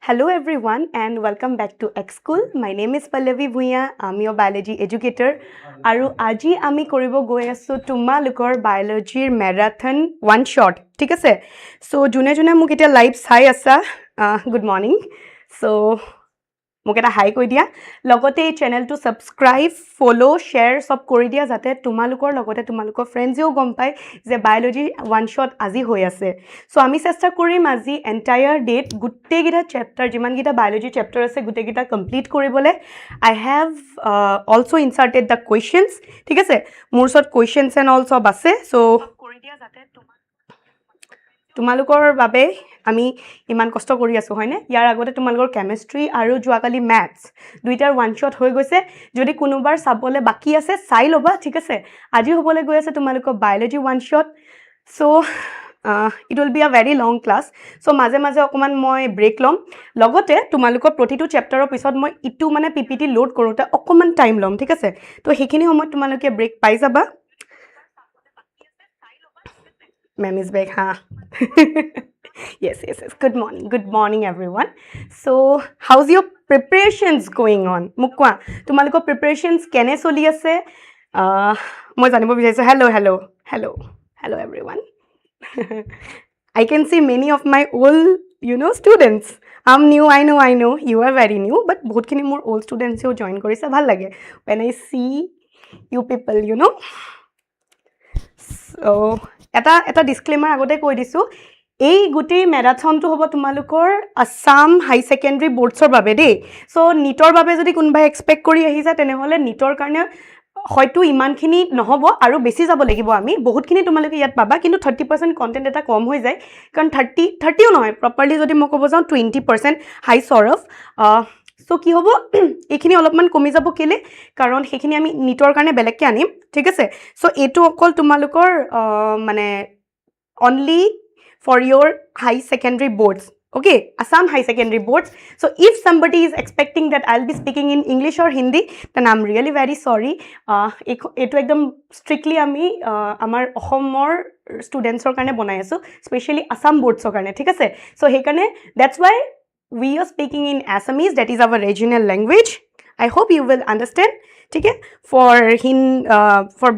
Hello everyone and welcome back to ExSchool. My name is Pallabi. I'm your biology educator. Aru aji ami koribo goi asu tumalukor biology marathon one shot. Thik ase? So june muk eta live sai asa. Good morning. So মোক এটা হাই কৈ দিয়া লগতে এই চেনেলটো subscribe ফলো share সব কৰি দিয়া যাতে তোমালোকৰ লগতে তোমালোকৰ ফ্ৰেন্ডসেও গম পায় যে বায়োলজি ওয়ান শট আজি হৈ আছে সো আমি চেষ্টা কৰিম আজি এন্টায়াৰ ডেট গুটেগিটা চ্যাপ্টাৰ যিমান গিটা বায়োলজি চ্যাপ্টাৰ আছে গুটেগিটা কমপ্লিট কৰিবলে আই হ্যাভ অলসো ইনসাৰ্টেড দা কোয়েশ্চনস ঠিক আছে মোৰ ওচৰত কোয়েশ্চনস এন্ড অল সব আছে সো কৰি দিয়া যাতে তোমালোকৰ বাবে আমি ইমান কষ্ট কৰি আছো হয়নে ইয়াৰ আগতে তোমালোকৰ কেমিষ্ট্ৰি আৰু জুৱাকালি ম্যাথছ দুইটাৰ ওয়ান শট হৈ গৈছে যদি কোনোবাৰ চাবলে বাকি আছে চাই লবা ঠিক আছে আজি হ'বলে গৈ আছে তোমালোকৰ biology one shot so it will be a very long class so মাঝে মাঝে অকমান মই ব্ৰেক লম লগতে তোমালোকৰ প্ৰতিটো চ্যাপ্টাৰৰ পিছত মই ইটু মানে পিপিটি লোড কৰোতে অকমান টাইম লম ঠিক আছে তো হেখিনি সময় তোমালোকে ব্ৰেক পাই যাবা Ma'am is back, huh? yes. Good morning, everyone. So, how's your preparations going on? Mukwa, tumaliko preparations kene soli ase? Moi janibo bichaisu. Hello, everyone. I can see many of my old, students. I'm new, I know. You are very new, but bahut kini more old students who join korise bhal lage. When I see you people, So, এটা disclaimer আগতে কৈ দিছো এই গুটি ম্যারাথনটো হ'ব তোমালোকৰ আসাম হাই secondary বোৰ্ডছৰ বাবে দেই সো নিটৰ বাবে যদি কোনবাই এক্সপেক্ট কৰি আহিছা তেনেহলে নিটৰ কাৰণে হয়তো ইমানখিনি নহব আৰু বেছি যাব লাগিব আমি বহুতখিনি তোমালোকে ইয়াত পাবা কিন্তু 30% কন্টেন্ট এটা কম হৈ যায় কাৰণ 30ও নহয় প্ৰপাৰলি যদি মই ক'ব যাওঁ 20% হাই সৰফ সো কি হ'ব এখিনি অলপমান কমি যাব কেলে কাৰণ হেখিনি আমি নিটৰ কাৰণে বেলেগকে আনিম ঠিক আছে সো এটো অকল তোমালোকৰ মানে only for your high secondary boards okay Assam high secondary boards so if somebody is expecting that I'll be speaking in English or Hindi then I'm really very sorry eto ekdom strictly ami amar ohomor students or karone banai asu especially Assam boards or karone thik ase so he karone that's why we are speaking in Assamese that is our regional language I hope you will understand okay for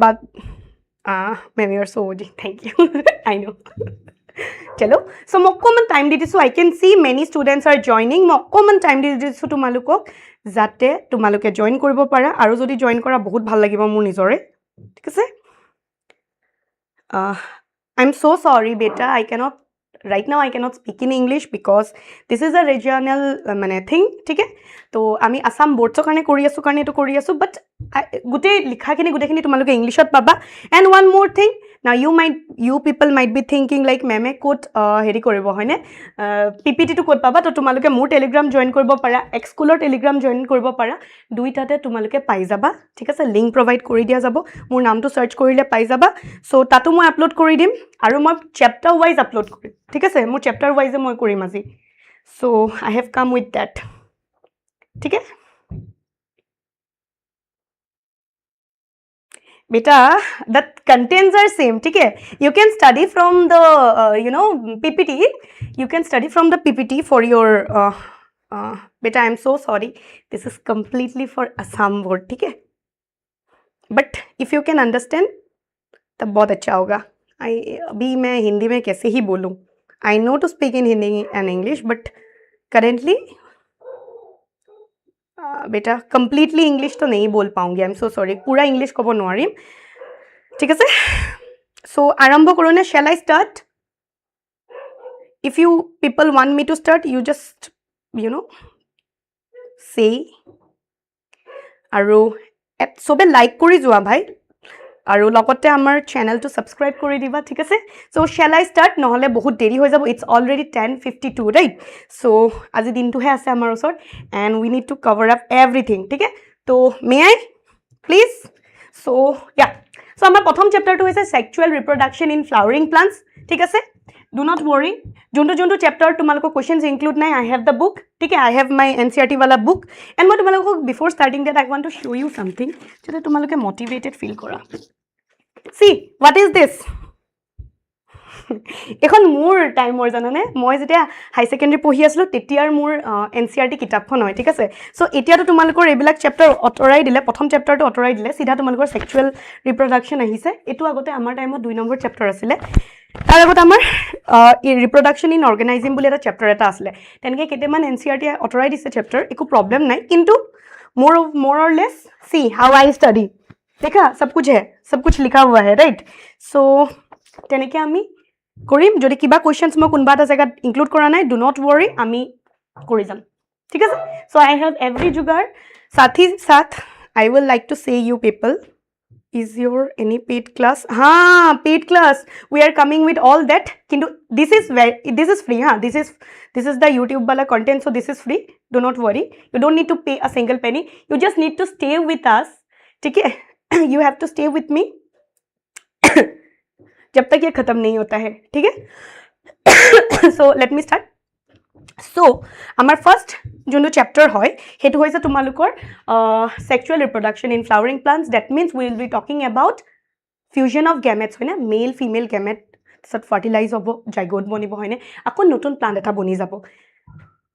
but maybe you're so OG thank you I know chalo so mokkoman time ditisu I can see many students are joining mokkoman time ditisu tumalukok jate tumaluke join koribo para aru jodi join kora bahut bhal lagibo mur nijore thik ase I'm so sorry beta right now I cannot speak in English because this is a regional thing ठीक है तो आमी Assam boards karone kori asu but gute likha khini tumaluke English ot paba and one more thing now you people might be thinking like meme code heri koribo hoine ppt to code paba to tumaluke more telegram join koribo para ExSchool telegram join koribo para duitate tumaluke pai jaba ঠিক আছে link provide kori dia jabo mur naam to search korile pai jaba so tatu moi upload kori dim aru moi chapter wise upload korim ঠিক আছে মোৰ chapter wise মই কৰিম আজি so I have come with that ঠিক আছে beta the contents are same ठीक है you can study from the ppt you can study from the ppt for your beta I'm so sorry this is completely for Assam board ठीक है but if you can understand तब बहुत अच्छा होगा अभी मैं हिंदी में कैसे ही बोलूं I know to speak in Hindi and English but currently बेटा completely English तो नहीं बोल पाऊंगी I'm so sorry पूरा English को बोल नवारिम ठीक है so आरंभ करो ना shall I start if you people want me to start you just say আৰু সবে লাইক কৰি যোৱা ভাই আৰু লগতে আমাৰ চেনেলটো সাবস্ক্ৰাইব কৰি দিবা ঠিক আছে সো shall I start নহলে বহুত দেৰি হৈ যাব it's already 10:52 right so আজি দিনটো হে আছে আমাৰ ওচৰত and we need to cover up everything ঠিক আছে তো may I please so yeah so আমাৰ প্ৰথম চ্যাপ্টাৰটো হৈছে sexual reproduction in flowering plants ঠিক আছে do not worry junto chapter tumaloko questions include nai I have the book ठीक है I have my NCERT wala book and moi tumaloko before starting that I want to show you something jate tumaloko motivated feel kora see what is this এখন মোৰ টাইমৰ জানানে মই যেতিয়া হাই secondary পঢ়ি আছিলো তেতিয়াৰ মোৰ এনসিআৰটি কিতাপখন হয় ঠিক আছে সো এতিয়াতো তোমালোকৰ এইবিলাক চেপ্টাৰ অতৰাই দিলে প্ৰথম চেপ্টাৰটো অতৰাই দিলে সিধা তোমালোকৰ সেক্সুৱেল ৰিপ্ৰডাকশন আহিছে এটো আগতে আমাৰ টাইমত 2 নম্বৰ চেপ্টাৰ আছিলে তাৰ আগত আমাৰ ৰিপ্ৰডাকশন ইন অৰ্গানিজম বুলি এটা চেপ্টাৰ এটা আছিলে তেনেকৈ কেতেমান এনসিআৰটি অতৰাই দিছে চেপ্টাৰ একো প্ৰবলেম নাই কিন্তু more or less see how I study देखा सब कुछ लिखा हुआ है राइट सो তেনেকৈ আমি কৰিম যদি কিবা কোৱেশ্চনছ মই কোনবা এটা জায়গাত ইনক্লুড কৰা নাই ডু নট ওয়াৰি আমি কৰি যাম ঠিক আছে সো আই হ্যাভ এভৰি জুগাৰ সাথী সাথ I will like to say you people is your any paid class paid class we are coming with all that kintu this is free this is the YouTube wala content so this is free do not worry you don't need to pay a single penny you just need to stay with us ठीक है you have to stay with me जब तक ये खत्म नहीं होता है ठीक है so let me start so our first jono chapter hoy hetu hoise tumalukor sexual reproduction in flowering plants that means we will be talking about fusion of gametes hoina male female gamete sat fertilize hobo zygote bonibo hoine akon notun plant eta boni jabo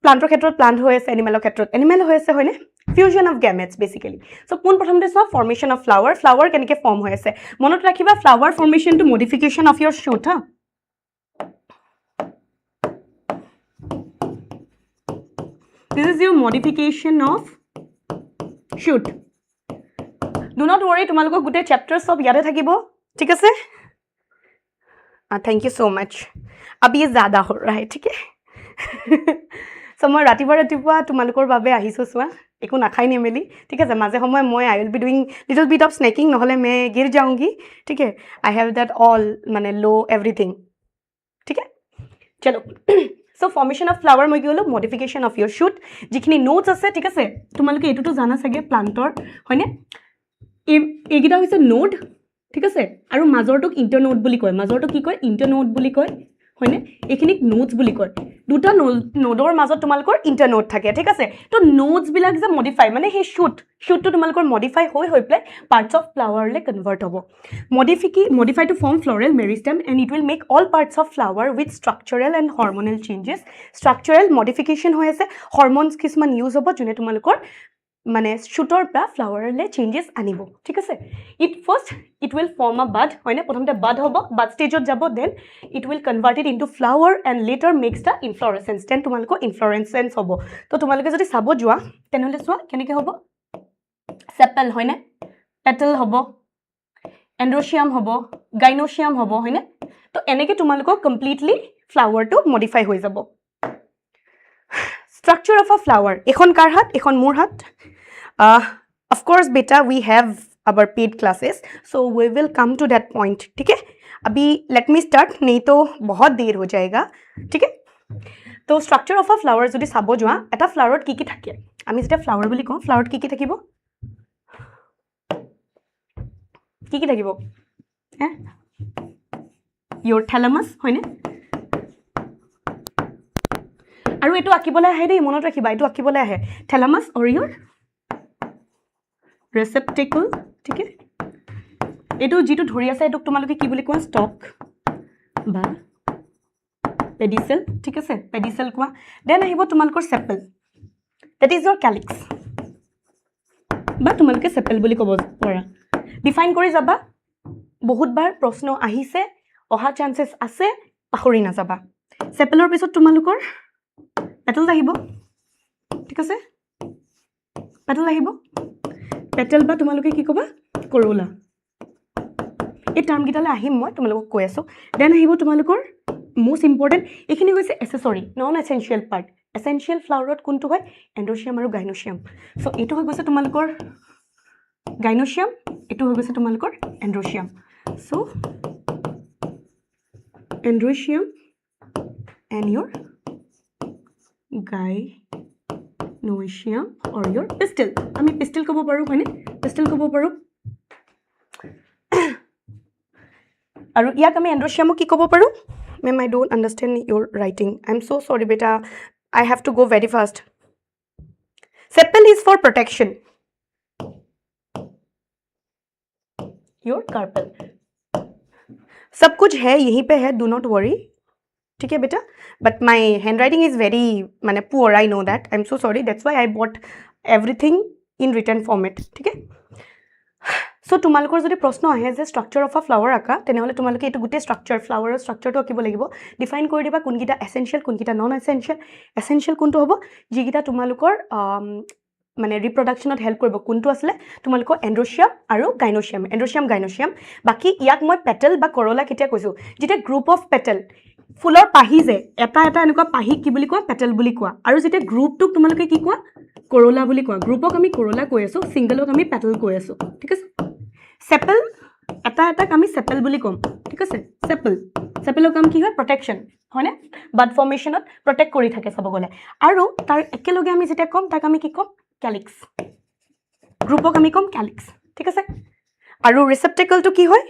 plantor khetrot plant hoye ase animal khetrot animal hoye ase hoine fusion of gametes basically so pon prothomte so formation of flower kenike form hoye ase monot rakhiba flower formation to modification of your shoot this is your modification of shoot do not worry tumaloko gute chapters sob yade thakibo ठीक আছে thank you so much ab ye zyada ho raha hai ठीक है so moi ratiba tumalokor babe ahisu swa eko nakhai nemeli ठीक है maje homoy moi I will be doing little bit of snacking নহলে मैं गिर जाऊंगी ठीक है I have that all মানে low everything ठीक है चलो so formation of flower মই কি হলো modification of your shoot যিখিনি nodes আছে ঠিক আছে তোমালোকে এটুটো জানা সাগে প্লান্টৰ হয়নে এগিটা হৈছে নোড ঠিক আছে আৰু মাজৰটোক ইন্টাৰনোড বুলি কয় মাজৰটো কি কয় ইন্টাৰনোড বুলি কয় হয়নে এখিনিক নোডস বুলি কয় দুটা নোডৰ মাজত তোমালোকৰ ইন্টাৰনোড থাকে ঠিক আছে তো নোডস বিলাক যে মডিফাই মানে হে শুটটো তোমালোকৰ মডিফাই হৈ প্লে পাৰ্টস অফ ফ্লাৱাৰ লে কনভাৰ্ট হ'ব modify to form floral meristem and it will make all parts of flower with structural and hormonal changes structural modification হৈ আছে hormones কিছুমান ইউজ হ'ব জুনে তোমালোকৰ মানে শুটৰ পৰা ফ্লাৱাৰ লে চেঞ্জেস আনিব ঠিক আছে it will form a bud হয়নে প্ৰথমতে bud হ'ব bud stage যাব then it will convert it into flower and later makes the inflorescence then তোমালোকৰ inflorescence হ'ব তো তোমালোকে যদি চাব যোৱা তেনেহলে সোৱা কেনেকৈ হ'ব sepal হয়নে petal হ'ব androecium হ'ব gynoecium হ'ব হয়নে তো এনেকৈ তোমালোকৰ completely flower to modify হৈ যাব structure of a flower এখন কাৰ হাত এখন মোৰ হাত of course beta we have our paid classes so we will come to that point ठीक है अभी let me start नहीं तो बहुत देर हो जाएगा ठीक है तो structure of a flower যদি চাব যোৱা এটা ফ্লাৱাৰত কি কি থাকে আমি যেটা ফ্লাৱাৰ বুলি কওঁ ফ্লাৱাৰত কি থাকিব কি থাকিব your thalamus হয়নে আৰু এটো আকিবলৈ আহে দেই মনত ৰাখিবা এটো আকিবলৈ আহে thalamus or your receptacle ঠিক আছে এটো যেটো ধৰি আছে এটো তোমালোকে কি বুলি কোৱা স্টক বা pedicel ঠিক আছে pedicel কোৱা দেন আহিব তোমালোকৰ sepal that is your calyx বা তোমালোকে sepal বুলি ক'ব পৰা ডিফাইন কৰি যাবা বহুতবাৰ প্ৰশ্ন আহিছে অহা চান্সেস আছে পাহৰি না যাবা sepalৰ পিছত তোমালোকৰ petal আহিব ঠিক আছে petal আহিব petal বা তোমালোকে কি ক'বা corolla এই টার্ম গিটালে আহিম মই তোমালোকক কৈ আছো দেন আহিব তোমালোকৰ most important এখিনি হৈছে accessory non essential part essential flowerত কোনটো হয় androecium আৰু gynoecium so এটো হৈ গৈছে তোমালোকৰ gynoecium এটো হৈ গৈছে তোমালোকৰ androecium so androecium and your gynoecium or your pistil আমি pistil ক'ব পাৰো হয়নে pistil ক'ব পাৰো আৰু ইয়াক আমি androecium কি ক'ব পাৰো ma'am I don't understand your writing I'm so sorry beta I have to go very fast sepal is for protection your carpel सब कुछ है यहीं पे है, डू नॉट वरी, ठीक है बेटा. But my handwriting is very माने poor, I know that, I am so sorry, that's why I bought everything in return format, ठीक है. सो তোমালোকৰ যদি প্ৰশ্ন আহে যে ষ্ট্ৰাকচাৰ অফ আ ফ্লাৱাৰ আঁকা, তেনেহ'লে তোমালোকে এইটো গোটেই ষ্ট্ৰাকচাৰ, ফ্লাৱাৰৰ ষ্ট্ৰাকচাৰটো আঁকিব লাগিব. ডিফাইন কৰি দিবা কোনকেইটা এছেঞ্চিয়েল, কোনকেইটা নন এছেঞ্চিয়েল. এছেঞ্চিয়েল কোনটো হ'ব, যিকেইটা তোমালোকৰ মানে ৰিপ্ৰডাকশ্যনত হেল্প কৰিব. কোনটো আছিলে তোমালোকৰ এণ্ড্ৰচিয়াম আৰু গাইনচিয়াম, এণ্ড্ৰচিয়াম গাইনচিয়াম. বাকী ইয়াক মই পেটেল বা কৰলা কেতিয়া কৈছোঁ, যেতিয়া গ্ৰুপ অফ পেটেল, ফুলৰ পাহি যে এটা এটা এনেকুৱা পাহিক কি বুলি কোৱা, পেটেল বুলি কোৱা. আৰু যেতিয়া গ্ৰুপটোক তোমালোকে কি কোৱা, কৰলা বুলি কোৱা. গ্ৰুপক আমি কৰলা কৈ আছোঁ, ছিংগলক আমি পেটেল কৈ আছোঁ, ঠিক আছে. সেপেল এটা এটাক আমি সেপেল বুলি ক'ম, ঠিক আছে. সেপেল, সেপেলৰ কাম কি হয়, প্ৰটেকশ্যন, হয়নে, বাড ফৰ্মেশ্যনত প্ৰটেক্ট কৰি থাকে চাব গ'লে. আৰু তাৰ একেলগে আমি যেতিয়া ক'ম তাক আমি কি ক'ম, ক্যালিক্স. গ্ৰুপক আমি ক'ম ক্যালিক্স, ঠিক আছে. আৰু ৰিচেপ্টেকলটো কি হয়,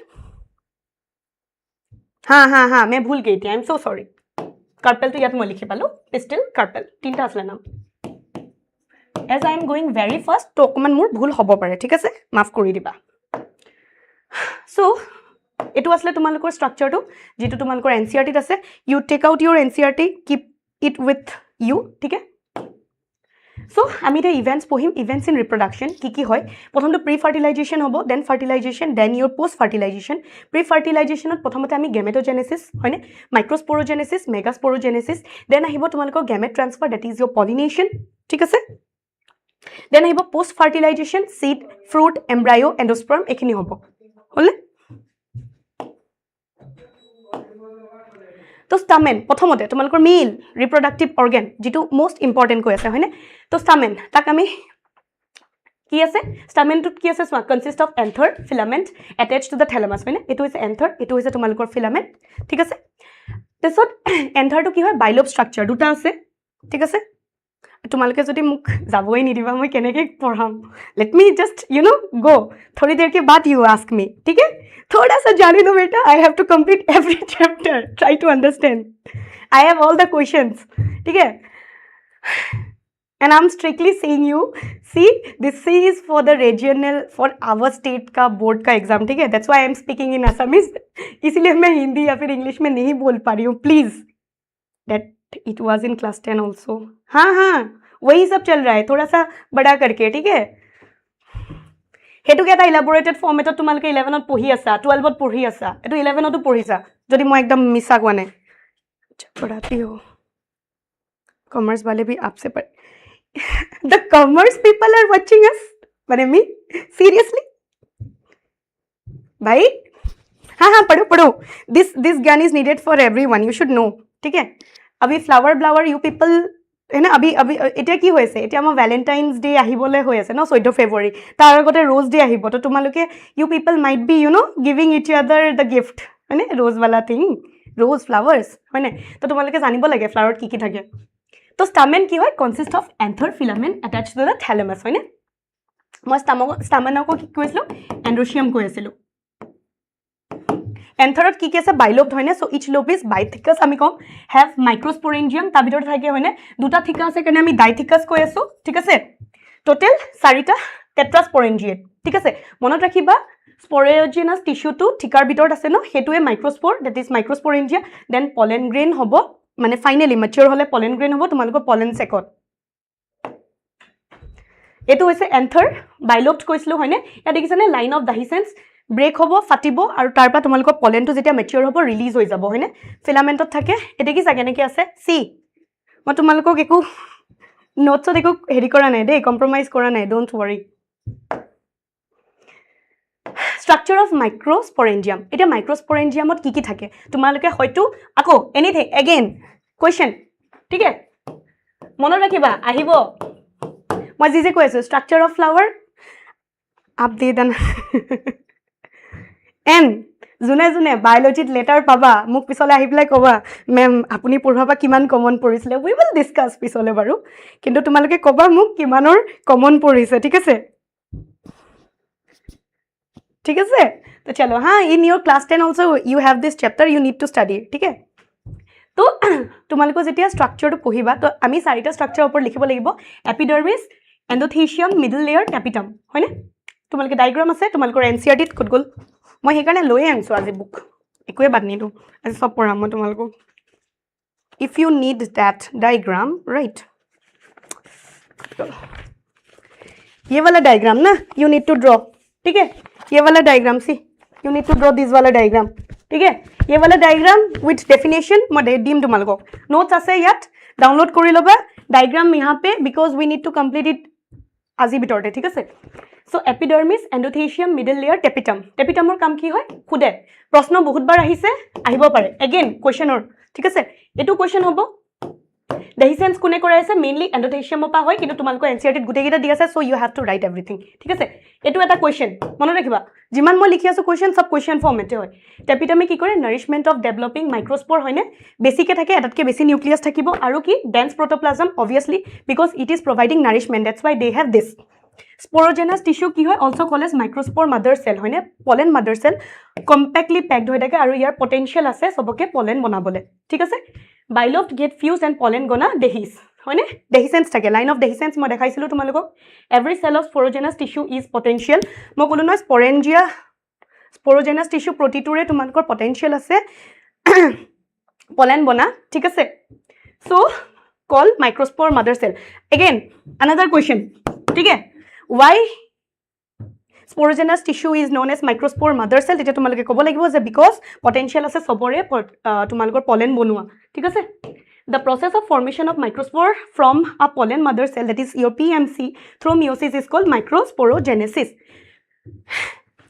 হা मैं भूल गई थी, आई एम सो सॉरी. कार्पेलটো ইয়াত মই লিখি পালোঁ, পিষ্টেল, कार्पेल, তিনিটা আছিলে নাম. As I am going very fast, তো অকণমান মোৰ ভুল হ'ব পাৰে, ঠিক আছে, মাফ কৰি দিবা. সো এইটো আছিলে তোমালোকৰ ষ্ট্ৰাকচাৰটো, যিটো তোমালোকৰ এনচিইআৰটিত আছে. You take out your NCERT, keep it with you, ঠিক আছে. সো আমি এতিয়া ইভেণ্টছ পঢ়িম. ইভেণ্টছ ইন ৰিপ্ৰডাকশ্যন কি কি হয়, প্ৰথমটো প্ৰি ফাৰ্টিলাইজেশ্যন হ'ব, দেন ফাৰ্টিলাইজেশ্যন, দেন ইউৰ পষ্ট ফাৰ্টিলাইজেশ্যন. প্ৰি ফাৰ্টিলাইজেশ্যনত প্ৰথমতে আমি গেমেটোজেনেছিছ, হয়নে, মাইক্ৰস্পৰোজেনেছিছ, মেগাস্পৰোজেনেছিছ. দেন আহিব তোমালোকৰ গেমেট ট্ৰান্সফাৰ, ডেট ইজ ইউৰ পলিনেশ্যন, ঠিক আছে. দেন আহিব পোষ্ট ফাৰ্টিলাইজেশ্যন, চিড, ফ্ৰুট, এম্ব্ৰায়ো, এণ্ডোস্পাৰ্ম, এইখিনি হ'ব, হ'লনে. তো ষ্টামেন প্ৰথমতে তোমালোকৰ মেইল ৰিপ্ৰডাক্টিভ অৰ্গেন, যিটো মষ্ট ইম্পৰ্টেণ্ট কৈ আছে, হয়নে. তো ষ্টামেন, তাক আমি কি আছে, ষ্টামেনটোত কি আছে চোৱা, consist of anther, filament, attach to the thalamus, হয়নে. এইটো হৈছে এন্থাৰ, এইটো হৈছে তোমালোকৰ ফিলামেণ্ট, ঠিক আছে. তাৰপিছত এন্থাৰটো কি হয়, বাইলব ষ্ট্ৰাকচাৰ, দুটা আছে, ঠিক আছে. তোমালোকে যদি মোক যাবই নিদিবা মই কেনেকৈ পঢ়াম, লেট মি জাষ্ট গো, থোड़ी देर के बाद यू आस्क मी, ठीक है. थोड़ा सा जाने दो बेटा, I have to complete every chapter, try to understand, I have all the questions, ठीक है. And I am strictly saying you, see this is for the regional, for our state का बोर्ड का एग्जाम, ठीक है. That's why I am speaking in Assamese, इसलिए मैं हिंदी या फिर इंग्लिश में नहीं बोल पा रही हूँ, please. That it was in class 10 also, हाँ वही सब चल रहा है, थोड़ा सा बड़ा करके, ठीक है. সেইটোকে এটা ইলাবৰেটেড ফৰ্মেটত তোমালোকে 11ত পঢ়ি আছা, 12ত পঢ়ি আছা, এইটো 11তো পঢ়িছা, যদি মই একদম মিছা কোৱা নাই. পঢ়াতি हो कॉमर्स वाले भी आपसे पढ़, the commerce people are watching us, माने मी सीरियसली भाई. हाँ पढ़ो. दिस ज्ञान is needed for everyone, you should know, ठीक है. अभी फ्लावर ब्लावर यू पीपल है ना, अभी এতিয়া কি হৈছে, এতিয়া আমাৰ ভ্যালেন্টাইন্স ডে আহিবলৈ হৈ আছে ন, 14 ফেব্ৰুৱাৰী, তাৰ আগতে ৰোজ ডে আহিব. তো তোমালোকে you people might be giving each other the gift, হয়নে, ৰোজৱালা থিং, ৰোজ ফ্লাৱাৰ্ছ, হয়নে. তো তোমালোকে জানিব লাগে ফ্লাৱাৰত কি কি থাকে. তো ষ্টামেন কি হয়, consist of anther, filament, attach to the thalamus, হয়নে. মই ষ্টামেনকো কি কৈছিলোঁ, এণ্ড্ৰচিয়াম কৈ আছিলোঁ. এন্থাৰত কি কি আছে, বাইলোব, হয়নে. চ' ইচ লোব ইজ বাইথিকাছ আমি ক'ম, হেভ মাইক্ৰস্পৰেঞ্জিয়াম, তাৰ ভিতৰত থাকে, হয়নে, দুটা থিকা আছে কাৰণে আমি ডাইথিকাছ কৈ আছোঁ, ঠিক আছে. টোটেল 4টা টেট্ৰাস্পৰেঞ্জিয়েট, ঠিক আছে. মনত ৰাখিবা স্পৰেজিনাছ টিস্যুটো থিকাৰ ভিতৰত আছে ন, সেইটোৱে microspore, that is microsporangia. Then pollen grain হ'ব, মানে ফাইনেলি মেচিয়ৰ হ'লে পলেন গ্ৰেইন হ'ব তোমালোকৰ পলেন চেকত. এইটো হৈছে এন্থাৰ. বাইলোবড কৈছিলোঁ, হয়নে. ইয়াত দেখিছেনে লাইন অফ ডাহিচেন্স, ব্ৰেক হ'ব, ফাটিব, আৰু তাৰ পৰা তোমালোকৰ পলেনটো যেতিয়া মেচিয়ৰ হ'ব ৰিলিজ হৈ যাব, হয়নে. ফিলামেণ্টত থাকে, এতিয়া কি চাগে কেনেকৈ আছে, চি. মই তোমালোকক একো নোটছত একো হেৰি কৰা নাই দেই, কম্প্ৰমাইজ কৰা নাই, don't worry. Structure of microsporangium. এতিয়া মাইক্ৰস্পৰেঞ্জিয়ামত কি কি থাকে তোমালোকে হয়তো আকৌ এনিথিং এগেইন কুৱেশ্যন, ঠিক আছে, মনত ৰাখিবা, আহিব. মই যি কৈ আছোঁ, structure of flower up they then. And যোনে বায়'লজিত লেটাৰ পাবা মোক পিছলৈ আহি পেলাই ক'বা, মেম আপুনি পঢ়োৱাৰ পৰা কিমান কমন পৰিছিলে, উই উইল ডিছকাছ পিছলৈ বাৰু, কিন্তু তোমালোকে ক'বা মোক কিমানৰ কমন পৰিছে, ঠিক আছে. ঠিক আছে, তো চলো, হ্যাঁ, in your class 10 also you have this chapter, you need to study, ঠিক আছে. তো তোমালোকে যেতিয়া ষ্ট্ৰাকচাৰটো পঢ়িবা, তো আমি 4টা ষ্ট্ৰাকচাৰৰ ওপৰত লিখিব লাগিব, এপিডাৰ্মিছ, এণ্ডোথেচিয়াম, মিডল লেয়াৰ, কেপিটাম, হয়নে. তোমালোকে ডাইগ্ৰাম আছে তোমালোকৰ এনচিইআৰটিত ক'ত গ'ল, মই সেইকাৰণে লৈয়ে আনিছোঁ আজি বুক, একোৱে বাদ নিদিওঁ আজি সব পঢ়াম মই তোমালোকক if you need that diagram right ये वाला diagram ना you need to draw ठीक है ये वाला diagram see you need to draw this वाला diagram ठीक है ये वाला diagram with definition मैं दीम तुम्हालों notes आसे यात download करी लो बा diagram यहाँ पे because we need to complete it আজি बिटोरते ठीक है से so epidermis endothelium middle layer tapetum tapetum और काम की है खुदे प्रश्न बहुत बार आही से आहिबो पारे again question और ঠিক আছে এটো কোৱেশ্চন হ'ব ডেহিসেন্স কোনে কৰে আছে মেইনলি এন্ডোথেলিয়ামৰ পা হয় কিন্তু তোমালক এনসিআরটি গুটে গিটা দি আছে so you have to write everything ঠিক আছে এটো এটা কোৱেশ্চন মনত ৰাখিবা যিমান মই লিখি আছো কোৱেশ্চন সব কোৱেশ্চন ফৰ্মেটে হয় টেপিটামে কি কৰে নাৰিশমেন্ট অফ ডেভেলপিং মাইক্ৰোস্পোৰ হয়নে বেসিকে থাকে এটাতকে বেছি নিউক্লিয়াস থাকিব আৰু কি dense protoplasm obviously because it is providing nourishment that's why they have this Sporogenous tissue কি হয় also called as microspore mother cell হয়নে pollen mother cell compactly packed হৈ থাকে আৰু ইয়াৰ potential আছে সবকে pollen বনাবলে ঠিক আছে biloft get fused and pollen gonna dehis হয়নে dehiscence থাকে line of dehiscence মই দেখাইছিলো তোমালোকক every cell of sporogenous tissue is potential মই কলো ন sporangia sporogenous tissue প্ৰতিটোৰে তোমালোকৰ potential আছে pollen বনা ঠিক আছে so call microspore mother cell again another question ঠিক আছে why sporogenous tissue is known as microspore mother cell এটা তোমালোকে ক'ব লাগিব যে because potential আছে সবৰে তোমালোকৰ pollen বনোৱা ঠিক আছে the process of formation of microspore from a pollen mother cell that is your PMC through meiosis is called microsporogenesis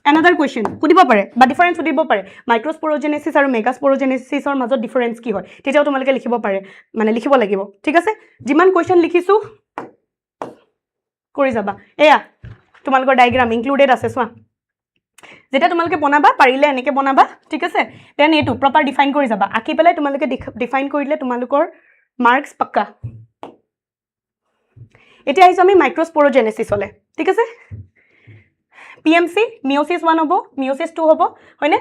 another question সুধিব পাৰে বা ডিফাৰেন্স সুধিব পাৰে microsporogenesis আৰু megasporogenesis ৰ মাজত ডিফাৰেন্স কি হয় তেতিয়াও তোমালোকে লিখিব পাৰে মানে লিখিব লাগিব ঠিক আছে যিমান কোৱেশ্চন লিখিছো কৰি যাবা এয়া তোমালোকৰ ডায়াগ্ৰাম ইনক্লুডেড আছে সোৱা যেটা তোমালোকে বনাবা পাৰিলে এনেকে বনাবা ঠিক আছে দেন এটো প্ৰপাৰ ডিফাইন কৰি যাবা আকি পেলাই তোমালোকে ডিফাইন কৰিলে তোমালোকৰ মাৰ্কস পাক্কা এটা আইছো আমি মাইক্ৰোস্পোৰোজেনেসিস হলে ঠিক আছে পিএমসি মিওসিস 1 হ'ব মিওসিস 2 হ'ব হয়নে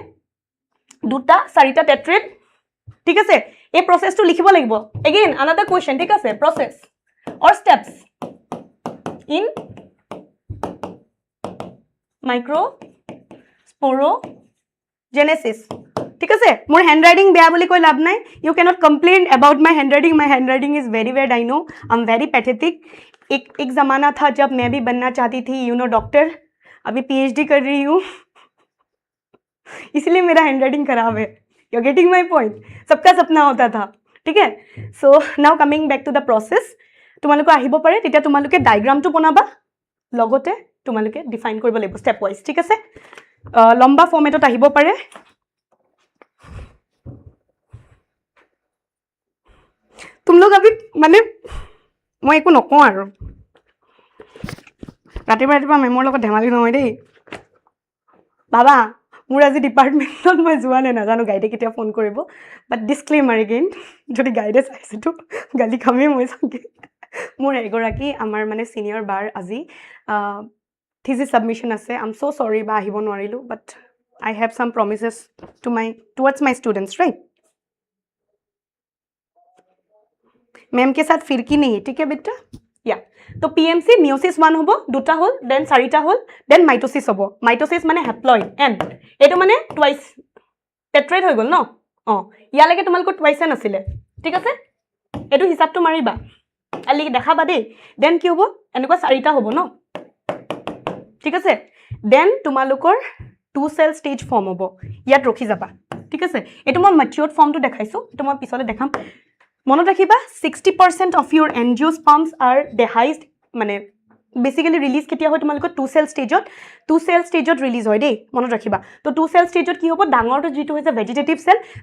দুটা চাৰিটা টেট্ৰেড ঠিক আছে এই প্ৰসেসটো লিখিব লাগিব এগেইন আনাদাৰ কোৱেশ্চন ঠিক আছে process or steps in microsporogenesis ঠিক আছে মোৰ হ্যান্ডৰাইটিং বেয়া বুলি কৈ লাভ নাই you cannot complain about my handwriting is very bad I know I'm very pathetic एक जमाना था जब मैं भी बनना चाहती थी you know डॉक्टर अभी PhD कर रही हूँ इसलिए मेरा हैंडराइटिंग खराब है you're getting my point सबका सपना होता था ठीक है so now coming back to the process তোমালোকে আহিব পাৰে তেতিয়া তোমালোকে ডায়াগ্ৰামটো বনাবা লগতে তোমালোকে ডিফাইন কৰিব লাগিব স্টেপ ওয়াইজ ঠিক আছে লম্বা ফৰ্মেটত আহিব পাৰে तुम लोग अभी माने মই একো নকওঁ আৰু ৰাতিপুৱা মেমৰ লগত ধেমালি নহয় দেই বাবা মোৰ আজি ডিপাৰ্টমেন্টত মই যোৱা নাই নাজানো গাইডে কেতিয়া ফোন কৰিব বাট ডিসক্লেমাৰ এগেইন যদি গাইডে চাইছেতো গালি খামেই মই চাগে মোৰ এগৰাকী আমাৰ মানে সিনিয়ৰ বাৰ আজি থিসিস সাবমিশন আছে আই এম সো সৰি বা আহিব নোৱাৰিলো but I have some promises towards my students right ma'am के साथ फिरकी नहीं ठीक है बेटा या तो पीएमसी मियोसिस 1 होबो দুটা হল দেন চাৰিটা হল দেন মাইটোসিস হবো মাইটোসিস মানে হ্যাপ্লয়েড এন্ড এটো মানে টুৱাইস টেট্ৰেড হৈ গল ন ইয়া লাগে তোমালক টুৱাইস নাছিলে ঠিক আছে এটো হিসাবটো মাৰিবা আলি দেখাবা দেই দেন কি হবো এনেকুৱা চাৰিটা হবো ন ঠিক আছে দেন তোমালোকৰ টু সেল স্টেজ ফৰ্ম হবো ইয়াত ৰখি যাবা ঠিক আছে এটো মই ম্যাচিউৰড ফৰ্মটো দেখাইছো এটো মই পিছলে দেখাম মনত ৰাখিবা 60% of your angiosperms are dehisced মানে বেসিক্যালি রিলিজ কেতিয়া হয় তোমালোক টু সেল স্টেজত রিলিজ হয় দেই মনত ৰাখিবা তো টু সেল স্টেজত কি হ'ব ডাঙৰটো যেটো হৈছে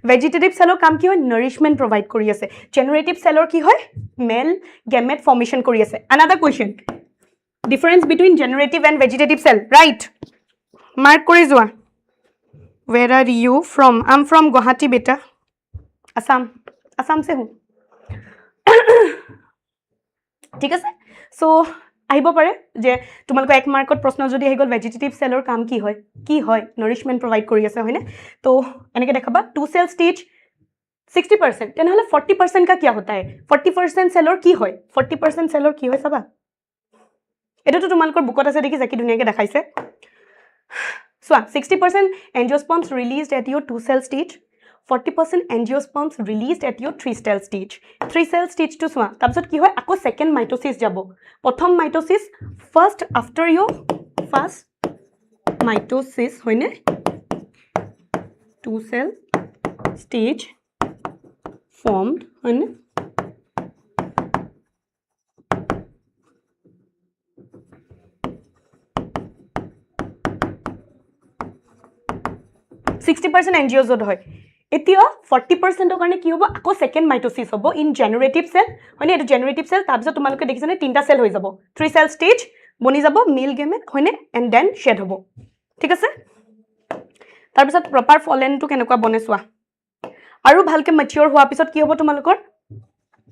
ভেজিটেটিভ সেলৰ কাম কি হয় নাৰিশমেন্ট প্ৰভাইড কৰি আছে জেনাৰেটিভ সেলৰ কি হয় মেল গেমেট ফৰ্মেশন কৰি আছে another question difference between generative and vegetative cell right mark কৰি যোৱা where are you from I'm from Guwahati beta Assam से हूँ ঠিক আছে সো আহিব পাৰে যে তোমালোক এক মাৰ্কত প্ৰশ্ন যদি হৈ গল ভেজিটেটিভ সেলৰ কাম কি হয় নাৰিশমেন্ট প্ৰভাইড কৰি আছে হয়নে তো এনেকে দেখাবা টু সেল স্টেজ 60% তেনেহলে 40% का क्या होता है 40% সেলৰ কি হয় 40% সেলৰ কি হয় চাবা এটো তো তোমালোকৰ বুকত আছে দেখি জাকি ধুনিয়াকে দেখাইছে So 60% angiosperms released at your 2-cell stage, 40% angiosperms released at your 3-cell stage. 3-cell stage to soa tabsot ki hoy ako second mitosis jabo. Prothom mitosis first after your first mitosis hoine 2-cell stage formed hoine 60% angiosod hoy. Etio 40% কাৰণে কি হ'ব আকৌ second mitosis হ'ব in generative cell হয়নে এটো generative cell তাৰ পিছত তোমালোকে দেখিছানে তিনটা সেল হৈ যাব 3 সেল স্টেজ বনি যাব মেল গেমেট হয়নে এন্ড দেন শেড হ'ব ঠিক আছে তাৰ পিছত প্ৰপাৰ ফলেনটো কেনেকুৱা বনে চোৱা আৰু ভালকে ম্যাচিউৰ হোৱাৰ পিছত কি হ'ব তোমালোকৰ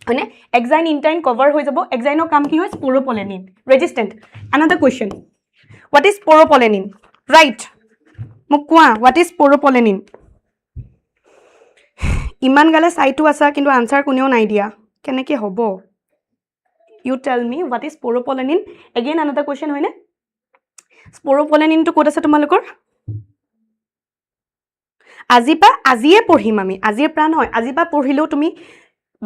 হয়নে এক্সাইন ইনটাইন কভাৰ হৈ যাব এক্সাইনৰ কাম কি হয় স্পোৰোপলেনিন ৰেজিস্ট্যান্ট another question what is sporopollenin right Mukwa, what is sporopollenin? Iman gale saitu asa kintu answer kuneo nai dia. Keneke hobo? You tell me what is sporopollenin? Again another question hoine? Sporopollenin to kota asa tumalokor? Azipa aziye porhim ami. Aziye pran hoy. Azipa porhilo tumi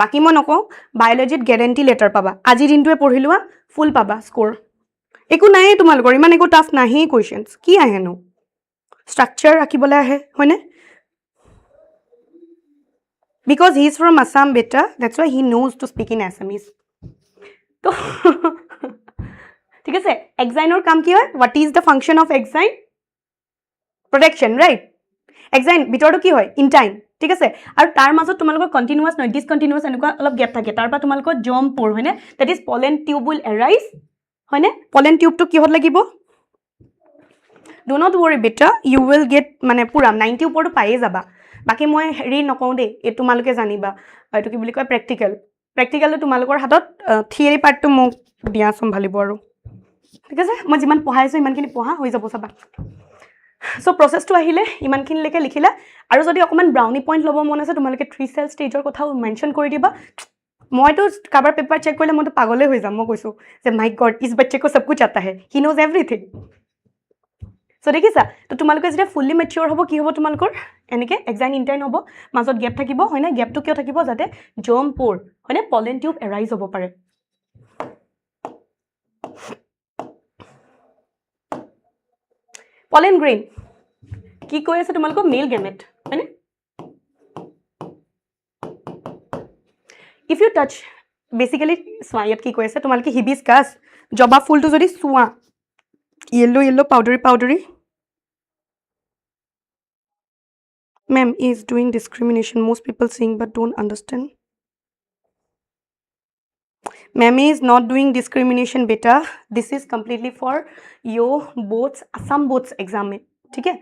baki mo noko biology guarantee letter paba. Aji dintue porhilua full paba score. Eku nahi tumalokor iman eku tough nahi questions. Ki ahe no? Structure rakibole ahe hoine because he is from Assam beta that's why he knows to speak in Assamese to ঠিক আছে exinor কাম কি হয় what is the function of exine protection right exine bitorto কি হয় intine ঠিক আছে আৰু তাৰ মাজত তোমালোকৰ continuous নহয় discontinuous এনেকুৱা অলপ গ্যাপ থাকে তাৰ পৰা তোমালোকৰ জম পৰ হয়নে that is pollen tube will arise হয়নে pollen tube to কিহত লাগিব Do not worry beta you will get মানে পুৰা 90 উপৰটো পায়ে যাবা বাকি মই হেৰি নকওঁ দে এ তোমালোকে জানিবা এটো কি বুলি কয় প্ৰ্যাকটিক্যাল তোমালোকৰ হাতত থিয়ৰি পাৰ্টটো মোক দিয়া সম্ভালিব আৰু ঠিক আছে মই যিমান পঢ়াইছো ইমানখিনি পঢ়া হৈ যাব চাবা সো প্ৰসেসটো আহিলে ইমানখিনি লেকে লিখিলা আৰু যদি অকমান ব্ৰাউনি পইণ্ট লব মন আছে তোমালোকে 3 সেল ষ্টেজৰ কথাও মেনশন কৰি দিবা মইতো কভাৰ পেপাৰ চেক কৰিলে মইতো পাগলে হৈ যাম মই কৈছো যে মাই গড ইস बच्चे को सब कुछ आता है he knows everything So দেখিছা তো তোমালোকে যেটা ফুললি ম্যাচিউৰ হ'ব কি হ'ব তোমালোকৰ এনেকে এক্সাইন ইনটাইন হ'ব মাজত গ্যাপ থাকিব হয়নে গ্যাপটো কিয় থাকিব যাতে জম পোৰ হয়নে পলেন টিউব এৰাইজ হ'ব পাৰে পলেন গ্ৰেইন কি কৈ আছে তোমালোকৰ মেল গেমেট হয়নে if you touch basically সোয়াত কি কৈ আছে তোমালোকে হিবিস্কাস জবা ফুলটো যদি সোয়া yellow powdery Ma'am is doing discrimination. Most people seeing but don't understand. Ma'am is not doing discrimination, beta. This is completely for your boards, Assam boards exam. Okay?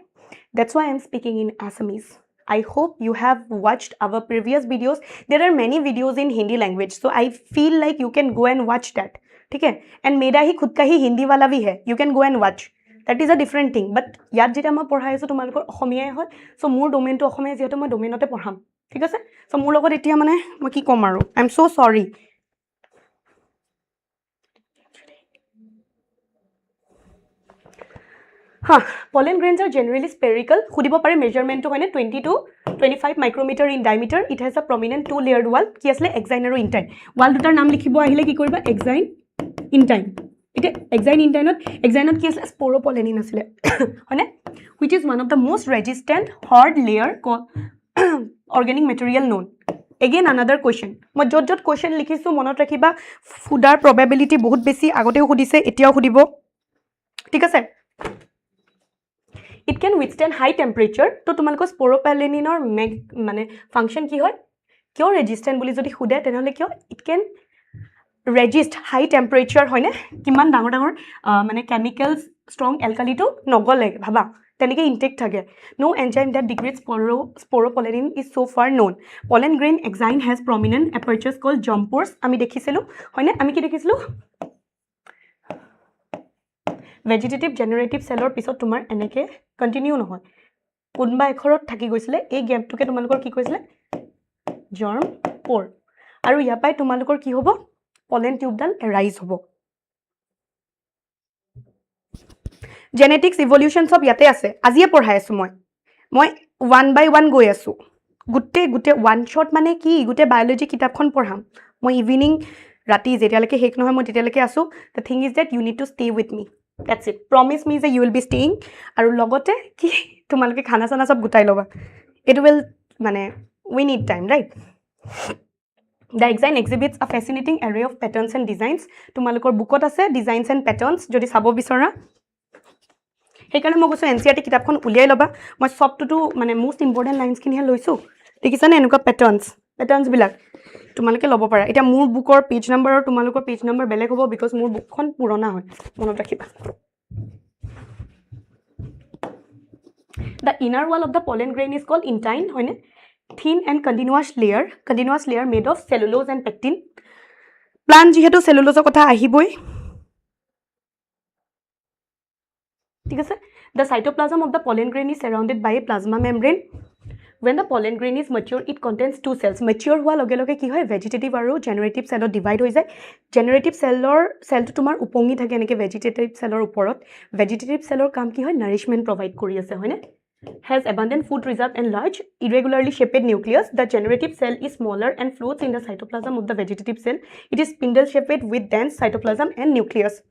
That's why I'm speaking in Assamese. I hope you have watched our previous videos. There are many videos in Hindi language, so I feel like you can go and watch that. Okay? And mera hi khud ka hi Hindi wala bhi hai. You can go and watch. That is a different thing but yat jeta ma porhai aso tumalokor ohomiyai hoy so mur domain to ohomiyai jeto ma domain ote porham thik ase so mur logot etia mane moi ki kom aru I am so sorry pollen grains are generally spherical khudibo pare measurement to hoine 20 to 25 micrometer in diameter it has a prominent two layered wall ki asle exine aru intine wall dutar naam likhibo ahile ki koriba exine intine It exine intinot ki asle sporopollenin asile hone which is one of the most resistant hard layer organic material known again another question মই jot question লিখিছো মনত ৰাখিবা ফুডাৰ probability বহুত বেছি আগতেও খুদিছে এতিয়াও খুদিব ঠিক আছে it can withstand high temperature to তোমালোকৰ sporopolleninor মানে function কি হয় কিয় resistant বুলি যদি খুদে তেনেহলে কিয় it can resist high temperature hoine kiman dangor mane chemicals strong alkali to nogole bhaba tenike intake thage no enzyme that degrades sporopollenin is so far known pollen grain exine has prominent apertures called germ pores ami dekhisilu hoine ami ki dekhisilu vegetative generative cell or pisot tumar eneke continue no hoy kunba ekhorot thaki goisile ei gap tuke tumalukor ki koisile germ pore aru yapai tumalukor ki hobo pollen tube dal arise hobo genetics evolution সব ইয়াতে আছে আজিয়ে পঢ়াই আছোঁ মই 1 by 1 গৈ আছোঁ গোটেই ওৱান শ্বট মানে কি গোটেই বায়'লজি কিতাপখন পঢ়াম মই ইভিনিং ৰাতি যেতিয়ালৈকে শেষ নহয় মই তেতিয়ালৈকে আছোঁ the thing is that you need to stay with me that's it promise me যে ইউ উইল বি ষ্টেইং আৰু লগতে কি তোমালোকে খানা চানা চব গোটাই ল'বা ইট উইল মানে we need time right The design exhibits a fascinating array of patterns and designs. তোমালোকৰ বুকত আছে designs and patterns যদি চাব বিচৰা সেইকাৰণে মই কৈছোঁ NCERT কিতাপখন উলিয়াই ল'বা মই সবটো মানে মোষ্ট ইম্পৰ্টেণ্ট লাইনছখিনিহে লৈছোঁ দেখিছানে এনেকুৱা পেটাৰ্নছবিলাক তোমালোকে ল'ব পাৰা এতিয়া মোৰ বুকৰ পেজ নম্বৰ আৰু তোমালোকৰ পেজ নম্বৰ বেলেগ হ'ব বিকজ মোৰ বুকখন পুৰণা হয় মনত ৰাখিবা The inner wall of the pollen grain is called intine হয়নে thin and continuous layer made of cellulose and pectin plant jihetu cellulose kotha ahiboi ঠিক আছে the cytoplasm of the pollen grain is surrounded by a plasma membrane when the pollen grain is mature it contains two cells mature hua loge loge ki hoy vegetative aru generative cell divide hoi jay generative cell to tumar upongi thake eneke vegetative cell uporot vegetative cell kaam ki hoy nourishment provide kori ase hoine has abundant food reserve and large irregularly shaped nucleus the generative cell is smaller and floats in the cytoplasm of the vegetative cell it is spindle shaped with dense cytoplasm and nucleus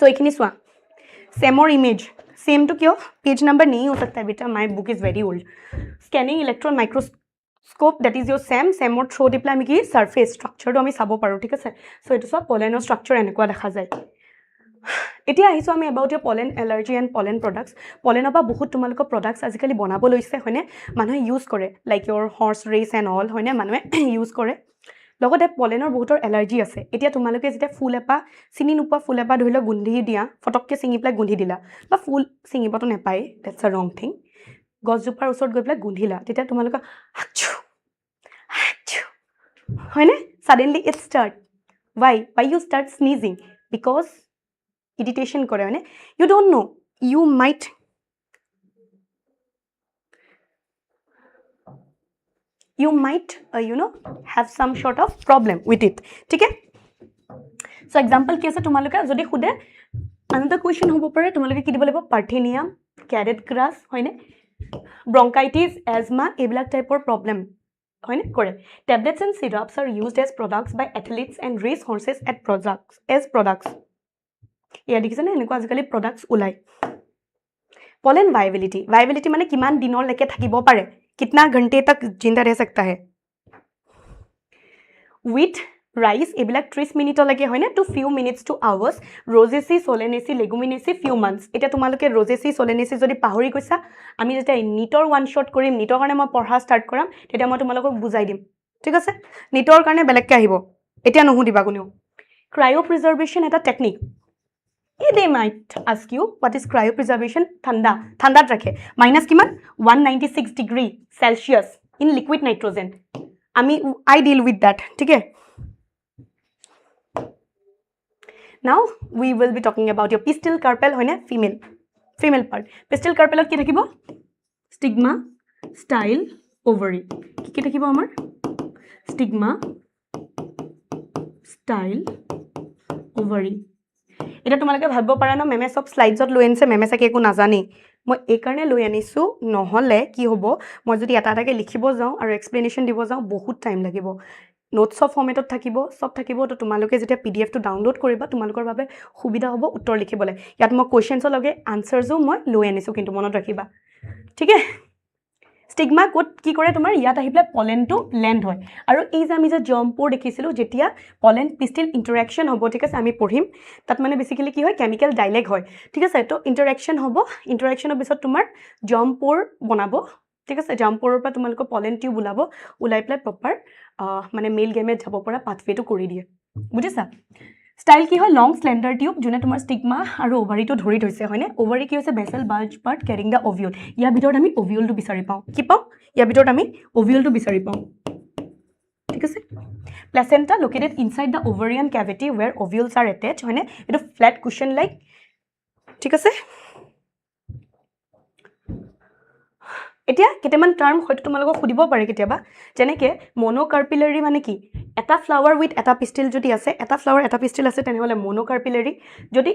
so ekhini swa same or image same to kyo page number nahi ho sakta beta my book is very old scanning electron microscope that is your same or throw dipla ami ki surface structure to ami sabo paru thik ase so etu swa pollen structure enekwa dekha jay এতিয়া আহিছো আমি about your pollen allergy and pollen products pollen বা বহুত তোমালোকৰ products আজিকালি বনাব লৈছে হয়নে মানুহে ইউজ কৰে like your horse race and all হয়নে মানুহে ইউজ কৰে লগতে pollenৰ বহুতৰ এলাৰ্জি আছে এতিয়া তোমালোকে যেতিয়া ফুল এপা চিনি নোপোৱা ফুল এপা ধৰিলে গুন্ধি দিয়া ফটককে চিঙি প্লাই গুন্ধি দিলা বা ফুল চিঙিবটো নেপায় that's a wrong thing গছজোপাৰ ওচৰত গৈ প্লাই গুন্ধিলা তেতিয়া তোমালোকে আচু হয়নে suddenly it start why you start sneezing because irritation kore hone you don't know you might have some sort of problem with it ठीक है so example ki ase tumaloke jodi khude another question hobo pare tumaloke ki dibo lebo parthenium carrot grass hoine bronchitis asthma ebilak type or problem hoine kore tablets and syrups are used as products by athletes and race horses as products या देखिसने एनेको आजिकाली products उलाई pollen viability माने किमान दिनर लेके থাকিব पारे कितना घंटे तक जिंदा रह सकता है wheat rice एबिलाक 30 मिनिट लगे होयने to few minutes to hours rosaceae solanaceae leguminaceae few months এটা তোমালোকে rosaceae solanaceae যদি পাহৰি গৈছা আমি যেটা নিটৰ ওয়ান শট কৰিম নিটৰ কাৰণে মই পঢ়া স্টাৰ্ট কৰাম তেতিয়া মই তোমালোকক বুজাই দিম ঠিক আছে নিটৰ কাৰণে বেলেগকে আহিব এতিয়া নহু দিবা কোনেও cryopreservation এটা technique they might ask you what is cryopreservation thanda rakhe minus kiman 196 degree celsius in liquid nitrogen I deal with that ठीक है now we will be talking about your pistil carpel hoine female part pistil carpel ki rakhibo stigma style ovary ki rakhibo amar stigma style ovary এটা তোমালোকে ভাবব পাৰা ন মেমে সব স্লাইডছত লৈ আনিছে মেমে সাকে একো নাজানি মই এই কাৰণে লৈ আনিছো নহলে কি হ'ব মই যদি এটা এটাকে লিখিব যাও আৰু এক্সপ্লেনেশন দিব যাও বহুত টাইম লাগিব নোটছ অফ ফৰ্মেটত থাকিব সব থাকিব তো তোমালোকে যেতিয়া পিডিএফ টো ডাউনলোড কৰিবা তোমালোকৰ বাবে সুবিধা হ'ব উত্তৰ লিখিবলৈ ইয়াত মই কোৱেশ্চনছৰ লগে আনসাৰজও মই লৈ আনিছো কিন্তু মনত ৰাখিবা ঠিক আছে স্টিগমা কোড কি কৰে তোমাৰ ইয়াত আহিলে পলেন টু ল্যান্ড হয় আৰু এই যে আমি যে জাম্পৰ দেখিছিলো যেতিয়া পলেন পিস্টিল ইন্টাৰেকশন হ'ব ঠিক আছে আমি পঢ়িম তাত মানে বেসিক্যালি কি হয় কেমিক্যাল ডাইলেগ হয় ঠিক আছে তো ইন্টাৰেকশন হ'ব ইন্টাৰেকশনৰ পিছত তোমাৰ জাম্পৰ বনাব ঠিক আছে জাম্পৰৰ পৰা তোমালোকৰ পলেন টিউব উলাই প্লাই প্ৰপাৰ মানে মেল গেমেট যাব পৰা পাথৱেটো কৰি দিয়ে বুজিছা স্টাইল কি হয় লং স্লেন্ডাৰ টিউব জুনে তোমাৰ স্টিগমা আৰু ওভাৰিটো ধৰি থৈছে হয়নে ওভাৰি কি হৈছে বেসেল বাল্জ পাৰ্ট ক্যাৰিং দা ওভিউল ইয়াৰ ভিতৰত আমি ওভিউলটো বিচাৰি পাওঁ কি পাওঁ ইয়াৰ ভিতৰত আমি ওভিউলটো বিচাৰি পাওঁ ঠিক আছে placenta located inside the ovarian cavity where ovules are attached হয়নে এটো ফ্ল্যাট কুশন লাইক ঠিক আছে এতিয়া কেইটামান টাৰ্ম হয়তো তোমালোকক সুধিব পাৰে কেতিয়াবা যেনেকে মনোকাৰ্পিলাৰী মানে কি এটা ফ্লাৱাৰ উইথ এটা পিষ্টিল যদি আছে এটা ফ্লাৱাৰ এটা পিষ্টিল আছে তেনেহ'লে মনোকাৰ্পিলাৰী যদি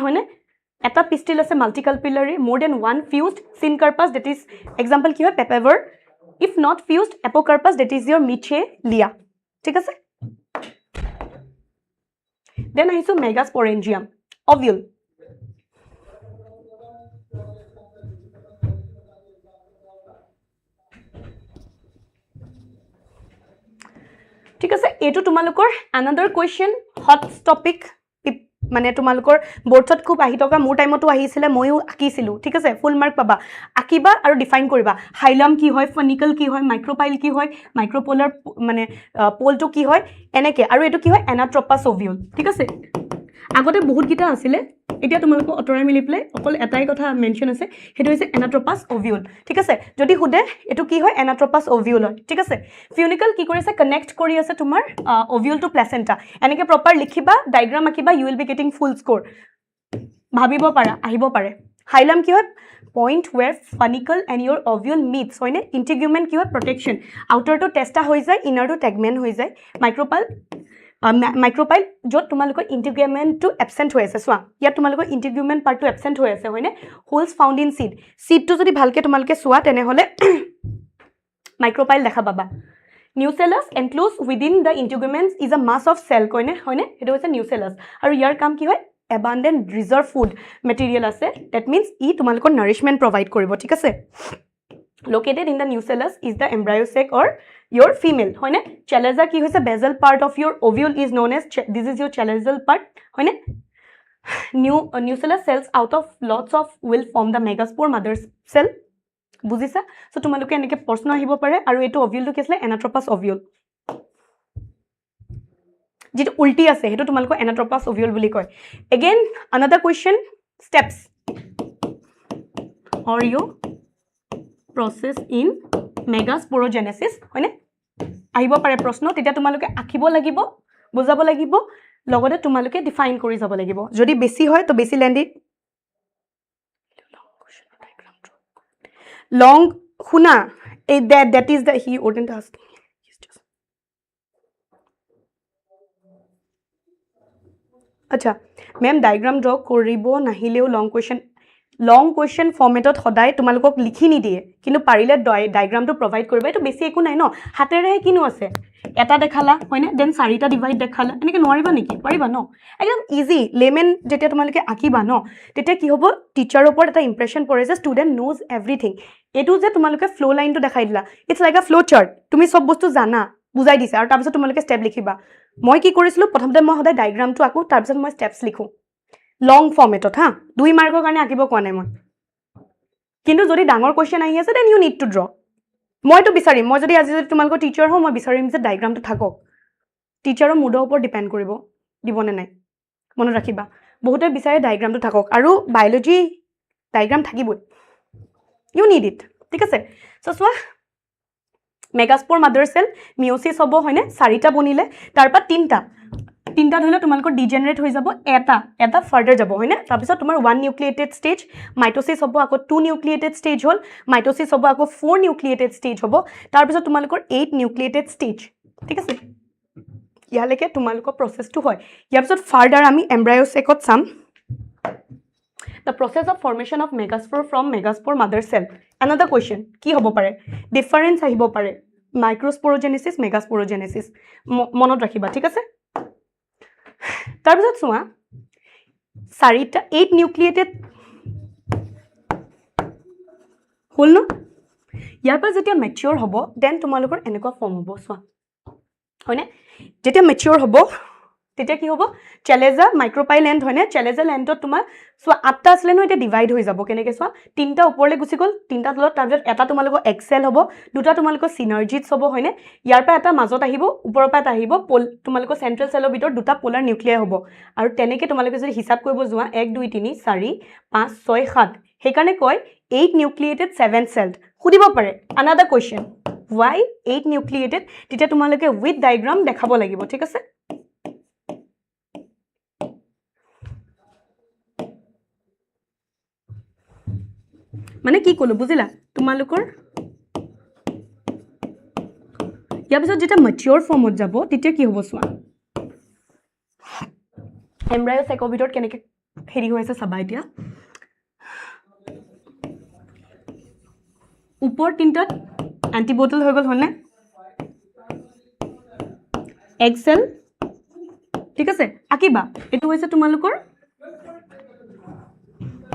হয়নে এটা পিষ্টিল আছে multicarpellary more than one fused syncarpous that is example কি হয় Papaver if not fused apocarpous that is your Michelia ঠিক আছে দেন আহিছো মেগাস্পৰেঞ্জিয়াম অভিউল ঠিক আছে এইটো তোমালোকৰ another question hot topic মানে তোমালোকৰ বৰ্ডছত খুব আহি থকা মোৰ টাইমতো আহিছিলে মইও আঁকিছিলো ঠিক আছে ফুল মাৰ্ক পাবা আঁকিবা আৰু ডিফাইন কৰিবা হাইলাম কি হয় ফনিকল কি হয় মাইক্ৰোপাইল কি হয় মাইক্ৰোপোলাৰ মানে পোলটো কি হয় এনেকে আৰু এটো কি হয় এনাট্ৰপাছ ওভিউল ঠিক আছে আগতে বহুত গিটা আছিল এতিয়া তোমালোকক অটৰাই মিলি প্লে অকল এটাই কথা মেনশন আছে হেতু হৈছে এনাট্ৰপাছ ওভিউল ঠিক আছে যদি খুদে এটো কি হয় এনাট্ৰপাছ ওভিউল হয় ঠিক আছে ফিউনিকল কি কৰিছে কানেক্ট কৰি আছে তোমাৰ ওভিউল টু প্লেসেন্টা এনেকে প্ৰপাৰ লিখিবা ডায়াগ্ৰাম আঁকিবা you will be getting full score ভাবিব পাৰা আহিব পাৰে হাইলাম কি হয় point where funicle and your ovule meets হয়নে ইন্টিগুমেন্ট কি হয় প্ৰটেকশন আউটাৰ টু টেস্টা হৈ যায় ইনাৰ টু টেগমেন্ট হৈ যায় মাইক্ৰোপাইল য'ত তোমালোকৰ ইন্টিগুমেন্টটো এবসেন্ট হৈ আছে চোৱা ইয়াত তোমালোকৰ ইন্টিগুমেন্ট পাৰ্টটো এবসেন্ট হৈ আছে হয়নে হোলছ ফাউন্ড ইন সিড সিডটো যদি ভালকে তোমালোকে চোৱা তেনেহলে মাইক্ৰোপাইল দেখা পাবা nucellus enclose within the integuments is a mass of cell হয়নে এটো হৈছে নিউসেলাস আৰু ইয়াৰ কাম কি হয় abundant reserve food material আছে that means ই তোমালোকৰ nourishment provide কৰিব ঠিক আছে located in the nucellus is the embryo sac or your female হয়নে chalaza কি হৈছে basal part of your ovule is known as this is your chalazal part হয়নে nucellus cells out of lots of will form the megaspore mother cell বুজিছা so তোমালোকে এনেকে প্ৰশ্ন আহিব পাৰে আৰু এটো ovule টো কি আছে anatropous ovule যেটো উল্টি আছে হেতু তোমালোকৰ এনাট্ৰপাছ ওভিউল বুলি কয় again another question steps or you process in megasporogenesis হয়নে আহিব পাৰে প্ৰশ্ন তেতিয়া তোমালোকে আঁকিব লাগিব বুজাব লাগিব লগতে তোমালোকে ডিফাইন কৰি যাব লাগিব যদি বেছি হয় তো বেছি লেন্ডি long শুনা that is the he wouldn't ask আচ্ছা মেম ডায়াগ্ৰাম ড্ৰ কৰিব নাহিলেও লং কোৱেশ্চন ফৰ্মেটত সদায় তোমালোকক লিখি নিদিয়ে কিন্তু পাৰিলে ডায়াগ্ৰামটো প্ৰভাইড কৰিবা এটো বেছি একো নাই ন হাতেৰে কিনো আছে এটা দেখালা হয়নে দেন চাৰিটা ডিভাইড দেখালা এনেকে নোৱাৰিবা নেকি পাৰিবা ন একদম ইজি লেমেন যেতিয়া তোমালোকে আঁকিবা ন তেতিয়া কি হ'ব টিচাৰৰ ওপৰত এটা ইমপ্ৰেছন পৰে যে ষ্টুডেন্ট নোজ এভৰিথিং এটো যে তোমালোকে ফ্লো লাইনটো দেখাই দিলা it's like a flow chart তুমি সব বস্তু জানা বুজাই দিছে আৰু তাৰপিছত তোমালোকে ষ্টেপ লিখিবা মই কি কৰিছিলো প্ৰথমতে মই সদায় ডায়াগ্ৰামটো আঁকো তাৰপিছত মই ষ্টেপছ লিখো লং ফৰ্মেটত হা 2 মাৰ্কৰ কাৰণে আঁকিব কোৱা নাই মই কিন্তু যদি ডাঙৰ কোৱেশ্চন আহি আছে then you need to draw মইতো বিচাৰিম মই যদি আজি যদি তোমালোকৰ টিচাৰ হওঁ মই বিচাৰিম যে ডায়াগ্ৰামটো থাকক টিচাৰৰ মুডৰ ওপৰত ডিপেন্ড কৰিব দিবনে নাই মনত ৰাখিবা বহুতে বিচাৰে ডায়াগ্ৰামটো থাকক আৰু বায়োলজি ডায়াগ্ৰাম থাকিবই ইউ নিড ইট ঠিক আছে সো চোৱা মেগাস্পোৰ মাদাৰ সেল মিওসিস হ'ব হয়নে চাৰিটা বনিলে তাৰপা তিনটা ধৰিলে তোমালোকৰ ডিজেনাৰেট হৈ যাব এটা ফাৰ্দাৰ যাব হয়নে তাৰপিছত তোমাৰ 1 নিউক্লিয়েটেড ষ্টেজ মাইটোসিস হ'ব আকৌ 2 নিউক্লিয়েটেড ষ্টেজ হ'ল মাইটোসিস হ'ব আকৌ 4 নিউক্লিয়েটেড ষ্টেজ হ'ব তাৰপিছত তোমালোকৰ 8 নিউক্লিয়েটেড ষ্টেজ ঠিক আছে ইয়ালৈকে তোমালোকৰ প্ৰসেসটো হয় ইয়াৰ পিছত ফাৰ্দাৰ আমি এমব্ৰায়ো সেকত চাম the process of formation of megaspore from megaspore mother cell another question কি হ'ব পাৰে difference আহিব পাৰে microsporogenesis megasporogenesis মনত ৰাখিবা ঠিক আছে তাৰপিছত চোৱা চাৰিটা 8 নিউক্লিয়েটেড হ'ল ন ইয়াৰ পৰা যেতিয়া ম্যাচিউৰ হ'ব দেন তোমালোকৰ এনেকুৱা ফৰ্ম হ'ব চোৱা হয়নে যেতিয়া ম্যাচিউৰ হ'ব তেতিয়া কি হ'ব চেলেজা মাইক্ৰোপাইল এন্ড হয়নে চেলেজা এন্ডত তোমাৰ সো আঠটা আসলে ন এটা ডিভাইড হৈ যাব কেনেকে সো তিনটা ওপৰলে গুছি গল তিনটা তলত তাৰপিছত এটা তোমালোকৰ এক্সেল হ'ব দুটা তোমালোকৰ সিনাৰ্জিটস হ'ব হয়নে ইয়াৰ পৰা এটা মাজত আহিব ওপৰৰ পৰা এটা আহিব তোমালোকৰ সেন্ট্ৰেল সেলৰ ভিতৰত দুটা পোলাৰ নিউক্লিয়াই হ'ব আৰু তেনেকে তোমালোকে যদি হিসাব কৰিব যোৱা 1 2 3 4 5 6 7 হেকাৰণে কয় 8 নিউক্লিয়েটেড 7 সেলড খুদিব পাৰে another question why 8 নিউক্লিয়েটেড তেতিয়া তোমালোকে উইথ ডায়াগ্ৰাম দেখাব লাগিব ঠিক আছে মানে কি কলো বুজিলা তোমালোকৰ ইয়াৰ পিছত যেতিয়া mature ফৰ্মত যাব তেতিয়া কি হ'ব চোৱা এমব্ৰায়ো চেকৰ ভিতৰত কেনেকৈ হেৰি হৈ আছে চাবা এতিয়া ওপৰ তিনটাত এন্টিবডি হৈ গ'ল হয়নে এগ সেল ঠিক আছে আকিবা এটো হৈছে তোমালোকৰ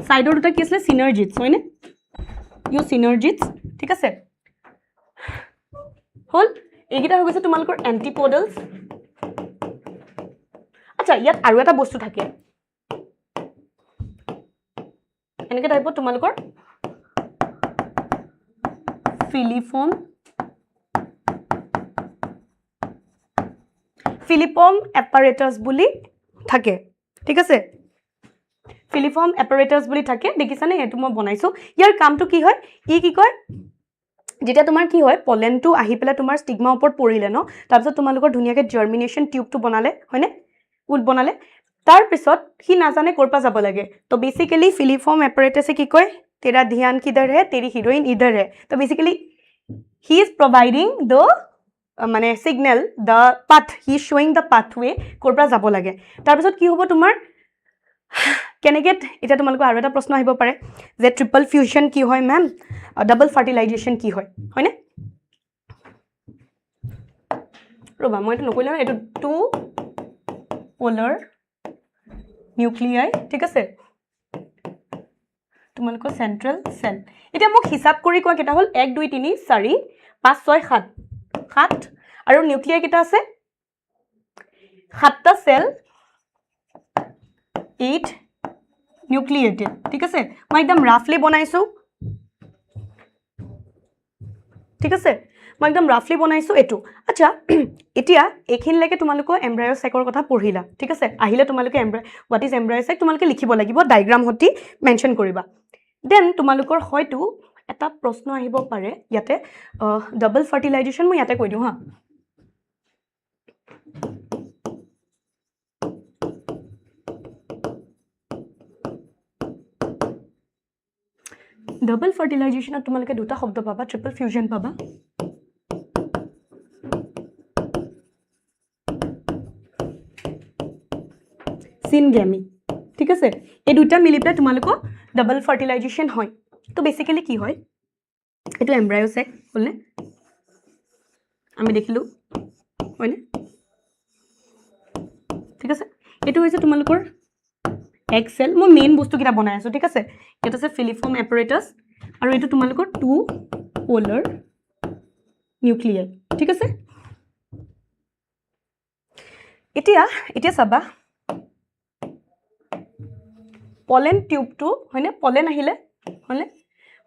সাইডৰ দুটা কি আছে সিনাৰ্জিটস হয়নে ইউ সিনাৰ্জিটস ঠিক আছে হল এইগিটা হৈ গৈছে তোমালোকৰ এন্টিপডলস আচ্ছা ইয়াত আৰু এটা বস্তু থাকে এনেকে টাইপত তোমালোকৰ ফিলিফৰ্ম এপাৰেটাস বুলি থাকে ঠিক আছে ফিলিফৰ্ম এপাৰেটাস বুলি থাকে দেখিছানে এটো মই বনাইছো ইয়াৰ কামটো কি হয় ই কি কয় যেতিয়া তোমাৰ কি হয় পলেনটো আহি পেলা তোমাৰ স্টিগমা ওপৰত পৰিলে ন তাৰপিছত তোমালোকৰ ধুনিয়াকে জাৰ্মিনেশন টিউবটো বনালে হয়নে উড বনালে তাৰ পিছত হি নাজানে কৰপা যাব লাগে তো বেসিক্যালি ফিলিফৰ্ম এপাৰেটাসে কি কয় তেৰা ধ্যান কিধৰ है तेरी हीरोइन इधर है तो basically he is providing the মানে signal the path he is showing the pathway কৰপা যাব লাগে তাৰ পিছত কি হ'ব তোমাৰ কেনেকে এটা তোমালোকৰ আৰু এটা প্ৰশ্ন আহিব পাৰে যে ট্ৰিপল ফিউজন কি হয় ম্যাম ডাবল ফাৰ্টিলাইজেশন কি হয় হয়নে ৰবা মই এটা নকইলা এটো টু পোলাৰ নিউক্লিয়াই ঠিক আছে তোমালোকৰ সেন্ট্ৰাল সেল এটা মোক হিসাব কৰি কোৱা কেটা হল 1 2 3 4 5 6 7 7 আৰু নিউক্লিয়াই কেটা আছে 7টা সেল 8 নিউক্লিয়েটেড ঠিক আছে মই একদম রাফলি বনাইছো ঠিক আছে মই একদম রাফলি বনাইছো এটো আচ্ছা এতিয়া এখিনলৈকে তোমালোকৰ এমব্ৰায়ো সেকৰ কথা পঢ়িলা ঠিক আছে আহিলে তোমালোকে হোৱাট ইজ এমব্ৰায়ো সেক তোমালোকে লিখিব লাগিব ডায়াগ্ৰাম হতি মেনশন কৰিবা দেন তোমালোকৰ হয়তো এটা প্ৰশ্ন আহিব পাৰে ইয়াতে ডাবল ফাৰ্টিলাইজেশন মই ইয়াতে কৈ দিও হা ডাবল ফাৰ্টিলাইজেশনত তোমালোকে দুটা শব্দ পাবা ট্ৰিপল ফিউজন পাবা সিনগেমি ঠিক আছে এই দুটা মিলি পেলাই তোমালোকৰ ডাবল ফাৰ্টিলাইজেশন হয় তো বেসিক্যালি কি হয় এটো এমব্ৰায়ো সেক হলনে আমি দেখিলো হয়নে ঠিক আছে এটো হৈছে তোমালোকৰ এগ সেল মই মেইন বস্তু কিটা বনাই আছো ঠিক আছে এটা আছে ফিলিফৰ্ম এপাৰেটাস আৰু এটো তোমালোকৰ টু পোলাৰ নিউক্লিয়াই ঠিক আছে এতিয়া চাবা পলেন টিউবটো হয়নে পলেন আহিলে হয়নে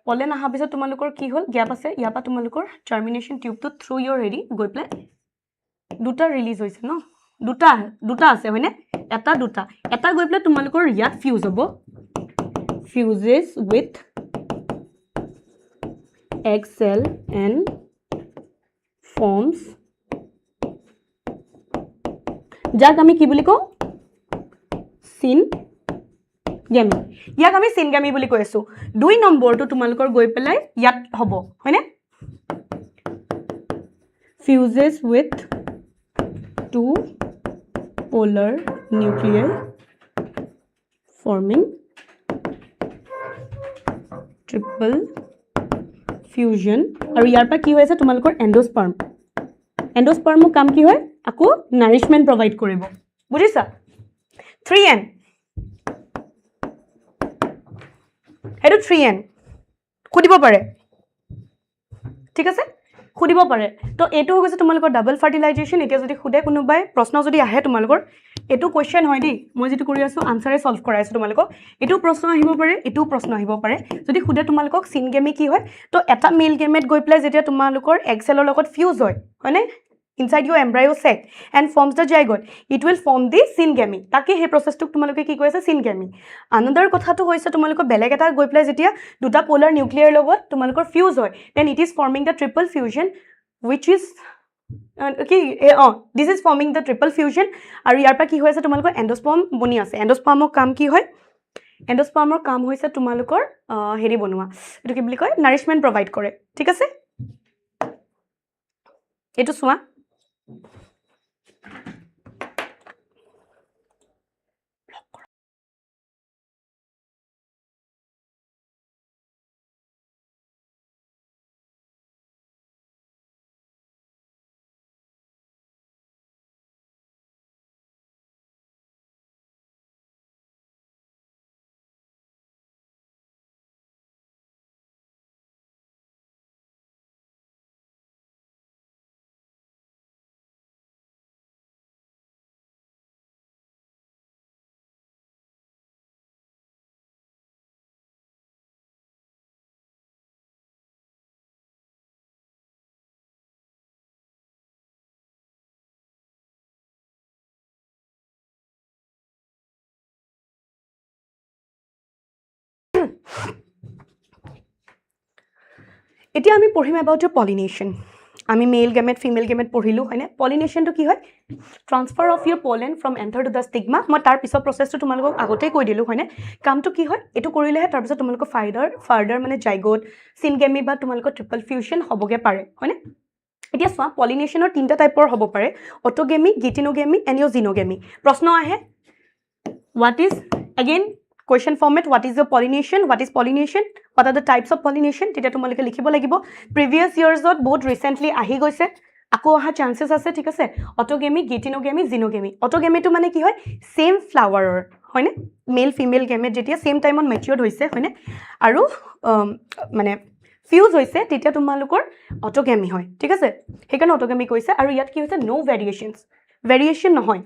পলেন আহা পিছত তোমালোকৰ কি হল গ্যাপ আছে ইয়াপা তোমালোকৰ জাৰ্মিনেশন টিউবটো থ্ৰু ইয়োৰ হেৰি গৈ প্লে দুটা ৰিলিজ হৈছে ন দুটা আছে হয়নে এটা গৈ প্লে তোমালোকৰ ইয়াত ফিউজ হ'ব fuses with egg cell and forms যাক আমি কি বুলি কও সিনগেমি ইয়াক আমি সিনগেমি বুলি কৈ আছো 2 নম্বৰটো তোমালোকৰ গৈ পেলাই ইয়াত হ'ব হয়নে fuses with two polar nuclei forming triple fusion আৰু ইয়াৰ পৰা কি হৈছে তোমালোকৰ এন্ডোস্পাৰ্মৰ কাম কি হয় আকো নাৰিশমেন্ট প্ৰভাইড কৰিব বুজিছা 3n হেটো 3n খুদিব পাৰে ঠিক আছে খুদিব পাৰে তো এটো হৈ গৈছে তোমালোকৰ ডাবল ফাৰ্টিলাইজেশন এতিয়া যদি খুদে কোনোবাই প্ৰশ্ন যদি আহে তোমালোকৰ এটো কোৱেশ্চন হয় দি মই যেটো কৰি আছো আনসাৰে সলভ কৰাই আছো তোমালোকক এটো প্ৰশ্ন আহিব পাৰে এটো প্ৰশ্ন আহিব পাৰে যদি খুদে তোমালোকক সিনগেমি কি হয় তো এটা মেল গেমেট গৈ প্লে যেতিয়া তোমালোকৰ এগ সেলৰ লগত ফিউজ হয় হয়নে inside your embryo sac and forms the zygote it will form the syngamy তাকে হে প্ৰসেসটো তোমালোকে কি কৈছে syngamy another কথাটো হৈছে তোমালোকৰ বেলেগ এটা গৈ প্লে যেতিয়া দুটা পোলাৰ নিউক্লিয়াৰ লগত তোমালোকৰ ফিউজ হয় then it is forming the triple fusion which is this is forming the triple fusion আৰু ইয়াৰ পৰা কি হৈছে তোমালোকৰ এন্ডোস্পাৰ্ম বনি আছে এন্ডোস্পাৰ্মৰ কাম কি হয় এন্ডোস্পাৰ্মৰ কাম হৈছে তোমালোকৰ হেৰি বনোৱা এটো কি বুলি কয় নাৰিশমেন্ট প্ৰভাইড কৰে ঠিক আছে এইটো চোৱা এতিয়া আমি পঢ়িম about your pollination আমি মেল গেমেট ফিমেল গেমেট পঢ়িলো হয়নে পলিনেশনটো কি হয় transfer of your pollen from anther to the stigma মই তাৰ পিছৰ প্ৰসেসটো তোমালোকক আগতেই কৈ দিলো হয়নে কামটো কি হয় এটো কৰিলেহে তাৰ পিছত তোমালোকক ফাৰ্দাৰ মানে জাইগোট সিনগেমি বা তোমালোকৰ ট্ৰিপল ফিউজন হ'বগে পাৰে হয়নে এতিয়া চোৱা পলিনেশনৰ তিনটা টাইপৰ হ'ব পাৰে অটোগেমি গিটিনোগেমি এণ্ড ইউজিনোগেমি প্ৰশ্ন আহে what is again question format what is your pollination what is pollination what are the types of pollination তেতিয়া তোমালোকে লিখিব লাগিব previous years ত বহুত recently আহি গৈছে আকৌ অহা chances আছে ঠিক আছে অটোগেমি গিটিনোগেমি জিনোগেমি অটোগেমিটো মানে কি হয় সেম ফ্লাৱাৰৰ হয়নে মেল ফিমেল গেমেট যেতিয়া সেম টাইমত ম্যাচিউৰড হৈছে হয়নে আৰু মানে ফিউজ হৈছে তেতিয়া তোমালোকৰ অটোগেমি হয় ঠিক আছে সেইকাৰণে অটোগেমি কৈছে আৰু ইয়াত কি হৈছে নো ভেৰিয়েশন নহয়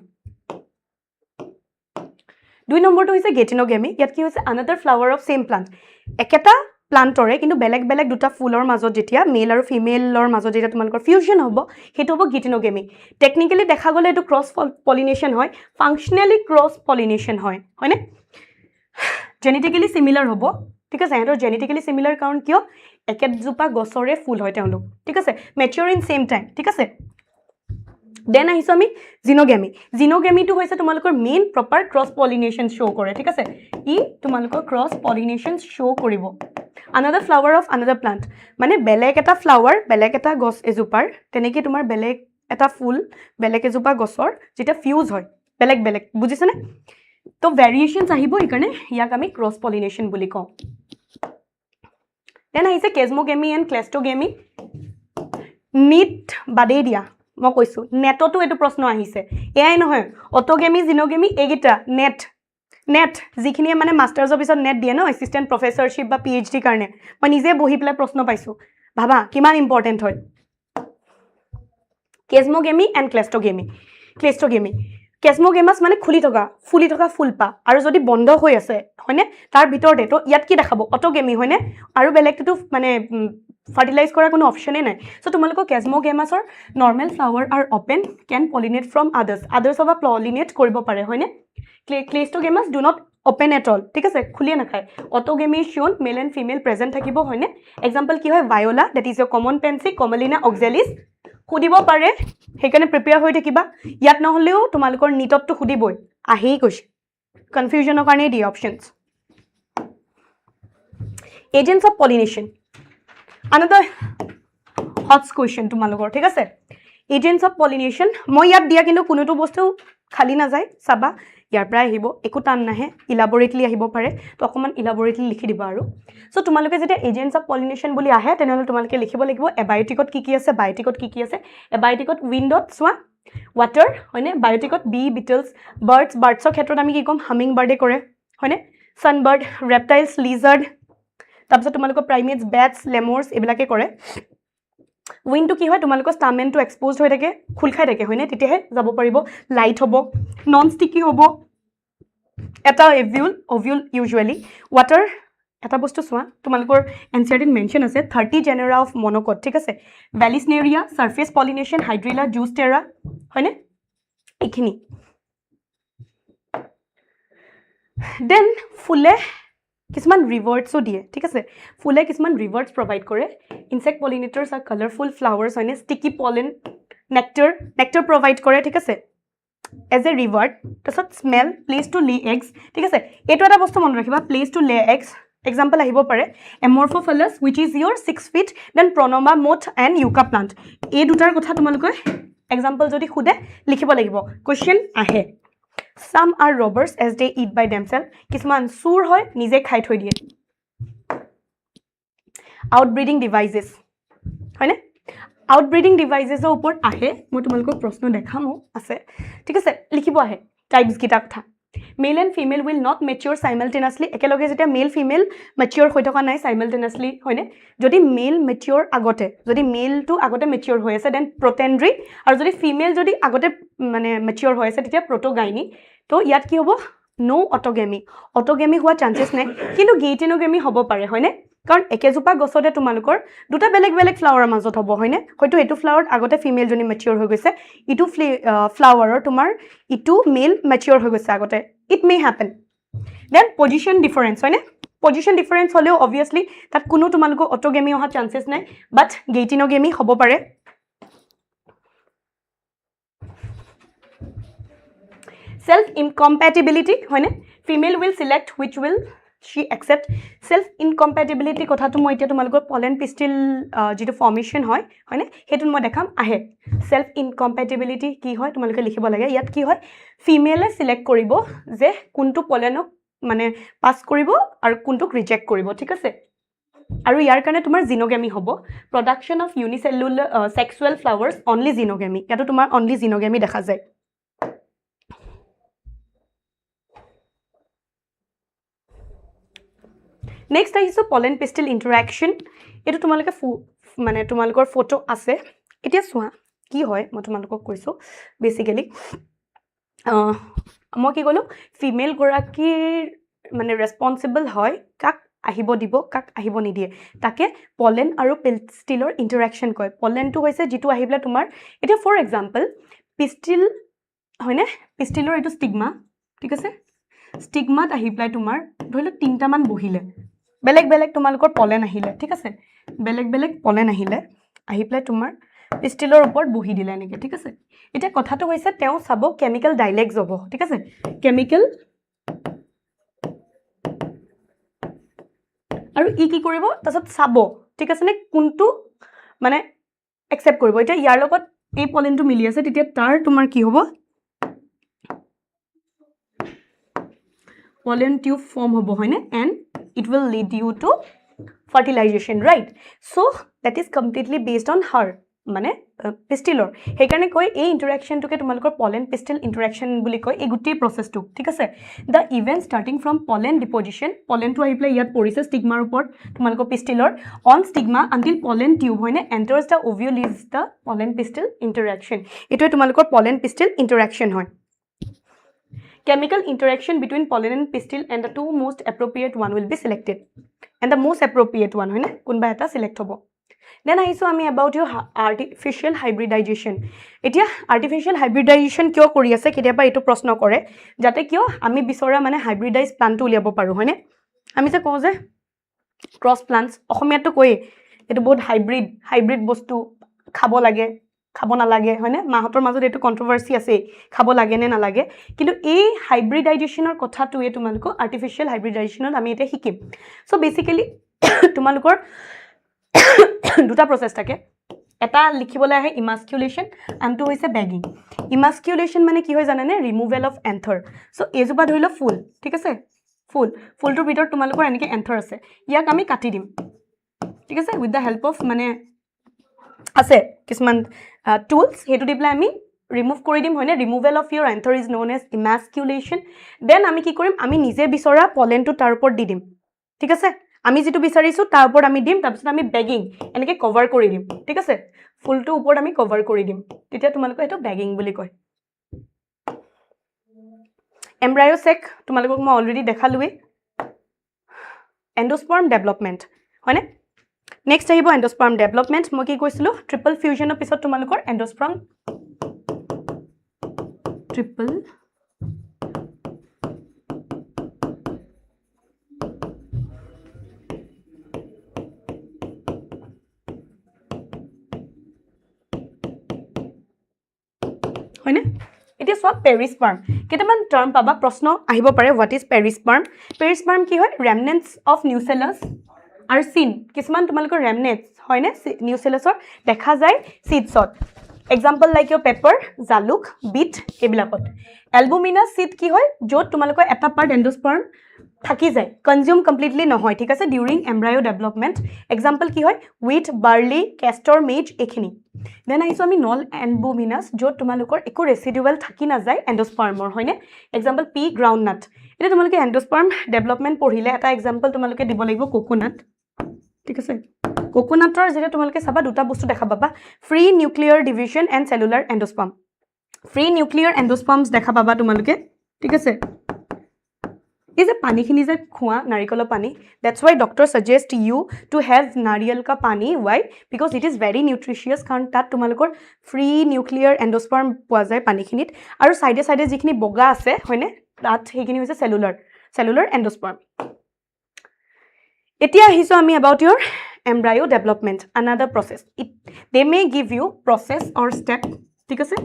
দুই নম্বৰটো হৈছে গেটিনোগেমি ইয়াত কি হৈছে another flower of same plant একেটা প্লান্টৰে কিন্তু বেলেগ বেলেগ দুটা ফুলৰ মাজত যেতিয়া মেল আৰু ফিমেলৰ মাজত যেতিয়া তোমালোকৰ ফিউজন হ'ব হেতু হ'ব গিটিনোগেমি টেকনিক্যালি দেখা গলে এটো ক্ৰছ পলিনেশন হয় ফাংশনালি ক্ৰছ পলিনেশন হয় হয়নে জেনেটিক্যালি সিমিলাৰ হ'ব ঠিক আছে এটো জেনেটিক্যালি সিমিলাৰ কাৰণ কিয় একেজোপা গছৰে ফুল হয় তেওঁলোক ঠিক আছে ম্যাচিউৰ ইন সেম টাইম ঠিক আছে দেন আহিছো আমি জিনোগেমিটো হৈছে তোমালোকৰ মেইন প্ৰপাৰ ক্ৰছ পলিনেশন শো কৰে ঠিক আছে ই তোমালোকৰ ক্ৰছ পলিনেশন শো কৰিব another flower of another plant মানে বেলেগ এটা ফ্লাৱাৰ বেলেগ এটা গছ এজোপাৰ তেনেকৈ তোমাৰ বেলেগ এটা ফুল বেলেগ এজোপা গছৰ যেটা ফিউজ হয় বেলেগ বেলেগ বুজিছানে তো ভেৰিয়েশনছ আহিব ইকাৰণে ইয়াক আমি ক্ৰছ পলিনেশন বুলি কওঁ দেন আহিছে কেজমোগেমি এণ্ড ক্লেষ্টোগেমি নিট বাদে দিয়া মই কৈছো নেটতো এটো প্ৰশ্ন আহিছে এয়াই নহয় অটোগেমি জিনোগেমি এগিটা নেট যিখিনিয়ে মানে মাষ্টাৰ্ছ অফিচত নেট দিয়ে ন এসিস্ট্যান্ট প্ৰফেসৰশিপ বা পিএইচডি কাৰণে মই নিজে বহি পেলাই প্ৰশ্ন পাইছো ভাবা কিমান ইম্পৰ্টেন্ট হয় কেজমোগেমি এণ্ড ক্লেষ্টোগেমি কেজমোগেমাছ মানে ফুলি থকা ফুলপা আৰু যদি বন্ধ হৈ আছে হয়নে তাৰ ভিতৰতে তো ইয়াত কি দেখাব অটোগেমি হয়নে আৰু বেলেগটো মানে fertilize কৰা কোনো অপশনে নাই সো তোমালোকৰ কেজমোগেমাছৰ normal flower are open can pollinate from others of pollinate কৰিব পাৰে হয়নে cleistogamous do not open at all ঠিক আছে খুলিয়ে নাখায় অটোগেমি শোন মেল এণ্ড ফিমেল প্ৰেজেন্ট থাকিব হয়নে এক্সাম্পল কি হয় Viola that is your common pansy Commelina Oxalis খুদিব পাৰে সেইকাৰণে প্ৰিপেয়াৰ হৈ থাকিবা ইয়াত নহলেও তোমালোকৰ নিটতটো খুদিবই আহি গৈছে কনফিউজনৰ কাৰণে the options agents of pollination another hot question তোমালোকৰ ঠিক আছে এজেন্টস অফ পলিনেশন মই ইয়াত দিয়া কিন্তু কোনোটো বস্তু খালি না যায় চাবা ইয়াৰ পৰা আহিব একো টান নাহে ইলাবৰেটলি আহিব পাৰে তো অকমান ইলাবৰেটলি লিখি দিবা আৰু সো তোমালোকে যেতিয়া এজেন্টস অফ পলিনেশন বুলি আহে তেনেহলে তোমালোকে লিখিব লাগিব এবায়োটিকত কি আছে বায়োটিকত কি আছে এবায়োটিকত উইন্ডত সোৱা ওয়াটাৰ হয়নে বায়োটিকত বি বিটলস বাৰ্ডছৰ ক্ষেত্ৰত আমি কি কম হামিং বাৰ্ডে কৰে হয়নে সানবাৰ্ড ৰেপটাইলস লিজাৰ্ড তাৰপিছত তোমালোকৰ প্ৰাইমেটস বেটস লেমৰ্স এবিলাকে কৰে উইন্ডটো কি হয় তোমালোকৰ ষ্টামেনটো এক্সপোজড হৈ থাকে খুল খাই থাকে হয়নে তেতিয়াহে যাব পাৰিব লাইট হ'ব নন ষ্টিকি হ'ব এটা ওভিউল ইউজুৱেলি ওয়াটাৰ এটা বস্তু চোৱা তোমালোকৰ এনচিআৰটিত মেনশন আছে 30 জেনেৰা অফ মনোকট ঠিক আছে ভ্যালিসনেৰিয়া সাৰফেস পলিনেশন হাইড্ৰিলা জুষ্টেৰা হয়নে এইখিনি দেন ফুলে কিছুমান ৰিৱাৰ্ডছো দিয়ে ঠিক আছে ফুলে কিছুমান ৰিৱাৰ্ডছ প্ৰভাইড কৰে ইনসেক্ট পলিনেটৰ্স আৰ কালাৰফুল ফ্লাৱাৰ্স হয়নে ষ্টিকি পলেন নেক্টাৰ প্ৰভাইড কৰে ঠিক আছে এজ এ ৰিৱাৰ্ড তাৰপিছত স্মেল প্লেচ টু লে এগছ ঠিক আছে এইটো এটা বস্তু মনত ৰাখিবা প্লেচ টু লে এগছ example আহিব পাৰে amorphophallus which is your 6 feet then pronoma moth and yucca plant এই দুটাৰ কথা তোমালোকে example যদি খুদে লিখিব লাগিব question আহে some are robbers as they eat by themselves কিছুমান চুৰ হয় নিজে খাই থৈ দিয়ে outbreeding devices হয়নে outbreeding devices ৰ ওপৰত আহে মই তোমালোকক প্ৰশ্ন দেখামো আছে ঠিক আছে লিখিব আহে টাইপস গিটা কথা male and female will not mature simultaneously একেলগে যেতিয়া male female mature হৈ থকা নাই simultaneously হয়নে যদি male mature আগতে যদি male টো আগতে mature হৈ আছে then protandry আৰু যদি female যদি আগতে মানে mature হৈ আছে তেতিয়া protogyny তো ইয়াত কি হ'ব no autogamy autogamy হোৱা chances নাই কিন্তু geitinogamy হ'ব পাৰে হয়নে কাৰণ একেজোপা গছতে তোমালোকৰ দুটা বেলেগ বেলেগ ফ্লাৱাৰৰ মাজত হ'ব হয়নে হয়তো এটো ফ্লাৱাৰত আগতে ফিমেল জনি ম্যাচিউৰ হৈ গৈছে ইটো ফ্লাৱাৰৰ তোমাৰ ইটো মেল ম্যাচিউৰ হৈ গৈছে আগতে it may happen then position difference হয়নে পজিশন ডিফাৰেন্স হলেও obviously তাত কোনো তোমালোকৰ অটোগেমি অহা চান্সেস নাই বাট গেইটিনোগেমি হ'ব পাৰে self incompatibility হয়নে female will select which will she accept self incompatibility কথাটো মই এতিয়া তোমালোকৰ pollen pistil যেটো ফৰ্মেশন হয় হয়নে হেতু মই দেখাম আহে self incompatibility কি হয় তোমালোকে লিখিব লাগে ইয়াত কি হয় ফিমেলে সিলেক্ট কৰিব যে কোনটো pollenক মানে পাস কৰিব আৰু কোনটোক ৰিজেক্ট কৰিব ঠিক আছে আৰু ইয়াৰ কাৰণে তোমাৰ জিনোগেমি হ'ব production of unicellular sexual flowers only জিনোগেমি ইয়াতো তোমাৰ only জিনোগেমি দেখা যায় Next আহিছো pollen pistil interaction এটো তোমালোকে মানে তোমালোকৰ ফটো আছে এতিয়া সোৱা কি হয় মই তোমালোকক কৈছো বেসিক্যালি মই কি কলো ফিমেল গৰাকীৰ মানে ৰেসপন্সিবল হয় কাক আহিব দিব কাক আহিব নিদিয়ে তাকে pollen আৰু pistilৰ interaction কয় pollen টো হৈছে যেটো আহিবলা তোমাৰ এটা ফৰ এক্সাম্পল pistil হয়নে pistilৰ এটো স্টিগমা ঠিক আছে স্টিগমাত আহিবলা তোমাৰ ধৰিলো তিনটা মান বহিলে বেলেগ বেলেগ তোমালোকৰ pollen আহিলে ঠিক আছে বেলেগ বেলেগ pollen আহিলে আহিপলে তোমাৰ pistilৰ ওপৰত বহি দিলে নেকি ঠিক আছে এটা কথাটো হৈছে তেও চাব কেমিক্যাল ডাইলেক্টস হ'ব ঠিক আছে কেমিক্যাল আৰু ই কি কৰিব তাছত চাব ঠিক আছে নে কোনটো মানে একসেপ্ট কৰিব এটা ইয়াৰ লগত এই pollenটো মিলি আছে তেতিয়া তাৰ তোমাৰ কি হ'ব pollen tube form hobo hoine and it will lead you to fertilization right so that is completely based on her mane pistilor he karone koi ei interaction to ke tumalokor pollen pistil interaction buli koi ei gutti process to thik ase the event starting from pollen deposition pollen to ahipla yat porise stigma upor tumalokor pistilor on stigma until pollen tube hoine enters the ovule is the pollen pistil interaction eto tumalokor pollen pistil interaction hoy Chemical interaction between pollen and pistil and the two most appropriate one will be selected. And the most appropriate one, hoine kunba eta select hobo. Then I saw me about your artificial hybridization. Etia artificial hybridization kyo kori ase ketiaba etu proshno kore jate kyo ami bisora mane hybridized plant to uliabo paru hoine ami je kau je cross plants ohomia to koi etu bahut hybrid bostu khabo lage খাব না লাগে হয়নে মাহতৰ মাজত এটো কন্ট্ৰোভাৰ্সি আছে খাব লাগে নে না লাগে কিন্তু এই হাইব্ৰিডাইজেশনৰ কথাটো এ তোমালকো আৰ্টিফিশিয়াল হাইব্ৰিডাইজেশনত আমি এটা শিকিম সো বেসিক্যালি তোমালকৰ দুটা প্ৰসেস থাকে এটা লিখিবলৈ আহে ইমাস্কুলেশন আনটো হৈছে বেগিং ইমাস্কুলেশন মানে কি হয় জানানে ৰিমুভেল অফ এন্থৰ সো এজোপা ধৰিলো ফুল ঠিক আছে ফুলটোৰ ভিতৰত তোমালকৰ এনেকে এন্থৰ আছে ইয়াক আমি কাটি দিম ঠিক আছে উইথ দা হেল্প অফ মানে আছে কিছুমান tools হেতু দিপলা আমি রিমুভ কৰি দিম হয়নে removal of your anther is known as emasculation দেন আমি কি কৰিম আমি নিজে বিচৰা pollen টো তাৰ ওপৰত দি দিম ঠিক আছে আমি যেটো বিচাৰিছো তাৰ ওপৰত আমি দিম তাৰপিছত আমি বেগিং এনেকে কভাৰ কৰি দিম ঠিক আছে ফুলটো ওপৰত আমি কভাৰ কৰি দিম তেতিয়া তোমালোক এটো বেগিং বুলি কয় এমব্ৰায়ো সেক তোমালোকক মই অলৰেডি দেখালুৱে এন্ডোস্পার্ম ডেভেলপমেন্ট হয়নে Next আহিব endosperm development মই কি কৈছিলো triple fusion ৰ পিছত তোমালোকৰ endosperm triple হয়নে এতিয়া সব পেৰিস্পাৰ্ম কেইটামান টাৰ্ম পাবা প্ৰশ্ন আহিব পাৰে হোৱাট ইজ পেৰিস্পাৰ্ম পেৰিস্পাৰ্ম কি হয় ৰেমনেন্টছ অফ নিউচেলাছ আৰু চিন কিছুমান তোমালোকৰ ৰেমনেন্টছ হয়নে নিউচেলাছৰ দেখা যায় সিডছত এক্সাম্পল লাইক ইউৰ পেপাৰ জালুক বিট এইবিলাকত এলবুমিনাছ সিড কি হয় য'ত তোমালোকৰ এটা পাৰ্ট এণ্ডোস্পাৰ্ম থাকি যায় কনজিউম কমপ্লিটলি নহয় ঠিক আছে ডিউৰিং এমব্ৰায়ো ডেভেলপমেণ্ট এক্সাম্পল কি হয় উইথ বাৰ্লি কেষ্টৰ মেজ এইখিনি দেন আহিছোঁ আমি নল এলবুমিনাছ য'ত তোমালোকৰ একো ৰেচিডুৱেল থাকি নাযায় এণ্ডোস্পাৰ্মৰ হয়নে এক্সাম্পল পি গ্ৰাউণ্ডনাট এতিয়া তোমালোকে এণ্ডোস্পাৰ্ম ডেভেলপমেণ্ট পঢ়িলে এটা এক্সাম্পল তোমালোকে দিব লাগিব কোকোনাট ঠিক আছে কোকোনাটৰ যেতিয়া তোমালোকে চাবা দুটা বস্তু দেখা পাবা free nuclear division and cellular endosperm free nuclear endosperms দেখা পাবা তোমালোকে ঠিক আছে এই যে পানীখিনি যে খোৱা নাৰিকলৰ পানী that's why doctor suggest you to have নাৰিয়েল কা পানী why because it is very nutritious কাৰণ তাত তোমালোকৰ ফ্ৰী নিউক্লিয়াৰ এণ্ডোস্পাৰ্ম পোৱা যায় পানীখিনিত আৰু চাইডে চাইডে যিখিনি বগা আছে হয়নে তাত সেইখিনি হৈছে চেলুলাৰ এণ্ডোস্পাৰ্ম এতিয়া আহিছোঁ আমি about your embryo development another process they may give you process or step ঠিক আছে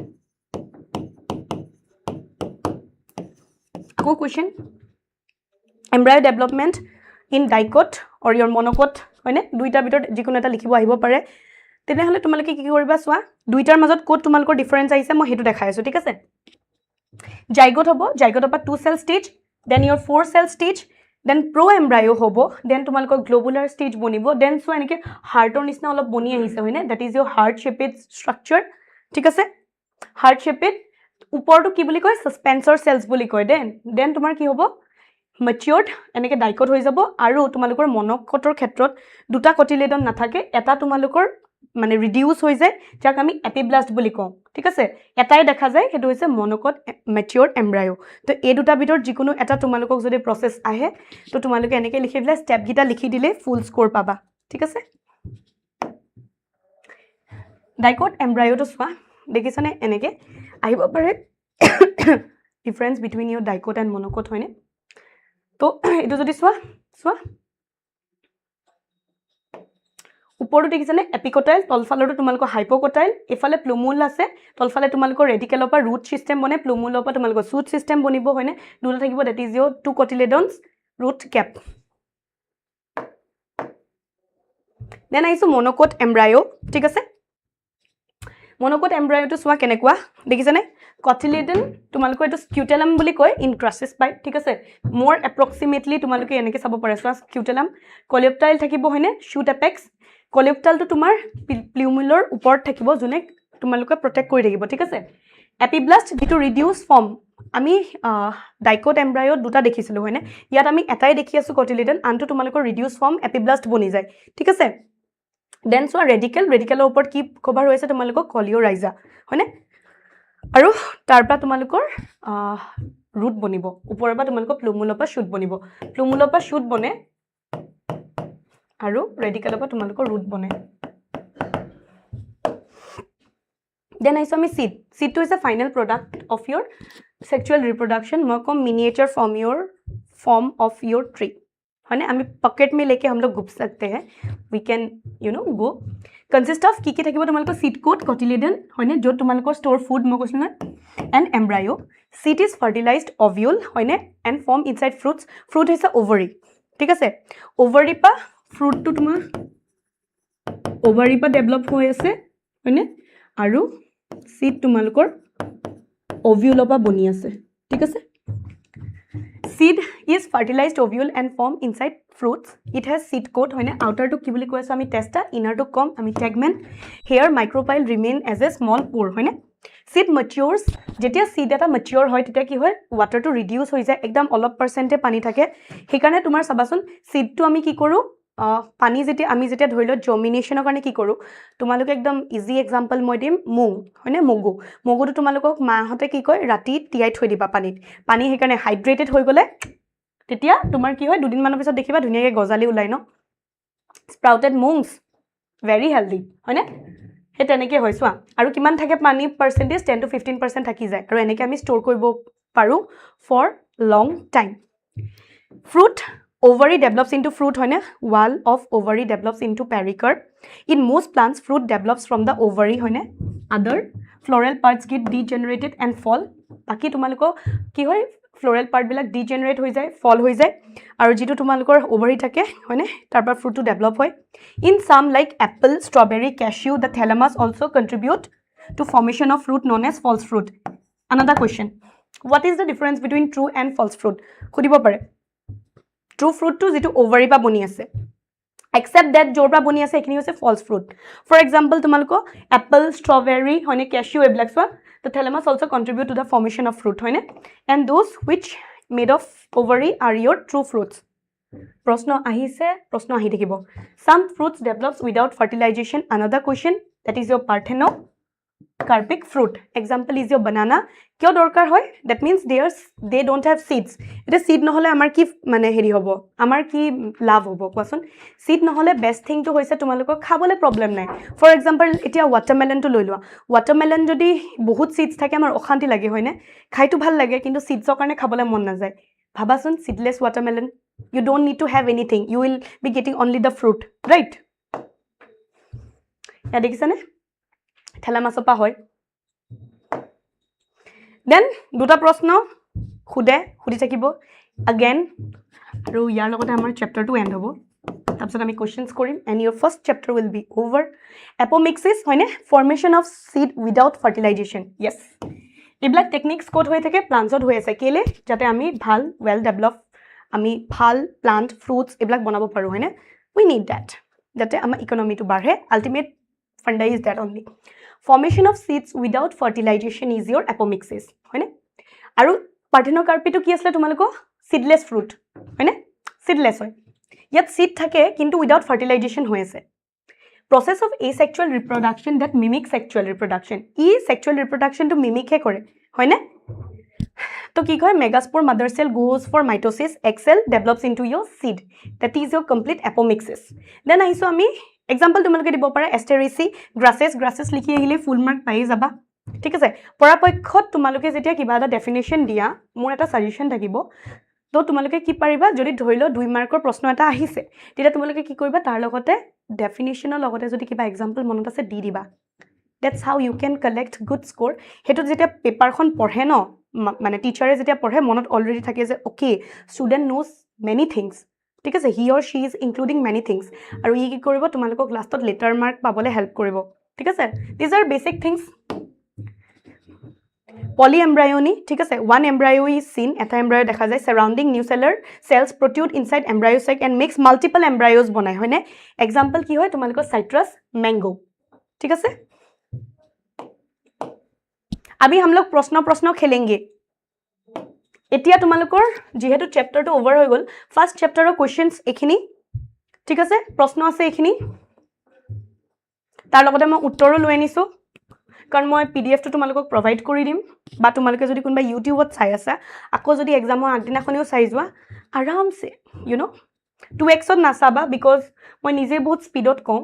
আকৌ question embryo development in dicot or your monocot হয়নে দুইটাৰ ভিতৰত যিকোনো এটা লিখিব আহিব পাৰে তেনেহ'লে তোমালোকে কি কৰিবা চোৱা দুইটাৰ মাজত ক'ত তোমালোকৰ ডিফাৰেঞ্চ আহিছে মই সেইটো দেখাই আছোঁ ঠিক আছে জাইগট হ'ব জাইগটৰ পৰা 2 চেল ষ্টেজ দেন ইয়ৰ 4 চেল ষ্টেজ দেন প্ৰ এমব্ৰায়ো হ'ব দেন তোমালোকৰ গ্ল'বুলাৰ ষ্টেজ বনিব দেন চোৱা এনেকৈ হাৰ্টৰ নিচিনা অলপ বনি আহিছে হয়নে that is your heart shaped structure ঠিক আছে হাৰ্ট শ্বেপেড ওপৰটো কি বুলি কয় ছাছপেন্সৰ চেলছ বুলি কয় দেন তোমাৰ কি হ'ব মেচিয়ৰ্ড এনেকৈ ডাইকট হৈ যাব আৰু তোমালোকৰ মনকটৰ ক্ষেত্ৰত দুটা কটিলেডন নাথাকে এটা তোমালোকৰ মানে ৰিডিউচ হৈ যায় যাক আমি এপিব্লাষ্ট বুলি কওঁ ঠিক আছে এটাই দেখা যায় সেইটো হৈছে মনকট মেচিয়ৰ্ড এমব্ৰায়ো তো এই দুটা ভিতৰত যিকোনো এটা তোমালোকক যদি প্ৰচেছ আহে তো তোমালোকে এনেকৈ লিখি দিলে ষ্টেপকেইটা লিখি দিলে ফুল স্ক'ৰ পাবা ঠিক আছে ডাইকট এমব্ৰায়োটো চোৱা দেখিছানে এনেকৈ আহিব পাৰে difference between your dicot and monocot হয়নে তো এইটো যদি চোৱা ওপৰটো দেখিছেনে এপিকটাইল তলফালৰটো তোমালোকৰ হাইপকটাইল এইফালে প্লুমুল আছে তলফালে তোমালোকৰ ৰেডিকেলৰ পৰা ৰুট ছিষ্টেম বনে প্লুমুলৰ পৰা তোমালোকৰ শ্বুট ছিষ্টেম বনিব হয়নে দুটা থাকিব that is your 2 cotyledons root cap then আহিছোঁ মনকট এমব্ৰায়ো ঠিক আছে মনকট এমব্ৰায়োটো চোৱা কেনেকুৱা দেখিছেনে কটিলেডন তোমালোকৰ এইটো স্কিউটেলাম বুলি কয় ইন ক্ৰাছিছ পাই ঠিক আছে মোৰ এপ্ৰক্সিমেটলি তোমালোকে এনেকৈ চাব পাৰে চোৱা স্কিউটেলাম কলিঅপ্টাইল থাকিব হয়নে শ্বুট এপেক্স কলিঅপ্টাইলটো তোমাৰ প্লিউমুলৰ ওপৰত থাকিব যোনে তোমালোকে প্ৰটেক্ট কৰি থাকিব ঠিক আছে এপিব্লাষ্ট যিটো ৰিডিউচ ফৰ্ম আমি ডাইকট এমব্ৰায়ো দুটা দেখিছিলোঁ হয়নে ইয়াত আমি এটাই দেখি আছোঁ কটিলেডন আনটো তোমালোকৰ ৰিডিউচ ফৰ্ম এপিব্লাষ্ট বনি যায় ঠিক আছে দেন চোৱা ৰেডিকেলৰ ওপৰত কি কভাৰ হৈ আছে তোমালোকৰ কলিঅ'ৰাইজা হয়নে আৰু তাৰ পৰা তোমালোকৰ ৰুট বনিব ওপৰৰ পৰা তোমালোকৰ প্লুমুলৰ পৰা শ্বুট বনিব প্লুমুলৰ পৰা শ্বুট বনে আৰু ৰেডিকেলৰ পৰা তোমালোকৰ ৰুট বনে দেন আহিছোঁ আমি চিডটো হৈছে final product of your sexual reproduction মই ক'ম miniature form of your tree है ना हमें पॉकेट में लेके हम लोग घुप सकते हैं we can go consist of की थकिब तुम्हारे सीड कोट कटिलेडन है ना जो तुम्हारे स्टोर फूड मैं कैसे ना and embryo seed is fertilised ovule है ना एंड फॉर्म इनसाइड फ्रूट है ओवरी ठीक है ओवरी पा फ्रूट तो तुम ओवरी पा डेभलप हो है ना और सीड तुम्हारे ओव्यूल पा बनी आसे ठीक है Seed is fertilized ovule and form inside fruits. It has seed coat. है ना outer to की बोली कोई सो हमें testa, inner to com हमें tegment. Here micropyle remain as a small pore. है ना seed matures. जेतिया seed এটা mature হয় তেতিয়া কি হয় water to reduce হৈ যায় একদম অলপ percent পানী থাকে সেইকাৰণে তোমাৰ চাবাচোন seed to আমি কি কৰো পানী যেতিয়া আমি যেতিয়া ধৰি ল জমিনেশনৰ কাৰণে কি কৰো তোমালোকে একদম ইজি এক্সাম্পল মই দিম মুগ হয়নে মগুটো তোমালোকক মাহতে কি কয় ৰাতি তিয়াই থৈ দিবা পানী সেইকাৰণে হাইড্ৰেটেড হৈ গলে তেতিয়া তোমাৰ কি হয় দুদিন মানৰ পিছত দেখিবা ধুনীয়াকৈ গজালি ওলাই ন স্প্ৰাউটেড মুংস ভেৰি হেলদি হয়নে হে তেনেকৈ হয় চোৱা আৰু কিমান থাকে পানী পাৰ্চেন্টেজ 10 to 15% থাকি যায় আৰু এনেকৈ আমি ষ্ট'ৰ কৰিব পাৰো for long time fruit ovary develops into fruit है ना wall of ovary develops into pericarp in most plants fruit develops from the ovary है ना other floral parts get degenerated and fall বাকি তোমালোকৰ কি হয় floral part বিলাক degenerate হৈ যায় fall হৈ যায় আৰু যেটো তোমালোকৰ ovary থাকে হয়নে তাৰপৰা fruit to develop হয় in some like apple strawberry cashew the thalamus also contribute to formation of fruit known as false fruit another question what is the difference between true and false fruit খুদিব পাৰে true fruit to যেটো ovary পা বনি আছে except that jor pra boni ase ekhini hoise false fruit for example tumalko apple strawberry hoine cashew eblak so the thalamus also contribute to the formation of fruit hoine and those which made of ovary are your true fruits proshno ahi dekibo some fruits develops without fertilization another question that is your parthenocarpic fruit example is your banana kyo dorkar hoy that means they don't have seeds eta seed নহলে amar ki mane heri hobo amar ki lav hobo kwason seed নহলে best thing to hoise tumaloko khabole problem nai for example etia watermelon to loilwa watermelon jodi bahut seeds thake amar okhanti lage hoyne khai to bhal lage kintu seeds karone khabole mon na jay bhabason seedless watermelon you don't need to have anything you will be getting only the fruit right ya dekisane thalamus pa hoy then দুটা প্ৰশ্ন খুদি থাকিব again আৰু ইয়াৰ লগতে আমাৰ chapter 2 end হ'ব তাৰপিছত আমি questions কৰিম and your first chapter will be over apomixis হয়নে formation of seed without fertilization yes এইবিলাক techniques কোড হৈ থাকে plants হৈ আছে কেলে যাতে আমি ভাল well develop আমি ভাল plant fruits এইবিলাক বনাব পাৰো হয়নে we need that যাতে আমাৰ economy to বাঢ়ে ultimate funda is that only formation of seeds without fertilization is your apomixis hoine aru parthenocarpy to ki asle tumaloko seedless fruit hoine seedless hoy yat seed thake kintu without fertilization hoy ase process of asexual reproduction that mimics sexual reproduction sexual reproduction to mimic he kore hoine to ki koy megaspore mother cell goes for mitosis egg cell develops into your seed that is your complete apomixis then aiso ami example tumalke dibo pare asteraceae grasses likhi ahile full mark pai jaba ঠিক আছে পৰাপক্ষত তোমালোকে যেতিয়া কিবা এটা definition দিয়া মোৰ এটা সাজেশন থাকিব তো তোমালোকে কি পাৰিবা যদি ধৰিলো 2 মাৰ্কৰ প্ৰশ্ন এটা আহিছে তেতিয়া তোমালোকে কি কৰিবা তাৰ লগতে ডেফিনিশনৰ লগতে যদি কিবা এক্সাম্পল মনত আছে দি দিবা that's how you can collect good score হেতু যেতিয়া পেপাৰখন পঢ়ে ন মানে টিচাৰে যেতিয়া পঢ়ে মনত অলৰেডি থাকে যে okay student knows many things ঠিক আছে he or she is including many things আৰু ই কি কৰিব তোমালোকক লাষ্টত লেটাৰ মাৰ্ক পাবলে হেল্প কৰিব ঠিক আছে these are basic things polyembryony ঠিক আছে one embryo is seen eta embryo দেখা যায় surrounding nuclear cells protrude inside embryo sac and makes multiple embryos banai hoine example ki hoy tumaloko citrus mango ठीक আছে अभी हम लोग प्रश्न खेलेंगे एतिया तुमालोकर जेहेतु चैप्टर तो ओवर हो गल फर्स्ट चैप्टर क्वेश्चंस एखिनी ठीक আছে प्रश्न আছে एखिनी तार लगते मैं उत्तरो লৈ আনিছো কাৰণ মই পিডিএফ টো তোমালোকক প্ৰভাইড কৰি দিম বা তোমালোকে যদি কোনবা ইউটিউবত চাই আছা আকৌ যদি এক্সামৰ আগদিনাখনিও চাই যোৱা আৰামছে you know 2x to নাচাবা because মই নিজে বহুত স্পিডত কম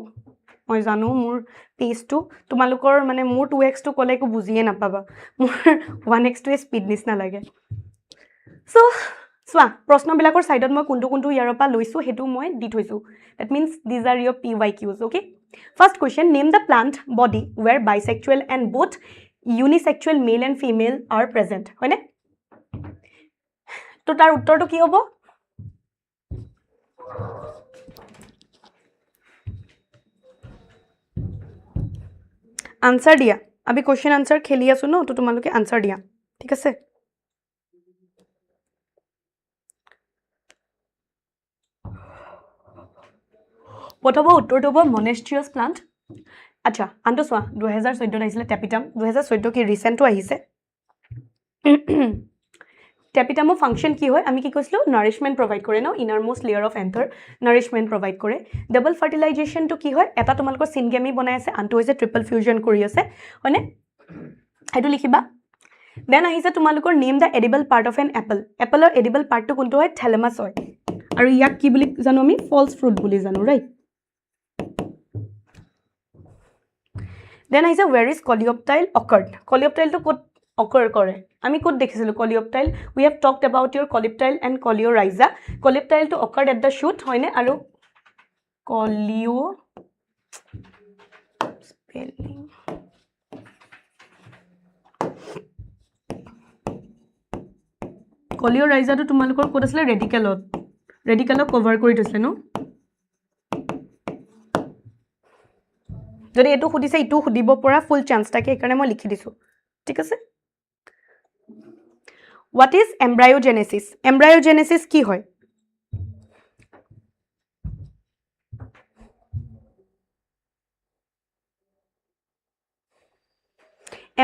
মই জানো মোৰ পেজ টো তোমালোকৰ মানে মোৰ 2x টো কলে কো বুজিয়ে নাপাবা মোৰ 1x টো স্পিড নিছনা লাগে সো সোৱা প্ৰশ্নবিলাকৰ সাইডত মই কোনটো ইয়াৰ পৰা লৈছো হেতু মই দি থৈছো that means these are your pyqs okay first question name the plant body where bisexual and both unisexual male and female are present hoine to tar uttor to ki hobo answer dia abhi question answer kheli asu no to tumaloke answer dia thik ase Whatever uttor monasteries plant acha anto swa 2014 aisile tapetum 2014 ki recent to ahise tapetum function ki hoy ami ki koislo nourishment provide kore no innermost layer of anther nourishment provide kore double fertilization to ki hoy eta tumalko syngamy banai ase anto hoise triple fusion kori ase hone hetu likhiba then ahise tumalko name the edible part of an apple or edible part to kunto hoy thalamus hoy aru yak ki buli jano ami false fruit buli jano right then I say where is coleoptile occurred coleoptile to kod occur kore ami kod dekhisilu coleoptile we have talked about your coleoptile and coleorhiza coleoptile to occurred at the shoot hoine aru coleo spelling কলিঅ'ৰাইজাটো তোমালোকৰ ক'ত আছিলে ৰেডিকেলক cover কৰি থৈছিলে ন যদি এটো খুদিছে ইটো খুদিব পৰা ফুল chance থাকে একাৰণে মই লিখি দিছো ঠিক আছে what is embryogenesis কি হয়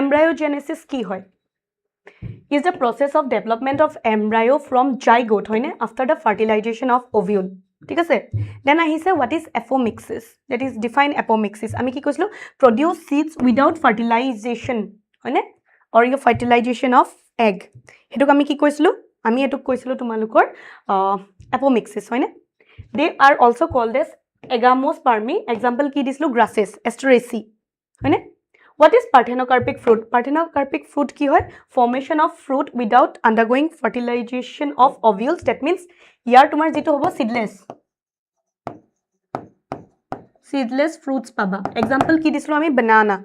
embryogenesis কি হয় is the process of development of embryo from zygote হয় না after the fertilization of ovule ঠিক আছে then আহিছে what is apomixis that is define apomixis আমি কি কৈছিলো produce seeds without fertilization হয় না or your fertilization of egg Hetuk আমি কি কৈছিলো আমি এটুক কৈছিলো তোমালোকৰ apomixis হয় না they are also called as agamospermy example কি দিছিলো grasses asteraceae হয় না What is parthenocarpic fruit? Parthenocarpic fruit ki hoy? Formation of fruit without undergoing fertilization of ovules. That means, yar tumar jito hobo seedless. Seedless fruits paba. Example ki dislo ami banana.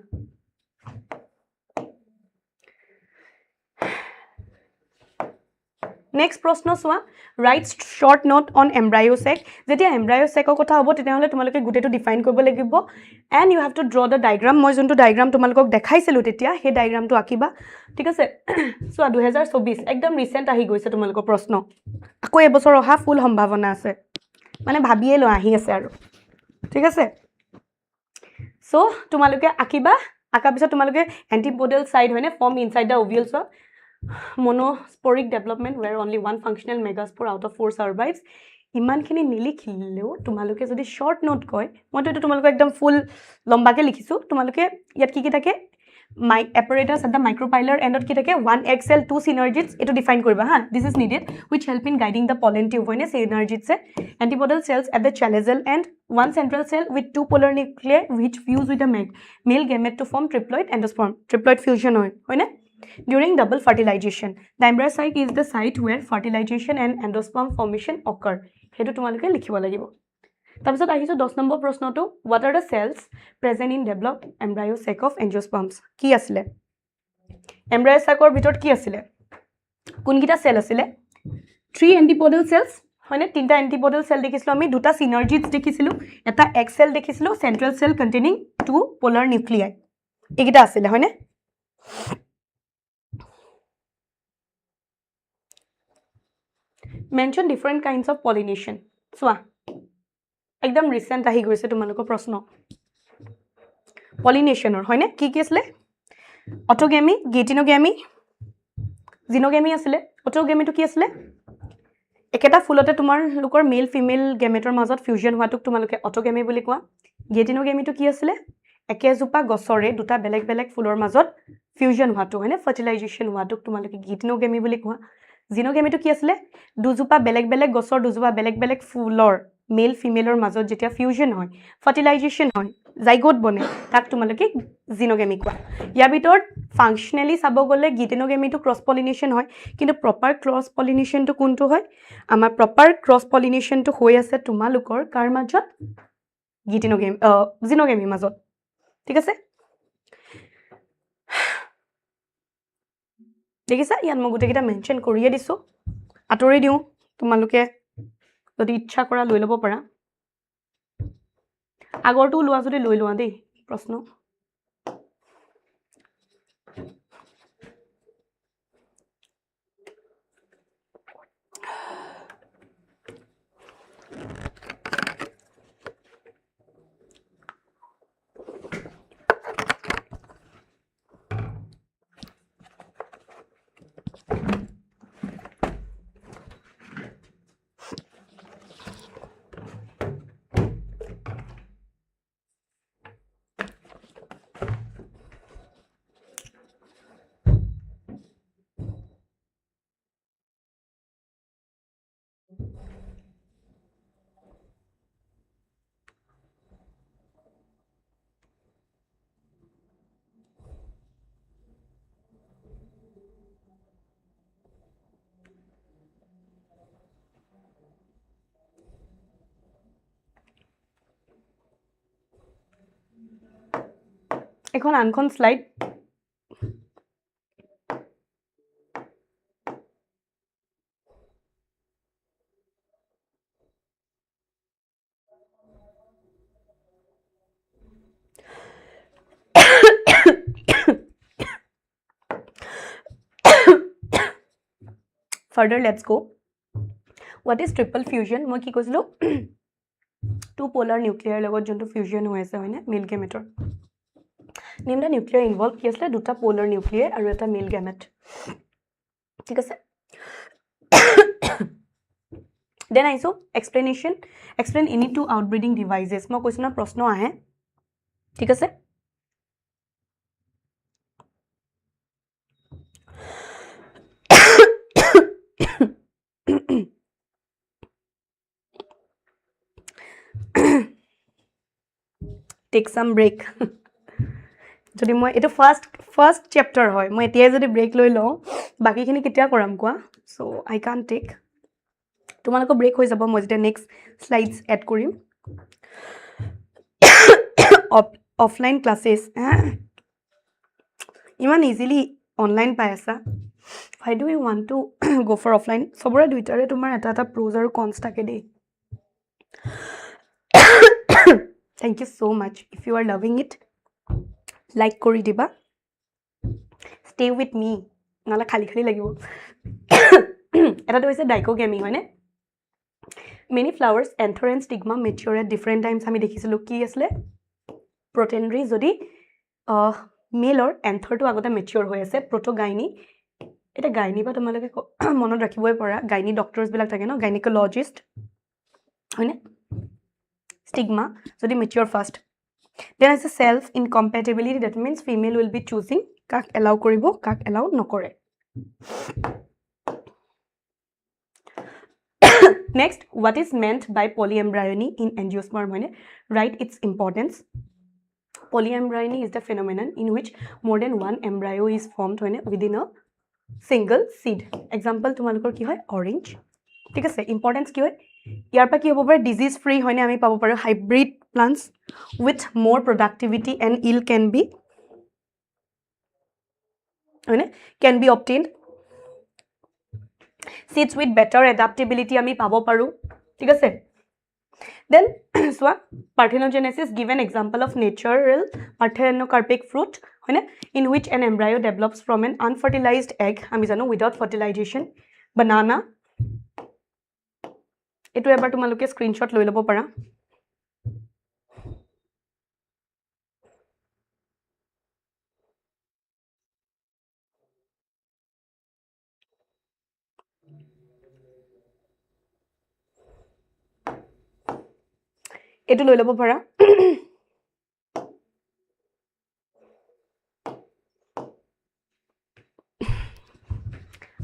Next প্রশ্ন সোয়া write short note on embryo sac যেতিয়া embryo sac কথা হ'ব তেতিয়াহলে তোমালোকে গুটেটো define কৰিব লাগিব and you have to draw the diagram মই যোনটো ডায়াগ্ৰাম তোমালোকক দেখাইছিলো তেতিয়া হে ডায়াগ্ৰামটো আকিবা ঠিক আছে সোয়া 2024 একদম ৰিসেন্ট আহি গৈছে তোমালোকৰ প্ৰশ্ন আকৌ এবছৰ অহা ফুল সম্ভাৱনা আছে মানে ভাবিয়ে ল আহি আছে আৰু ঠিক আছে সো তোমালোকে আকিবা আকা পিছত তোমালোকে antipodal side হয়নে form inside the ovules monosporic development where only one functional megaspore out of 4 survives ইমানখিনি নিলিখিলেও তোমালোকে যদি শর্ট নোট কয় মইতো এটা তোমালোকে একদম ফুল লম্বাকে লিখিছো তোমালোকে ইয়াত কি কি থাকে my apparatus at the micropylar end কি থাকে 1 egg cell 2 synergids এটো ডিফাইন কৰিবা হা this is needed which help in guiding the pollen tube when synergids se antipodal cells at the chalazal end one central cell with two polar nuclei which fuse with the male gamete to form triploid endosperm triploid fusion hoy na During double fertilization, the embryo site is the site where fertilization and endosperm formation occur. Hetu tumalike likhibo lagibo. Tarpisot ahiso 10 number proshnoto what are the cells present in developed embryo sac of angiosperms? Ki asile? Embryo sac or bitor ki asile? Kunkita cell asile? 3 antipodal cells. হয়নে তিনটা antipodal cell দেখিছিলো আমি দুটা synergids দেখিছিলো এটা egg cell দেখিছিলো central cell containing two polar nuclei. একিটা asile হয়নে? Mention different kinds of pollination. So, ekdam recent ahi goise tumaloko proshno. Pollination or hoine ki ki asle? Autogamy, geitinogamy, xenogamy asle. Autogamy to ki asle? Eketa fulote tumar lukor male female gametor mazot fusion hoatuk tumaloke autogamy boli koa. Geitinogamy to ki asle? Ekejupa gosore duta belek fulor mazot fusion hoatu hoine fertilization hoatuk tumaloke geitinogamy boli koa. Xenogamy to ki asle dujupa belek gosor dujupa belek fulor male female or mazot jetia fusion hoy fertilization hoy zygote bone tak tumaloke xenogamy koa ya bitor functionally sabo gole geitinogamy to cross pollination hoy kintu proper cross pollination to kuntu hoy amar proper cross pollination to hoy ase tumalukor kar majot geitinogamy xenogamy mazot ঠিক আছে দেখিছা ইয়াত মই গুটেকিটা mention কৰিয়ে দিছো আতৰি দিও তোমালোকে যদি ইচ্ছা কৰা লৈ লব পাৰা আগৰটো লোৱা যদি লৈ লোৱা দেই প্ৰশ্ন এখন আনখন slide Further, let's go. What is triple fusion? মই কি কৈছিলো two polar nuclei লগত যোনটো fusion হৈ আছে হয়নে male gamete name the nuclei involved কি আছে দুটা polar nuclei আৰু এটা male gamete ঠিক আছে then I saw explanation explain any two outbreeding devices মই কৈছো না প্ৰশ্ন আহে ঠিক আছে take some break যদি মই এটা ফার্স্ট চ্যাপ্টার হয় মই এতিয়া যদি ব্রেক লৈ লও বাকিখিনি কেতিয়া কৰাম কোৱা সো আই কান টেক তোমালোকৰ ব্ৰেক হৈ যাব মই যেতিয়া নেক্সট স্লাইডস এড কৰিম অফলাইন ক্লাसेस ইমান ইজিলি অনলাইন পাই আছা why do you want to go for offline সবৰে দুইটাৰে তোমাৰ এটা এটা pros আৰু cons থাকে দেই thank you so much if you are loving it like কৰি দিবা stay with me নালা খালি খালি লাগিব এটাটো হৈছে ডাইকোগেমি হয়নে many flowers enter and stigma mature at different times আমি দেখিছিলো কি আসলে protandry যদি মেল or anther টো আগতে mature হৈ আছে protogyny এটা গাইনি বা তোমালোকে মনত ৰাখিবই পৰা গাইনি ডক্টৰস বিলাক থাকে ন গাইনিকোলজিষ্ট হয়নে stigma যদি mature first then is a self incompatibility that means female will be choosing কাক allow কৰিব কাক allow নকৰে next what is meant by polyembryony in angiosperm hone write its importance polyembryony is the phenomenon in which more than one embryo is formed within a single seed example তোমালোকৰ কি হয় orange ঠিক আছে importance কি হয় ইয়াৰ পা কি হ'ব পাৰে disease free হয়নে আমি পাব পাৰো hybrid plants with more productivity and yield can be obtained seeds with better adaptability আমি পাব পাৰো ঠিক আছে then so parthenogenesis give an example of natural parthenocarpic fruit হয়নে in which an embryo develops from an unfertilized egg আমি জানো without fertilization banana এটো এবাৰ তোমালোকে স্ক্ৰিনশ্বট লৈ লব পাৰা এটো লৈ লব পাৰা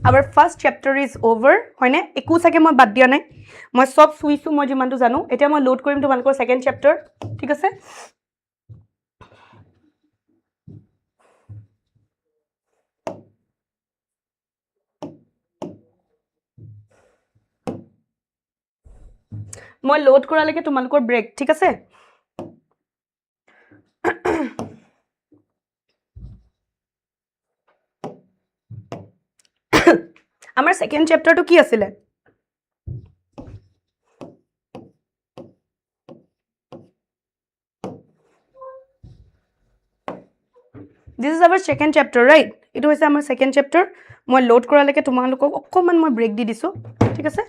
our first chapter is over হয়নে একু সাকে মই বাদ দিয়া নাই মই সব সুইছো মই জিমানটো জানো এটা মই লোড কৰিম তোমালোকৰ সেকেন্ড চ্যাপ্টাৰ ঠিক আছে মই লোড কৰালৈকে তোমালোকৰ ব্ৰেক ঠিক আছে আমাৰ সেকেন্ড চ্যাপ্টাৰটো কি আছিল This is our second chapter, right? It was our second chapter. মই লোড কৰালৈকে তোমালোকক অকমান মই ব্ৰেক দি দিছো ঠিক আছে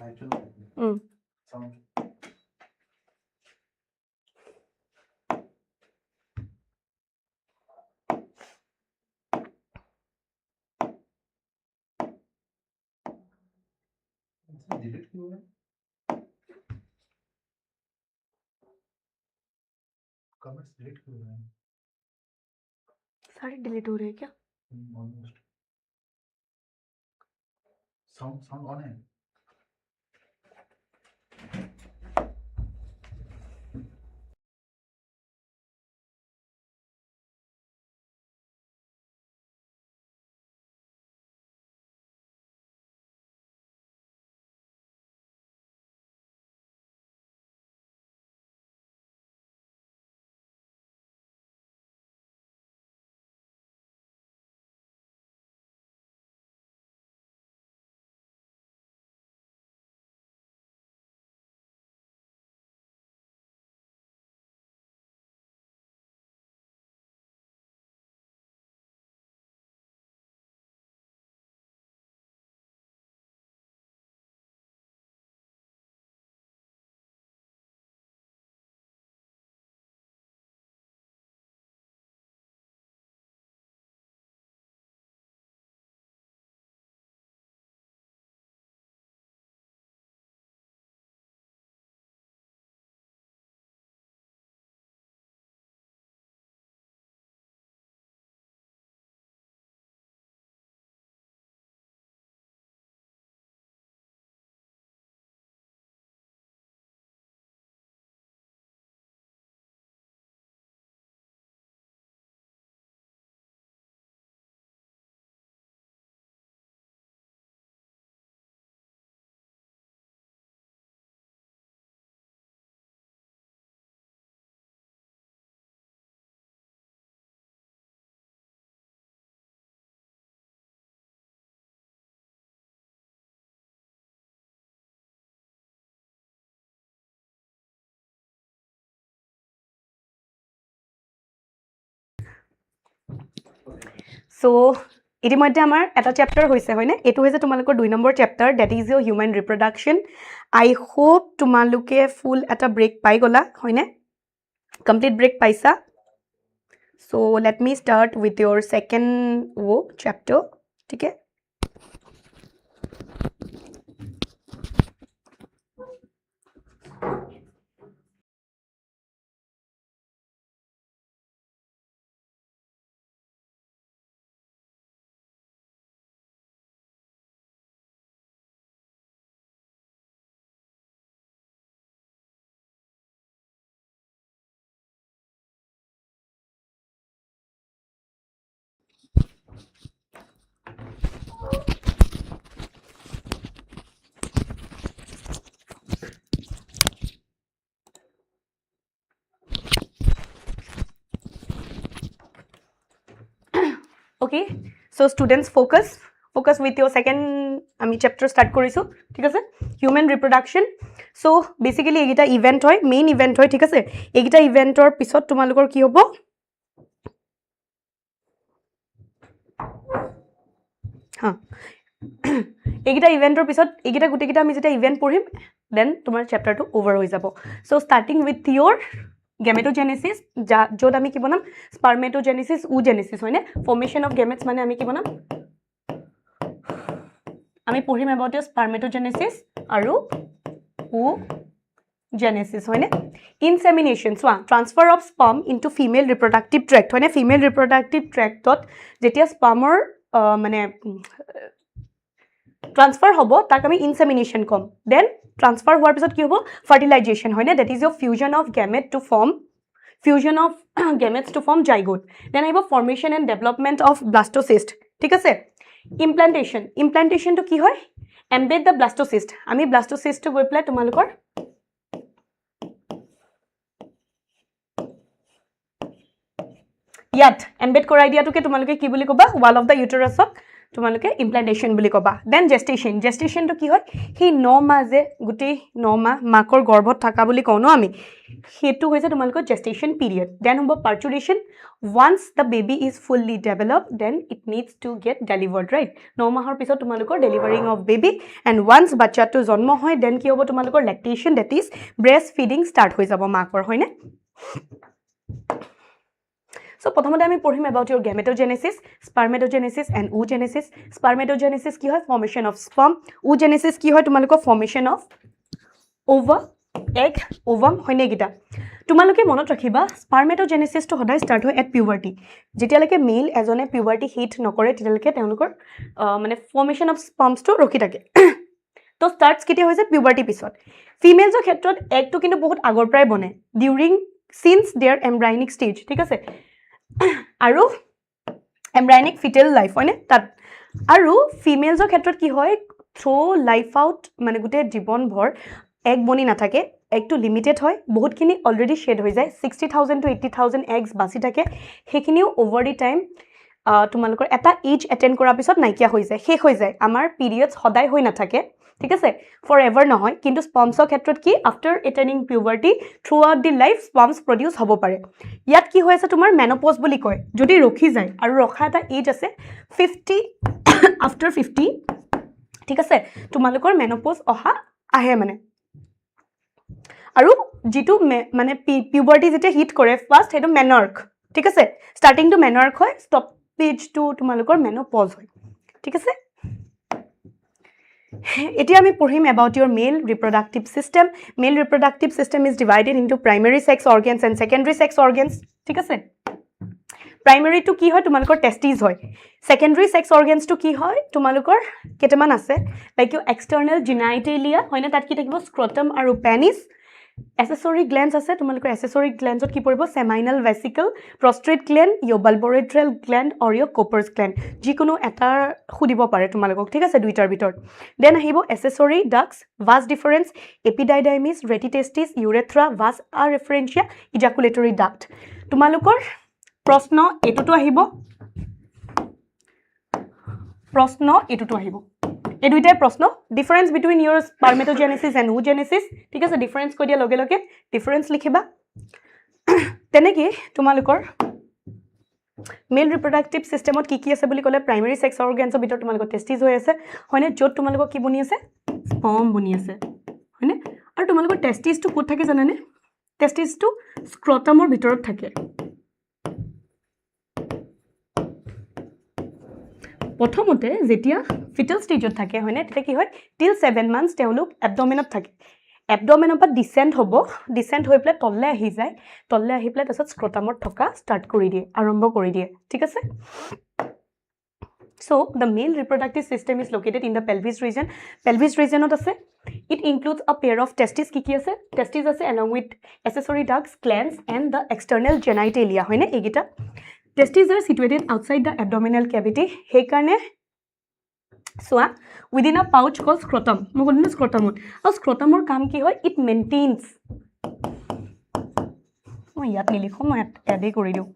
Sound. Delete क्यों है? Comments delete क्यों है? सारे डिलीट हो रहे हैं क्या? Almost. Sound on है. So, ইতিমধ্যে আমাৰ এটা চেপ্টাৰ হৈছে হয়নে? এইটো হৈছে তোমালোকৰ 2 number chapter, that is your human reproduction. I hope তোমালোকে ফুল এটা ব্ৰেক পাই গলা হয়নে? কমপ্লিট ব্ৰেক পাইছা? So, let me start with your second chapter. ঠিক আছে? Okay, so students focus with your second আমি chapter start কৰিছো ঠিক আছে human reproduction. So basically এইগিটা ইভেন্ট হয়, মেইন ইভেন্ট হয় ঠিক আছে। এইগিটা ইভেন্টৰ পিছত তোমালোকৰ কি হ'ব? হা এইগিটা ইভেন্টৰ পিছত এইগিটা গুটেগিটা আমি যেতিয়া ইভেন্ট পঢ়িম দেন তোমাৰ চেপ্টাৰটো ওভাৰ হৈ যাব। So starting with your গেমেটোজেনেসিস, য'ত আমি কি বনাম স্পাৰ্মেটোজেনেসিস, ওজেনেসিস হয়নে? ফৰ্মেশন অফ গেমেটস মানে আমি কি বনাম? আমি পঢ়িম এবাউট স্পাৰ্মেটোজেনেসিস আৰু ওজেনেসিস হয়নে? ইনসেমিনেশন, চোৱা transfer of sperm into female reproductive tract হয়নে? ফিমেল ৰিপ্ৰডাক্টিভ ট্ৰেক্টত যেতিয়া স্পাৰ্মৰ মানে ট্ৰান্সফাৰ হ'ব তাক আমি ইনসেমিনেশন কম। দেন ট্ৰান্সফাৰ হোৱাৰ পিছত কি হ'ব? ফাৰ্টিলাইজেশ্যন হয়নে? That is your fusion of gamete to form zygote. Then আহিব formation and development of blastocyst ঠিক আছে। ইমপ্লান্টেশ্যনটো কি হয়? Embed the blastocyst. আমি ব্লাষ্ট'চিষ্টটো গৈ পেলাই তোমালোকৰ ইয়াত এম্বেড কৰাই দিয়াটোকে তোমালোকে কি বুলি ক'বা? ৱাল অফ দ্য ইউটেৰাছক তোমালোকে ইমপ্লান্টেশ্যন বুলি ক'বা দেন জেষ্টেশ্যনটো কি হয় সেই 9 মাহ যে গোটেই 9 মাহ মাকৰ গৰ্ভত থকা বুলি কওঁ ন আমি সেইটো হৈছে তোমালোকৰ জেষ্টেশ্যন পিৰিয়ড দেন হ'ব পাৰ্চুৰেশ্যন once the baby is fully developed then it needs to get delivered right 9 মাহৰ পিছত তোমালোকৰ ডেলিভাৰিং অফ বেবি and once বাচ্চাটো জন্ম হয় then কি হ'ব তোমালোকৰ lactation that is breast feeding start হৈ যাব মাকৰ হয়নে So, প্ৰথমতে আমি পঢ়িম about your gametogenesis, spermatogenesis and oogenesis. Spermatogenesis কি হয় formation of sperm, oogenesis কি হয় তোমালোকৰ formation of ova, egg, ovum হয়নে গিটা তোমালোকে মনত ৰাখিবা spermatogenesis টো সদায় start হয় at puberty যেতিয়ালৈকে মেল এজনে puberty hit নকৰে তেতিয়ালৈকে তেওঁলোকৰ মানে formation of sperms টো ৰখি থাকে তো starts কেতিয়া হৈছে puberty পিছত ফিমেলছৰ ক্ষেত্ৰত এগটো কিন্তু বহুত আগৰ পৰাই বনে during since their embryonic stage ঠিক আছে আৰু embryonic fetal life হয়নে তাত আৰু ফিমেলছৰ ক্ষেত্ৰত কি হয় থ্ৰু লাইফ আউট মানে গোটেই জীৱন ভৰ এগ বনি নাথাকে এগটো লিমিটেড হয় বহুতখিনি অলৰেডি শেড হৈ যায় 60000 to 80000 এগছ বাছি থাকে সেইখিনিও ওভাৰ দি টাইম তোমালোকৰ এটা এজ এটেন্ড কৰাৰ পিছত নাইকিয়া হৈ যায় শেষ হৈ যায় আমাৰ পিৰিয়ডছ সদায় হৈ নাথাকে ঠিক আছে ফৰ এভাৰ নহয় কিন্তু স্পাৰ্মছৰ ক্ষেত্ৰত কি after attaining puberty throughout the life sperms produce হ'ব পাৰে ইয়াত কি হৈ আছে তোমাৰ মেনোপজ বুলি কয় যদি ৰখি যায় আৰু ৰখা এটা এজ আছে 50 আফটাৰ 50 ঠিক আছে তোমালোকৰ মেনোপজ অহা আহে মানে আৰু যেটো মানে পিউবাৰ্টি যেতিয়া হিট কৰে ফাৰ্স্ট হেটো মেনাৰ্ক ঠিক আছে ষ্টাৰ্টিং টু মেনাৰ্ক হয় ষ্টপেজ টু তোমালোকৰ মেনোপজ হয় ঠিক আছে এতিয়া আমি পঢ়িম about your male reproductive system male reproductive system is divided into primary sex organs and secondary sex organs ঠিক আছে primary to কি হয় তোমালোকৰ testes হয় secondary sex organs to কি হয় তোমালোকৰ কেটামান আছে like your external genitalia হয়নে তাত কি থাকিব scrotum আৰু penis accessory glands আছে তোমালোকৰ accessory glands ত কি পৰিব seminal vesicle prostrate gland your bulboretral gland or your Cooper's gland যিকোনো এটা খুদিব পাৰে তোমালোকক ঠিক আছে দুইটাৰ ভিতৰত দেন আহিব accessory ducts vas deferens epididymis retitestis urethra vas afferentia ejaculatory duct তোমালোকৰ প্ৰশ্ন এটোটো আহিব এই দুইটাই প্ৰশ্ন difference between your spermatogenesis and oogenesis ঠিক আছে ডিফাৰেন্স কৈ দিয়া লগে লগে ডিফাৰেন্স লিখিবা তেনেকি তোমালোকৰ মেল ৰিপ্ৰডাক্টিভ সিস্টেমত কি আছে বুলি ক'লে প্ৰাইমাৰী সেক্স অৰ্গানছৰ ভিতৰত তোমালোকৰ টেস্টিস হৈ আছে হয়নে য'ত তোমালোকৰ কি বনি আছে স্পাৰ্ম বনি আছে হয়নে আৰু তোমালোকৰ টেস্টিসটো ক'ত থাকে জানানে টেস্টিসটো স্ক্ৰটামৰ ভিতৰত থাকে প্ৰথমতে যেতিয়া ফিটাল ষ্টেজত থাকে হয়নে তেতিয়া কি হয় টিল 7 মান্থস তেওঁলোক এবডমেনত থাকে এবডমেনৰ পৰা ডিসেন্ট হ'ব ডিসেন্ট হৈ প্লে তললে আহি যায় তললে আহি প্লে তাৰছত স্ক্ৰটামত থকা ষ্টাৰ্ট কৰি দিয়ে আৰম্ভ কৰি দিয়ে ঠিক আছে So the male reproductive system is located in the pelvis region. Pelvis region ot ase. It includes a pair of testes ki ase. Testes ase along with accessory ducts, glands and the external genitalia. Hoine egita. Testes are situated outside the abdominal cavity. He karne so within a pouch called scrotum. Mo bolino scrotum. Aur scrotum or kaam ki hoy it maintains. Mo yat ni likho mo add kori diu.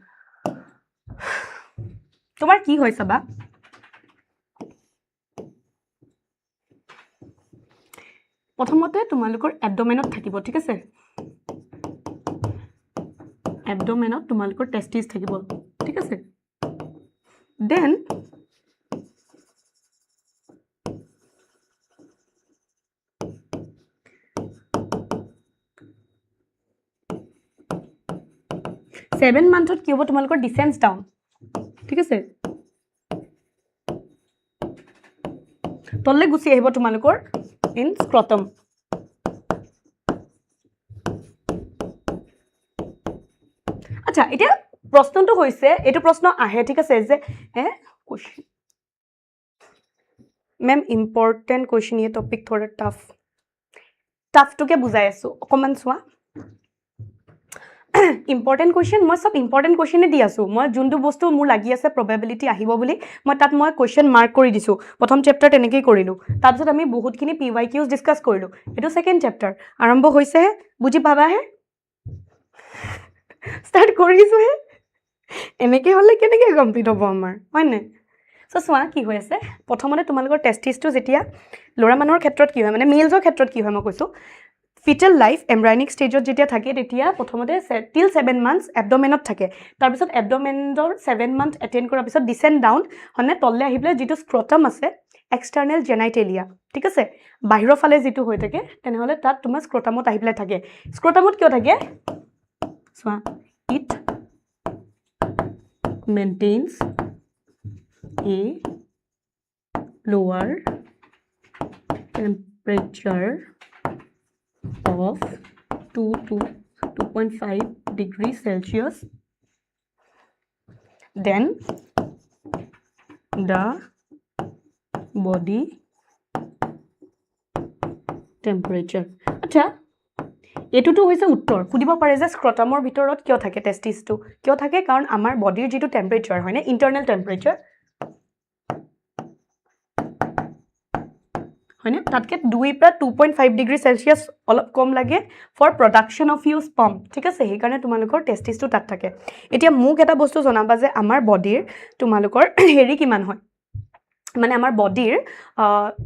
Tomar ki hoy saba? প্ৰথমতে তোমালোকৰ এবডমেনত থাকিব ঠিক আছে এবডমেনত তোমালোকৰ টেস্টিস থাকিব ঠিক আছে then seven মান্থত কি হ'ব তোমালোকৰ ডিসেন্স ডাউন ঠিক আছে তললে গুছি আহিব তোমালোকৰ in scrotum আচ্ছা এটা প্ৰশ্নটো হৈছে এটো প্ৰশ্ন আহে ঠিক আছে যে কোশ্চেন मैम ইম্পৰ্টেন্ট কোশ্চেন এই টপিক থোড়া টাফ টু কে বুজাই আছো অকমান সোয়া ইম্পৰ্টেন্ট কোশ্চেন মই সব ইম্পৰ্টেন্ট কোশ্চেনে দি আছো মই যোনটো বস্তু মোৰ লাগি আছে প্ৰবাবিলিটি আহিব বুলি মই তাত মই কোশ্চেন মাৰ্ক কৰি দিছো প্ৰথম চেপ্টাৰ তেনেকৈ কৰিলো তাৰপিছত আমি বহুতখিনি পিৱাইকিউজ ডিসকাস কৰিলো এটো সেকেন্ড চেপ্টাৰ আৰম্ভ হৈছে বুজি পাবা হে ষ্টাৰ্ট কৰিছো হে এনেকৈ হলে কেনেকৈ কমপ্লিট হ'ব আমাৰ হয় নাই সো চোৱা কি হৈ আছে প্ৰথমতে তোমালোকৰ টেষ্টিছটো যেতিয়া ল'ৰা মানুহৰ ক্ষেত্ৰত কি হয় মানে মেলছৰ ক্ষেত্ৰত কি হয় মই কৈছোঁ ফিটেল লাইফ এমব্ৰায়নিক ষ্টেজত যেতিয়া থাকে তেতিয়া প্ৰথমতে টিল 7 মান্থছ এবডমেনত থাকে তাৰপিছত এবডমেনৰ 7 মান্থ এটেইন কৰাৰ পিছত ডিচেণ্ড ডাউন মানে তললৈ আহি পেলাই যিটো স্ক্ৰটাম আছে এক্সটাৰ্নেল জেনাইটেলিয়া ঠিক আছে বাহিৰৰ ফালে যিটো হৈ থাকে তেনেহ'লে তাত তোমাৰ স্ক্ৰটামত আহি পেলাই থাকে স্ক্ৰটামত কিয় থাকে চোৱা it মেইনটেইনছ a lower temperature of 2 to 2.5 degrees Celsius than the body temperature. আচ্ছা এটুটো হৈছে উত্তৰ সুধিব পাৰে যে স্ক্ৰটামৰ ভিতৰত কিয় থাকে টেষ্টিছটো কিয় থাকে কাৰণ আমাৰ বডিৰ যিটো টেম্পাৰেচাৰ হয় না ইণ্টাৰনেল টেম্পাৰেচাৰ হয়নে তাতকে 2 পৰা 2.5 ডিগ্ৰী সেলসিয়াস অলপ কম লাগে for production of you sperm ঠিক আছে সেই কাৰণে তোমালোকৰ টেষ্টিছটো তাত থাকে এতিয়া মোক এটা বস্তু জনাবা যে আমাৰ বডিৰ তোমালোকৰ হেৰি কিমান হয় মানে আমাৰ বডিৰ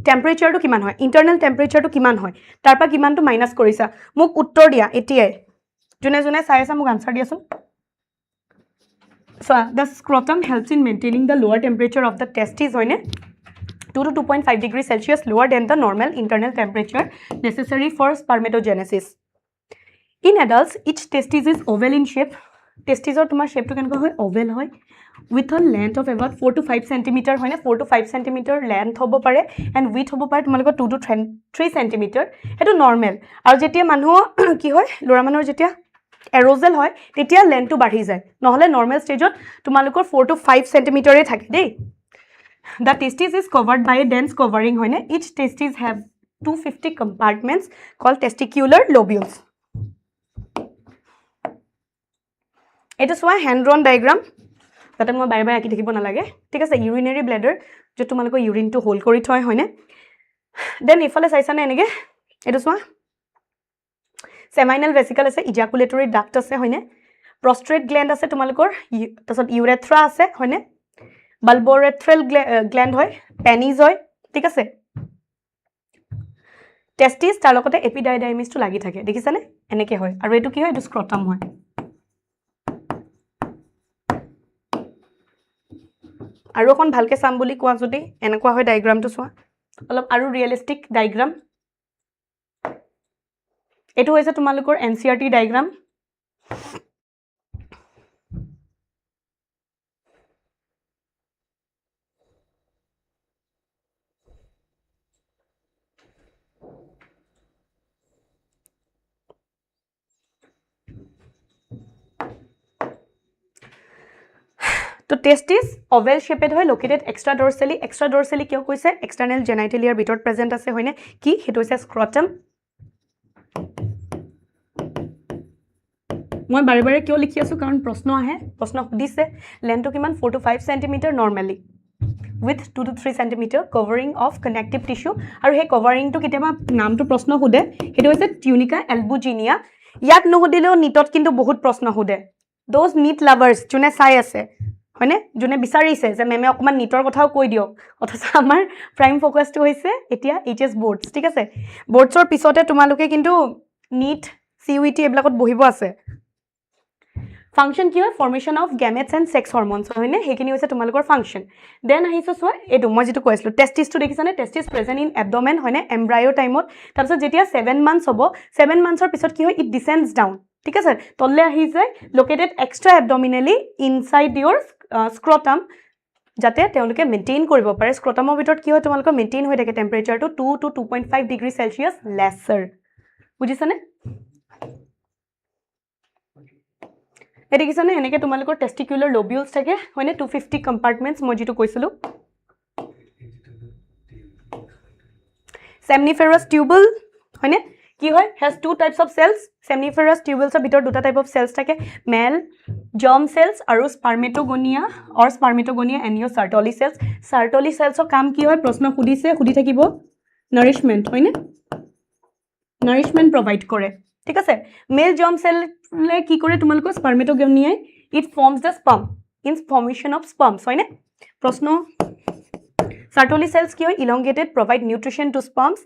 টেম্পাৰেচাৰটো কিমান হয় ইণ্টাৰনেল টেম্পাৰেচাৰটো কিমান হয় তাৰ পৰা কিমানটো মাইনাস কৰিছা মোক উত্তৰ দিয়া এতিয়াই জুনে জুনে চাই আছা মোক আনসাৰ দিয়াচোন so the scrotum helps in maintaining the lower temperature of the testes হয়নে 2 to 2.5 degrees Celsius lower than the normal internal temperature necessary for spermatogenesis. In adults, each testis is oval in shape. Testis or tumar shape to can go oval hoy with a length of about 4 to 5 centimeter hoy na 4 to 5 centimeter length hobo pare and width hobo pare tumaloko 2 to 3 centimeter eto normal aru jetia manhu ki hoy lora manor jetia arousal hoy tetia length to badhi jay nohole normal stage ot tumalokor 4 to 5 centimeter e thake dei The testis is covered by a dense covering. Each testis have 250 compartments called testicular lobules. It is a hand-drawn diagram. That is why I take a urinary bladder. Just to urine to hold it. Then if I say it is one seminal vesicle is ejaculatory duct. Prostate gland is urethra. Bulbourethral gland hoy penis hoy ঠিক আছে টেস্টিস তাৰ লগতে এপিডাইডাইমিস two লাগি থাকে দেখিছানে এনেকে হয় আৰু এটো কি হয় এটো স্ক্ৰটাম হয় আৰু অকন ভালকে চাম বুলি কোৱা যদি এনেকুৱা হয় ডায়াগ্ৰামটো চোৱা অলপ আৰু ৰিয়েলিস্টিক ডায়াগ্ৰাম এটো হৈছে তোমালোকৰ এনসিআৰটি ডায়াগ্ৰাম তো testis oval shaped hoy located extradorsally কিয় কৈছে external genitalia ভিতৰত present আছে হয়নে কি হেতু হৈছে scrotum মই বাৰে বাৰে কিয় লিখি আছো কাৰণ প্ৰশ্ন আহে প্ৰশ্ন দিছে লেন্থটো কিমান 4 to 5 cm normally with 2 to 3 cm covering of connective tissue আৰু হে covering টো কিতেবা নামটো প্ৰশ্ন হুদে হেতু হৈছে tunica albuginea ইয়াক নহদিলেও নিটত কিন্তু বহুত প্ৰশ্ন হুদে those neat lovers জুনে চাই আছে হয়নে জুনে বিচাৰিছে যে মেমে অকমান নিটৰ কথাও কৈ দিও অথচ আমাৰ প্ৰাইম ফোকাসটো হৈছে এতিয়া এইচএস বোৰ্ডছ ঠিক আছে বোৰ্ডছৰ পিছতে তোমালোকে কিন্তু নিট সিইউটি এবলাকত বহিব আছে ফাংশন কি হয় ফৰ্মেশন অফ গেমেটস এন্ড সেক্স হৰমোনছ হয়নে হেকিনি হৈছে তোমালোকৰ ফাংশন দেন আহিছো সো এটো মই যেটো কৈছিলো টেস্টিছটো দেখিছানে টেস্টিছ প্ৰেজেন্ট ইন এবডমেন হয়নে এমব্ৰায়ো টাইমত তাৰপিছত যেতিয়া 7 মান্থছ হ'ব 7 মান্থছৰ পিছত কি হয় ইট ডিসেন্ডস ডাউন ঠিক আছে তললে আহি যায় লোকেটেড এক্সট্ৰা এবডমিনেলি ইনসাইড ইয়োৰ স্ক্ৰটাম যাতে তেওঁলোকে মেইনটেইন কৰিব পাৰে স্ক্ৰটামৰ ভিতৰত কি হয় তোমালোকৰ মেইনটেইন হৈ থাকে টেম্পাৰেচাৰটো 2 to 2.5 ডিগ্ৰী সেলসিয়াস লেছাৰ বুজিছানে এ দেখিছানে এনেকে তোমালোকৰ টেস্টিকুলাৰ লোবিউলছ থাকে হয়নে 250 কম্পাৰ্টমেন্টছ মই যেটো কৈছিলো seminiferous tubule হয়নে কি হয় has two types of cells seminiferous tubules er bitor duta type of cells থাকে male germ cells aru spermatogonia or spermatogonia and your Sertoli cells er কাম কি হয় প্ৰশ্ন সুধি থাকিব nourishment হয়নে nourishment provide কৰে ঠিক আছে male germ cell লে কি কৰে তোমালোকৰ spermatogonia it forms the sperm in formation of sperms হয়নে প্ৰশ্ন Sertoli cells কি হয় elongated provide nutrition to sperms.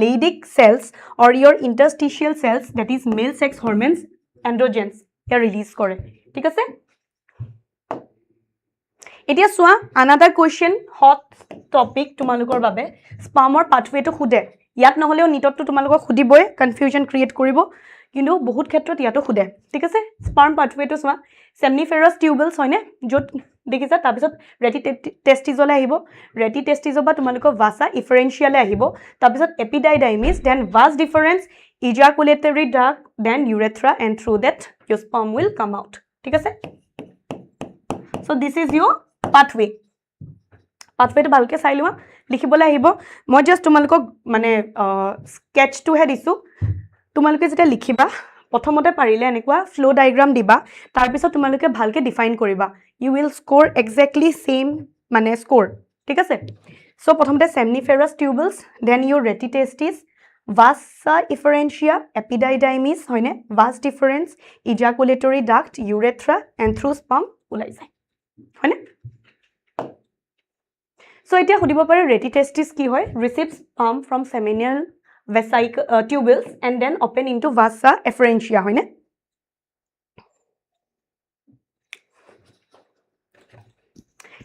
Leydig cells or your interstitial cells that is male sex hormones androgens here release কৰে ঠিক আছে এতিয়া সোয়া another question hot topic তোমালোকৰ বাবে spermৰ pathway to খুদে ইয়াত নহলেও নিটত তোমালোকক খুদিবই confusion create কৰিব কিন্তু বহুত ক্ষেত্ৰত ইয়াতো খুদে ঠিক আছে sperm pathway to soya seminiferous tubules হয়নে যত দেখিছা তাৰ পিছত ৰেটি টেস্টিজলে আহিব ৰেটি টেস্টিজবা তোমালোকৰ ভাসা ইফাৰেন্সিয়ালে আহিব তাৰ পিছত epididymis then vas deferens ejaculatory duct then urethra and through that your sperm will come out ঠিক আছে so this is your pathway to ভালকে চাই লোৱা লিখিবলৈ আহিব মই জাস্ট তোমালোকক মানে স্কেচ টু হে দিছো তোমালোকে যেটা লিখিবা প্ৰথমতে পাৰিলে এনেকুৱা ফ্লো ডায়াগ্ৰাম দিবা তাৰ পিছত তোমালোকে ভালকে ডিফাইন কৰিবা you will score exactly same মানে score ঠিক আছে so প্ৰথমতে seminiferous tubules then your retitestis vasa efferentia epididymis হয়নে vas deferens ejaculatory duct urethra and through sperm ওলাই যায় হয়নে so এতিয়া খুদিব পাৰে retitestis কি হয় receives sperm from seminal tubules and then open into vasa efferentia হয়নে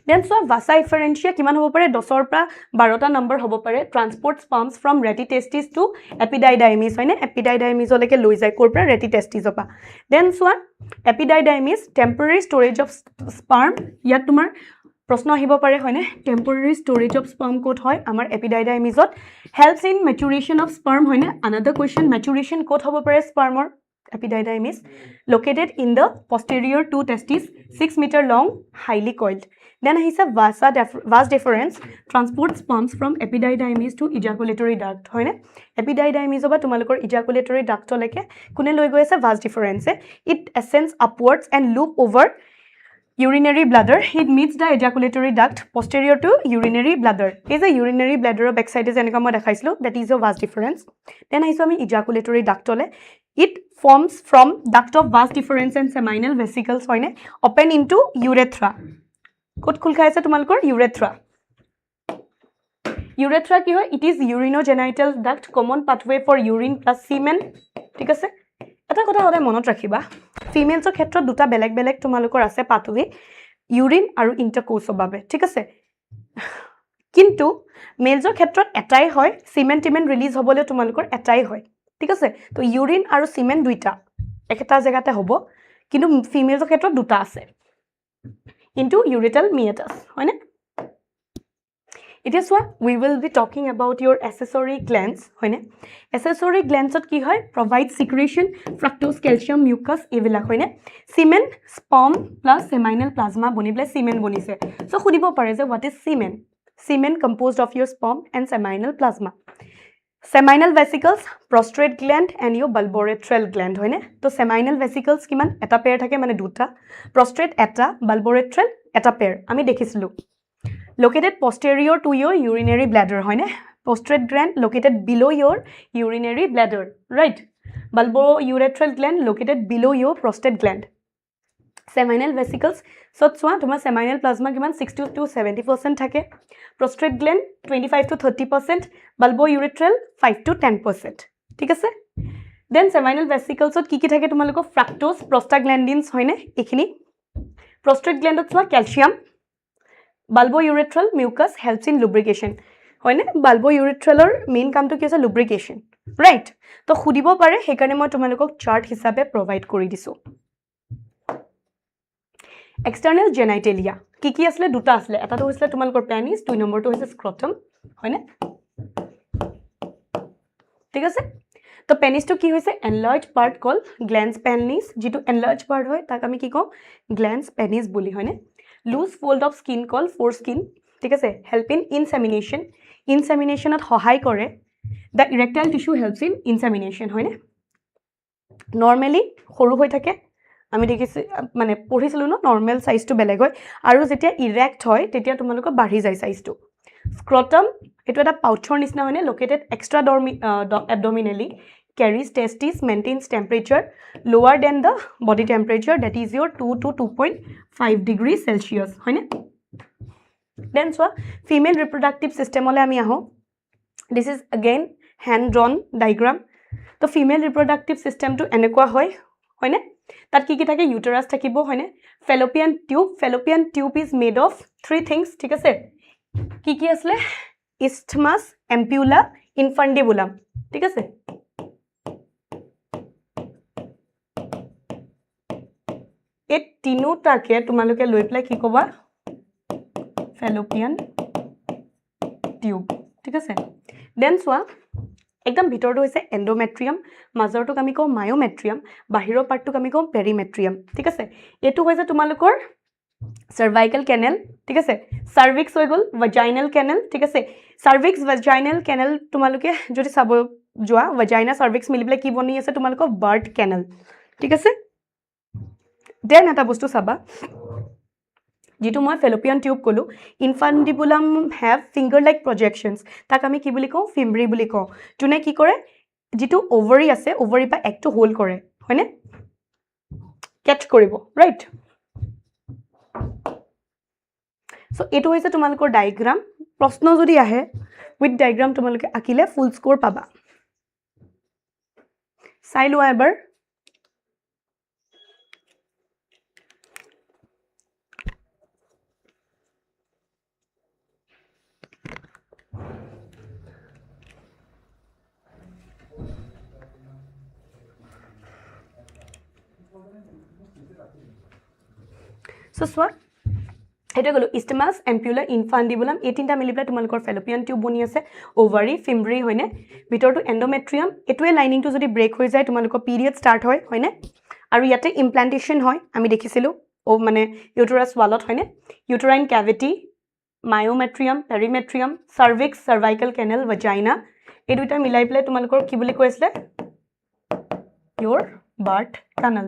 then so vasa efferentia কিমান হ'ব পাৰে 10 ৰ পৰা 12 টা নম্বৰ হ'ব পাৰে transport sperms from retitestis to epididymis হয়নে epididymis লৈকে লৈ যায় কোৰ পৰা retitestis অপা then so epididymis temporary storage of sperm ইয়াত তোমাৰ প্ৰশ্ন আহিব পাৰে হয়নে temporary storage of sperm code হয় আমাৰ epididymisত helps in maturation of sperm হয়নে another question maturation কোড হ'ব পাৰে spermৰ epididymis located in the posterior two testes 6 meter long highly coiled then ahisa vas deferens transport sperms from epididymis to ejaculatory duct hoine epididymis oba tumalokor ejaculatory duct leke kune loi goi ase vas deferens it ascends upwards and loop over urinary bladder it meets the ejaculatory duct posterior to urinary bladder is a urinary bladder of backside is enka moi dekhaislu that is your vas deferens then ahiso ami ejaculatory duct ole it forms from duct of vas deferens and seminal vesicles hoine open into urethra কোট খুল খাইছে তোমালকৰ urethra কি হয় it is urinogenital duct common pathway for urine plus semen ঠিক আছে এটা কথা হলে মনত ৰাখিবা ফিমেলছৰ ক্ষেত্ৰত দুটা বেলেগ বেলেগ তোমালকৰ আছে pathway urine আৰু intercourse বাবে ঠিক আছে কিন্তু মেলছৰ ক্ষেত্ৰত এটাই হয় semen ৰিলিজ হ'বলৈ তোমালকৰ এটাই হয় ঠিক আছে তো urine আৰু semen দুইটা একটা জায়গাতে হ'ব কিন্তু ফিমেলছৰ ক্ষেত্ৰত দুটা আছে into urethral meatus hoine it is what we will be talking about your accessory glands hoine accessory glands ot ki hoy provide secretion fructose calcium mucus evila hoine semen sperm plus seminal plasma bonibile semen bonise so khudibo pare je what is semen composed of your sperm and seminal plasma seminal vesicles prostrate gland and your bulbourethral gland hoine to seminal vesicles kiman eta pair thake mane duta prostrate eta bulbourethral eta pair ami dekhislu located posterior to your urinary bladder hoine prostrate gland located below your urinary bladder right bulbourethral gland located below your prostate gland seminal vesicles so tuma seminal plasma kiman 60 to 70% thake prostate gland 25 to 30% bulbourethral 5 to 10% ঠিক আছে then seminal vesicles ot কি থাকে তোমালোকক fructose prostaglandins হয়নে এখিনি prostate gland ot calcium bulbourethral mucus helps in lubrication হয়নে bulbourethral main কামটো কি আছে lubrication right তো খুদিব পাৰে হেকাৰণে মই তোমালোকক চাৰ্ট হিচাপে প্ৰভাইড কৰি দিছো external genitalia কি আসলে দুটা আসলে এটা তো হইছিল তোমালকৰ penis দুই নম্বৰটো হৈছে scrotum হয়নে ঠিক আছে তো penis তো কি হৈছে enlarged part called glans penis যেটো enlarged part হয় তাক আমি কি কও glans penis বুলি হয়নে loose fold of skin called foreskin ঠিক আছে help in insemination ত সহায় কৰে the erectile tissue helps in insemination হয়নে normally সৰু হৈ থাকে আমি দেখিছো মানে পঢ়িছিলো ন নৰমাল সাইজ টু বেলেগ হয় আৰু যেতিয়া ইৰেক্ট হয় তেতিয়া তোমালোকৰ বাঢ়ি যায় সাইজ টু স্ক্ৰটাম এটো এটা পাউচৰ নিচিনা হয়নে located extra abdominally carries testes maintains temperature lower than the body temperature that is your 2 to 2.5 degrees Celsius হয়নে দেন চোৱা ফিমেল ৰিপ্ৰডাক্টিভ চিষ্টেমলৈ আমি আহোঁ this is again hand drawn diagram তো ফিমেল ৰিপ্ৰডাক্টিভ চিষ্টেমটো এনেকুৱা হয় হয়নে তাত কি থাকে ইউটেৰাছ থাকিব হয়নে fallopian tube is made of 3 things ঠিক আছে কি আছিলে ইস্থমাছ এম্পিউলা ইনফান্ডিবুলাম ঠিক আছে এই তিনিটাকে তোমালোকে লৈ পেলাই কি ক'বা ফেলোপিয়ান টিউব ঠিক আছে দেন চোৱা একদম ভিতৰটো হৈছে এণ্ডোমেট্ৰিয়াম মাজৰটোক আমি কওঁ মায়োমেট্ৰিয়াম বাহিৰৰ পাৰ্টটোক আমি কওঁ পেৰিমেট্ৰিয়াম ঠিক আছে এইটো হৈছে তোমালোকৰ cervical canal ঠিক আছে cervix হৈ গল vaginal canal ঠিক আছে cervix vaginal canal তোমালোকে যদি চাব যোৱা vagina cervix মিলি পেলাই কি বনি আছে তোমালোকৰ birth canal ঠিক আছে দেন এটা বস্তু চাবা যেটো মই ফেলোপিয়ান টিউব কলো ইনফান্ডিবুলাম হ্যাভ ফিংগাৰ লাইক প্ৰজেকশনস তাক আমি কি বুলি কওঁ ফিম্বৰি বুলি কওঁ যোনে কি কৰে যেটো ওভাৰি আছে ওভাৰি পা একটো হোল কৰে হয়নে কেচ কৰিব ৰাইট সো এটো হৈছে তোমালোকৰ ডায়াগ্ৰাম প্ৰশ্ন যদি আহে উইথ ডায়াগ্ৰাম তোমালোকে আকিলে ফুল স্কোৰ পাবা চাই লোৱা এবাৰ সো সোৱা এটা গলো ইষ্টমাস এম্পিউলা ইনফান্ডিবুলাম এই তিনটা মিলি পেলাই তোমালোকৰ ফেলোপিয়ান টিউব বনি আছে ওভাৰি ফিম্বৰি হয়নে ভিতৰটো এণ্ডোমেট্ৰিয়াম এটোৱে লাইনিংটো যদি ব্ৰেক হৈ যায় তোমালোকৰ পিৰিয়ড ষ্টাৰ্ট হয় হয়নে আৰু ইয়াতে ইমপ্লান্টেশন হয় আমি দেখিছিলো ও মানে ইউটেৰাছ ওয়ালত হয়নে ইউটেৰাইন ক্যাভিটি মায়োমেট্ৰিয়াম পেৰিমেট্ৰিয়াম সাৰ্ভিক্স সাৰ্ভাইকেল কেনেল ভাজাইনা এই দুটা মিলাই পেলাই তোমালোকৰ কি বুলি কৈছিলে your birth canal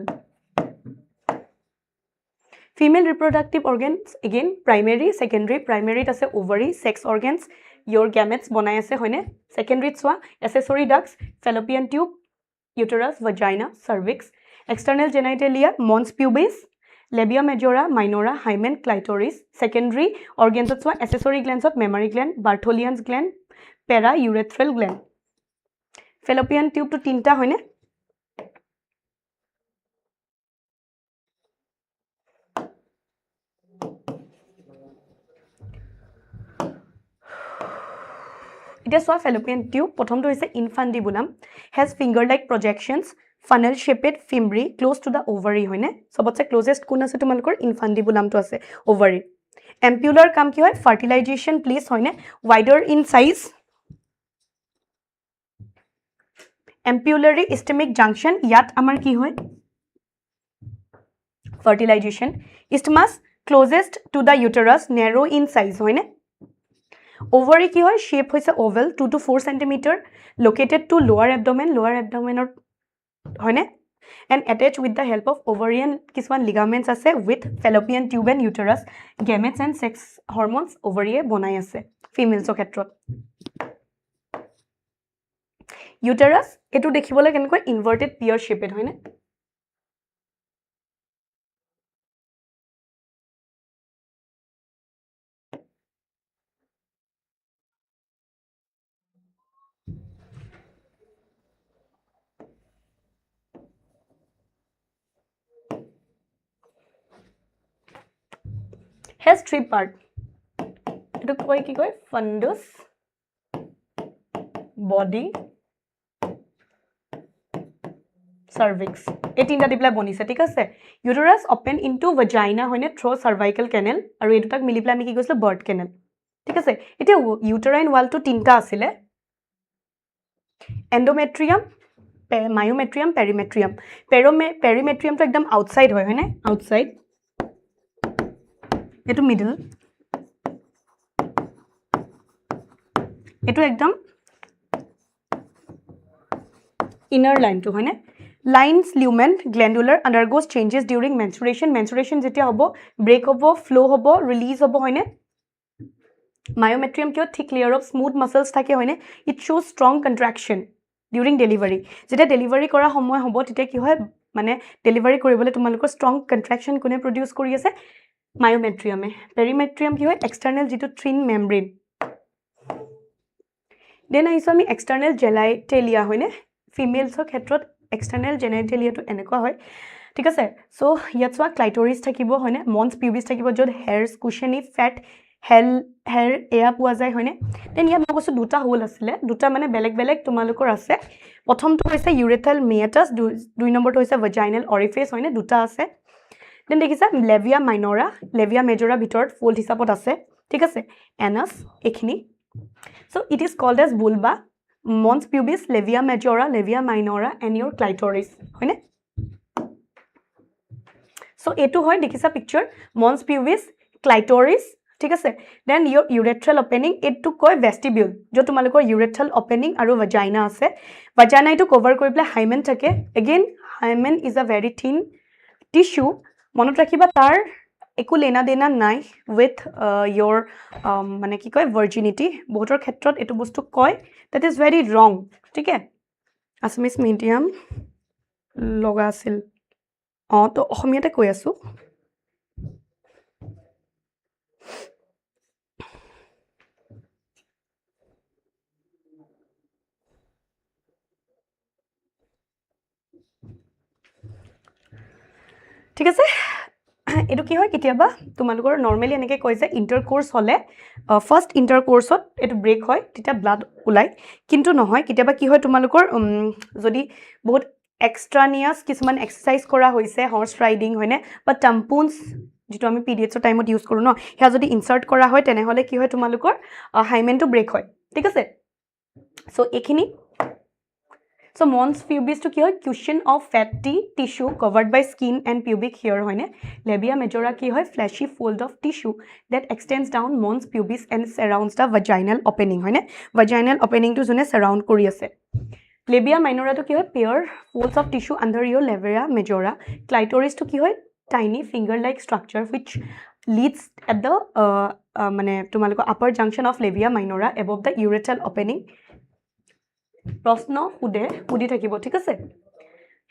female reproductive organs again primary secondary primary ase ovary sex organs your gametes banai ase hoine secondary swa accessory ducts fallopian tube uterus vagina cervix external genitalia mons pubis labia majora minora hymen clitoris secondary organs swa accessory glands of mammary gland bartholin's gland para urethral gland fallopian tube to tinta hoine It is a fallopian tube. Prothomto is infundibulum. Has finger-like projections. Funnel-shaped fimbri close to the ovary. Hoine. So, what's the closest kuna se tumalkor infundibulum to ase ovary. Ampular kam ki hoy fertilization place hoine wider in size. Ampulary ischemic junction yat amar ki hoy fertilization. Isthmus closest to the uterus narrow in size hoine. Ovary ki hoy shape hoise oval 2 to 4 cm located to lower abdomen or hoine and attached with the help of ovarian kiswan ligaments ase with fallopian tube and uterus gametes and sex hormones ovary bonai ase females o khetrot uterus etu dekhibole kenko inverted pear shaped hoine has 3 part etu koi ki koi fundus body cervix এই তিনটা দি পেলাই বনিছে ঠিক আছে uterus open into vagina হয়নে through cervical canal আৰু এই দুটাক মিলি পেলাই আমি কি কৈছিল birth canal ঠিক আছে এতিয়া uterine wall to তিনটা আছিল endometrium myometrium perimetrium perimetrium to একদম outside হয় হয়নে outside এটো মিডল এটো একদম inner line to হয়নে lines lumen glandular undergoes changes during menstruation jetia hobo break hobo flow hobo release hobo hoine myometrium kyo thick layer of smooth muscles thake hoine it shows strong contraction during delivery jetia delivery kora homoy hobo tite ki hoy mane delivery koribole tumalukor strong contraction kone produce kori ase মায়োমেট্ৰিয়ামে পেৰিমেট্ৰিয়াম কি হয় external যিটো থিন membrane then আহিছো আমি external জেনাইটেলিয়া হয়নে ফিমেলছৰ ক্ষেত্ৰত external জেনাইটেলিয়াটো এনেকুৱা হয় ঠিক আছে সো ইয়াত চোৱা ক্লাইটৰিছ থাকিব হয়নে মন্স পিউবিছ থাকিব য'ত হেয়াৰ কুশনি ফেট হেয়াৰ এয়া পোৱা যায় হয়নে দেন ইয়াত মই কৈছোঁ দুটা হোল আছিলে দুটা মানে বেলেগ বেলেগ তোমালোকৰ আছে প্ৰথমটো হৈছে ইউৰেথাল মেটাছ দুই নম্বৰটো হৈছে ভাজাইনেল অৰিফেচ হয়নে দুটা আছে দেন দেখিছা লেভিয়া মাইনৰা লেভিয়া মেজৰা ভিতৰত ফল্ড হিচাপত আছে ঠিক আছে এনাছ এইখিনি so it is called as vulva mons pubis labia majora labia minora and your clitoris হয়নে so এটো হয় দেখিছা পিকচাৰ mons pubis clitoris ঠিক আছে then your urethral opening এটো কয় vestibule যো তোমালোকৰ urethral opening আৰু vagina আছে vagina এটো কভাৰ কৰি প্লে hymen থাকে again hymen is a very thin tissue মনত ৰাখিবা তাৰ একো লেনা দেনা নাই with your মানে কি কয় virginity বহুতৰ ক্ষেত্ৰত এটো বস্তু কয় that is very wrong ঠিক আছে আসামিজ মিডিয়াম লগা আছিল তো অসমীয়াতে কৈ আছো ঠিক আছে এটো কি হয় কেতিয়াবা তোমালোকৰ নৰমালি এনেকে কয় যে ইন্টাৰকোৰ্স হলে ফাৰ্স্ট ইন্টাৰকোৰ্সত এটো ব্ৰেক হয় তেতিয়া ব্লাড উলাই কিন্তু নহয় কেতিয়াবা কি হয় তোমালোকৰ যদি বহুত এক্সট্ৰানিয়াস কিছুমান এক্সাৰসাইজ কৰা হৈছে হৰ্স ৰাইডিং হয়নে বা টাম্পুনস যেটো আমি পিৰিয়ডছৰ টাইমত ইউজ কৰো ন হেয়া যদি ইনসাৰ্ট কৰা হয় তেনে হলে কি হয় তোমালোকৰ হাইমেনটো ব্রেক হয় ঠিক আছে সো এখিনি So mons pubis to ki hoy cushion of fatty tissue covered by skin and pubic hair hoine labia majora ki hoy fleshy fold of tissue that extends down mons pubis and surrounds the vaginal opening hoine vaginal opening to jone surround kori ase labia minora to ki hoy pair folds of tissue under your labia majora clitoris to ki hoy tiny finger like structure which leads at the mane tumaloko upper junction of labia minora above the urethral opening প্ৰশ্ন উদি থাকিব ঠিক আছে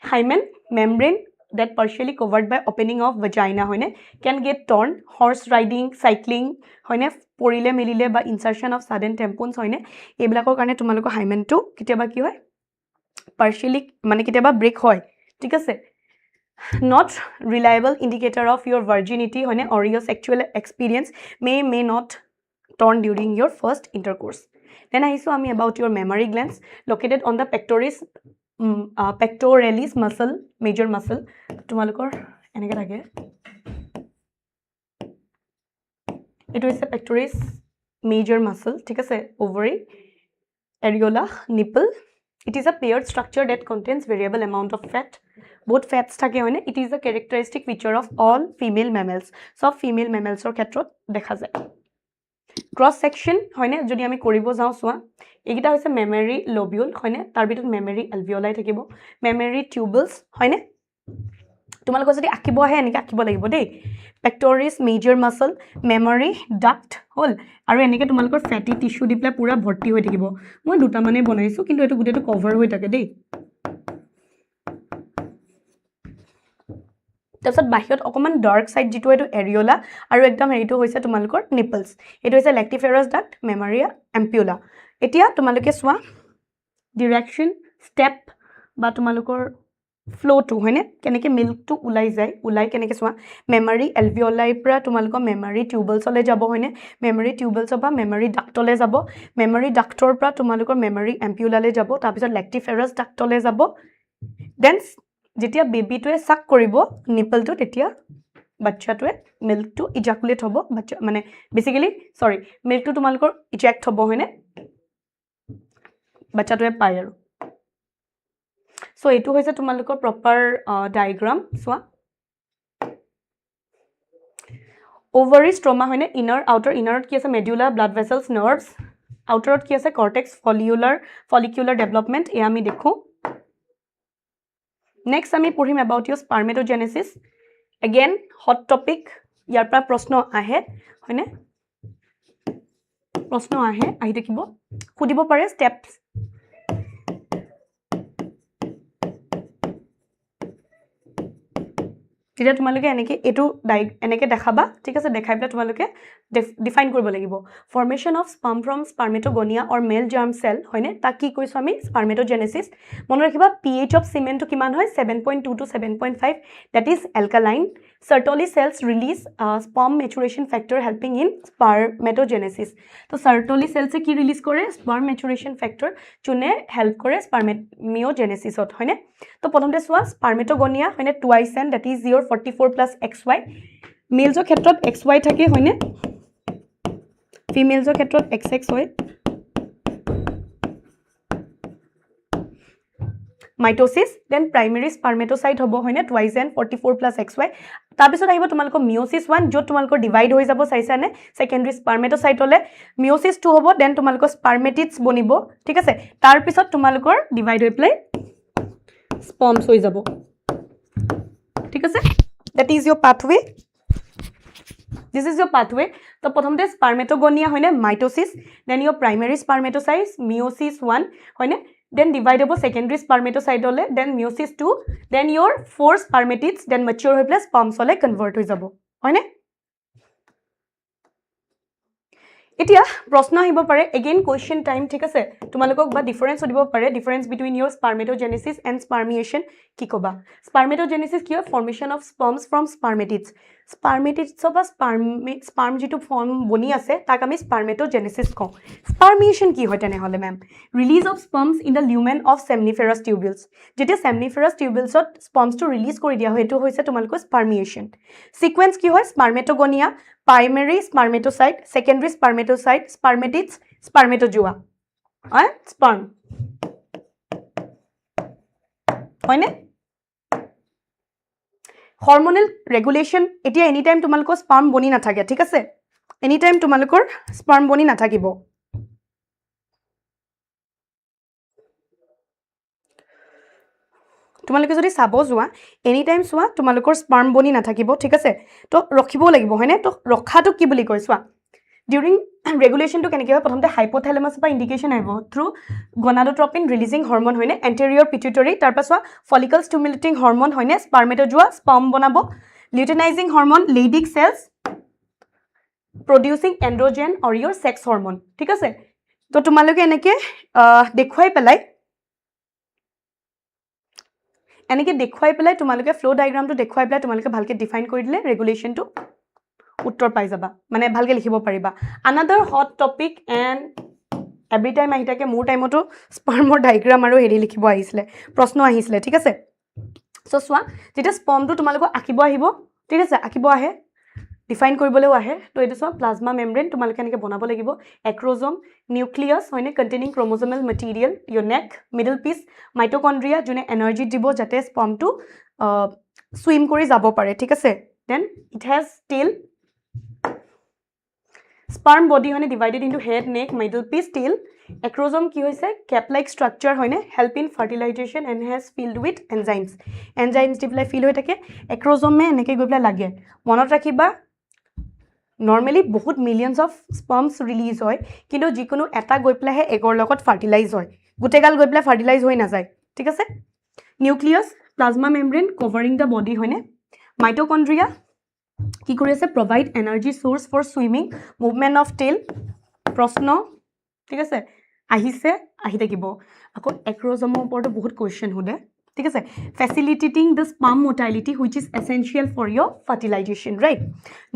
hymen membrane that partially covered by opening of vagina হয়নে can get torn horse riding cycling হয়নে পৰিলে মেলিলে বা insertion of sudden tampons হয়নে এইবিলাকৰ কাৰণে তোমালোকৰ hymen টো কিতিয়াবা কি হয় partially মানে কিতিয়াবা ব্রেক হয় ঠিক আছে not reliable indicator of your virginity হয়নে or your sexual experience may not torn during your first intercourse Then I saw me about your mammary glands located on the pectoralis muscle, major muscle. Tumalukor, enake lage. It is a pectoralis major muscle. Take a ovary, areola, nipple. It is a paired structure that contains variable amount of fat. Both fats thake hoine. It is a characteristic feature of all female mammals. So female mammals or ketrot dekha jay. Cross section হয়নে যদি আমি কৰিব যাও সোয়া এইটা হৈছে memory lobule হয়নে তাৰ ভিতৰত মেমৰি এলভিওলাই থাকিব মেমৰি টিউবলস হয়নে তোমালোকৰ যদি আকিব আহে এনেকৈ আকিব লাগিব দেই পেক্টোৰিছ মেজৰ মাসল মেমৰি ডাক্ট হল আৰু এনেকৈ তোমালোকৰ ফেটি টিস্যু দি প্লাই পুৰা ভৰ্তি হৈ থাকিব মই দুটা মানে বনাইছো কিন্তু এটো গুটেটো কভাৰ হৈ থাকে দেই তাৰপিছত বাহিৰত অকমান ডাৰ্ক সাইড যেটো এটো এৰিওলা আৰু একদম হেৰিটো হৈছে তোমালোকৰ নিপলস এটো হৈছে ল্যাক্টিফেৰাছ ডাক্ট মেমৰিয়া এম্পিউলা এতিয়া তোমালোকে সোৱা ডাইৰেকশন স্টেপ বা তোমালোকৰ ফ্লো টু হয়নে কেনেকে মিল্ক টু উলাই কেনেকে সোৱা মেমৰি এলভিওলাই পৰা তোমালোকৰ মেমৰি টিউবলছলে যাব হয়নে মেমৰি টিউবলছ বা মেমৰি ডাক্টলে যাব মেমৰি ডাক্টৰ পৰা তোমালোকৰ মেমৰি এম্পিউলালে যাব তাৰপিছত ল্যাক্টিফেৰাছ ডাক্টলে যাব দেন যেতিয়া বেবিটোৱে সাক কৰিব নিপলটো তেতিয়া বাচ্চাটোৱে মিল্কটো ইজাকুলেট হ'ব বাচ্চা মানে বেসিক্যালি সৰি মিল্কটো তোমালোকৰ ইজেক্ট হ'ব হয়নে বাচ্চাটোৱে পায় আৰু সো এটো হৈছে তোমালোকৰ প্ৰপাৰ ডায়াগ্ৰাম সোৱা ovary stroma হয়নে inner outer innerত কি আছে medulla blood vessels nerves outerত কি আছে cortex follicular development এ আমি দেখো Next, আমি পঢ়িম about your spermatogenesis. Again, hot topic. ইয়াৰ পৰা প্ৰশ্ন আহে, হয়নে? প্ৰশ্ন আহে, আহি থাকিব। সুধিব পাৰে steps. তেতিয়া তোমালোকে এনেকে এটো এনেকে দেখাবা ঠিক আছে দেখাই পেলাই তোমালোকে ডিফাইন কৰিব লাগিব formation of sperm from spermatogonia or male germ cell হয়নে তাক কি কৈছো আমি স্পাৰ্মেটোজেনেসিস মনত ৰাখিবা pH অফ সিমেন্ট তো কিমান হয় 7.2 to 7.5 that is alkaline Sertoli cells release sperm maturation factor helping in spermatogenesis তো Sertoli cells কি রিলিজ কৰে sperm maturation factor যোনে হেল্প কৰে spermatogenesis ত হয়নে তো প্ৰথমতে সোৱা spermatogonia হয়নে twice and that is your 44 plus xy males ৰ ক্ষেত্ৰত xy থাকে হয়নে females ৰ ক্ষেত্ৰত xx হয় mitosis then primary spermatocyte hobo hoine twice and 44 plus xy তাৰপিছত আহিব তোমালোকৰ meiosis 1 যত তোমালোকৰ ডিভাইড হৈ যাব চাইছানে secondary spermatocyte হলে meiosis 2 হ'ব then তোমালোকৰ spermatids বনিব ঠিক আছে তাৰপিছত তোমালোকৰ ডিভাইড হৈ প্লে sperms হৈ যাব ঠিক আছে that is your pathway this is your pathway তো প্ৰথমতে spermatogonia হয়নে mitosis then your primary spermatocytes meiosis 1 হয়নে then divide over secondary spermatocyte hole then meiosis 2 then your four spermatids then mature hoy plus sperms hole convert hoy jabo hoy ne etia proshno ahibo pare again question time thik ase tumalokok ba difference hodibo pare difference between your spermatogenesis and spermiation ki koba spermatogenesis ki formation of sperms from spermatids spermatids of a sperm jitu form boni ase tak ami spermatogenesis ko spermiation ki hoy tene hole ma'am release of sperms in the lumen of seminiferous tubules jetia seminiferous tubules ot sperms to release kori dia hoy etu hoise tumalko spermiation sequence ki hoy spermatogonia primary spermatocyte secondary spermatocyte spermatids spermatozoa sperm hoy ne hormonal regulation etia anytime tumalko sperm boni na thake thik ase anytime tumalkor sperm boni na thakibo তোমালোকে যদি sub যোৱা any time সোৱা তোমালোকৰ sperm বনি না থাকিব ঠিক আছে তো ৰখিব লাগিব হয়নে তো ৰখাটো কি বুলি কয় সোৱা ডিউৰিং ৰেগুলেশন তো কেনেকৈ হয় প্ৰথমতে হাইপোথেলামাস বা ইন্ডিকেশন আহিব থ্ৰু গনাডোট্ৰপিন ৰিলিজিং হৰমন হয়নে এন্টেৰিয়ৰ পিটুইটৰি তাৰ পাছত ফলিকল ষ্টিমুলেটিং হৰমন হয়নে স্পাৰ্মেটোজোৱা স্পাৰ্ম বনাব লিউটেনাইজিং হৰমন লেডিক সেলস প্ৰডিউসিং এন্ড্ৰোজেন অৰ ইয়ৰ সেক্স হৰমন ঠিক আছে তো তোমালোকে এনেকৈ দেখুৱাই পেলাই এনেকে দেখুৱাই পেলাই তোমালোকে ফ্লো ডায়াগ্ৰামটো দেখুৱাই পেলাই তোমালোকে ভালকে ডিফাইন কৰি দিলে ৰেগুলেশনটো উত্তৰ পাই যাবা মানে ভালকে লিখিব পাৰিবা another hot topic and every time আহি থাকে মোৰ টাইমটো স্পাৰ্মৰ ডায়াগ্ৰাম আৰু হেৰি লিখিব আহিছিলে প্ৰশ্ন আহিছিলে ঠিক আছে সো সোৱা যেটা স্পাৰ্মটো তোমালোক আকিব আহিব ঠিক আছে আকিব আহে ডিফাইন কৰিবলৈও আহে তো এটো সোৱা প্লাজমা মেমব্ৰেন তোমালোকে এনেকে বনাব লাগিব এক্ৰোজম নিউক্লিয়াছ হয়নে containing chromosomal material your neck middle piece mitochondria যোনে এনাৰ্জি দিব যাতে স্পাৰ্মটো সুইম কৰি যাব পাৰে ঠিক আছে then it has tail sperm body hone divided into head neck middle piece tail acrosome ki hoise cap like structure hoine help in fertilization and has filled with enzymes dipla fill hoy thake acrosome me eneke goi pla lage monot rakhiba normally বহুত millions of sperms release hoy kintu jikono eta goi pla he egor logot fertilize hoy gutegal goi pla fertilize hoy na jay ঠিক আছে nucleus plasma membrane covering the body hoine mitochondria কি কৰি আছে provide energy source for swimming movement of tail প্ৰশ্ন ঠিক আছে আহিছে আহি থাকিব আকৌ acrosome ওপৰটো বহুত কোৱেশ্চন হলে ঠিক আছে facilitating the sperm motility which is essential for your fertilization right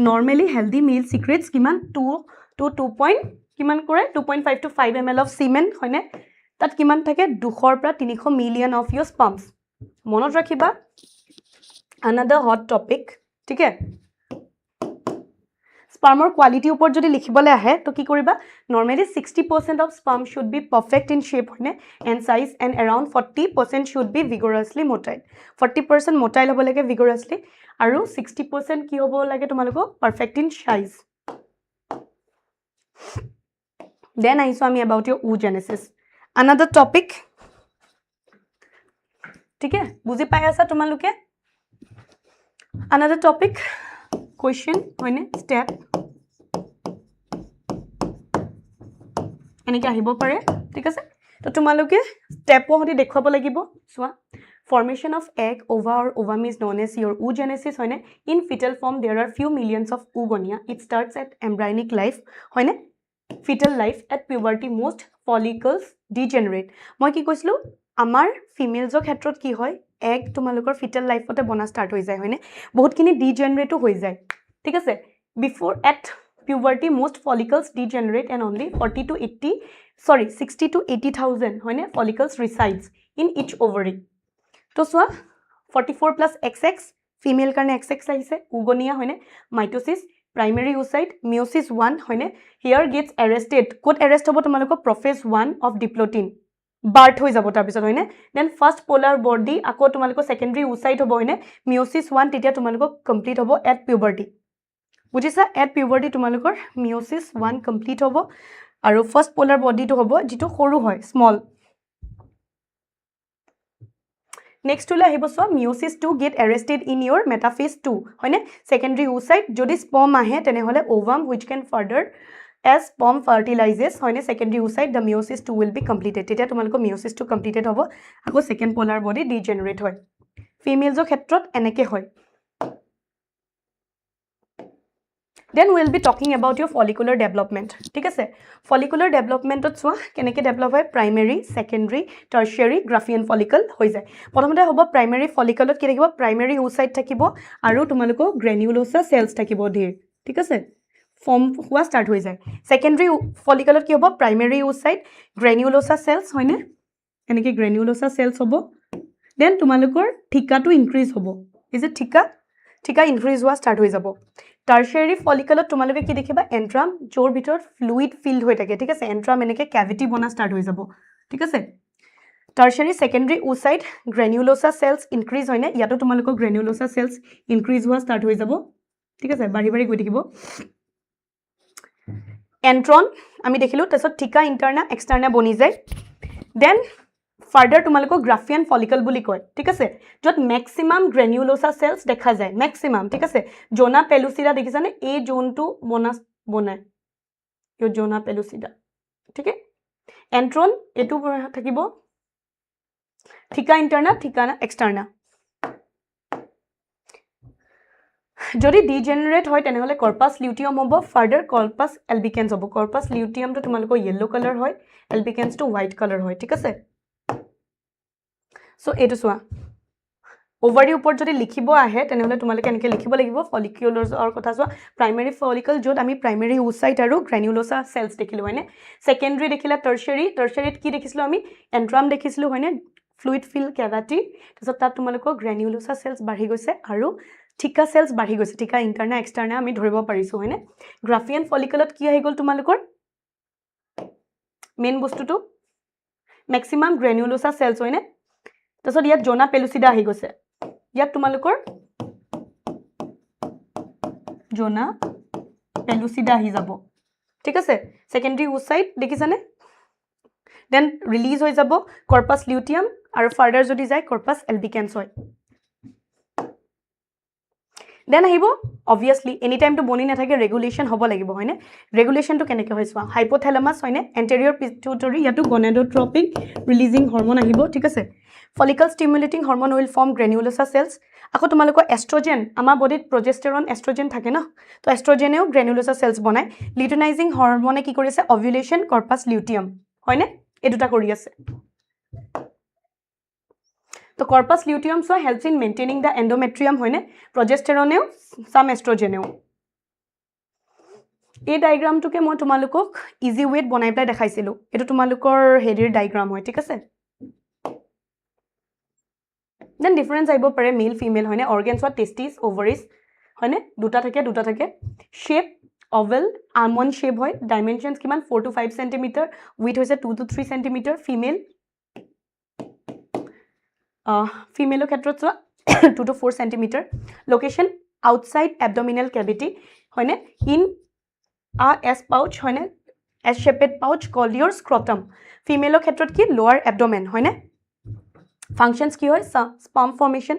normally healthy male secretes কিমান 2 to 2 কিমান কৰে 2.5 to 5 ml of semen হয়নে তাত কিমান থাকে 200 পৰা 300 মিলিয়ন of your sperms মনত ৰাখিবা another hot topic ঠিক আছে spermor quality upor jodi likhibole ahe to ki koriba normally 60% of sperm should be perfect in shape hoine and size and around 40% should be vigorously motile 40% motile hobo lage vigorously aru 60% ki hobo lage tumaloko perfect in size then I saw me about your oogenesis another topic ठीक है बुझी पाइ आसा तुमालोके another topic question hoine step এনেকে আহিব পাৰে ঠিক আছে তো তোমালোকে স্টেপ হতি দেখুৱাব লাগিব সোৱা Formation of egg, ova or ovum is known as your oogenesis, hoine. In fetal form, there are few millions of oogonia. It starts at embryonic life, hoine. Fetal life. At puberty, most follicles degenerate. Moi ki koislu, amar females ok hetrot ki hoy, egg tumalukor fetal life ote bona start hoi jay, hoine. Bahut kini degenerate hoi jay. Thik ase? Before at puberty, most follicles degenerate and only 60 to 80,000 hoine follicles resides in each ovary. तो सोआ 44 plus XX female karne XX ahise oogonia hoine mitosis primary oocyte meiosis 1 hoine here gets arrested code arrest hobo tomaloko prophase 1 of diplotin birth hoi jabo tar pisot hoine then first polar body ako tomaloko secondary oocyte hobo hoine meiosis 1 titia tomaloko complete hobo at puberty bujisa at puberty tomalokor meiosis 1 complete hobo aru first polar body to hobo jitu horu hoy small. Next to la hibo so meiosis 2 get arrested in your metaphase 2 hoine secondary oocyte jodi sperm ahe tene hole ovum which can further as sperm fertilizes hoine secondary oocyte the meiosis 2 will be completed tetia tumalko meiosis 2 completed hobo ako second polar body degenerate hoy females ok khetrot eneke hoy. Then we will be talking about your follicular development. ठीक है follicular development तो चुआ केनेके develop है primary, secondary, tertiary, Graafian follicle हो जाए. प्रथमते होबो primary follicle की रखिबो primary oocyte থাকিবो आरो तुमालको granulosa cells থাকিবो ढेर. ठीक है form हुआ start हो जाए. Secondary follicle की होबो primary oocyte, granulosa cells होइने केनेके granulosa cells होबो. Then तुमालकोर ठिका to increase होबो. Is it ठिका increase हुआ start हो जाबो. Tertiary follicle তোমালোকে কি দেখিবা antrum জোৰ ভিতৰ fluid filled হৈ থাকে ঠিক আছে antrum এনেকে cavity বনা start হৈ যাব ঠিক আছে tertiary secondary oocyte granulosa cells increase হয়নে ইয়াতো তোমালোকৰ granulosa cells increase হোৱা start হৈ যাব ঠিক আছে বাঢ়ি বাঢ়ি গৈ থাকিব antron আমি দেখিলো তাৰছত থিকা interna externa বনি যায় then further তোমালোকক Graafian follicle বুলি কয় ঠিক আছে যত maximum granulosa cells দেখা যায় maximum ঠিক আছে জোনা পেলুচিডা দেখিছানে এই জোনটো বনায় ইও জোনা পেলুচিডা ঠিক আছে এন্ট্ৰন এটো থাকিব থিকা ইন্টারনা থিকা এক্সটারনা যদি ডিজেনারেট হয় তেনেহলে কর্পাস লিউটিয়াম হ'ব ফার্দার কর্পাস এলবিকেন্স হ'ব কর্পাস লিউটিয়াম তো তোমালোকৰ yellow color হয় এলবিকেন্স তো white color হয় ঠিক আছে So, eto soa. Ovary upor jodi likhibo ahe tenehole tumaleke enke likhibo lagibo folliculars or kotha soa primary follicle jod ami primary oocyte aru granulosa cells dekhilu hoine secondary dekhila tertiary ki dekhisilu ami antrum dekhisilu hoine fluid filled cavity tasot tat tumaleko granulosa cells badhi goise aru thika cells badhi goise thika interna externa ami dhoribo parisu hoine Graafian follicle ot ki ahi gol tumalekor main bostu to maximum granulosa cells hoine तसो ইয়াত জোনা পেলুচিডা আহি গৈছে ইয়াত তোমালোকৰ জোনা পেলুচিডা আহি যাব ঠিক আছে সেকেন্ডাৰী oocyte দেখিছানে দেন ৰিলিজ হৈ যাব কৰ্পাস লিউটিয়াম আৰু ফার্দার যদি যায় কর্পাস এলবিকেন্স হয় দেন আহিব obviously এনি টাইম তো বনি না থাকে রেগুলেশন হ'ব লাগিব হয়নে রেগুলেশন তো কেনেকে হয় সোৱা হাইপোথ্যালামাস হয়নে anterior pituitary ইয়াতো gonadotropic releasing hormone আহিব ঠিক আছে follicle stimulating hormone will form granulosa cells আকৌ তোমালোকৰ estrogen আমাৰ বডিত progesterone estrogen থাকে না তো estrogeneও granulosa cells বনায় luteinizing hormone কি কৰিছে ovulation corpus luteum হয়নে এই দুটা কৰি আছে তো corpus luteum so helps in maintaining the endometrium hoine progesterone some estrogen এই ডায়াগ্রাম টুকে মই তোমালোকক ইজি ওয়েট বনাই প্লাই দেখাইছিলো এটো তোমালোকৰ হেডিৰ ডায়াগ্ৰাম হয় ঠিক আছে then difference আইব পাৰে মেল ফিমেল হয়নে organs or testes ovaries হয়নে দুটা থাকে shape oval almond shape হয় dimensions কিমান 4 to 5 cm width হৈছে 2 to 3 cm female female ক্ষেত্ৰত 2 to 4 cm location outside abdominal cavity হয়নে in a S pouch হয়নে S shaped pouch called your scrotum female ক্ষেত্ৰত কি lower abdomen হয়নে functions কি হয় sperm formation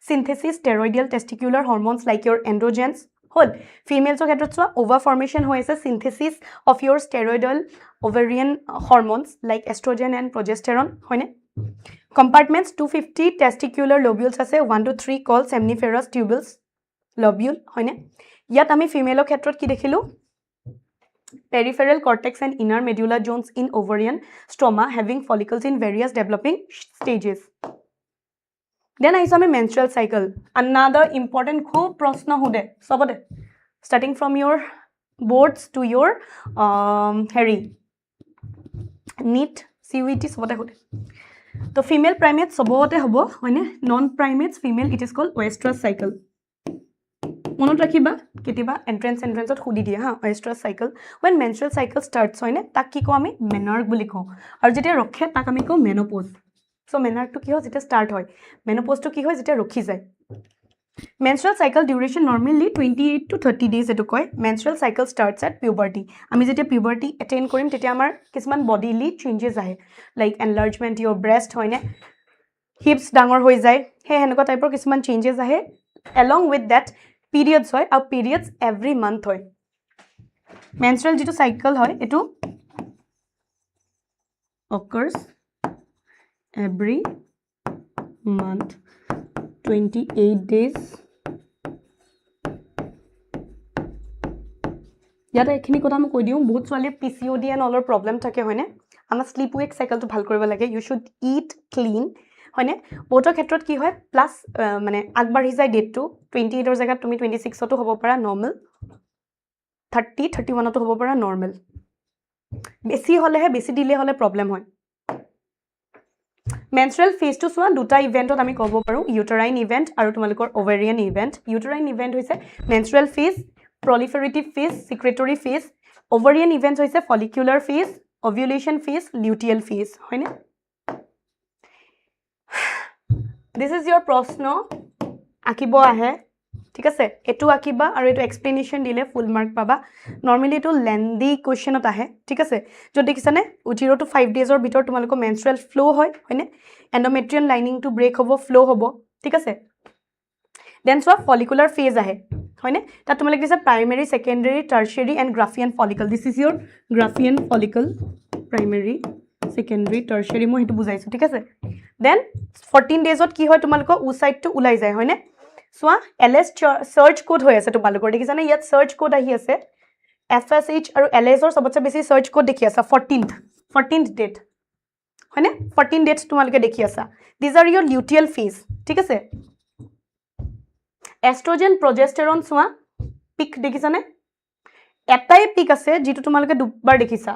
synthesis steroidal testicular hormones like your androgens whole females ক্ষেত্ৰত ova formation হৈছে synthesis of your steroidal ovarian hormones like estrogen and progesterone হয়নে Compartments 250 testicular lobules আছে 1 to 3 called seminiferous tubules lobule হয়নে ইয়াত আমি ফিমেলৰ ক্ষেত্ৰত কি দেখিলো peripheral cortex and inner medulla zones in ovarian stroma having follicles in various developing stages. Then I saw menstrual cycle. Another important khub prashna hude sabode starting from your boards to your hairy NEET CUET sabode hude. So female primates sabode hobo hoine non primates female it is called oestrus cycle. মনত ৰাখিবা কেতিয়াবা এন্ট্ৰেন্সত খুদি দিয়া হা oestrus cycle when menstrual cycle starts হয়নে তাক কি কও আমি menarche বুলি কও আৰু যেতিয়া ৰখে তাক আমি কও menopause so menarche টো কি হয় যেতিয়া start হয় menopause টো কি হয় যেতিয়া ৰখি যায় menstrual cycle duration normally 28 to 30 days এটো কয় menstrual cycle starts at puberty আমি যেতিয়া puberty attain কৰিম তেতিয়া আমাৰ কিছুমান bodily changes আহে like enlargement your breast হয়নে hips ডাঙৰ হৈ যায় হে হেনকা টাইপৰ কিছুমান changes আহে along with that periods hoy or periods every month hoy menstrual jitu cycle hoy etu occurs every month 28 days yata ekhini kotha moi koi diu bahut swali PCOD and all problem thake hoyne ama sleep wake cycle to bhal koriba lage you should eat clean হয়নে বহুতৰ ক্ষেত্ৰত কি হয় plus মানে আগবাঢ়ি যায় date two 28 এৰ জায়গা তুমি 26 তো হ'ব পাৰা নৰমাল 30 31 তো হ'ব পাৰা নৰমাল বেছি হলেহে বেছি দিলে হলে প্ৰবলেম হয় menstrual phase to সোয়া দুটা ইভেন্টত আমি কব পাৰো uterine event আৰু তোমালোকৰ ovarian event uterine event হৈছে menstrual phase proliferative phase secretory phase ovarian event হৈছে follicular phase ovulation phase luteal phase হয়নে This is your prashna akibo ahe ঠিক আছে এটু আকিবা আৰু এটু এক্সপ্লেনেশন দিলে ফুল মার্ক পাবা নরমালি এটু লেন্দি কোশ্চেনত আহে ঠিক আছে যদি দেখিছানে 0 to 5 days or ভিতর তোমালোক মেনস্ট্ৰুৱেল ফ্লো হয় হয়নে এন্ডোমেট্রিয়াল লাইনিং টু ব্রেক হ'ব ফ্লো হ'ব ঠিক আছে দেন সো ফলিকুলার ফেজ আহে হয়নে তা তোমালোক দিছা primary secondary tertiary and Graafian follicle this is your Graafian follicle primary secondary tertiary মই হেতু বুজাইছো ঠিক আছে দেন 14 daysত কি হয় তোমালোক উ সাইড টু উলাই যায় হয়নে সোয়া এলএস সার্চ কোড হৈ আছে তোমালোকৰ দেখিছানে ইয়াত সাৰ্চ কোড আহি আছে এফএসএইচ আৰু এলএস ৰ সবতছে বেছি সার্চ কোড দেখি আছে 14th ডেট হয়নে 14 ডেটস তোমালোকে দেখি আছে this are your luteal phase ঠিক আছে এস্ট্ৰোজেন প্ৰজেষ্টেৰন সোয়া পিক দেখিছানে এটাই পিক আছে যেটো তোমালোকে দুবাৰ দেখিছা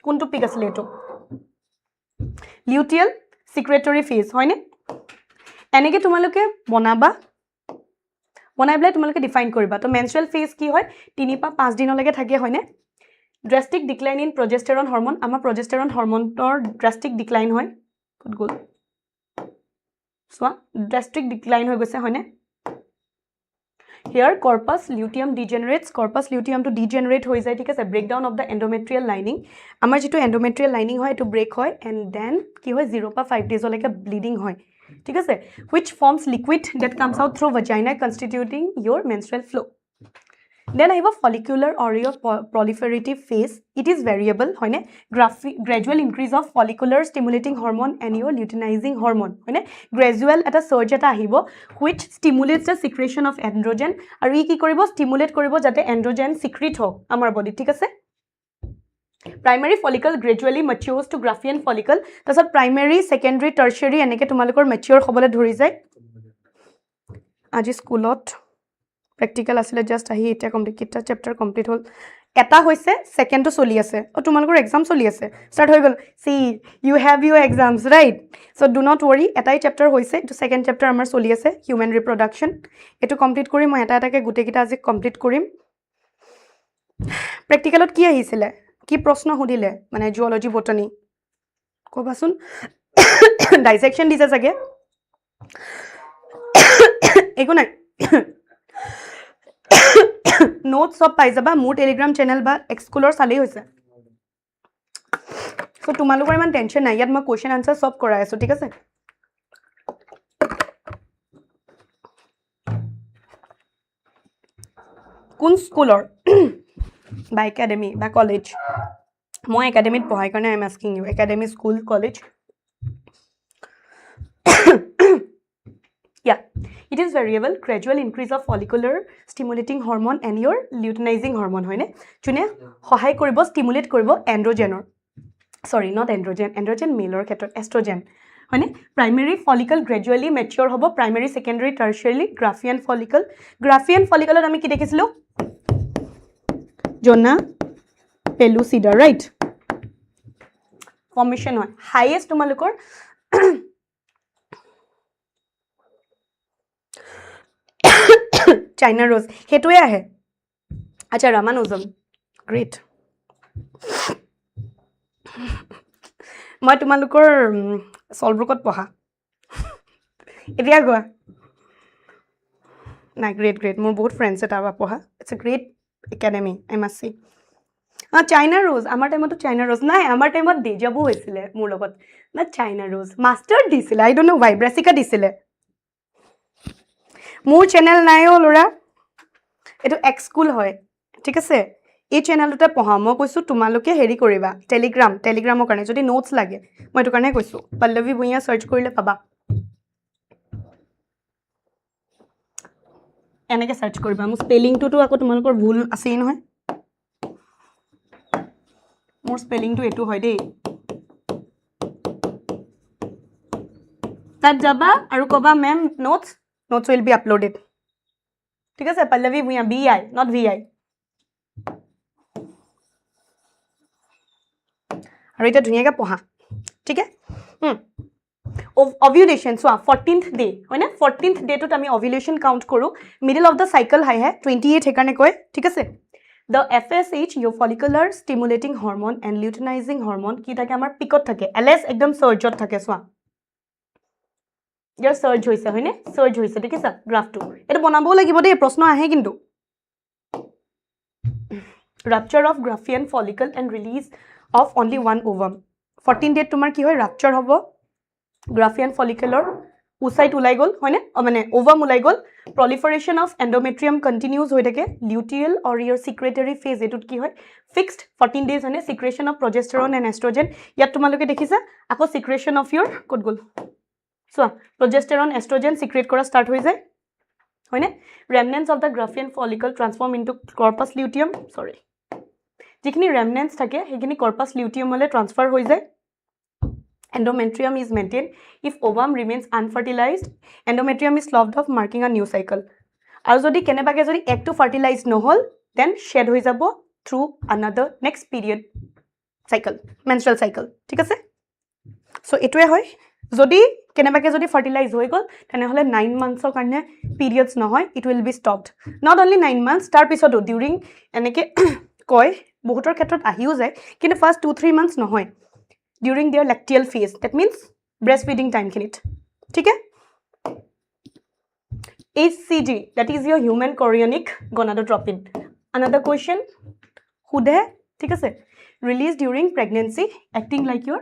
কোনটো পিক আছিল এটো লিউটিয়াল secretory phase হয়নে এনেকে তোমালোকে বনাবা বনাইবলে তোমালোকে ডিফাইন কৰিবা তো মেনস্ট্ৰুৱেল ফেজ কি হয় 3 পা 5 দিনলৈকে থাকে হয়নে ড্ৰাস্টিক ডিক্লাইন ইন প্ৰজেষ্টেৰন হৰমন আমাৰ প্ৰজেষ্টেৰন হৰমনৰ ড্ৰাস্টিক ডিক্লাইন হয় গুড গুড সোয়া ড্ৰাস্টিক ডিক্লাইন হৈ গৈছে হয়নে Here corpus luteum degenerates corpus luteum to degenerate হৈ যায় ঠিক আছে breakdown of the endometrial lining আমাৰ যেটো endometrial lining হয় এটো break হয় and then কি হয় 0 পা 5 days লৈকে bleeding হয় ঠিক আছে which forms liquid that comes out through vagina constituting your menstrual flow then I have a follicular or your proliferative phase it is variable hoine gradual increase of follicular stimulating hormone and your luteinizing hormone hoine gradual eta surge eta ahibo which stimulates the secretion of androgen aru ki koribo stimulate koribo jate androgen secrete hok amar body thik ase primary follicle gradually matures to graphian follicle tasot primary secondary tertiary eneke tumalokor mature hobole dhori jay aji schoolot practical asile just ahi eta complete kita chapter complete hol eta hoise second to choli ase o tumalokor exam choli ase start hoy gol see you have your exams right so do not worry etai chapter hoise to second chapter amar choli ase human reproduction etu complete kori moi eta eta ke gute kita aji complete korim practical ot ki ahisile কি প্রশ্ন হদিলে মানে zoology বটানি কবাসুন dissection দিছে জাগে একো নাই notes সব পাই যাবা মোৰ টেলিগ্ৰাম চ্যানেল বা এক্সকুলৰ চালেই হৈছে সো তোমালোকৰ ইমান টেনশন নাই ইয়াত মই কোৱেশ্চন আনসাৰ সব কৰাই আছো ঠিক আছে কোন স্কুলৰ by academy by college moi academy পঢ়াই কাৰণে I am asking you academy school college Yeah, it is variable, gradual increase of follicular stimulating hormone and your luteinizing hormone hoine june sahay koribo stimulate koribo androgenor sorry not androgen male or khetrot estrogen hoine primary follicle gradually mature hobo primary secondary tertiary Graafian follicle ami ki dekhisilu jona pellucida right formation hoy highest tumalukor China rose হেতুৱে আহে আচ্ছা Ramanujam great মই তোমালোকৰ সলব্ৰুকত পঢ়া এতিয়া গোৱা নাই great মোৰ বহুত friends এটা পঢ়া it's a great academy I must see China rose আমাৰ টাইমতো চাইনা ৰোজ নাই আমাৰ টাইমত ডেজাবু হয়েছিল মোৰ লগত না চাইনা ৰোজ মাস্টাৰ দিছিল আই ডোন্ট নো ওয়াই ব্ৰাসিকা দিছিল মোৰ চেনেল নাইও লৰা এটো এক্সস্কুল হয় ঠিক আছে এই চেনেলতে পঢ়া মই কৈছো তোমালোকে হেৰি কৰিবা টেলিগ্ৰামৰ কাৰণে যদি নোটস লাগে মই এটো কাৰণে কৈছো পল্লৱী ভুইয়া সাৰ্চ কৰিলে পাবা এনেকে সাৰ্চ কৰিবা মোৰ স্পেলিংটো আকৌ তোমালোকৰ ভুল আছেই নহয় মোৰ স্পেলিংটো এটো হয় দেই তাত যাবা আৰু কবা ma'am notes will be uploaded ঠিক আছে Pallavi Bhuiyan BI not VI আৰু এটা ধুনিয়াকে পঢ়া ঠিক আছে ovulation so 14th day হয় না 14th day টোত আমি ovulation count কৰো middle of the cycle হাই হে 28 হেকাৰণে কয় ঠিক আছে the FSH your follicular stimulating hormone and luteinizing hormone কি থাকে আমাৰ পিকত থাকে LS একদম surgeত থাকে সোয়া ইয়াৰ সাৰ্চ হৈছে হয়নে সাৰ্চ হৈছে ঠিক আছে গ্ৰাফটো এটা বনাবো লাগিব দেই প্ৰশ্ন আহে কিন্তু rupture of Graafian follicle and release of only one ovum 14 day তোমাৰ কি হয় rupture হ'ব Graafian follicular oocyte ulai gol hoine mane ovum ulai gol proliferation of endometrium continues হৈ থাকে luteal or your secretory phase etut ki hoy fixed 14 days hoine secretion of progesterone and estrogen yat tumaloke dekhisa ako secretion of your kod gol so progesterone estrogen secrete kora start hoy jay hoine remnants of the Graafian follicle transform into corpus luteum sorry jikhini remnants thake hegini corpus luteum ole transfer hoy jay endometrium is maintained if ovum remains unfertilized endometrium is sloughed off marking a new cycle aru jodi kenebage jodi egg to fertilized no hol then shed hoi jabo through another next period cycle menstrual cycle ঠিক আছে so etue hoy jodi kenebage jodi fertilized hoi gol tene hole 9 months or karne periods no hoy it will be stopped not only 9 months tar pisoto during eneke koy bohutor khetrot ahiu jay kintu first 2-3 months no hoy during their lacteal phase that means breastfeeding time kinit ठीक है HCG that is your human chorionic gonadotropin another question hude ठीक है released during pregnancy acting like your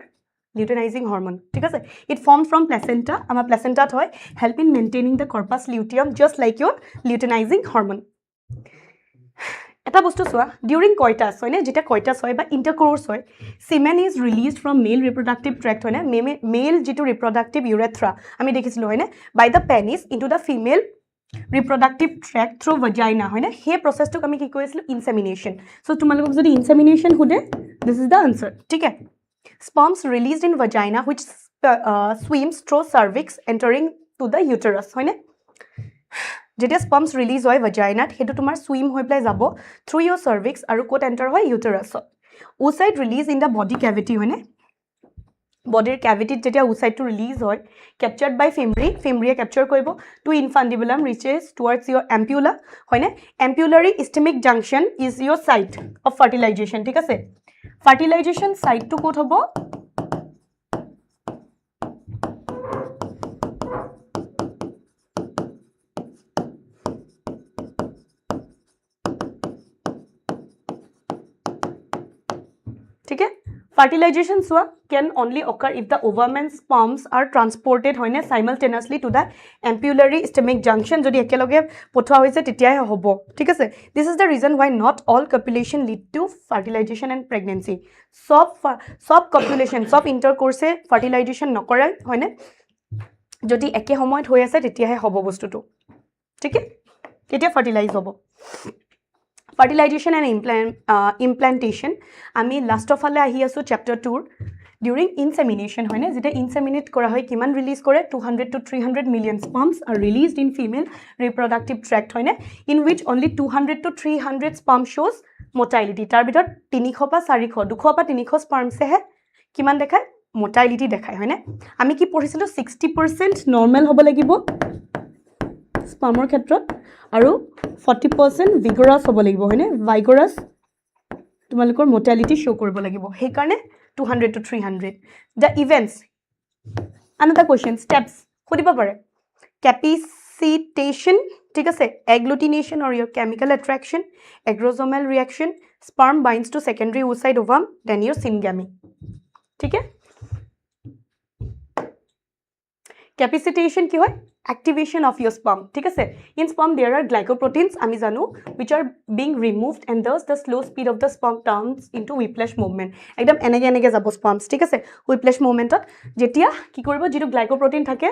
luteinizing hormone ठीक है it formed from placenta ama placenta hoy help in maintaining the corpus luteum just like your luteinizing hormone এটা বস্তু সোয়া during coitus হয় না যেটা coitus হয় বা intercourse হয় semen is released from male reproductive tract হয় না male যেটো reproductive urethra আমি দেখিছিলো হয় না by the penis into the female reproductive tract through vagina হয় না হে processটোক আমি কি কৈছিলো insemination so তোমালোকক যদি insemination hude this is the answer ঠিক আছে sperms released in vagina which swims through cervix entering to the uterus হয় না যেতিয়া sperms release হয় vagina হেতু তোমাৰ swim হৈ প্লাই যাব through your cervix আৰু কোট enter হয় uterus oocyte release in the body cavity হয় না body cavity যেতিয়া oocyte to release হয় captured by fembree capture কৰিব to infundibulum reaches towards your ampulla হয় না ampullary ischemic junction is your site of fertilization ঠিক আছে fertilization site to কোট হ'ব ठीक है fertilization soa can only occur if the ovum and sperms are transported hoine simultaneously to the ampullary ischemic junction jodi ekeloge pothwa hoise tetiai hobo ठीक আছে this is the reason why not all copulation lead to fertilization and pregnancy sob copulation sob intercourse fertilization nokorai hoine যদি একে সময়ত হৈ আছে তেতিয়াহে হ'ব বস্তুটো ঠিক আছে তেতিয়া ফাৰ্টিলাইজ হ'ব ফাৰ্টিলাইজেশ্যন এণ্ড ইমপ্লান্টেশ্যন আমি লাষ্টৰ ফালে আহি আছোঁ চেপ্টাৰ 2 ডিউৰিং ইনসেমিনেশ্যন হয় না যেতিয়া ইনসেমিনেট কৰা হয় কিমান ৰিলিজ কৰে 200 to 300 million sperms are released in female reproductive tract হয় না in which only 200 to 300 sperm shows motility তাৰ ভিতৰত 300 বা 400 200 বা 300 স্পাৰ্মছেহে কিমান দেখায় মোটাইলিটি দেখায় হয় না আমি কি পঢ়িছিলো 60% নৰ্মেল হ'ব লাগিব স্পাৰ্মৰ ক্ষেত্ৰত আৰু 40% ভিগৰাছ হ'ব লাগিব হয় না ভাইগৰাছ তোমালোকৰ মোটাইলিটি শো কৰিব লাগিব সেই কাৰণে 200 to 300 the events another question steps খুদিব পাৰে capacitation ঠিক আছে agglutination or your chemical attraction acrosomal reaction sperm binds to secondary oocyte ovum then your syngamy ঠিক আছে capacitation কি হয় activation of your sperm ঠিক আছে in sperm there are glycoproteins আমি জানো which are being removed and thus the slow speed of the sperm turns into whiplash movement একদম এনেকে যাব sperms ঠিক আছে whiplash movementত যেতিয়া কি কৰিব যেটো glycoprotein থাকে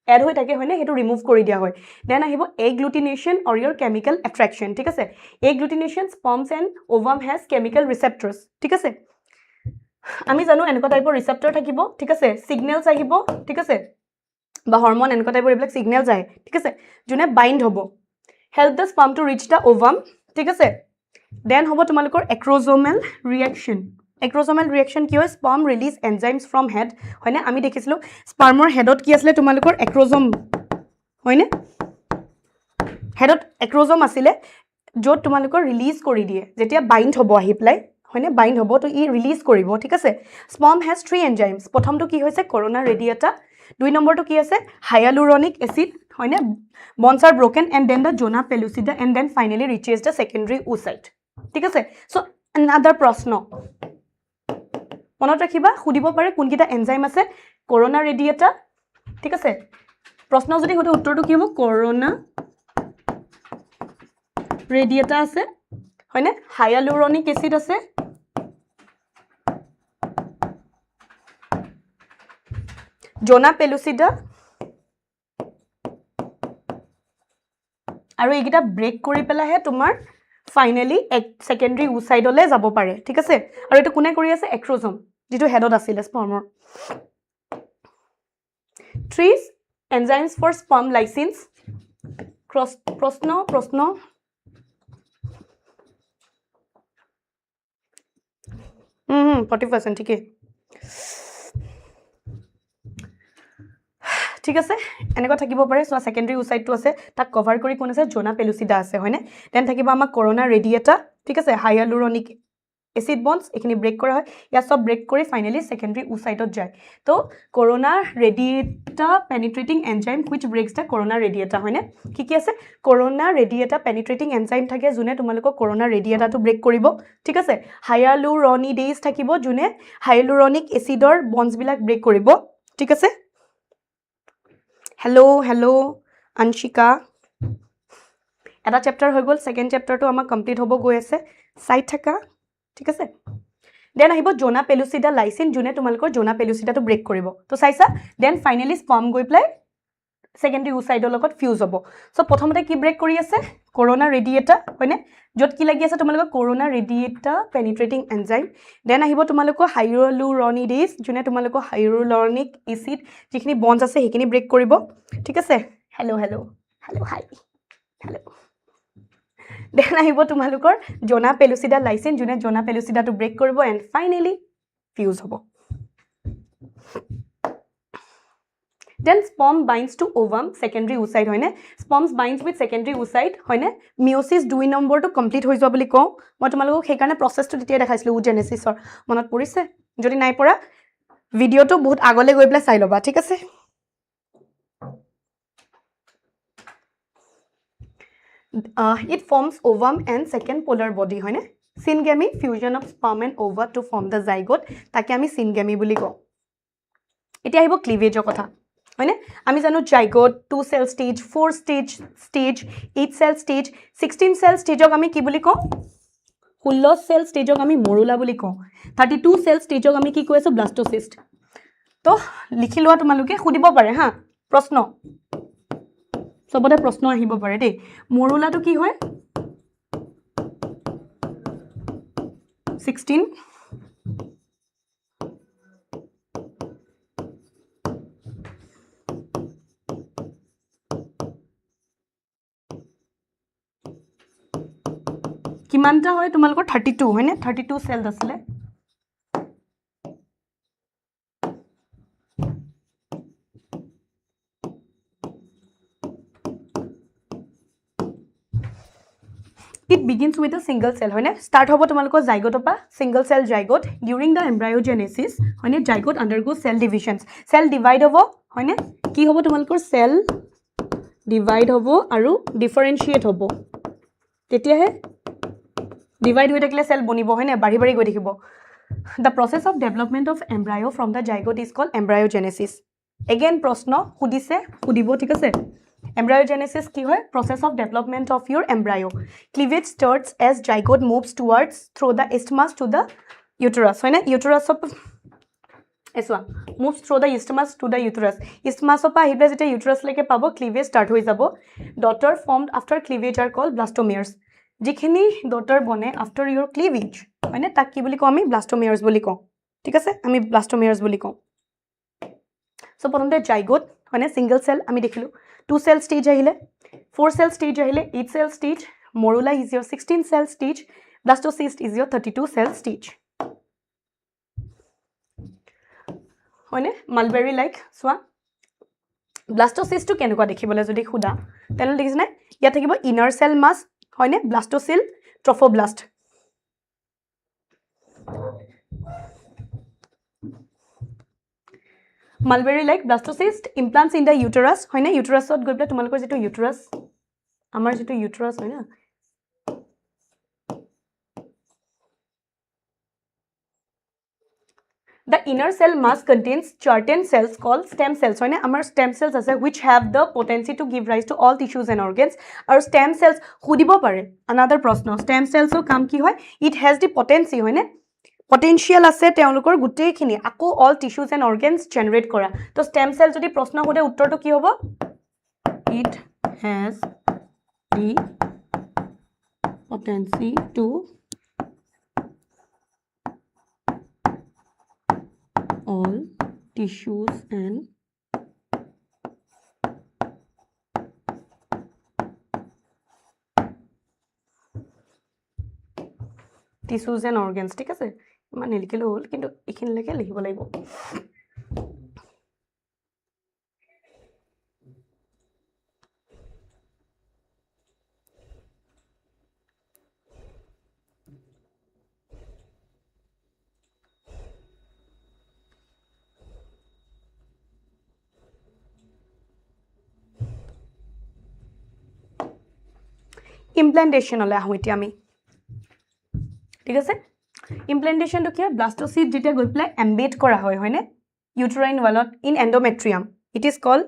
এড হৈ থাকে হয়নে হেতু ৰিমুভ কৰি দিয়া হয় দেন আহিব agglutination or your chemical attraction ঠিক আছে agglutination sperms and ovum has chemical receptors ঠিক আছে আমি জানো এনেকুৱা টাইপৰ ৰিসেপ্টৰ থাকিব ঠিক আছে সিগন্যালস আহিব ঠিক আছে বা হৰমন এনেকুৱা টাইপৰ এইবিলাক সিগন্যাল যায় ঠিক আছে যোনে বাইন্ড হ'ব help the sperm to reach the ovum ঠিক আছে দেন হ'ব তোমালোকৰ এক্ৰোজোমেল ৰিয়েকশ্যন কি হয় sperm release enzymes from head হয়নে আমি দেখিছিলো স্পাৰ্মৰ হেডত কি আছিলে তোমালোকৰ এক্ৰোজোম হয়নে হেডত এক্ৰোজোম আছিলে য'ত তোমালোকৰ ৰিলিজ কৰি দিয়ে যেতিয়া বাইন্ড হ'ব আহি প্লাই হয়নে বাইন্ড হ'ব তো ই ৰিলিজ কৰিব ঠিক আছে স্পাৰ্ম হেজ 3 এনজাইমছ প্ৰথমটো কি হৈছে কৰোনা ৰেডিয়েটা 2 নম্বৰটো কি আছে hyaluronic acid হয়নে bonds are broken and then the zona pellucida and then finally reaches the secondary oocyte ঠিক আছে so another প্ৰশ্ন মনত ৰাখিবা খুদিব পাৰে কোনকিটা এনজাইম আছে কৰোনা ৰেডিয়েটা ঠিক আছে প্ৰশ্ন যদি হতে উত্তৰটো কি হ'ব কৰোনা ৰেডিয়েটা আছে হয়নে hyaluronic acid আছে জোনা পেলুচিডা আৰু এইগিটা ব্ৰেক কৰি পেলাহে তোমাৰ ফাইনালি এক সেকেন্ডাৰী ওসাইডলে যাব পাৰে ঠিক আছে আৰু এটা কোনে কৰি আছে এক্ৰোজোম যেটো হেডত আছিল স্পাৰ্মৰ 3 enzymes for sperm lysins প্ৰশ্ন 40% ঠিকই ঠিক আছে এনেকুৱা থাকিব পাৰে সো সেকেন্ডাৰী ওসাইটটো আছে তাক কভাৰ কৰি কোন আছে জোনা পেলুচিডা আছে হয়নে দেন থাকিব আমাৰ কৰোনা ৰেডিয়েটা ঠিক আছে হাইয়ালুৰনিক এসিড বন্ডস এখিনি ব্ৰেক কৰা হয় ইয়া সব ব্ৰেক কৰি ফাইনালি সেকেন্ডাৰী ওসাইটত যায় তো corona radiata penetrating enzyme which breaks the corona radiata হয়নে কি আছে কৰোনা ৰেডিয়েটা পেনিট্ৰেটিং এনজাইম থাকে যোনে তোমালোকক কৰোনা ৰেডিয়েটাটো ব্ৰেক কৰিব ঠিক আছে হাইয়ালুৰনিডেজ থাকিব যোনে হাইয়ালুৰনিক এসিডৰ বন্ডস বিলাক ব্ৰেক কৰিব ঠিক আছে hello Anshika এটা চ্যাপ্টাৰ হৈ গল সেকেন্ড চ্যাপ্টাৰটো আমাৰ কমপ্লিট হ'ব গৈ আছে সাইড থাকা ঠিক আছে দেন আহিব জোনা পেলুচিডা লাইসিন যোনে তোমালোকৰ জোনা পেলুচিডাটো ব্ৰেক কৰিব তো চাইছা দেন ফাইনালি স্পাৰ্ম গৈ প্লাই সেকেন্ডাৰী ওসাইডৰ লগত ফিউজ হ'ব সো প্ৰথমতে কি ব্ৰেক কৰি আছে কৰোনা ৰেডিয়েটা হয়নে যত কি লাগি আছে তোমালোকৰ corona radiata penetrating enzyme then আহিব তোমালোকৰ হাইয়ালুৰনিডেজ যোনে তোমালোকৰ হাইয়ালুৰনিক এসিড যিখিনি বন্ডস আছে সেইখিনি ব্ৰেক কৰিব ঠিক আছে হেল্ল হাই হেল্ল দেন আহিব তোমালোকৰ জোনা পেলুচিডা লাইসিন যোনে জোনা পেলুচিডাটো ব্ৰেক কৰিব এন্ড ফাইনালি ফিউজ হ'ব then sperm binds to ovum secondary oocyte hoine sperms binds with secondary oocyte hoine meiosis 2 number to complete hoi joa boli ko moi tumalok hekarne process to ditia dekhaislu oogenesis or monot porise jodi nai pora video to bahut agole goi pla sai loba thik ase it forms ovum and second polar body hoine syngamy fusion of sperm and ova to form the zygote take ami syngamy boli ko etia ahibo cleavage kotha হয়নে আমি জানো zygote 2 cell stage 4 stage 8 cell stage 16 cell স্টেজক আমি কি বুলি কও 16 cell স্টেজক আমি মৰুলা বুলি কও 32 সেল স্টেজক আমি কি কৈছো ব্লাস্টোসিস্ট তো লিখি লোৱা তোমালোকে খুদিব পাৰে হা প্ৰশ্ন সবতে প্ৰশ্ন আহিব পাৰে দেই মৰুলাটো কি হয় 16 কিমানটা হয় তোমালোকৰ 32 হয়নে 32 সেলস আছিলে It begins with a single cell হয়নে start হ'ব তোমালোকৰ zygote পা single cell zygote during the embryogenesis হয়নে zygote undergoes cell divisions cell divide হ'ব হয়নে কি হ'ব তোমালোকৰ cell divide হ'ব আৰু differentiate হ'ব তেতিয়াহে divide হৈ থাকিলে cell বনিব হয়নে বাঢ়ি বাঢ়ি গৈ থাকিব The process of development of embryo from the zygote is called embryogenesis again প্ৰশ্ন সুধিছে সুধিব ঠিক আছে Embryogenesis কি হয় process of development of your embryo cleavage starts as zygote moves towards through the isthmus to the uterus হয় না uterus of এসোৱা moves through the isthmus to the uterus isthmus of আহিলে যেতিয়া uterus লৈকে পাব cleavage start হৈ যাব daughter formed after cleavage are called blastomeres যিখিনি daughter বনে after your cleavage হয় না তাক কি বুলি কওঁ আমি blastomeres বুলি কওঁ ঠিক আছে আমি blastomeres বুলি কওঁ সো প্ৰথমতে zygote হয় না single cell আমি দেখিলো 2 cell stage ahile 4 cell stage ahile 8 cell stage morula is your 16 cell stage blastocyst is your 32 cell stage hoine mulberry like swa blastocyst to kenuka dekhibole jodi khuda tenle dekhis na ya thakibo inner cell mass hoine blastocyst trophoblast Mulberry like blastocyst implants in the uterus হয় না uterusত গৈ পেলাই তোমালোকৰ যেটো uterus আমাৰ যেটো uterus হয় না The inner cell mass contains certain cells called stem cells হয় না আমাৰ stem cells আছে which have the potency to give rise to all tissues and organs আৰু stem cells খুদিব পাৰে another প্ৰশ্ন stem cells ৰ কাম কি হয় it has the potency হয় না potential আছে তেওঁলোকৰ গুটেইখিনি আকৌ all tissues and organs generate কৰা তো stem cell যদি প্ৰশ্ন হতে উত্তৰটো কি হ'ব it has the potency to all tissues and tissues and organs ঠিক আছে ইমান লিখিলে হ'ল কিন্তু এখিনলৈকে লিখিব লাগিব implantation হলে আহো এতিয়া আমি ঠিক আছে implantation to কি blastocyst যেতিয়া গৈ প্লাই embed কৰা হয় হয়নে uterine wallত in endometrium it is called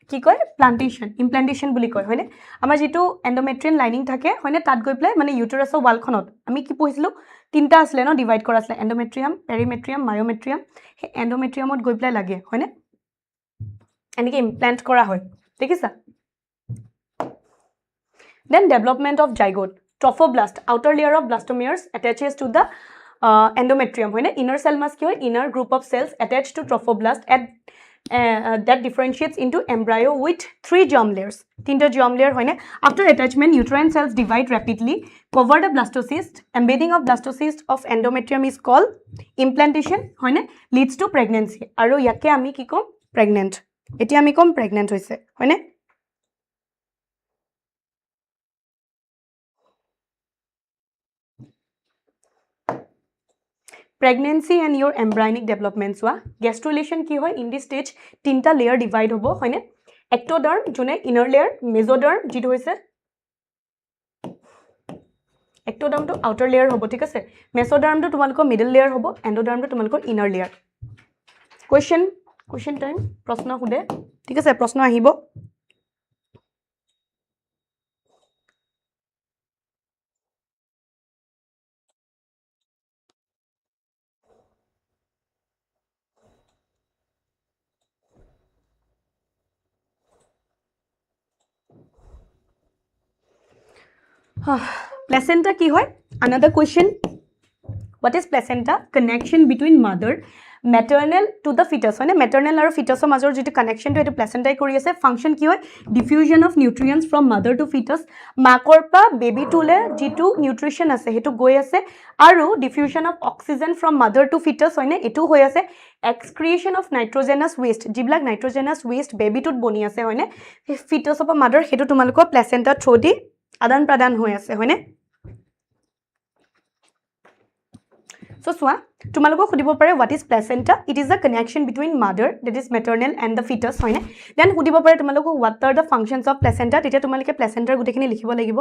কি কয় plantation implantation বুলি কয় হয়নে আমাৰ যেটো endometrium lining থাকে হয়নে তাত গৈ প্লাই মানে uterus wall খনত আমি কি পঢ়িছিলো তিনটা আসলে ন ডিভাইড কৰা আছে endometrium perimetrium myometrium হে endometriumত গৈ প্লাই লাগে হয়নে এনেকে implant কৰা হয় দেখিছা Then development of zygote. Trophoblast, outer layer of blastomeres attaches to the endometrium. Inner cell mass inner group of cells attached to trophoblast that differentiates into embryo with 3 germ layers. Tinta germ layer after attachment, uterine cells divide rapidly, cover the blastocyst. Embedding of blastocyst of endometrium is called implantation. Leads to pregnancy. Aro yakke ami ki kom pregnant. Eti ami kom pregnant hoise. Pregnancy and your embryonic development wa gastrulation ki hoy in this stage tinta layer divide hobo hoine ectoderm jone inner layer mesoderm jit hoise ectoderm to outer layer hobo thik ase mesoderm to tumalko middle layer hobo endoderm to tumalko inner layer question time proshno hude thik ase proshno ahibo Placenta কি হয়? Another question. What is placenta? Connection between mother, maternal to the fetus. হয় না? Maternal আৰু fetusৰ মাজৰ যিটো connection to এইটো placenta কৰি আছে, function কি হয়? Diffusion of nutrients from mother to fetus. মাকৰ পৰা বেবি টুলে যিটো নিউট্ৰিশন আছে সেইটো গৈ আছে আৰু diffusion of oxygen from mother to fetus হয় না? এটো হৈ আছে excretion of nitrogenous waste. যিবিলাক nitrogenous waste বেবি টুত বনি আছে হয় না? fetus of a mother সেইটো তোমালোকৰ placenta through দি আদান প্ৰদান হৈ আছে হয় না? So, Swa, তোমালোকক সুধিব পাৰে what is placenta? It is the connection between mother, that is maternal, and the fetus, হয় না? Then সুধিব পাৰে তোমালোকক what are the functions of placenta? তেতিয়া তোমালোকে placenta গুটেখিনি লিখিব লাগিব.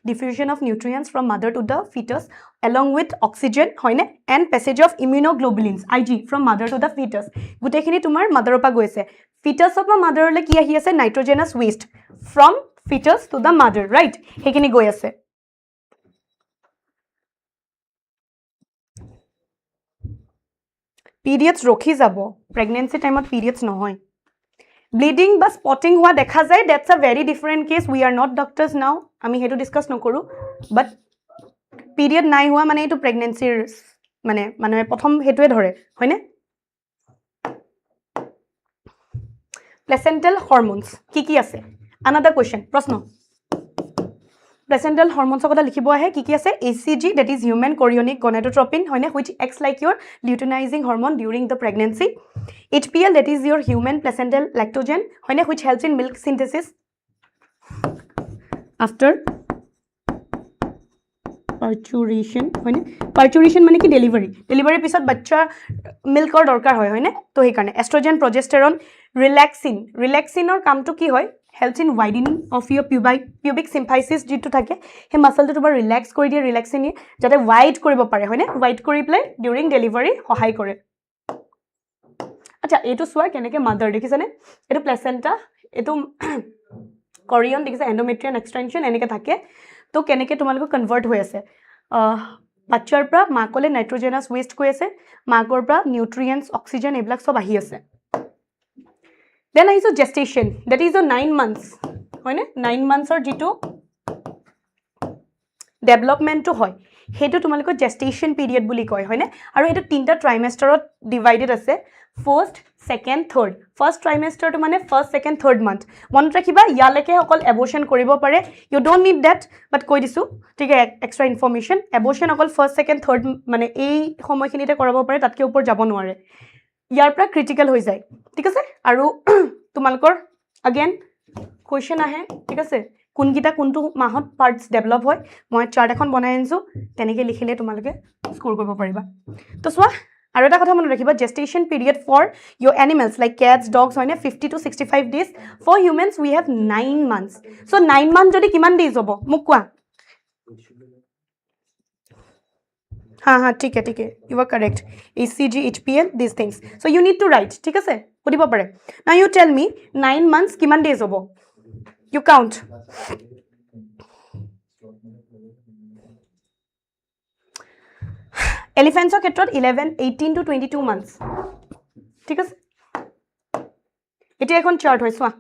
Diffusion of nutrients from mother to the fetus along with oxygen, হয় না? And passage of immunoglobulins, Ig, from mother to the fetus. গুটেখিনি তোমাৰ mother পৰা গৈছে. Fetus of a mother লৈ কি আহি আছে? Nitrogenous waste from fetus to the mother, right? হেখিনি গৈ আছে. Periods ৰখি যাব pregnancy time periods নহয় bleeding বা spotting হোৱা দেখা যায় that's a very different case we are not doctors now আমি হেতু ডিসকাস নকৰো but period নাই হোৱা মানে এটো pregnancy মানে প্ৰথম হেতুৱে ধৰে হয়নে placental hormones কি আছে another question প্ৰশ্ন placental hormones কথা লিখিব আহে কি আছে HCG that is human chorionic gonadotropin হয়নে which acts like your luteinizing hormone during the pregnancy HPL that is your human placental lactogen হয়নে which helps in milk synthesis after parturition হয়নে parturition মানে কি delivery পিছত বাচ্চা মিল্কৰ দৰকাৰ হয়নে তো সেই কাৰণে estrogen progesterone relaxinৰ কামটো কি হয় helps in widening of your pubic symphysis যিটো থাকে হে মাসলটো তোমাৰ ৰিল্যাক্স কৰি দিয়ে ৰিল্যাক্সিনি যাতে ওয়াইড কৰিব পাৰে হয়নে ওয়াইড কৰি প্লে ডিউৰিং ডেলিভাৰী সহায় কৰে আচ্ছা এটো সোৱা কেনেকে মাদাৰ দেখিছানে এটো প্লেসেন্টা এটো কোৰিয়ন দেখিছা এন্ডোমেট্ৰিয়ান এক্সটেনশন এনেকে থাকে তো কেনেকে তোমালোক কনভাৰ্ট হৈ আছে বাচ্চাৰ পৰা মাকলে নাইট্ৰোজেনাস ওয়েস্ট কৈ আছে মাকৰ পৰা নিউট্ৰিয়েন্টস অক্সিজেন এইবিলাক সব আহি আছে Then I saw gestation, that is a 9 months. 9 months or G2 development to hoy. Heto tumalko gestation period bully koi, hoine. Are it a tinta trimester divided as a first, second, third. First trimester to mane first, second, third month. One trakiba yaleke okol abortion koribo pare. You don't need that, but koi disu. Take extra information. Abortion okol first, second, third mane a homokinite korabo pare tatke upor jabon ware. ইয়াৰ পৰা ক্ৰিটিক্যাল হৈ যায় ঠিক আছে আৰু তোমালকৰ again question আহে ঠিক আছে কোনকিটা কোনটো মাহত পাৰ্টস ডেভেলপ হয় মই চাৰ্ট এখন বনাই আনছো তেনেকে লিখিলে তোমালকে স্কোৰ কৰিব পাৰিবা তো সোৱা আৰু এটা কথা মনত ৰাখিবা gestation period for your animals like cats dogs হয়নে 50 to 65 days for humans we have 9 months so 9 months যদি কিমান days হ'ব মোক কোৱা हाँ ठीक है you are correct HCG HPL these things so you need to write ठीक है সুধিব পাৰে now you tell me 9 months কিমান days হ'ব you count elephants ক্ষেত্ৰত 11 18 to 22 months ঠিক আছে এটা এখন চাৰ্ট হয় সোৱা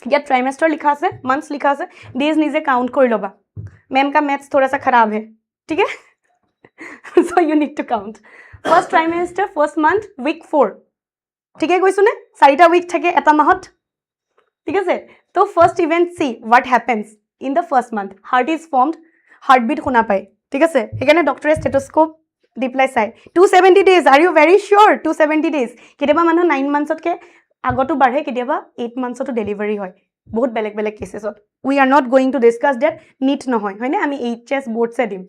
ইয়াত ট্ৰাইমেস্টাৰ লিখা আছে months লিখা আছে days নিজে কাউন্ট কৰি লবা मैम का मैथ्स थोड़ा सा खराब है ठीक है so you need to count first trimester first month week 4 ঠিক আছে কইছো নে 4টা week থাকে এটা মাহত ঠিক আছে তো first event see what happens in the first month heart is formed heartbeat শুনা পায় ঠিক আছে এখানে ডক্টৰে স্টেথোস্কোপ ডিপ্লাই চাই 270 days are you very sure 270 days কেতিয়াবা মানুহ 9 months কে আগতো বাঢ়ে কেতিয়াবা 8 months তো ডেলিভারি হয় বহুত বেলেগ কেসেছত we are not going to discuss that need নহয় হয়নে আমি HS board সে দিম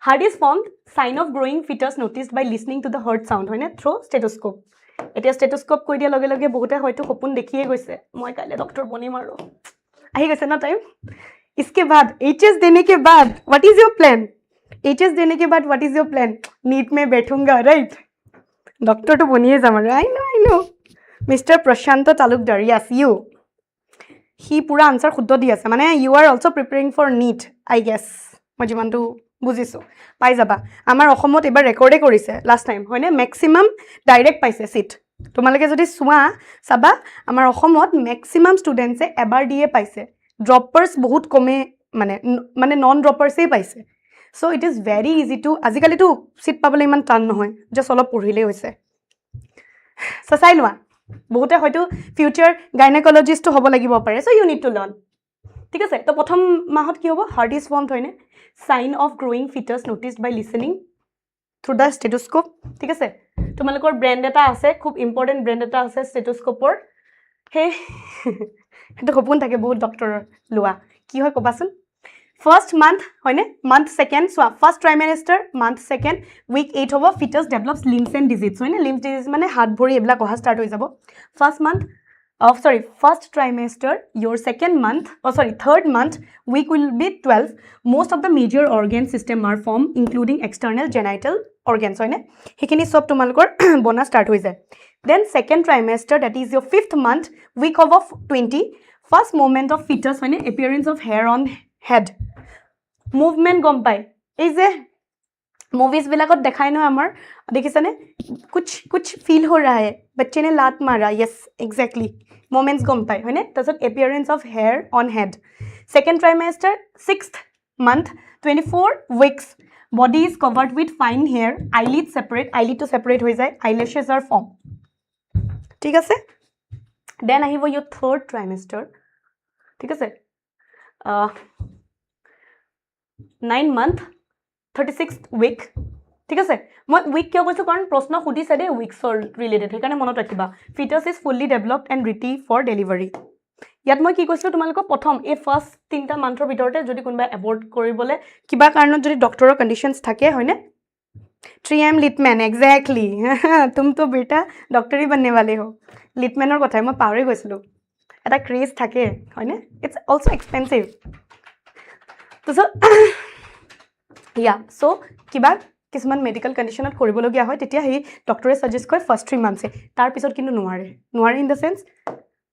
Heart is formed, sign of growing fetus noticed by listening to the heart sound, hoine through stethoscope. Etia stethoscope koi dia loge bohute hoyto hopun dekhiye goise. Moi kaile doctor boni maro. Ahi goise na time. Iske baad HS dene ke baad what is your plan? HS dene ke baad what is your plan? NEET mein baithunga, right? Doctor to boniye jamar. I know. Mr. Prashanto Talukdar, yes, you. He pura answer khuddo di ase. Mane you are also preparing for NEET, I guess. Moi jimantu বুজিছো পাই যাবা আমাৰ অসমত এবাৰ ৰেকৰ্ডে কৰিছে last time হয়নে maximum direct পাইছে seat তোমালোকে যদি সোৱা সাবা আমাৰ অসমত ম্যাক্সিমাম ষ্টুডেন্টছে এবাৰ দিয়ে পাইছে ড্ৰপাৰ্স বহুত কমে মানে নন ড্ৰপাৰ্ছেই পাইছে so it is very easy to আজিকালিতো চিট পাবলৈ ইমান টান নহয় জাষ্ট অলপ পঢ়িলেই হৈছে সো চাই লোৱা বহুতে হয়তো ফিউচাৰ গাইনেকলজিষ্টটো হ'ব লাগিব পাৰে so you need to learn ঠিক আছে তো প্ৰথম মাহত কি হ'ব হাৰ্ট ইজ ফৰ্মড হয়নে sign of growing foetus noticed by listening through the stethoscope ঠিক আছে তোমালোকৰ ব্ৰেণ্ড এটা আছে খুব ইম্পৰ্টেণ্ট ব্ৰেণ্ড এটা আছে ষ্টেথোস্কোপৰ সেই সেইটো সপোন থাকে বহুত ডক্টৰৰ লোৱা কি হয় ক'বাচোন ফাৰ্ষ্ট মান্থ হয়নে মান্থ ছেকেণ্ড চোৱা ফাৰ্ষ্ট ট্ৰাইমেষ্টাৰ মান্থ ছেকেণ্ড উইক 8 হ'ব ফিটাছ ডেভেলপছ লিম্ফছ এণ্ড ডিজিজ হয়নে লিম্ফ ডিজিজ মানে হাত ভৰি এইবিলাক অহা ষ্টাৰ্ট হৈ যাব first month first trimester, your second month, third month, week will be 12. Most of the major organ system are formed, including external genital organs. Hekini sob tumalokor bona start hoy jay. Then second trimester, that is your 5th month, week of 20. First moment of fetus, appearance of hair on head. Movement gom pai. Is a movies बिलाकत देखाय न आमार देखिছানে कुछ feel हो रहा है बच्चे ने लात मारा यस एग्जैक्टली मोमेंट्स गम पाए है तसत appearance of hair on head second trimester 6th month 24 weeks body is covered with fine hair eyelid to separate हो जाए आईलैशेस आर फॉर्म ठीक है देन आहिबो योर थर्ड ट्राइमेस्टर ठीक है 9 month 36th week ঠিক আছে মই উইক কিয় কৈছো কাৰণ প্ৰশ্ন সুধিছে দে উইকছৰ ৰিলেটেড সেইকাৰণে মনত ৰাখিবা foetus is fully developed and ready for delivery ইয়াত মই কি কৈছিলো তোমালোকক প্ৰথম এই ফাৰ্ষ্ট 3টা মান্থৰ ভিতৰতে যদি কোনোবা এবৰ্ট কৰিবলৈ কিবা কাৰণত যদি ডক্টৰৰ কণ্ডিশ্যনছ থাকে হয়নে 3M লিটমেন এক্সেক্টলি তুম তো বেটা ডক্টৰী बनने वाले हो লিটমেনৰ কথাই মই পাহৰি গৈছিলো এটা ক্ৰেজ থাকে হয়নে ইটস অলসো এক্সপেন্সিভ তো या सो किबा किसमान मेडिकल कंडिशनत কৰিবলগিয়া হয় তেতিয়া হি ডক্টৰে সাজেस्ट কৰে ফাৰ্ষ্ট 3 মান্থছে তাৰ পিছত কিন্তু নোৱাৰে ইন দা সেন্স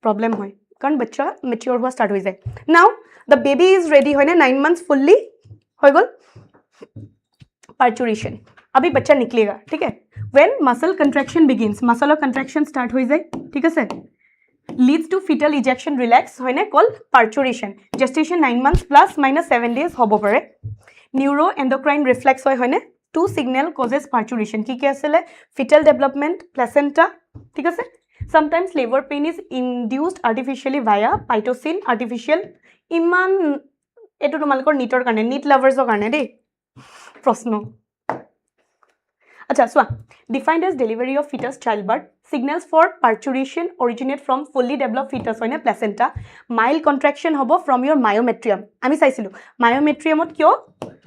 প্ৰবলেম হয় কাৰণ বাচ্চা মেচিউৰ হোৱা স্টাৰ্ট হৈ যায় নাও দ্য বেবি ইজ ৰেডি হয় না 9 months ফুল্লি হৈ গল पार्चुरेशन अभी बच्चा निकलेगा ठीक है when muscle contraction begins muscle contraction start हो जाए ठीक है leads to foetal ejection relax है ना call parturition gestation 9 months plus minus 7 days होबो पारे न्यूरो एंडोक्राइन रिफ्लेक्स है ना टू सिग्नल कॉजेस पार्चुरेशन की आছিলে फिटल डेवलपमेंट प्लेसेंटा ठीक है sometimes labour pain is induced artificially via Pitocin artificial इमान एटो তোমালোকৰ নিটৰ কাৰণে নিট লাভাৰ্ছৰ কাৰণে দেই प्रश्न अच्छा सो defined as delivery of fetus childbirth signals for parturition originate from fully developed fetus होने placenta mild contraction होबो from your myometrium आमी চাইছিলো myometriumত কিয়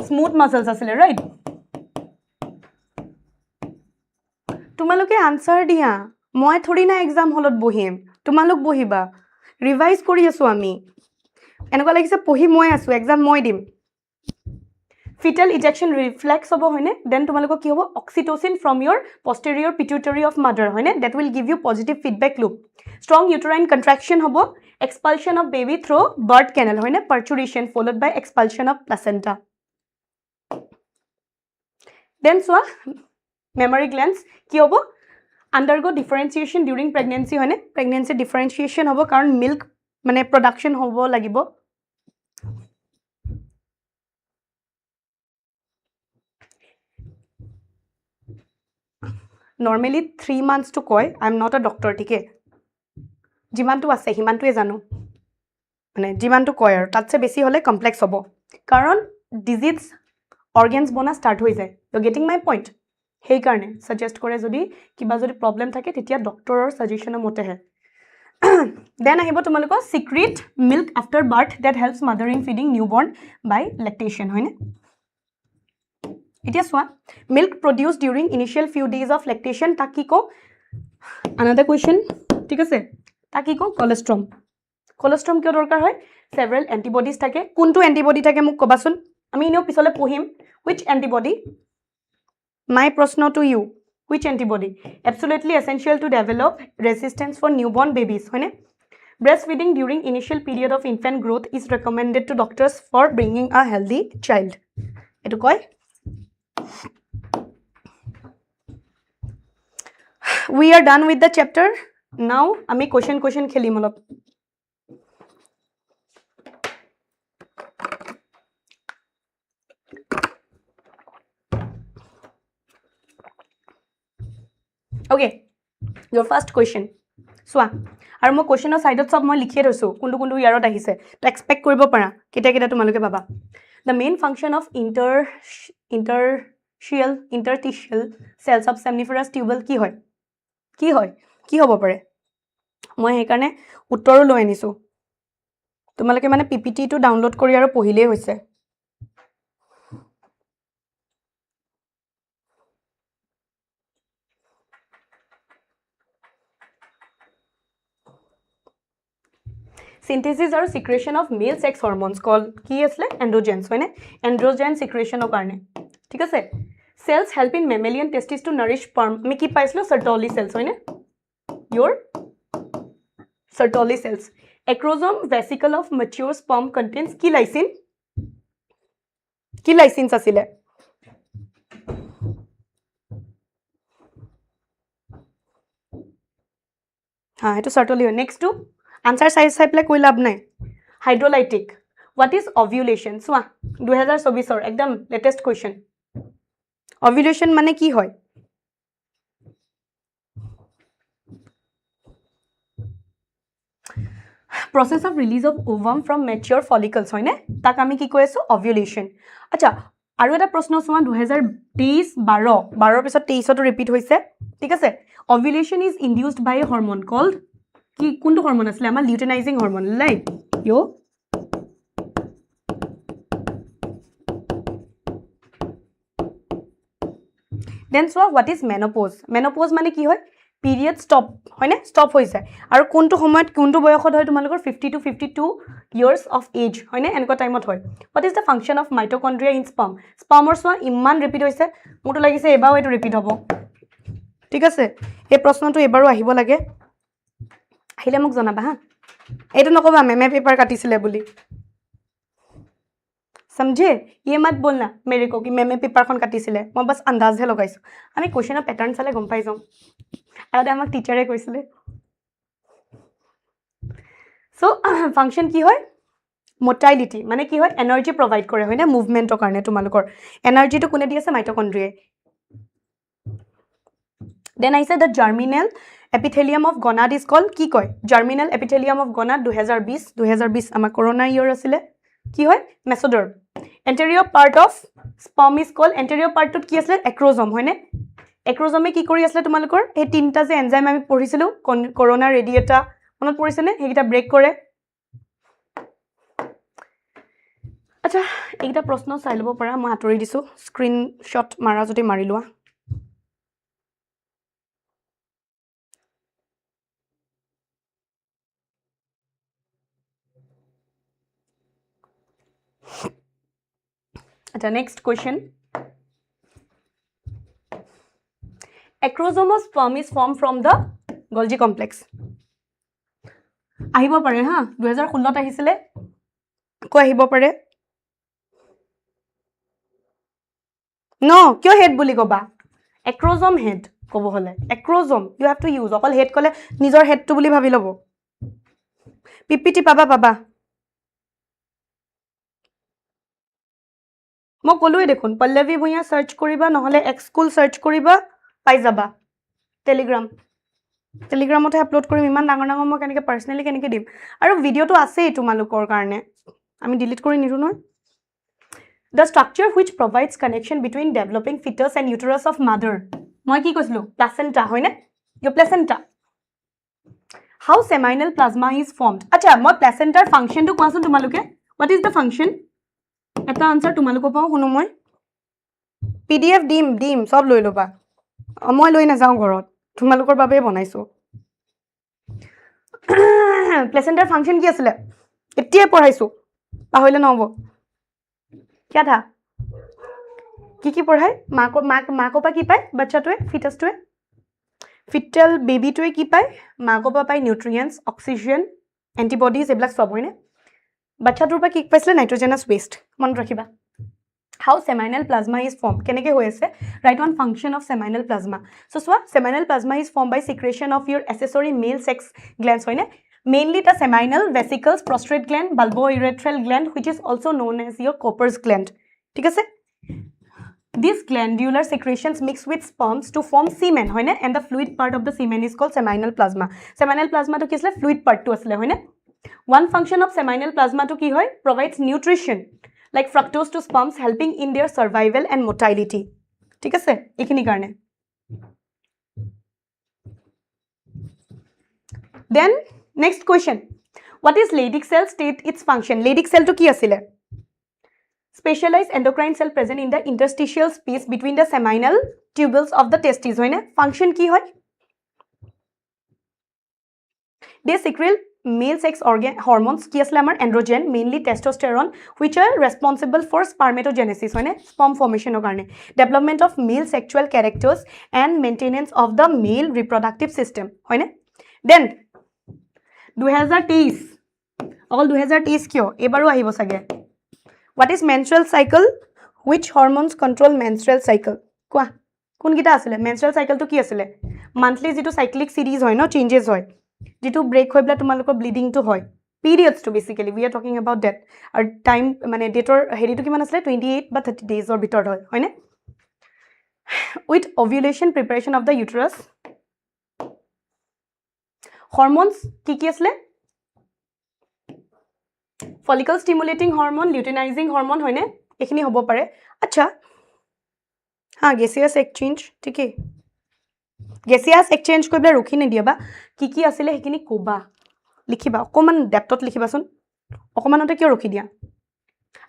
smooth muscles আছিলে right তোমালোকে आंसर দিয়া মই থৰি না एग्जाम হলত বহিম তোমালোক বহিবা ৰিভাইজ কৰি আছো আমি এনেকুৱা লাগিছে পঢ়ি মই আছো एग्जाम মই দিম fetal ejection reflex hobo hoine then tumaloko ki hobo oxytocin from your posterior pituitary of mother hoine that will give you positive feedback loop strong uterine contraction hobo expulsion of baby through birth canal hoine parturition followed by expulsion of placenta then so mammary glands ki hobo undergo differentiation during pregnancy hoine pregnancy differentiation hobo karon milk mane production hobo lagibo normally 3 months to koi I am not a doctor ठीक है जिमानটো আছে হিমানটোৱে জানো মানে জিমানটো কয় আৰু তাতছে বেছি হলে complex হ'ব কাৰণ ডিজিজ অৰ্গানছ বনা স্টাৰ্ট হৈ যায় ইউ গেটিং মাই পইণ্ট সেই কাৰণে সাজেষ্ট কৰে যদি কিবা যদি প্ৰবলেম থাকে তেতিয়া ডক্টৰৰ সাজেশনৰ মতে হে দেন আহিব তোমালোকৰ secret milk after birth that helps mother in feeding newborn by lactation হয়নে इटिया सोआ milk produce during initial few days of lactation ताकि को अनदर क्वेश्चन ठीक है ताकि को कोलेस्ट्रम क्यों दरकार है सेवरल एंटीबॉडीज থাকে কোনটো एंटीबॉडी থাকে মোক কবাচোন আমি ইনো পিছলে পঢ়িম which antibody my प्रश्न to you which antibody absolutely essential to develop resistance for newborn babies হয়নে breastfeeding during initial period of infant growth is recommended to doctors for bringing a healthy child এটো কয় we are done with the chapter now ami question khelim olop Okay, your first question. Swa. আৰু মই কোৱেশ্চনৰ সাইডত সব মই লিখিয়ে থৈছো কোনটো কোনটো ইয়াৰত আহিছে তো এক্সপেক্ট কৰিব পাৰা কেটা কেটা তোমালোকে পাবা the main function of interstitial cells of seminiferous tubule কি হয় কি হ'ব পাৰে মই সেই কাৰণে উত্তৰো লৈ আনিছো তোমালোকে মানে পিপিটি টো ডাউনলোড কৰি আৰু পঢ়িলেই হৈছে synthesis or secretion of male sex hormones called কি আসলে androgens হয়নে androgen secretion কাৰণে ঠিক আছে cells help in mammalian testes to nourish sperm আমি কি পাইছিলো Sertoli cells হয়নে your Sertoli cells acrosome vesicle of mature sperm contains কি lysins আছিলে হ্যাঁ এটা Sertoli next to answer চাই প্লে কই লাভ নাই hydrolytic what is ovulation সোয়া 2024 এর একদম লেটেস্ট কোশ্চেন ovulation মানে কি হয় process of release of ovum from mature follicles হয় না তাক আমি কি কই আছো ovulation আচ্ছা আৰু এটা প্ৰশ্ন সোয়া 2023 12 পিছত 23 তো ৰিপিট হৈছে ঠিক আছে ovulation is induced by a hormone called কি কোনটো হরমোন আসলে আমার লিউটেনাইজিং হরমোন রাইট ইয়ো then so what is menopause মানে কি হয় পিরিয়ড স্টপ হয় না স্টপ হৈ যায় আৰু কোনটো সময়ত কোনটো বয়সত হয় তোমালোকৰ 50 to 52 ইয়াৰ্স অফ এজ হয় না এনেকুৱা টাইমত হয় what is the function of mitochondria in স্পাৰ্মৰ সো ইমান ৰিপিট হৈছে মোটো লাগিছে এবাও এটো ৰিপিট হ'ব ঠিক আছে এই প্ৰশ্নটো এবাৰো আহিব লাগে আহিলে মোক জনাবা হা এইটো নকবা মেমে পেপাৰ কাটিছিলে বুলি समझे ये मत बोलना मेरे को कि मैंने पेपर খন কাটিছিলে মই বস আন্দাজ হে লগাইছো আমি কোশ্চেনৰ প্যাটাৰ্ন চালে গম পাই যাম আৰু আমাক টিচাৰে কৈছিলে সো ফাংশন কি হয় মোটাইলিটি মানে কি হয় এনাৰ্জি প্ৰভাইড কৰে হয় না মুভমেন্টৰ কাৰণে তোমালোকৰ এনাৰ্জিটো কোনে দি আছে মাইটোকন্ড্ৰিয়াই then I say the germinal epithelium of gonad is called কি কয় জার্মিনাল epithelium of gonad 2020 আমাৰ কৰোনা ইয়াৰ আছিল কি হয় mesoderm anterior part of sperm is called anterior part ত কি আছিল acrosome হয়নে acrosome কি কৰি আছিল তোমালোকৰ এই তিনটা যে এনজাইম আমি পঢ়িছিলো কৰোনা ৰেডিয়েটা মনত পৰিছে নে এইটা ব্ৰেক কৰে আচ্ছা এইটা প্ৰশ্ন চাই লব পৰা মই আতৰি দিছো স্ক্ৰিনশট মাৰা যদি মাৰি লোৱা The next question. Acrosome of sperm is formed from the Golgi complex. আহিব পাৰে হা 2016 আহিছিলে কো আহিব পাৰে নো কিয় হেড বুলি কবা acrosome head কব হলে acrosome you have to use অকল হেড কলে নিজৰ হেডটো বুলি ভাবি লব পিপিটি পাবা মই কলোই দেখোন পল্লৱী ভুঁইয়া সাৰ্চ কৰিবা নহলে ExSchool সাৰ্চ কৰিবা পাই যাবা টেলিগ্ৰামতে আপলোড কৰিম ইমান ডাঙৰ মই কেনেকৈ পাৰ্সোনালি কেনেকৈ দিম আৰু ভিডিওটো আছে তোমালোকৰ কাৰণে আমি ডিলিট কৰি নিৰু নহয় the structure which provides connection between developing fetus and uterus of mother মই কি কৈছিলো প্লাসেন্টা হয় না your placenta how seminal plasma is formed আচ্ছা মই প্লাসেন্টাৰ ফাংশনটো কোৱাছোন তোমালোকে what is the function এটা আনসার তোমালোক পাও শুনো মই পিডিএফ ডিম সব লৈ লবা মই লৈ না যাও ঘৰত তোমালোকৰ বাবে বনাইছো প্লেসেন্টাৰ ফাংশন কি আছিল এতিয়া পঢ়াইছো পাহৰিলে নহব কি থা কি পঢ়াই মাকপা কি পায় বাচ্চাটোৱে ফিটাসটোৱে ফিটাল বেবিটোৱে কি পায় মাকপা পায় নিউট্ৰিয়েন্টস অক্সিজেন এন্টিবডিজ এবিলাক সব হয়নে বাচ্চাটোৰ পৰা কি পাইছিলে নাইট্ৰোজেনাস ওয়েস্ট মনত ৰাখিবা how seminal plasma is formed কেনেকৈ হৈ আছে write one function of seminal plasma so seminal plasma is formed by secretion of your accessory male sex glands হয়নে mainly the seminal vesicles prostate gland bulbourethral gland which is also known as your Cooper's gland ঠিক আছে These glandular secretions mix with sperms to form semen, hoine? And the fluid part of the semen is called seminal plasma. Seminal plasma to ki asle fluid part to asle, hoine? One function of seminal plasma to ki hoy? Provides nutrition like fructose to sperms, helping in their survival and motility. ঠিক আছে এইখিনি কাৰণে then next question, what is Leydig cell? State its function. Leydig cell to ki asile? Specialized endocrine cell present in the interstitial space between the seminal tubules of the testes, hoine? Function ki hoy? They secrete male sex organ hormones ki asle amar androgen, mainly testosterone, which are responsible for spermatogenesis, hoine? Sperm formation or karone, development of male sexual characters and maintenance of the male reproductive system, hoine? Then 2023 all 2023 kyo ebaru ahibo sage. What is menstrual cycle? Which hormones control menstrual cycle? Kwa kun gita asile menstrual cycle to ki asile? Monthly jitu cyclic series hoy no, changes hoy, jitu break hoy bla tumaloko bleeding to hoy, periods to basically we are talking about that. Our time mane date or heri to kiman asile 28 ba 30 days or bitor hoy, hoy ne? With ovulation, preparation of the uterus, hormones ki ki asile? Follicle stimulating hormone, luteinizing hormone, hoy ne? Ekhini hobo pare. Acha ha gaseous exchange, ठीक है gaseous exchange ko bla rokhi ne dia ba ki asile hekini koba likhiba okoman depth ot likhiba sun okomanote kyo rokhi dia.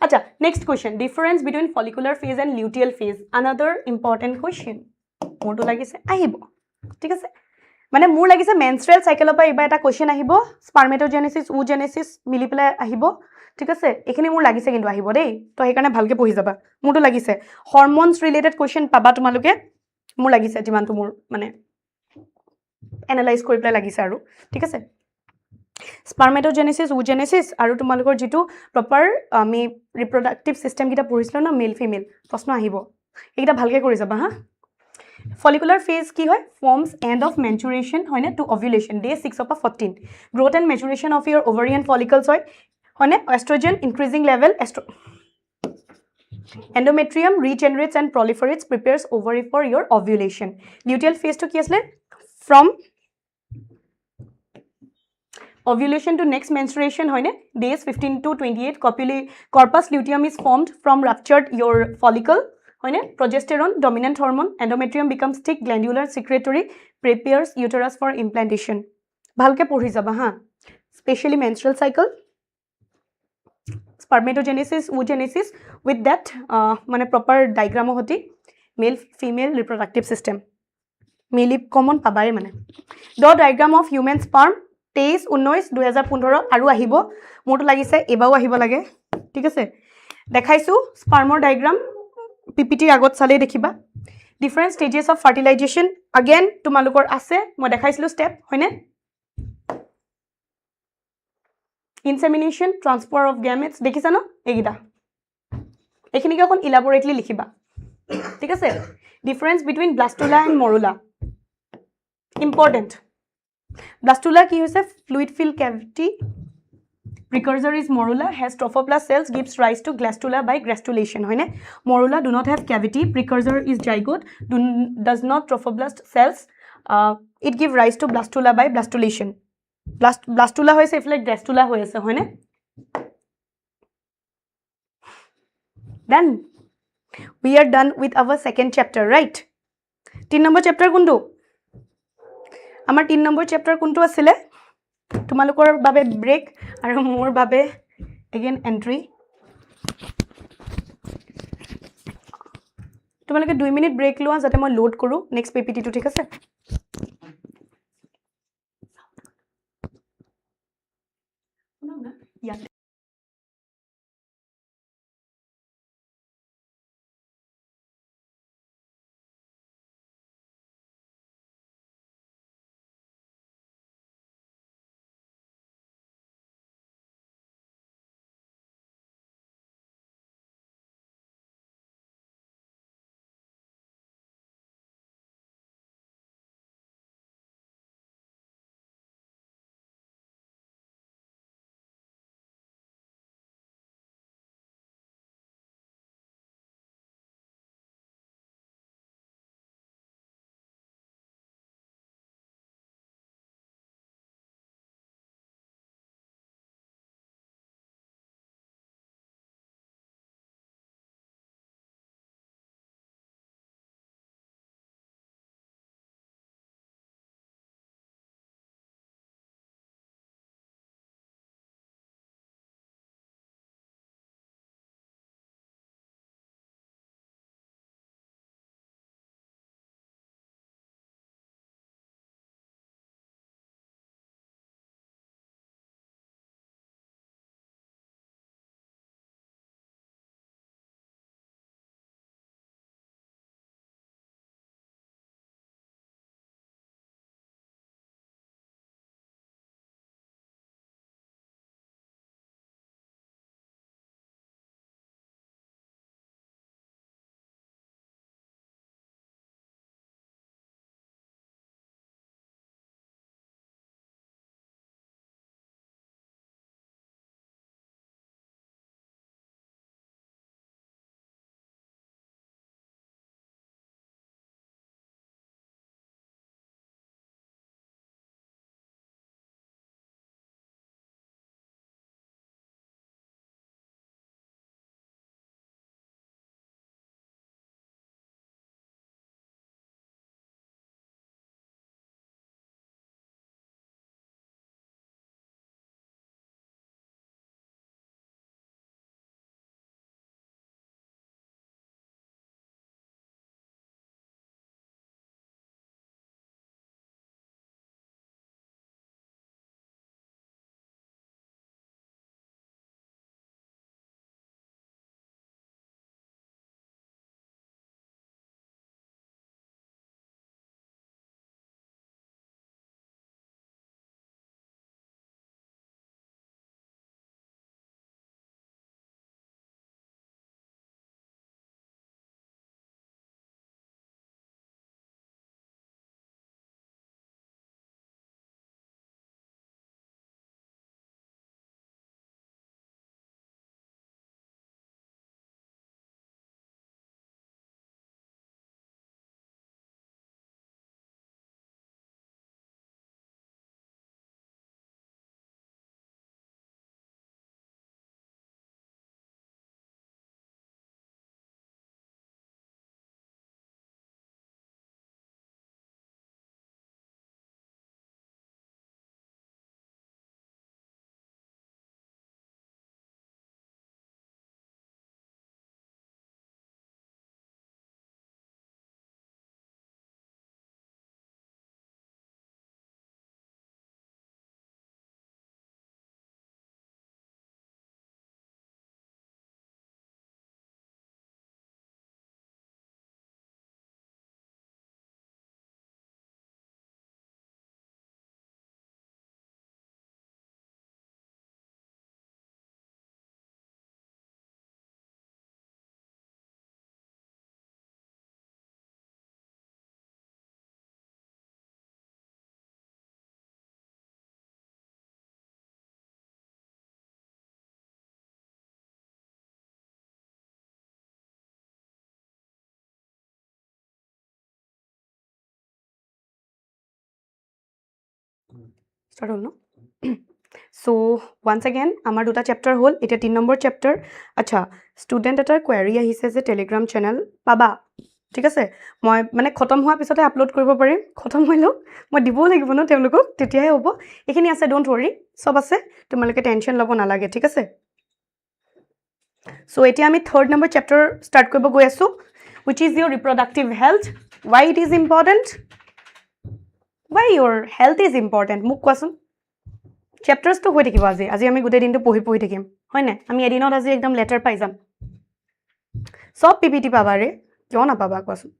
Acha next question, difference between follicular phase and luteal phase, another important question. Moto lagise ahibo, ঠিক আছে মানে মোৰ লাগিছে menstrual cycle পৰা এবা এটা question আহিব, spermatogenesis oogenesis মিলি পেলাই আহিব, ঠিক আছে এখিনি মোৰ লাগিছে কিন্তু আহিব দেই, তো সেই কাৰণে ভালকে পঢ়ি যাবা। মোৰটো লাগিছে hormones related question পাবা তোমালোকে, মোৰ লাগিছে যিমানটো মোৰ মানে এনালাইজ কৰি পেলাই লাগিছে আৰু, ঠিক আছে spermatogenesis oogenesis আৰু তোমালোকৰ যেটো প্ৰপাৰ আমি reproductive system কিটা পঢ়িছিলো না মেল ফিমেল, প্ৰশ্ন আহিব এইটা ভালকে কৰি যাবা হা। Follicular phase ki hoy? Forms end of maturation hoine to ovulation, day 6 of 14. Growth and maturation of your ovarian follicles hoy, hoine? Estrogen increasing level, endometrium regenerates and proliferates, prepares ovary for your ovulation. Luteal phase to ki asle? From ovulation to next menstruation, hoine? Days 15 to 28. Corpus luteum is formed from ruptured your follicle. Progesterone, dominant hormone, endometrium becomes thick, glandular secretory, prepares uterus for implantation. Bhalke পঢ়ি যাবা ha. Especially menstrual cycle, spermatogenesis, oogenesis, with that মানে proper diagram হতি male female reproductive system. Male common পাবাই মানে. The diagram of human sperm 23 19 2015 আৰু আহিব, মোৰটো লাগিছে এবাও আহিব লাগে, ঠিক আছে দেখাইছো spermৰ diagram PPT আগত চালে দেখিবা। Different stages of fertilization again তোমালোকৰ আছে, মই দেখাইছিলো step হয়নে? Insemination, transfer of gametes দেখিছা ন এইগিটা, এইখিনিকে অকন elaborately লিখিবা, ঠিক আছে? Difference between blastula and morula, important. Blastula কি হৈছে? Fluid filled cavity, precursor is morula, has trophoblast cells, gives rise to blastula by gastrulation, hoine? Morula do not have cavity, precursor is zygote, does not trophoblast cells, it give rise to blastula by blastulation. Blastula hoise if like gastrula hoise, hoine? Then we are done with our second chapter, right? 3 number chapter kundu amar 3 number chapter kuntu asile তোমালোকৰ বাবে brake আৰু মোৰ বাবে again entry, তোমালোকে 2 minute brake লোৱা যাতে মই load কৰো নেক্সট PPT টো, ঠিক আছে। Start hol no? So once again আমাৰ দুটা chapter হল এটা 3 নম্বৰ chapter আচ্ছা student এটাৰ query আহিছে যে telegram channel পাবা ঠিক আছে মই মানে খতম হোৱা পিছতে আপলোড কৰিব পাৰিম খতম হইলো মই দিব লাগিব ন তেওঁলোকক তেতিয়াহে হ'ব এখিনি আছে ডোন্ট worry সব আছে তোমালোকে টেনশন লব নালাগে ঠিক আছে So এতিয়া আমি third number chapter start কৰিব গৈ আছো which is your reproductive health why it is important why your health is important মোক কোৱাচোন chapters to হৈ থাকিব আজি আমি গোটেই দিনটো পঢ়ি থাকিম হয় না আমি এদিনত আজি একদম লেটাৰ পাই যাম সব পিপিটি পাবা ৰে কিয় না পাবা কোৱাচোন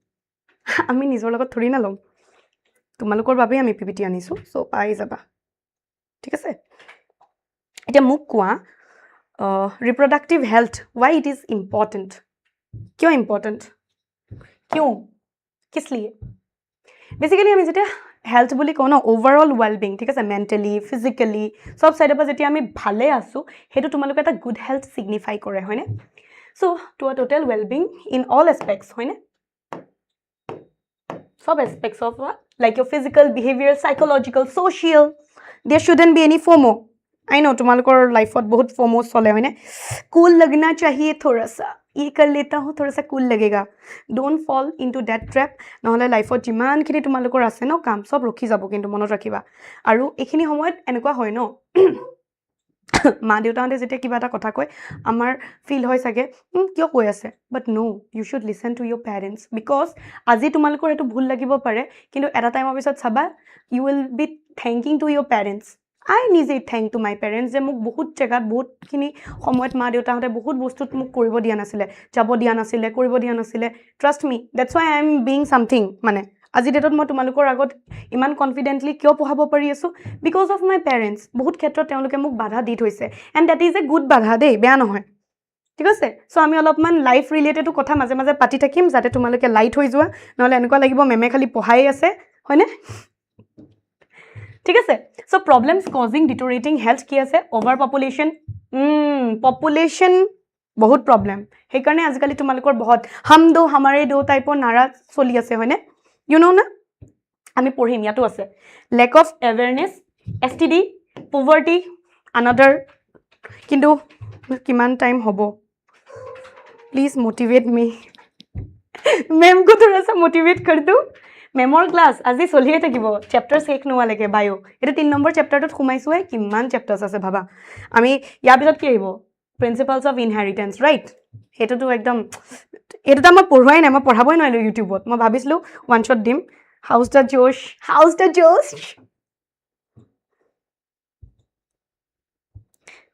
আমি নিজৰ লগত থৰি না লম তোমালোকৰ বাবে আমি পিপিটি আনিছো সো পাই যাবা ঠিক আছে এটা মোক কোৱা reproductive health why it is important क्यों important क्यों किस लिए बेसिकली আমি যেটা হেলথ বুলি কোন ওভারঅল ওয়েল বিং ঠিক আছে মেন্টালি ফিজিক্যালি সব সাইডৰ পৰা যেতিয়া আমি ভালে আছো হেতু তোমালোকে এটা গুড হেলথ সিগনিফাই কৰে হয়নে so to a total well being in all এসপেক্টস হয়নে সব এসপেক্টস of like your physical behavior psychological social there shouldn't be any FOMO I know तुम्हालोकर लाइफत बहुत FOMO चले है ना कूल लगना चाहिए थोड़ा सा ये कर लेता हूँ थोड़ा सा कूल लगेगा don't fall into that trap নহলে লাইফত যিমান খিনি তোমালোকৰ আছে ন কাম সব ৰখি যাব কিন্তু মনত ৰাখিবা আৰু এখিনি সময়ত এনেকুৱা হয় ন মা দেউতাহঁতে যেতিয়া কিবা এটা কথা কয় আমাৰ ফিল হয় সাগে কিয় কৈ আছে but no you should listen to your parents because আজি তোমালোকৰ এটো ভুল লাগিব পাৰে কিন্তু এটা টাইমৰ পিছত চাবা you will be thanking to your parents I need to thank to my parents যে মোক বহুত জায়গা বহুত খিনি সময়ত মা দেউতাহঁতে বহুত বস্তুত মোক কৰিব দিয়া নাছিলে যাব দিয়া নাছিলে কৰিব দিয়া নাছিলে trust me that's why I am being something মানে আজি ডেটত মই তোমালোকৰ আগত ইমান কনফিডেন্টলি কিয় পঢ়াব পাৰি আছো বিকজ অফ মাই পেৰেন্টস বহুত ক্ষেত্ৰত তেওঁলোকে মোক বাধা দি থৈছে and that is a good বাধা দেই বেয়া নহয় ঠিক আছে সো আমি অলপমান লাইফ ৰিলেটেড কথা মাজে মাজে পাতি থাকিম যাতে তোমালোকে লাইট হৈ যোৱা নহলে এনেকুৱা লাগিব মেমে খালি পঢ়াই আছে হয়নে ঠিক আছে so problems causing deteriorating health কি আছে ওভার পপুলেশন পপুলেশন বহুত প্রবলেম সেই কাৰণে আজিকালি তোমালোকৰ বহুত हम दो हमारे दो টাইপৰ নাৰা চলি আছে হয়নে ইউ নো না আমি পঢ়িম ইয়াতো আছে lake of awareness STD poverty another কিন্তু কিমান টাইম হ'ব প্লিজ মোটিভেট মি मैम को थोड़ा सा मोटिवेट कर दो মেমৰ ক্লাস আজি চলিয়ে থাকিব চ্যাপ্টাৰ শেষ নোৱা লাগে বায়ো এটা 3 নম্বৰ চ্যাপ্টাৰত খুমাইছো হে কিমান চ্যাপ্টাৰস আছে ভাবা আমি ইয়াৰ পিছত কি আহিব প্ৰিন্সিপলস অফ ইনহেৰিটেন্স ৰাইট হেতুটো একদম এটোটা মই পঢ়ুৱাই নাই মই পঢ়াবই নোৱাৰিলো ইউটিউবত মই ভাবিছিলো ওয়ান শট দিম হাউস দ্য জোশ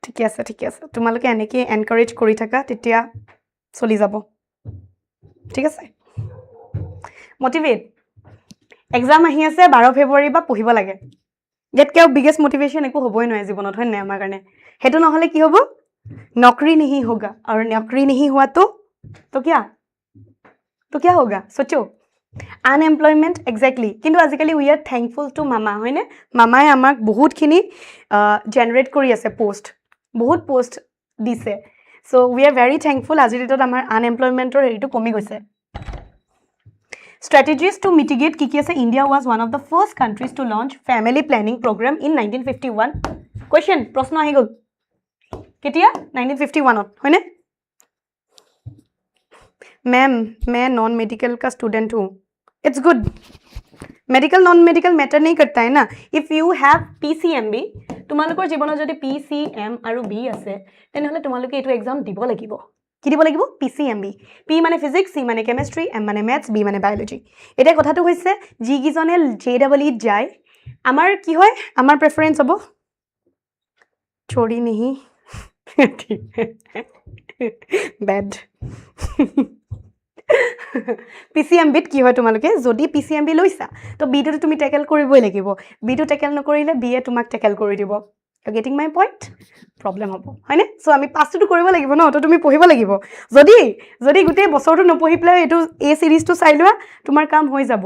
ঠিক আছে তোমালোকে এনেকে এনকাৰেজ কৰি থাকা তেতিয়া চলি যাব ঠিক আছে মোটিভেট एग्जाम আহি আছে 12 ফেব্ৰুৱাৰী বা পঢ়িব লাগে যেতকে বিগেষ্ট মোটিভেশন একো হ'বই নহয় জীৱনত হয় নাই আমাৰ কাৰণে হেতু নহলে কি হ'ব नौकरी नहीं होगा और नौकरी नहीं हुआ तो क्या होगा सोचो अनएम्प्लॉयमेंट एग्जैक्टली किंतु आजिकाली वी आर थैंकफुल टू मामा হয় নে মামাই আমাক বহুত খিনি জেনাৰেট কৰি আছে বহুত পোস্ট দিছে so we are very thankful আজি ডেটত আমাৰ আনএম্প্লয়মেন্টৰ হেৰিটো কমি গৈছে Strategies to mitigate কি আছে India was one of the first countries to launch family planning program in 1951 question प्रश्न আহি গল কেতিয়া 1951 হয় না मैम मैं नॉन मेडिकल का स्टूडेंट हूं it's good medical non medical matter नहीं करता है ना इफ यू हैव पीसीएमबी তোমালোকৰ জীৱনত যদি পিসিএম আৰু বি আছে তেনেহলে তোমালোকে এটো এক্সাম দিব লাগিব কি দিব লাগিব পিসিএমবি পি মানে ফিজিক্স সি মানে কেমিস্ট্রি এম মানে ম্যাথছ বি মানে বায়োলজি এটা কথাটো হৈছে জি গিজনে জেডব্লিউ যায় আমাৰ কি হয় আমাৰ প্ৰেফাৰেন্স হ'ব छोड़ी नहीं बैड পিসিএমবিত কি হয় তোমালোকে যদি পিসিএমবি লৈছা তো বিটো তুমি টেকেল কৰিবই লাগিব বিটো টেকেল নকৰিলে বিয়ে তোমাক টেকেল কৰি দিব You getting my point? Problem হবো হয়নে সো আমি পাঁচটো কৰিব লাগিব ন তো তুমি পঢ়িব লাগিব যদি গুটে বছৰটো নপঢ়ি প্লে এটো এ সিৰিজটো চাই লোৱা তোমাৰ কাম হৈ যাব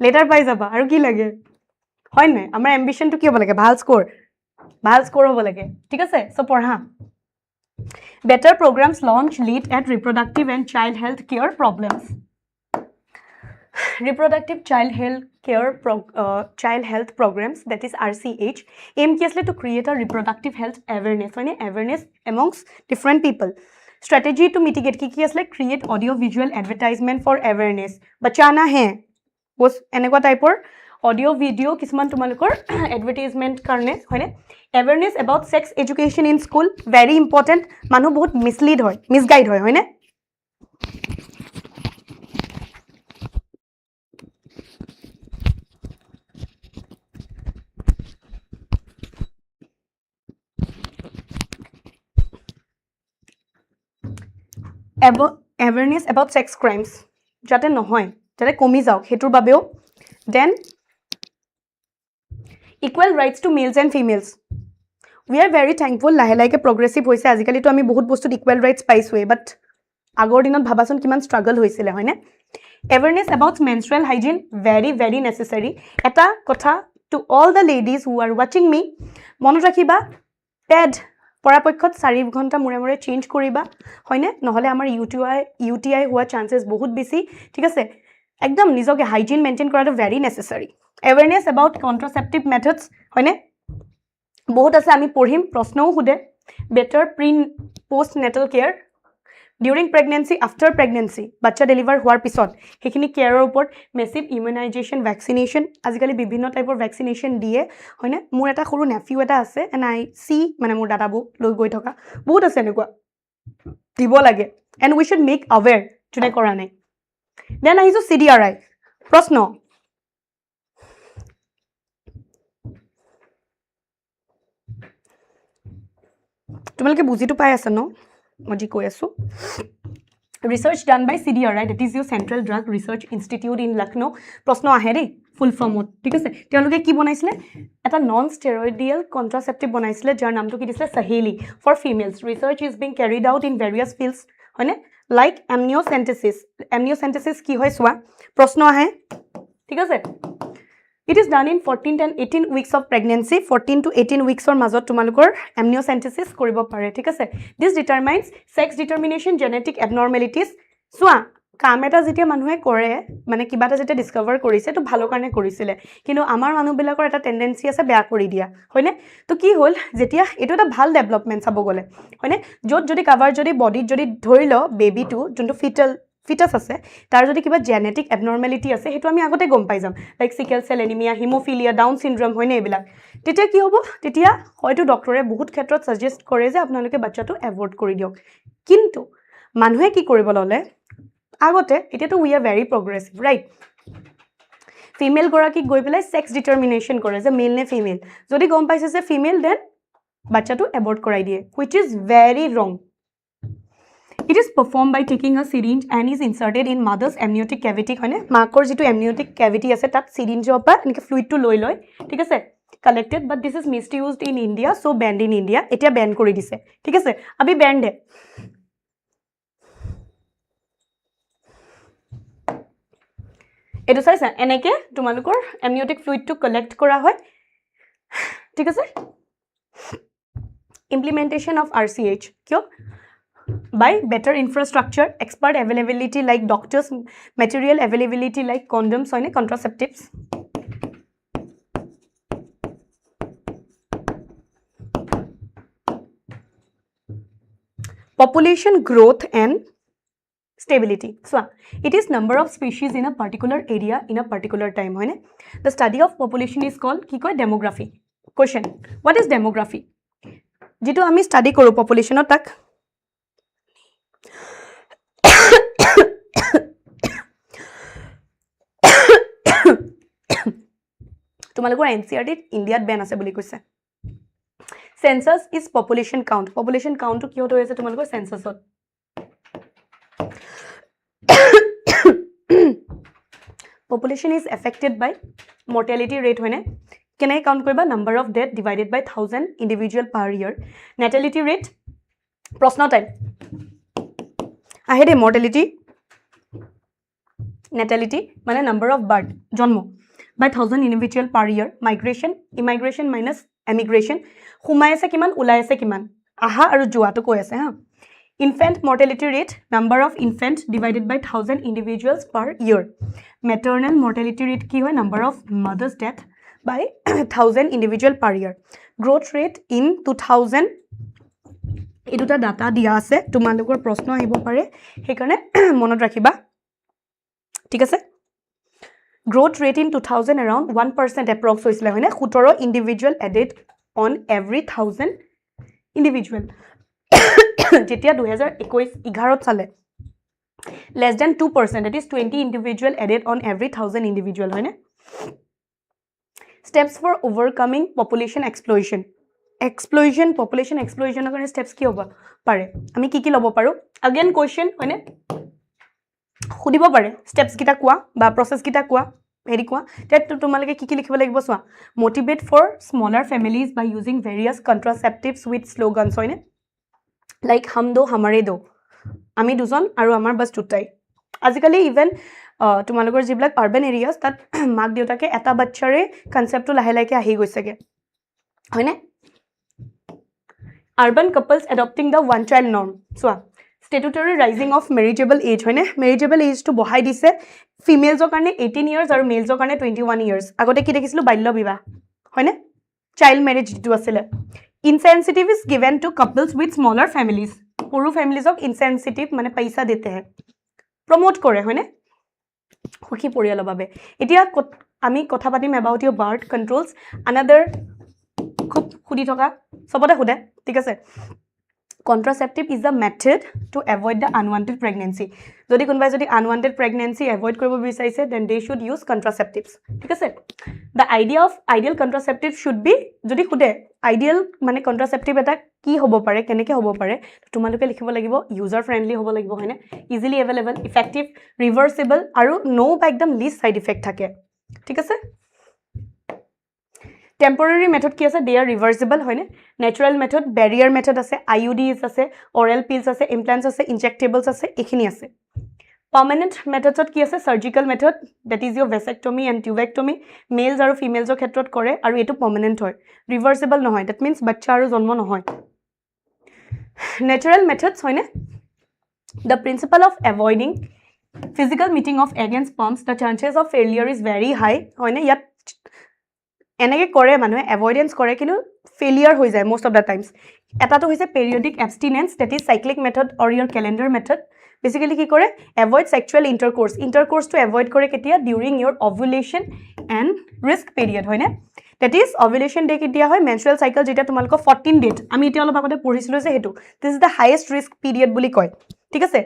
লেটাৰ পাই যাবা আৰু কি লাগে হয় নাই আমাৰ এম্বিশনটো কি হ'ব লাগে ভাল স্কোৰ হ'ব লাগে ঠিক আছে সো পঢ়া Better programs launch lead at reproductive and child health care problems. reproductive child health care child health programs, that is RCH, aim ki asle to create a reproductive health awareness, hoine awareness amongst different people. Strategy to mitigate ki asle create audio visual advertisement for awareness. Bachana hai bos enekwa type or audio video kisman tumalukor advertisement karne, hoine awareness about sex education in school, very important. Manu bahut mislead hoy, misguide hoy, hoine awareness about sex crimes jate nohoy, jate komi jaok hetur babeo. Then equal rights to males and females, we are very thankful lahe lahe progressive hoise ajikali to ami bahut bostut equal rights paiswe, but agor dinot bhabason kiman struggle hoisile, hoine awareness about menstrual hygiene, very very necessary. Eta kotha to all the ladies who are watching me, monot rakhiba pad পৰাপক্ষত 4 ঘণ্টা মুৰে মুৰে change কৰিবা, হয়নে নহলে আমাৰ UTI হোৱা chances বহুত বেছি, ঠিক আছে একদম নিজকে হাইজিন মেইনটেইন কৰাটো very নেসেসাৰী. awareness about contraceptive methods, হয়নে বহুত আছে আমি পঢ়িম, প্ৰশ্নও খুদে. better pre post natal care during pregnancy, after pregnancy, বাচ্চা ডেলিভাৰ হোৱাৰ পিছত হেখিনি কেয়াৰৰ ওপৰত মেসিভ ইমিউনাইজেশন, ভ্যাকসিনেশন, আজিকালি বিভিন্ন টাইপৰ ভ্যাকসিনেশন দিয়ে, হয়নে মোৰ এটা সৰু নেফিউ এটা আছে এন্ড আই সি মানে মোৰ দাদাবু লৈ গৈ থকা বহুত আছে এনেকুৱা দিব লাগে, এন্ড উই শুড মেক অৱেৰ যোনে কৰা নাই. দেন আহিছো CDRI প্ৰশ্ন. তোমালোকে বুজিটো পাই আছে ন মই যি কৈ আছো. Research done by CDRI, that is your Central Drug Research Institute in Lucknow. প্রশ্ন আহে রে ফুল ফর্মত, ঠিক আছে তেওঁলোকে কি বনাইছিলে এটা নন স্টেৰইডিয়েল কন্ট্ৰাসেপ্টিভ বনাইছিলে যাৰ নামটো কি দিছিলে Saheli for females. Research is being carried out in various fields, হয়নে লাইক এমনিওসেন্টেসিস কি হয় সোৱা প্ৰশ্ন আহে, ঠিক আছে. It is done in 14 and 18 weeks of pregnancy, 14 to 18 weeks or মাজত তোমালোকৰ amniocentesis কৰিব পাৰে, ঠিক আছে. This determines sex determination, genetic abnormalities. সোৱা কাম এটা যেতিয়া মানুহে কৰে মানে কিবা এটা যেতিয়া ডিসকভাৰ কৰিছে তো ভালো কাৰণে কৰিছিলে, কিন্তু আমাৰ মানুহবিলাকৰ এটা টেন্ডেন্সি আছে বেয়া কৰি দিয়া, হয়নে তো কি হ'ল যেতিয়া এটো এটা ভাল ডেভেলপমেন্ট চাব গলে, হয়নে যত যদি কাভাৰ যদি বডিত যদি ধৰি ল বেবিটো যোনটো ফিটাস আছে তাৰ যদি কিবা জেনেটিক এবনৰ্মেলিটি আছে হেতু আমি আগতে গম পাই যাম, like sickle cell anaemia, haemophilia, Down syndrome, হয়নে এবিলাক. তেতিয়া কি হ'ব, তেতিয়া হয়তো ডক্টৰে বহুত ক্ষেত্ৰত সাজেষ্ট কৰে যে আপোনালোকে বাচ্চাটো এভয়েড কৰি দিয়ক. কিন্তু মানুহে কি কৰিব ললে আগতে, এতিয়াতো we are very progressive right, female গৰাকীক গৈ পেলাই সেক্স ডিটাৰমিনেশন কৰে যে মেল নে ফিমেল, যদি গম পাইছে যে ফিমেল দেন বাচ্চাটো এবৰ্ট কৰাই দিয়ে, which is very wrong. It is performed by taking a syringe and is inserted in mother's amniotic cavity, হয়নে মাকৰ যিটো amniotic cavity আছে তাত syringe পৰা এনেকে ফ্লুইডটো লৈ লয়, ঠিক আছে collected, but this is misused in India, so banned in India. এতিয়া ব্যান কৰি দিছে, ঠিক আছে আবি banned है. এটো চাইছা এনেকে তোমালোকৰ amniotic fluid to collect কৰা হয়, ঠিক আছে. Implementation of RCH কিয় by better infrastructure, expert availability like doctors, material availability like condoms, or contraceptives. Population growth and stability. So, it is number of species in a particular area in a particular time. The study of population is called demography. Question: what is demography? Jito ami study koru population or tak. তোমালোকৰ NCERT ইন্ডিয়াত Ben আছে বুলি কৈছে. Census is population count. Population count to কিহত হৈ আছে তোমালোকৰ censusত. Population is affected by mortality rate হয়নে কেনে কাউন্ট কৰিবা number of death divided by 1000 individual per year. Natality rate প্ৰশ্ন টাইপ আহে দে mortality natality মানে number of birth জন্ম by 1000 individual per year. Migration immigration minus emigration সোমাই আছে কিমান ওলাই আছে কিমান আহা আৰু যোৱাটো কৈ আছে হা. Infant mortality rate, number of infants divided by 1000 individuals per year. Maternal mortality rate ki hoy, number of mothers death by 1000 individual per year. Growth rate in 2000 এই দুটা ডাটা দিয়া আছে তোমালোকৰ প্ৰশ্ন আহিব পাৰে সেইকাৰণে মনত ৰাখিবা ঠিক আছে growth rate in 2000 around 1% approx হৈছিলে হয়নে 17 individual added on every 1000 individual যেতিয়া 2021-11 চালে less than 2% that is 20 individual added on every 1000 individual হয়নে steps for overcoming population explosion population explosion কাৰণে steps কি হ'ব পাৰে আমি কি ল'ব পাৰো again question হয়নে খুদিব পাৰে steps কিটা কোৱা বা process কিটা কোৱা হেৰি কোৱা তেত তোমালোকে কি লিখিব লাগিব চোৱা motivate for smaller families by using various contraceptives with slogans হয়নে like hum do hamare do আমি দুজন আৰু আমাৰ বাস দুটাই আজিকালি ইভেন তোমালোকৰ যিবিলাক আৰবান এৰিয়াস তাত মাক দেউতাকে এটা বাচ্চাৰে কনসেপ্টটো লাহে লাহে আহি গৈছেগে হয়নে urban couples adopting the one child norm so statutory rising of marriageable age hoine marriageable age to bohai dise females karone 18 years aru males karone 21 years agote ki dekhisilu balya bibah hoine child marriage tu asile insensitive is given to couples with smaller families poru families of insensitive mane paisa dete hai promote kore hoine hukhi poriyalo babe etia ami kotha patim about your birth controls another খুব খুদি থকা সবতে খুদে ঠিক আছে contraceptive is a method to avoid the unwanted pregnancy যদি কোনবাই যদি unwanted pregnancy avoid কৰিব বিচাৰিছে then they should use contraceptives ঠিক আছে the idea of ideal contraceptive should be যদি খুদে ideal মানে contraceptive এটা কি হ'ব পাৰে কেনেকে হ'ব পাৰে তোমালোকে লিখিব লাগিব user friendly হ'ব লাগিব হয়নে easily available effective reversible আৰু no বা একদম least side effect থাকে ঠিক আছে temporary method ki ase they are reversible hoine natural method barrier method ase IUDs ase oral pills ase implants ase injectables ase ekhini ase permanent methods ki ase surgical method that is your vasectomy and tubectomy males aru females er khetrot kore aru etu permanent hoy reversible no hoy that means bachcha aru jonmo no hoy natural methods hoine the principle of avoiding physical meeting of egg and sperms the chances of failure is very high hoine yat এনেকে কৰে মানুহে এভয়েডেন্স কৰে কিন্তু ফেলিয়াৰ হৈ যায় most of the times এটাটো হৈছে periodic abstinence that is cyclic method or your calendar method basically কি কৰে avoid sexual intercourse to avoid কৰে কেতিয়া during your ovulation and risk period হয়নে that is ovulation day কেতিয়া হয় menstrual cycle যেটা তোমালোকৰ 14 date আমি এতিয়া অলপ আগতে পঢ়িছিলো যে হেতু this is the highest risk period বুলি কয় ঠিক আছে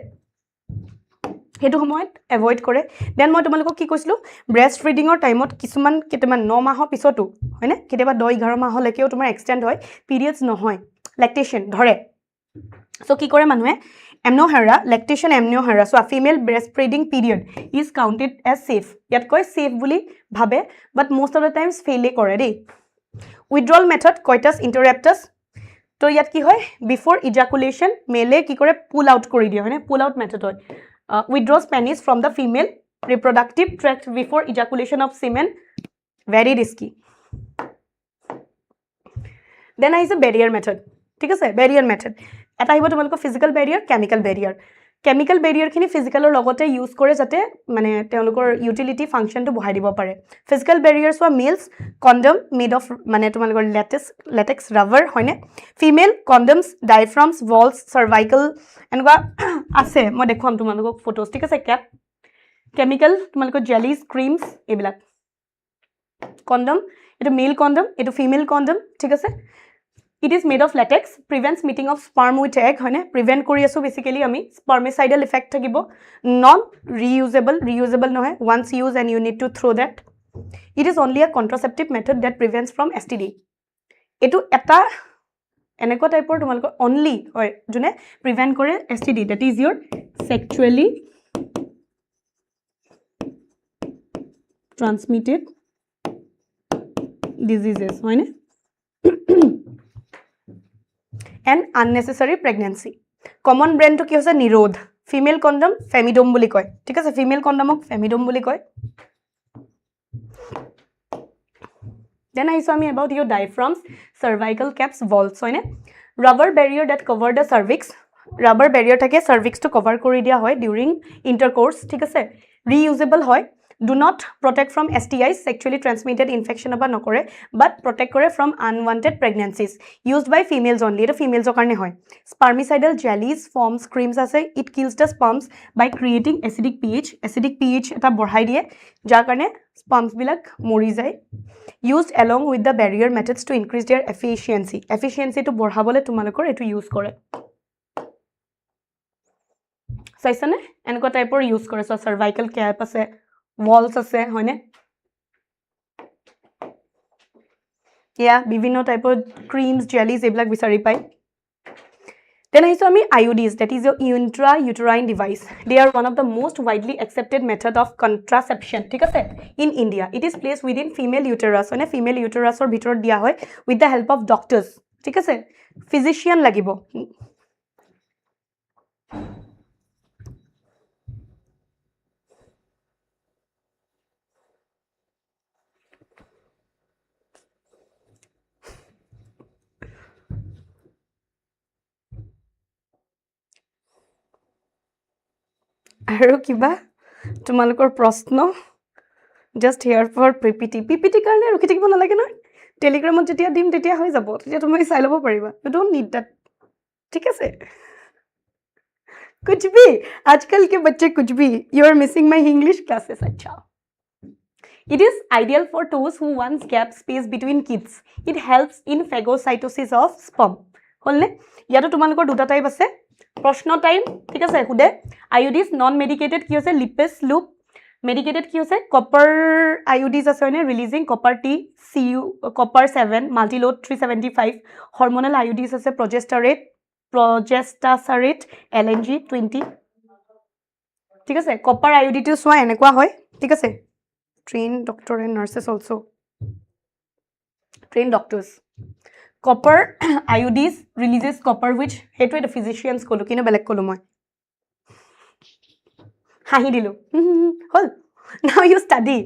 হেতু সময়ত এভয়েড কৰে দেন মই তোমালোকক কি কৈছিলো ব্ৰেষ্ট ফিডিংৰ টাইমত কিছুমান কেতেমান 9 মাহৰ পিছতো হয়নে কেতেবা 10-11 মাহ লৈকেও তোমাৰ এক্সটেন্ড হয় পিৰিয়ডছ নহয় ল্যাকটেশন ধৰে সো কি কৰে মানুহে amnohara lactation amnohara so a female breastfeeding period is counted as safe yat koi safe buli bhabe but most of the times fail kore dei withdrawal method coitus interruptus to yat ki hoy before ejaculation male ki kore pull out kori dia hoine pull out method hoy withdraws penis from the female reproductive tract before ejaculation of semen very risky then is a barrier method ঠিক আছে barrier method এটা আহিব তোমালোকৰ physical barrier chemical barrier খিনি physical লগতে use কৰে যাতে মানে তেওঁলোকৰ utility function টো বঢ়াই দিব পাৰে physical barriers were males condom made of মানে তোমালোকৰ latex rubber হয়নে female condoms diaphragms walls cervical এনেকুৱা আছে মই দেখুৱাম তোমালোকক ফটোস ঠিক আছে ক্যাপ chemical তোমালোকৰ jellies creams এইবিলাক condom এটো male condom এটো female condom ঠিক আছে It is made of latex, prevents meeting of sperm with egg, hoine prevent kori asu basically ami spermicidal effect thakibo non reusable no hai once used and you need to throw that it is only a contraceptive method that prevents from STD etu eta eneko type or tumalko only hoy june prevent kore STD that is your sexually transmitted diseases hoine and unnecessary pregnancy common brand to ki hoise nirodh female condom femidome boli koy ঠিক আছে female condom ok femidome boli koy then I saw me about your diaphragms cervical caps walls hoine rubber barrier that cover the cervix rubber Barrier থাকে সাৰ্ভিক্সটো cover কৰি দিয়া হয় during ইন্টাৰকোৰ্স ঠিক আছে ৰিইউজেবল হয় do not protect from STIs sexually transmitted infection বা নকৰে but protect কৰে from unwanted pregnancies used by females only এটা females কাৰণে হয় spermicidal jellies forms creams আছে it kills the sperms by creating acidic pH এটা বঢ়াই দিয়ে যাৰ কাৰণে sperms বিলাক মৰি যায় used along with the barrier methods to increase their efficiency to বঢ়াবলে তোমালোকৰ এটো ইউজ কৰে চাইছানে এনেকুৱা টাইপৰ ইউজ কৰে সো cervical cap আছে walls আছে হয়নে ইয়া বিভিন্ন টাইপৰ ক্ৰীমছ জেলিজ এইবিলাক বিচাৰি পাই then আহিছো আমি IUDs that is your intrauterine device they are one of the most widely accepted method of contraception ঠিক আছে in India it is placed within female uterus মানে female uterusৰ ভিতৰত দিয়া হয় with the help of doctors ঠিক আছে physician লাগিব আৰু কিবা তোমালোকৰ প্ৰশ্ন just here for PPT কাৰণে ৰখি থাকিব নালাগে নহয় টেলিগ্ৰামত যেতিয়া দিম তেতিয়া হৈ যাব তেতিয়া তুমি চাই ল'ব পাৰিবা you don't need that ঠিক আছে कुछ भी आजकल के बच्चे कुछ भी you are missing my English classes अच्छा it is ideal for those who want gap space between kids it helps in phagocytosis of sperm হলনে ইয়াতো তোমালোকৰ দুটা টাইপ আছে প্ৰশ্ন টাইম ঠিক আছে খুদে IUDs নন মেডিকেটেড কি হৈছে লিপেছ লুপ মেডিকেটেড কি হৈছে কপাৰ IUDs আছে মানে releasing copper T CU copper 7 multiload 375 hormonal IUDs আছে প্ৰজেষ্টাছাৰেট LNG 20 ঠিক আছে কপাৰ IUD টো সোয়া এনেকুৱা হয় ঠিক আছে trained doctor and nurses also trained doctors copper IUDs releases copper which hetu the physicians kolo kino belek kolo moi hahi dilu hol now you study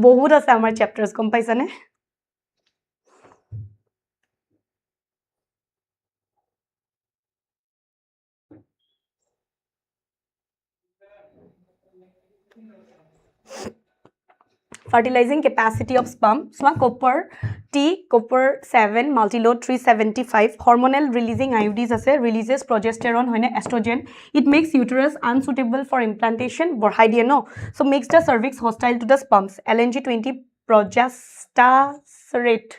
bahut ase amar chapters kom paisa ne fertilizing capacity of sperm so copper T copper 7 multiload 375 hormonal releasing IUDs ase releases progesterone hoine estrogen it makes uterus unsuitable for implantation borhai die no so makes the cervix hostile to the sperms LNG 20 progesterate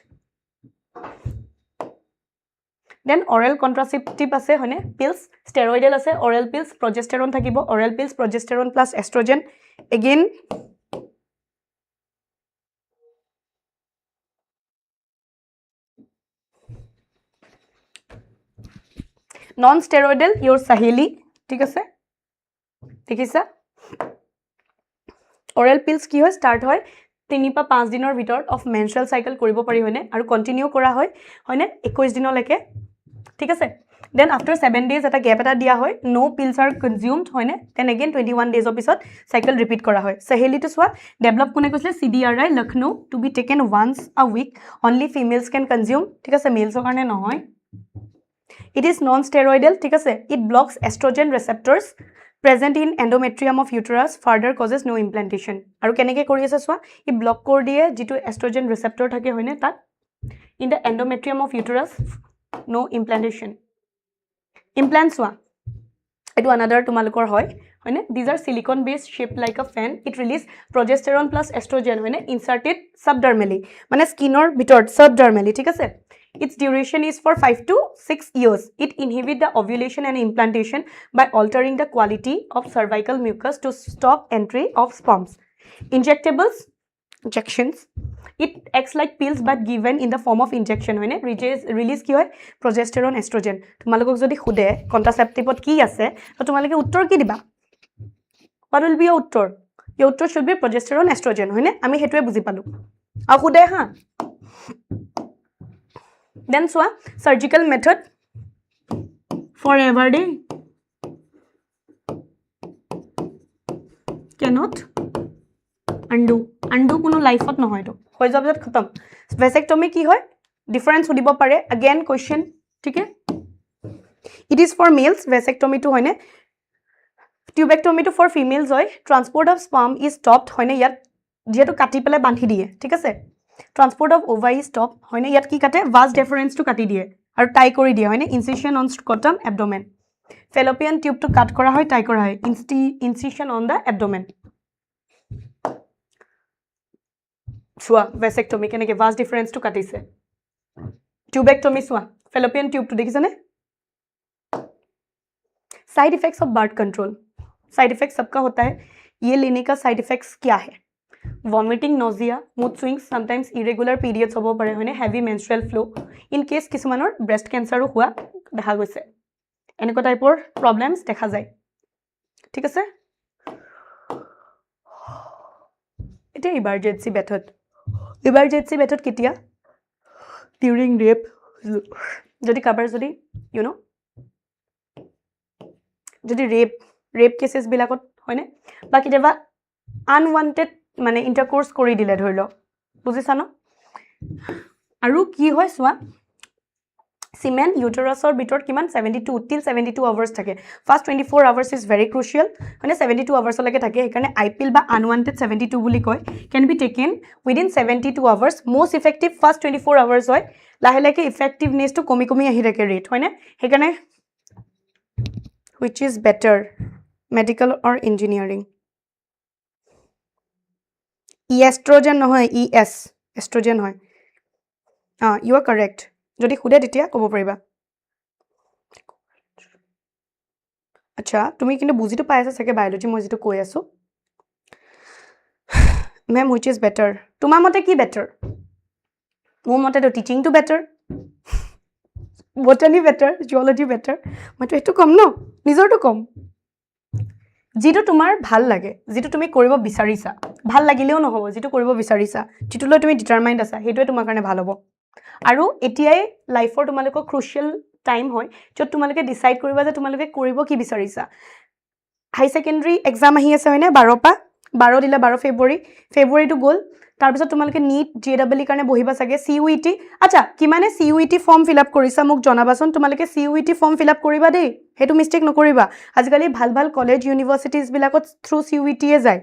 then oral contraceptive ase hoine pills steroidal ase oral pills progesterone thakibo oral pills progesterone plus estrogen again non steroidal your saheli ঠিক আছে দেখিছা oral pills কি হয় start হয় 3 পা 5 দিনৰ ভিতৰত of menstrual cycle কৰিব পাৰি হয়নে আৰু কন্টিনিউ কৰা হয় হয়নে 21 দিনলৈকে ঠিক আছে then after 7 days এটা গ্যাপ এটা দিয়া হয় no pills are consumed হয়নে then again 21 days পিছত cycle repeat কৰা হয় saheli to সোয়া develop কোনে কৈছিলে CDRI Lucknow to be taken once a week only females can consume ঠিক আছে males কাৰণে নহয় it is non steroidal ঠিক আছে it blocks estrogen receptors present in endometrium of uterus further causes no implantation আৰু কেনেকে কৰি আছে সোয়া ই ব্লক কৰি দিয়ে যেটো estrogen receptor থাকে হয়নে তাত in the endometrium of uterus no implantation implant সোয়া এটো another তোমালোকৰ হয় হয়নে these are silicone based shaped like a fan it release progesterone plus estrogen হয়নে inserted subdermally মানে স্কিনৰ ভিতৰত subdermally ঠিক আছে its duration is for 5 to 6 years it inhibits the ovulation and implantation by altering the quality of cervical mucus to stop entry of sperms injections it acts like pills but given in the form of injection hoine release ki hoy progesterone estrogen tumalokok jodi khude contraceptive ki ase to tumaloke uttor ki diba what will be your uttor should be progesterone estrogen hoine ami hetue buji palu a khude ha then so surgical method forever day cannot undo কোনো লাইফত নহয় তো হৈ যাব যত খতম vasectomy কি হয় ডিফারেন্স উদিব পারে again question ঠিক আছে It is for males, vasectomy to hoine. Tubectomy to for females hoy. Transport of sperm is stopped hoine yat jehetu kati pele bandhi diye. Thik ase? Transport of ova is stopped hoine yat ki kate vas deferens to kati diye. Aru tie kori diye hoine incision on scrotum abdomen. Fallopian tube to cut kora hoy, tie kora hoy. Incision on the abdomen. Swa vasectomy keneke vas deferens to katise. Tubectomy swa fallopian tube to dekhise ne. Side effects of birth control. Side effects सबका होता है. ये लेने का side effects क्या है? Vomiting, nausea, mood swings, sometimes irregular periods होबो परे होने, heavy menstrual flow. In case किसुमानर breast cancer हुआ देखा गइसे. এনেকুৱা টাইপৰ problems দেখা যায়. ঠিক আছে? এটা emergency method. Emergency method কেতিয়া? During rape. যদি কাবাৰ যদি you know যদি rape cases বিলাকত হয়নে বা কিবা unwanted মানে intercourse কৰি দিলে ধৰিলো বুজিছা ন আৰু কি হয় সোৱা semen uterusৰ ভিতৰত কিমান 72 till 72 hours থাকে first 24 hours is very crucial মানে 72 hours লৈকে থাকে সেইকাৰণে IPL বা unwanted 72 বুলি কয় can be taken within 72 hours most effective first 24 hours হয় লাহে লাহে effectiveness to কমি কমি আহি থাকে rate হয়নে সেইকাৰণে which is better medical or engineering estrogen নহয় es estrogen হয় you are correct যদি খুদে তেতিয়া কব পাৰিবা আচ্ছা তুমি কিন্তু বুজিটো পাই আছা সকে বায়োলজি মই যেটো কৈ আছো ma'am which is better তোমাৰ মতে কি better মোৰ মতে তো teaching to better botany better geology better মই তো এটো কম ন নিজৰটো কম যেটো তোমাৰ ভাল লাগে যেটো তুমি কৰিব বিচাৰিছা ভাল লাগিলেও নহব যেটো কৰিব বিচাৰিছা যেটো লৈ তুমি ডিটাৰমাইন্ড আছা হেটোৱে তোমাৰ কাৰণে ভাল হ'ব আৰু এতিয়াই লাইফৰ তোমালোকৰ ক্ৰুচিয়াল টাইম হয় যত তোমালোকে ডিসাইড কৰিবা যে তোমালোকে কৰিব কি বিচাৰিছা হাই সেকেন্ডাৰী এক্সাম আহি আছে হয়নে 12 দিলা 12 ফেব্ৰুৱাৰী টু গল তাৰ পিছত তোমালোকে নীট জেডব্লিউ কাৰণে বহিবা সাগে সিইউটি আচ্ছা কি মানে সিইউটি ফৰ্ম ফিল আপ কৰিছা মোক জনাবাচোন তোমালোকে সিইউটি ফৰ্ম ফিল আপ কৰিবা দেই হেতু মিস্টেক নকৰিবা আজিকালি ভাল ভাল কলেজ ইউনিভাৰ্সিটিজ বিলাকত থ্ৰু সিইউটি এ যায়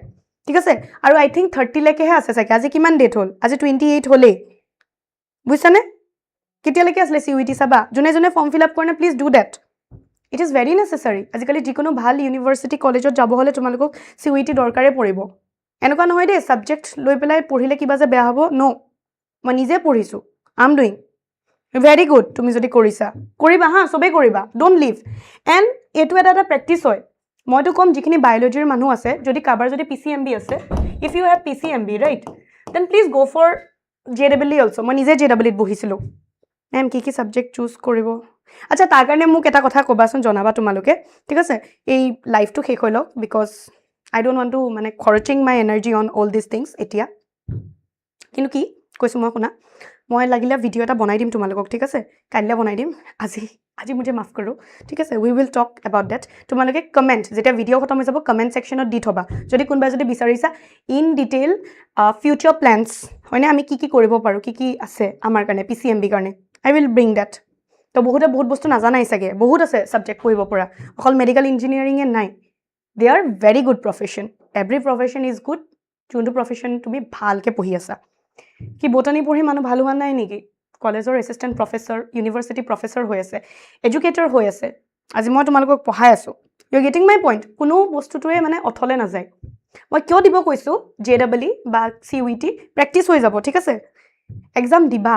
ঠিক আছে আৰু আই থিংক 30 লেকেহে আছে সাগে আজি কিমান ডেট হল আজি 28 হলে বুঝছানে কেতিয়ালৈকে আসলে সিইউটি সাবা জনে জনে ফৰ্ম ফিল আপ কৰনে please do that it is very necessary আজিকালি যিকোনো ভাল ইউনিভাৰ্সিটি কলেজত যাব হলে তোমালোকক সিইউটি দৰকাৰে পৰিব এনেকুৱা নহয় দে সাবজেক্ট লৈ পেলাই পঢ়িলে কিবা যে বেয়া হ'ব নো মই নিজে পঢ়িছো I am doing very good তুমি যদি কৰিছা কৰিবা হা সবে কৰিবা ডোন্ট লিভ এন্ড এটো এটা প্ৰেক্টিস হয় মইতো কম যিখিনি বায়োলজিৰ মানুহ আছে যদি কাবাৰ যদি পিসিএমবি আছে if you have PCMB right then please go for ZW also মই নিজে জেডব্লিউত বহিছিলো এম কি সাবজেক্ট চুজ কৰিব আচ্ছা তাৰ কাৰণে মোক এটা কথা কবাচোন জনাবা তোমালোকে ঠিক আছে এই লাইফটো শেষ হৈ লওক because I don't want to মানে Kharsing my energy on all these things এতিয়া কিন্তু কি কৈছো মই শুনা মই লাগিলে ভিডিও এটা বনাই দিম তোমালোকক ঠিক আছে কাইলে বনাই দিম আজি মুঝে মাফ কৰো ঠিক আছে we will talk about that তোমালোকে কমেন্ট যেটা ভিডিও খতম হৈ যাব কমেন্ট সেকশনত দি থবা যদি কোনবা যদি বিচাৰিছা ইন ডিটেইল ফিউচাৰ প্ল্যানস হয়নে আমি কি কৰিব পাৰো কি আছে আমাৰ কাৰণে পিসিএমবি কাৰণে I will bring that তো বহুত বস্তু নাজানাই সাগে বহুত আছে সাবজেক্ট পঢ়িব পৰা অকল মেডিকেল ইঞ্জিনিয়াৰিং এ নাই they are very good profession every profession is good যোনটো profession তুমি ভালকে পঢ়ি আছা কি বটানী পঢ়ি মানুহ ভাল হোৱা নাই নেকি কলেজৰ এসিস্ট্যান্ট প্ৰফেসৰ ইউনিভাৰ্সিটি প্ৰফেসৰ হৈ আছে এডুকেটৰ হৈ আছে আজি মই তোমালোকক পঢ়াই আছো you are getting my point কোনো বস্তুটোৱে মানে অথলে না যায় মই কিয় দিব কৈছো জেডব্লিউ বা সিইউটি প্ৰেক্টিস হৈ যাব ঠিক আছে এক্সাম দিবা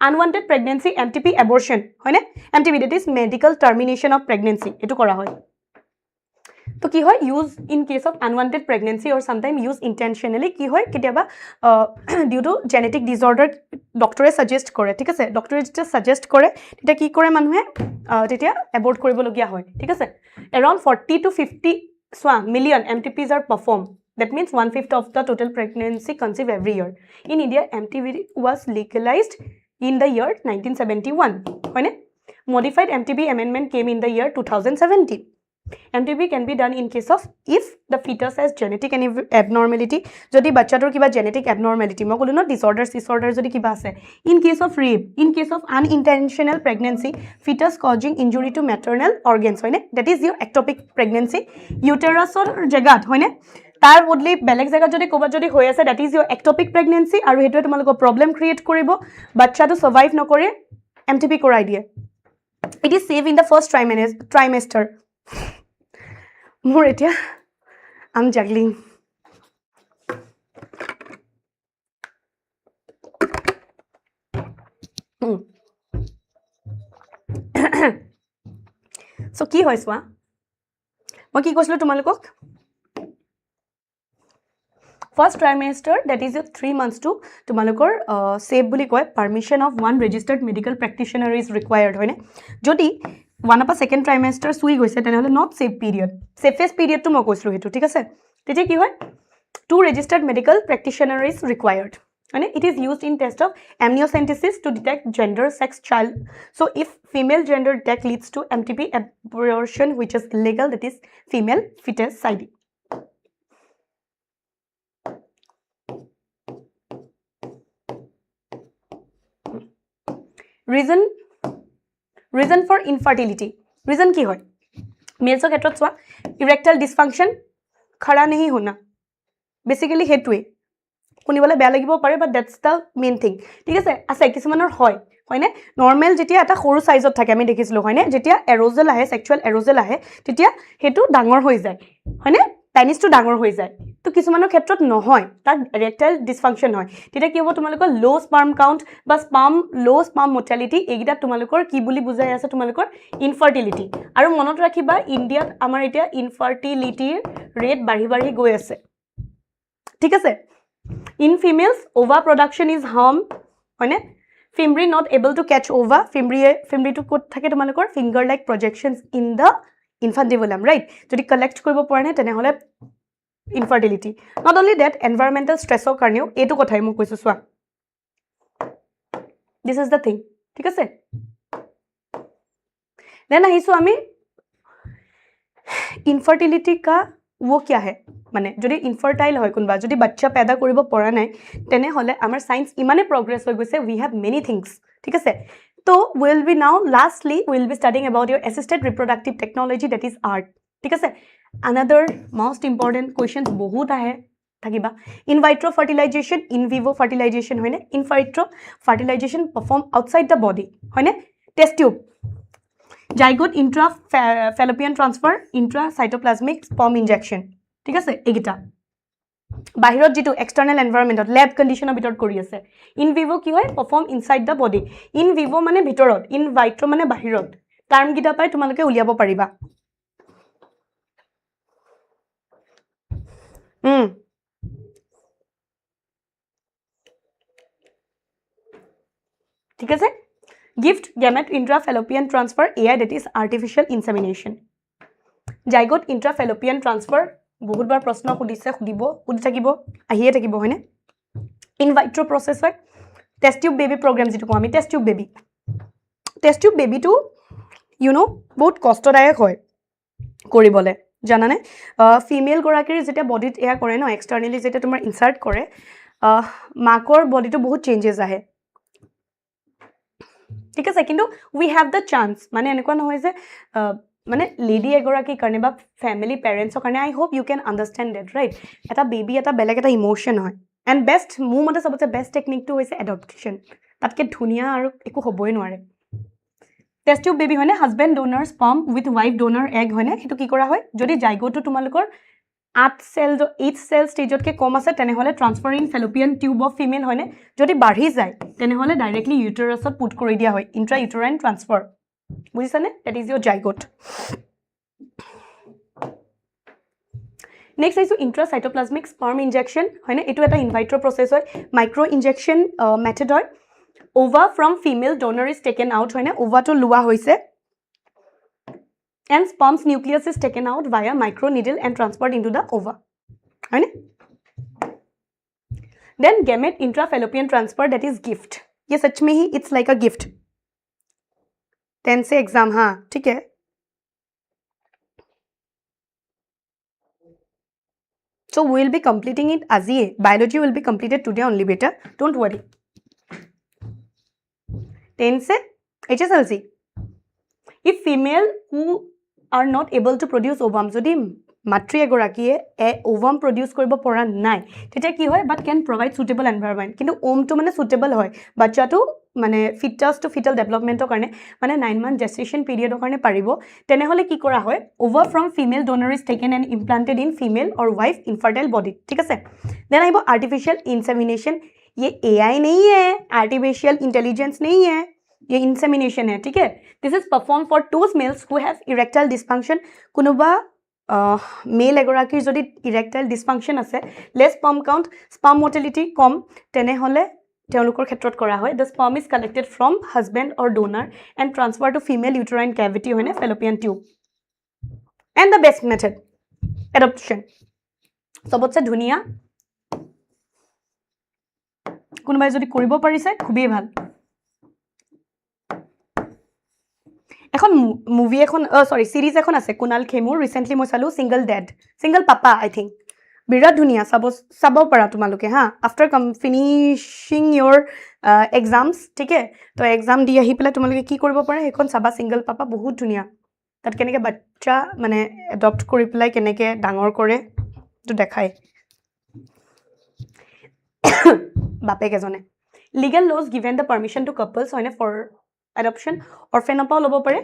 unwanted pregnancy MTP abortion হয়নে MTP that is medical termination of pregnancy এটো কৰা হয় তো কি হয় use in case of unwanted pregnancy or sometimes use intentionally কি হয় কেতিয়াবা due to genetic disorder ডক্টৰে সাজেস্ট কৰে ঠিক আছে ডক্টৰে যেটা সাজেস্ট কৰে তেতিয়া কি কৰে মানুহে তেতিয়া abort কৰিব লগিয়া হয় ঠিক আছে around 40 to 50 million MTPs are performed that means 1/5 of the total pregnancy conceived every year in India MTP was legalized in the year 1971 হয়নে modified MTP amendment came in the year 2017 MTP can be done in case of if the fetus has genetic abnormality. Jodi bachchator kiba genetic abnormality mo kolu no disorder jodi kiba ase. In case of rape, in case of unintentional pregnancy, fetus causing injury to maternal organs hoine, that is your ectopic pregnancy. Uterus or jagat hoine tar bodli beleg jagat jodi koba jodi hoy ase, that is your ectopic pregnancy aru hetu tomaloko problem create koribo, bachcha to survive nokore, MTP korai die. It is safe in the first trimester. More etia I'm juggling. So কি হয় সোৱা মই কি কৈছিলো তোমালোকক first trimester, that is your 3 months to tumalokor safe buli koy, permission of one registered medical practitioner is required hoine. Jodi one of a second trimester sui goise tenehole not safe period, safest period to mo koislu hetu thik ase tete ki hoy 2 registered medical practitioner is required. And it is used in test of amniocentesis to detect gender, sex, child. So if female gender detect leads to MTP abortion, which is illegal, that is female feticide. Reason for infertility. Reason ki hoy? Males o khetrot swa erectile dysfunction khara nahi hona. Basically hetue. Kunibole beya lagibo pare, but that's the main thing. Thik ase ase kisumanor hoy hoine normal jetia eta horu size ot thake ami dekhislo hoine jetia arousal ahe, sexual arousal ahe tetia hetu dangor hoi jay hoine penis to dangor hoi jay. To kisumanor khetrot nohoy ta erectile dysfunction hoy tetia ki hobo tumalokor low sperm count ba low sperm motility egida tumalokor ki buli bujai ase tumalokor infertility. Aru monot rakhiba India amar etia infertility rate bari goi ase. Thik ase in females overproduction is harm hoine fimri not able to catch ova, fimri to kot thake tumalokor finger like projections in the infundibulum, right? Jodi collect koribo pora nai tenehole infertility. Not only that, environmental stress or karneo etu kothai mo koisu swa. This is the thing. Thik ase? Then ahisu ami infertility ka wo kya hai? Mane jodi infertile hoy kunba jodi bachcha paida koribo pora nai tene hole amar science imane progress hoy goise, we have many things. Thik ase? So we'll be now lastly we'll be studying about your assisted reproductive technology, that is art. Thik ase? Another most important questions bahut ahe thakiba. In vitro fertilization, in vivo fertilization hoine. In vitro fertilization perform outside the body hoine. Test tube, zygote intra-fallopian transfer, intracytoplasmic sperm injection. Thik ase? Egita bahirot jitu external environment lab condition bitor kori ase. In vivo ki hoy perform inside the body. In vivo mane bitorot, in vitro mane bahirot. Term gita pai tumaloke uliabo pariba. Thik ase? Gift gamete intrafallopian transfer, AI, that is artificial insemination. Zygote intrafallopian transfer বহুত বার প্রশ্ন খুদিছে খুদিব খুদি থাকিব আহিয়ে থাকিব হয়নে in vitro process হয় test tube baby programme যেটো আমি test tube baby to you know বহুত কষ্টদায়ক হয় কৰিবলে জানানে ফিমেল গৰাকীৰ যেটা বডিত এয়া কৰে ন এক্সটাৰ্নালি যেটা তোমাৰ ইনসাৰ্ট কৰে মাকৰ বডিটো বহুত চেঞ্জেস আহে ঠিক আছে কিন্তু উই হ্যাভ দ্য চান্স মানে এনেকুৱা নহয় যে মানে লেডি এগৰাকী কাৰণে বা ফ্যামিলি পেৰেন্টছৰ কাৰণে I hope you can understand that right এটা বেবি এটা বেলেগ এটা ইমোশন হয় এন্ড বেস্ট মোৰ মতে সবতে বেস্ট টেকনিকটো হৈছে এডপশন তাতকে ধুনিয়া আৰু একো হ'বই নোৱাৰে টেষ্ট টিউব বেবি হয়নে husband donor sperm with wife donor egg হয়নে হেতু কি কৰা হয় যদি জাইগোটো তোমালোকৰ 8 সেল স্টেজতকে কম আছে তেনেহলে transfer in fallopian tube of female হয়নে যদি বাঢ়ি যায় তেনেহলে ডাইৰেক্টলি ইউটেৰাছত পুট কৰি দিয়া হয় ইন্ট্ৰা ইউটেৰাইন ট্ৰান্সফাৰ বুজিছানে that is your zygote next is intracytoplasmic sperm injection হয়নে এটো এটা ইনভাইট্ৰো প্ৰসেস হয় মাইক্ৰো ইনজেকশন মেথড হয় ova from female donor is taken out hoine ova to lua hoise and sperm's nucleus is taken out via micro needle and transferred into the ova hoine then gamete intrafallopian transfer that is gift ye sach mein hi it's like a gift 10 se exam ha theek hai So we will be completing it আজিয়ে. Biology will be completed today only, beta. Don't worry. 10 se HSLC. If female who are not able to produce ovum, যদি মাতৃ এগৰাকীয়ে ovum produce কৰিব পৰা নাই, তেতিয়া কি হয়? But can provide suitable environment. কিন্তু ওমটো মানে suitable হয় বাচ্চাটো মানে fetus to fetal development কাৰণে মানে 9 month gestation period কাৰণে পাৰিব তেনেহলে কি কৰা হয় ovum from female donor is taken and implanted in female or wife infertile body ঠিক আছে then আহিব artificial insemination ये AI नहीं है artificial intelligence नहीं है ये insemination है ठीक है this is performed for those males who have erectile dysfunction কোনোবা মেল এগৰাকীৰ যদি erectile dysfunction আছে less sperm count sperm motility কম তেনেহলে তেওঁলোকৰ ক্ষেত্ৰত কৰা হয় the sperm is collected from husband or donor and transferred to female uterine cavity হয়নে fallopian tube and the best method adoption সবতছে ধুনিয়া কোনোবাই যদি কৰিব পাৰিছে খুবই ভাল এখন মুভি এখন সৰি সিৰিজ এখন আছে কুনাল খেমুৰ ৰিসেন্টলি মই চালো single dad single papa I think বিৰাট ধুনিয়া চাব পাৰা তোমালোকে হা আফটাৰ ফিনিশিং ইয়োৰ এক্সামস ঠিক আছে তো এক্সাম দি আহি পেলাই তোমালোকে কি কৰিব পাৰা এখন চাবা সিঙ্গল পাপা বহুত ধুনিয়া তাত কেনেকে বাচ্চা মানে এডপ্ট কৰি পেলাই কেনেকে ডাঙৰ কৰে তো দেখায় বাপেক এজনে legal laws given the permission to couples হয় for adoption orphan পাও লব পাৰে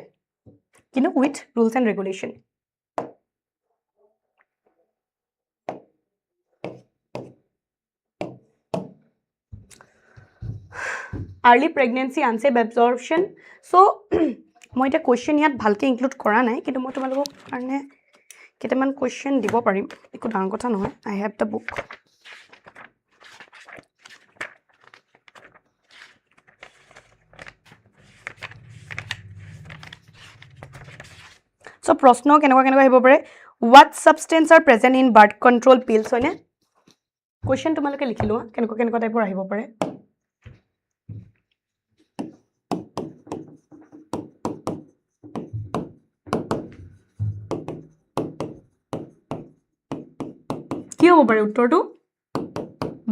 কিন্তু with rules and regulation early pregnancy unsafe absorption so মই এটা কোৱেশ্চন ইয়াত ভালকে ইনক্লুড কৰা নাই কিন্তু মই তোমালোকক কাৰণে কেইটামান কোৱেশ্চন দিব পাৰিম একো ডাঙৰ কথা নহয় I have the book So প্ৰশ্ন কেনেকুৱা আহিব পাৰে what substance are present in birth control pills হয়নে কোৱেশ্চন তোমালোকে লিখিলো কেনেকুৱা টাইপৰ আহিব পাৰে কি হ'ব পাৰে উত্তৰটো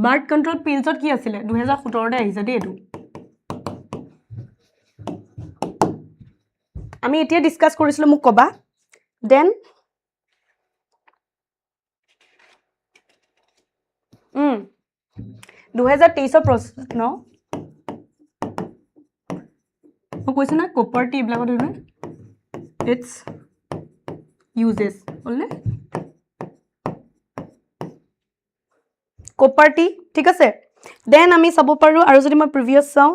বাৰ্থ কন্ট্ৰোল পিলছত কি আছিল 2017 তে আহিছে দেই এটো আমি এতিয়া ডিসকাস কৰিছিলো মোক কবা দেন 2023 ৰ প্ৰশ্ন মই কৈছো না কপাৰটি ইবলাকত ধৰে ইটস ইউজেস বললে কপাৰটি ঠিক আছে দেন আমি চাব পাৰো আৰু যদি মই প্ৰিভিয়াস চাও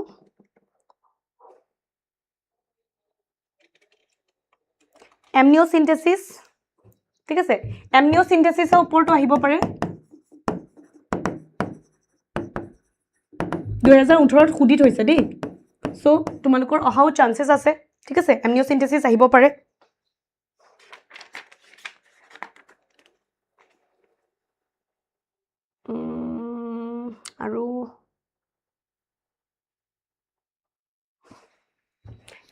amniocentesis ঠিক আছে amniocentesis এৰ উপৰটো আহিব পাৰে 2018 ত খুদিত হৈছে দেই সো তোমালোকৰ অহাও চান্সেস আছে ঠিক আছে amniocentesis আহিব পাৰে আৰু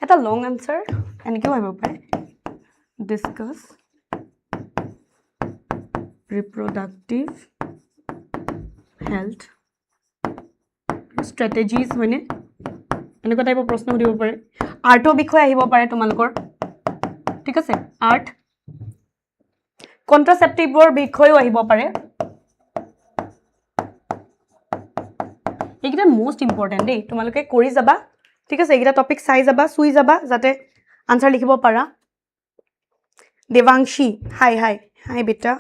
এটা লং আনসাৰ এনেকেও আহিব পাৰে discuss reproductive health strategies হয়নে এনেকুৱা টাইপৰ প্ৰশ্ন সুধিব পাৰে আৰ্টৰ বিষয় আহিব পাৰে তোমালোকৰ ঠিক আছে আৰ্ট কন্ট্ৰাসেপ্টিভৰ বিষয়ও আহিব পাৰে এইটা মোস্ট ইম্পৰ্টেন্ট দেই তোমালোকে কৰি যাবা ঠিক আছে এইটা টপিক চাই যাবা সুই যাবা যাতে আনসাৰ লিখিব পাৰা দেৱাংশী হাই বেটা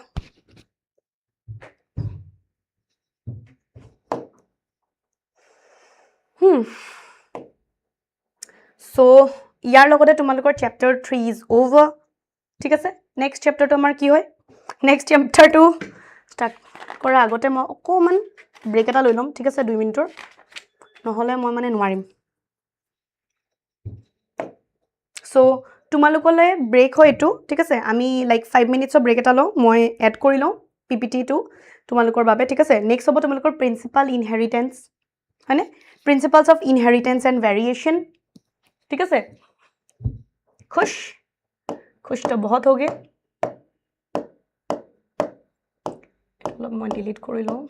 সো ইয়াৰ লগতে তোমালোকৰ চ্যাপ্টাৰ 3 ইজ ওভাৰ ঠিক আছে নেক্সট চ্যাপ্টাৰটো আমাৰ কি হয় নেক্সট চ্যাপ্টাৰটো স্টাৰ্ট কৰা আগতে মই অকমান ব্ৰেক এটা লৈ লম ঠিক আছে 2 মিনিটৰ নহলে মই মানে নোৱাৰিম সো তোমালোকলে ব্ৰেক হয় এটো ঠিক আছে আমি লাইক 5 মিনিটছৰ ব্ৰেক এটা লওঁ মই এড কৰি লওঁ পিপিটি টো তোমালোকৰ বাবে ঠিক আছে নেক্সট হ'ব তোমালোকৰ প্ৰিন্সিপাল ইনহেৰিটেন্স হয়নে প্ৰিন্সিপালস অফ ইনহেৰিটেন্স এন্ড ভেৰিয়েশন ठीक है खुश तो बहुत हो गए মই ডিলিট কৰি লওঁ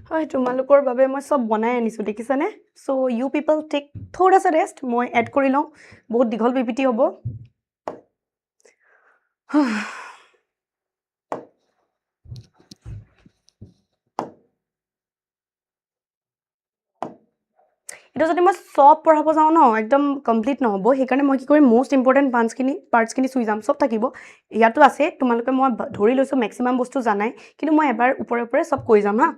হয় তোমালোকৰ বাবে মই সব বনাই আনিছো দেখিছানে সো ইউ পিপল টেক থোड़ा सा ৰেষ্ট মই এড কৰি লওঁ বহুত দীঘল পিপিটি হ'ব এটা যদি মই সব পঢ়াব যাওঁ ন একদম কমপ্লিট নহ'ব সেইকাৰণে মই কি কৰিম মোষ্ট ইম্পৰ্টেণ্ট পাৰ্টছখিনি চুই যাম সব থাকিব ইয়াতো আছে তোমালোকে মই ধৰি লৈছোঁ মেক্সিমাম বস্তু জানাই কিন্তু মই এবাৰ ওপৰে ওপৰে সব কৈ যাম হা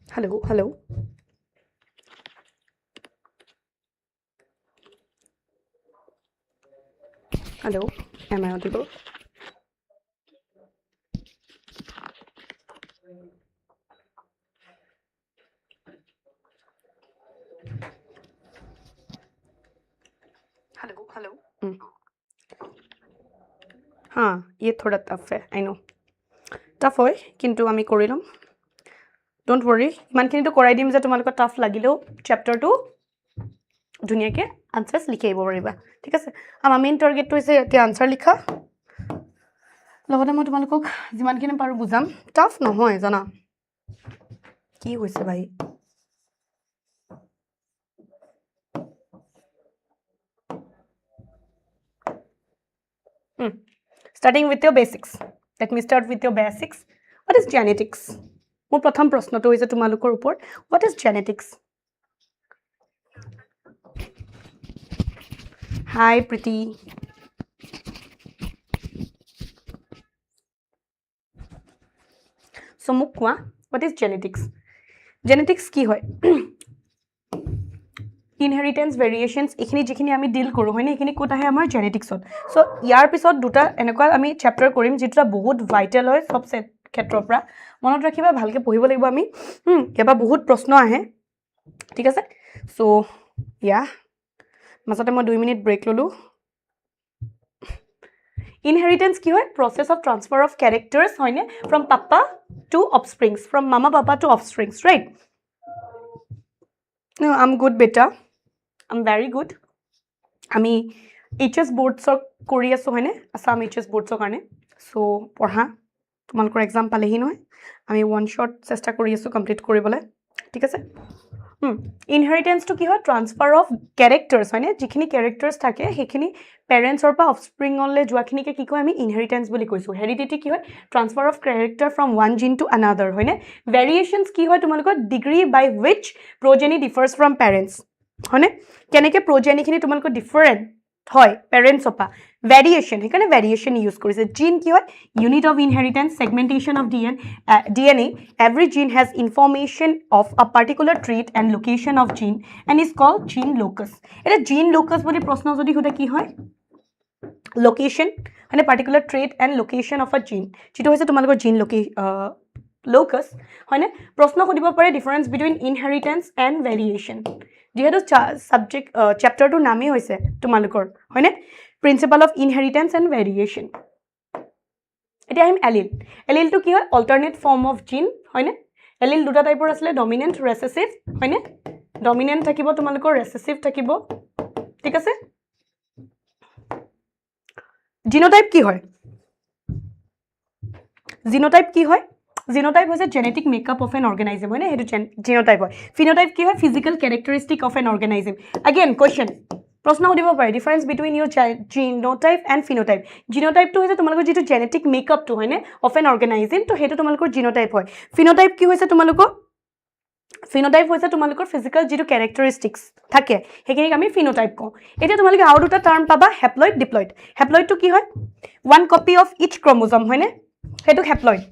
Hello, hello. Hello, am I audible? Hello, hello. हाँ ये थोड़ा टफ है आई नो टफ হয় কিন্তু আমি কৰি লম ডোন্ট वरी ইমানখিনিতো কৰাই দিম যে তোমালোকৰ টাফ লাগিলেও চেপ্টাৰটো ধুনীয়াকৈ আনসাৰ্স লিখি আহিব পাৰিবা ঠিক আছে আমাৰ মেইন টাৰ্গেটটো হৈছে এতিয়া আনসাৰ লিখা লগতে মই তোমালোকক যিমানখিনি পাৰো বুজাম টাফ নহয় জানা কি হৈছে ভাই Starting with your basics. Let me start with your basics. What is genetics? মোৰ প্ৰথম প্ৰশ্নটো হৈছে তোমালোকৰ ওপৰত What is genetics? Hi Priti. So মোক কোৱা What is genetics? Genetics কি হয় Inheritance variations এখিনি যেখিনি আমি ডিল কৰো হয়নে এখিনি কোট আহে আমাৰ জেনেটিক্সত সো ইয়াৰ পিছত দুটা এনেকুৱা আমি চ্যাপ্টাৰ কৰিম যেটা বহুত ভাইটাল হয় সব ক্ষেত্ৰৰ পৰা মনত ৰাখিবা ভালকে পঢ়িব লাগিব আমি কেবা বহুত প্ৰশ্ন আহে ঠিক আছে সো ইয়া মাজতে মই 2 মিনিট ব্ৰেক ললো Inheritance কি হয় process of transfer of characters হয়নে from papa to offsprings from mama papa to offsprings right No I'm good beta I'm very good আমি HS boards কৰি আছো হয়নে আসাম HS boards কাৰণে সো পঢ়া তোমালোকৰ एग्जाम পালেহি নহয় আমি ওয়ান শট চেষ্টা কৰি আছো কমপ্লিট কৰিবলৈ ঠিক আছে ইনহেৰিটেন্সটো কি হয় ট্ৰান্সফাৰ অফ কেৰেক্টাৰ্ছ হয়নে যিখিনি কেৰেক্টাৰ্ছ থাকে সেইখিনি পেৰেণ্টছৰ পৰা অফস্প্ৰিঙলৈ যোৱাখিনিকে কি কয় আমি ইনহেৰিটেন্স বুলি কৈছোঁ হেৰিডিটি কি হয় transfer of character from one gene to another হয়নে ভেৰিয়েশ্যনছ কি হয় তোমালোকৰ degree by which progeny differs from parents হয়নে কেনেকৈ প্ৰজেনিখিনি তোমালোকৰ ডিফাৰেণ্ট হয় পেৰেণ্টছৰ পৰা ভেৰিয়েশ্যন সেইকাৰণে ভেৰিয়েশ্যন ইউজ কৰিছে জিন কি হয় unit of inheritance segmentation of DNA every gene has information of a particular trait and location of gene and is called gene locus এটা gene locus বুলি প্ৰশ্ন যদি সোধে কি হয় location মানে particular trait and location of a gene যেটো হৈছে তোমালোকৰ gene locus হয়নে প্ৰশ্ন সুধিব পাৰে difference between inheritance and variation যেহেতু সাবজেক্ট চ্যাপ্টাৰটো নামেই হৈছে তোমালোকৰ হয়নে principal of inheritance and variation এতিয়া আহিম এলিলটো কি হয় অল্টাৰনেট ফৰ্ম অফ জিন হয়নে এলিল দুটা টাইপৰ আছিলে ডমিনেণ্ট ৰেচেছিভ হয়নে ডমিনেণ্ট থাকিব তোমালোকৰ ৰেচেছিভ থাকিব ঠিক আছে জিনোটাইপ কি হয় জিনোটাইপ হৈছে genetic makeup of an organism হয়নে সেইটো জিনোটাইপ হয় ফিনোটাইপ কি হয় physical characteristic of an organism again question প্ৰশ্ন সুধিব পাৰে difference between your genotype and phenotype জিনোটাইপটো হৈছে তোমালোকৰ যিটো জেনেটিক মেকআপটো হয়নে অফ এন অৰ্গেনাইজম তো সেইটো তোমালোকৰ জিনোটাইপ হয় ফিনোটাইপ কি হৈছে তোমালোকৰ ফিজিকেল যিটো কেৰেক্টাৰিষ্টিক্স থাকে সেইখিনিক আমি ফিনোটাইপ কওঁ এতিয়া তোমালোকে আৰু দুটা টাৰ্ম পাবা হেপ্লইড ডিপ্লইড হেপ্লইডটো কি হয় one copy of each chromosome হয়নে সেইটো হেপ্লইড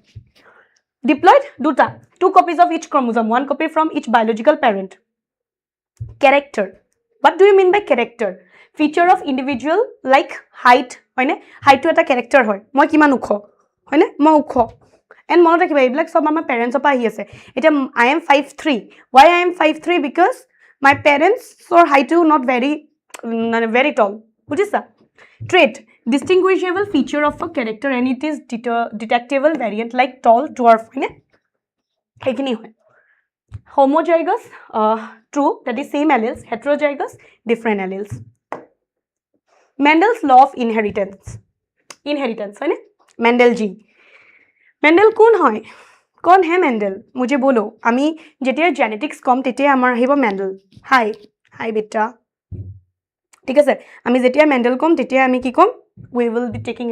ডিপ্লইড দুটা two copies of each chromosome one copy from each biological parent character What do you mean by character? Feature of individual like height, হয়নে হাইটটো এটা character হয় মই কিমান ওখ হয়নে মই ওখ এণ্ড মনত ৰাখিবা এইবিলাক চব আমাৰ পেৰেণ্টছৰ পৰা আহি আছে এতিয়া I am 5'3" why I am 5'3" because my parents' height is not very tall বুজিছা trait distinguishable feature of a character and it is detectable variant like tall dwarf হয়নে সেইখিনি হয় homozygous true that is same alleles heterozygous different alleles Mendel's law of inheritance है Mendel जी Mendel कौन है Mendel मुझे बोलो आमी जेतिया genetics कम तेतिया आमार हिबो Mendel hi बेटा ठीक है आमी जेतिया Mendel कम तेतिया आमी की कम we will be talking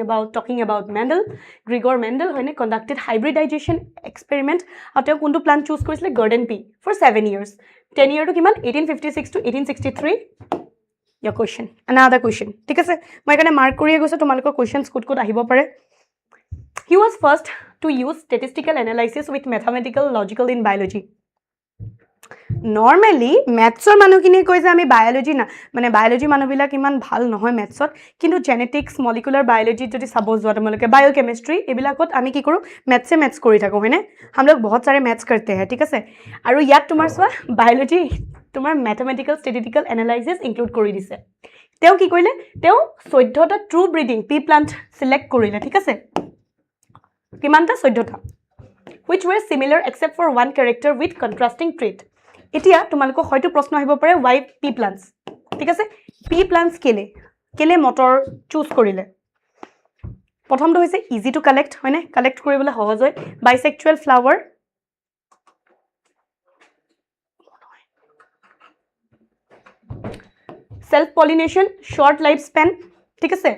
about Mendel Gregor Mendel হয়নে conducted hybridization experiment আৰু তেওঁ কোনটো প্লান চুজ কৰিছিলে garden pea for 7 years 10 year to কিমান 1856 to 1863 your question another question ঠিক আছে মই এখানে মার্ক কৰিয়ে গৈছো তোমালোকৰ questions কোট আহিব পাৰে he was first to use statistical analysis with mathematical logical in biology normally mathsৰ মানুহখিনিয়ে কয় যে আমি বায়োলজি না মানে বায়োলজি মানুহবিলাক ইমান ভাল নহয় mathsত কিন্তু জেনেটিক্স মলিকুলাৰ বায়োলজি যদি চাব যোৱা তোমালোকে বায়োকেমিষ্ট্ৰি এবিলাকত আমি কি কৰো maths কৰি থাকো হয়নে हम लोग बहुत सारे maths करते हैं ঠিক আছে আৰু ইয়াত তোমাৰ চোৱা বায়োলজি তোমাৰ mathematical statistical analysis include কৰি দিছে তেও কি কৰিলে তেও 14টা true breeding pea plant select কৰিলে ঠিক আছে কিমানটা 14টা which were similar except for one character with contrasting trait এতিয়া তোমালোকক হয়তো প্ৰশ্ন আহিব পাৰে why pea plants ঠিক আছে pea plants কেলে মটৰ চুজ কৰিলে প্ৰথমটো হৈছে easy to collect হয়নে কালেক্ট কৰিবলৈ সহজ হয় bisexual flower self pollination short lifespan ঠিক আছে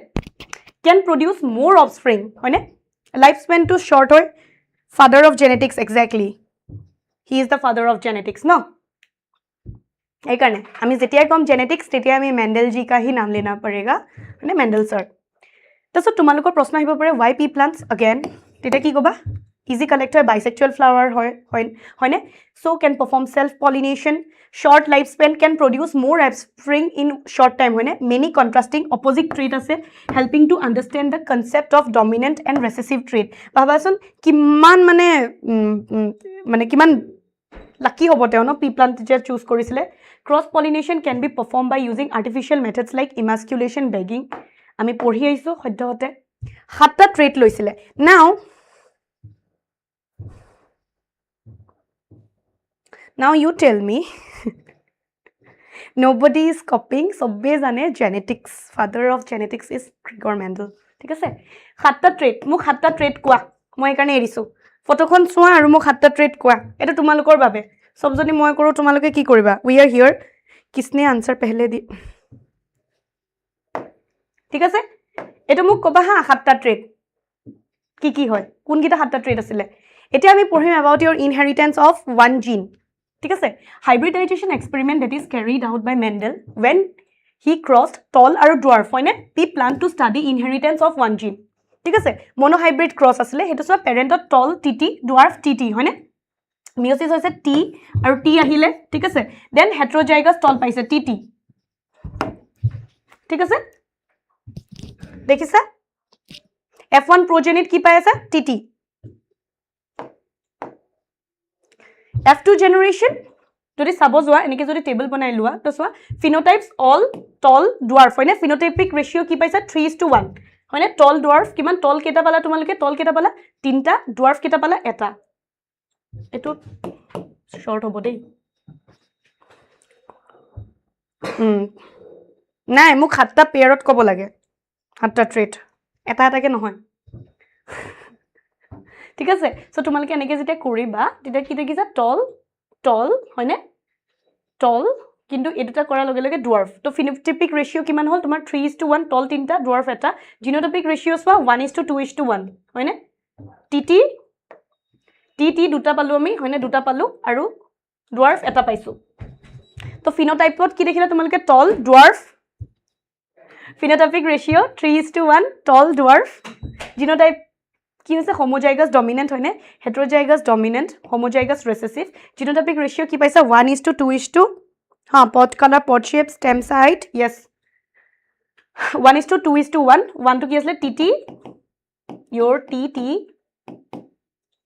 can produce more offspring হয়নে lifespan to short হয় father of genetics exactly he is the father of genetics no এই কাৰণে আমি যেতিয়াই কম জেনেটিক্স তেতিয়া আমি মেন্ডেল জি কা হি নাম लेना पड़ेगा মানে মেন্ডেল স্যার তাছত তোমালোকৰ প্ৰশ্ন আহিব পাৰে why pea plants again তেতিয়া কি কবা easy collect হয় bisexual flower হয়নে so can perform self pollination short lifespan can produce more offspring in short time হয়নে many contrasting opposite trait আছে helping to understand the concept of dominant and recessive trait ভাবাচোন কিমান মানে কিমান লাকি হ'ব তেও ন pea plant যে চুজ কৰিছিলে cross pollination can be performed by using artificial methods like emasculation bagging আমি পঢ়ি আইছো সদ্যহতে 7টা ট্ৰেট লৈছিলে now you tell me nobody is copying সবে জানে genetics father of genetics is Gregor Mendel ঠিক আছে 7টা ট্ৰেট মোক 7টা ট্ৰেট কোৱা মই একাৰণে এৰিছো ফটোখন চোৱা আৰু মোক 7টা ট্ৰেট কোৱা এটা তোমালোকৰ বাবে सब जनी মই কৰো তোমালোকে কি কৰিবা we are here किसने आंसर पहले दी ঠিক আছে এটা মোক কবা হা সাতটা ট্রেট কি হয় কোন কিটা সাতটা ট্রেট আছিল এতিয়া আমি পঢ়িম about your inheritance of one gene ঠিক আছে hybridization experiment that is carried out by Mendel when he crossed tall আৰু dwarf হয়নে he planned to study inheritance of one gene ঠিক আছে monohybrid cross আছিল হেতু সব parent tall tt dwarf tt হয়নে meiosis হৈছে t আৰু t আহিলে ঠিক আছে then heterozygous tall পাইছে tt ঠিক আছে দেখিছা F1 progenit কি পাই আছে TT F2 generation যদি সাব যোৱা এনেকে যদি টেবল বনাই লোৱা তো সোৱা phenotypes all tall dwarf হয়নে phenotypic ratio কি পাইছা 3:1 হয়নে tall dwarf কিমান tall কেটা পালা তোমালোকে tall কেটা পালা তিনটা dwarf কেটা পালা এটা এটো শর্ট হ'ব দেই নাই মোক সাতটা পেয়াৰত ক'ব লাগে সাতটা ট্ৰেট এটা এটাকে নহয় ঠিক আছে সো তোমালোকে এনেকে যেতিয়া কৰিবা তেতিয়া কি দেখিছা টল হয়নে টল কিন্তু এটাটা কৰাৰ লগে লগে ডুৱাৰ্ফ তো ফিনোটাইপিক ৰেশিও কিমান হল তোমাৰ 3:1 টল তিনটা ডুৱাৰ্ফ এটা জিনোটাইপিক ৰেশিওস বা 1:2:1 হয়নে টি দুটা পালো আমি হয়নে দুটা পালো আৰু ডুৱাৰ্ফ এটা পাইছো তো ফিনোটাইপত কি দেখিলা তোমালোকে টল ডুৱাৰ্ফ phenotypic ratio 3:1 tall dwarf genotype কি হৈছে homozygous dominant হয়নে heterozygous dominant homozygous recessive genotypic ratio কি পাইছা 1:2:2 হা pod color pod shape stem site yes 1:2:1 1 to কি আসলে tt your tt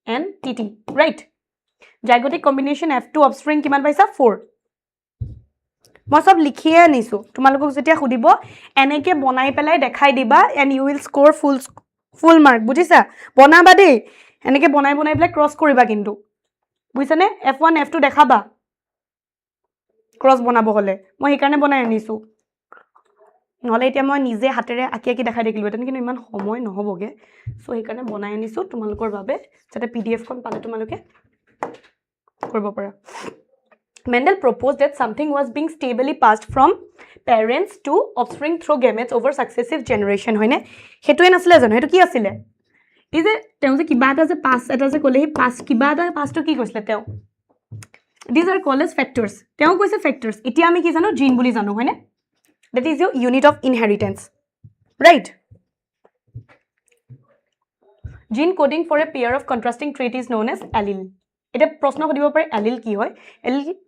and tt right zygotic combination f2 offspring কিমান পাইছা 4 মই সব লিখিয়ে আনিছো তোমালোকক যেতিয়া খুদিব এনেকে বনাই পেলাই দেখাই দিবা and you will score full mark বুজিছা বনাবা দেই এনেকে বনাই পেলাই ক্রস কৰিবা কিন্তু বুজিছানে f1 f2 দেখাবা ক্ৰস বনাব হলে মই এই কাৰণে বনাই আনিছো নহলে এতিয়া মই নিজে হাতেৰে আকি দেখাই দেখিলো তেন কিন্তু ইমান সময় নহবগে সো এই কাৰণে বনাই আনিছো তোমালোকৰ বাবে যাতে pdf খন পালে তোমালোকে কৰিব পাৰা Mendel proposed that something was being stably passed from parents to offspring through gametes over successive generation hoine hetuwe nasile jano hetu ki asile is a teu je kiba eta je pass eta je kole pass kiba eta pass to ki koisle teu these are called as factors teu koise factors etia ami ki jano gene boli jano hoine that is your unit of inheritance right gene coding for a pair of contrasting traits is known as allele এটা প্রশ্ন কৰিব পাৰে allele কি হয় allele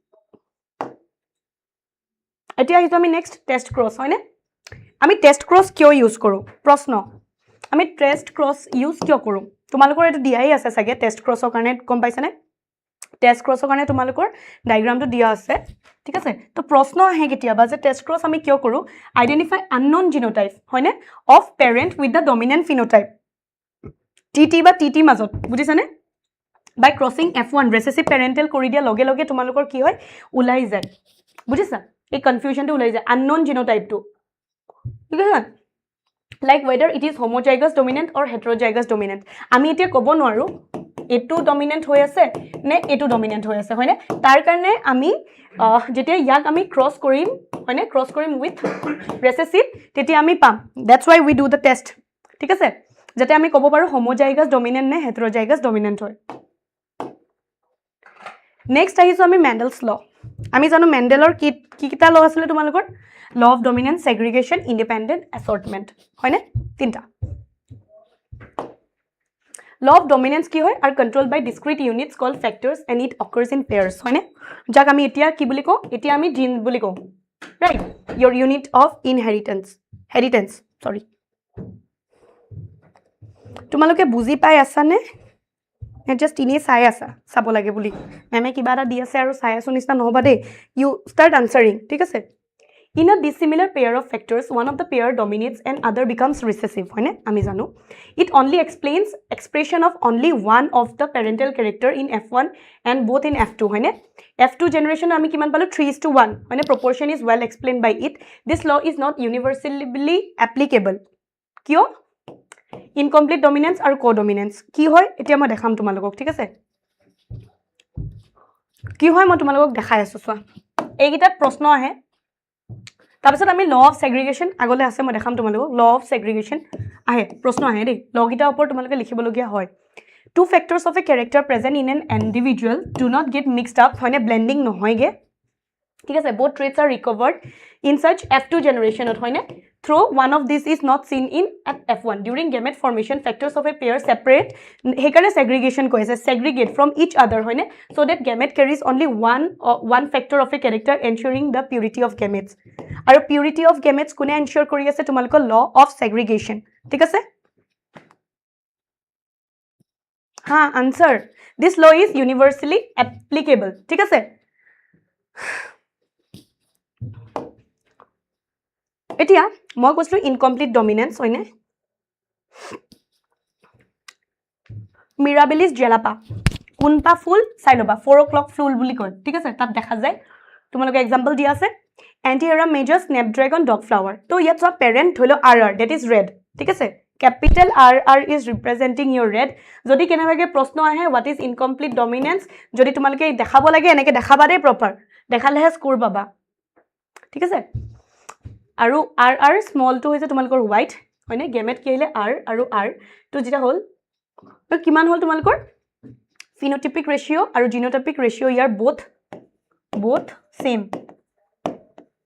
এতিয়া আহিছো আমি next test cross হয়নে আমি টেস্ট ক্ৰস কিয় ইউজ কৰো প্ৰশ্ন আমি টেস্ট ক্ৰস ইউজ কিয় কৰো তোমালোকৰ এটো দিয়াই আছে সাগে টেস্ট ক্ৰসৰ কাৰণে কম পাইছানে টেস্ট ক্ৰসৰ কাৰণে তোমালোকৰ ডায়াগ্ৰামটো দিয়া আছে ঠিক আছে তো প্ৰশ্ন আহে কেতিয়াবা যে টেস্ট ক্ৰস আমি কিয় কৰো আইডেন্টিফাই আননোন জিনোটাইপ হয়নে of parent with the dominant phenotype টিটি বা টিটি মাজত বুজিছানে by crossing f1 recessive parental কৰি দিয়া লগে লগে তোমালোকৰ কি হয় উলাই যায় বুজিছা এই কনফিউজনটো উলাই যায় unknown genotype টো ঠিক আছে like whether it is homozygous dominant or heterozygous dominant আমি এতিয়া ক'ব নোৱাৰো এটো ডমিনেন্ট হৈ আছে নে এটো ডমিনেন্ট হৈ আছে হয়নে তাৰ কাৰণে আমি যেতিয়া ইয়াক আমি ক্ৰস কৰিম হয়নে ক্ৰস কৰিম উইথ recessive তেতিয়া আমি পাম that's why we do the test ঠিক আছে যাতে আমি ক'ব পাৰো homozygous dominant নে heterozygous dominant হয় Next আহিছো আমি Mendel's law আমি জানো মেন্ডেলৰ কি কিটা ল আছিল তোমালোকৰ law of dominance segregation independent assortment হয়নে তিনটা law of dominance কি হয় are controlled by discrete units called factors and it occurs in pairs হয়নে যাক আমি এতিয়া কি বুলি কও এতিয়া আমি জিন বুলি কও right your unit of heritance sorry তোমালোকে বুজি পাই আছানে just ইনে চাই আছা চাব লাগে বুলি মেমে কিবা এটা দি আছে আৰু চাই আছো নিস্তা নহবা দে you start answering ঠিক আছে in a dissimilar pair of factors one of the pair dominates and other becomes recessive হয়নে আমি জানো it only explains expression of only one of the parental character in f1 and both in f2 হয়নে f2 generation আমি কিমান পালো 3:1 হয়নে proportion is well explained by it this law is not universally applicable কিয় incomplete dominance আৰু codominance কি হয় এতিয়া মই দেখাম তোমালোকক ঠিক আছে কি হয় মই তোমালোকক দেখাই আছো চোৱা এইকেইটাত প্ৰশ্ন আহে তাৰপিছত আমি ল অফ সেগ্ৰিগেশ্যন আগলৈ আছে মই দেখাম তোমালোকক ল অফ সেগ্ৰিগেশ্যন আহে প্ৰশ্ন আহে দেই লগকেইটাৰ ওপৰত তোমালোকে লিখিবলগীয়া হয় two factors of a character present in an individual do not get mixed up হয়নে blending নহয়গে ঠিক আছে both traits are recovered in such F2 generation হয়নে through one of these is not seen in at F1 during gamete formation factors of a pair separate হেকাৰণে segregation কৈছে segregate from each other হয়নে so that gamete carries only one factor of a character ensuring the purity of gametes আৰু purity of gametes কোনে ensure কৰি আছে তোমালোকৰ law of segregation ঠিক আছে Ha, answer. This law is universally applicable. ঠিক আছে এতিয়া মই কৈছিলো ইনকমপ্লিট ডমিনেন্স হয়নে মিৰাবিলিস জেলাপা কোনপা ফুল চাই লবা 4 o'clock ফুল বুলি কয় ঠিক আছে তাত দেখা যায় তোমালোকে এক্সাম্পল দিয়া আছে Antiera major snapdragon dog flower তো ইয়াত সব পেৰেন্ট হলো RR that is red ঠিক আছে capital RR is representing your red যদি কেনেবাকে প্ৰশ্ন আহে what is incomplete dominance যদি তোমালোকে দেখাব লাগে এনেকে দেখাবা দে প্ৰপাৰ দেখালেহে স্কোৰ পাবা ঠিক আছে আৰু RR স্মল টু হৈছে তোমালোকৰ white হয়নে গেমেট কি আহিলে R আৰু R তো যেটা হল তো কিমান হল তোমালোকৰ phenotypic ratio আৰু genotypic ratio ইয়াৰ both same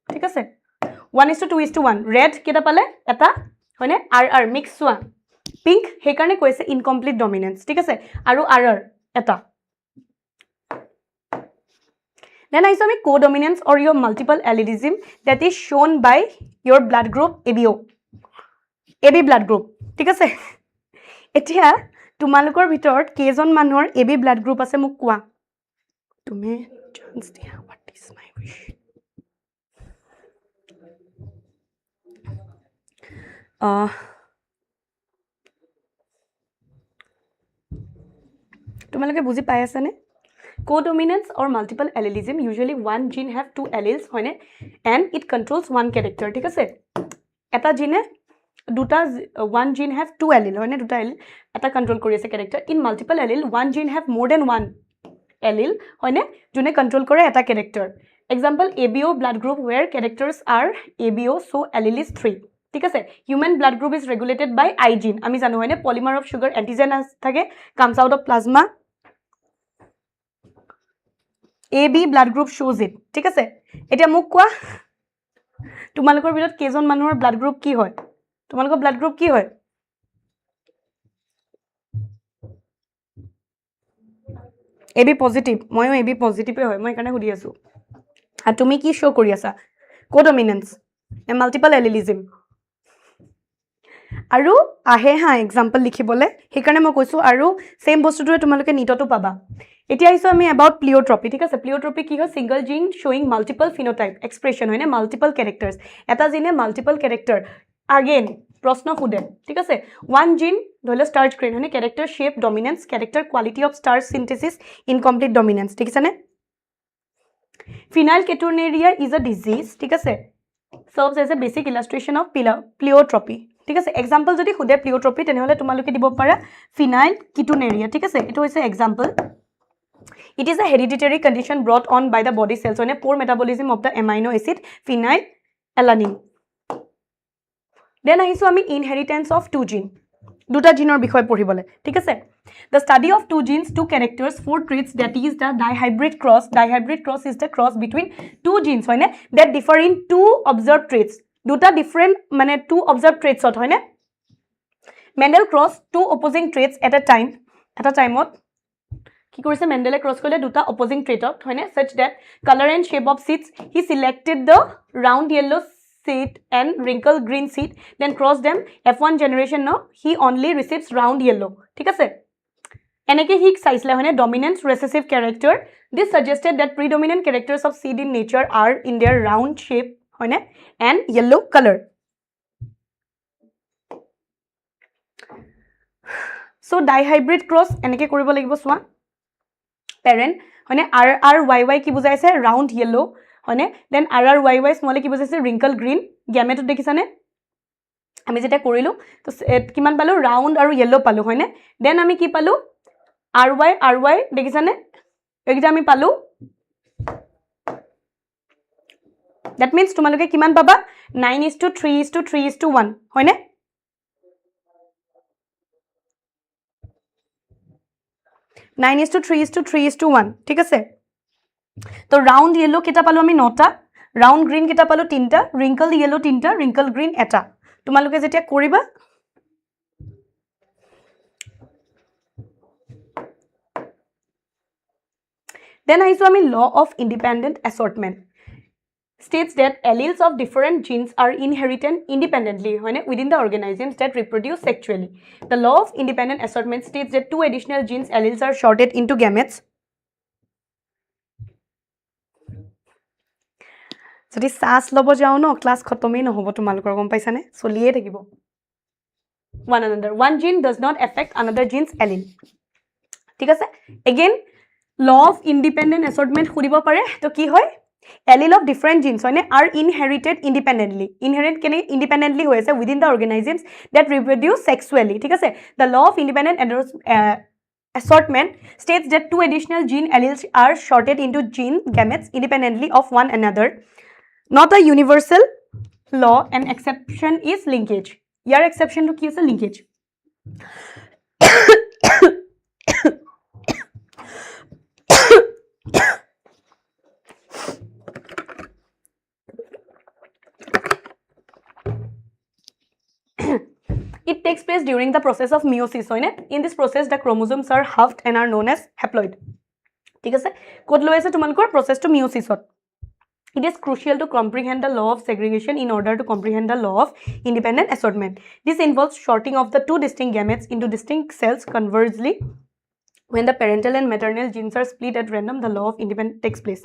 ঠিক আছে 1:2:1 red কেটা পালে এটা হয়নে RR mix one pink হেকাৰণে কৈছে incomplete dominance ঠিক আছে আৰু RR এটা then I saw codominance or your multiple allilism that is shown by your blood group ABO AB blood group ঠিক আছে এতিয়া তোমালোকৰ ভিতৰত কেজন মানুহৰ AB blood group আছে মোক কোৱা তুমি চান্স দিয়া what is my wish তোমালোকে বুজি পাই আছে নে codominance or multiple allilism usually one gene have two alleles হয়নে and it controls one character ঠিক আছে এটা জিনে দুটা one gene have two allele হয়নে দুটা allele এটা control কৰি আছে character in multiple allele one gene have more than one allele হয়নে যোনে control কৰে এটা character example ABO blood group where characters are ABO so allele is 3 ঠিক আছে human blood group is regulated by I gene আমি জানো হয়নে polymer of sugar antigen থাকে comes out of plasma AB blood group shows it ঠিক আছে এটা মোক কোৱা তোমালোকৰ ভিতৰত কেজন মানুহৰ blood group কি হয় তোমালোকৰ blood group কি হয় AB positive ময়ো AB positive হয় মই কাৰণে সুধি আছো আৰু তুমি কি শো কৰি আছা codominance multiple allilism আৰু আহে হা এক্সাম্পল লিখিবলে হেকাৰণে মই কৈছো আৰু সেম বস্তুটোৱে তোমালোকে নিটতো পাবা এতিয়া আইছো আমি about pleiotropy ঠিক আছে pleiotropy কি হয় single gene showing multiple phenotype expression হয়নে multiple characters এটা জিনে multiple character again প্ৰশ্ন খুদে ঠিক আছে one gene ধলে starch grain হয়নে character shape dominance character quality of starch synthesis incomplete dominance ঠিক আছে নে phenylketonuria is a disease ঠিক আছে serves as a basic illustration of pleiotropy ঠিক আছে এক্সাম্পল যদি খুদে pleiotropy তেনেহলে তোমালোকে দিব পাৰা phenylketonuria ঠিক আছে এটো হৈছে example It is a hereditary condition brought on by the body cells on a poor metabolism of the amino acid phenylalanine. Then আহিছো আমি inheritance of two gene. দুটা জিনৰ বিষয় পঢ়িবলে ঠিক আছে The study of two genes, two characters, four traits that is the dihybrid cross. Dihybrid cross is the cross between two genes হয়নে that differ in two observed traits. দুটা different মানে two observed traits হয়নে Mendel cross two opposing traits at a time কি কৰিছে মেন্ডেলে cross কৰিলে দুটা opposing ট্ৰেটত হয়নে such that color and shape of seeds he selected the round yellow seed and wrinkled green seed then crossed them F1 generation no he only receives round yellow ঠিক আছে এনেকে হি চাইছিলে হয়নে dominant recessive character this suggested that predominant characters of seed in nature are in their round shape হয়নে and yellow color so dihybrid cross এনেকে কৰিব লাগিব সোৱা parent হয়নে RRYY কি বুজাইছে round yellow হয়নে then RRYY small কি বুজাইছে wrinkle green gamete দেখিছানে আমি যেটা কৰিলো তো কিমান পালো round আৰু yellow পালো হয়নে then আমি কি পালো RY দেখিছানে এইটা আমি পালো that means তোমালোকে কিমান পাবা 9:3:3:1 হয়নে Nine is to 3:1 ঠিক আছে তো round yellow কেটা পালো আমি 9টা round green কেটা পালো 3টা wrinkled yellow 3টা wrinkled green এটা তোমালোকে যেতিয়া কৰিবা then আহিছো আমি law of independent assortment states that alleles of different genes are inherited independently within the organisms that reproduce sexually. The law of independent assortment states that two additional genes alleles are sorted into gametes. যদি সাস লব যাও ন class খতমই নহব তোমালোকৰ গম পাইছানে চলিয়ে থাকিব one another one gene does not affect another gene's allele ঠিক আছে again law of independent assortment খুদিব পাৰে তো কি হয় allele of different genes are inherited independently independently হৈ আছে within the organisms that reproduce sexually ঠিক আছে the law of independent assortment states that two additional gene alleles are sorted into gene gametes independently of one another not a universal law an exception is linkage year exception to কি আছে linkage It takes place during the process of meiosis in this process the chromosomes are halved and are known as haploid ঠিক আছে code লৈ আছে তোমালোকৰ process to meiosis It is crucial to comprehend the law of segregation in order to comprehend the law of independent assortment. This involves sorting of the two distinct gametes into distinct cells conversely. When the parental and maternal genes are split at random, the law of independence takes place.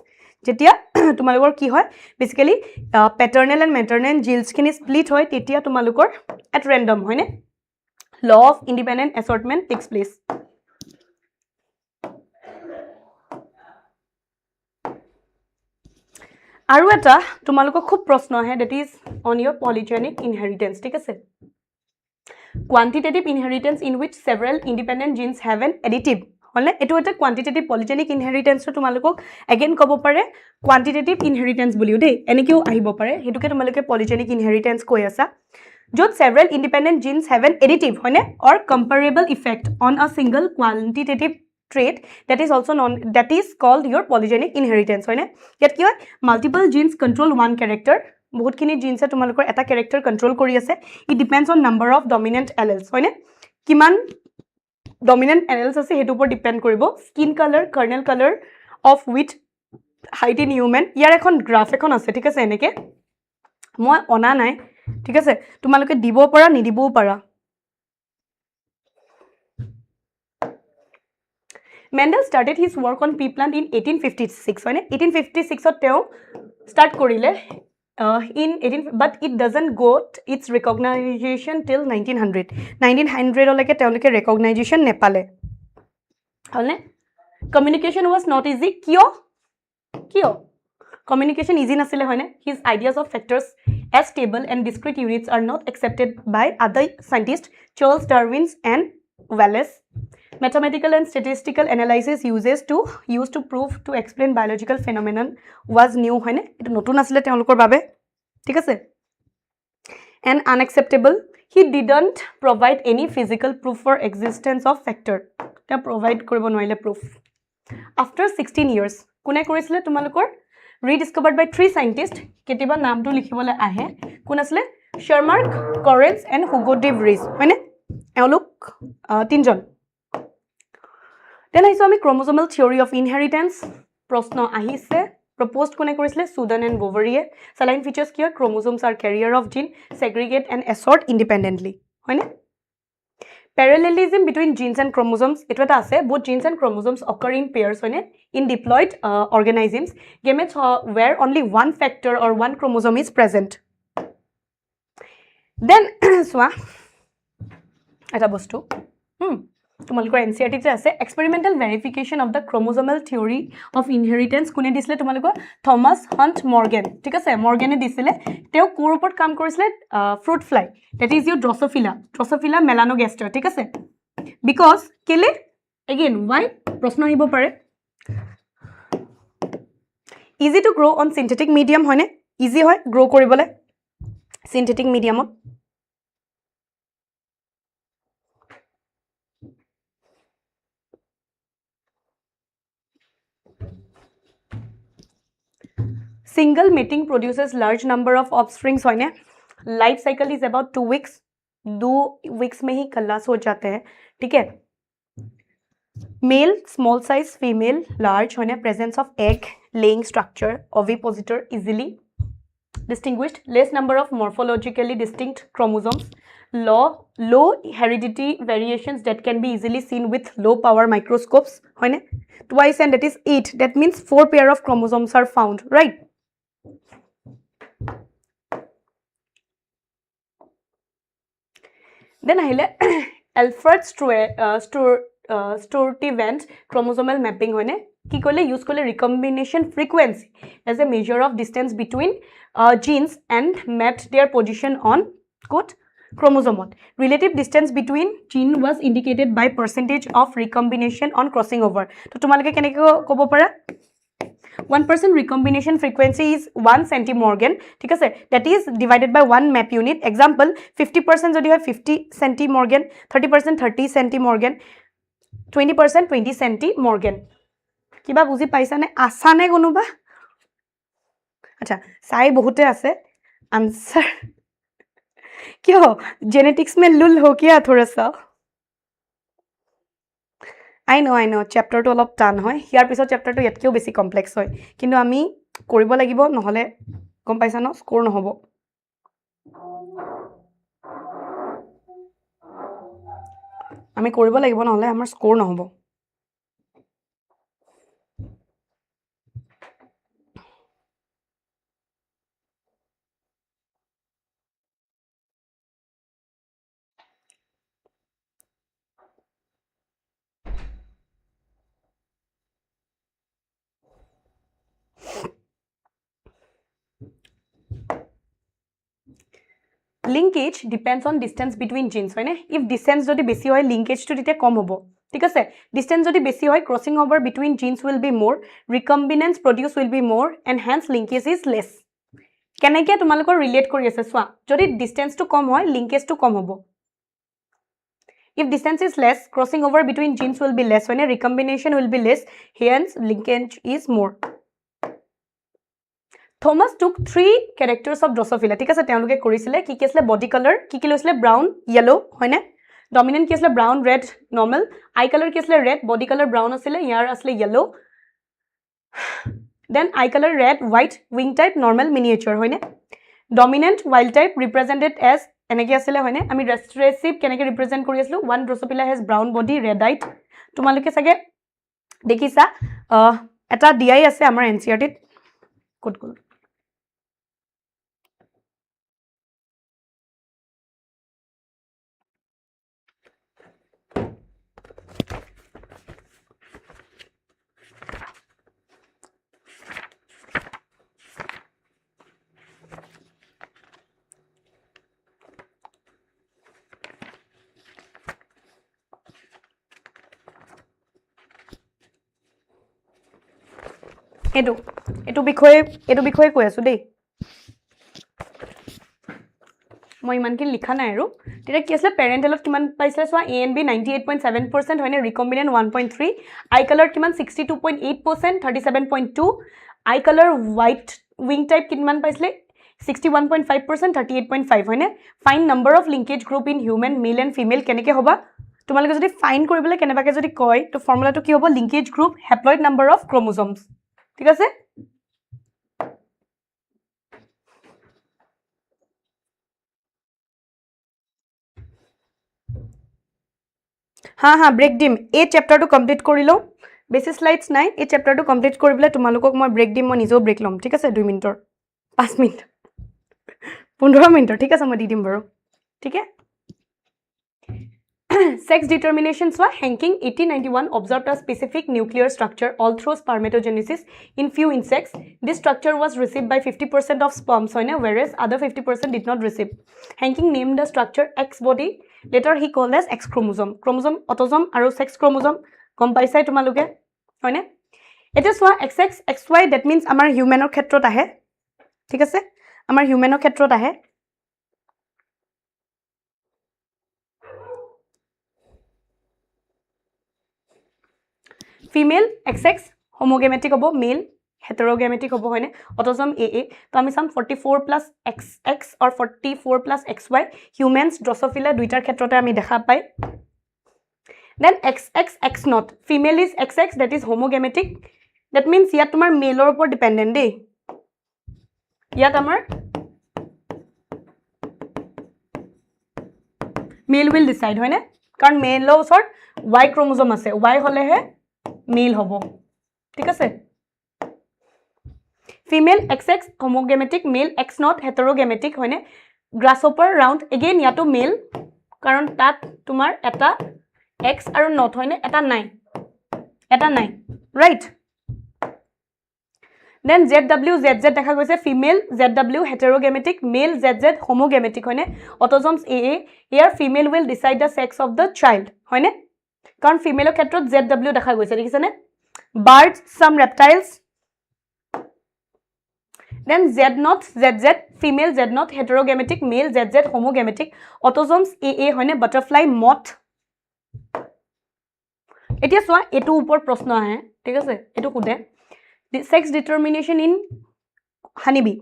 Jetia, tumalukor ki hoy? Basically, paternal and maternal genes kini split hoy. Tetia tumalukor at random hoy ne? Law of independent assortment takes place. আৰু এটা তোমালোকক খুব প্ৰশ্ন আহে that is on your polygenic inheritance ঠিক আছে quantitative inheritance in which several independent genes have an additive হলে এটো এটা quantitative polygenic inheritance তোমালোকক again কব পাৰে quantitative inheritance বুলিও দেই এনেকেও আহিব পাৰে হেতুকে তোমালোকে polygenic inheritance কৈ আছা য'ত several independent genes have an additive হয়নে or comparable effect on a single quantitative trait that is also known that is called your polygenic inheritance hoyne yet ki hoy multiple genes control one character bahut kini genes tumalokor eta character control kori ase it depends on number of dominant alleles hoyne kiman dominant alleles ase hetu upor depend koribo skin color kernel color of which height in human yar ekhon graph ekhon ase thik ase eneke moi ona nai thik ase tumaloke dibo para nidibo para Mendel started his work on pea plant in 1856 হয় নে 1856 ত তেও start কৰিলে but it doesn't got its recognition till 1900 লৈকে তেওঁলোকে recognition নেপালে হলনে communication was not easy কিয় communication easy নাছিলে হয়নে his ideas of factors as stable and discrete units are not accepted by other scientists Charles Darwin and Wallace Mathematical and statistical analysis used to prove to explain biological phenomenon was new hoine etu notun asile teolokor babe thik ase and unacceptable he didn't provide any physical proof for existence of factor ta provide koribo noile proof after 16 years kune korisile tumalokor rediscovered by three scientists ketiba naam tu likhibole ahe kun asile Shermark Correns and Hugo de Vries hoine eolok tinjon Then I saw chromosomal theory of inheritance. Prosno ahise proposed kone korisle Sudan and Bovary. Saline features here chromosomes are carrier of gene, segregate and assort independently. Hoine? Parallelism between genes and chromosomes. It was ase both genes and chromosomes occur in pairs hoine in diploid organisms. Gametes where only one factor or one chromosome is present. Then swa eta bostu. তোমালোকৰ NCERT তে আছে experimental verification of the chromosomal theory of inheritance কোনে দিছিলে তোমালোকৰ Thomas hunt Morgan ঠিক আছে মৰ্গানে দিছিলে তেও কোৰ ওপৰত কাম কৰিছিলে fruit fly that is your drosophila melanogaster ঠিক আছে because কেলে again why প্ৰশ্ন আহিব পাৰে easy to grow on synthetic medium হয়নে easy হয় grow কৰিবলে synthetic mediumত single mating produces large number of offsprings होने life cycle is about 2 weeks 2 weeks में ही खल्लास हो जाते हैं ठीक है male small size female large होने presence of egg laying structure ovipositor easily distinguished less number of morphologically distinct chromosomes low heredity variations that can be easily seen with low power microscopes होने twice and that is 8 that means 4 pair of chromosomes are found right then ahile Alfred Sturtevant chromosomal mapping hoine ki kole use kole recombination frequency as a measure of distance between genes and mapped their position on quote chromosome relative distance between gene was indicated by percentage of recombination on crossing over to tumalke keneke kobo para 1% recombination frequency is 1 centimorgan ঠিক আছে that is divided by 1 map unit example 50% যদি হয় 50 centimorgan 30% 30 centimorgan 20% 20 centimorgan কিবা বুজি পাইছা নে আছা নে কোনোবা আচ্ছা চাই বহুতে আছে आंसर क्यों जेनेटिक्स में लुल हो गया थोड़ा सा I know chapter to অলপ টান হয় হিয়াৰ পিছত chapter to ইয়াতকেও বেছি কমপ্লেক্স হয় কিন্তু আমি কৰিব লাগিব নহলে গম পাইছা ন স্কোৰ নহব আমি কৰিব লাগিব নহলে আমাৰ স্কোৰ নহব linkage depends on distance between genes হয় নে if distance যদি বেছি হয় linkage to দিতে কম হ'ব ঠিক আছে distance যদি বেছি হয় crossing over between genes will be more recombinants produce will be more and hence linkage is less কেনেকৈ তোমালোকৰ ৰিলেট কৰি আছে সোৱা যদি distance to কম হয় linkage to কম হ'ব if distance is less crossing over between genes will be less when recombination will be less hence linkage is more Thomas took 3 characters of Drosophila ঠিক আছে তেওঁলোকে কৰিছিলে কি কি আছিল বডি কালাৰ কি কি লৈছিলে ব্ৰাউন yellow হয়নে ডমিনেন্ট কি আছিল ব্ৰাউন ৰেড নৰ্মাল আই কালাৰ কি আছিল ৰেড বডি কালাৰ ব্ৰাউন আছিল ইয়াৰ আছিল yellow then eye color red white wing type normal miniature হয়নে dominant wild type represented as এনেকে আছিল হয়নে আমি recessive কেনেকে represent কৰি আসলো one Drosophila has brown body red eyed তোমালোকে সাগে দেখিছা এটা ডিআই আছে আমাৰ এনসিআরটি কোড কোড এটো বিষয়ে কৈ আছো দেই মই ইমানকে লিখা নাই আৰু তেতিয়া কি আছিল পেৰেন্টেলত কিমান পাইছে সোৱা ANB 98.7% হয়নে ৰিকম্বিনেন্ট 1.3 আই কালাৰ কিমান 62.8% 37.2 eye colour white wing type কিমান পাইছিলে 61.5% 38.5 হয়নে fine number of linkage group in human male and female কেনেকৈ হ'ব তোমালোকে যদি ফাইন কৰিবলৈ কেনেবাকে যদি কয় তো ফৰ্মুলাটো কি হ'ব linkage group haploid number of chromosomes ঠিক আছে हाँ ब्रेक दिम ए चैप्टर तो कम्प्लीट কৰি লও বেছি স্লাইডছ নাই এই চেপ্টাৰটো কমপ্লিট কৰিবলে তোমালোকক মই ব্ৰেক দিম মই নিজেও ব্ৰেক লম ঠিক আছে 2 মিনিটৰ 5 মিনিট 15 মিনিটৰ ঠিক আছে মই দি দিম বাৰু ঠিক আছে Sex determination swa Hanking 1891 observed a specific nuclear structure all through spermatogenesis in few insects. This structure was received by 50% of sperms, whereas other 50% did not receive. Hanking named the structure X body. Later he called as X chromosome. Chromosome, autosome, and sex chromosome. Compaisai tumaluke, এতিয়া চোৱা XX XY that means আমাৰ হিউম্যানৰ ক্ষেত্ৰত আহে ঠিক আছে আমাৰ হিউম্যানৰ ক্ষেত্ৰত আহে female XX homogamic হ'ব male heterogamic হ'ব হয়নে অটোজম AA তো আমি চাম 44 plus XX or 44 plus XY humans drosophila দুইটাৰ ক্ষেত্ৰতে আমি দেখা পাই then XX X0 female is XX that is homogamic that means ইয়াত তোমাৰ মেলৰ ওপৰত ডিপেন্ডেন্ট দেই ইয়াত আমাৰ মেল will decide হয়নে কাৰণ মেলৰ ওচৰত Y ক্ৰোমোজোম আছে Y হলেহে মেল হ'ব ঠিক আছে female XX homogamic male X0 heterogamic হয়নে grasshopper round again ইয়াতো মেল কাৰণ তাত তোমাৰ এটা X আৰু not হয়নে এটা নাই right then ZW ZZ দেখা গৈছে female ZW heterogamic male ZZ homogamic হয়নে autosomes AA here female will decide the sex of the child হয়নে কাৰণ female ক্ষেত্ৰত ZW দেখা গৈছে দেখিছানে birds some reptiles then Z0 ZZ female Z0 heterogamic male ZZ homogamic autosomes AA হয়নে butterfly moth এতিয়া চোৱা এটো ওপৰ প্ৰশ্ন আহে ঠিক আছে এটো কোডে sex determination in honeybee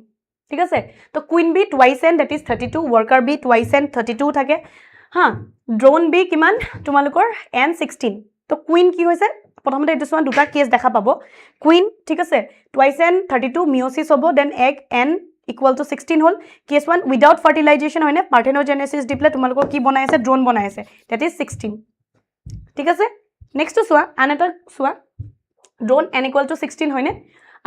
ঠিক আছে তো queen bee twice n that is 32 worker bee twice n 32 থাকে হা drone bee কিমান তোমালোকৰ n16 তো queen কি হৈছে প্ৰথমতে এটো চোৱা দুটা কেস দেখা পাব queen ঠিক আছে twice n 32 meiosis হ'ব then egg n equal to 16 hall case 1 without fertilization হয়নে parthenogenesis দিপলে তোমালোকৰ কি বনাই আছে drone বনাই আছে that is 16 ঠিক আছে next to চোৱা আনটা চোৱা drone n equal to 16 হয়নে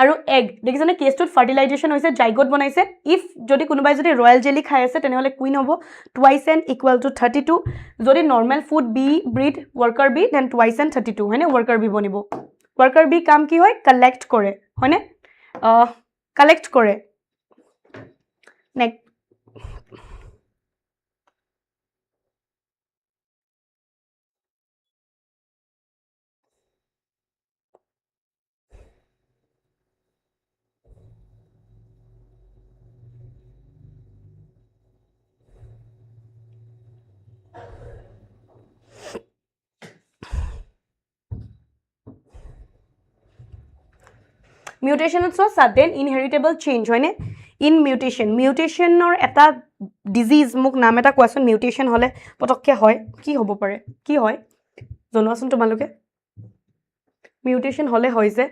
আৰু egg দেখিছানে কেছটোত ফাৰ্টিলাইজেশন হৈছে জাইগোট বনাইছে ইফ যদি কোনোবাই যদি ৰয়েল জেলি খাই আছে তেনেহলে কুইন হ'ব twice n equal to 32 যদি normal food bee breed worker bee then twice n 32 হয়নে ওয়ার্কার বি বনিব ওয়ার্কার বি কাম কি হয় কালেক্ট কৰে হয়নে কালেক্ট কৰে next mutation is so sudden inheritable change হয়নে in mutation or এটা disease মোক নাম এটা কোৱাচোন mutation হলে পটককে হয় কি হ'ব পাৰে কি হয় জনোৱাচোন তোমালোকে mutation হলে হয় যে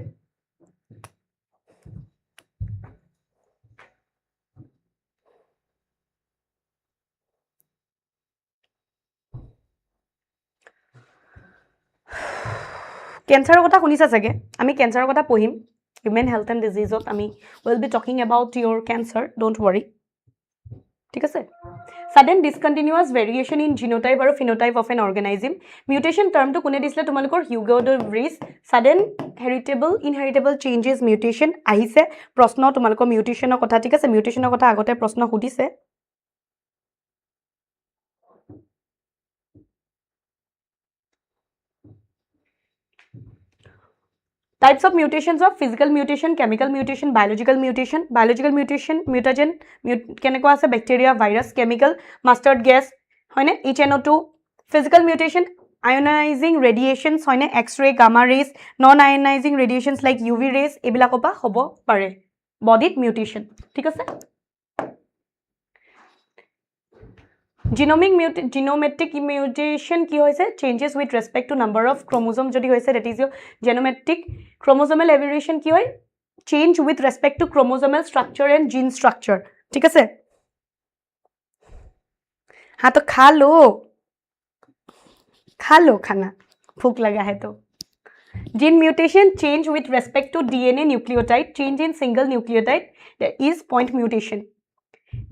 ক্যান্সাৰৰ কথা শুনিছা চাগে আমি ক্যান্সাৰৰ কথা পঢ়িম human health and disease আমি will be talking about your cancer don't worry ঠিক আছে sudden discontinuous variation in genotype আৰু phenotype of an organism mutation term to কোনে দিছিলে তোমালোকৰ Hugo de Vries sudden inheritable changes mutation আহিছে প্ৰশ্ন তোমালোকৰ mutationৰ কথা ঠিক আছে mutationৰ কথা আগতে প্ৰশ্ন সুধিছে Types of mutations of physical mutation, chemical mutation, biological mutation, mutagen, keneko ase bacteria, virus, chemical, mustard gas, hoine HNO2, physical mutation, ionizing radiations, hoine X-ray, gamma rays, non-ionizing radiations like UV rays, ebilakopa hobo pare. Body mutation, ঠিক আছে? Genometric mutation কি হৈছে changes with respect to number of chromosome যদি হৈছে that is your genometric chromosomal aberration কি হয় change with respect to chromosomal structure and gene structure ঠিক আছে हाँ तो खा लो खाना भूख लगा है तो gene mutation change with respect to DNA nucleotide change in single nucleotide that is point mutation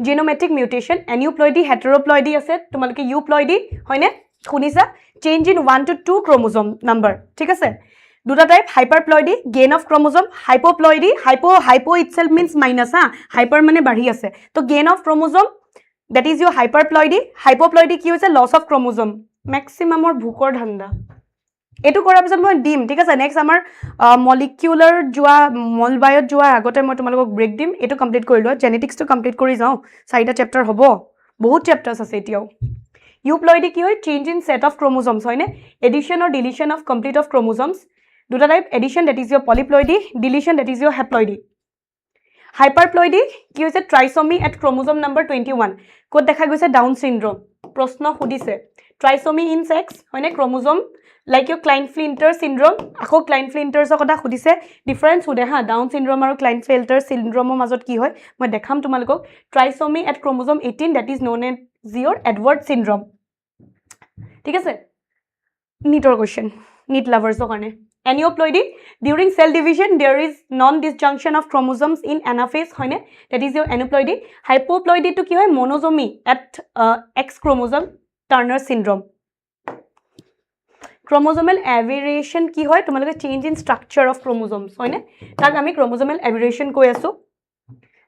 Genometric mutation, aneuploidy, heteroploidy আছে তোমালোকে euploidy হয়নে শুনিছা change in 1 to 2 chromosome number ঠিক আছে দুটা type hyperploidy gain of chromosome hypoploidy hypo itself means minus ha hyper মানে বাঢ়ি আছে তো gain of chromosome that is your hyperploidy hypoploidy কি হৈছে loss of chromosome maximum or ভুকৰ ধান্দা এইটো কৰাৰ পিছত মই দিম ঠিক আছে নেক্সট আমাৰ মলিকিউলাৰ যোৱা মলবায়ত যোৱাৰ আগতে মই তোমালোকক ব্ৰেক দিম এইটো কমপ্লিট কৰি লোৱা জেনেটিক্সটো কমপ্লিট কৰি যাওঁ 4টা চেপ্টাৰ হ'ব বহুত চেপ্টাৰ্ছ আছে এতিয়াও ইউপ্লইডি কি হয় change in set of chromosomes হয়নে addition or deletion of complete of chromosomes দুটা type addition that is your polyploidy deletion that is your haploidy hyperploidy কি হৈছে ট্ৰাইচমি এট ক্ৰোমোজোম নম্বৰ 21 ক'ত দেখা গৈছে ডাউন চিনড্ৰম প্ৰশ্ন সুধিছে ট্ৰাইচমি ইন সেক্স হয়নে ক্ৰোমোজোম লাইক ইয়ৰ ক্লাইনফ্লিন্টাৰ চিনড্ৰম আকৌ ক্লাইনফ্লিন্টাৰ্ছৰ কথা সুধিছে ডিফাৰেঞ্চ সুধে হা ডাউন চিনড্ৰম আৰু ক্লাইনফ্লিন্টাৰ চিনড্ৰমৰ মাজত কি হয় মই দেখাম তোমালোকক trisomy at chromosome 18 that is known as your Edward syndrome ঠিক আছে নীটৰ কুৱেশ্যন নীট লাভাৰ্ছৰ কাৰণে Aneuploidy during cell division there is non-disjunction of chromosomes in anaphase হয় নে that is your aneuploidy hypoploidy to কি হয় monosomy at X chromosome Turner syndrome chromosomal aberration কি হয় তোমালোকে change in structure of chromosomes হয় নে তাক আমি chromosomal aberration কৈ আছো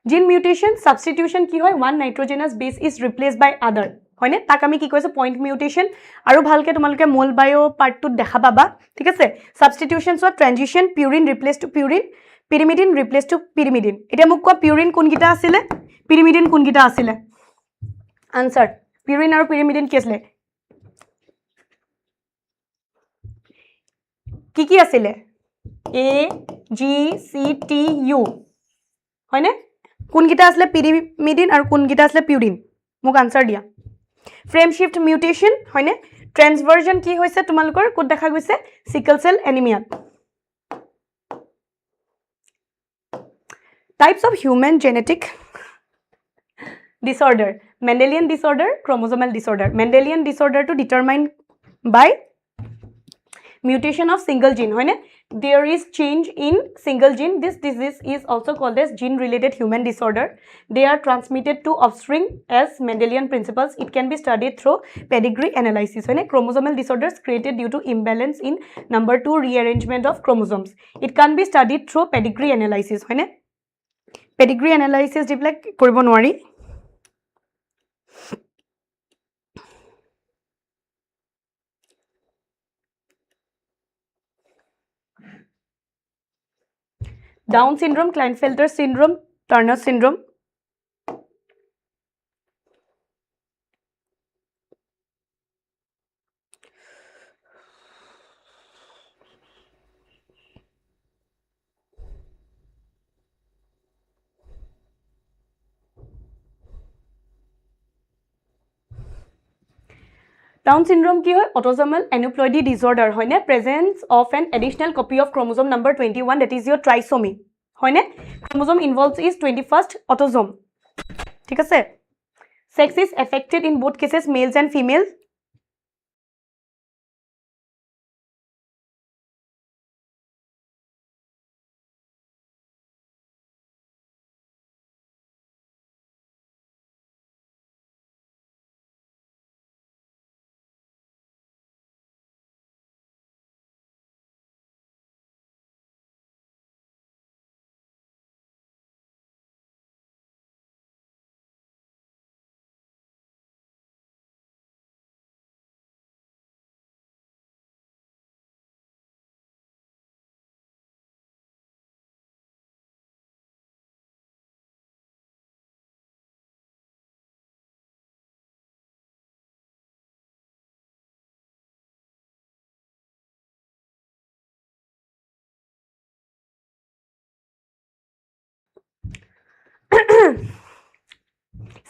gene mutation substitution কি হয় one nitrogenous base is replaced by other হয়নে তাক আমি কি কৈছো পইণ্ট মিউটেশন আৰু ভালকে তোমালোকে মোল বায়ো পাৰ্টটোত দেখা পাবা ঠিক আছে substitutions of transition purine replace to purine pyrimidine replace to pyrimidine এটা মোক কোৱা পিউৰিন কোনকিটা আছিল পিৰিমিডিন কোনকিটা আছিল আনসাৰ পিউৰিন আৰু পিৰিমিডিন কি আছিল কি আছিল এ জি সি টি ইউ হয়নে কোনকিটা আছিল পিৰিমিডিন আৰু কোনকিটা আছিল পিউৰিন মোক আনসাৰ দিয়া frame shift mutation হয়নে transversion কি হৈছে তোমালোকৰ কোড দেখা গৈছে sickle cell anemia types of human genetic disorder Mendelian disorder chromosomal disorder Mendelian disorder to determined by mutation of single gene হয়নে there is change in single gene this disease is also called as gene related human disorder they are transmitted to offspring as Mendelian principles it can be studied through pedigree analysis hoine chromosomal disorders created due to imbalance in number 2 rearrangement of chromosomes it can be studied through pedigree analysis hoine pedigree analysis diblek koribo nwari Down syndrome, Klinefelter syndrome, Turner syndrome. Down syndrome কি হয় autosomal aneuploidy disorder হয়নে presence of an additional copy of chromosome number 21 that is your trisomy হয়নে chromosome involved is 21st autosome ঠিক আছে sex is affected in both cases males and females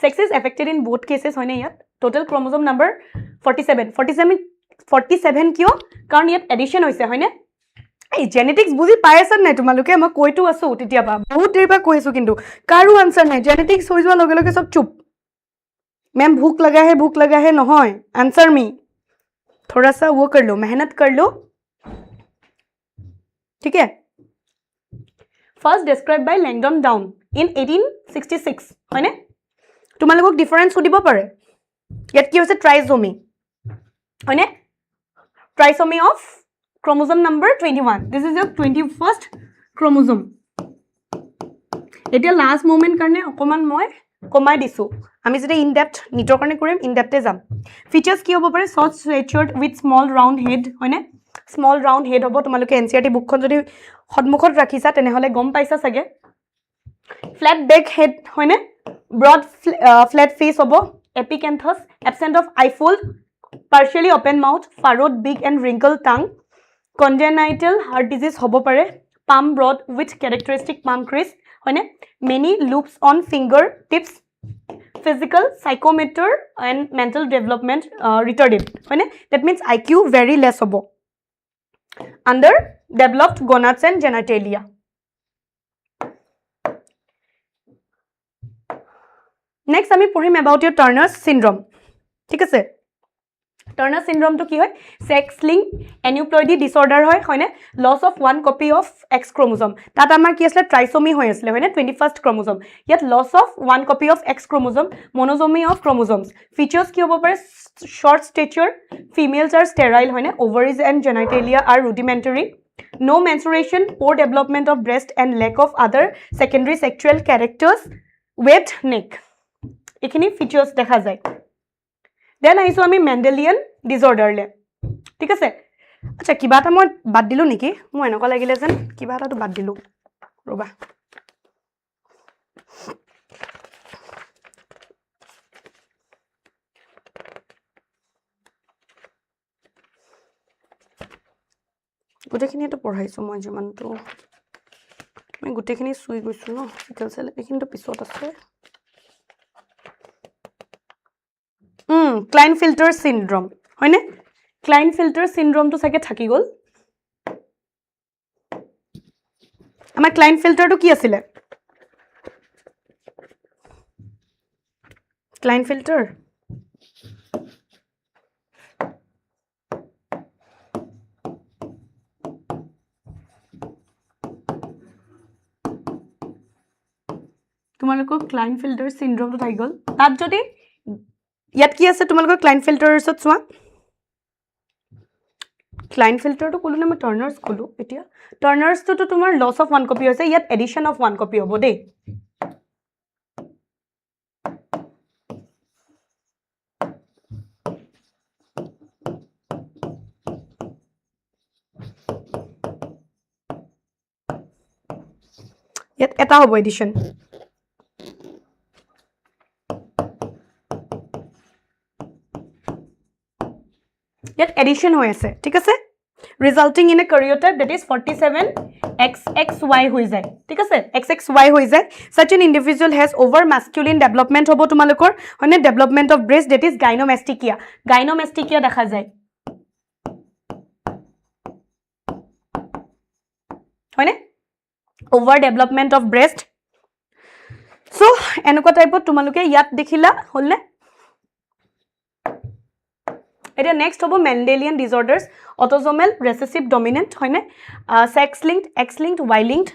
Sex is affected in both cases হয় না ইয়াত total chromosome number 47 কিয় কাৰণ ইয়াত addition হৈছে হয় না এই জেনেটিক্স বুজি পাই আছে নাই তোমালোকে মই কৈতো আছো তেতিয়াবা বহুত দেৰিবা কৈছো কিন্তু কাৰো আনসাৰ নাই জেনেটিক্স হৈ যোৱা লগে লগে সব চুপ मैम भूख लगा है নহয় आंसर मी थोड़ा सा वो कर लो मेहनत कर लो ठीक है first describe by Langdon down in 1866 হয় না তোমালোকক ডিফারেন্স সুধিব পাৰে ইয়াত কি হৈছে ট্ৰাইজোমি হয় না trisomy of chromosome number 21 this is your 21st chromosome এতিয়া লাষ্ট মোমেন্ট কাৰণে অকমান মই কমাই দিছো আমি যেটা ইন ডেপথ নিটৰ কাৰণে কৰিম ইন ডেপথে যাম ফিচাৰ্স কি হ'ব পাৰে short statured with small round head হয় না স্মল ৰাউণ্ড হেড হ'ব তোমালোকে NCERT বুকখন যদি সন্মুখত ৰাখিছা তেনেহ'লে গম পাইছা চাগে ফ্লেট বেক হেড হয়নে ব্ৰড ফ্লেট ফেচ হ'ব এপিকেন্থাছ absent of eye fold partially open mouth furrowed beak and wrinkled tongue congenital heart disease হ'ব পাৰে palm broad with characteristic palm crease হয়নে many loops on finger tips physical psychomotor and mental development retarded হয়নে that means IQ very less হ'ব under developed gonads and genitalia next আমি পঢ়িম about your Turner's syndrome ঠিক আছে Turner syndrome to কি হয় sex linked aneuploidy disorder হয়নে loss of one copy of X chromosome তাত আমাৰ কি আছিল trisomy হৈ আছিল হয়নে 21st chromosome yet loss of one copy of X chromosome monosomy of chromosomes features কি হ'ব পাৰে short stature females are sterile হয়নে ovaries and genitalia are rudimentary no menstruation poor development of breast and lack of other secondary sexual characters webbed neck এখিনি features দেখা যায় then আহিছো আমি Mendelian ডিসঅৰ্ডাৰলে ঠিক আছে আচ্ছা কিবা এটা মই বাদ দিলো নেকি মই এনেকুৱা লাগিলে যেন কিবা এটাটো বাদ দিলো ৰবা গোটেইখিনি এটা পঢ়াইছো মই যিমানটো মই গোটেইখিনি চুই গৈছো ন সিকল সেল এইখিনিটো পিছত আছে Klinefelter syndrome হয়নে Klinefelter syndrome to সাকে থাকি গল আমাৰ Klinefelter to কি আছিল Klinefelter তোমালোকৰ Klinefelter syndrome to থাকি গল তাত যদি ইয়াত কি আছে তোমালোকৰ Klinefelterছত চোৱা Klinefelter to কলো না মই Turner's কলো এতিয়া Turner's to তোমাৰ loss of one copy হৈছে ইয়াত addition of one copy হ'ব দেই ইয়াত এটা হ'ব addition Yet addition হৈ আছে ঠিক আছে resulting in a karyotype that is 47XXY হৈ যায় ঠিক আছে XXY হৈ যায় such an individual has over masculine development হ'ব তোমালোকৰ হয়নে development of breast that is gynomastichia দেখা যায় হয়নে over development of breast so এনেকুৱা টাইপত তোমালোকে ইয়াত দেখিলা হলনে এটা next হ'ব Mendelian disorders autosomal recessive dominant হয়নে sex linked X linked Y linked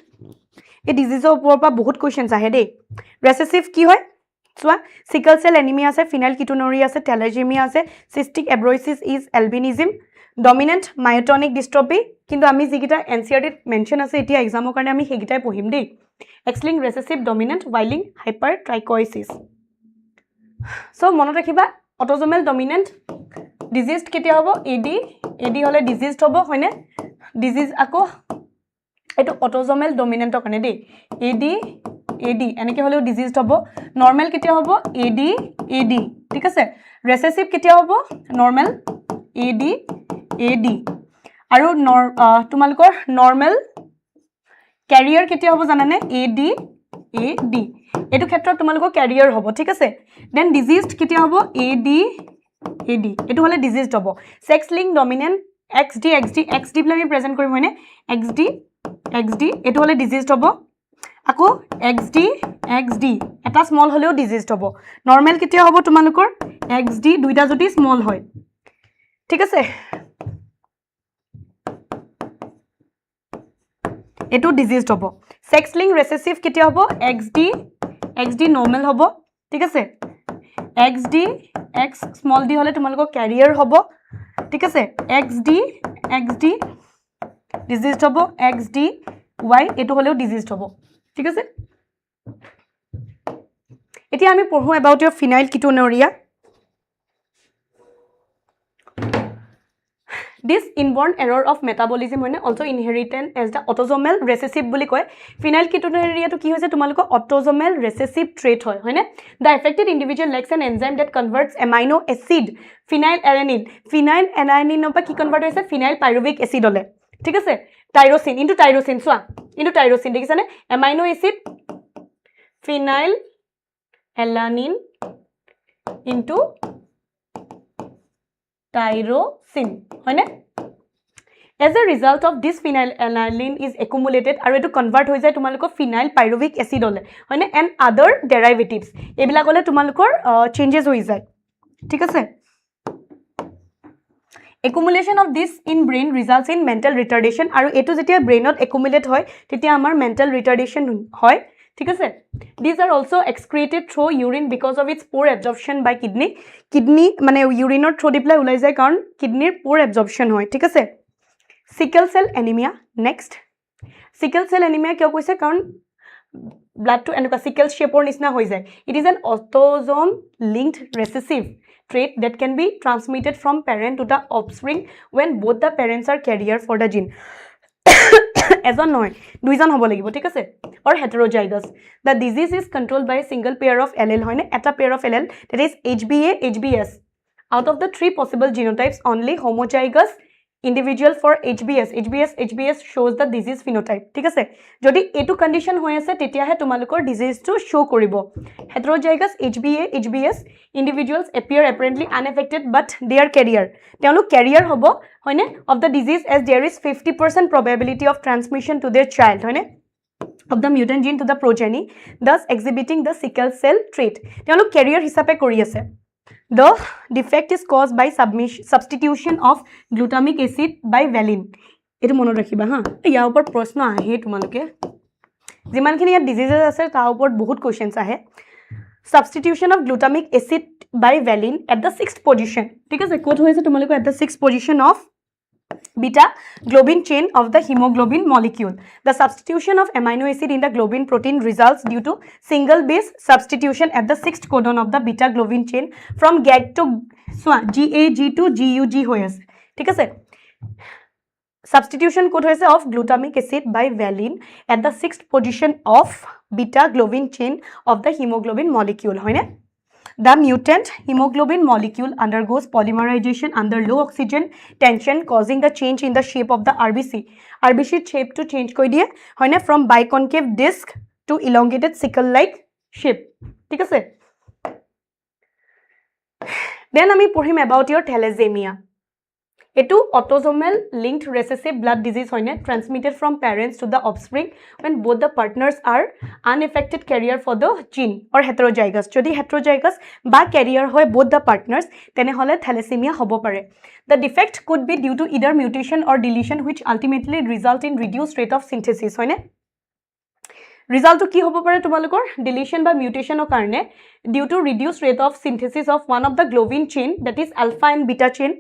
এই ডিজিজৰ ওপৰৰ পৰা বহুত কোৱেশ্চনছ আহে দেই recessive কি হয় চোৱা sickle cell anemia আছে phenylketonuria আছে thalassemia আছে cystic fibrosis is albinism dominant myotonic dystrophy কিন্তু আমি যিকিটা NCERT মেনশন আছে এতিয়া এক্সামৰ কাৰণে আমি হেগিটাই পঢ়িম দেই X linked recessive dominant Y linked hypertrichosis so মনত ৰাখিবা autosomal dominant diseased কেতিয়া হ'ব AD হলে diseased হ'ব হয়নে disease আকৌ এটো autosomal dominant কাৰণে দেই AD এনেকে হলেও diseased হ'ব normal কেতিয়া হ'ব AD ঠিক আছে recessive কেতিয়া হ'ব normal AD আৰু তোমালোকৰ normal carrier কেতিয়া হ'ব জানানে AD এটো ক্ষেত্ৰত তোমালোকৰ carrier হ'ব ঠিক আছে then diseased কেতিয়া হ'ব AD এটো হলে diseased হ'ব sex linked dominant XD বলে আমি প্ৰেজেন্ট কৰিম হয়নে XD এটো হলে diseased হ'ব আকৌ XD এটা স্মল হলেও diseased হ'ব normal কেতিয়া হ'ব তোমালোকৰ XD দুইটা যদি স্মল হয় ঠিক আছে এটো diseased হ'ব sex linked recessive কেতিয়া হ'ব XD normal হ'ব ঠিক আছে XD X small d হলে তোমালোকৰ carrier হ'ব ঠিক আছে XD diseased হ'ব XD Y এটো হলেও diseased হ'ব ঠিক আছে এতিয়া আমি পঢ়ো about your phenylketonuria This inborn error of metabolism hoine also inherited as the autosomal recessive buli koy. Phenylketonuria to ki hoise tomaluko autosomal recessive trait hoy hoine. The affected individual lacks an enzyme that converts amino acid phenylalanine pa ki convert hoise phenyl pyruvic acid ole. ঠিক আছে tyrosine into tyrosine soa into tyrosine দেখিছানে amino acid phenylalanine into tyrosine hoine as a result of this phenylalanine is accumulated aru etu convert hoy jay tumaluko phenyl pyruvic acid ole hoine and other derivatives ebila gole tumalukor changes hoy jay ঠিক আছে accumulation of this in brain results in mental retardation aru etu jetia brainot accumulate hoy tetia amar mental retardation hoy ঠিক আছে these are also excreted through urine because of its poor absorption by kidney মানে urine through dipla ulai jay karon kidney poor absorption hoy ঠিক আছে sickle cell anemia next sickle cell anemia kyo koise karon blood to enuka sickle shape or nisna hoy jay it is an autosome linked recessive trait that can be transmitted from parent to the offspring when both the parents are carrier for the gene এজন নহয় দুইজন হ'ব লাগিব ঠিক আছে or heterozygous the disease is controlled by a single pair of allele হয়নে এটা pair of allele that is HBA HBS out of the three possible genotypes only homozygous individual for HBS shows the disease phenotype ঠিক আছে যদি এটো condition হৈ আছে তেতিয়া হে তোমালোকৰ disease টো show কৰিব heterozygous HBS individuals appear apparently unaffected but they are carrier তেওঁলোক carrier হ'ব হয়নে of the disease as there is 50% probability of transmission to their child হয়নে of the mutant gene to the progeny thus exhibiting the sickle cell trait তেওঁলোক carrier হিচাপে কৰি আছে The defect is caused by substitution of glutamic acid by valine. Etu mono rakhiba ha. Ya upor proshno ahe tumaloke. Jiman khini ya diseases ase ta upor bahut questions ahe. Substitution of glutamic acid by valine at the 6th position. Thik ase kot hoyese tumaloko at the 6th position of beta globin chain of the hemoglobin molecule. The substitution of amino acid in the globin protein results due to single base substitution at the 6th codon of the beta globin chain from GAG to GAG to GUG hoyase. ঠিক আছে substitution code hoyase of glutamic acid by valine at the 6th position of beta globin chain of the hemoglobin molecule hoyne The mutant hemoglobin molecule undergoes polymerization under low oxygen tension causing the change in the shape of the RBC. RBC shape to change koi diye hoine from biconcave disc to elongated sickle like shape. ঠিক আছে Then আমি পঢ়িম about your thalassemia. Etu autosomal linked recessive blood disease hoine transmitted from parents to the offspring when both the partners are unaffected carrier for the gene or heterozygous. Jodi heterozygous ba carrier hoy both the partners tene hole thalassemia hobo pare. The defect could be due to either mutation or deletion which ultimately result in reduced rate of synthesis hoine. Result to ki hobo pare tumalukor deletion by mutation o karone due to reduced rate of synthesis of one of the globin chain that is alpha and beta chain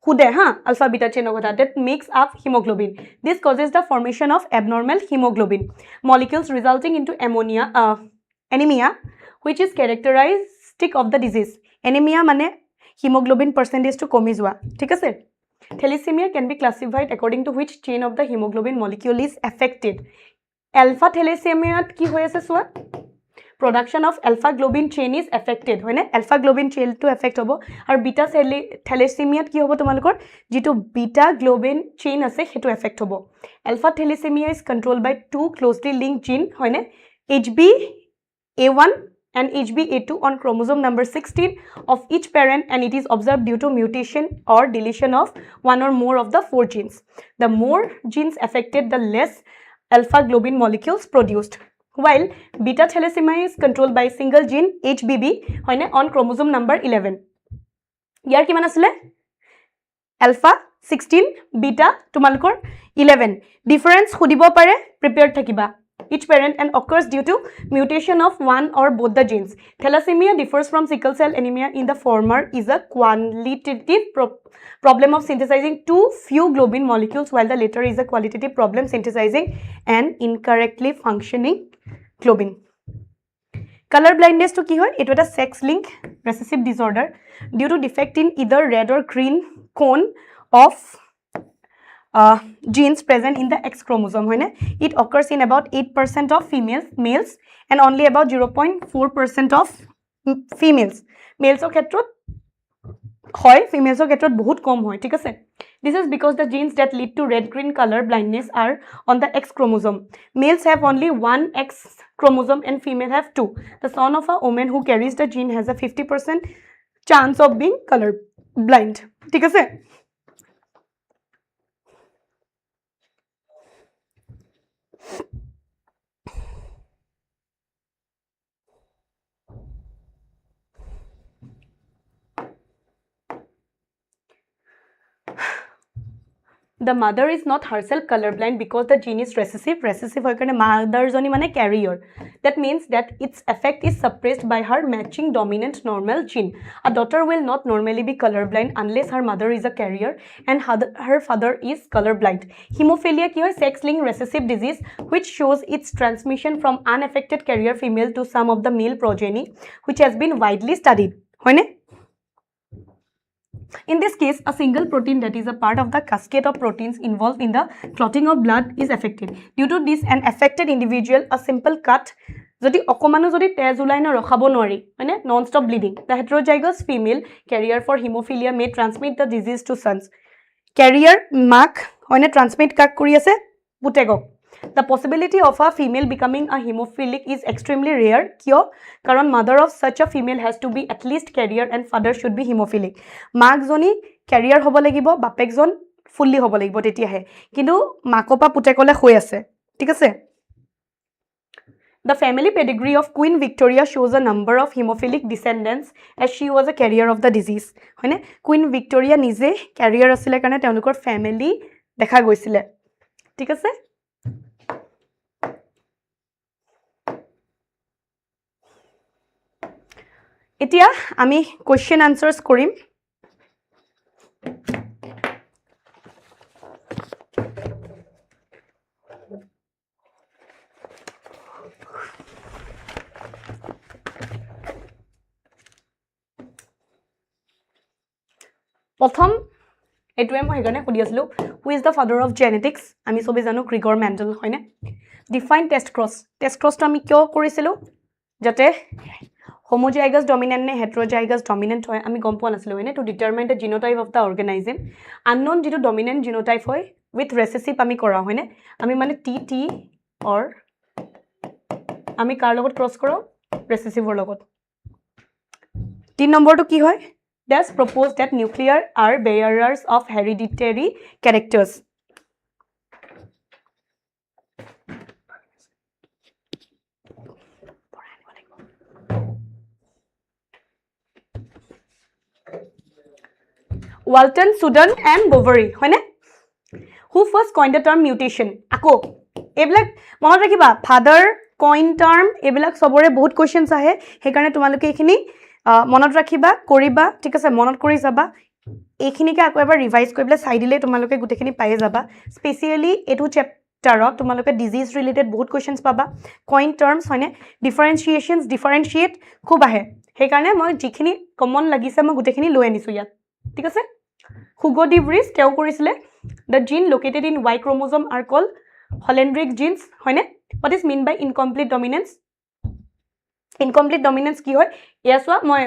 Hude, alpha beta chain that makes up hemoglobin. This causes the formation of abnormal hemoglobin molecules resulting into anemia, which is characteristic of the disease. Anemia mane hemoglobin percentage to komi jua. ঠিক আছে Thalassemia can be classified according to which chain of the hemoglobin molecule is affected. Alpha thalassemia ki hoy ase soa production of alpha globin chain is affected hoine alpha globin chain to affect hobo aru beta thalassemia ki hobo tumalukor jitu beta globin chain ase hetu affect hobo alpha thalassemia is controlled by two closely linked gene hoine HBA1 and HBA2 on chromosome number 16 of each parent and it is observed due to mutation or deletion of one or more of the four genes. The more genes affected the less alpha globin molecules produced. While beta thalassemia is controlled by single gene HBB hoine on chromosome number 11. Yar kiman asile alpha 16 beta tumalukor 11. Difference hudibo pare prepared thakiba. Each parent and occurs due to mutation of one or both the genes. Thalassemia differs from sickle cell anemia in the former is a qualitative problem of synthesizing too few globin molecules while the latter is a qualitative problem synthesizing an incorrectly functioning globin. Color blindness to ki hoy etu eta sex link recessive disorder due to defect in either red or green cone of genes present in the X chromosome, hoine? It occurs in about 8% of males and only about 0.4% of females. Males or ক্ষেত্ৰত হয়, females or ক্ষেত্ৰত বহুত কম হয়, ঠিক আছে? This is because the genes that lead to red-green color blindness are on the X chromosome. Males have only one X chromosome and females have two. The son of a woman who carries the gene has a 50% chance of being color blind. ঠিক আছে? The mother is not herself colorblind because the gene is recessive. Recessive hoy karone mother joni mane carrier. That means that its effect is suppressed by her matching dominant normal gene. A daughter will not normally be colorblind unless her mother is a carrier and her father is colorblind. Hemophilia ki hoy sex-linked recessive disease which shows its transmission from unaffected carrier female to some of the male progeny, which has been widely studied. Hoine? In this case, a single protein that is a part of the cascade of proteins involved in the clotting of blood is affected. Due to this, an affected individual, a simple cut, jodi okomano jodi tez ulai na rokhabo nori, hoine non-stop bleeding. The heterozygous female carrier for hemophilia may transmit the disease to sons. Carrier mak hoine transmit kak kori ase putego. The possibility of a female becoming a hemophilic is extremely rare. Kyo? Karon mother of such a female has to be at least carrier and father should be hemophilic. Mak joni carrier hobo lagibo, bapek jon fully hobo lagibo tetia he. Kintu makopa putekole hoi ase. Thik ase? The family pedigree of Queen Victoria shows a number of hemophilic descendants as she was a carrier of the disease. Hoine? Queen Victoria nije carrier asile karone teonlokor family dekha goisile. Thik ase? এতিয়া আমি question answers করিম প্রথম এটুৱে মই হেগনে খুদি আসলো who is the father of genetics আমি সবে জানো Gregor Mendel হয়নে define test cross তো আমি কিয় কৰিছিলো যাতে homozygous dominant ne heterozygous dominant hoy ami gom poa nasilo ene to determine the genotype of the organism unknown jitu dominant genotype hoy with recessive ami kora hoyne ami mane tt or ami kar logot cross koro recessive or logot 3 number to ki hoy thus propose that nuclear are bearers of hereditary characters Walton, Sudan, and Bovary. Who first coined the term mutation? Ako. Ebilak, monot rakhiba. Father coined term. Ebilak sobore bahut questions ahe. Hekarone tumaloke ekhini monot rakhiba, koriba. Thik ase monot kori jaba. Ekhini ke ako ebar revise kori bela side dile tumaloke gutekhini paye jaba. Specially etu chapter tumaloke disease related bahut questions paba. Coined terms hoine differentiations, differentiate khub ahe. Hekarone moi jikhini common lagise moi gutekhini loi anisu yat. Thik ase? Hugo de Vries teo korisile the gene located in Y chromosome are called Hollandric genes hoine what is mean by incomplete dominance ki hoy eya swa moi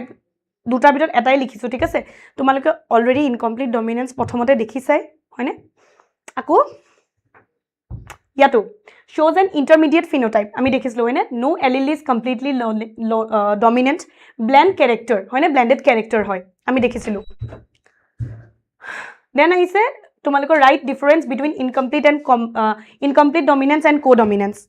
দুটা ভিতৰত এটাই লিখিছো ঠিক আছে তোমালোকে already incomplete dominance প্ৰথমতে দেখিছাই হয়নে আকো ইয়াতো shows an intermediate phenotype আমি দেখিছলো হয়নে no allele is completely dominant blend character হয়নে blended character হয় আমি দেখিছিলো then I say তোমালোকৰ right difference between incomplete dominance and codominance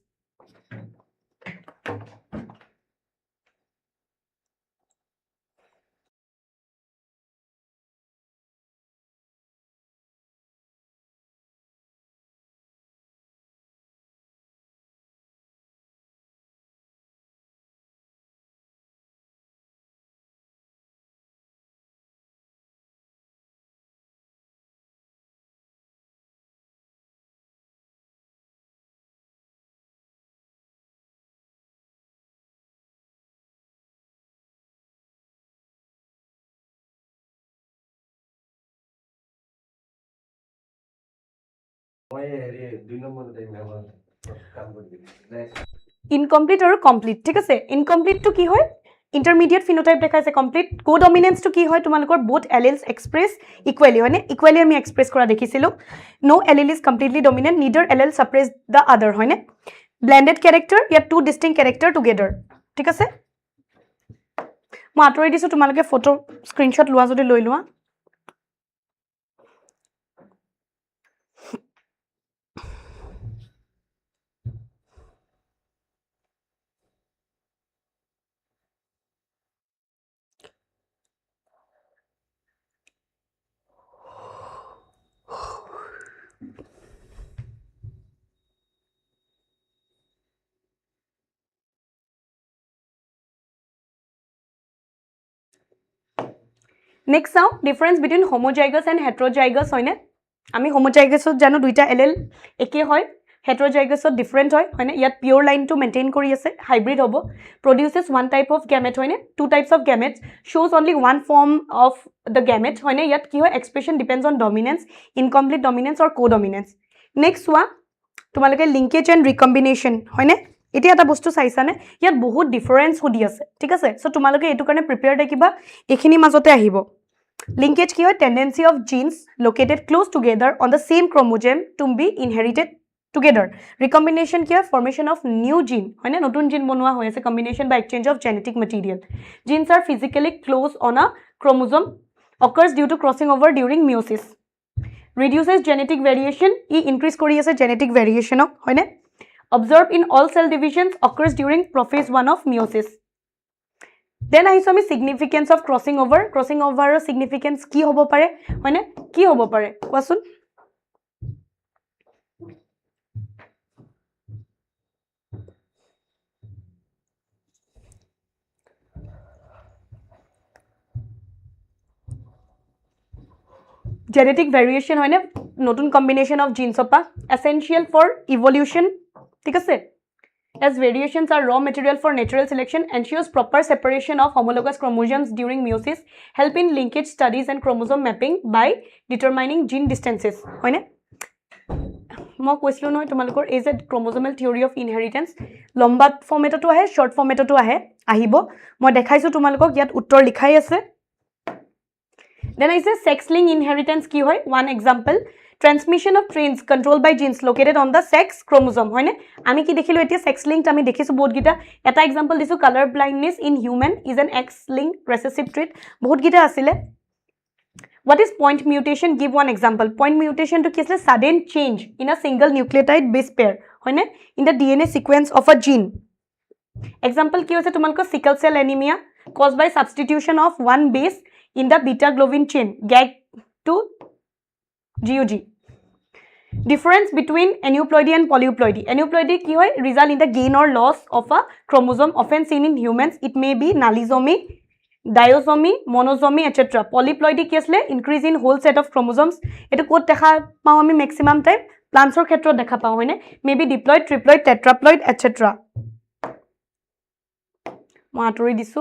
incomplete আৰু কমপ্লিট ঠিক আছে ইনকমপ্লিটটো কি হয় ইন্টাৰমিডিয়েট ফিনোটাইপ দেখাইছে কমপ্লিট কোডমিনেন্সটো কি হয় তোমালোকৰ both alleles express equally হয়নে equally আমি এক্সপ্ৰেছ কৰা দেখিছিলো no allele is completely dominant neither allele suppress the other হয়নে blended character ইয়াত two distinct character together ঠিক আছে মই আঁতৰি দিছো তোমালোকে ফটো স্ক্ৰিনশ্বট লোৱা যদি লৈ লোৱা Next now, difference between homozygous and heterozygous হয়নে আমি homozygous জানো দুইটা এলেল একে হয় heterozygous different হয় হয়নে ইয়াত pure line to maintain কৰি আছে hybrid হ'ব produces one type of gamete হয়নে two types of gametes shows only one form of the gamete হয়নে ইয়াত কি হয় expression depends on dominance incomplete dominance or codominance next one তোমালোকে linkage and recombination হয়নে এতিয়া এটা বস্তু চাইছানে ইয়াত বহুত ডিফাৰেন্স হদি আছে ঠিক আছে সো তোমালোকে এটো কাৰণে প্ৰিপেয়াৰ দেখিবা এখিনি মাজতে আহিব লিংকেজ কি হয় tendency of genes located close together on the same chromosome to be inherited together recombination কি হয় ফৰ্মেশন অফ নিউ জিন হয়নে নতুন জিন বনোৱা হৈ আছে combination by exchange of genetic material genes are physically close on a chromosome occurs due to crossing over during meiosis reduces genetic variation E increase কৰি আছে genetic variation হয়নে observed in all cell divisions occurs during prophase 1 of meiosis. Then I saw me significance of crossing over significance ki hobo pare hoine ki hobo pare koasun genetic variation hoine notun combination of genes opa essential for evolution ঠিক আছে as variations are raw material for natural selection ensures proper separation of homologous chromosomes during meiosis help in linkage studies and chromosome mapping by determining gene distances hoine মই কৈছিলো নহয় তোমালোকৰ is a chromosomal theory of inheritance লম্বা ফৰ্মেটটো আহে short ফৰ্মেটটো আহিব মই দেখাইছো তোমালোকক ইয়াত উত্তৰ লিখাই আছে then I say sex linked inheritance কি হয় one example transmission of traits controlled by genes located on the sex chromosome hoine ami ki dekhilo etia sex linked ami dekhisu bahut gita eta example disu color blindness in human is an X linked recessive trait bahut gita asile what is point mutation give one example point mutation to ki asile sudden change in a single nucleotide base pair hoine in the DNA sequence of a gene example ki hoise tumalko sickle cell anemia caused by substitution of one base in the beta globin chain GAG to GUG difference between aneuploidy and polyploidy aneuploidy ki hoy result in the gain or loss of a chromosome often seen in humans it may be nullisomy disomy monosomy etc polyploidy ki asle increase in whole set of chromosomes eto kot dekha pao ami maximum time plants or khetrot dekha pao hoine maybe diploid triploid tetraploid etc মই আঁতৰি দিছো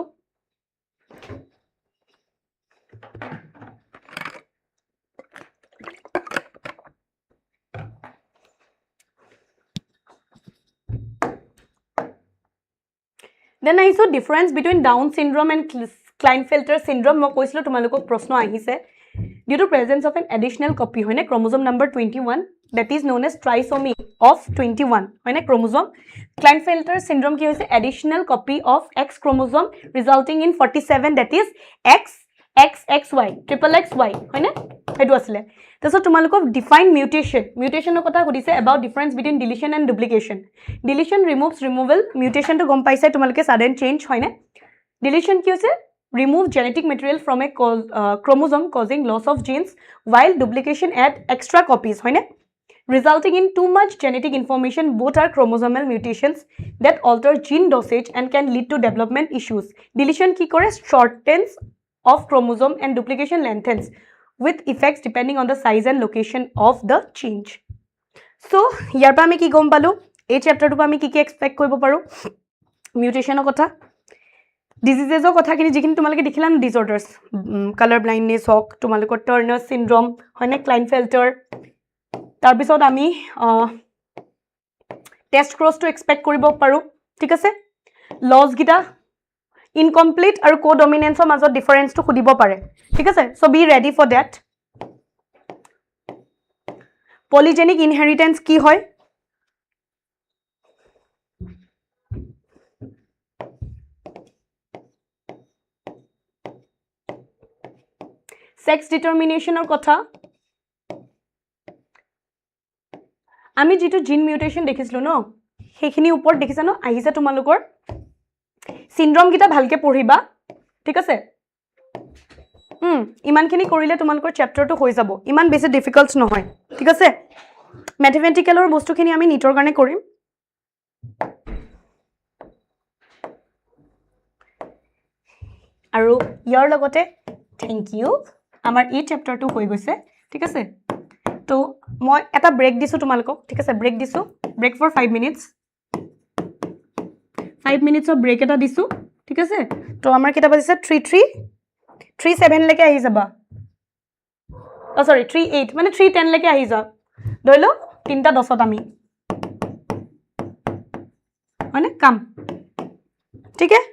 Then I saw difference between Down syndrome and Klinefelter syndrome. মই কৈছিলো তোমালোকক প্ৰশ্ন আহিছে due to presence of an additional copy হয়নে chromosome number 21 that is known as trisomy of 21 হয়নে chromosome Klinefelter syndrome কি হৈছে additional copy of X chromosome resulting in 47 that is XXXY triple XY হয়নে হেতু আসলে তাসো তোমালোকক define mutation কথা কইছে about difference between deletion and duplication deletion removes removal mutation to গম পাইছে তোমালোকে sudden change হয়নে deletion কি হৈছে remove genetic material from a chromosome causing loss of genes while duplication add extra copies hoine resulting in too much genetic information both are chromosomal mutations that alter gene dosage and can lead to development issues deletion ki kore shortens of chromosome and duplication lengthens with effects depending on the size and location of the change so yar pa ami ki gom palu ei chapter tu pa ami ki expect koribo paru mutation er kotha diseases of kotha kini jikini tumaleke dekhila na disorders color blindness hok tumalekor Turner syndrome hoine Klinefelter তাৰপিছত আমি test ক্ৰছটো expect কৰিব পাৰোঁ ঠিক আছে লছকেইটা incomplete আৰু কোডমিনেন্সৰ মাজত ডিফাৰেন্সটো সুধিব পাৰে ঠিক আছে so' be ready for that polygenic inheritance কি হয় সেক্স ডিটাৰমিনেশ্যনৰ কথা আমি যেটো জিন মিউটেশন দেখিছিলো ন সেইখিনি ওপৰত দেখিছা ন আহিছে তোমালোকৰ সিনড্ৰম গিটা ভালকে পঢ়িবা ঠিক আছে ইমানখিনি কৰিলে তোমালোকৰ চেপ্টাৰটো হৈ যাব ইমান বেছি ডিফিকাল্ট নহয় ঠিক আছে ম্যাথমেটিক্যালৰ বস্তুখিনি আমি নিটৰ কাৰণে কৰিম আৰু ইয়াৰ লগতে থ্যাংক ইউ আমাৰ এই চেপ্টাৰটো হৈ গৈছে ঠিক আছে তো মই এটা ব্ৰেক দিছো তোমালোকক ঠিক আছে ব্ৰেক দিছো ব্ৰেক ফৰ 5 মিনিটস 5 মিনিটসৰ ব্ৰেক এটা দিছো ঠিক আছে তো আমাৰ কিটা বাজিছে 37 লৈকে আহি যাবা সৰি 38 মানে 310 লৈকে আহি যা ধৰিলো 3:10 আমি মানে কাম ঠিক আছে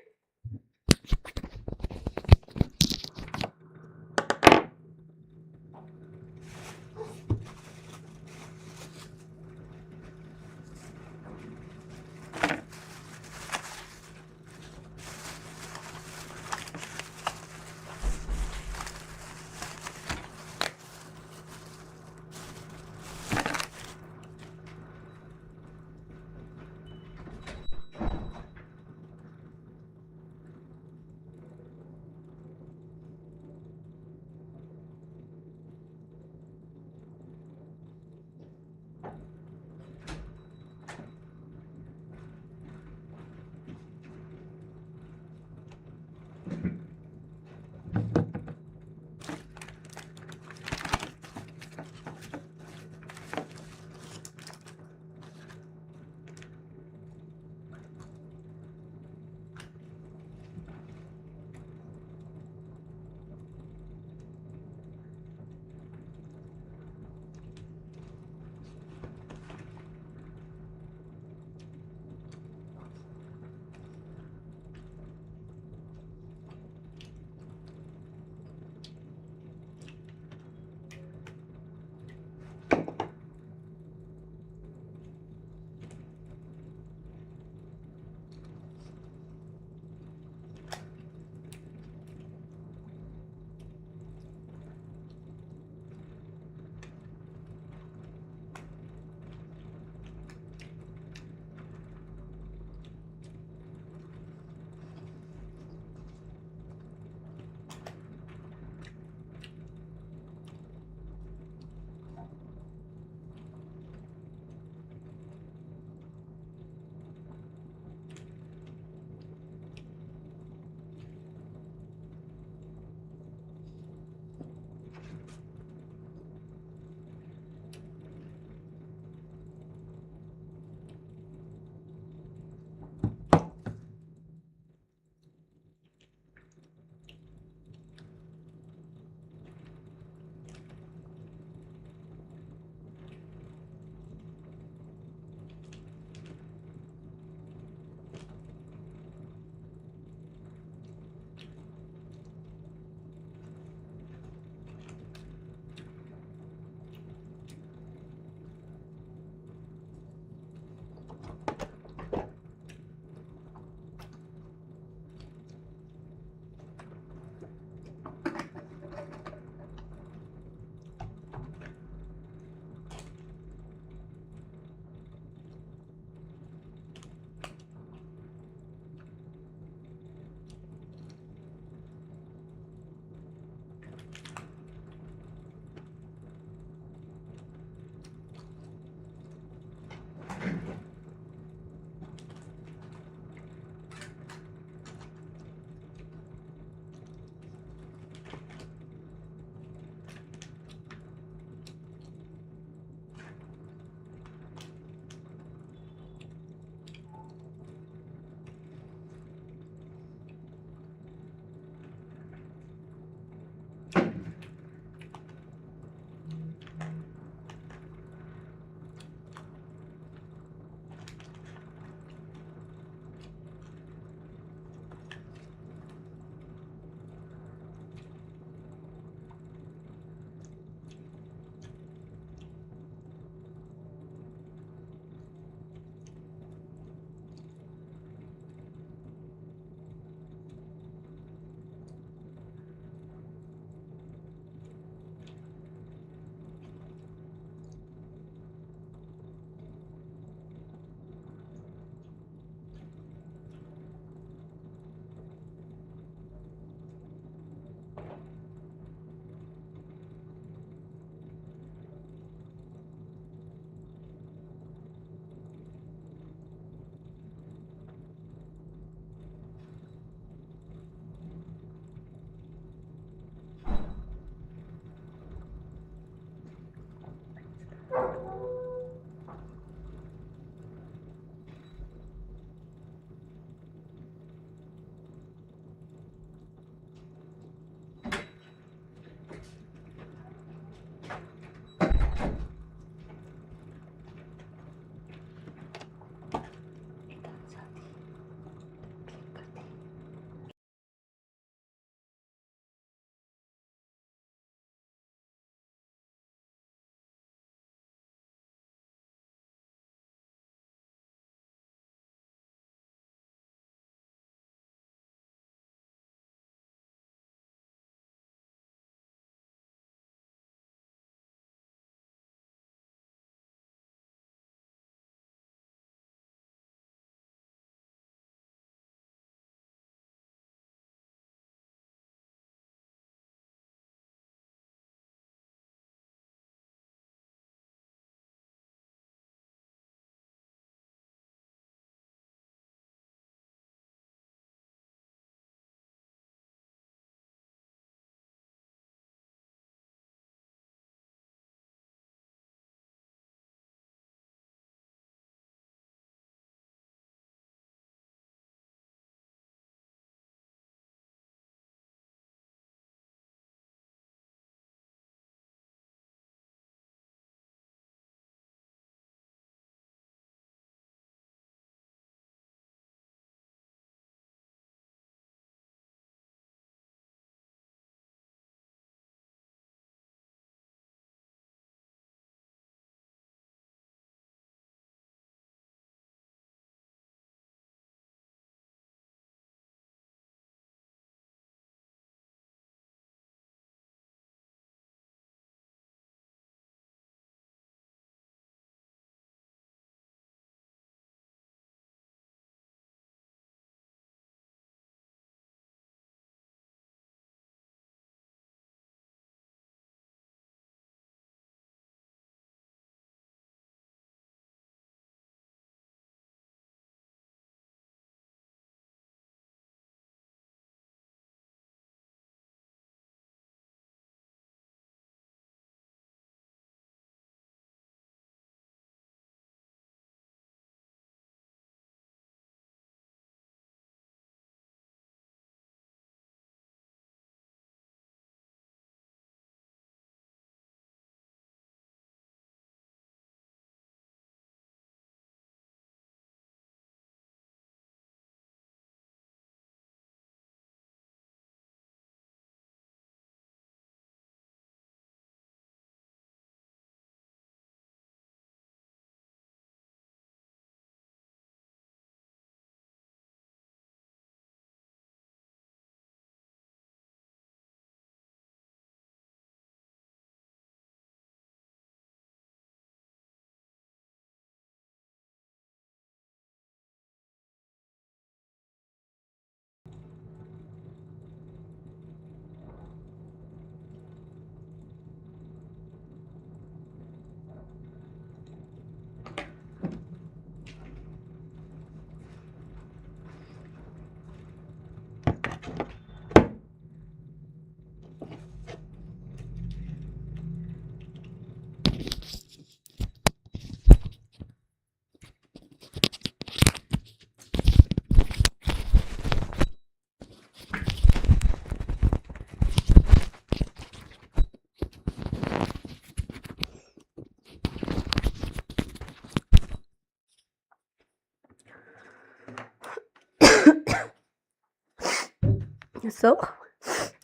So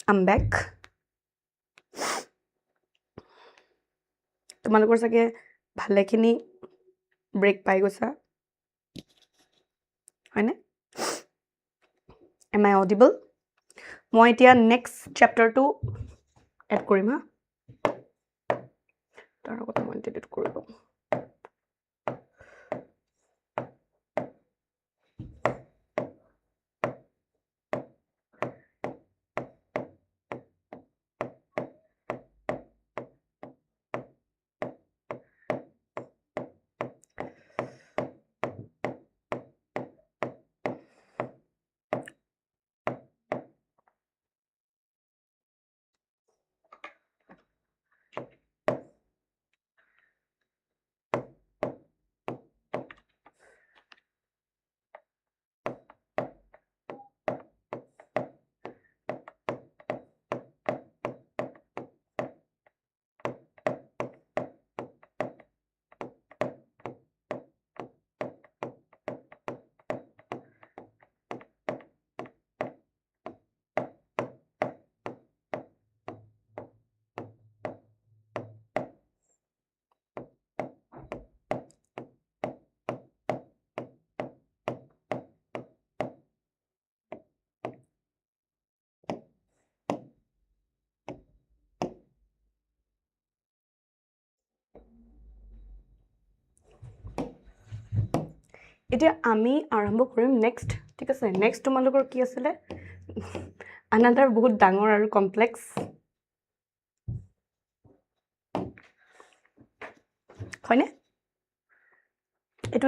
I'm back. তোমালোকৰ চাগে ভালেখিনি ব্ৰেক পাই গৈছা হয়নে Am I audible? মই এতিয়া নেক্সট চেপ্টাৰটো এড কৰিম হা তাৰ আগতে মই এডিট কৰি লওঁ এতিয়া আমি আৰম্ভ কৰিম নেক্সট ঠিক আছে নেক্সট তোমালোকৰ কি আছিলে আনাদাৰ বহুত ডাঙৰ আৰু কমপ্লেক্স হয়নে এটো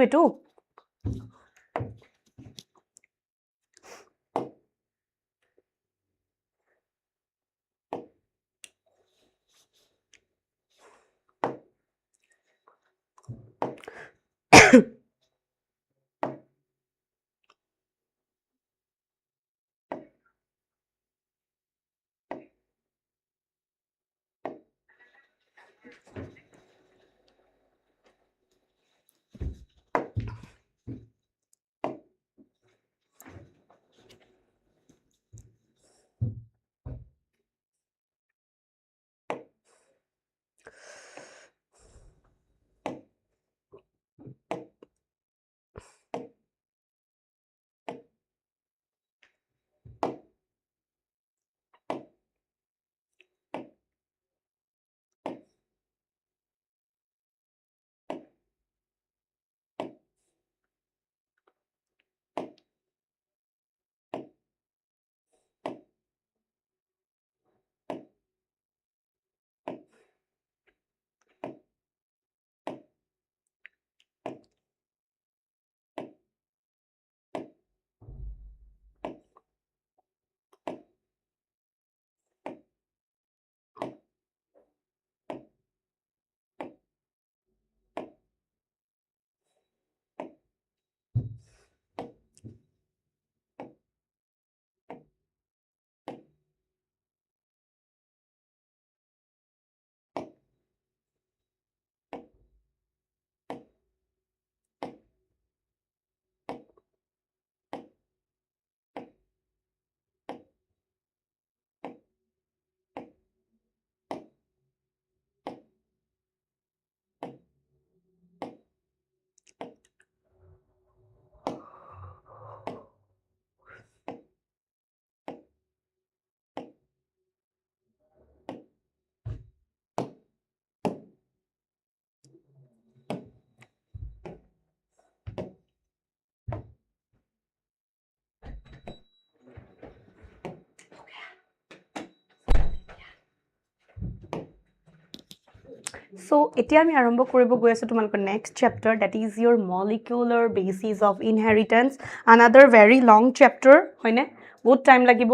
So, এতিয়া আমি আৰম্ভ কৰিব গৈ আছো তোমালোকৰ next chapter that is your molecular basis of inheritance another very long chapter হয়নে বহুত টাইম লাগিব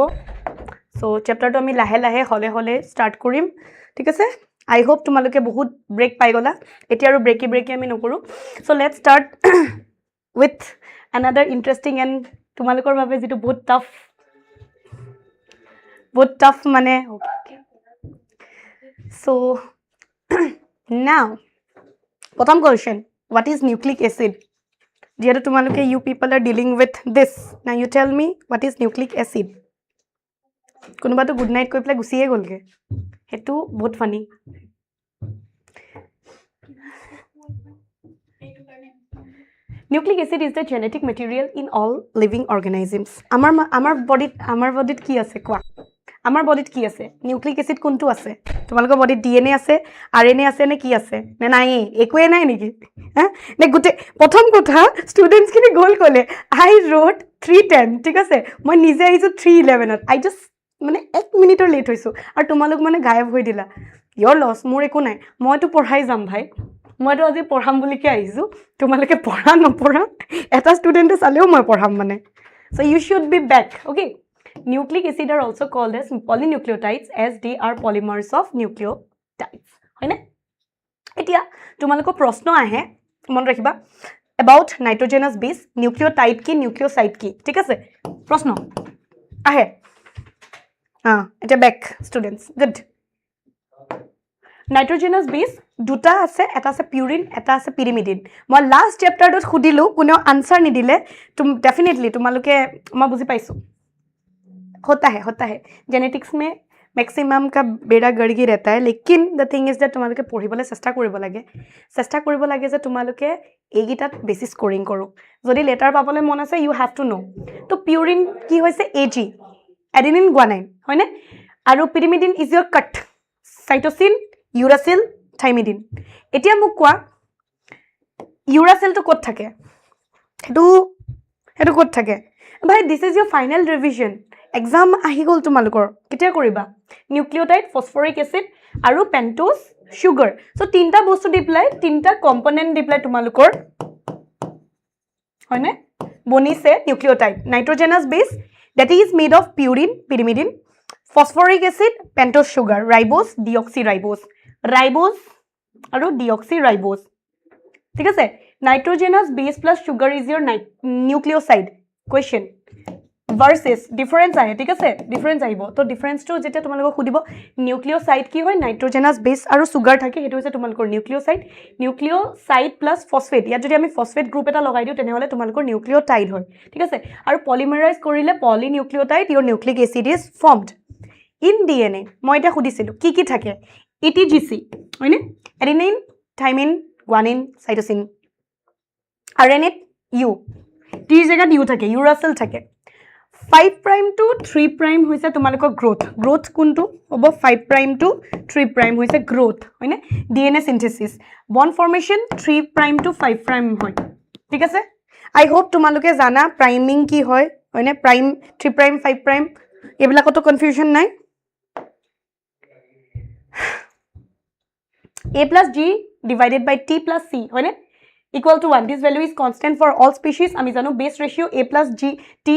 so chapterটো আমি লাহে লাহে হলে হলে start কৰিম ঠিক আছে I hope তোমালোকে বহুত ব্ৰেক পাই গলা এতিয়া আৰু ব্ৰেকি আমি নকৰো so let's start with another interesting and তোমালোকৰ বাবে যেটো বহুত tough মানে so now bottom question what is nucleic acid যেহেতু তোমালোকে you people are dealing with this now you tell me what is nucleic acid কোনোবাটো গুড নাইট কৈ পেলাই গুচিয়ে গ'লগে হেতু বহুত funny Nucleic acid is the genetic material in all living organisms. Amar body ki ase kwa? Amar body ki ase? Nucleic acid kuntu ase? Tumaloko body DNA ase, RNA ase ne ki ase? Ne nai, ekue nai niki? Ne gute prothom kotha students kini goal kole. I wrote 310, ঠিক আছে? মই নিজে আইছো 311 I just মানে 1 মিনিটৰ late হৈছো আৰু তোমালোক মানে গায়ব হৈ দিলা your loss মোৰ একো নাই মইতো পঢ়াই যাম ভাই মইতো আজি পঢ়াম বুলি কি আইছো তোমালোকে পঢ়া নপঢ়া এটা ষ্টুডেন্টে চালেও মই পঢ়াম মানে so you should be back okay nucleic acid are also called as polynucleotides as they are polymers of nucleotides হয়নে এতিয়া তোমালোকৰ প্ৰশ্ন আহে মন ৰাখিবা about nitrogenous base nucleotide ki nucleoside ki ঠিক আছে প্ৰশ্ন আহে এটা back students good nitrogenous base দুটা আছে এটা আছে purine এটা আছে pyrimidine মই লাস্ট চ্যাপ্টার ডট খুদিলো কোনো আনসার নি দিলে तुम डेफिनेटली তোমালোকে মই বুজি পাইছো होता है जेनेटिक्स में मैक्सिमम का बेड़ा गड़गी रहता है लेकिन द थिंग इज दैट তোমালোকে পঢ়িবলৈ চেষ্টা কৰিব লাগে যে তোমালোকে এইগিটাত বেছি স্কোৰিং কৰো যদি লেটাৰ পাবলৈ মন আছে ইউ হ্যাভ টু নো তো পিউৰিন কি হৈছে AG এডেনিন গুয়ানাইন হয়নে আৰু পিৰিমিডিন is your cut cytosine ইউৰাসিল thymidine এতিয়া মোক কোৱা ইউৰাসিলটো ক'ত থাকে হেতু ক'ত থাকে ভাই this is your final revision exam আহি গ'ল তোমালোকৰ কেতিয়া কৰিবা নিউক্লিওটাইড ফসফৰিক এসিড আৰু পেন্টোজ সুগাৰ সো তিনটা বস্তু দি প্লাই তিনটা কম্পোনেন্ট দি প্লাই তোমালোকৰ হয়নে বনিছে nucleotide nitrogenous base that is made of purine pyrimidine phosphoric acid pentose sugar ribose deoxyribose আৰু deoxyribose ঠিক আছে nitrogenous base plus sugar is your nucleoside question versus difference আহে ঠিক আছে difference আহিব তো difference টো যেটা তোমালোকক খুদিব nucleoside কি হয় nitrogenous base আৰু sugar থাকে হেতু হৈছে তোমালোকৰ nucleoside plus phosphate ইয়াত যদি আমি phosphate group এটা লগাই দিও তেনেহলে তোমালোকৰ nucleotide হয় ঠিক আছে আৰু polymerize কৰিলে polynucleotide your nucleic acid is formed in DNA মই এটা খুদিছিলো কি থাকে ATGC হয়নে adenine thymine guanine cytosine RNA U T জায়গাত U থাকে uracil থাকে 5 prime to 3 prime হৈছে তোমালোকৰ growth কোনটো হ'ব 5 prime to 3 prime হৈছে growth হয়নে DNA synthesis bond formation 3 prime to 5 prime হয় ঠিক আছে I hope তোমালোকে জানা priming কি হয় হয়নে prime 3 prime 5 prime এবিলাকতো কনফিউজন নাই A plus G divided by T plus C হয়নে equal to 1 this value is constant for all species আমি জানো base ratio A plus G T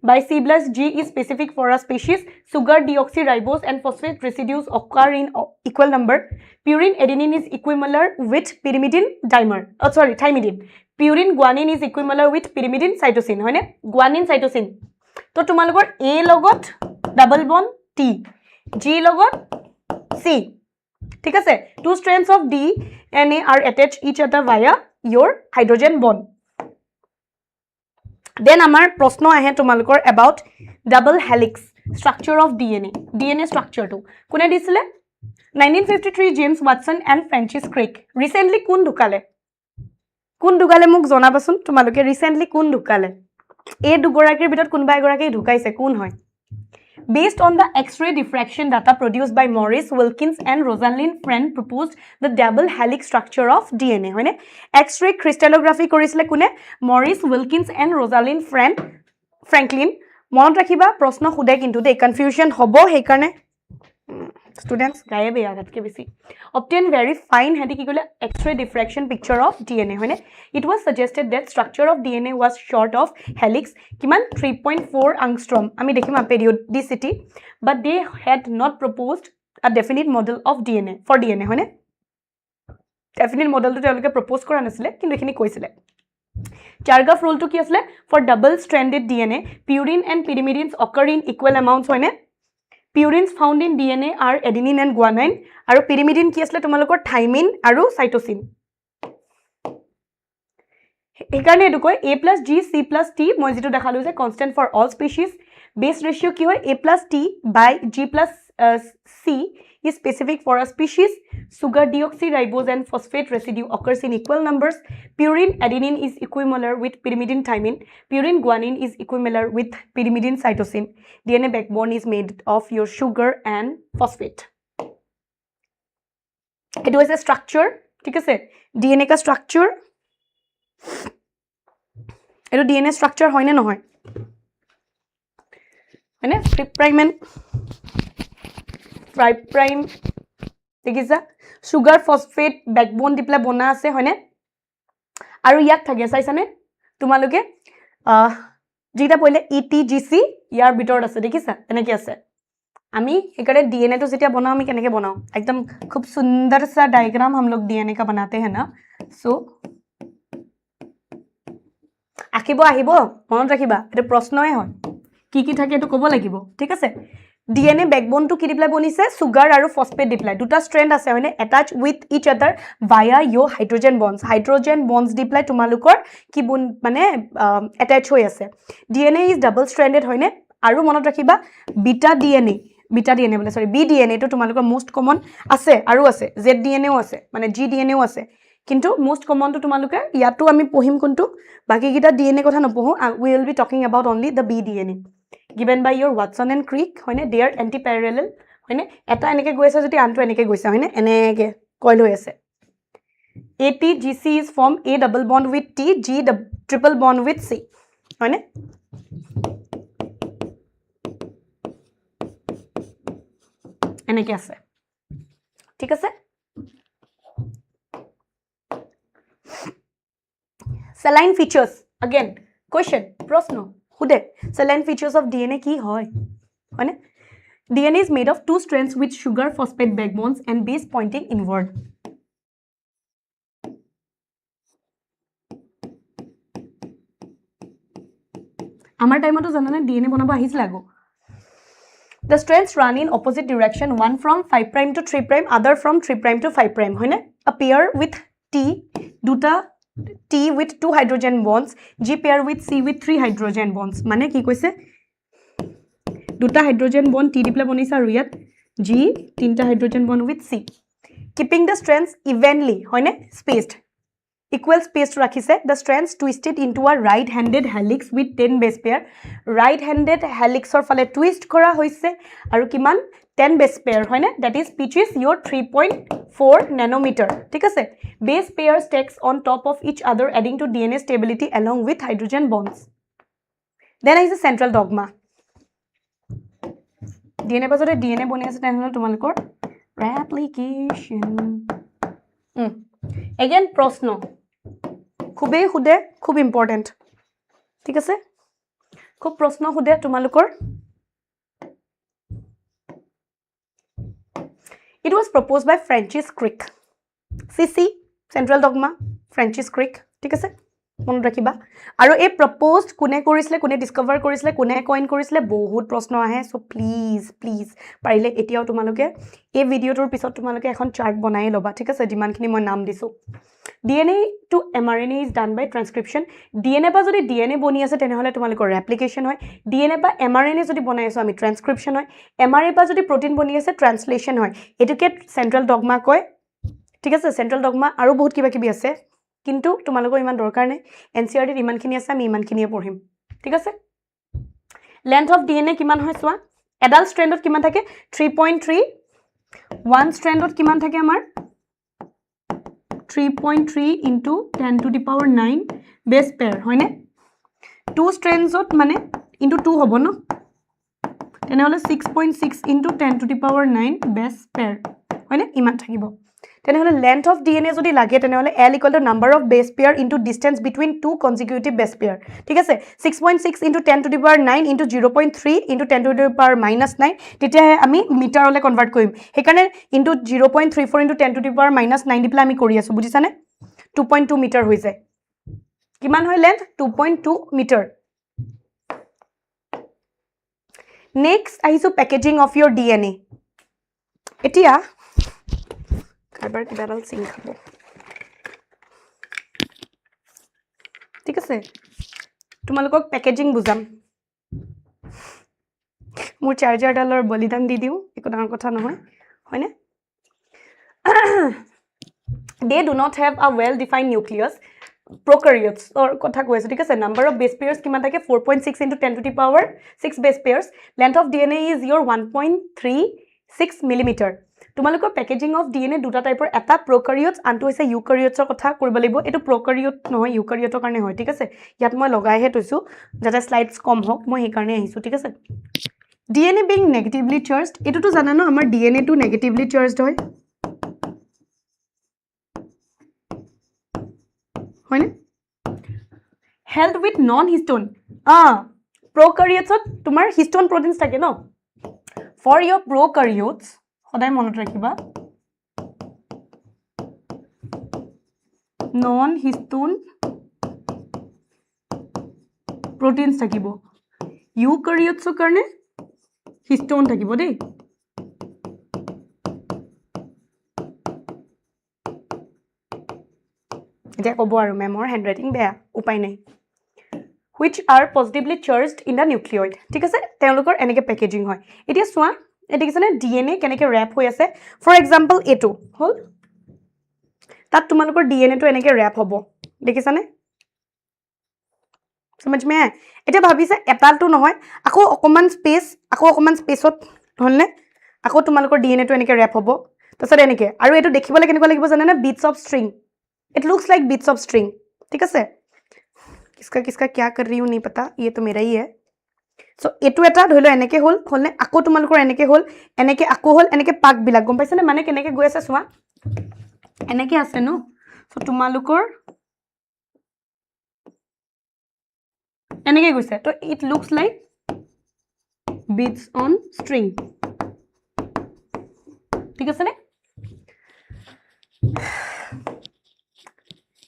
by C plus G is specific for a species sugar deoxyribose and phosphate residues occur in equal number purine adenine is equimolar with pyrimidine thymidine purine guanine is equimolar with pyrimidine cytosine হয়নে guanine cytosine তো তোমালোকৰ A লগত double bond T G লগত C ঠিক আছে two strands of DNA are attached each other via your hydrogen bond then amar proshno ahe tumalukor about double helix structure of DNA structure to kone disile 1953 James Watson and Francis Crick recently kun dukale muk jonabasun tumaluke recently kun dukale e dugorakir bitot kunba egoraki dhukaise kun hoy Based on the X-ray diffraction data produced by Morris, Wilkins and Rosalind Friend proposed the double helix structure of DNA. Hoine X-ray crystallography korisile kune Morris, Wilkins and Rosalind Franklin. Monot rakhiba proshno khude kintu de confusion hobo he karone students gaye be agatke besi obtain very fine hedi ki kole X-ray diffraction picture of DNA hoine it was suggested that structure of DNA was short of helix kiman 3.4 angstrom ami dekhim periodicity but they had not proposed a definite model of DNA for DNA hoine definite model to teloke propose kora nasile kintu ekhini koisile Chargaff rule to ki asle for double stranded DNA purine and pyrimidines occur in equal amounts hoine Purines found in DNA are adenine and guanine aru pyrimidine ki asle tumalokor thymine aru cytosine ekarne edu koi A plus G C plus T moi jitu dekhalu je constant for all species Base ratio কি হয়? A plus T by G plus C is specific for a species. Sugar deoxyribose and phosphate residue occurs in equal numbers. Purine adenine is equimolar with pyrimidine thymine. Purine guanine is equimolar with pyrimidine cytosine. DNA backbone is made of your sugar and phosphate. It was a structure. ठीक है से DNA का structure. Arrow DNA structure হয় না নহয় মানে 3 prime and 5 prime দেখিছা sugar phosphate backbone দি পেলাই বনা আছে হয়নে আৰু ইয়াক থাকে চাইছানে তোমালোকে যেটা পইলে ETGC ইয়াৰ ভিতৰত আছে দেখিছা এনেকৈ আছে আমি একারে DNA तो जेतिया बनाओ আমি কেনেকে बनाओ एकदम खूब सुंदर सा डायग्राम हम लोग DNA का बनाते हैं ना सो আকিব আহিব মনত ৰাখিবা এটা প্ৰশ্নই হয় কি থাকে এটো কব লাগিব ঠিক আছে DNA backbone to কি দি পেলাই বনিছে সুগাৰ আৰু ফসফেট দি পেলাই দুটা স্ট্ৰেন্ড আছে হয়নে attach with each other via your hydrogen bonds দি পেলাই তোমালোকৰ কি মানে attach হৈ আছে DNA is double stranded হয়নে আৰু মনত ৰাখিবা beta DNA বলে সৰি B DNA তো তোমালোকৰ most common আছে আৰু আছে Z DNA ও আছে মানে G DNA ও আছে কিন্তু most common তো তোমালোকৰ ইয়াতো আমি পঢ়িম কোনটো বাকি কিটা DNA কথা নপঢ়ো we will be talking about only the B DNA given by your Watson and Crick হয়নে they are anti-parallel হয়নে এটা এনেকে গৈ আছে যদি আনটো এনেকে গৈছে হয়নে এনেকে কইল হৈ আছে ATGC is formed A double bond with T G triple bond with C হয়নে এনেকে আছে ঠিক আছে saline features again question প্রশ্ন হুদে saline features of DNA কি হয় হয়নে DNA is made of two strands with sugar phosphate backbones and base pointing inward আমাৰ টাইমতো জানানে DNA বনাব আহিছিল আগো The strands run in opposite direction, one from 5 prime to 3 prime, other from 3 prime to 5 prime. Hoine? A pair with T, duta T with 2 hydrogen bonds, G pair with C with 3 hydrogen bonds. Mane ki koise? Duta hydrogen bond T diple bonisa riyat G, 3 hydrogen bond with C. Keeping the strands evenly, hoine? Spaced. Equal space rakhise the strands twisted into a right-handed helix with 10 base pair right-handed helix or fale twist kora hoise aru kiman 10 base pair hoine that is which is your 3.4 nanometer thik ase base pair stacks on top of each other adding to DNA stability along with hydrogen bonds then is a central dogma DNA bazore DNA boni ase tenhole tumalukor replication again প্রশ্ন খুবেই খুদে খুব important ঠিক আছে খুব প্রশ্ন খুদে তোমালোকৰ It was proposed by Francis Crick CC central dogma Francis Crick ঠিক আছে মনত ৰাখিবা আৰু এই প্ৰপোজড কোনে কৰিছিলে কোনে ডিসকভাৰ কৰিছিলে কোনে কইন কৰিছিলে বহুত প্ৰশ্ন আহে সো প্লিজ পাৰিলে এতিয়াও তোমালোকে এই ভিডিওটোৰ পিছত তোমালোকে এখন চাৰ্ট বনাই লবা ঠিক আছে যিমানখিনি মই নাম দিছো DNA to mRNA is done by transcription DNA বা যদি DNA বনি আছে তেনেহলে তোমালোকৰ ৰেপ্লিকেশন হয় DNA বা mRNA যদি বনাই আছে আমি ট্ৰান্সক্ৰিপশন হয় mRNA বা যদি প্ৰটিন বনি আছে ট্ৰান্সলেশন হয় এটোকে সেন্ট্ৰাল ডগমা কয় ঠিক আছে সেন্ট্ৰাল ডগমা আৰু বহুত কিবা কিবি আছে কিন্তু তোমালোকৰ ইমান দৰকাৰ নাই এনসিআরটি ইমানখিনি আছে আমি ইমানখিনিয়ে পঢ়িম ঠিক আছে লেন্থ অফ DNA কিমান হয় সোৱা এডাল্ট স্ট্ৰেণ্ডত কিমান থাকে 3.3 ওয়ান স্ট্ৰেণ্ডত কিমান থাকে আমাৰ 3.3 into 10 to the power 9 base pair হয়নে two strands ot মানে into 2 হ'ব ন তেনেহলে 6.6 into 10 to the power 9 base pair হয়নে ইমান থাকিব তেনেহলে length of DNA যদি লাগে তেনেহলে L equal to number of base pair into distance between two consecutive base pair ঠিক আছে 6.6 into 10 to the power 9 into 0.3 into 10 to the power minus 9 তেতিয়া আমি মিটাৰলে কনভাৰ্ট কৰিম হেকানে into 0.34 into 10 to the power minus 9 দিপলা আমি কৰি আছো বুজিছানে 2.2 metre হৈ যায় কিমান হয় length 2.2 মিটাৰ next আহিছো packaging of your DNA এতিয়া কাৰবাৰ কিবাডাল সিং খাব ঠিক আছে তোমালোকক প্যাকেজিং বুজাম মোৰ চাৰ্জাৰডালৰ বলিদান দি দিওঁ একো ডাঙৰ কথা নহয় হয়নে they do not have a well defined nucleus prokaryotes or কথা কৈ আছো ঠিক আছে number of base pairs কিমান থাকে 4.6 into 10 to the power 6 base pairs length of DNA is your 1.36 millimeter তোমালোকৰ পেকেজিং অফ DNA দুটা টাইপৰ এটা prokaryotes আনটো হৈছে eukaryotes কথা কৰিব লাগিব এটো prokaryote নহয় eukaryote কাৰণে হয় ঠিক আছে ইয়াত মই লগাইহে থৈছো যাতে স্লাইডছ কম হওক মই এই কাৰণে আহিছো ঠিক আছে DNA being negatively charged এটোটো জানা ন আমাৰ DNA টো negatively charged হয় হয়নে held with non histone prokaryotes তোমাৰ histone proteins থাকে ন for your prokaryotes সদায় মনত ৰাখিবা non histone proteins থাকিব eukaryotes কাৰণে histone থাকিব দেই এতিয়া ক'ব আৰু মেমৰ হ্যান্ডৰাইটিং বেয়া উপায় নাই which are positively charged in the nucleoid ঠিক আছে তেওঁলোকৰ এনেকে পেকেজিং হয় এতিয়া চোৱা এটা কিছনে DNA কেনেকে ৰ‍্যাপ হৈ আছে ফৰ এক্সাম্পল এটো হল তাত তোমালোকৰ DNA টো এনেকে র‍্যাপ হ'ব দেখিছানে समझ में आया এটা ভাবিছে এটালটো নহয় আকৌ অকমান স্পেসত হলনে আকৌ তোমালোকৰ DNA টো এনেকে ৰ‍্যাপ হ'ব তাৰছত এনেকে আৰু এটো দেখিবলৈ কেনেকুৱা লাগিব জানা না beads of string it looks like beads of string ठीक है किसका क्या कर रही हूं नहीं पता ये तो मेरा ही है सो एटु एटा धइलो এনেকে হলনে আকো তোমালোকৰ এনেকে হল এনেকে আকো হল এনেকে পাক বিলাক গম পাইছানে মানে কেনেকে গৈ আছে সোৱা এনেকে আছে ন সো তোমালোকৰ এনেকে গৈছে তো it looks like beads on string ঠিক আছে নে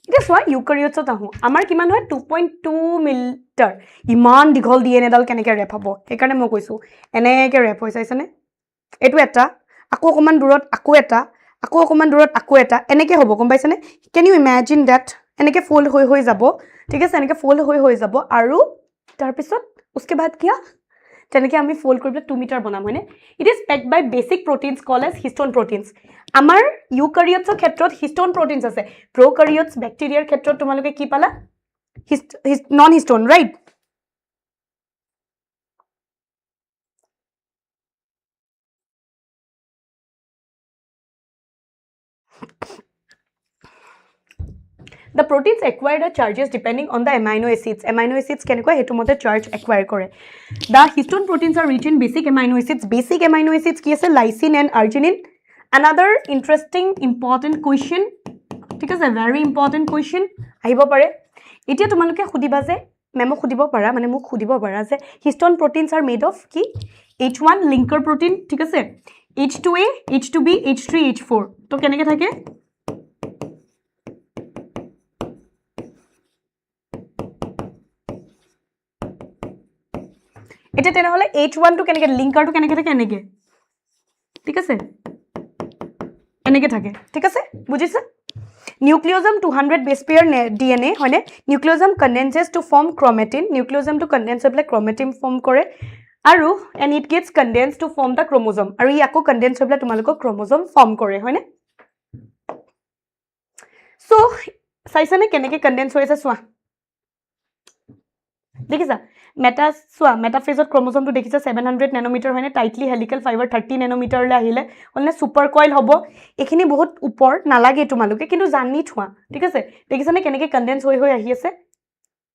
এটা সোয়া ইউক্যারিওটছত আহো আমাৰ কিমান হয় 2.2 মিটাৰ ইমান দীঘল DNA ডাল কেনেকে ৰ‍্যাপ হ'ব সেইকাৰণে মই কৈছো এনেকে ৰ‍্যাপ হৈ চাইছানে এটো এটা আকো অকমান দূৰত আকো এটা আকো অকমান দূৰত আকো এটা এনেকে হ'ব গম পাইছানে ক্যান ইউ ইমাজিন দ্যাট এনেকে ফোল্ড হৈ যাব ঠিক আছে এনেকে ফোল্ড হৈ যাব আৰু তাৰ পিছত उसके बाद क्या তেনেকে আমি ফোল্ড কৰি 2 মিটাৰ বনাম হয়নে it is packed by basic proteins called as histone proteins আমাৰ ইউক্যাৰিওটছৰ ক্ষেত্ৰত হিষ্টন প্ৰটিনছ আছে প্ৰকাৰিওটছ ব্যাকটেৰিয়াৰ ক্ষেত্ৰত তোমালোকে কি পালা non histone right The proteins acquire the charges depending on the amino acids. Amino acids কেনেকৈ হেতু মতে charge acquire কৰে. The histone proteins are rich in basic amino acids. Basic amino acids কি আছে lysine and arginine. Another interesting important question. ঠিক আছে very important question আহিব পাৰে. এতিয়া তোমালোকে খুদিবা যে মেমক খুদিব পাৰা মানে মোক খুদিব পাৰা যে histone proteins are made of কি H1 linker protein ঠিক আছে H2A H2B H3 H4 তো কেনেকৈ থাকে এটা তেনেহলে H1 টো কেনেকে লিংকাৰ টো কেনেকে থাকে এনেকে ঠিক আছে এনেকে থাকে ঠিক আছে বুজিছে নিউক্লিওজম 200 base pair DNA হয়নে নিউক্লিওজম condenses to form chromatin নিউক্লিওজম টো condense হৈ chromatin form কৰে আৰু and it gets condensed to form the chromosome আৰু ই আকৌ condense হৈ তোমালোকক chromosome form কৰে হয়নে so চাইছানে কেনেকে condense হৈ আছে সোৱা দেখিছা মেটাফেজত ক্ৰোমোজোম টো দেখিছা 700 নেনোমিটাৰ হয়নে টাইটলি হেলিকেল ফাইবাৰ 30 নেনোমিটাৰ লে আহিলে হলনে সুপাৰ কইল হ'ব এখিনি বহুত ওপৰ নালাগে তোমালোকে কিন্তু জানি থোৱা ঠিক আছে দেখিছানে কেনেকে কনডেন্স হৈ আহি আছে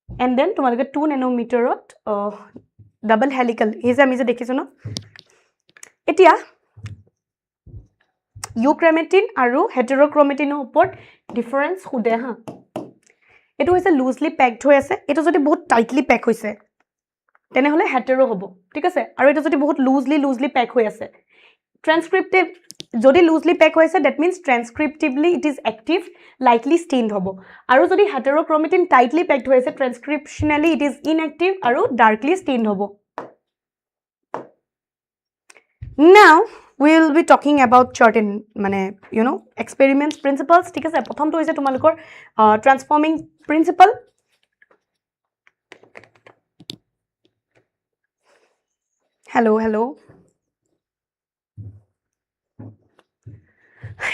এন্ড দেন তোমালোকে 2 নেনোমিটাৰত ডাবল হেলিকেল এই যে আমি যে দেখিছো ন এতিয়া ইউক্ৰোমেটিন আৰু হেটেৰোক্ৰোমেটিনৰ ওপৰত ডিফাৰেন্স খুদে হা এটো হৈছে লুজলি প্যাকড হৈ আছে এটো যদি বহুত টাইটলি প্যাক হৈছে তেনেহলে হেটেৰো হ'ব ঠিক আছে আৰু এটা যদি বহুত লুজলি প্যাক হৈ আছে ট্ৰান্সক্ৰিপটিভ যদি লুজলি প্যাক হৈছে that means transcriptively it is active likely stained হ'ব আৰু যদি হেটেৰোক্ৰোমেটিন টাইটলি প্যাকড হৈ আছে ট্ৰান্সক্ৰিপশনালি ইট ইজ ইনএক্টিভ আৰু ডাৰ্কলি ষ্টেইনড হ'ব নাও we will be talking about certain মানে you know experiments principles ঠিক আছে প্ৰথমটো হৈছে তোমালোকৰ transforming principle Hello.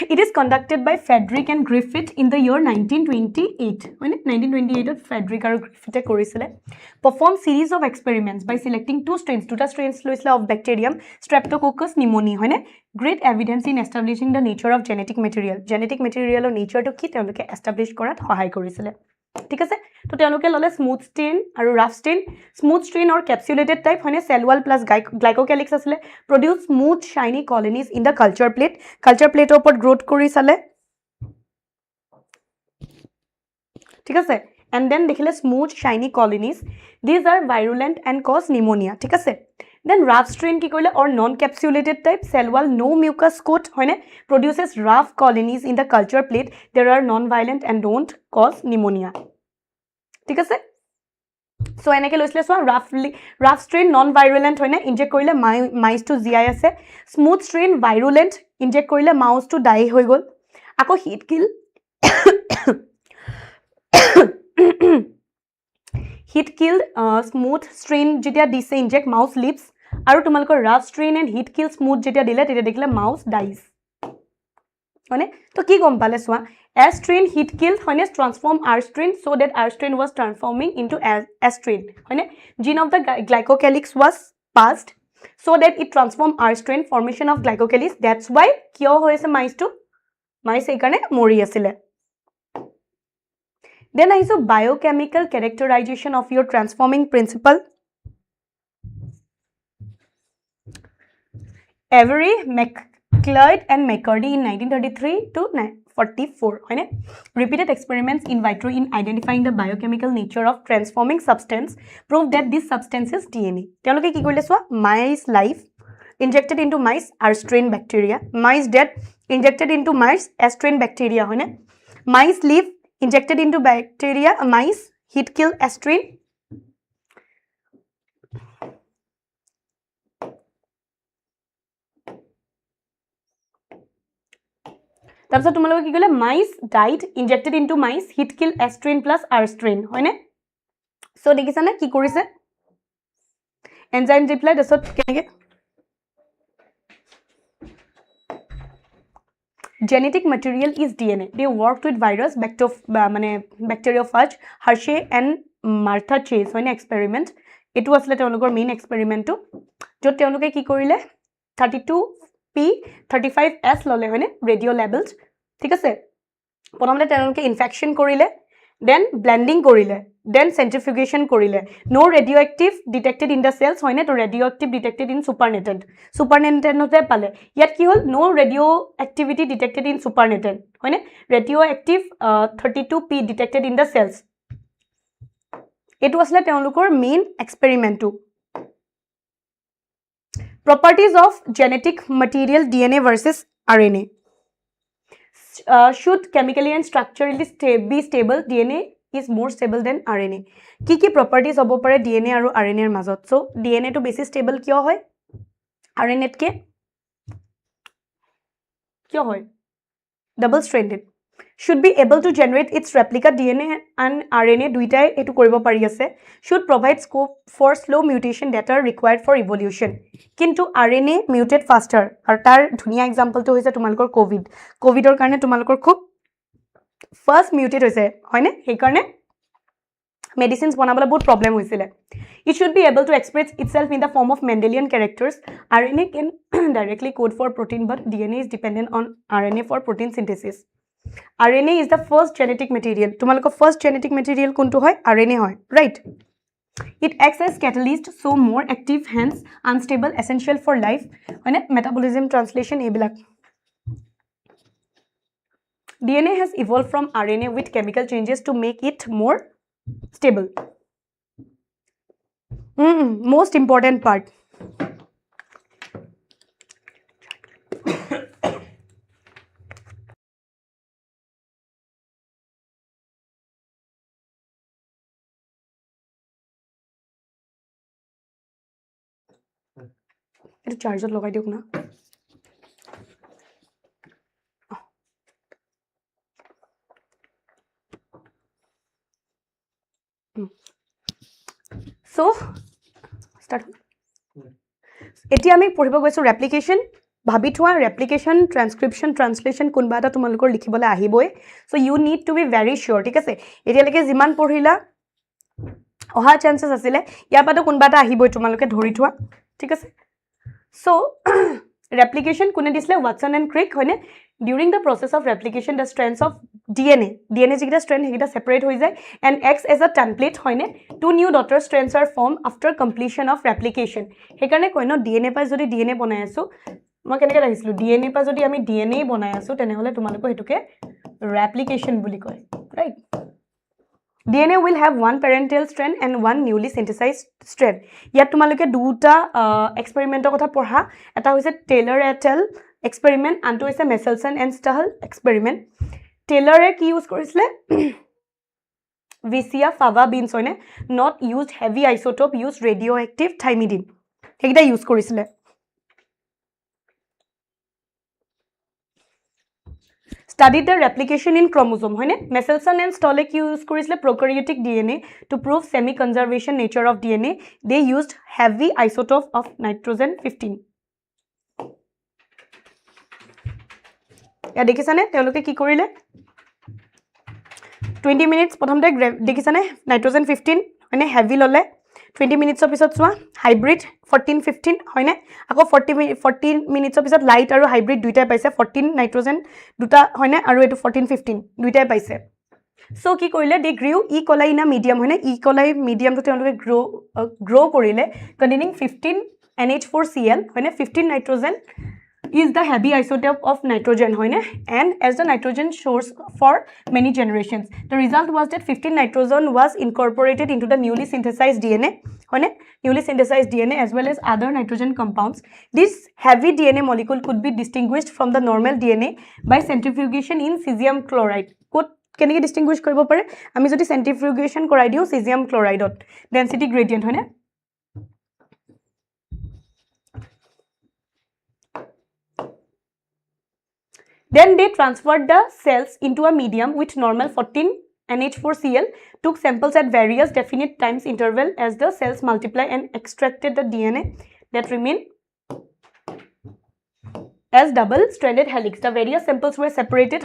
It is conducted by Frederick and Griffith in the year 1928. 1928 Frederick and Griffith korisile. Performed series of experiments by selecting two strains of bacterium Streptococcus pneumoniae. Great evidence in establishing the nature of genetic material. Genetic material or nature to ki তেওঁলোকে establish কৰাত সহায় কৰিছিলে। ঠিক আছে তো তেওঁলোকে ললে smooth strain আৰু rough strain smooth strain or capsulated type হয়নে cell wall plus glycocalyx আছিলে produce smooth shiny colonies in the culture plate ওপৰত growth কৰি চালে ঠিক আছে and then দেখিলে smooth shiny colonies these are virulent and cause pneumonia ঠিক আছে then rough strain কি কৰিলে or non capsulated type cell wall no mucus coat হয়নে produces rough colonies in the culture plate there are non violent and don't cause pneumonia ঠিক আছে so এনেকে লৈছিলে so rough strain non virulent হয়নে inject কৰিলে mice to GI আছে smooth strain virulent inject কৰিলে mouse to die হৈ গল আকৌ heat kill heat killed smooth strain যেতিয়া দিছে inject mouse lives আৰু তোমালোকৰ rough strain and heat kill smooth যেতিয়া দিলে তেতিয়া দেখিলে mouse dies হয়নে তো কি গম পালে সোয়া S strain heat kill হয়নে transform R strain so that R strain was transforming into S strain হয়নে gene of the glycocalyx was passed so that it transformed R strain formation of glycocalyx that's why কিয় হৈছে mice এই কাৰণে মৰি আছিল then আহিছো biochemical characterization of your transforming principle Avery McLeod and McCurdy in 1933 to 44 হয়নে repeated experiments in vitro in identifying the biochemical nature of transforming substance proved that this substance is DNA তেওঁলোকে কি কৰিলে সোয়া mice life injected into mice R strain bacteria mice death injected into mice S strain bacteria হয়নে mice live injected into bacteria mice heat kill S strain তাৰপিছত তোমালোকে কি কলে mice died injected into mice heat kill S strain plus R strain হয়নে so দেখিছা না কি কৰিছে enzyme reply তাৰপিছত কেনেকে genetic material is DNA they worked with virus bacteriophage Hershey and Martha Chase হয়নে experiment এটো আসলে তেওঁলোকৰ মেইন এক্সপেৰিমেন্ট টো যত তেওঁলোকে কি কৰিলে 32P 35S ললে হয়নে ৰেডিও লেবেলছ ঠিক আছে প্ৰথমতে তেওঁলোকে ইনফেকশন কৰিলে then blending কৰিলে then centrifugation কৰিলে no radioactive detected in the cells হয়নে তো radioactive detected in supernatant হতে পালে ইয়াত কি হল no radioactivity detected in supernatant হয়নে radioactive 32P detected in the cells এটো আসলে তেওঁলোকৰ মেইন এক্সপেৰিমেন্ট টো properties of genetic material DNA versus RNA should chemically and structurally be stable DNA is more stable than RNA কি properties হ'ব পাৰে DNA আৰু RNA এৰ মাজত so DNA টো বেছি stable কিয় হয় RNA কে কিয় হয় double stranded should be able to generate its replica DNA and RNA দুইটাই এটো কৰিব পাৰি আছে should provide scope for slow mutation that are required for evolution কিন্তু RNA mutate faster আৰু তাৰ ধুনিয়া एग्जांपल টো হৈছে তোমালোকৰ কোভিডৰ কাৰণে তোমালোকৰ খুব ফাৰ্স্ট মিউটেট হৈছে হয়নে সেই কাৰণে মেডিসিনস বনাবলৈ বহুত প্ৰবলেম হৈছিল it should be able to express itself in the form of Mendelian characters RNA can directly code for protein but DNA is dependent on RNA for protein synthesis RNA is the first genetic material তোমালোকৰ first genetic material কোনটো হয় RNA হয় right it acts as catalyst so more active hence unstable essential for life মানে metabolism translation এইবিলাক DNA has evolved from RNA with chemical changes to make it more stable most important part এটো চাৰ্জত লগাই দিওক না so start এতিয়া আমি পঢ়িব গৈছো ৰেপ্লিকেশ্যন ভাবি থোৱা ৰেপ্লিকেশ্যন ট্ৰান্সক্ৰিপশ্যন ট্ৰান্সলেশ্যন কোনবা এটা তোমালোকৰ লিখিবলৈ আহিবই so you need to be very sure ঠিক আছে এতিয়ালৈকে যিমান পঢ়িলা অহা চান্সেছ আছিলে ইয়াৰ পৰা কোনবা এটা আহিবই তোমালোকে ধৰি থোৱা ঠিক আছে সো replication কোনে দিছিলে ওয়াটসন এন্ড ক্ৰিক হয়নে during the process of replication the strands of DNA যিটা strand হেগিটা separate হৈ যায় and acts as a template হয়নে two new daughter strands are formed after completion of replication হেকাৰণে কয় ন DNA পা যদি DNA বনাই আছো মই কেনেকৈ ৰাখিছিলো DNA পা যদি আমি DNA বনাই আছো তেনেহলে তোমালোকৰ হেতুকে replication বুলি কয় right DNA will have one parental strand and one newly synthesized strand. Yet তোমালোকে দুটা এক্সপেৰিমেন্টৰ কথা পঢ়া এটা হৈছে টেইলৰ et al এক্সপেৰিমেন্ট আনটো হৈছে মেসেলসন এণ্ড ষ্টাহল এক্সপেৰিমেন্ট টেইলৰে কি ইউজ কৰিছিলে Vicia fava beans হয়নে not used heavy isotope used radioactive thymidine হেগিটা ইউজ কৰিছিলে Studied the replication in chromosome হয়নে Meselson and Stolek used korisle prokaryotic DNA to prove semi-conservation nature of DNA they used heavy isotope of nitrogen 15 ya dekhisane teoloke ki korile 20 minutes prothomte dekhisane nitrogen 15 hone heavy lole 20 minutes of pisot soa hybrid 14 15 hoine ako 14 minutes of pisot light aru hybrid duita paise 14 nitrogen duta hoine aru etu 14 15 duita paise so ki korile they grew E. coli in a medium hoine E. coli medium to teoloke grow korile containing 15 NH4Cl hoine 15 nitrogen is the heavy isotope of nitrogen hoine and as the nitrogen source for many generations the result was that 15 nitrogen was incorporated into the newly synthesized DNA hoine newly synthesized DNA as well as other nitrogen compounds this heavy DNA molecule could be distinguished from the normal DNA by centrifugation in cesium chloride could kenike distinguish koribo pare ami jodi centrifugation korai diu cesium chloride density gradient hoine Then they transferred the cells into a medium with normal 14 NH4Cl, took samples at various definite times interval as the cells multiply and extracted the DNA that remain as double-stranded helix. The various samples were separated.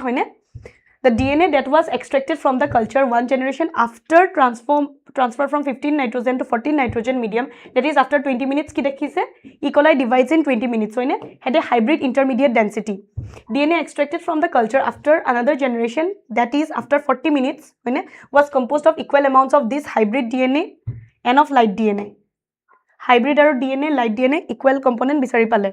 The DNA that was extracted from the culture one generation after transfer from 15 nitrogen to 14 nitrogen medium, that is after 20 minutes ki dekhise E. coli divides in 20 minutes had a hybrid intermediate density. DNA extracted from the culture after another generation, that is after 40 minutes was composed of equal amounts of this hybrid DNA and of light DNA. Hybrid aru DNA light DNA equal component bisari pale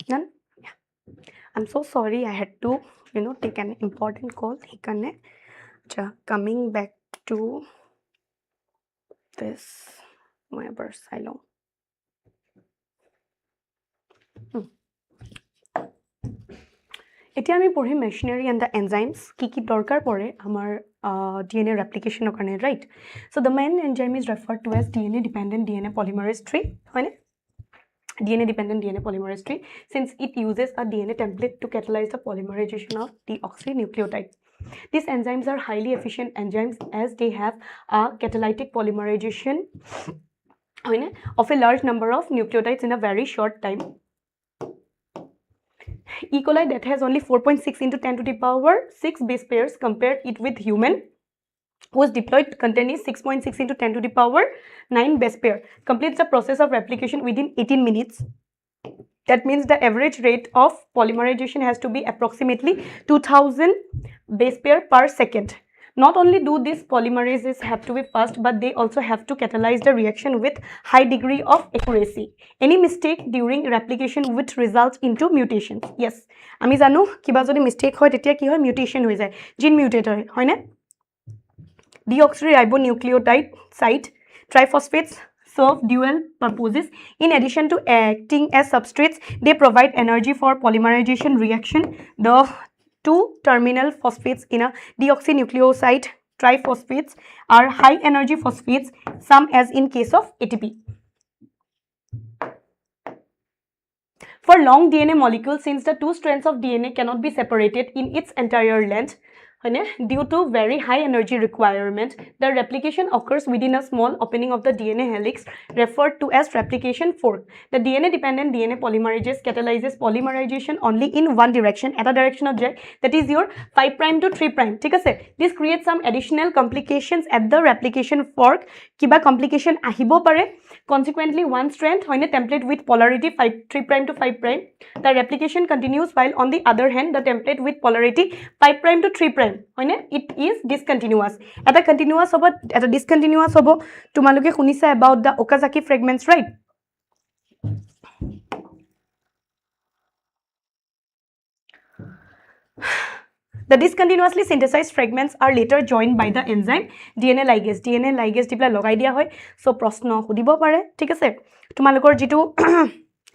None? Yeah. I'm so sorry. I had to, take an important call. Coming back to this, my asylum. এতিয়া আমি পঢ়িম machinery and the enzymes কি দৰকাৰ পৰে আমাৰ DNA ৰেপ্লিকেশ্যনৰ কাৰণে right so' the main enzyme is referred to as DNA dependent DNA polymerase three হয়নে DNA dependent DNA polymerase tree since it uses a DNA template to catalyze the polymerization of deoxynucleotide. These enzymes are highly efficient enzymes as they have a catalytic polymerization of a large number of nucleotides in a very short time. E. coli that has only 4.6 into 10 to the power 6 base pairs compared it with human whose diploid content is 6.6 into 10 to the power 9 base pair completes the process of replication within 18 minutes. That means the average rate of polymerization has to be approximately 2000 base pair per second. Not only do these polymerases have to be fast, but they also have to catalyze the reaction with high degree of accuracy. Any mistake during replication would result into mutations. Yes, ami janu kiba jodi mistake hoy tetia ki hoy mutation hoy jay gene mutate hoy na deoxyribonucleotide site triphosphates serve dual purposes. In addition to acting as substrates, they provide energy for polymerization reaction. The two terminal phosphates in a deoxynucleoside triphosphates are high energy phosphates, some as in case of ATP. For long DNA molecules, since the two strands of DNA cannot be separated in its entire length, due to very high energy requirement, the replication occurs within a small opening of the DNA helix referred to as replication fork. The DNA-dependent DNA polymerase catalyzes polymerization only in one direction, at a direction of J, that is your 5' to 3'. This creates some additional complications at the replication fork. Kiba complication ahibo pare. Consequently, one strand template with polarity 3' to 5'. The replication continues while on the other hand, the template with polarity 5' to 3'. It is discontinuous. At a continuous hobo, at a discontinuous hobo, tumaluke khunisa about the Okazaki fragments, right? The discontinuously synthesized fragments are later joined by the enzyme DNA ligase. DNA ligase dipla logai dia hoy. So proshno hudibo pare. Thik ase? Tumalukor jitu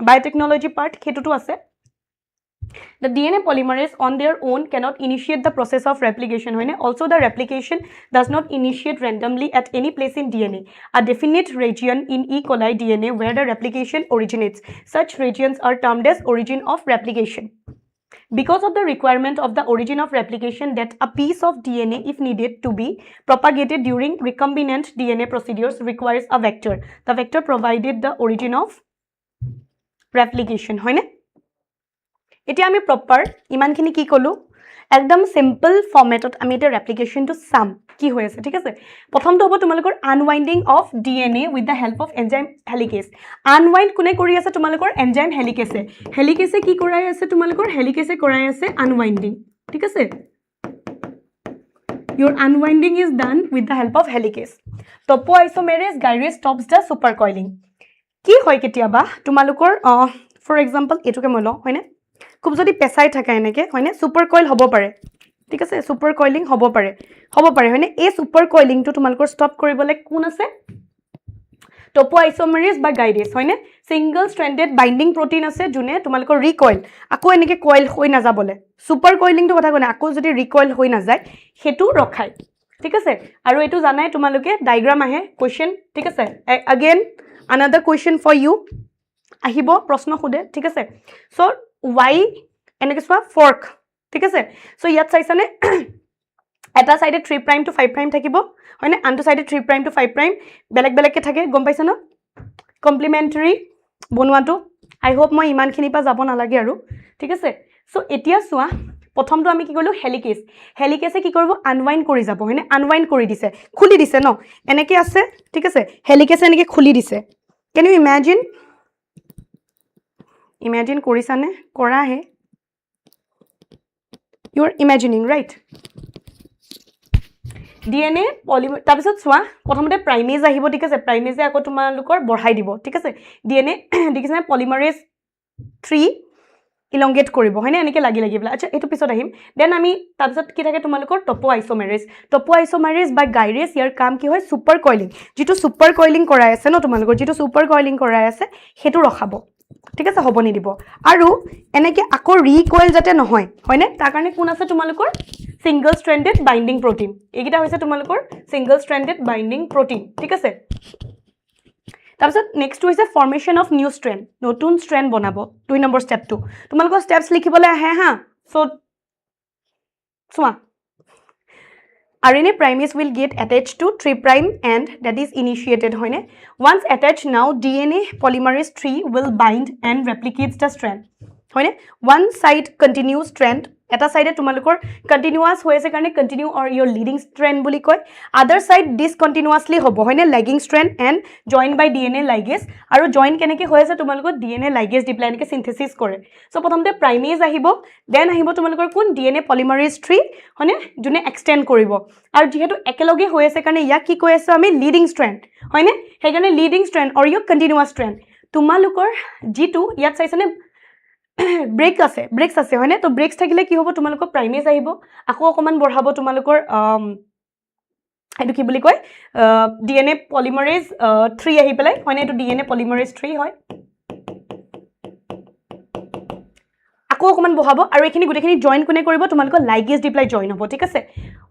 biotechnology part khetutu ase. The DNA polymerase on their own cannot initiate the process of replication. Also, the replication does not initiate randomly at any place in DNA. A definite region in E. coli DNA where the replication originates. Such regions are termed as origin of replication. Because of the requirement of the origin of replication that a piece of DNA, if needed to be propagated during recombinant DNA procedures, requires a vector. The vector provided the origin of replication. এতিয়া আমি proper ইমানখিনি কি কলো একদম simple ফৰ্মেটত আমি এটা ৰেপ্লিকেশনটো সাম কি হৈ আছে ঠিক আছে প্ৰথমটো হ'ব তোমালোকৰ আনৱাইন্ডিং of DNA with the help of enzyme helicase unwind কোনে কৰি আছে তোমালোকৰ এনজাইম হেলিকেজে হেলিকেজে কি কৰাই আছে তোমালোকৰ হেলিকেজে কৰাই আছে আনৱাইন্ডিং ঠিক আছে your unwinding is done with the help of helicase topoisomerase gyrase stops the supercoiling কি হয় কেতিয়াবা তোমালোকৰ ফৰ এক্সাম্পল এটুকে মই লওঁ হয়নে খুব যদি পেছাই থাকে এনেকে হয়নে সুপাৰ কইল হ'ব পাৰে ঠিক আছে সুপাৰ কইলিং হ'ব পাৰে হয়নে এই সুপাৰ কইলিংটো তোমালোকৰ ষ্টপ কৰিবলৈ কোন আছে topoisomerase বা গাইৰেজ হয়নে সিঙ্গল স্ট্ৰেন্ডেড বাইন্ডিং প্ৰটিন আছে যোনে তোমালোকৰ ৰিকয়েল আকৌ এনেকে কয়েল হৈ না যাবলে সুপাৰ কইলিংটো কথা কোনে আকৌ যদি ৰিকয়েল হৈ না যায় হেতু ৰখাই ঠিক আছে আৰু এটো জানাই তোমালোকে ডায়াগ্ৰাম আহে কোৱেশ্চন ঠিক আছে again another question for you আহিব প্ৰশ্ন খুদে ঠিক আছে সো why এনেকে সোৱা fork ঠিক আছে সো ইয়াত চাইছানে এটা সাইডে 3 prime to 5 prime থাকিব হয়নে আনটো সাইডে 3 prime to 5 prime বেলেগ বেলেগকে থাকে গম পাইছা ন কমপ্লিমেন্টাৰী বনোৱাটো আই হোপ মই ইমানখিনি পা যাব না লাগে আৰু ঠিক আছে সো এতিয়া সোৱা প্ৰথমটো আমি কি কৰিলো হেলিকেজে কি কৰিব আনৱাইন্ড কৰি যাব হয়নে আনৱাইন্ড কৰি দিছে খুলি দিছে ন এনেকে আছে ঠিক আছে হেলিকেজে এনেকে খুলি দিছে can you imagine কৰিছানে কৰা হে you are imagining right DNA polymer তাৰপিছত সোৱা প্ৰথমতে প্ৰাইমেজ আহিব ঠিক আছে প্ৰাইমেজে আকৌ তোমালোকৰ বঢ়াই দিব ঠিক আছে DNA দেখিছানে পলিমাৰেজ 3 elongate কৰিব হয়নে এনেকে লাগি বলা আচ্ছা এটো পিছত আহিম দেন আমি তাৰপিছত কি থাকে তোমালোকৰ টপো আইসোমেৰেজ বা গাইৰেজ ইয়াৰ কাম কি হয় সুপাৰ কইলিং যেটো সুপাৰ কইলিং কৰাই আছে ন তোমালোকৰ যেটো সুপাৰ কইলিং কৰাই আছে হেতু ৰখাব ঠিক আছে হ'ব নি দিব আৰু এনেকে আকৌ ৰিকয়েল যাতে নহয় হয়নে তাৰ কাৰণে কোন আছে তোমালোকৰ সিঙ্গল স্ট্ৰেন্ডেড বাইন্ডিং প্ৰটিন এইগিটা হৈছে তোমালোকৰ সিঙ্গল স্ট্ৰেন্ডেড বাইন্ডিং প্ৰটিন ঠিক আছে তাৰপিছত নেক্সট হৈছে ফৰ্মেশন অফ নিউ স্ট্ৰেন্ড নতুন স্ট্ৰেন্ড বনাব 2 নম্বৰ স্টেপটো তোমালোকৰ স্টেপস লিখিবলৈ আহে হা so সোৱা RNA primates will get attached to 3' end that is initiated hoine once attached now DNA polymerase 3 will bind and replicates the strand hoine one side continuous strand eta side tumalukor continuous hoise karone continue or your leading strand boli koy other side discontinuously hobo hoine lagging strand and joined by DNA ligase aru join keneke hoise tumalukor DNA ligase dipline ke synthesis kore so prothomte primase ahibo then ahibo tumalukor kun DNA polymerase 3 hoine june extend koribo aru jehetu ekeloge hoise karone yak ki koi aso ami leading strand hoine he karone leading strand or your continuous strand tumalukor g2 yat saisane break আছে হয়নে তো ব্রেকস থাকিলে কি হ'ব তোমালোকৰ প্ৰাইমেজ আহিব আকৌ অকমান বঢ়াব তোমালোকৰ এটো কি বুলি কয় ডিএনএ পলিমাৰেজ 3 আহি পেলাই হয়নে এটো ডিএনএ পলিমাৰেজ 3 হয় আকৌ অকমান বঢ়াব আৰু এখিনি গুটেখিনি জয়েন কোনে কৰিব তোমালোকৰ লাইগেজ ডিপ্লাই জয়েন হ'ব ঠিক আছে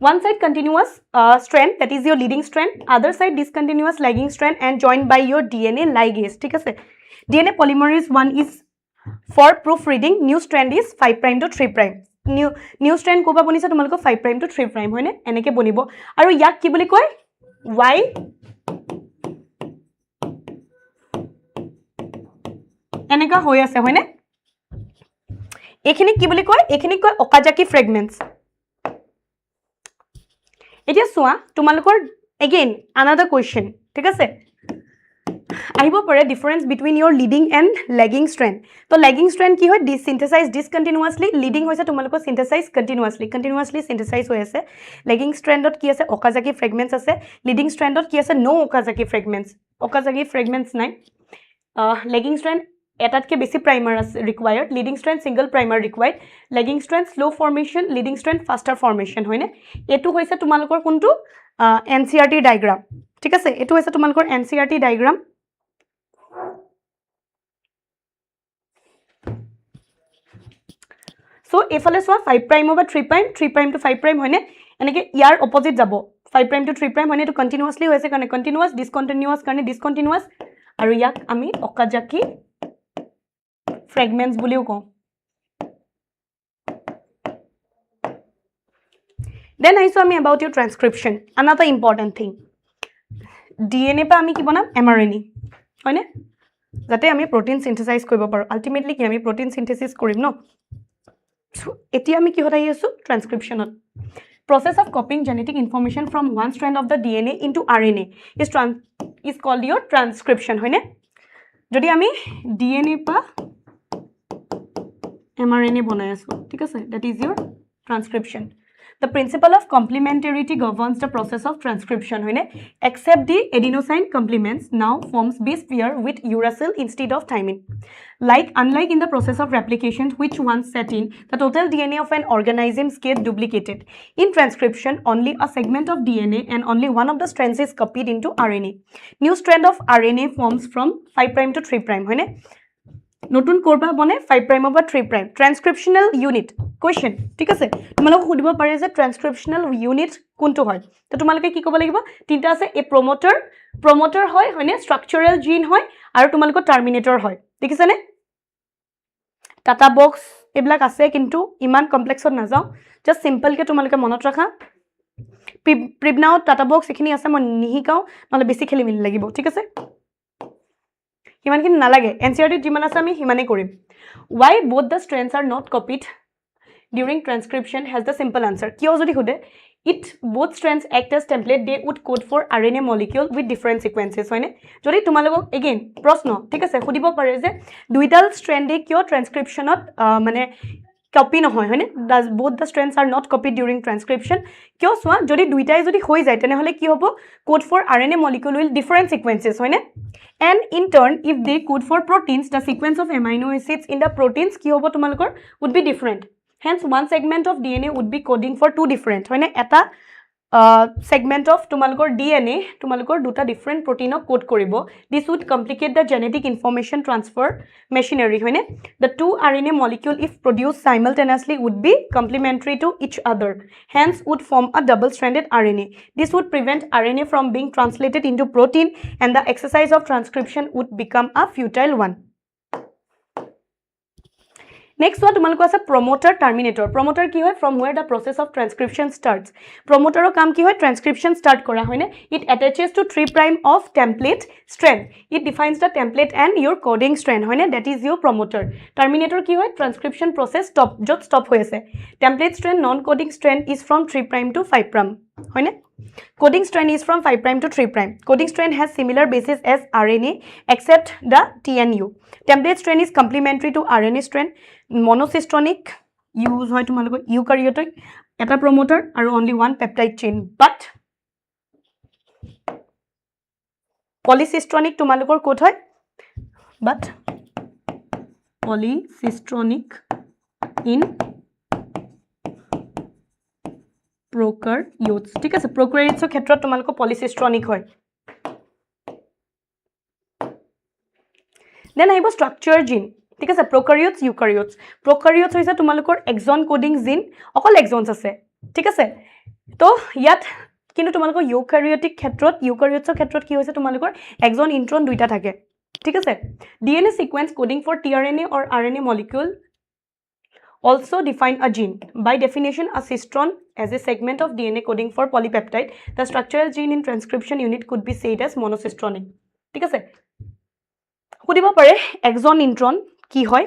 one side continuous strand that is your leading strand other side discontinuous lagging strand and joined by your DNA ligase ঠিক আছে DNA polymerase 1 is for proofreading new strand is 5' to 3' new strand koba bonise tumalko 5' to 3' hoine eneke bonibo aru yak ki boli koy y eneka hoy ase hoine ekhini ki boli koy okazaki fragments etia soa tumalokor again another question ঠিক আছে আহিব পাৰে difference between your leading and lagging strand তো lagging strand কি হয় synthesize discontinuously leading হৈছে তোমালোকৰ synthesize continuously synthesize হৈ আছে lagging strandত কি আছে okazaki fragments আছে leading strandত কি আছে no okazaki fragments নাই lagging strand এটাতকে বেছি primer আছে required leading strand single primer required lagging strand slow formation leading strand faster formation হয়নে এটো হৈছে তোমালোকৰ কোনটো NCERT diagram ঠিক আছে এটো হৈছে তোমালোকৰ NCERT diagram so efale soa 5' over 3' to 5' hoine eneke yar opposite jabo 5' to 3' hoine to continuously hoise karone continuous discontinuous karone discontinuous aru yak ami okazaki fragments buliu ko then I saw me about your transcription another important thing DNA pa ami ki banam mRNA hoine jate ami protein synthesize koribo paru ultimately ki ami protein synthesis korim no so etia ami ki hotai asu transcription process of copying genetic information from one strand of the DNA into RNA is called your transcription hoine jodi ami DNA pa mRNA banai asu thik ase that is your transcription the principle of complementarity governs the process of transcription hoine except the adenosine complements now forms base pair with uracil instead of thymine unlike in the process of replication which once set in the total DNA of an organism gets duplicated in transcription only a segment of DNA and only one of the strands is copied into RNA new strand of RNA forms from 5' to 3' hoine নতুন কৰবা বনে 5' over 3' transcriptional unit question ঠিক আছে তোমালোক খুদিব পাৰে যে transcriptional unit কোনটো হয় তো তোমালোকে কি ক'ব লাগিব তিনটা আছে এ promoter হয় হয়নে structural gene হয় আৰু তোমালোক terminator হয় দেখিছে নে টাটা বক্স এবলাক আছে কিন্তু ইমান কমপ্লেক্সত না যাও জাস্ট সিম্পল কে তোমালোকে মনত ৰাখা প্ৰিবনাও টাটা বক্স এখিনি আছে মই নিহিকাও নহলে বেছি খেলি মিলি লাগিব ঠিক আছে হিমানখিনি নালাগে NCERT যিমান আছে আমি হিমানে কৰিম why both the strands are not copied during transcription has the simple answer কিয় যদি খুদে it both strands act as template they would code for RNA molecule with different sequences হয়নে যদি তোমালোক again প্ৰশ্ন ঠিক আছে খুদিব পাৰে যে দুইটাল স্ট্ৰেন্ডে কিয় ট্ৰান্সক্ৰিপশনত মানে কপি নহয় হয়নে both the strands are not copied during transcription কিয় সোৱা যদি দুইটাই যদি হৈ যায় তেনেহলে কি হ'ব code for RNA molecule will different sequences হয়নে and in turn if they code for proteins the sequence of amino acids in the proteins কি হ'ব তোমালোকৰ would be different hence one segment of DNA would be coding for two different হয়নে এটা segment of তোমালোকৰ DNA তোমালোকৰ দুটা different protein code কৰিব this would complicate the genetic information transfer machinery হয়নে the two RNA molecule if produced simultaneously would be complementary to each other hence would form a double stranded RNA this would prevent RNA from being translated into protein and the exercise of transcription would become a futile one Next one তোমালোক আছে promoter terminator promoter কি হয় from where the process of transcription starts promoter কাম কি হয় transcription start কৰা হয়নে it attaches to 3' of template strand it defines the template and your coding strand হয়নে that is your promoter terminator কি হয় transcription process stop যত stop হৈ আছে template strand non coding strand is from 3' to 5' হয়নে coding strand is from 5' to 3' coding strand has similar basis as RNA except the TNU template strand is complementary to RNA strand monocystonic use hoy tumaloko eukaryotic eta promoter and only one peptide chain but polycystonic tumalokor code hoy but polycystonic in prokaryotes ঠিক আছে prokaryotes er khetrot tumaloko polycystonic hoy then aibo structure gene ঠিক আছে prokaryotes eukaryotes হৈছে তোমালোকৰ exon coding gene অকল exons আছে ঠিক আছে তো ইয়াত কিন্তু তোমালোকৰ eukaryotic ক্ষেত্ৰত eukaryotes ক্ষেত্ৰত কি হৈছে তোমালোকৰ exon intron দুইটা থাকে ঠিক আছে DNA sequence coding for tRNA or RNA molecule also define a gene by definition a cistron as a segment of DNA coding for polypeptide the structural gene in transcription unit could be said as monocystonic ঠিক আছে সুধিব পাৰে exon intron কি হয়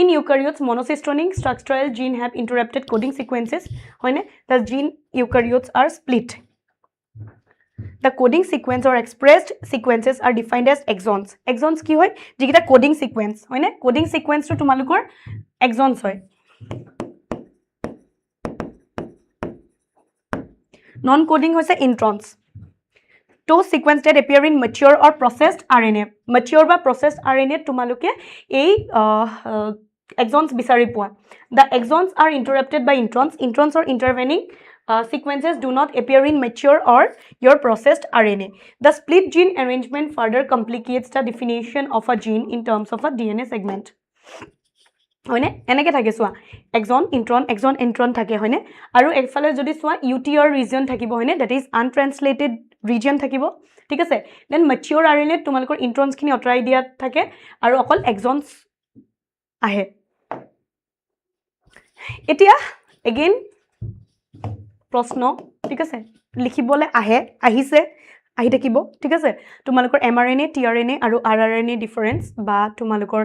in eukaryotes monocystonic structural gene have interrupted coding sequences hoine the gene eukaryotes are split the coding sequence or expressed sequences are defined as exons ki hoy jikita coding sequence hoine coding sequence to tumalukor exons hoy non coding hoise introns those sequence that appear in mature or processed RNA mature বা processed RNA তোমালোকে এই exons বিচাৰি পোৱা the exons are interrupted by introns or intervening sequences do not appear in mature or your processed RNA the split gene arrangement further complicates the definition of a gene in terms of a DNA segment হয়নে এনেকে থাকে সোয়া exon intron থাকে হয়নে আৰু একফালে যদি সোয়া UTR region থাকিব হয়নে that is untranslated region থাকিব ঠিক আছে then mature RNA তোমালোকৰ introns খিনি অতৰাই দিয়া থাকে আৰু অকল exons আহে এতিয়া again প্ৰশ্ন ঠিক আছে লিখিবলে আহিছে আহি থাকিব ঠিক আছে তোমালোকৰ mRNA tRNA আৰু rRNA ডিফাৰেন্স বা তোমালোকৰ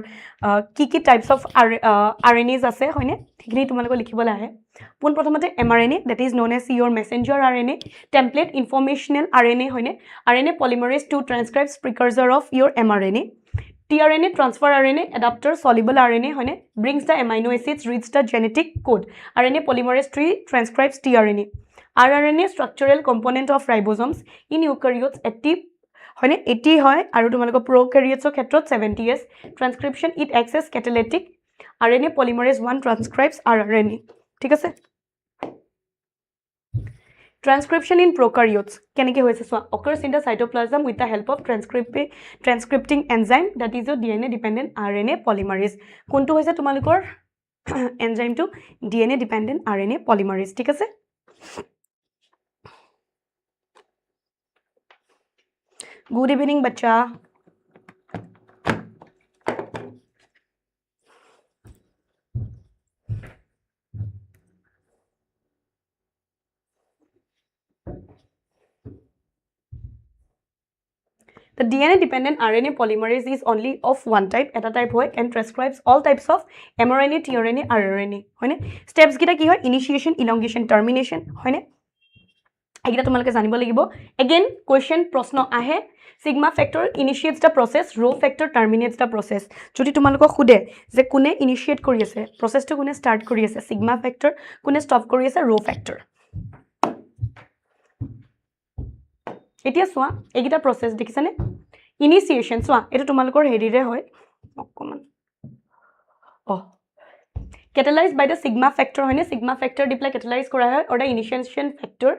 কি টাইপস অফ RNAs আছে হয়নে ঠিকনি তোমালোকৰ লিখিবলে আহে পোন প্ৰথমতে mRNA that is known as your messenger RNA template informational RNA হয়নে RNA polymerase 2 transcribes precursor of your mRNA tRNA transfer RNA adapter soluble RNA হয়নে brings the amino acids reach the genetic code RNA polymerase 3 transcribes tRNA rRNA structural component of ribosomes in eukaryotes 80 হয়নে 80 হয় আৰু তোমালোকৰ prokaryotes ক্ষেত্ৰত 70s transcription it acts as catalytic RNA polymerase 1 transcribes rRNA ঠিক আছে transcription in prokaryotes কেনেকে হৈছে সোয়া occurs in the cytoplasm with the help of transcripting enzyme that is your DNA dependent RNA polymerase কোনটো হৈছে তোমালোকৰ enzyme to DNA dependent RNA polymerase ঠিক আছে Good evening, bacha. The DNA-dependent RNA polymerase is only of one type, at a type hoy, and transcribes all types of mRNA, tRNA, rRNA. Steps kita ki hoy? Initiation, elongation, termination. এইটা তোমালোকে জানিব লাগিব again question প্ৰশ্ন আহে sigma factor initiates the process rho factor terminates the process যদি তোমালোকক খুদে যে কোনে initiate কৰি আছে processটো কোনে start কৰি আছে sigma factor কোনে stop কৰি আছে rho factor এতিয়া সোয়া এইটা process দেখিছানে initiation সোয়া এটা তোমালোকৰ হেৰিৰে হয় অকমান catalyzed by the sigma factor হয়নে sigma factor দি প্লাই catalyze কৰা হয় or the initiation factor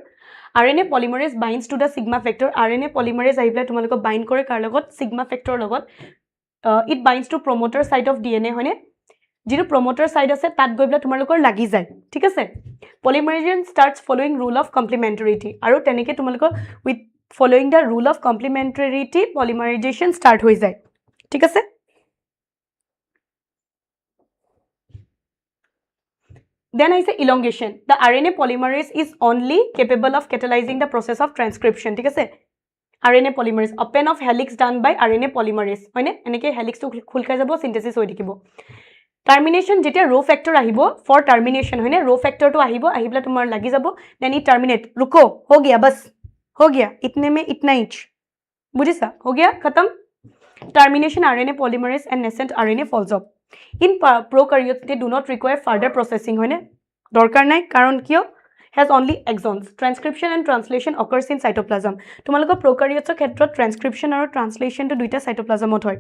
RNA polymerase binds to the sigma factor RNA polymerase আহি প্লাই তোমালোকক bind কৰে কাৰ লগত sigma factor লগত it binds to promoter site of DNA হয়নে যিটো promoter site আছে তাত গৈ প্লাই তোমালোকৰ লাগি যায় ঠিক আছে polymerization starts following rule of complementarity আৰু তেনেকে তোমালোকৰ with following the rule of complementarity polymerization start হৈ যায় ঠিক আছে Then I say elongation. The RNA polymerase is only capable of catalyzing the process of transcription. ঠিক আছে? RNA polymerase. Open of helix done by RNA polymerase. হয়নে? এনেকে helix to খুল খাই যাব synthesis হৈ থাকিব। Termination যেতিয়া rho factor আহিব for termination হয়নে? Rho factor to আহিবলে তোমাৰ লাগি যাব then it terminate. रुको हो गया बस हो गया इतने में इतना इंच बुझिसा हो गया खत्म termination RNA polymerase and nascent RNA falls off. In prokaryotes, they do not require further processing. Dorkar nai, karon kyo has only exons. Transcription and translation occurs in cytoplasm. Tumaloko prokaryotes khetrot transcription or translation to duita cytoplasm ot hoy.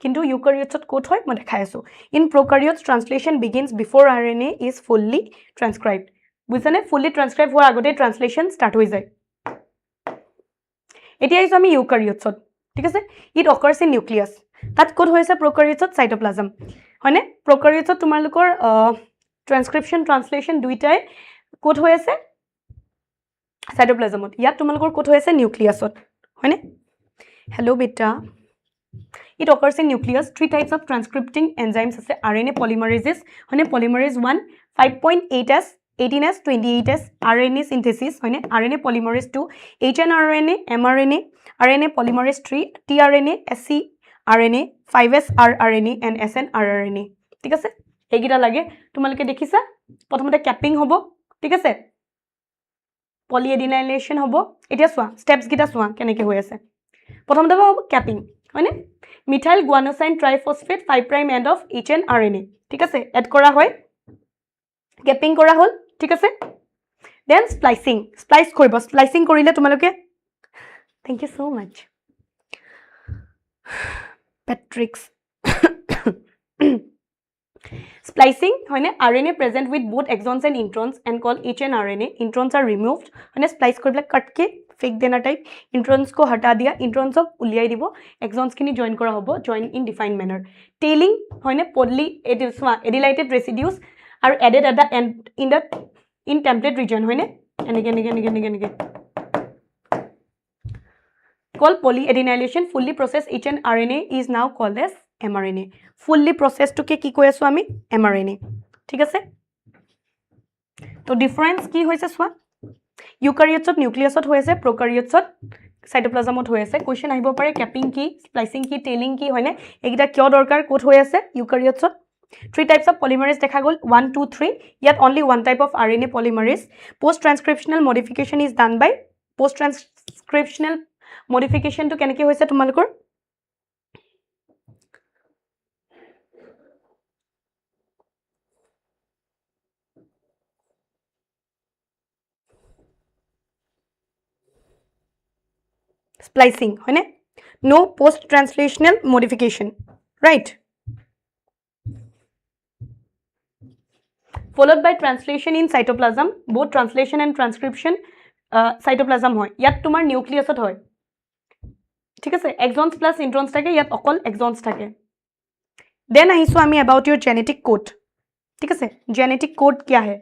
Kintu eukaryotes kot hoy moi dekhai asu. In prokaryotes, translation begins before RNA is fully transcribed. Bujhane fully transcribed hoar agote translation start hoi jay. Etia isu ami eukaryotes ot. ঠিক আছে it occurs in nucleus. তাত code হৈছে prokaryotes cytoplasm হয়নে prokaryotes তোমালোকৰ transcription translation দুইটাই code হৈ আছে cytoplasmত ইয়াত তোমালোকৰ কোড হৈ আছে নিউক্লিয়াছত হয়নে hello beta it occurs in nucleus three types of transcripting enzymes আছে RNA polymerases হয়নে polymerase 1 5.8s 18s 28s RNA synthesis হয়নে RNA polymerase 2 hnRNA mRNA RNA polymerase 3 tRNA scRNA 5s rRNA and snRNA ঠিক আছে এইগিটা লাগে তোমালোকে দেখিছা প্ৰথমতে ক্যাপিং হ'ব ঠিক আছে polyadenylation হ'ব এতিয়া সোয়া স্টেপস গিটা সোয়া কেনেকে হৈ আছে প্ৰথমতে হ'ব ক্যাপিং হয়নে methyl guanosine triphosphate 5 prime end of hnRNA ঠিক আছে এড কৰা হয় ক্যাপিং কৰা হল ঠিক আছে দেন স্প্লাইসিং স্প্লাইস কৰিব স্প্লাইসিং কৰিলে তোমালোকে Thank you so much. Patrick's. Splicing, RNA present with both exons and introns and called hnRNA. Introns are removed. Splice ko cut ke fake dena type. Introns ko hata diya. Introns of uliyai dibo. Exons kini join kora hobo. Join in defined manner. Tailing, polyadenylated residues are added at the end in template region. And again. Called polyadenylation. Fully processed hnRNA is now called as mRNA. Fully processed to ke ki koi asu ami mRNA. ঠিক আছে তো difference কি হইছে সোয়া ইউক্যারিওটছত নিউক্লিয়াছত হইছে প্রোক্যারিওটছত সাইটোপ্লাজমত হইছে question আহিব পারে capping কি স্প্লাইসিং কি টেইলিং কি হয়নে এগিটা কিয় দরকার কোড হৈ আছে ইউক্যারিওটছত three types of polymerase দেখা গল 1 2 3 yet only one type of RNA polymerase post transcriptional modification is done by post transcriptional modification to কেনেকে হইছে তোমালোকৰ splicing হয়নে no post translational modification right followed by translation in cytoplasm both translation and transcription cytoplasm hoy yat tumar nucleusot hoy ঠিক আছে exons plus introns থাকে ইয়াত অকল exons থাকে then আহিছো আমি about your genetic code ঠিক আছে genetic code क्या है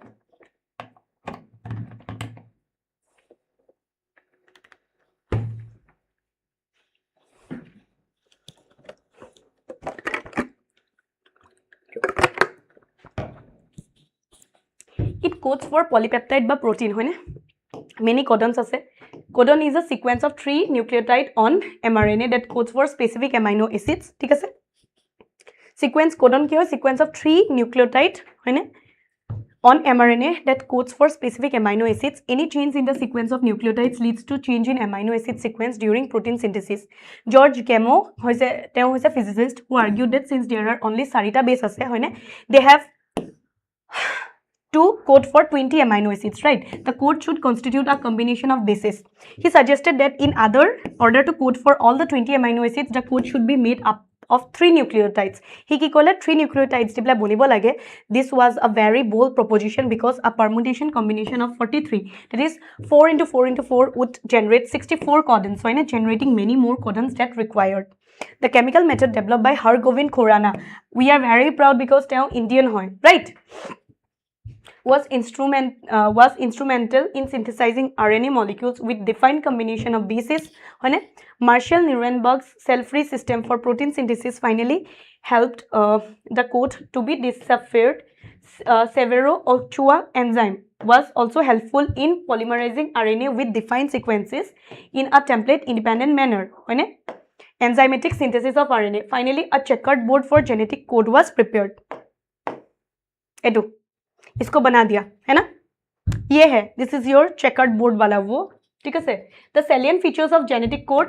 it codes for polypeptide বা protein হয়নে many codons আছে codon is a sequence of 3 nucleotide on mRNA that codes for specific amino acids ঠিক আছে sequence codon কি হয় sequence of 3 nucleotide হয়নে on mRNA that codes for specific amino acids. Any change in the sequence of nucleotides leads to change in amino acid sequence during protein synthesis. George Gamow was a physicist who argued that since there are only 4 base ase hoine, they have to code for 20 amino acids, right? The code should constitute a combination of bases. He suggested that in order to code for all the 20 amino acids, the code should be made up of 3 nucleotides. He ki kole 3 nucleotides dibla bonibo lage. This was a very bold proposition because a permutation combination of 43, that is 4 into 4 into 4 would generate 64 codons, so generating many more codons that required. The chemical method developed by Hargobind Khorana, we are very proud because they are Indian hoy, right? Was instrumental in synthesizing RNA molecules with defined combination of bases. Marshall Nirenberg's cell-free system for protein synthesis finally helped the code to be deciphered. Severo Ochoa enzyme was also helpful in polymerizing RNA with defined sequences in a template-independent manner. Enzymatic synthesis of RNA. Finally, a checkered board for genetic code was prepared. Edu. इसको बना दिया है ना, ये है, this is your chequered board वाला वो, ठीक है। The salient features of genetic code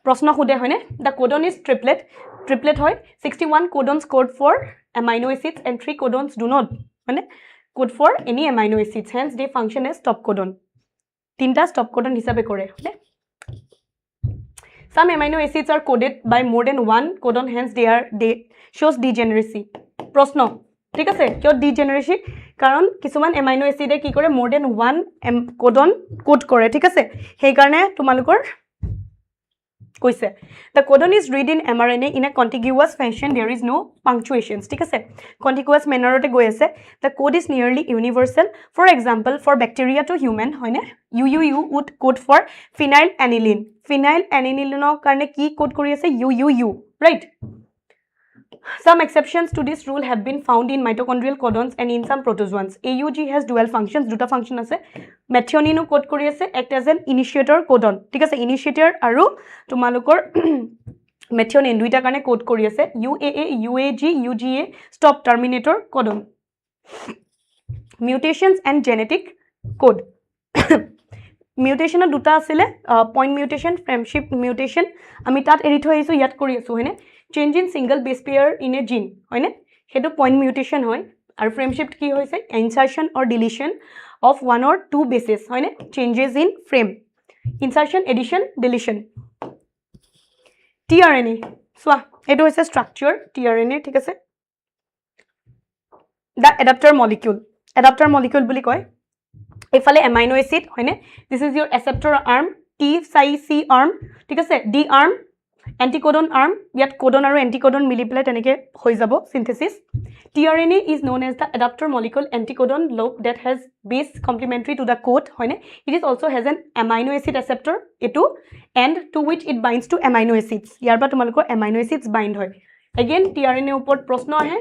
प्रश्न खुदे है, द कोडन इज ट्रिपलेट है, 61 codons code for amino acids and 3 codons do not है code for any amino acids, hence they function as stop codon, 3টা स्टॉप कोडन हिसाबे करे। Some amino acids are coded by more than 1 codon, hence they shows degeneracy. प्रश्न ঠিক আছে, কিয় ডিজেনাৰেচি? কাৰণ কিছুমান এমাইনো এচিডে কি কৰে, মোৰ দেন 1 কোডন কোড কৰে, ঠিক আছে। সেই কাৰণে তোমালোকৰ কৈছে the codon is read in mRNA in a contiguous fashion, there is no punctuations, ঠিক আছে। contiguous mannerতে গৈ আছে। the code is nearly universal, for example for bacteria to human হয়নে, UUU would code for phenylalanine, phenylalanine কাৰণে কি code কৰি আছে, UUU, right? Some exceptions to this rule have been found in mitochondrial codons and in some protozoans. AUG has dual functions, দুটা function আছে। methionine code কৰি আছে, act as an initiator codon, ঠিক আছে। initiator আৰু তোমালোকৰ methionine দুইটা কাৰণে code কৰি আছে, UAA, UAG, UGA stop terminator codon. Mutations and genetic code. Mutation দুটা আছিলে, point mutation, frameshift mutation, আমি তাত এৰি থৈ আহিছো, ইয়াত কৰি আছো হয়নে। change in single base pair in a gene হয়নে, হেতু point mutation হয়। আৰু frameshift কি হৈছে, insertion or deletion of 1 or 2 bases হয়নে, changes in frame, insertion, addition, deletion. tRNA চোৱা, এটো হৈছে structure tRNA, ঠিক আছে। the adapter molecule বুলি কয়। এফালে amino acid হয়নে, this is your acceptor arm, T psi C arm, ঠিক আছে, D arm anticodon arm, ইয়াত codon আৰু anticodon মিলি পেলাই তেনেকে হৈ যাব synthesis. tRNA is known as the adapter molecule anticodon loop that has base complementary to the code হয়নে, it is also has an amino acid receptor এটো and to which it binds to amino acids, ইয়াৰ পৰা তোমালোকৰ amino acids bind হয়। again tRNA ওপৰত প্ৰশ্ন আহে,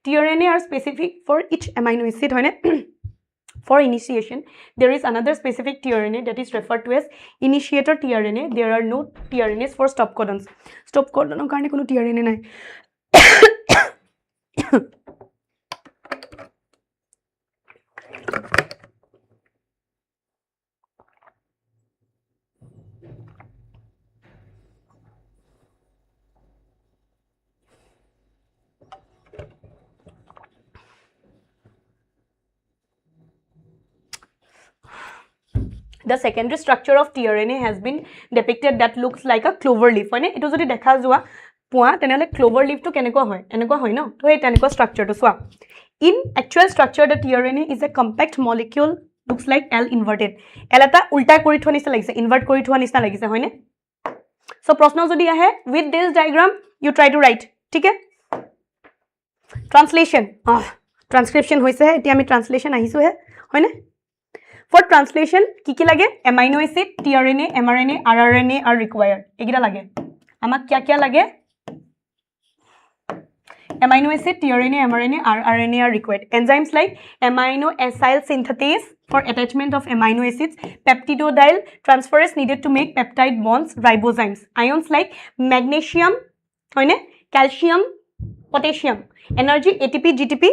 tRNA are specific for each amino acid হয়নে। For initiation, there is another specific tRNA that is referred to as initiator tRNA. There are no tRNAs for stop codons. Stop codon karone kono tRNA nai. The secondary structure of tRNA has been depicted that looks like a clover leaf হয়নে, এটো যদি দেখা যোৱা পোৱা তেনেহলে clover leaf টো কেনেকুৱা হয়, এনেকুৱা হয় ন, তো এই তেনেকুৱা structure টো চোৱা। in actual structure the tRNA is a compact molecule, looks like L inverted, L এটা উল্টা কৰি থোৱা নিচিনা লাগিছে, invert কৰি থোৱা নিচিনা লাগিছে হয়নে। so প্ৰশ্ন যদি আহে with this diagram you try to write, ঠিক আছে। translation transcription হৈছে, এতিয়া আমি translation আহিছো হে হয়নে। For translation, কি লাগে, amino acid, tRNA, mRNA, rRNA are required. এগিটা লাগে। আমাক কিয়া লাগে? Amino acid, tRNA, mRNA, rRNA are required. Enzymes like amino acyl synthetase for attachment of amino acids, peptidyl transferase needed to make peptide bonds, ribozymes. Ions like magnesium, calcium, potassium, energy, ATP, GTP,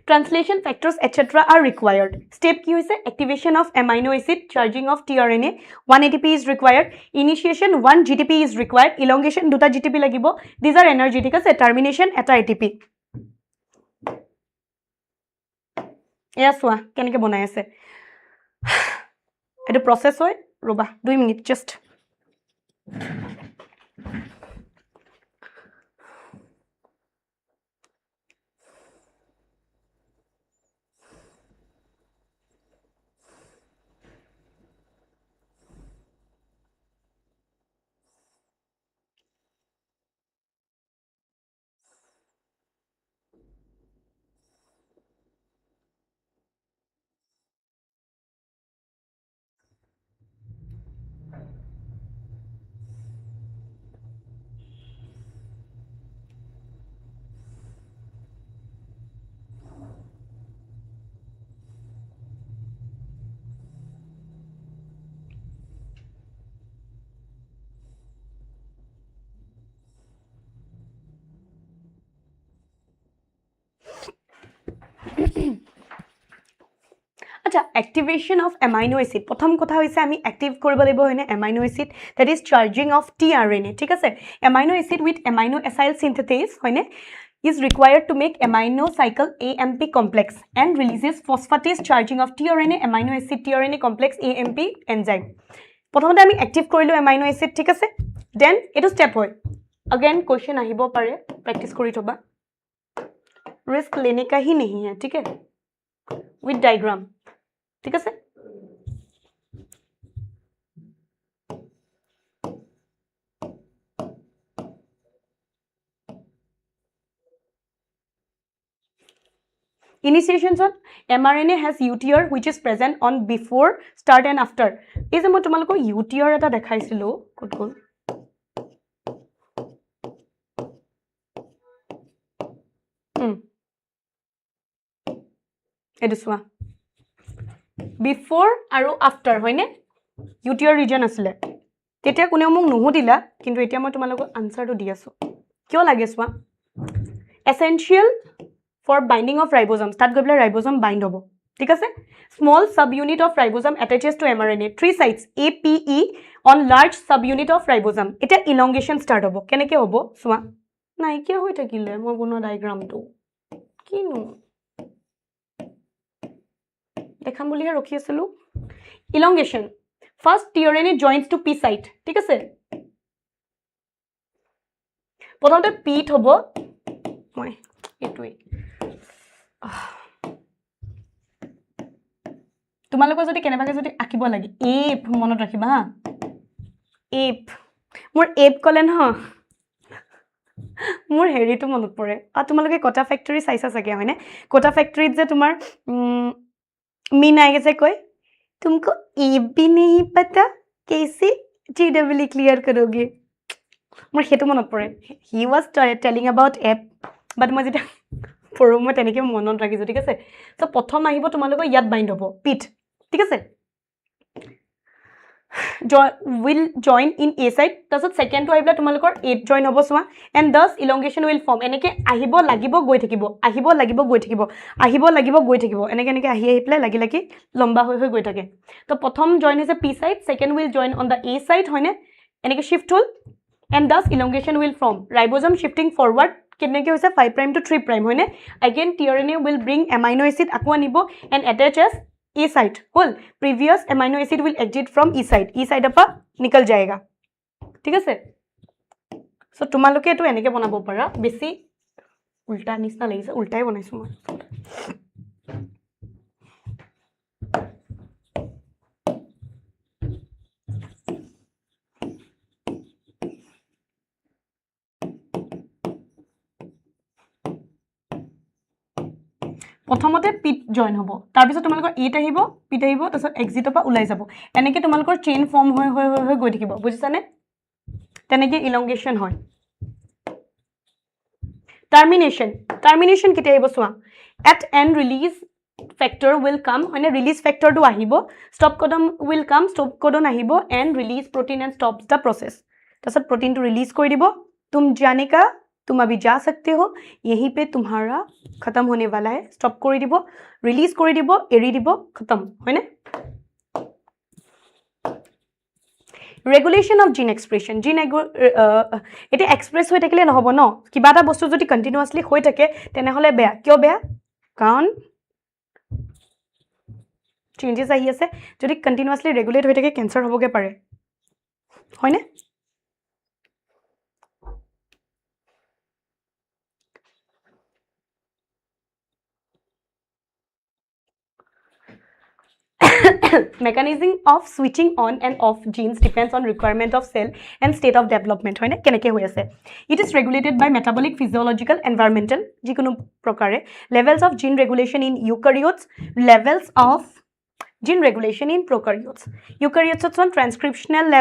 Translation factors etc. are required. Step কি হৈছে activation of amino acid, charging of tRNA, 1 ATP is required. Initiation 1 GTP is required. Elongation 2 GTP লাগিব. These are energetic আছে. Termination এটা ATP. এয়া চোৱা কেনেকৈ বনাই আছে এইটো প্ৰসেস হয় ৰবা 2 মিনিট জাস্ট আচ্ছা activation of amino acid প্ৰথম কথা হৈছে আমি active কৰিব লাগিব হয়নে amino acid that is charging of tRNA ঠিক আছে amino acid with amino acyl synthase হয়নে is required to make amino cycle AMP complex and releases phosphatase charging of tRNA amino acid tRNA complex AMP enzyme প্ৰথমতে আমি active কৰিলো amino acid ঠিক আছে then এটো step হয় again question আহিব পাৰে practice কৰি থবা risk लेने का ही नहीं है ठीक है with diagram ঠিক আছে Initiations on mRNA has UTR which is present on before, start and after. এই যে মই তোমালোকক UTR এটা দেখাইছিলো কত গল এটো সোয়া before আৰু after হয়নে UTR region আছিলে তেতিয়া কোনেও মোক নুহুদিলা কিন্তু এতিয়া মই তোমালোকক আনসাৰটো দি আছো কিয় লাগে সোয়া essential for binding of ribosomes তাত গবলে ribosome bind হবো ঠিক আছে small subunit of ribosome attaches to mRNA 3 sites APE on large subunit of ribosome এটা elongation start হবো কেনেকে হবো সোয়া নাই কি হৈ থাকিলে মই বনোৱা ডায়াগ্ৰামটো কিনো দেখাম বুলিহে ৰখি আছিলো elongation first tRNA joins to P site ঠিক আছে প্ৰথমতে P হ'ব মই এটুই তোমালোকৰ যদি কেনেবাকে যদি আকিব লাগে এপ মনত ৰাখিবা হা এপ মোৰ এপ কলে ন মোৰ হেৰিটো মনত পৰে আৰু তোমালোকে কোটা ফ্যাক্টৰি চাইছা চাগে হয়নে কোটা ফ্যাক্টৰিত যে তোমাৰ मीना आगे से कोई तुमको ए भी नहीं पता कैसे GW क्लियर करोगे मुझे हेतु मनोट पड़े he was telling about app but मुझे टा पढ़ो मैं तेने के मनोट रखी जो ठीक है से तो प्रथम आहिबो तुम्हारे को याद बाइंड होबो पीठ ठीक है से will join in A site তাছত সেকেন্ড টু আইবলা তোমালোকৰ 8 জয়েন হ'ব সোৱা and thus elongation will form এনেকে আহিব লাগিব গৈ থাকিব আহিব লাগিব গৈ থাকিব আহিব লাগিব গৈ থাকিব এনেকে এনেকে আহি আহি প্লে লাগি লাগি লম্বা হৈ হৈ গৈ থাকে তো প্ৰথম জয়েন হৈছে P site second will join on the A site হয়নে এনেকে shift hall and thus elongation will form ribosome shifting forward কেনেকে হৈছে 5 prime to 3 prime হয়নে again tRNA will bring amino acid আকো আনিব and attach as E site whole previous amino acid will exit from E site apa nikal jayega ठीक আছে so তোমালোকে এটো এনেকে বনাব পাৰা বেছি উল্টা নিছনা লাগিছে উল্টাই বনাইছো মই প্ৰথমতে পিট জয়েন হ'ব তাৰ পিছত তোমালোকৰ এট আহিব পিট আহিব তাৰপিছত এক্সিটৰ পৰা ওলাই যাব এনেকে তোমালোকৰ চেইন ফৰ্ম হৈ হৈ হৈ গৈ থাকিব বুজিছানে তেনেকে ইলংগেশন হয় টাৰ্মিনেশন কেতে আহিব সোৱা at end release factor will come মানে release factor টো আহিব stop codon will come stop codon আহিব and release protein and stops the process তাৰপিছত protein টো ৰিলিজ কৰি দিব तुम जाने का तुम अभी जा सकते हो यहीं पे तुम्हारा खत्म होने वाला है स्टॉप কৰি দিব ৰিলিজ কৰি দিব এৰি দিব খতম হয়নে ৰেগুলেশ্যন অফ জিন এক্সপ্ৰেছন জিন এটা এক্সপ্ৰেছ হৈ থাকিলে নহব ন কিবা এটা বস্তু যদি কন্টিনিউয়াসলি হৈ থাকে তেনেহলে বেয়া কিয় বেয়া কাৰণ চেঞ্জেস আহি আছে যদি কন্টিনিউয়াসলি ৰেগুলেট হৈ থাকে ক্যান্সাৰ হ'বগে পাৰে হয়নে mechanism of switching on and off genes depends on requirement of cell and state of development hoine keneke hoy ase it is regulated by metabolic physiological environmental jikono prokare levels of gene regulation in eukaryotes levels of gene regulation in prokaryotes eukaryotes on transcriptional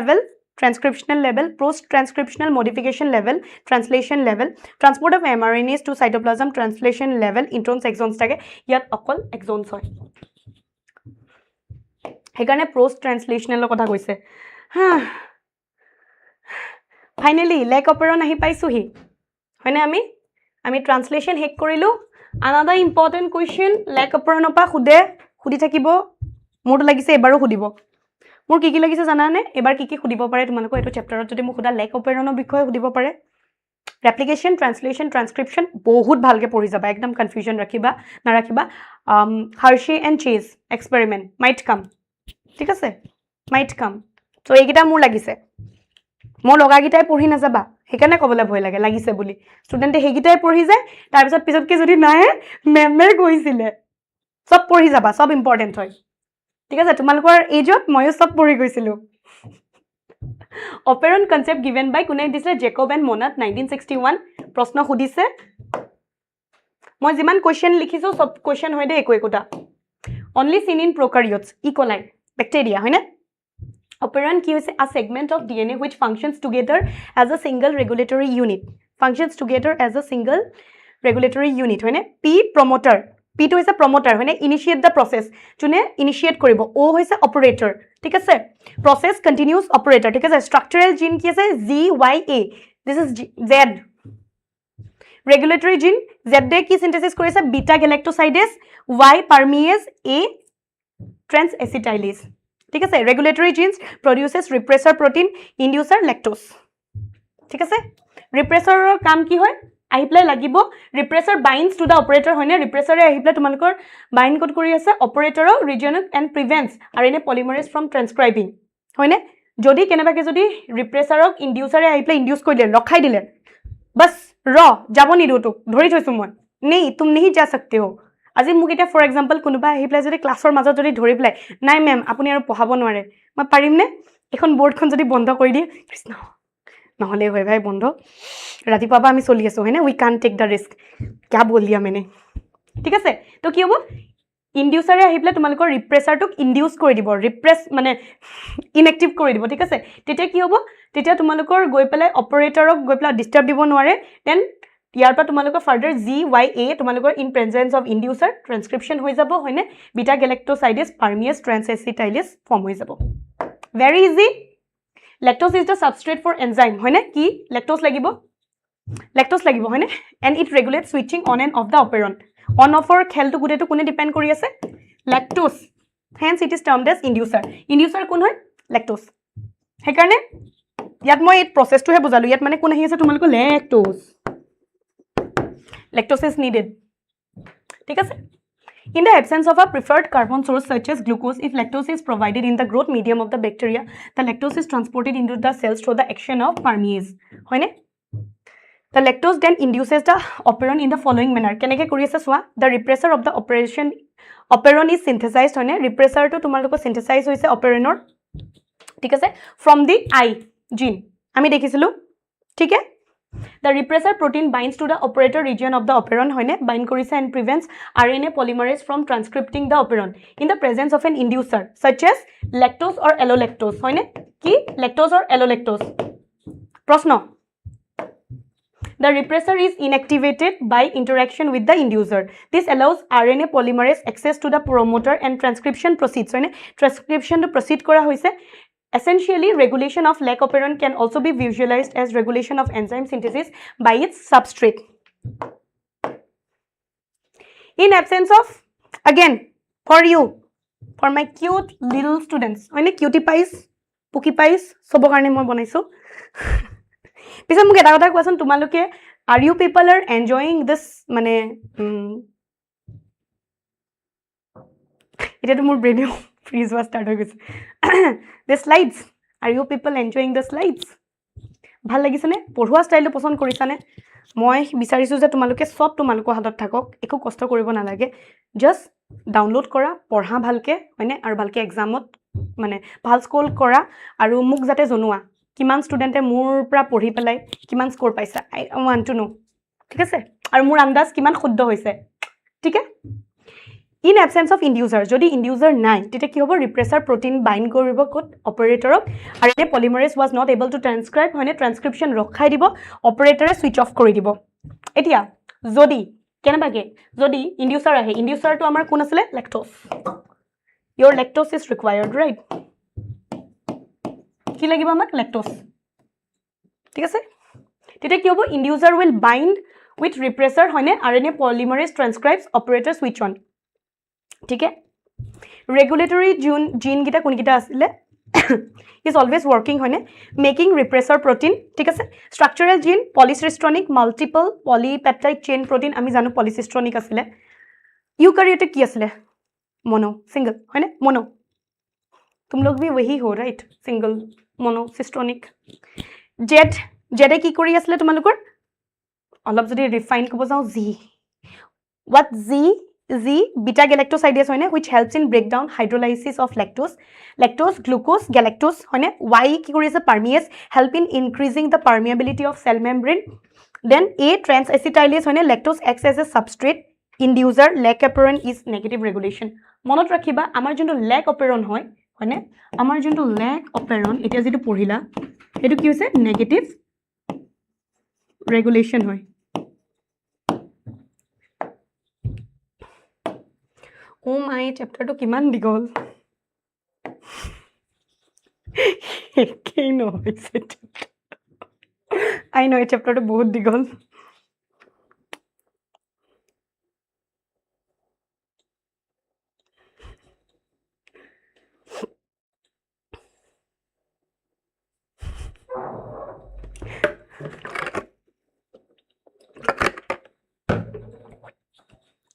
level post transcriptional modification level translation level transport of mRNAs to cytoplasm translation level introns exons take yat okol exons hoy হেকাৰণে post ট্ৰান্সলেশনেলৰ কথা কৈছে হা finally lake অপেৰন আহি পাইছোহি হয়নে আমি ট্ৰান্সলেশন hack কৰিলো another important question lake অপেৰনৰ পৰা খুদি থাকিব মোৰটো লাগিছে এবাৰো খুদিব মোৰ কি লাগিছে জানানে এবাৰ কি খুদিব পাৰে তোমালোকৰ এটো চেপ্টাৰত যদি মোক খুদা লেক অপেৰনৰ বিষয়ে খুদিব পাৰে ৰেপ্লিকেশন ট্ৰান্সলেশন ট্ৰান্সক্ৰিপশন বহুত ভালকে পঢ়ি যাবা একদম কনফিউজন নাৰাখিবা হাৰ্শে এণ্ড চেজ এক্সপেৰিমেন্ট মাইট কাম ঠিক আছে মাইট কাম সো এইকিটা মোৰ লাগিছে মোৰ লগাগিটাই পঢ়ি না যাবা হেকানে কবলে ভয় লাগিছে বুলি ষ্টুডেন্টে হেগিটাই পঢ়ি যায় তাৰ পিছত কি যদি নাহে মেমে কৈছিলে সব পঢ়ি যাবা সব ইম্পৰ্টেন্ট হয় ঠিক আছে তোমালোকৰ এজত ময়ো সব পঢ়ি গৈছিলো অপেৰন কনসেপ্ট গিভেন বাই কোনে দিছিলে জেকব এণ্ড মোনাট 1961 প্ৰশ্ন খুদিছে মই যিমান কোৱেশ্চন লিখিছো সব কোৱেশ্চন হয় দে একোটা only seen in prokaryotes E. coli bacteria হয় না operon কি হৈছে a segment of DNA which functions together as a single regulatory unit হয় না P promoter P to হৈছে promoter হয় না initiate the process যোনে initiate কৰিব O হৈছে operator ঠিক আছে process continuous operator ঠিক আছে structural gene কি আছে ZYA this is Z regulatory gene Z কি synthesis কৰিছে beta galactosidase Y permease A transacetylase ঠিক আছে regulatory genes produces repressor protein inducer lactose ঠিক আছে repressor কাম কি হয় আহিপ্লাই লাগিব repressor binds to the operator হয়নে repressor আহিপ্লাই তোমালোকৰ bind code কৰি আছে operator region and prevents RNA polymerase from transcribing হয়নে যদি কেনেবাকে যদি repressor inducer আহিপ্লাই induce কৰি দিলে লখাই দিলে बस ৰ যাব নিদো তো ধৰি থৈছো মই নেই तुम नहीं जा सकते हो আজি মোক এটা ফৰ এক্সাম্পল কোনোবা আহিপ্লাই যদি ক্লাছৰ মাজত যদি ধৰি প্লাই নাই মেম আপুনি আৰু পঢ়াব নোৱাৰে মই পাৰিম নে এখন বোৰ্ডখন যদি বন্ধ কৰি দিয়ে কৃষ্ণ নহলে হয় ভাই বন্ধ ৰাতিপুৱা আমি চলি আছো হয়নে we can't tech da risk কি বল দিয়া মানে ঠিক আছে তো কি হ'ব ইনডিউচাৰে আহিপ্লাই তোমালোকৰ ৰিপ্ৰেছাৰটোক ইনডিউস কৰি দিব ৰিপ্ৰেছ মানে ইনএক্টিভ কৰি দিব ঠিক আছে তেতিয়া কি হ'ব তেতিয়া তোমালোকৰ গৈ পেলাই অপাৰেটৰক গৈ পেলাই ডিস্টাৰ্ব দিব নোৱাৰে দেন ইয়াৰ পৰা তোমালোকৰ ফাৰ্দাৰ ZYA তোমালোকৰ ইন প্ৰেজেন্স অফ ইনডিউচাৰ ট্ৰান্সক্ৰিপশন হৈ যাব হয়নে বিটা গেলাক্টোসাইডেজ পাৰমিয়াছ ট্ৰান্সএচিটাইলেজ ফৰ্ম হৈ যাব very easy lactose is the substrate for enzyme হয়নে কি লেক্টোজ লাগিব হয়নে and it regulate switching on and off the operon on অফৰ খেলটো গুটেটো কোনে ডিপেন্ড কৰি আছে lactose hence it is termed as inducer কোন হয় লেক্টোজ হেকাৰণে ইয়াত মই এই প্ৰসেসটোহে বুজালো ইয়াত মানে কোন আহি আছে তোমালোকৰ lactose is needed ঠিক আছে in the absence of a preferred carbon source such as glucose if lactose is provided in the growth medium of the bacteria the lactose is transported into the cells through the action of permease hoine the lactose then induces the operon in the following manner keneke kori ase swa the repressor of the operon is synthesized hoine repressor to tumaloko synthesize hoise operonor ঠিক আছে from the I gene ami dekhisilu ঠিক আছে The repressor protein binds to the operator region of the operon hoine bind korise and prevents RNA polymerase from transcripting the operon in the presence of an inducer such as lactose or allolactose hoine ki lactose or allolactose proshno the repressor is inactivated by interaction with the inducer this allows RNA polymerase access to the promoter and transcription proceeds hoine transcription to proceed kora hoise Essentially, regulation of lac operon can also be visualized as regulation of enzyme synthesis by its substrate. In absence of, again, for you, for my cute little students, cutie pies, pookie pies, sobo karne moi banaisu. Pisa muke eta kotha koason tumaloke, are you people are enjoying this mane এটা তো মোৰ ব্ৰেইনে fridge হোৱা start হৈ গৈছে the slides, are you people enjoying the slides? ভাল লাগিছেনে? পঢ়োৱা ষ্টাইলটো পছন্দ কৰিছানে? মই বিচাৰিছোঁ যে তোমালোকে সব তোমালোকৰ হাতত থাকক, একো কষ্ট কৰিব নালাগে, জাষ্ট ডাউনলোড কৰা, পঢ়া ভালকে, হয়নে? আৰু ভালকে এক্সামত মানে ভাল স্কোৰ কৰা আৰু মোক যাতে জনোৱা কিমান ষ্টুডেণ্টে মোৰ পৰা পঢ়ি পেলাই কিমান স্কোৰ পাইছা, আই ৱান্ট টু নো, ঠিক আছে? আৰু মোৰ আন্দাজ কিমান শুদ্ধ হৈছে, ঠিক আছে? In absence of inducer, যদি inducer নাই তেতিয়া কি হ'ব? repressor protein bind কৰিব ক'ত? অপাৰেটৰক, আৰু এই polymerase was not able to transcribe, হয়নে? ট্ৰান্সক্ৰিপশ্যন ৰখাই দিব, অপাৰেটৰে সুইচ অফ কৰি দিব। এতিয়া যদি কেনেবাকে যদি inducer আহে, inducerটো আমাৰ কোন আছিলে? Lactose. your lactose is required, right? কি লাগিব আমাক? লেক্টোজ, ঠিক আছে? তেতিয়া কি হ'ব? inducer will bind with repressor, হয়নে? RNA polymerase transcribes, operator switch on, ঠিক আছে? ৰেগুলেটৰী জিন গিটা কোন গিটা আছিলে? is always working, হয়নে? making repressor protein, ঠিক আছে? structural gene, polycistronic, multiple polypeptide chain protein, আমি জানো polycistronic আছিলে। eukaryotic কি আছিলে? mono, single, হয়নে? mono, तुम लोग भी वही हो, right? single, mono, cistronic। জেডে কি কৰি আছিলে তোমালোকৰ? অলপ যদি ৰিফাইন ক'ব যাওঁ, G, what Z, beta galactosides, which helps in breakdown hydrolysis of lactose, glucose, galactose, Y ki kori ase? Permease, help in increasing the permeability of cell membrane. Then A, transacetylase, lactose acts as a substrate, inducer, lac operon is negative regulation. Monot rakhiba, amar jonto lac operon hoy, amar jonto lac operon, etia jitu porhila, etu ki hoise? Negative regulation hoy। Oh my, chapter to kiman digol. I know chapter to bahut digol.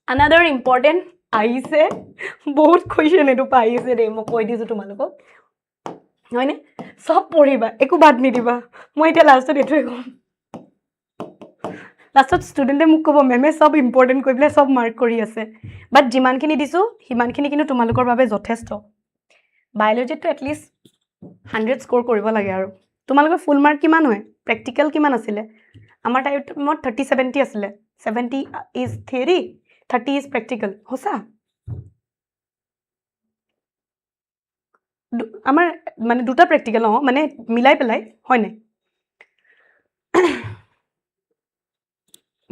Another important আহিছে, বহুত question এটো পাইছে ৰে, মই কৈ দিছো তোমালোকক, হয়নে? সব পঢ়িবা, একো বাদ নিদিবা। মই এটা লাষ্টত এটোৱে কম, লাষ্টত ষ্টুডেণ্টে মোক ক'ব মেমে সব ইম্পৰ্টেণ্ট কৈ পেলাই সব মাৰ্ক কৰি আছে, বাট যিমানখিনি দিছো সিমানখিনি কিন্তু তোমালোকৰ বাবে যথেষ্ট। বায়'লজিটো এটলিষ্ট 100 স্ক'ৰ কৰিব লাগে। আৰু তোমালোকৰ ফুল মাৰ্ক কিমান হয়? প্ৰেক্টিকেল কিমান আছিলে? আমাৰ টাইমত 30-70 আছিলে। 70 ইজ থিয়ৰী, 30 is practical, হোসা? আমাৰ মানে দুটা প্ৰেক্টিকেল ন, মানে মিলাই পেলাই, হয় নাই?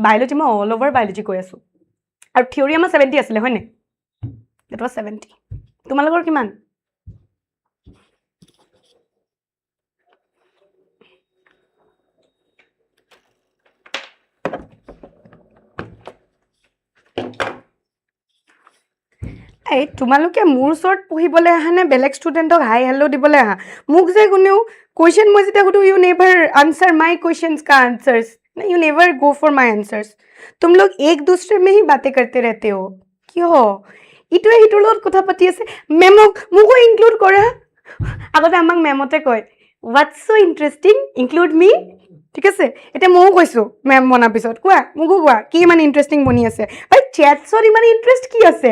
বায়োলজি মই অল ওভাৰ বায়োলজি কৈ আছো, আৰু থিয়ৰী আমাৰ 70 আছিলে, হয় নাই? That was 70। তোমালোকৰ কিমান? এই তোমালোকে মোৰ ওচৰত পঢ়িবলৈ আহা নে বেলেগ ষ্টুডেণ্টক হাই হেল্ল' দিবলৈ আহা? মোক যে কোনেও কুৱেশ্যন মই যেতিয়া সুধো, you never answer my questions का answers, you never go for my answers. तुम लोग एक दूसरे में ही बातें करते रहते हो, কিয়? ইটোৱে সিটোৰ লগত কথা পাতি আছে, মোকো ইনক্লুড কৰা। আগতে আমাক মেমতে কয়, হোৱাটছ ছ' ইণ্টাৰেষ্টিং, ইনক্লুড মি, ঠিক আছে? এতিয়া ময়ো কৈছোঁ মেম বনাৰ পিছত, কোৱা মোকো কোৱা কি ইমান ইণ্টাৰেষ্টিং বনি আছে। ভাই চেটছত ইমান ইণ্টাৰেষ্ট কি আছে?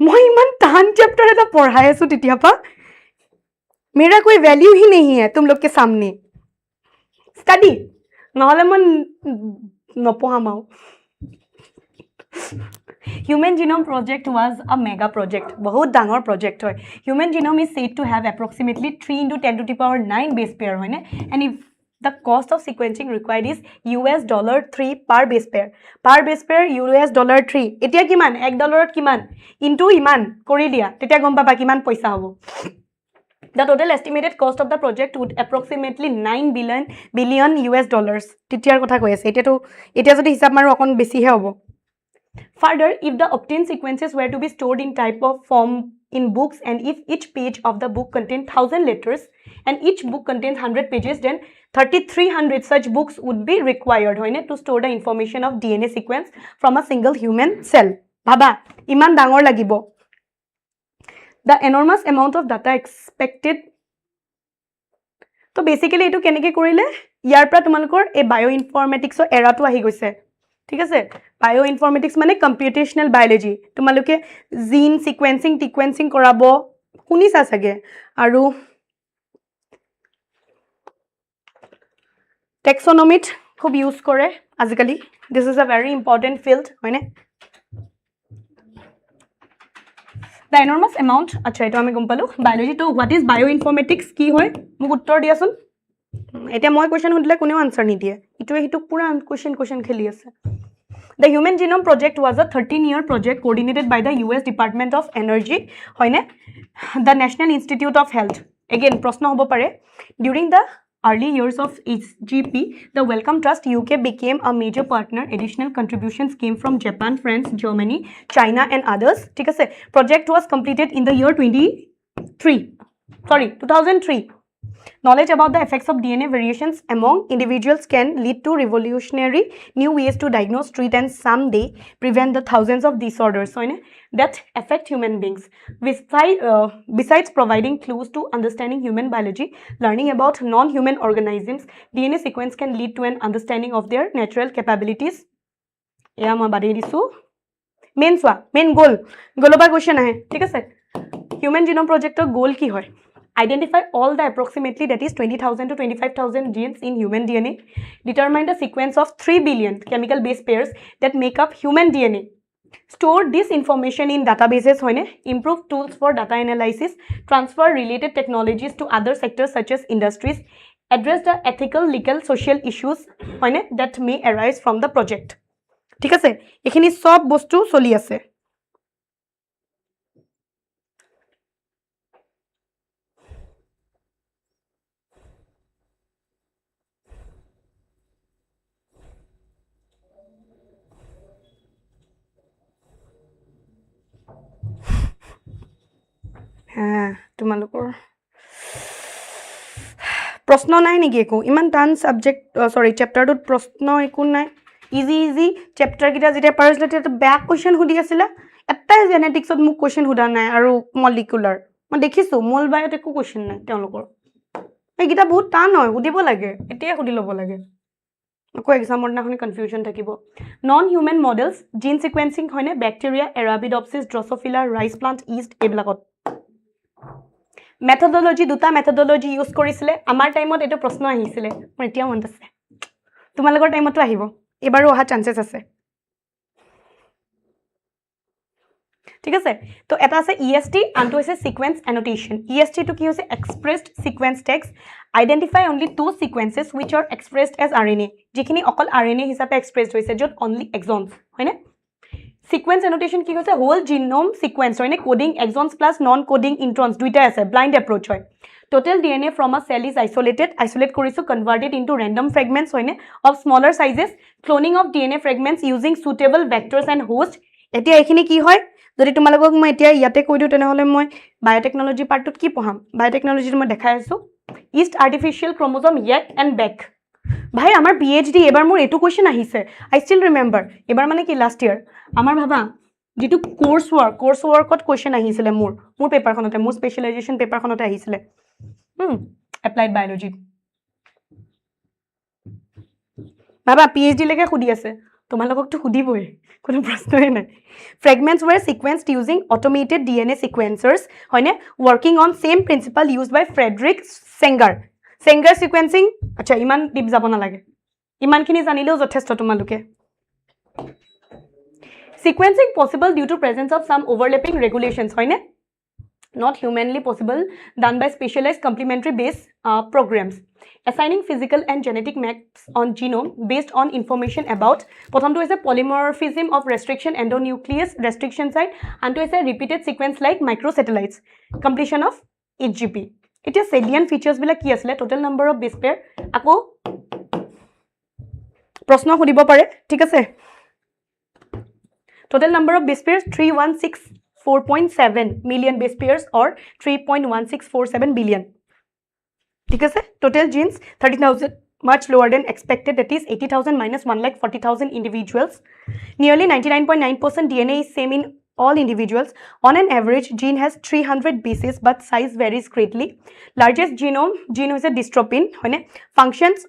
মই ইমান টান চেপ্টাৰ এটা পঢ়াই আছোঁ তেতিয়াৰ পৰা, मेरा कोई वैल्यू ही नहीं है तुम लोग के सामने। स्टडी নহ'লে মই নপঢ়াম আৰু। Human Genome Project was a mega project, बहुत ডাঙৰ project হয়। Human Genome is said to have approximately 3 into 10 to the power 9 base pair, হয় নে? And if the cost of sequencing required is $3 per base pair, $3। এতিয়া কিমান? $1 কিমান? Into ইমান কৰি দিয়া, তেতিয়া গম পাবা কিমান পইচা হ'ব। The total estimated cost of the project would approximately 9 billion US dollars. তেতিয়াৰ কথা কৈ আছে এতিয়া যদি হিচাপ মাৰো অকন বেছিহে হ'ব Further, if the obtained sequences were to be stored in type of form in books and if each page of the book contained 1000 letters and each book contains 100 pages, then 3300 such books would be required to store the information of DNA sequence from a single human cell. Baba, iman dangor lagibo. The enormous amount of data expected. So basically, etu keneke korile ইয়াৰ পৰা তোমালোকৰ এই বায়োইনফৰমেটিক্সৰ এৰাটো আহি গৈছে ঠিক আছে বায়োইনফৰমেটিক্স মানে computational biology তোমালোকে জিন sequencing কৰাব শুনিছা চাগে আৰু টেক্সোনমিত খুব ইউজ কৰে আজিকালি this is a very important field হয়নে The enormous amount আচ্ছা এটা আমি গম পালো বায়োলজি তো হোৱাট ইজ বায়োইনফৰমেটিক্স কি হয় মোক উত্তৰ দিয়াচোন এতিয়া মই কোৱেশ্চন সুধিলে কোনেও আনসাৰ নিদিয়ে ইটোৱে হিটোক পুৰা কোৱেশ্চন খেলি আছে The Human Genome Project was a 13-year project coordinated by the US Department of Energy hoine the National Institute of Health again proshno hobo pare during the early years of HGP the Wellcome Trust UK became a major partner additional contributions came from Japan France Germany China and others ঠিক আছে project was completed in the year 2003 Knowledge about the effects of DNA variations among individuals can lead to revolutionary new ways to diagnose, treat, and someday prevent the thousands of disorders that affect human beings. Besides providing clues to understanding human biology, learning about non-human organisms, DNA sequence can lead to an understanding of their natural capabilities. Main goal. Global question hai. ठीक है Human Genome Project goal ki hoy? Identify all the approximately that is 20,000 to 25,000 genes in human DNA. Determine the sequence of 3 billion chemical base pairs that make up human DNA. Store this information in databases. Improve tools for data analysis. Transfer related technologies to other sectors such as industries. Address the ethical, legal, social issues that may arise from the project. ঠিক আছে এখিনি সব বস্তু চলি আছে তোমালোকৰ প্ৰশ্ন নাই নেকি একো ইমান টান সাবজেক্ট সৰি চেপ্টাৰটোত প্ৰশ্ন একো নাই ইজি চেপ্টাৰ কিটা যেতিয়া পাৰছিলে তেতিয়া বেয়া কোৱেশ্চন সুধি আছিল এটাই জেনেটিক্সত মোক কোৱেশ্চন সুধা নাই আৰু মলিকুলাৰ মই দেখিছো মল বায়ত একো কোৱেশ্চন নাই তেওঁলোকৰ এইকিটা বহুত টান হয় সুধিব লাগে এতিয়া সুধি ল'ব লাগে আকৌ এক্সামৰ দিনাখনি কনফিউজন থাকিব নন হিউম্যান মডেলস জিন সিকোয়েন্সিং হয়নে ব্যাকটেৰিয়া এৰাবিডপসিস ড্ৰসোফিলা ৰাইস প্লান্ট ইষ্ট এইবিলাকত মেথডোলজি দুটা মেথডোলজি ইউজ কৰিছিলে আমাৰ টাইমত এটো প্ৰশ্ন আহিছিলে মোৰ এতিয়া মনত আছে তোমালোকৰ টাইমতো আহিব এবাৰো অহা চান্সেস আছে ঠিক আছে তো এটা আছে EST আনটো আছে সিকোয়েন্স এনোটেশন EST to কি হৈছে expressed sequence text identify only to sequences which are expressed as RNA যিখিনি অকল RNA হিচাপে এক্সপ্ৰেছড হৈছে যত অনলি এক্সনস হয়নে সিকোয়েন্স এনোটেশন কি হৈছে হোল জিনোম সিকোয়েন্স হয়নে coding exons plus non coding ইন্ট্ৰনস দুইটা আছে ব্লাইন্ড এপ্ৰোচ হয় Total DNA from a cell is isolate korisu converted into random fragments of smaller sizes cloning of DNA fragments using suitable vectors and host etia ekhini ki hoy jodi tumalogok moi etia yate koi diu tenehole moi biotechnology part tut ki poham biotechnology moi dekhai asu yeast artificial chromosome yet and back bhai amar PhD ebar mor etu question ahise I still remember ebar mane ki last year amar bhaba jitu course work ot question ahisile mor paper khonote mor specialization paper khonote ahisile applied biology baba PhD leke khudi ase tomalogok to khudiboi kono prashnoe nai fragments were sequenced using automated DNA sequencers hoine working on same principle used by Frederick Sanger sequencing acha iman deep jabo na lage iman khini janileo jotheshto tomaluke sequencing possible due to presence of some overlapping regulations hoine not humanly possible done by specialized complementary base programs assigning physical and genetic maps on genome based on information about prothom to is a polymorphism of restriction endonuclease restriction site and to is a repeated sequence like microsatellites completion of HGP এতিয়া salient features বিলাক কি আছিলে total number of base pair আকৌ প্ৰশ্ন সুধিব পাৰে ঠিক আছে total number of base pairs 3164.7 million base pairs or 3.1647 billion ঠিক আছে total genes 30,000 much lower than expected that is 80,000 minus 1,40,000 individuals nearly 99.9% DNA is same in all individuals on an average gene has 300 bases but size varies greatly largest gene is a dystrophin hoine functions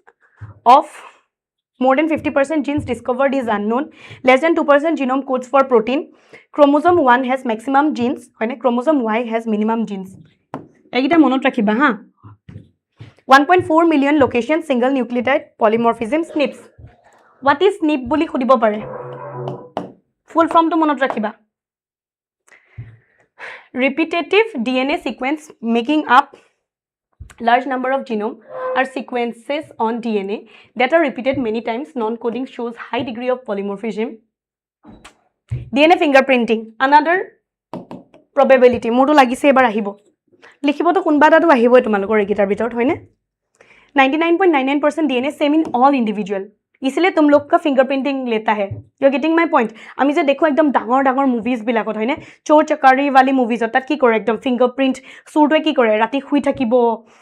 of more than 50% genes discovered is unknown less than 2% genome codes for protein chromosome 1 has maximum genes hoine chromosome y has minimum genes egita monot rakhiba ha 1.4 million locations single nucleotide polymorphism SNPs what is SNP boli khudibo pare full form to monot rakhiba repetitive DNA sequence making up large number of genome are sequences on DNA that are repeated many times non-coding shows high degree of polymorphism DNA fingerprinting another probability modu lagise ebar ahibo likhibo to kunba datu ahibo tumalokor egitar bitor hoine 99.99% DNA same in all individual इसलिए तुम लोग का fingerprinting लेता है you are getting my point আমি যে দেখো একদম ডাঙৰ ডাঙৰ মুভিজ বিলাকত হয়নে চোৰ চকাৰী वाली মুভিজ তাত কি কৰে একদম ফিংগাৰপ্ৰিন্ট চুৰটোৱে কি কৰে ৰাতি শুই থাকিব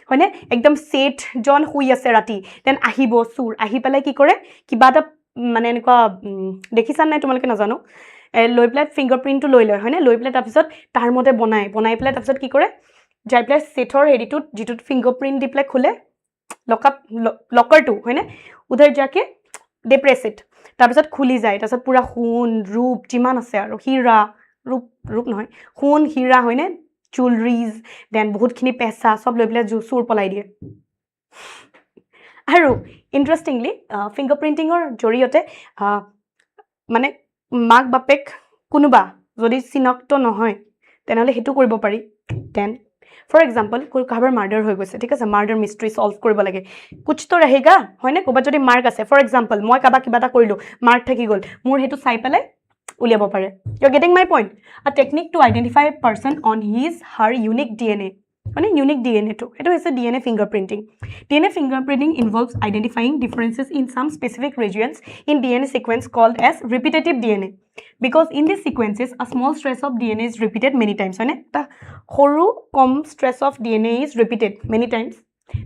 হয়নে একদম সেট জন শুই আছে ৰাতি দেন আহিব চুৰ আহি পেলাই কি কৰে কিবা এটা মানে এনেকুৱা দেখিছান নাই তোমালোকে নাজানো লৈ প্লেট ফিংগাৰপ্ৰিন্টটো লৈ লয় হয়নে লৈ প্লেট তাৰপিছত তাৰ মতে বনাই প্লেট তাৰপিছত কি কৰে যাই প্লেট সেটৰ হেৰিটোত যিটো ফিংগাৰপ্ৰিন্ট দি প্লেট খুলে লকাৰটো হয়নে উধৰ যাকে they press it তাৰপিছত খুলি যায় তাৰপিছত পুৰা খুন ৰূপ যিমান আছে আৰু হীৰা ৰূপ নহয় খুন হীৰা হয়নে জুৱেলাৰীজ দেন বহুতখিনি পেছা সব লৈ পেলাই চুৰ পলাই দিয়ে আৰু ইন্টাৰেষ্টিংলি ফিংগাৰপ্ৰিন্টিংৰ জৰিয়তে মানে মাক বাপেক কোনোবা যদি চিনাক্ত নহয় তেনেহলে হেতু কৰিব পাৰি দেন For example, कोई कहाबर murder हो गए ठीक है murder mystery solve কৰিব লাগে कुछ तो रहेगा হয়নে কোবা যদি মাৰ্ক আছে for example মই কাবা কিবা এটা কৰিলো মাৰ্ক থাকি গল মোৰ হেতু চাই পেলাই উলিয়াব পাৰে you are getting my point a technique to identify a person on his her unique DNA মানে unique DNA to এটো হৈছে DNA fingerprinting DNA fingerprinting involves identifying differences in some specific regions in DNA sequence called as repetitive DNA because in these sequences a small stress of DNA is repeated many times হয়নে তা সৰু কম stress of DNA is repeated many times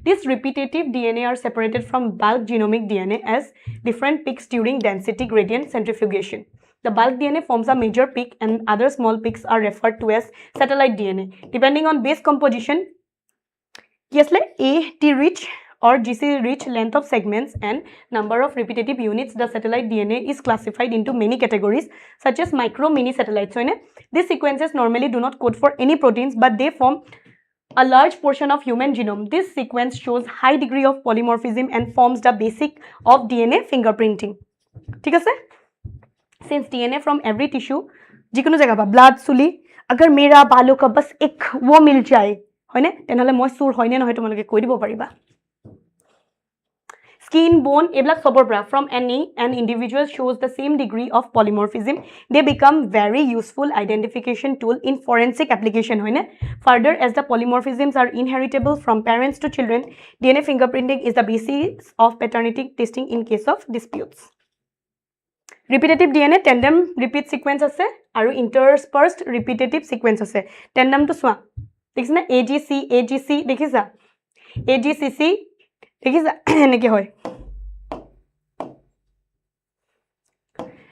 this repetitive DNA are separated from bulk genomic DNA as different peaks during density gradient centrifugation the bulk DNA forms a major peak and other small peaks are referred to as satellite DNA depending on base composition yes like AT rich or GC rich length of segments and number of repetitive units the satellite DNA is classified into many categories such as micro mini satellites so these sequences normally do not code for any proteins but they form a large portion of human genome this sequence shows high degree of polymorphism and forms the basic of DNA fingerprinting ठीक है since DNA from every tissue जिकुनो जगह पर blood सुली अगर मेरा बालों का बस एक वो मिल जाए होने तेनहले মই সুর হয়নে নহয় তোমালোকে কৈ দিব পাৰিবা skin bone এবিলাক সবৰ পৰা from an individual shows the same degree of polymorphism they become very useful identification tool in forensic application hoine further as the polymorphisms are inheritable from parents to children DNA fingerprinting is the basis of paternity testing in case of disputes repetitive DNA tandem repeat sequence আছে আৰু interspersed repetitive sequence আছে tandem to সোৱা দেখিছা না AGC দেখিছা AGCC দেখিছা এনেকে হয়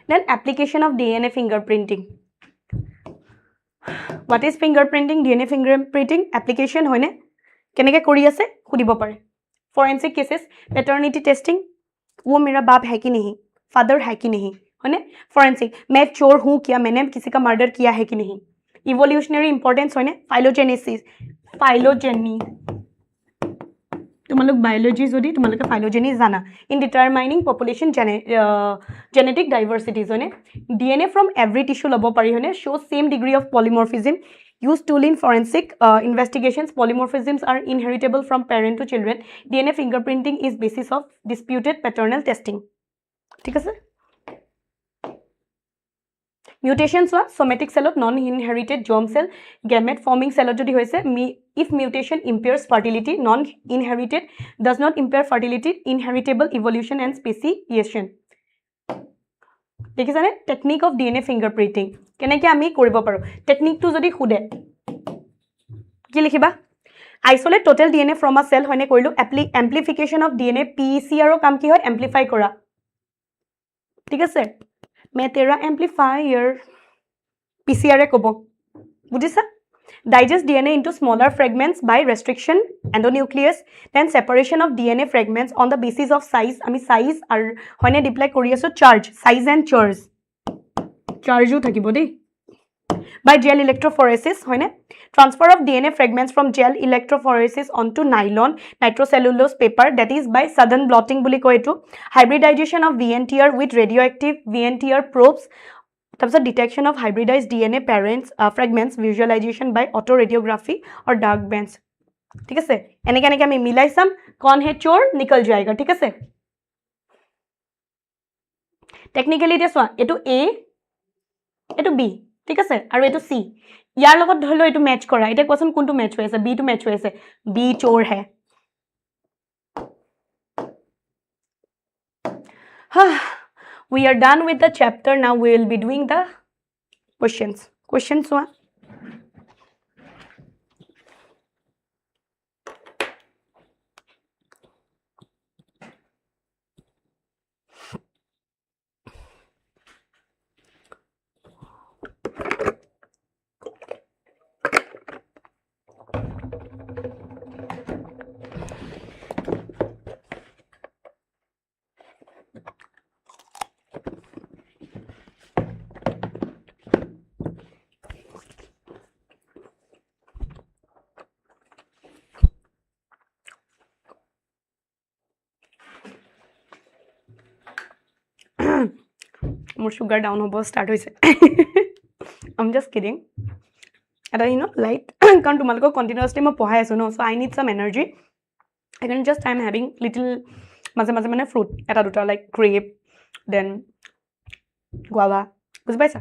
then application of DNA fingerprinting what is fingerprinting DNA fingerprinting application হয়নে কেনেকে কৰি আছে খুদিব পাৰে forensic cases paternity testing वो मेरा बाप है कि नहीं फादर है कि नहीं है forensic मैं चोर हूं क्या मैंने किसी का मर्डर किया है कि नहीं evolutionary importance है phylogenesis phylogeny तुम लोग biology जदि तुम लोग phylogeny जाना in determining population genetic diversity है DNA from every tissue लबो पारी है shows same degree of polymorphism used tool in forensic investigations polymorphisms are inheritable from parent to children DNA fingerprinting is basis of disputed paternal testing ठीक है Mutation চোৱা somatic cellত non inherited germ cell gamete forming cellত যদি হৈছে if mutation impairs fertility non inherited does not impair fertility inheritable evolution and speciation দেখিছানে technique of DNA fingerprinting কেনেকৈ আমি কৰিব পাৰো টেকনিকটো যদি খুদে কি লিখিবা isolate total DNA from a cell হয়নে কৰিলো amplification of DNA PCR ৰ কাম কি হয় amplify কৰা ঠিক আছে मैं तेरा amplifier PCR ক'ব বুজিছা digest DNA into smaller fragments by restriction endonuclease then separation of DNA fragments on the basis of size আমি size আৰু হয়নে ডিপ্লাই কৰি আছো charge size and charge থাকিব দেই by gel electrophoresis হয়নে transfer of DNA fragments from gel electrophoresis onto nylon nitrocellulose paper that is by sudden blotting বুলি কয় এটো hybridization of VNTR with radioactive VNTR probes তাৰপিছত detection of hybridized DNA parents fragments visualization by autoradiography or dark bands ঠিক আছে এনেকৈ আমি মিলাই চাম कौन है चोर निकल जाएगा ঠিক আছে টেকনিক্যালি দিয়া চোৱা এটো A এটো B ঠিক আছে আৰু এটো C ইয়াৰ লগত ধৰিলো এটো ম্যাচ কৰা এটা কোৱেশ্চন কোনটো ম্যাচ হৈ আছে B টো ম্যাচ হৈ আছে B চোৰ হে we are done with the chapter now we will be doing the questions one more sugar down hobo start hoise I'm just kidding and light কাৰণ তোমালোকক continuously মই পঢ়াই আছো no so I need some energy I can just I'm having little মাজে মানে fruit এটা দুটা like grape then guava বুঝি পাইছা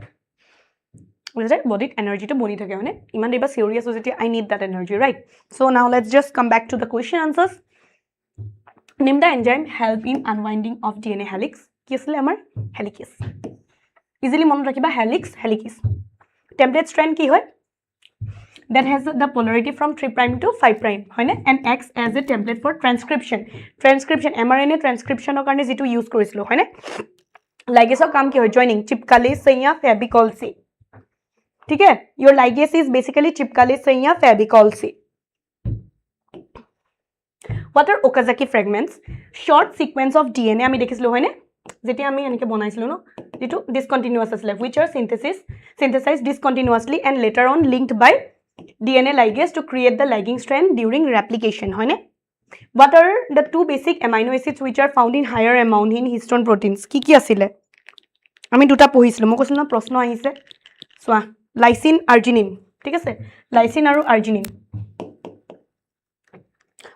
বুঝা বডিত এনার্জিটো বনি থাকে মানে ইমান দেবা সিরিয়াস হৈ যেতি I need that energy right so now let's just come back to the question answers name the enzyme help in unwinding of DNA helix কি আছিল আমাৰ হেলিকেজ ইজিলি মনত ৰাখিবা হেলিকেজ টেমপ্লেট স্ট্ৰেন্ড কি হয় that has the polarity from 3' to 5' হয়নে and acts as a template for transcription mRNA transcription ৰ কাৰণে যেটো ইউজ কৰিছিলো হয়নে ligase ৰ কাম কি হয় joining chipkase se ya fabicol se ঠিক আছে your ligase is basically chipkase se ya fabicol se what are Okazaki fragments short sequence of DNA আমি দেখিছিলো হয়নে যেটি আমি এনেকে বনাইছিলো ন যেটো discontinuous asile which are synthesized discontinuously and later on linked by DNA ligase to create the lagging strand during replication hoine what are the two basic amino acids which are found in higher amount in histone proteins ki asile ami duta pohisilo mo kosilna proshno ahise so lysine arginine ঠিক আছে lysine aru arginine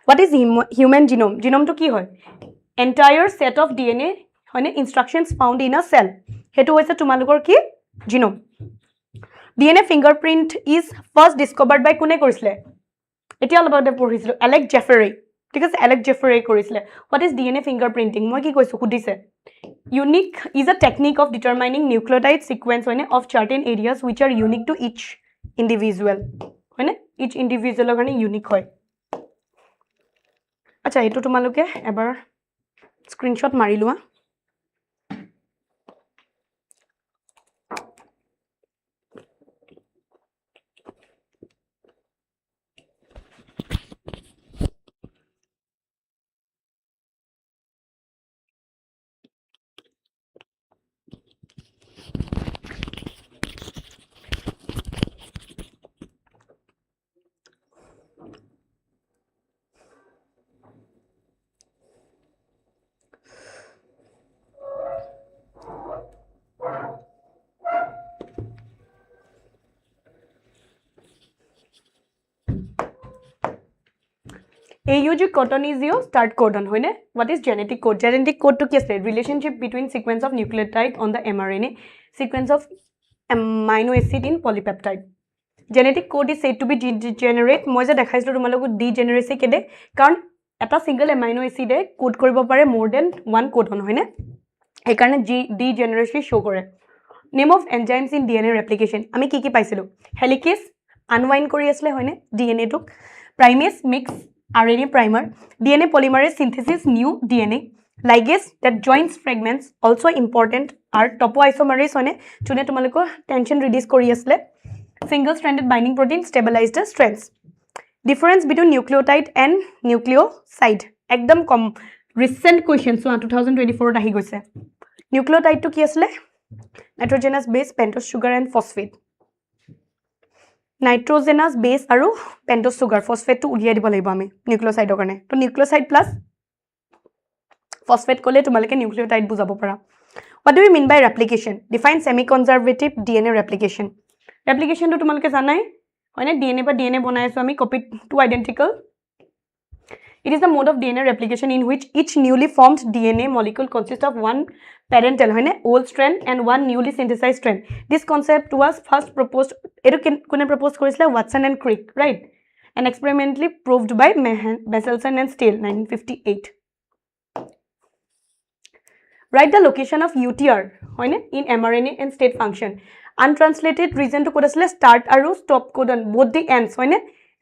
what is human genome to ki hoy entire set of DNA hoine instructions found in a cell hetu hoise tumalukor ki genome DNA fingerprint is first discovered by kune korisile etia all about the pohisilo Alex Jeffrey ঠিক আছে Alex Jeffrey korisile what is DNA fingerprinting moi ki koisu khudise unique is a technique of determining nucleotide sequence hoine of certain areas which are unique to each individual hoine each individual garne unique hoy acha etu tumaluke ebar screenshot mari lua AUG codon is your start codon hoine what is genetic code to ki ase relationship between sequence of nucleotide on the mRNA sequence of amino acid in polypeptide. Genetic code is said to be degenerate. মই যে দেখাইছিলো তোমালোকক degeneracy কেদে কাৰণ এটা single amino acid এ code কৰিব পাৰে more than one codon হয় না এই কাৰণে degeneracy show কৰে name of enzymes in DNA replication আমি কি পাইছিলো helicase unwind কৰি আসলে হয় না DNA টোক primase mix RNA primer DNA polymerase synthesis new DNA ligase that joins fragments also important are topoisomerase হয় না যোনে তোমালোকৰ tension reduce কৰি আসলে single stranded binding protein stabilize the strands difference between nucleotide and nucleoside ekdom kom recent question so 2024 ahi goise nucleotide to ki asle nitrogenous base pentose sugar and phosphate nitrogenous base aru pentose sugar phosphate to uliya dibo laibo ami nucleoside karone to nucleoside plus phosphate kole tumaleke nucleotide bujabo para what do we mean by replication define semi conservative DNA replication replication to tumaleke janai hoine DNA pa DNA banaisu ami copy two identical it is the mode of DNA replication in which each newly formed DNA molecule consists of one parental hoine old strand and one newly synthesized strand this concept was first proposed edu kone propose korisla Watson and Crick right and experimentally proved by Besselson and Steele 1958 write the location of UTR hoine in mRNA and state function untranslated region to code asle start aru stop codon both the ends hoine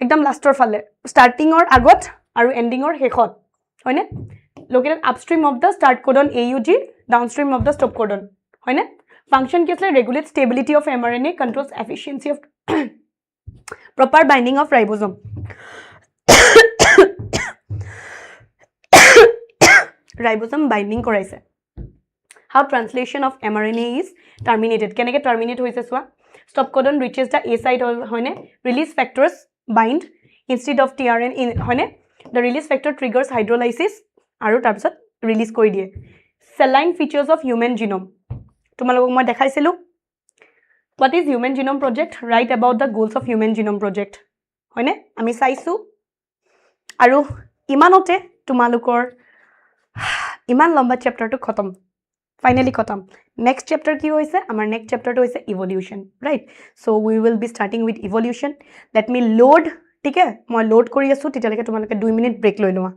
ekdam last or phale starting or agot aru ending or hekhot hoine located upstream of the start codon AUG downstream of the stop codon hoine function ki asle regulate stability of mRNA controls efficiency of proper binding of ribosome ribosome binding koraise how translation of mRNA is terminated keneke terminate hoise swa stop codon reaches the A site hoine release factors bind instead of tRNA in hoine the release factor triggers hydrolysis aru tar pisot release kori die saline features of human genome tumalok moi dekhaisilu what is human genome project write about the goals of human genome project hoine ami saisu aru imanote tumalukor iman lamba chapter to khatam finally khatam next chapter ki hoise amar next chapter to hoise evolution right so we will be starting with evolution let me load ठीक है মই load কৰি আছো তেতিয়ালৈকে তোমালোকে 2 minute brake লৈ লোৱা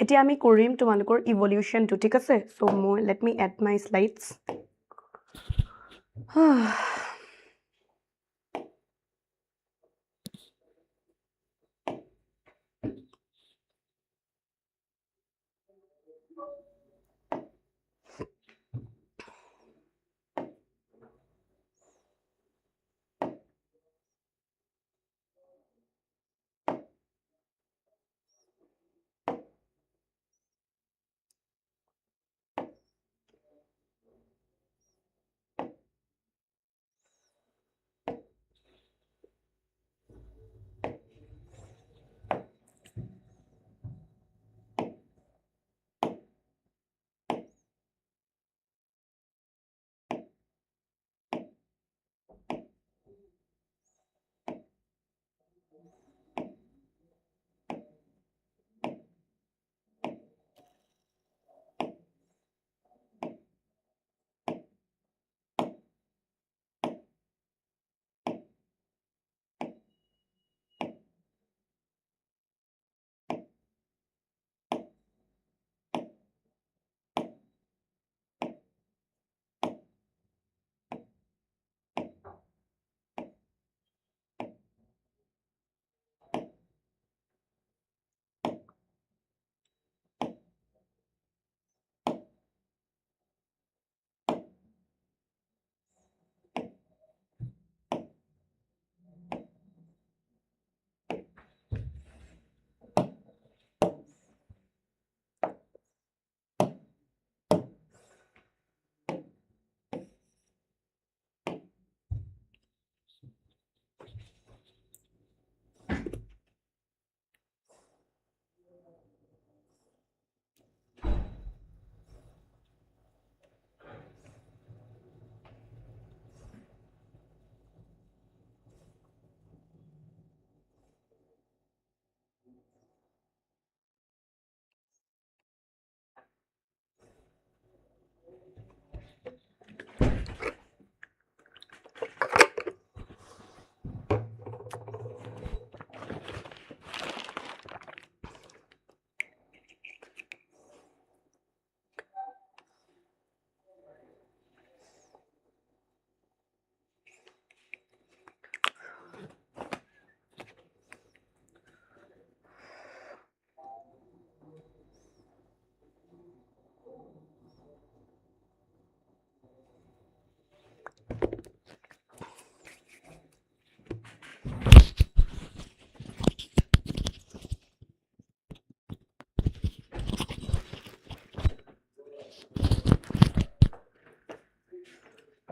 এতিয়া আমি কৰিম তোমালোকৰ ইভলিউশনটো ঠিক আছে সো মই লেট মি এড মাই স্লাইডছ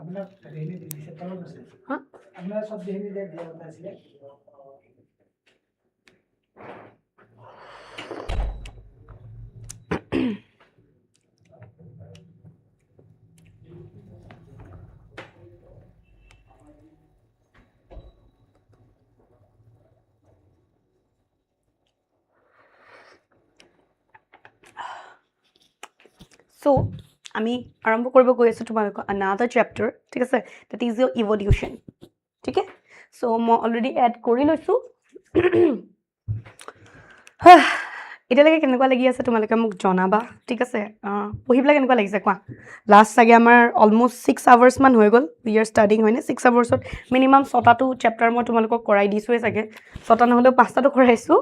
আপনার রেনি দিছে কেমন আছে হ্যাঁ আপনার সব দেখিনি দেখ দিয়া আছে সো আমি আৰম্ভ কৰিব গৈ আছো তোমালোকৰ another chapter ঠিক আছে that is your evolution ঠিক আছে সো মই অলৰেডি এড কৰি লৈছো এতিয়ালৈকে কেনেকুৱা লাগি আছে তোমালোকে মোক জনাবা ঠিক আছে পঢ়িবলৈ কেনেকুৱা লাগিছে কোৱা লাষ্ট চাগে আমাৰ অলমোষ্ট 6 আৱাৰ্ছ মান হৈ গ'ল উই আৰ ষ্টাডিং হয়নে 6 আৱাৰ্ছত মিনিমাম 6টাটো চেপ্টাৰ মই তোমালোকক কৰাই দিছোৱে চাগে 6টা নহ'লেও 5টাটো কৰাইছো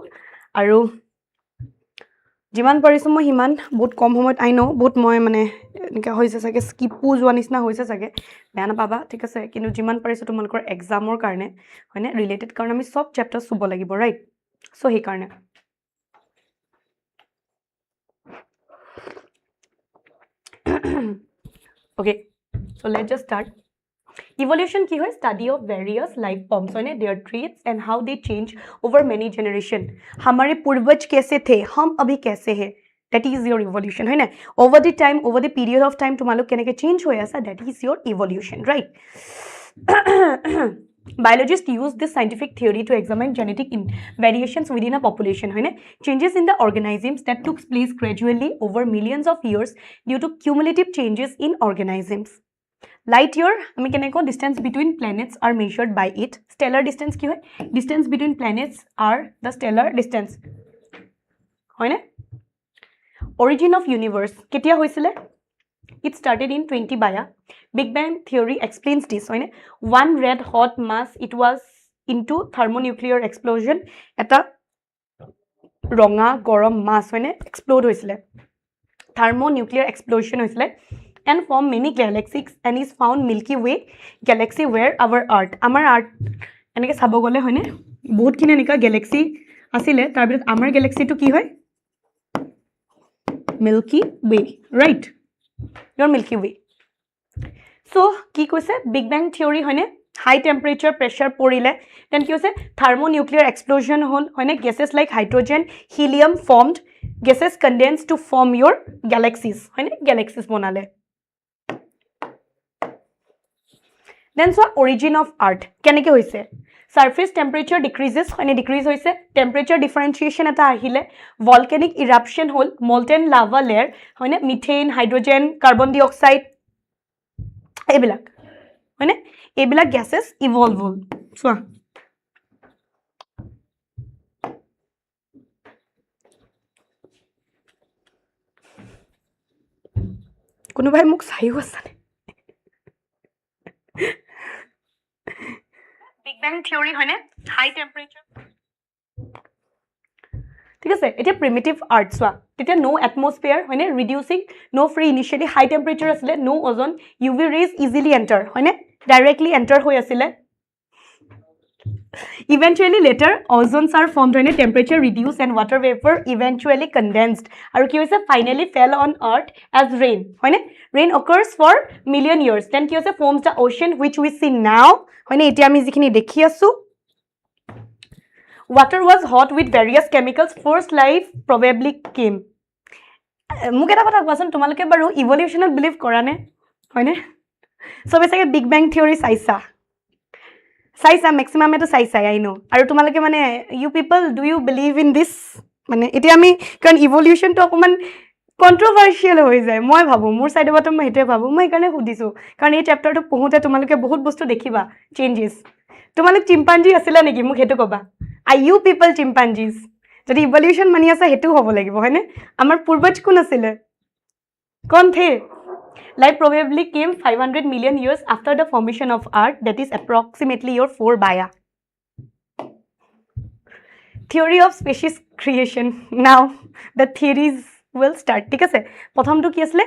আৰু যিমান পাৰিছো মই হিমান বহুত কম সময়ত আই নো বহুত মই মানে এনেকা হৈছে চাগে স্কিপো যোৱা নিচিনা হৈছে চাগে বেয়া নাপাবা ঠিক আছে কিন্তু যিমান পাৰিছো তোমালোকৰ এক্সামৰ কাৰণে হয়নে ৰিলেটেড কাৰণ আমি সব চেপ্টাৰ চুব লাগিব ৰাইট সো সেই কাৰণে okay so let's just start evolution ki hoy study of various life forms hoine their traits and how they change over many generation hamare purvaj kaise the hum abhi kaise hai that is your evolution hai na over the time over the period of time tumalok keneke change hoy asa that is your evolution right biologists use this scientific theory to examine genetic variations within a population hai na changes in the organisms that took place gradually over millions of years due to cumulative changes in organisms light year আমি কেনেকৈ distance between planets are measured by it stellar distance কি হয় distance between planets are the stellar distance হয় না origin of universe কেতিয়া হৈছিলে it started in 20 baya big bang theory explains this হয় নে one red hot mass it was into thermonuclear explosion এটা ৰঙা গৰম mass হয় নে explode হৈছিলে thermonuclear explosion হৈছিলে and form many galaxies and is found Milky Way galaxy where our earth আমাৰ earth এনেকে চাব গলে হয় নে বহুত কিনে নিকা galaxy আছিলে তাৰ ভিতৰত আমাৰ galaxy টো কি হয় Milky Way right your Milky Way so কি কৈছে Big Bang theory হয় নে high temperature pressure পৰিলে then কি হৈছে thermonuclear explosion হল হয় নে gases like hydrogen helium formed gases condensed to form your galaxies হয় নে galaxies বনালে then so origin of earth কেনেকে হৈছে surface temperature decreases হয় নে decrease হৈছে temperature differentiation এটা আহিলে volcanic eruption হল molten lava layer হয় নে methane hydrogen carbon dioxide এইবিলাক হয় নে এইবিলাক gases evolve হল চোৱা কোনোবাই মোক চাইও আছে Big Bang theory হয় নে high temperature ঠিক আছে এটা primitive earth চোৱা তেতিয়া no atmosphere হয় নে reducing no free initially high temperature আছিলে no ozone UV rays easily enter হয় নে directly enter হৈ আছিলে eventually later ozones are formed when temperature reduced and water vapor eventually condensed আৰু কি হৈছে finally fell on earth as rain হয় নে rain occurs for million years then কি হৈছে forms the ocean which we see now হয় নে এতিয়া আমি যিখিনি দেখি আছো water was hot with various chemicals first life probably came মোক এটা কথা কোৱাচোন তোমালোকে বাৰু ইভলিউশনত বিলিভ কৰা নে হয় নে সবে চাগে বিগ ব্যাং থিওৰি চাইছা maximum এটো চাইছা I know আৰু তোমালোকে মানে you people do you believe in this মানে এতিয়া আমি কাৰণ ইভলিউশন তো অকমান কন্ট্ৰোভাৰ্চিয়াল হৈ যায় মই ভাবো মোৰ সাইডৰ পৰা মই হেতে ভাবো মই কাৰণে সুধিছো কাৰণ এই চ্যাপ্টাৰটো পঢ়োতে তোমালোকে বহুত বস্তু দেখিবা চেঞ্জেস তোমালোক চিম্পাঞ্জি আছিল নেকি মোক হেতু কবা are you people chimpanzees যদি ইভলিউশন মানি আছে হেতু হ'ব লাগিব হয়নে আমাৰ পূৰ্বজ কোন আছিল কোন the Life probably came 500 million years after the formation of Earth, that is approximately your 4 baya. Theory of species creation. Now, the theories will start. ঠিক আছে প্ৰথমটো কি আছিল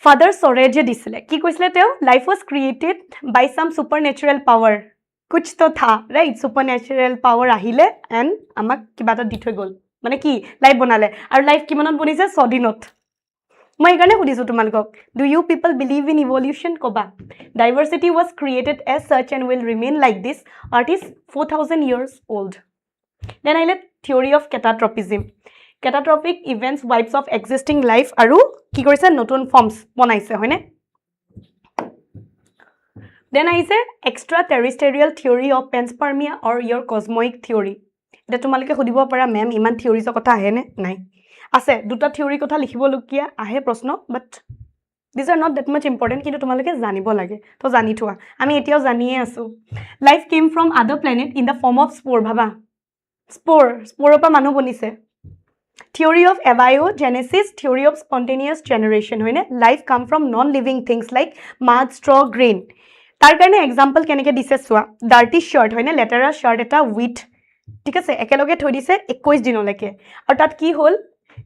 Father Sorage দিছিলে কি কৈছিলে তেওঁ life was created by some supernatural power. कुछ तो था, right? Supernatural power আহিলে and আমাক কিবা এটা দি থৈ গল মানে কি লাইফ বনালে আৰু লাইফ কিমানত বনিছে 6 দিনত মই এখানে সুধিছো তোমালোকক do you people believe in evolution কবা diversity was created as such and will remain like this art is 4000 years old then I let theory of catastrophism catastrophic events wipes of existing life আৰু কি কৰিছে নতুন ফৰ্মস বনাইছে হয়নে then I say extraterrestrial theory of panspermia or your cosmic theory এটা তোমালোকে সুধিব পাৰা ম্যাম ইমান থিওৰিজৰ কথা আহে নে নাই আছে দুটা থিওৰি কথা লিখিব লকিয়া আহে প্ৰশ্ন বাট these are not that much important কিন্তু তোমালোকে জানিব লাগে তো জানি থোৱা আমি এতিয়াও জানিয়ে আছো life came from other planet in the form of spore ভাবা spore পৰা মানুহ বনিছে theory of abiogenesis theory of spontaneous generation হয়নে life come from non living things like mud straw grain তাৰ কাৰণে एग्जांपल কেনেকে দিছে সোৱা dirty shirt হয়নে লেটাৰা shirt এটা with ঠিক আছে একেলগে থৈ দিছে 21 দিনলৈকে আৰু তাত কি হল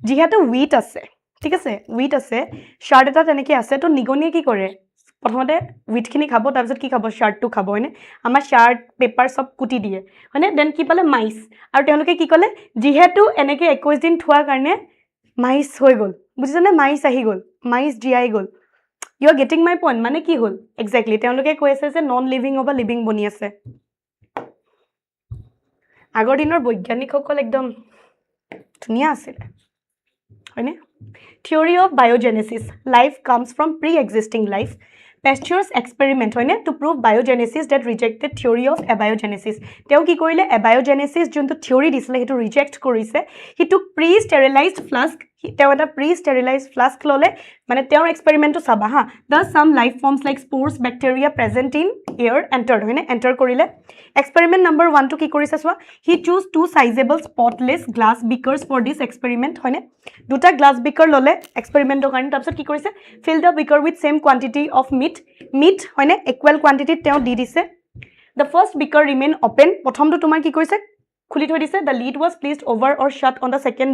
যিহেতু উইট আছে ঠিক আছে উইট আছে শার্ট এটা তেনেকে আছে তো নিগনিয়ে কি কৰে প্ৰথমতে উইট খিনি খাব তাৰ পিছত কি খাব শাৰ্টটো খাব হয়নে আমাৰ শাৰ্ট পেপাৰ সব কুটি দিয়ে হয়নে দেন কি পালে মাইস আৰু তেওঁলোকে কি কলে যিহেতু এনেকে 21 দিন থোৱা কাৰণে মাইস হৈ গল বুজিছনে মাইস আহি গল মাইস জিআই গল you are getting my point মানে কি হল এক্স্যাক্টলি তেওঁলোকে কৈ আছে যে নন লিভিং অবা লিভিং বনি আছে আগৰ দিনৰ বৈজ্ঞানিকসকল একদম ধুনিয়া আছিল হয়নে theory of biogenesis life comes from pre-existing life Pasteur's experiment হয়নে to prove biogenesis that rejected theory of abiogenesis তেওঁ কি কৰিলে abiogenesis যোনটো theory দিছিলে হেতু ৰিজেক্ট কৰিছে he took pre-sterilized flask তেওঁ এটা প্ৰি ষ্টেৰিলাইজ ফ্লাস্ক ললে মানে তেওঁৰ এক্সপেৰিমেন্টটো চাবা হা does some life forms like spores bacteria present in air entered হয়নে এন্টাৰ কৰিলে এক্সপেৰিমেন্ট নম্বৰ 1 টো কি কৰিছে চোৱা he chose two sizable spotless glass beakers for this experiment হয়নে দুটা গ্লাস beaker ললে এক্সপেৰিমেন্টৰ কাৰণে তাৰপিছত কি কৰিছে fill the beaker with same quantity of meat হয়নে equal quantity তেওঁ দি দিছে the first beaker remain open প্ৰথমটো তোমাৰ কি কৰিছে খুলি থৈ দিছে the lid was placed over or shut on the second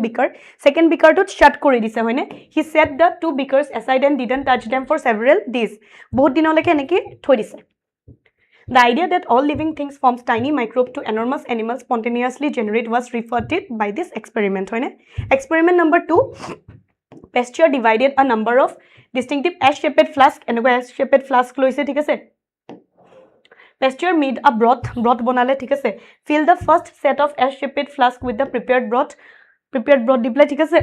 beaker to shut কৰি দিছে হয়নে he set the two beakers aside and didn't touch them for several days বহুত দিনলৈকে এনেকি থৈ দিছে the idea that all living things forms tiny microbe to enormous animals spontaneously generate was refuted by this experiment হয়নে experiment number 2 Pasteur divided a number of distinctive S-shaped flask এনেকুৱা S-shaped flask লৈছে ঠিক আছে Pasteur made a broth বনালে ঠিক আছে fill the first set of S-shaped flask with the prepared broth di পেলাই ঠিক আছে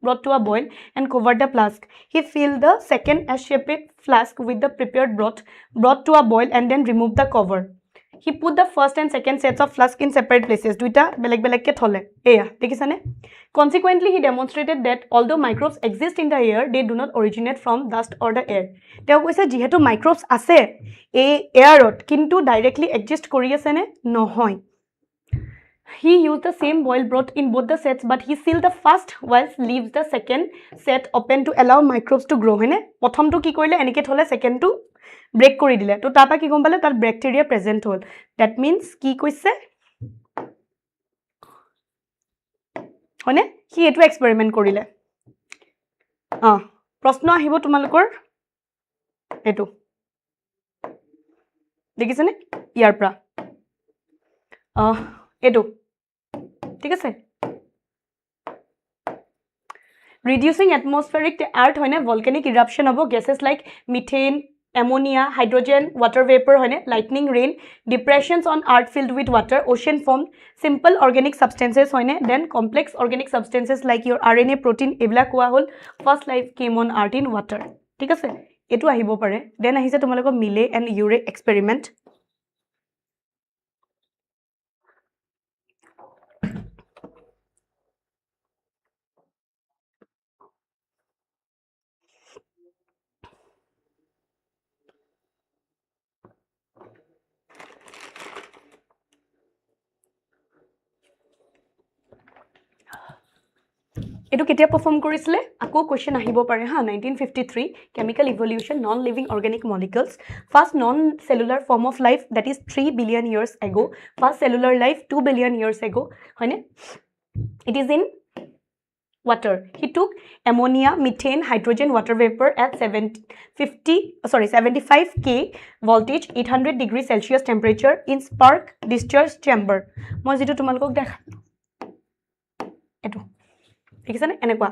broth to a boil and cover the flask he filled the second S-shaped flask with the prepared broth to a boil and then remove the cover he put the first and second sets of flask in separate places দুইটা বেলেগ বেলেগকে থলে এয়া দেখিছানে consequently he demonstrated that although microbes exist in the air they do not originate from dust or the air তেওঁ কৈছে যেহেতু microbes আছে এই এয়ারত কিন্তু ডাইরেক্টলি এক্সিস্ট কৰি আছে নে নহয় He used the same boiled broth in both the sets, but he sealed the first whilst leaves the second set open to allow microbes to grow. হয়নে প্ৰথমটো কি কৰিলে এনেকে থলে সেকেন্ডটো ব্ৰেক কৰি দিলে তো তাপা কি গম পালে তাত bacteria present hall that means কি কৈছে হয়নে কি এটো এক্সপেৰিমেন্ট কৰিলে প্ৰশ্ন আহিব তোমালোকৰ এটো দেখিছানে ইয়াৰ পৰা এটো ঠিক আছে reducing atmospheric earth hoine volcanic eruption of gases like methane ammonia hydrogen water vapor hoine lightning rain depressions on earth filled with water ocean formed simple organic substances hoine then complex organic substances like your RNA protein ebla koa hol first life came on earth in water ঠিক আছে এটো আহিব পাৰে then আহিছে তোমালোকৰ মিলে and ইউৰে experiment এটো কেতিয়া পাৰফৰ্ম কৰিছিলে আকো কোশ্চেন আহিব পাৰে হা 1953 chemical evolution non living organic molecules first non cellular form of life that is 3 billion years ago first cellular life 2 billion years ago হয়নে it is in water he took ammonia methane hydrogen water vapor at 75 K voltage 800 degrees Celsius temperature in spark discharge chamber মই যেটো তোমালোকক দেখা এটো দেখিছানে এনেকুৱা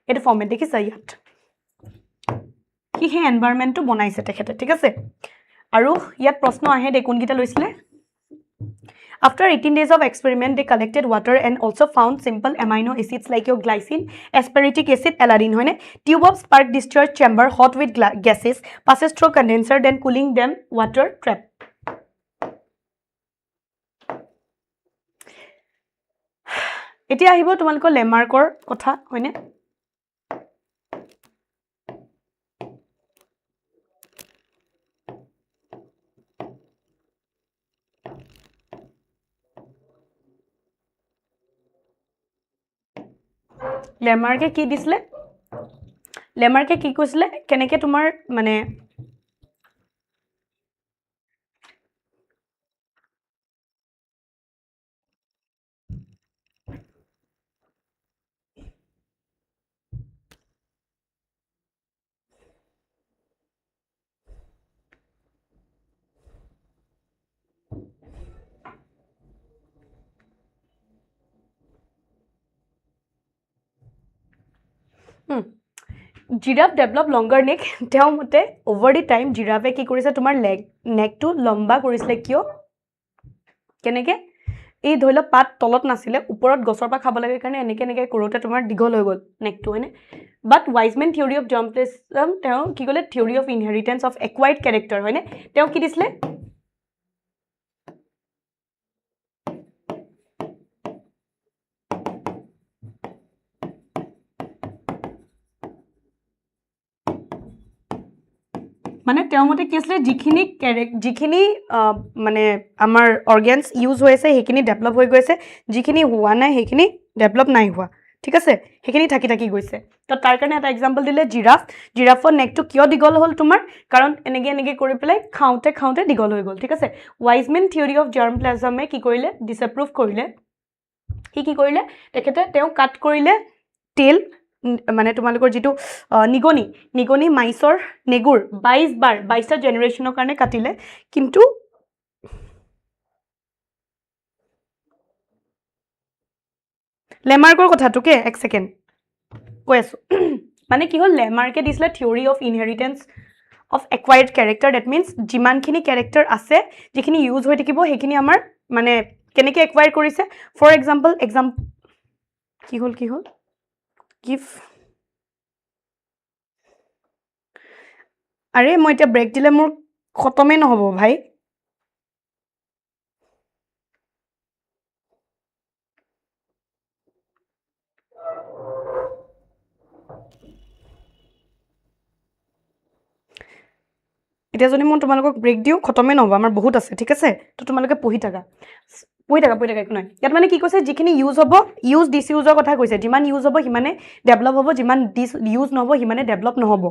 এটো format দেখিছা ইয়াত কি হে এনভায়ৰনমেন্টটো বনাইছে তেখেতে ঠিক আছে আৰু ইয়াত প্ৰশ্ন আহে দে কোনকিটা লৈছিলে After 18 days of experiment, they collected water and also found simple amino acids like your glycine, aspartic acid, alanine. Hoine tube of spark discharge chamber hot with gases passes through condenser, then cooling them water trap. এতিয়া আহিব তোমালোকৰ লেমাৰ্কৰ কথা হয়নে লেমাৰ্কে কি দিছিলে লেমাৰ্কে কি কৈছিলে কেনেকে তোমাৰ মানে Giraffe develop longer neck. Tell me, over the time, giraffe ki kori sa tumar leg neck to lamba kori sile kyo? Keneke? এই ধইলা পাত তলত নাছিলে উপৰত গছৰ পা খাব লাগে কাৰণে এনেকে এনেকে কৰোতে তোমাৰ দিগল হৈ গল নেকটো হয়নে but Weismann theory of germplasm তেওঁ কি কলে theory of inheritance of acquired character হয়নে তেওঁ কি দিছিলে মানে তেওঁৰ মতে কি আছিলে যিখিনি মানে আমাৰ অৰ্গেনছ ইউজ হৈ আছে সেইখিনি ডেভেলপ হৈ গৈছে যিখিনি হোৱা নাই সেইখিনি ডেভেলপ নাই হোৱা ঠিক আছে সেইখিনি থাকি গৈছে তো তাৰ কাৰণে এটা এক্সাম্পল দিলে জিৰাফৰ নেকটো কিয় দীঘল হ'ল তোমাৰ কাৰণ এনেকৈ কৰি পেলাই খাওঁতে দীঘল হৈ গ'ল ঠিক আছে ৱাইজমেন থিয়ৰী অফ জাৰ্ম প্লাজমে কি কৰিলে ডিছএপ্ৰুভ কৰিলে সি কি কৰিলে তেখেতে তেওঁ কাট কৰিলে টেইল মানে তোমালোকৰ যিটো নিগনি মাইছৰ নেগুৰ 22টা জেনেৰেশ্যনৰ কাৰণে কাটিলে কিন্তু লেমাৰ্কৰ কথাটোকে এক ছেকেণ্ড কৈ আছোঁ মানে কি হ'ল লেমাৰ্কে দিছিলে theory of inheritance of acquired character that means যিমানখিনি কেৰেক্টাৰ আছে যিখিনি ইউজ হৈ থাকিব সেইখিনি আমাৰ মানে কেনেকৈ একুৱায়াৰ কৰিছে ফৰ এক্সাম্পল কি হ'ল গিভ আৰে মই এতিয়া ব্ৰেক দিলে মোৰ খতমেই নহ'ব ভাই এতিয়া যদি মই তোমালোকক ব্ৰেক দিওঁ খতমেই নহ'ব আমাৰ বহুত আছে ঠিক আছে তো তোমালোকে পঢ়ি থাকা একো নাই ইয়াত মানে কি কৈছে যিখিনি ইউজ হ'ব ডিছইউজৰ কথা কৈছে যিমান ইউজ হ'ব সিমানে ডেভেলপ হ'ব যিমান ইউজ নহ'ব সিমানে ডেভেলপ নহ'ব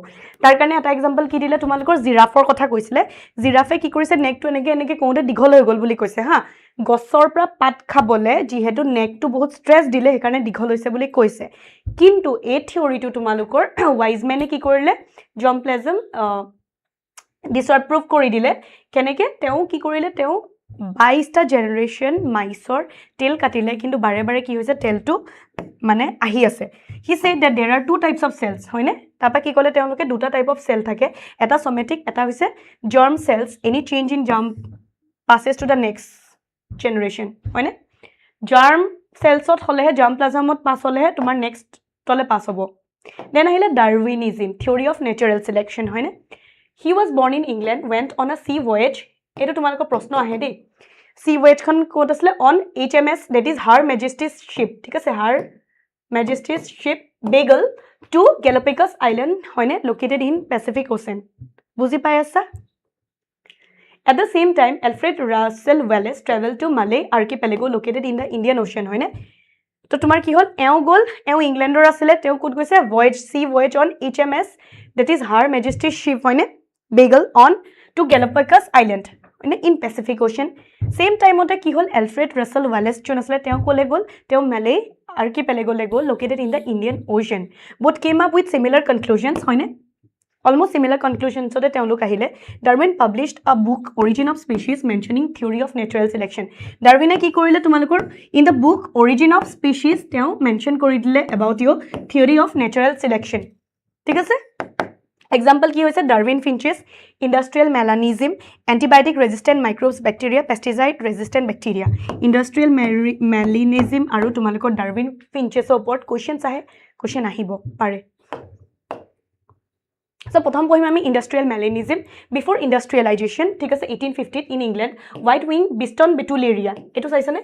তাৰ কাৰণে এটা এক্সাম্পল কি দিলে তোমালোকৰ জিৰাফৰ কথা কৈছিলে জিৰাফে কি কৰিছে নেকটো এনেকৈ কৰোঁতে দীঘল হৈ গ'ল বুলি কৈছে হা গছৰ পৰা পাত খাবলৈ যিহেতু নেকটো বহুত ষ্ট্ৰেছ দিলে সেইকাৰণে দীঘল হৈছে বুলি কৈছে কিন্তু এই থিয়ৰিটো তোমালোকৰ ৱাইজমেনে কি কৰিলে জাৰ্ম প্লাজম ডিছএপ্ৰুভ কৰি দিলে কেনেকৈ তেওঁ কি কৰিলে তেওঁ 22টা জেনেৰেশ্যন মাইছৰ তেল কাটিলে কিন্তু বাৰে কি হৈছে তেলটো মানে আহি আছে হি ছেড দ্যাট দেৰ আৰ 2 টাইপছ অফ চেলছ হয়নে তাৰপৰা কি ক'লে তেওঁলোকে 2টা টাইপ অফ চেল থাকে এটা ছমেটিক এটা হৈছে germ cells any change in germ passes to the next generation হয়নে জাৰ্ম চেলছত হ'লেহে জাৰ্ম প্লাজমত পাছ হ'লেহে তোমাৰ নেক্সটলৈ পাছ হ'ব দেন আহিলে Darwinism theory of natural selection হয়নে he was born in England went on a sea voyage এইটো তোমালোকৰ প্ৰশ্ন আহে দেই চি ভয়েজখন ক'ত আছিলে on HMS that is her majesty's ship ঠিক আছে her majesty's ship Beagle to Galapagos island হয়নে লোকেটেড ইন পেচিফিক অ'চেন বুজি পাই আছা At the same time, Alfred Russel Wallace traveled to Malay archipelago located in the Indian Ocean, হয়নে তো তোমাৰ কি হ'ল এওঁ ইংলেণ্ডৰ আছিলে তেওঁ ক'ত গৈছে sea voyage on HMS that is Her Majesty's ship হয়নে Beagle on to Galapagos Island হয়নে in Pacific Ocean same time মতে কি হ'ল Alfred Russel Wallace জন আছিলে তেওঁ ক'লে গ'ল তেওঁ Malay archipelago le গ'ল located in the Indian Ocean both came up with similar conclusions হয়নে Almost similar conclusions so that তেওঁলোক আহিলে Darwin published a book Origin of Species mentioning theory of natural selection Darwin কি কৰিলে তোমালোকৰ in the book Origin of Species তেওঁ mention কৰি দিলে about your theory of natural selection ঠিক আছে example কি হৈছে Darwin finches industrial melanism antibiotic resistant microbes bacteria pesticide resistant bacteria industrial melanism আৰু তোমালোকৰ Darwin finches ওপৰত question আহিব পাৰে So, প্ৰথম পঢ়িম আমি industrial melanism before industrialization ঠিক আছে 1850 in England white wing biston betuliaria এটো চাইছানে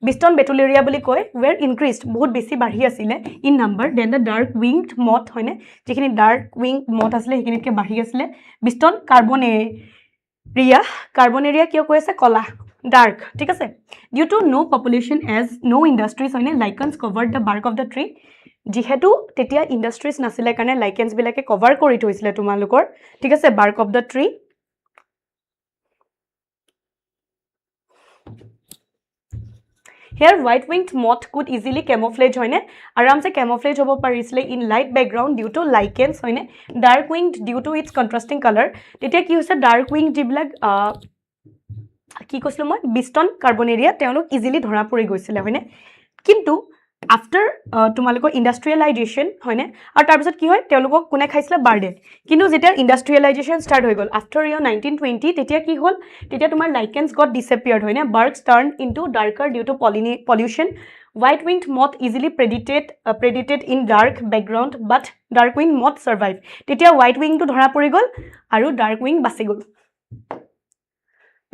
biston betuliaria বুলি কয় were increased বহুত বেছি বাঢ়ি আছিল in number then the dark winged moth হয়নে যিখিনি dark winged moth আছিল সেইখিনিতকে বাঢ়ি আছিল biston carbonaria কিয় কৈ আছে কলা dark ঠিক আছে due to no population as no industries হয়নে lichens covered the bark of the tree যিহেতু তেতিয়া ইন্ডাস্ট্ৰিজ নাছিলে কাৰণে লাইকেন্স বিলাকে কভাৰ কৰি থৈছিলে তোমালোকৰ ঠিক আছে bark of the tree Here white winged moth could easily camouflage হয়নে আৰামছে camouflage হ'ব পাৰিছিলে in light background due to lichens হয়নে dark winged due to its contrasting color তেতিয়া কি হৈছে dark winged যিবিলাক কি কৈছিলো মই biston carbonaria তেওঁলোক ইজিলি ধৰা পৰি গৈছিলে হয়নে কিন্তু after তোমালোকৰ ইন্ডাস্ট্ৰিয়েলাইজেশন হয়নে আৰু তাৰ পিছত কি হয় তেওঁলোকক কোনে খাইছিলে বাৰ্ডে কিন্তু যেতিয়া ইন্ডাস্ট্ৰিয়েলাইজেশন ষ্টাৰ্ট হৈ গল after year 1920 তেতিয়া কি হ'ল তেতিয়া তোমাৰ lichens got disappeared হয়নে barks turned into darker due to pollution white winged moth easily predated in dark background but dark winged moth survived তেতিয়া white wing টো ধৰা পৰি গল আৰু dark wing বাচি গল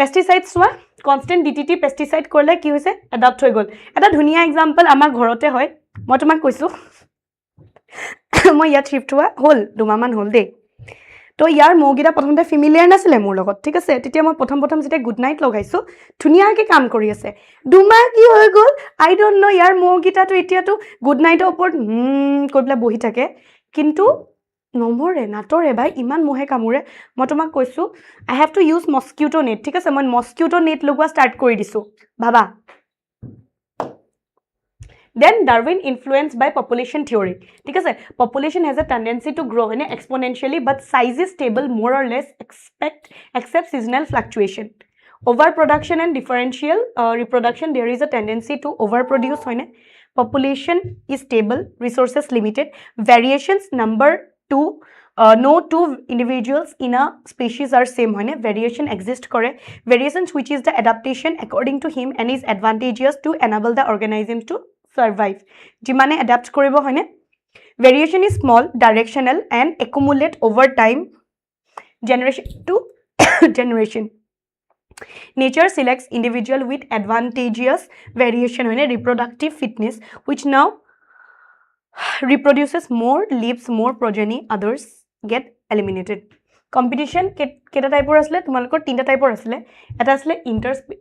Pesticides সোয়া constant DDT pesticide কৰলে কি হইছে adapt হৈ গল এটা ধুনিয়া एग्जांपल আমাৰ ঘৰতে হয় মই তোমাক কৈছো মই ইয়াত শিফট হোৱা হল দুমামান হল দে তো ইয়াৰ মৌগিটা প্ৰথমতে ফেমিলিয়াৰ নাছিলে মোৰ লগত ঠিক আছে তেতিয়া মই প্ৰথম যেতিয়া গুড নাইট লগাইছো ধুনিয়াকে কাম কৰি আছে দুমাহ কি হৈ গ'ল আই ডোন্ট নো ইয়াৰ মৌগিটাটো এতিয়াটো গুড নাইটৰ ওপৰত কৈবলা বহি থাকে কিন্তু নমৰে নাটৰে ভাই ইমান মহে কামুৰে মই তোমাক কৈছো I have to use mosquito net ঠিক আছে মই মস্কিটো নেট লগোৱা ষ্টাৰ্ট কৰি দিছো ভাবা Then Darwin influenced by population theory. ঠিক আছে population has a tendency to grow exponentially but size is stable more or less except seasonal fluctuation. Overproduction and differential reproduction there is a tendency to overproduce population is stable resources limited variations number two no two individuals in a species are same variation exist kore variations which is the adaptation according to him and is advantageous to enable the organisms to survive jimane adapt koribo hoine variation is small directional and accumulate over time generation to generation nature selects individual with advantageous variation hoine reproductive fitness which now reproduces more leaves more progeny others get eliminated competition keta type or asle tumalokor tinta type or asle eta asle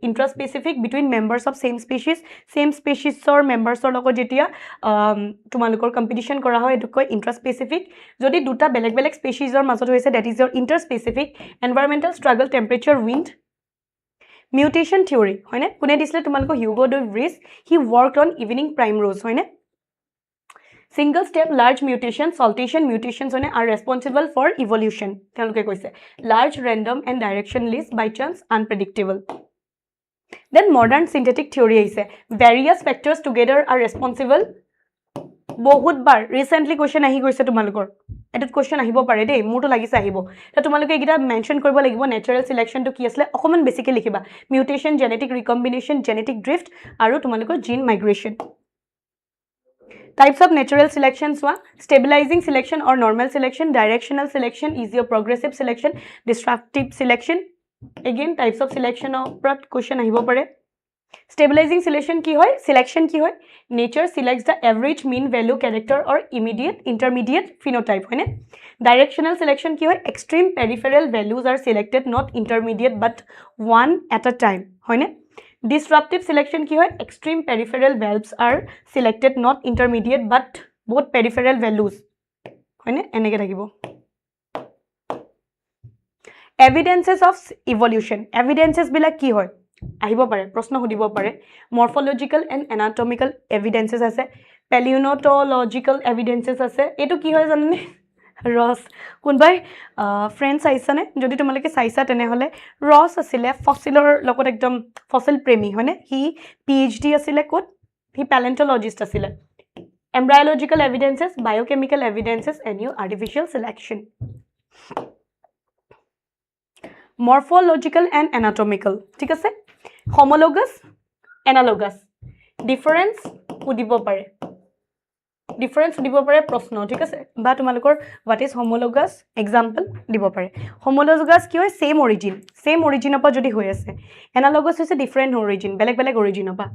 intraspecific between members of same species or members or logot jetia tumalokor competition kora hoy etu koi intraspecific jodi duta beleg species or majot hoise that is your interspecific environmental struggle temperature wind mutation theory hoine kune disle tumalokor Hugo de Vries he worked on evening primrose hoine single step large mutation saltation mutations are responsible for evolution teloke koise large random and directionless by chance unpredictable then modern synthetic theory aise various factors together are responsible bahut bar recently question ahi goise tumalokor etat question ahibo pare dei moto lagise ahibo ta tumaloke egita mention koribo lagibo natural selection to ki asle okoman basically likhiba mutation genetic recombination genetic drift aru tumalokor gene migration Types of natural selection stabilizing selection or normal selection directional selection is your progressive selection disruptive selection again types of selection of question ahibo pare stabilizing selection ki hoy nature selects the average mean value character or intermediate phenotype hoine directional selection ki hoy extreme peripheral values are selected not intermediate but one at a time hoine disruptive selection ki hoy extreme peripheral values are selected not intermediate but both peripheral values hoine enege thakibo evidences of evolution evidences bila ki hoy ahibo pare proshno hudibo pare morphological and anatomical evidences ase paleontological evidences ase etu ki hoy janne Ross kunbai friends aisane jodi tumaleke saisa tene hole Ross asile fossilor logot ekdom fossil premi hoine he PhD asile kot he paleontologist asile embryological evidences biochemical evidences and your artificial selection morphological and anatomical ঠিক আছে homologous analogous difference udibo pare difference দিব পাৰে প্ৰশ্ন ঠিক আছে বা তোমালোকৰ what is homologous example দিব পাৰে homologous কি হয় same origin পৰা যদি হৈ আছে analogous হৈছে different origin বেলেগ origin পৰা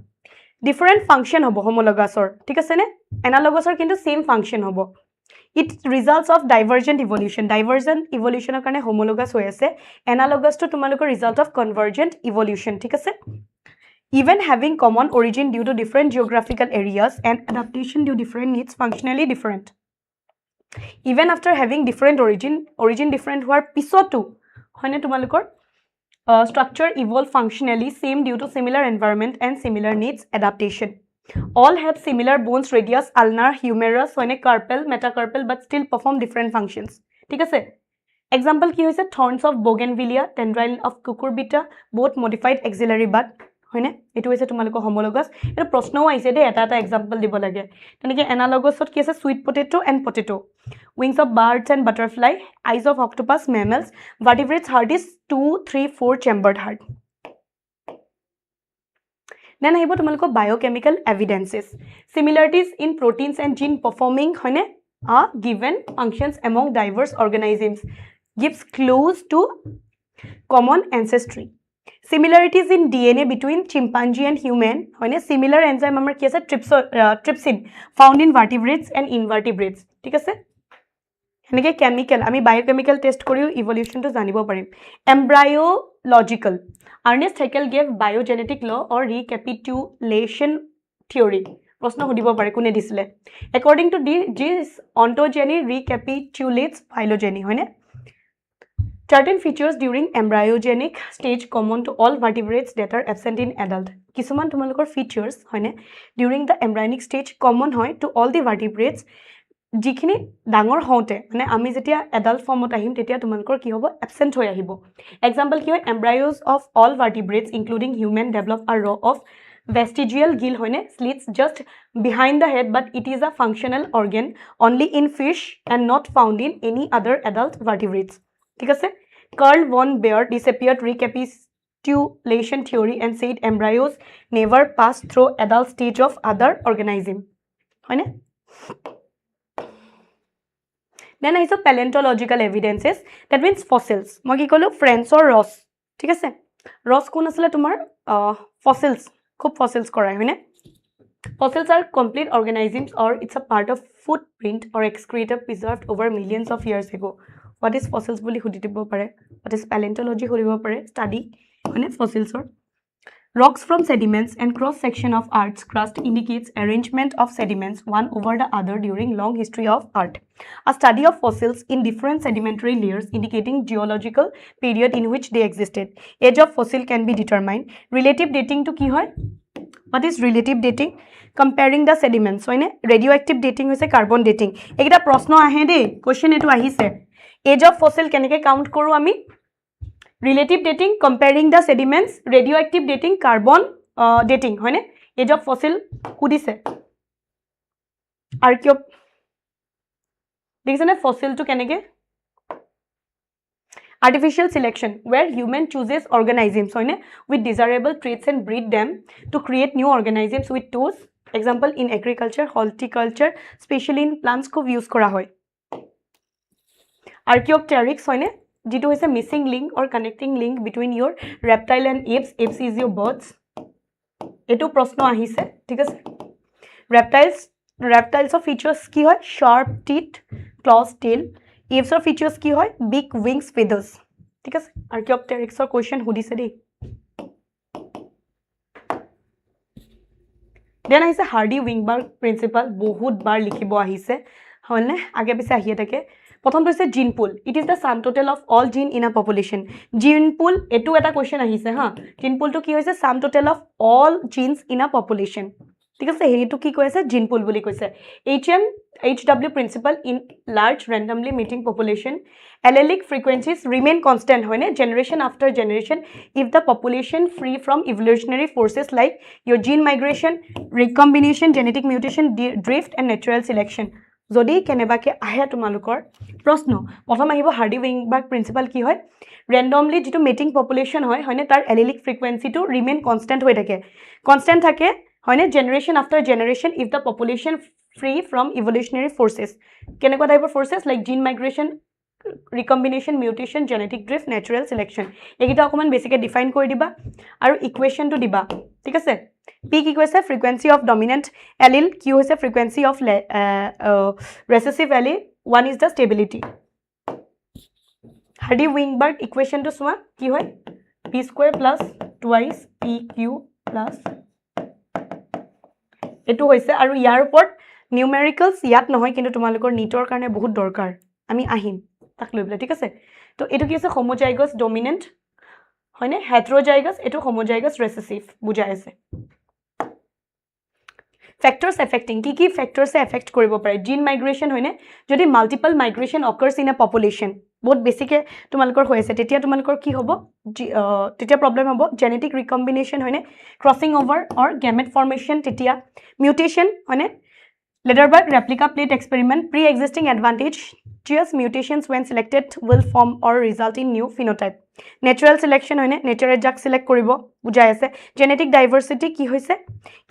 different function হ'ব homologous ঠিক আছে নে analogous কিন্তু same function হ'ব it results of divergent evolution ৰ কাৰণে homologous হৈ আছে analogous to তোমালোকৰ result of convergent evolution ঠিক আছে even having common origin due to different geographical areas and adaptation due different needs functionally different even after having different origin different hoar pisotu hoine tumalukor structure evolve functionally same due to similar environment and similar needs adaptation all have similar bones radius ulnar humerus hoine carpel metacarpal but still perform different functions ঠিক আছে example কি হৈছে thorns of bougainvillea tendril of cucurbita both modified axillary bud hoine etu hoise tumaloko homologous etu proshno aise de eta example dibo lage tenike analogous ot ki ase sweet potato and potato wings of birds and butterfly eyes of octopus mammals vertebrates heart is 2 3 4 chambered heart then ahibo tumaloko biochemical evidences similarities in proteins and gene performing hoine a given functions among diverse organisms gives clues to common ancestry similarities in DNA between chimpanzee and human hoine similar enzyme amar ki ase trypsin found in vertebrates and invertebrates ঠিক আছে এনেকৈ chemical আমি বায়োকেমিকেল test কৰিও ইভলিউশ্যনটো জানিব পাৰিম এম্ব্ৰায়লজিকেল Ernest Haeckel gave biogenetic ল অৰ ৰিকেপিটুলেশ্যন theory প্ৰশ্ন সুধিব পাৰে কোনে দিছিলে according to this ontogeny ৰিকেপিটুলেটছ phylogeny হয়নে Certain features during embryogenic stage common to all vertebrates that are absent in adult. কিছুমান তোমালোকৰ features হয়নে during the embryonic stage common হয় to all the vertebrates যিখিনি ডাঙৰ হওঁতে মানে আমি যেতিয়া adult formত আহিম তেতিয়া তোমালোকৰ কি হ'ব absent হৈ আহিব example কি হয় embryos of all vertebrates including human develop a row of vestigial gill হয়নে slits just behind the head but it is a functional organ only in fish and not found in any other adult vertebrates ঠিক আছে Carl von Baer disappeared recapitulation theory and said embryos never pass through adult stage of other organism. Hoine? Then I saw paleontological evidences. That means fossils. Moi ki kolu French or Ross. ঠিক আছে? Ross কোন আসলে তোমার fossils. খুব fossils করায় হয়নে? Fossils are complete organisms or it's a part of footprint or excreta preserved over millions of years ago. What is fossils বুলি সুধি দিব পাৰে what is paleontology সুধিব পাৰে study মানে fossils or rocks from sediments and cross section of earth's crust indicates arrangement of sediments one over the other during long history of earth a study of fossils in different sedimentary layers indicating geological period in which they existed age of fossil can be determined relative dating to কি হয় what is relative dating comparing the sediments হয়নে radioactive dating হৈছে carbon dating এইটা প্ৰশ্ন আহে দেই question এটো আহিছে Age of fossil কেনেকে count কৰো আমি relative dating comparing the sediments radioactive dating carbon dating হয়নে age of fossil সুধিছে archaeo দেখিছেনে fossil to কেনেকে artificial selection where human chooses organisms হয়নে with desirable traits and breed them to create new organisms with tools example in agriculture horticulture especially in plants খুব use কৰা হয় Archaeopteryx হয়নে যেটো হৈছে missing link or connecting link between your reptile and apes apes is your birds এটো প্ৰশ্ন আহিছে ঠিক আছে reptiles of features কি হয় sharp teeth claws tail apes of features কি হয় big wings feathers ঠিক আছে Archaeopteryx ৰ কোৱেশ্চন সুধিছে দেই দেন আহিছে হাৰ্ডি উইংবাৰ্গ প্ৰিন্সিপাল বহুত বাৰ লিখিব আহিছে হয়নে আগে পিছে আহিয়ে থাকে প্ৰথমটো হৈছে gene pool it is the sum total of all gene in a population gene pool এটো এটা কোৱেশ্চন আহিছে হা জিন পুলটো কি হৈছে sum total of all genes in a population ঠিক আছে হেৰিটো কি কৈছে জিন পুল বুলি কৈছে HW principle in large randomly meeting population allelic frequencies remain constant hoine generation after generation if the population free from evolutionary forces like your gene migration recombination genetic mutation drift and natural selection যদি কেনেবাকে আহে তোমালোকৰ প্ৰশ্ন প্ৰথম আহিব Hardy Weinberg principal কি হয় randomly যেটো মেটিং পপুলেশ্যন হয় হয়নে তাৰ এলিলিক ফ্ৰিকুৱেন্সিটো ৰিমেইন কনস্ট্যান্ট হৈ থাকে হয়নে generation after generation if the population free from evolutionary forces কেনেকুৱা টাইপৰ forces like gene migration recombination mutation genetic drift natural selection এইকিটা অকমান বেছিকে ডিফাইন কৰি দিবা আৰু ইকুৱেশনটো দিবা ঠিক আছে p কি কৈছে frequency of dominant allele q হৈছে frequency of recessive allele one is the stability Hardy Weinberg ইকুৱেশনটো সোৱা কি হয় p square plus twice pq plus এটো হৈছে আৰু ইয়াৰ ওপৰত নিউমেৰিকেলস ইয়াত নহয় কিন্তু তোমালোকৰ নিটৰ কাৰণে বহুত দৰকাৰ আমি আহিম তাক লৈ বলে ঠিক আছে তো এটো কি আছে হোমোজাইগাস ডমিনেন্ট হয়নে হেটেৰোজাইগাস এটো হোমোজাইগাস ৰিসেসিভ বুজাই আছে factors affecting কি factors এফেক্ট কৰিব পাৰে জিন মাইগ্ৰেশন হয়নে যদি multiple মাইগ্ৰেশন occurs in a population বহুত বেছিকে তোমালোকৰ হৈ আছে তেতিয়া তোমালোকৰ কি হ'ব তেতিয়া প্ৰবলেম হ'ব জেনেটিক ৰিকম্বিনেশন হয়নে ক্ৰসিং ওভাৰ অৰ গেমেট ফৰ্মেশন তেতিয়া মিউটেশন হয়নে Lederberg replica plate experiment pre-existing advantageous mutations when selected will form or result in new phenotype. Natural selection hoine nature jak select koribo bujai ase genetic diversity ki hoise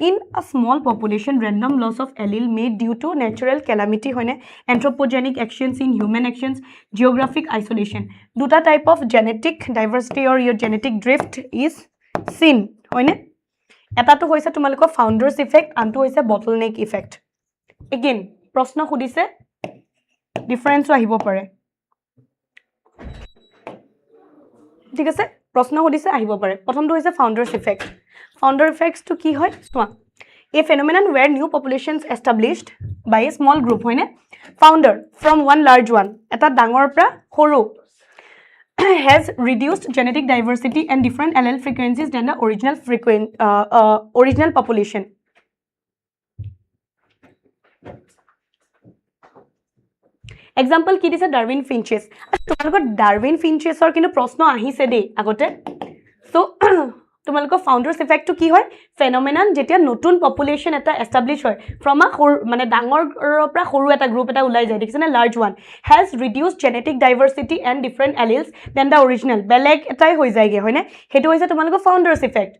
in a small population random loss of allele made due to natural calamity hoine anthropogenic actions in human actions geographic isolation duta type of genetic diversity or your genetic drift is seen hoine eta to hoise tumaloko founders effect antu hoise bottleneck effect Again, প্ৰশ্ন খুদিছে ডিফাৰেন্সও আহিব পাৰে ঠিক আছে প্ৰশ্ন সুধিছে আহিব পাৰে প্ৰথমটো হৈছে ফাউণ্ডাৰ্ছ ইফেক্ট ফাউণ্ডাৰ ইফেক্টটো কি হয় চোৱা A phenomenon where new populations established by a small group হয়নে founder from one large one এটা ডাঙৰ পৰা সৰু has reduced genetic diversity and different allele frequencies than the original population example কি দিছে ডারউইন ফিঞ্চেস তোমালোকৰ ডাৰউইন ফিঞ্চেছৰ কিন্তু প্ৰশ্ন আহিছে দেই আগতে সো তোমালোকৰ ফাউণ্ডাৰ্ছ ইফেক্টটো কি হয় ফেনোমেনন যেতিয়া নতুন পপুলেশ্যন এটা এষ্টাব্লিছ হয় ফ্ৰম আ মানে ডাঙৰৰ পৰা সৰু এটা গ্ৰুপ এটা ওলাই যায় দেখিছেনে large one has reduce genetic diversity and different alleles then the original বেলেগ এটাই হৈ যায়গে হয়নে সেইটো হৈছে তোমালোকৰ founders effect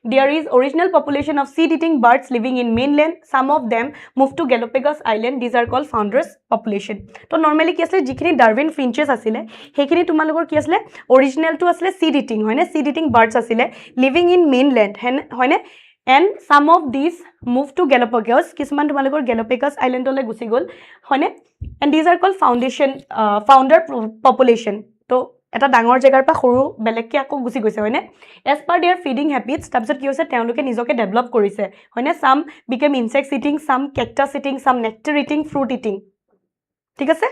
There is original population of seed-eating birds living in mainland. Some of them moved to Galapagos Island. These are called founders population. So normally কি আসলে যিখিনি Darwin finches আসলে, সেইখিনি তোমালোকৰ কি আসলে original to আসলে seed-eating হয়নে seed-eating birds আসলে living in mainland হয়নে and some of these moved to Galapagos. কিছুমান তোমালোকৰ Galapagos Island লৈ গুচি গল হয়নে and these are called founder population. তো এটা ডাঙৰ জেগাৰ পৰা সৰু বেলেগকে আকৌ গুচি গৈছে হয়নে as per their feeding habits তাৰপিছত কি হৈছে তেওঁলোকে নিজকে ডেভেলপ কৰিছে হয়নে some became insect eating some cactus eating some nectar eating fruit eating ঠিক আছে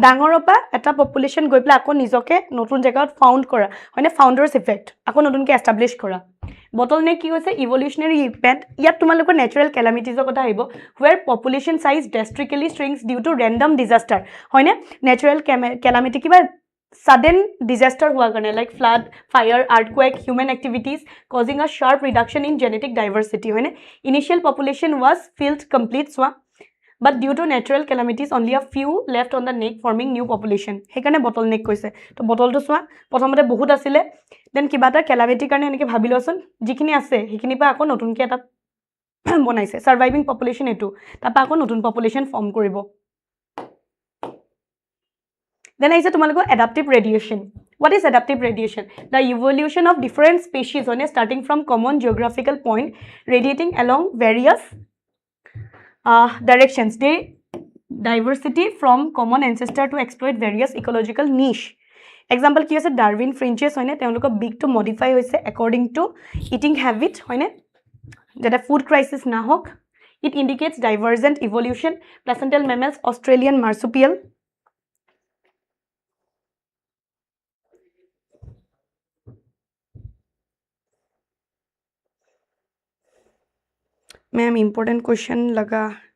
ডাঙৰৰ পৰা এটা পপুলেশ্যন গৈ পেলাই আকৌ নিজকে নতুন জেগাত ফাউণ্ড কৰা হয়নে ফাউণ্ডাৰ্ছ ইফেক্ট আকৌ নতুনকৈ এষ্টাব্লিছ কৰা বটলনেক কি হৈছে ইভলিউশনাৰী ইভেন্ট ইয়াত তোমালোকৰ নেচাৰেল কেলামিটিজৰ কথা আহিব where population size drastically shrinks due to random disaster হয়নে নেচাৰেল কেলামিটি কিবা sudden disaster হোৱা কাৰণে like flood fire earthquake human activities causing a sharp reduction in genetic diversity হয়নে initial population was filled complete so but due to natural calamities only a few left on the neck forming new population হেকাৰণে bottleneck কৈছে তো বটলটো সোৱা প্ৰথমতে বহুত আছিল then কিবা এটা calamity কাৰণে এনেকে ভাবি লচোন যিখিনি আছে হেখিনি পা আকৌ নতুনকে এটা বনাইছে সার্ভাইভিং পপুলেশন এটো তাপা আকৌ নতুন পপুলেশন ফর্ম কৰিব then is তোমালোকৰ adaptive radiation what is adaptive radiation the evolution of different species on starting from common geographical point radiating along various directions they diversity from common ancestor to exploit various ecological niche example কি আছে Darwin ফ্রিঞ্চেস হয়নে তেওঁলোকৰ big two modify হৈছে according to eating habit হয়নে যেটা food crisis না হোক it indicates divergent evolution placental mammals Australian marsupial ma'am important question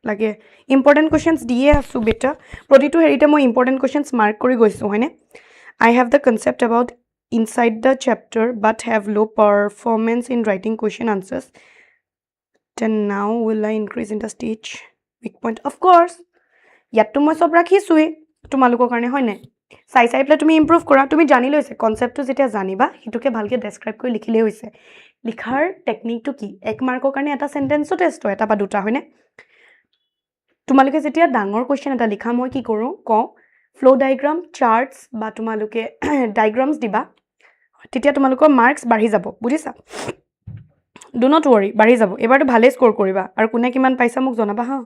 लगे इम्पोर्टेंट क्वेश्चन्स दिए आसो बेटा प्रतिटो हेरिते मैं इम्पोर्टेंट क्वेश्चन्स मार्क करि गइसो हयने I have the concept about inside the chapter but have low performance in writing question answers then now will I increase in the stage weak point of course ইয়াত তো মই সব ৰাখিছোই তোমালোকৰ কাৰণে হয় নাই চাই চাই প্লে তুমি ইমপ্ৰুভ কৰা তুমি জানি লৈছে কনসেপ্টটো যেতিয়া জানিবা হিতুকে ভালকে ডেসক্ৰাইব কৰি লিখিলে হৈছে লিখাৰ টেকনিকটো কি এক মাৰ্কৰ কাৰণে এটা সেন্টেন্সও টেস্ট হয় এটা বা দুটা হয়নে তোমালোকে যেতিয়া ডাঙৰ কোৱেশ্চন এটা লিখা মই কি কৰো ক ফ্লো ডায়াগ্ৰাম চাৰ্টস বা তোমালোকে ডায়াগ্ৰামস দিবা তেতিয়া তোমালোকৰ মাৰ্কস বাঢ়ি যাব বুজিছা ডু নট वरी বাঢ়ি যাব এবাৰটো ভালে স্কোৰ কৰিবা আৰু কোনে কিমান পাইছা মোক জনাবা হা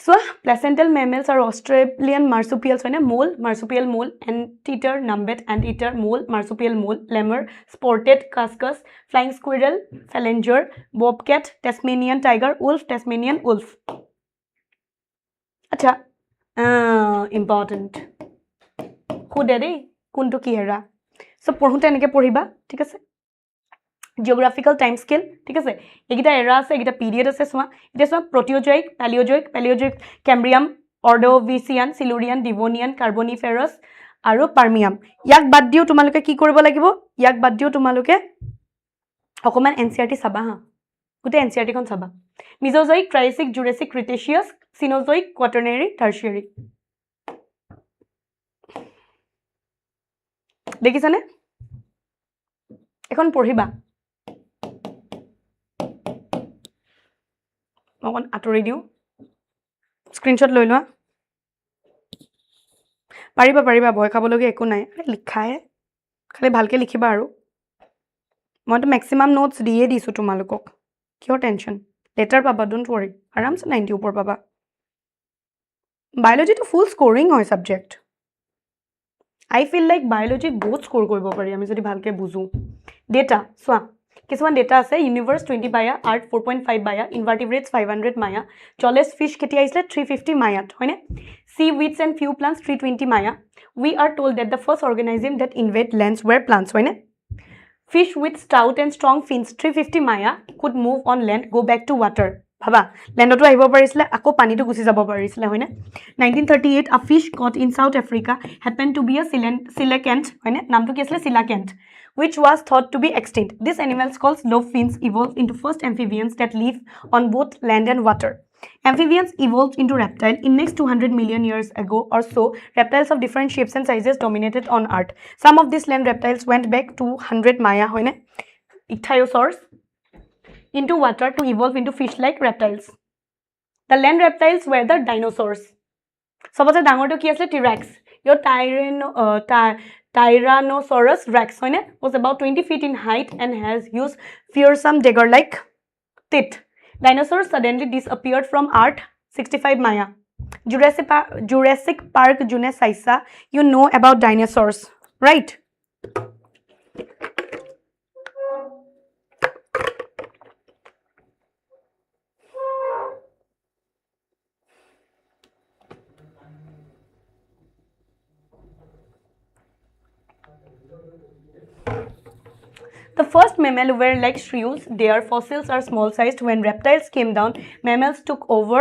So, placental mammals are Australian marsupials, mole, marsupial mole, anteater, numbat, anteater, mole, marsupial mole, lemur, spotted cuscus, flying squirrel, phalanger, bobcat, Tasmanian tiger, wolf, Tasmanian wolf. Acha, important. Who did it? Kuntu ki era. So, porhunta enike porhiba, ঠিক আছে? Geographical time scale ঠিক আছে এগিটা এৰা আছে এগিটা period আছে সোয়া এটা সোয়া proteozoic paleozoic cambrian ordovician silurian devonian carboniferous আৰু permian ইয়াক বাদ দিও তোমালোকে কি কৰিব লাগিব ইয়াক বাদ দিও তোমালোকে অকমান এনসিআরটি চাবা হা গুটে এনসিআরটি খন চাবা mesozoic triassic jurassic cretaceous cenozoic quaternary tertiary দেখিছানে এখন পঢ়িবা অকন আতৰি দিও স্ক্ৰিনশ্বট লৈ লোৱা পাৰিবা ভয় খাবলগীয়া একো নাই লিখায় খালি ভালকে লিখিবা আৰু মইতো মেক্সিমাম নোটছ দিয়ে দিছোঁ তোমালোকক কিয় টেনশ্যন লেটাৰ পাবা ডোণ্ট ৱৰি আৰামছে 90 ওপৰ পাবা বায়'লজিটো ফুল স্ক'ৰিং হয় ছাবজেক্ট আই ফিল লাইক বায়'লজিত বহুত স্ক'ৰ কৰিব পাৰি আমি যদি ভালকৈ বুজোঁ ডেটা চোৱা কিছুমান ডেটা আছে universe 20 mya earth 4.5 mya invertebrates 500 mya jawless fish কেতিয়া আহিছিলে 350 মায়াত হয়নে seaweeds and few plants 320 mya we are told that the first organism that invade lands were plants হয়নে Fish with stout and strong fins 350 Maya could move on land, go back to water. Baba, landoto ahibo parisile, ako pani to gusi jabo parisile, hoine? 1938, a fish caught in South Africa happened to be a coelacanth, hoine? Naam to ki asile coelacanth, which was thought to be extinct. This animal's called lobe fins evolved into first amphibians that live on both land and water. Amphibians evolved into reptile in next 200 million years ago or so. Reptiles of different shapes and sizes dominated on Earth. Some of these land reptiles went back to 100 Maya, ichthyosaurs, into water to evolve into fish-like reptiles. The land reptiles were the dinosaurs. Suppose a dangor to ki asle T-Rex. Your Tyrannosaurus rex was about 20 feet in height and has used fearsome dagger-like teeth. Dinosaurs suddenly disappeared from Earth 65 Maya. Jurassic Park June Saisa, you know about dinosaurs, right? The first mammal were like shrews. Their fossils are small-sized. When reptiles came down, mammals took over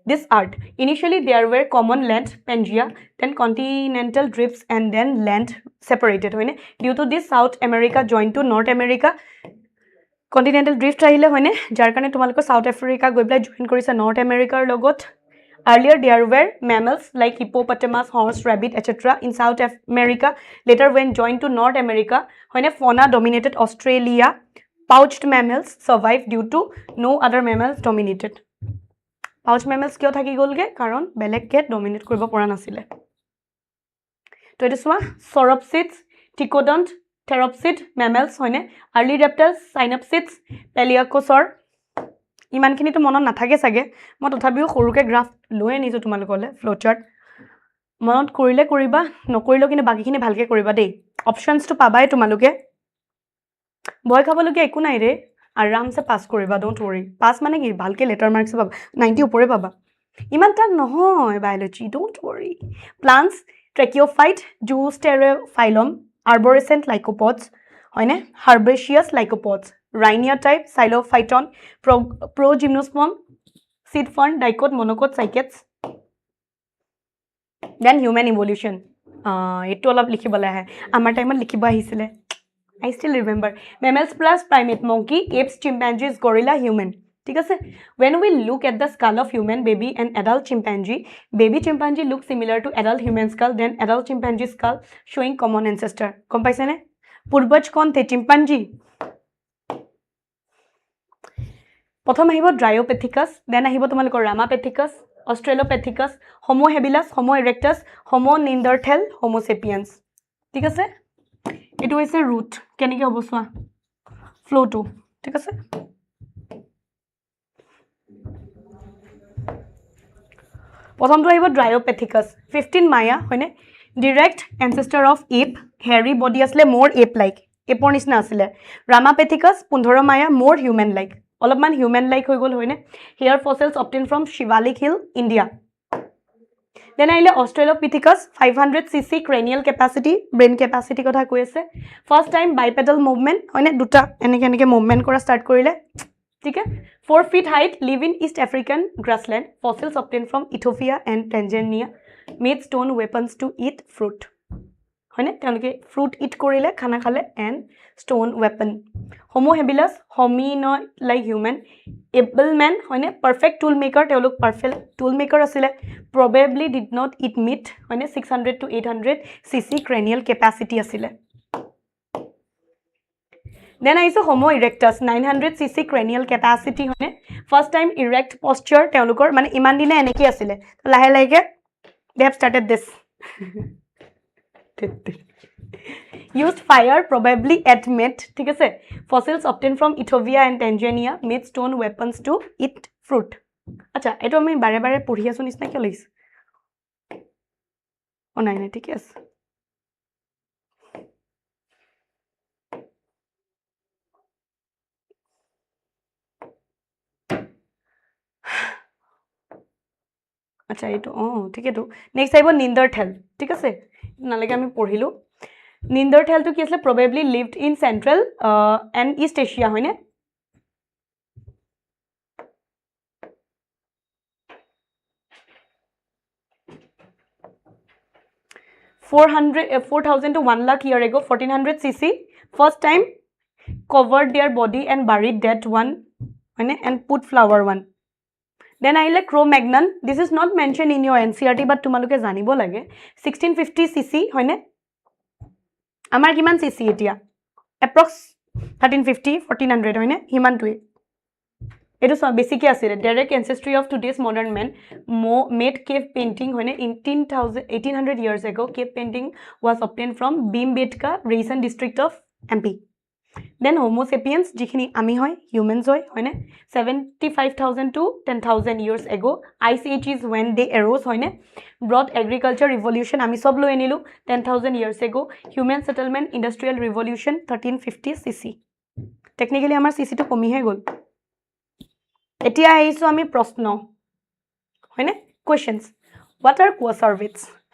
this earth. Initially, there were common land, Pangea, then continental drifts, and then land separated. Due to this, South America joined to North America. Continental drift ahile jar karone tumaloko South Africa goi bela join korise North America logot. Earlier, there were mammals like hippopotamus, horse, rabbit, etc. in South America. Later, when joined to North America, when fauna dominated Australia, pouched mammals survived due to no other mammals dominated. Pouched mammals kyo thaki golge karon belek ke dominate koribo pora nasile. To etu soa sauropsids, ticodont, theropsid mammals early reptiles, synapsids, paleocosaur. ইমানখিনি তো মনত নাথাকে সাগে মই তথাপিও সৰুকে graph লৈ নিছো তোমালোকলে flow shirt মনত কৰিলে কৰিবা নকৰিলে কিন্তু বাকিখিনি ভালকে কৰিবা দেই অপচনস তো পাবাই তোমালোকে বয় খাবলকে একো নাই ৰে আৰামসে পাস কৰিবা ডোন্ট वरी পাস মানে কি ভালকে লেটাৰ মাৰ্কস পাবা 90 উপৰে পাবা ইমান টাক নহয় বায়োলজি ডোন্ট वरी প্লান্টস ট্ৰেকিওফাইট জুষ্টেৰোফাইলম আৰ্বৰেসেন্ট লাইকোপডস হয়নে হাৰ্বেচিয়াছ লাইকোপডস Rhinia type, Xylophyton, Progymnosperm, seed fern, dicot, monocot, cycads. Then human evolution. It all of likhibala hai. Amar time likhiba hisile. I still remember. Mammals plus primate, monkey, apes, chimpanzees, gorilla, human. When we look at the skull of human, baby and adult chimpanzee, baby chimpanzee looks similar to adult human skull, then adult chimpanzee skull showing common ancestor. Compaise ne? Purbaj kon the chimpanzee. প্ৰথম আহিব ড্ৰায়োপেথিকাছ then আহিব তোমালোকৰ Ramapithecus Australopithecus Homo habilis Homo erectus Homo Neanderthal Homo sapiens ঠিক আছে এটো হৈছে root কেনেকৈ হ'ব সোৱা ফ্লোটো ঠিক আছে প্ৰথমটো আহিব ড্ৰায়োপেথিকাছ 15 মায়া হয়নে direct ancestor of ape hairy body আসলে মোৰ এপ লাইক এপৰ নিচিনা আসলে Ramapithecus 15 mya more human like অলপমান হিউম্যান লাইক হৈ গল হয়নে here fossils obtain from Shivalik hill India then আইলে Australopithecus 500 cc cranial capacity brain capacity কথা কৈ আছে ফার্স্ট টাইম বাইপেডাল মুভমেন্ট হয়নে দুটা এনেকে এনেকে মুভমেন্ট কৰা স্টাৰ্ট কৰিলে ঠিক আছে 4 feet height live in East African grassland fossils obtained from Ethiopia and Tanzania made stone weapons to eat fruit হয়নে তেওঁলোকে fruit eat কৰিলে খানা খালে and stone weapon homo habilis hominoid like human able man হয়নে perfect tool maker তেওঁলোক perfect tool maker আছিল probably did not eat meat হয়নে 600 to 800 cc cranial capacity আছিল then I saw homo erectus 900 cc cranial capacity হয়নে first time erect posture তেওঁলোকৰ মানে ইমান দিনে এনেকি আছিল লাহে লাহে they have started this used fire probably at meat ঠিক আছে fossils obtained from Ethiopia and Tanzania made stone weapons to eat fruit আচ্ছা এটো আমি বাৰে বাৰে পঢ়ি আছো নিচিনা কিয় লাগিছে ও নাই নাই ঠিক আছে আচ্ছা এইটো ঠিক আছে নেক্সট আহিব নিন্দাৰথেল ঠিক আছে নালাগে আমি পঢ়িলো নিন্দাৰথেলটো কি আছিল probably lived in Central and East Asia হয়নে 4,000 to 1 lakh year ago 1400 cc first time covered their body and buried that one and put flower one then I like Cro-Magnon this is not mentioned in your NCERT but তোমালোকে জানিব লাগে 1650 cc হয়নে আমাৰ কিমান cc এতিয়া approx 1350 1400 হয়নে হিমানটোৱে এটো সব বেসিকলি আছে direct ancestry of today's modern man made cave painting হয়নে in 1800 years ago cave painting was obtained from Bhimbetka Raisan district of MP then homo sapiens jikhini ami hoy humans hoy hoyne 75000 to 10000 years ago ice age is when they arose hoyne brought agriculture revolution ami sob lo enilu 10000 years ago human settlement industrial revolution 1350 cc technically amar cc to komi he gol etia aisu ami proshno hoyne questions what are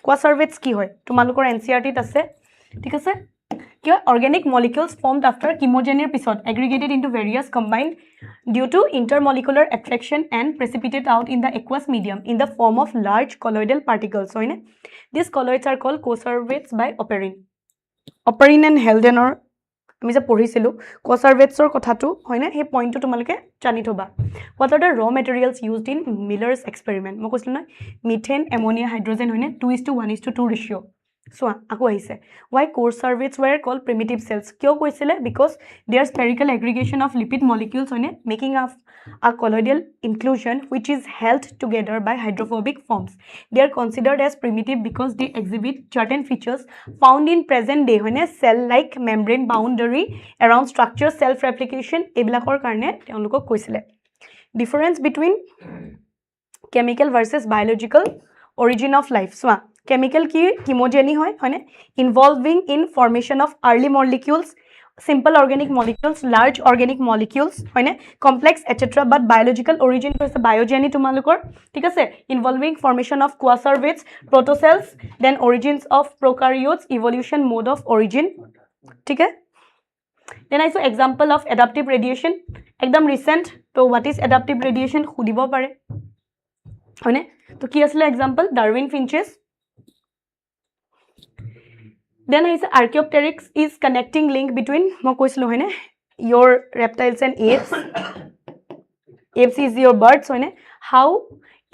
quasarvates ki hoy tumalukor NCERT t ase ঠিক আছে organic molecules formed after chemogeny episode aggregated into various combined due to intermolecular attraction and precipitate out in the aqueous medium in the form of large colloidal particles so these colloids are called quasarvates by Operin and Helden or আমি যে পঢ়িছিলো quasarvatesৰ কথাটো হয়নে হে পইণ্টটো তোমালকে জানি থবা what are the raw materials used in Miller's experiment মই কৈছিলো না মিথেন ammonia hydrogen হয়নে 2:1:2 ratio so আকৌ আহিছে why quasarvates were called primitive cells কিয় কৈছিলে because they are spherical aggregation of lipid molecules হয়নে making up a colloidal inclusion which is held together by hydrophobic forms they are considered as primitive because they exhibit certain features found in present day হয়নে cell like membrane boundary around structure self replication এবিলাকৰ কাৰণে তেওঁলোকক কৈছিলে difference between chemical versus biological origin of life so chemical ki chemogeny hoy hoyne involving in formation of early molecules simple organic molecules large organic molecules hoyne complex etc but biological origin hoise biogeny tumalukor thik ase involving formation of quasarvates protocells then origins of prokaryotes evolution mode of origin thik hai then I saw example of adaptive radiation ekdam recent to what is adaptive radiation khudibo pare hoyne to ki asle example Darwin finches then I say Archaeopteryx is connecting link between মই কৈছিলো হয়নে your reptiles and apes is your birds হয়নে how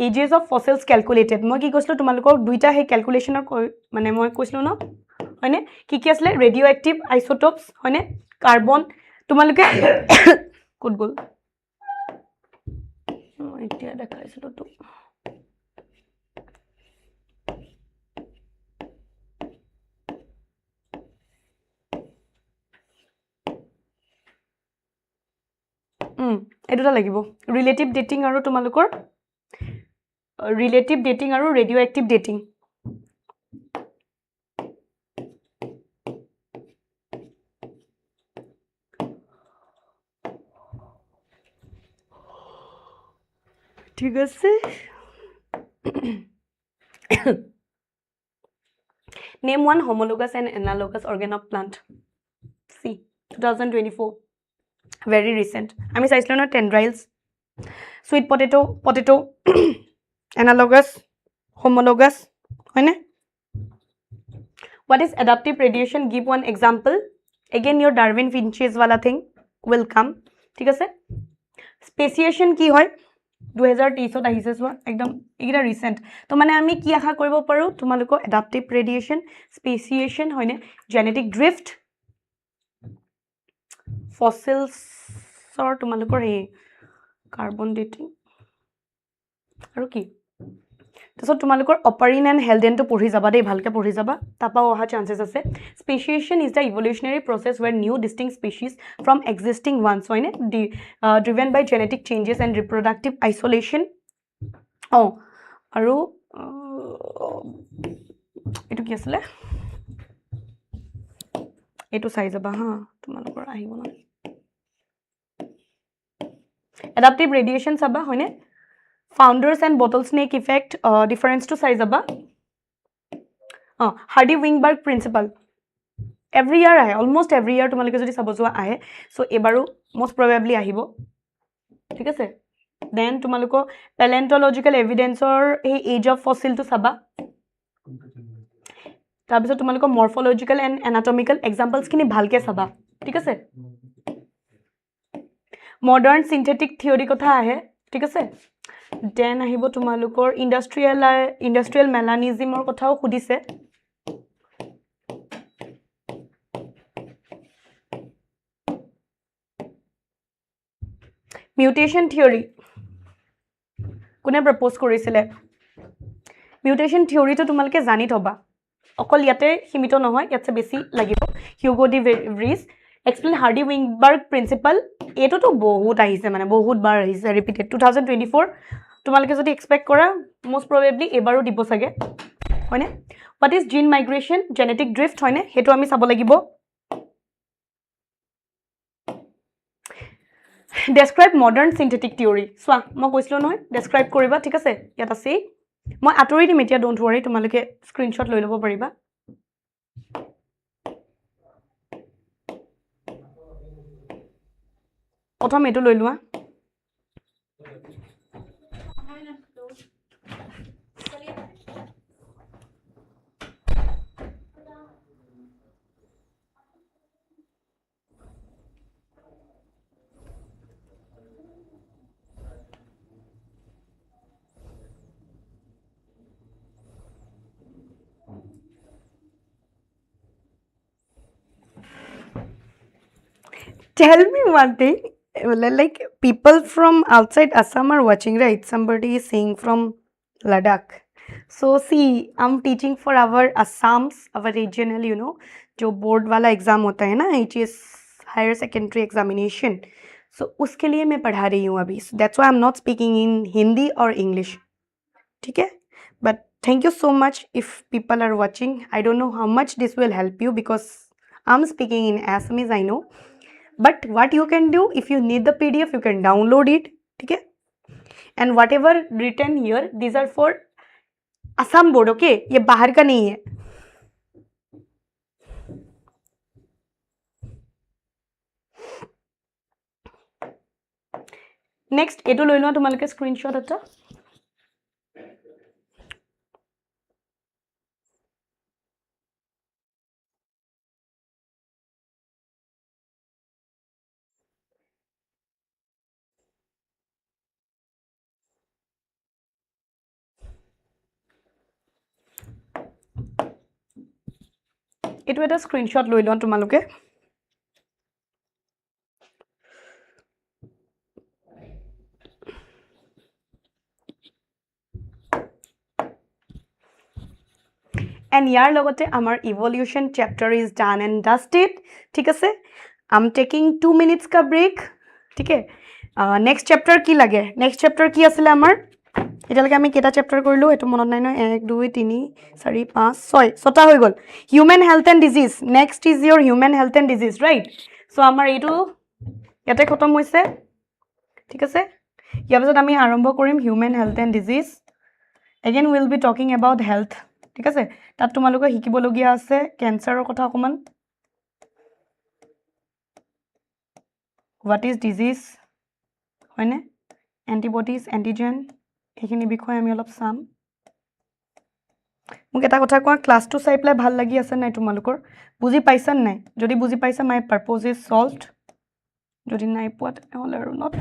ages of fossils calculated মই কি কৈছিলো তোমালোকক দুইটা হে ক্যালকুলেশনৰ মানে মই কৈছিলো ন হয়নে কি কি আসলে radioactive isotopes হয়নে কার্বন তোমালোকে কোড গল এতিয়া দেখাইছিলো তো এটোটা লাগিব ৰিলেটিভ ডেটিং আৰু তোমালোকৰ ৰিলেটিভ ডেটিং আৰু ৰেডিওএক্টিভ ডেটিং ঠিক আছে name one homologous and analogous organ of plant C 2024 very recent আমি চাইছিলো না tendrils sweet potato analogous homologous হয়নে what is adaptive radiation give one example again your Darwin finches wala thing will come ঠিক আছে speciation কি হয় 2023 ত আহিছে so একদম এটা রিসেন্ট তো মানে আমি কি আশা কৰিব পাৰো তোমালোকৰ এডাপটিভ ৰেডিয়েশন স্পেচিয়েশন হয়নে জেনেটিক ড্ৰিফট ফসিলছৰ তোমালোকৰ এই কাৰ্বন ডেটিং আৰু কি তাৰপিছত তোমালোকৰ অপাৰিন এণ্ড হেলডেনটো পঢ়ি যাবা দেই, ভালকৈ পঢ়ি যাবা, তাৰপৰাও অহা চান্সেছ আছে। Speciation is the evolutionary process where new distinct species from existing ones, হয়নে? Driven by genetic changes and reproductive isolation. অঁ, আৰু এইটো কি আছিলে, এইটো চাই যাবা হা, তোমালোকৰ আহিব ন। এডাপ্টিভ ৰেডিয়েশ্যন চাবা, হয়নে? ফাউণ্ডাৰ্ছ এণ্ড বটল স্নেক ইফেক্ট, ডিফাৰেঞ্চটো চাই যাবা। অঁ, হাৰ্ডি উইংবাৰ্গ প্ৰিন্সিপাল এভৰি ইয়াৰ আহে, অলমষ্ট এভৰি ইয়াৰ তোমালোকে যদি চাব যোৱা আহে। চ' এইবাৰো মষ্ট প্ৰবেবলি আহিব, ঠিক আছে। দেন তোমালোকৰ পেলেণ্টলজিকেল এভিডেঞ্চৰ সেই এজ অফ ফচিলটো চাবা। তাৰপিছত তোমালোকৰ মৰ্ফলজিকেল এণ্ড এনাটমিকেল এক্সাম্পলছখিনি ভালকৈ চাবা, ঠিক আছে। মডাৰ্ণ চিন্থেটিক থিয়ৰী কথা আহে, ঠিক আছে। দেন আহিব তোমালোকৰ ইণ্ডাষ্ট্ৰিয়েল মেলানিজিমৰ কথাও সুধিছে। মিউটেশ্যন থিয়ৰী কোনে প্ৰপ'জ কৰিছিলে? মিউটেশ্যন থিয়ৰীটো তোমালোকে জানি থবা, অকল ইয়াতে সীমিত নহয়, ইয়াতছে বেছি লাগিব। Hugo de Vries explain Hardy Weinberg principle, এইটোতো বহুত আহিছে, মানে বহুত বাৰ আহিছে, ৰিপিটেড। 2024 তোমালোকে যদি এক্সপেক্ট কৰা, মষ্ট প্ৰবেবলি এইবাৰো দিব চাগে, হয়নে? What is gene migration, genetic drift, হয়নে? সেইটো আমি চাব লাগিব। ডেছক্ৰাইব মডাৰ্ণ চিন্থেটিক থিয়ৰী, চোৱা মই কৈছিলোঁ নহয়, ডেছক্ৰাইব কৰিবা, ঠিক আছে। ইয়াত আছেই, মই আঁতৰি দিম এতিয়া, ডোণ্ট ৱৰি, তোমালোকে স্ক্ৰীনশ্বট লৈ ল'ব পাৰিবা। প্ৰথম এইটো লৈ লোৱা। Tell me one thing, like people from outside Assam are watching, right? Somebody is saying from Ladakh. So see, I'm teaching for our Assams, our regional, you know, जो board वाला exam होता है ना, HS higher secondary examination. So उसके लिए मैं पढ़ा रही हूँ अभी. So that's why I'm not speaking in Hindi or English. ठीक है? But thank you so much if people are watching. I don't know how much this will help you because I'm speaking in Assamese, I know. But what you can do, if you need the PDF, you can download it, okay? And whatever written here, these are for Assam board, okay? ये बाहर का नहीं है. Next, এইটো লৈ লোৱা তোমালোকে screenshot এটা। এইটো এটা স্ক্ৰীনশ্বট লৈ লোৱা তোমালোকে। And ইয়াৰ লগতে আমাৰ evolution chapter is done and dusted, ঠিক আছে? I'm taking 2 minutes का break, ঠিক আছে? Next chapter কি লাগে? Next chapter কি আছিলে আমাৰ? এতিয়ালৈকে আমি কেইটা চেপ্টাৰ কৰিলোঁ এইটো মনত নাই নহয়। 1 2 3 4 5 6 ছটা হৈ গ'ল। Human health and disease, next is your human health and disease, right? So' আমাৰ এইটো ইয়াতে খতম হৈছে, ঠিক আছে? ইয়াৰ পিছত আমি আৰম্ভ কৰিম human health and disease. Again will be talking about health, ঠিক আছে? তাত তোমালোকে শিকিবলগীয়া আছে কেঞ্চাৰৰ কথা অকণমান, হোৱাট ইজ ডিজিজ, হয়নে? এণ্টিবডিজ, এণ্টিজেন, এইখিনি বিষয়ে আমি অলপ চাম। মোক এটা কথা কোৱা, ক্লাছটো চাই পেলাই ভাল লাগি আছে নাই তোমালোকৰ? বুজি পাইছা নাই? যদি বুজি পাইছা, মাই পাৰ্পজ ইজ চল্ভড। যদি নাই পোৱা তেনেহ'লে আৰু নট।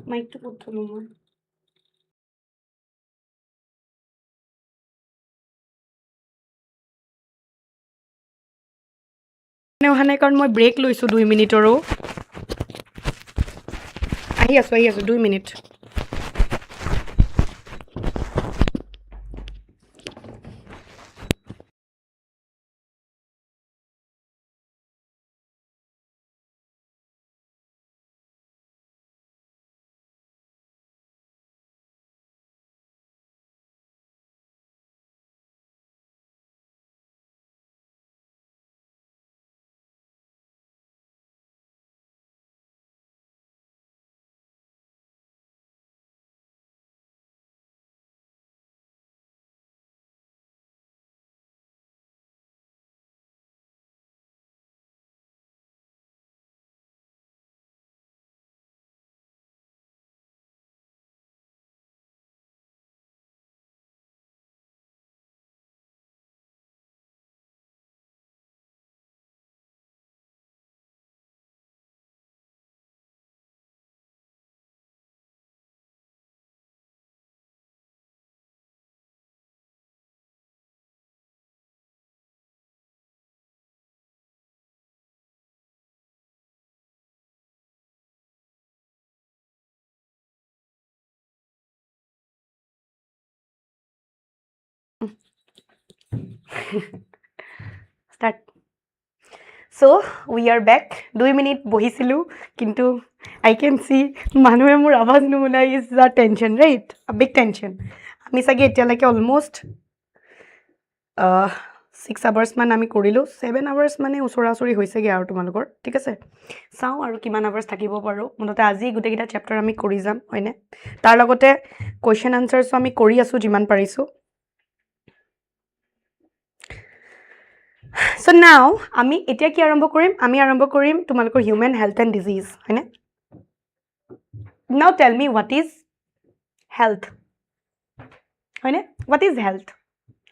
মাইকটো ক'ত থলো মই অহা নাই কাৰণ মই ব্ৰেক লৈছোঁ 2 মিনিটৰো আহি আছোঁ 2 minute Start. So we are back. 2 minute বহিছিলোঁ কিন্তু I can see মানুহে মোৰ আৱাজ নুশুনাই is a tension, right? A big tension. আমি চাগে এতিয়ালৈকে almost 6 hours মান আমি কৰিলোঁ 7 hours মানে ওচৰা-ওচৰি হৈছেগৈ আৰু তোমালোকৰ ঠিক আছে চাওঁ আৰু কিমান hours থাকিব পাৰোঁ মুঠতে আজি গোটেইকেইটা চেপ্টাৰ আমি কৰি যাম হয়নে তাৰ লগতে কুৱেশ্যন আনচাৰ্ছ আমি কৰি আছোঁ যিমান পাৰিছোঁ So now আমি এতিয়া কি আৰম্ভ কৰিম আমি আৰম্ভ কৰিম তোমালোকৰ হিউম্যান হেলথ এণ্ড ডিজিজ হয়নে Now tell me what is health হয়নে what is health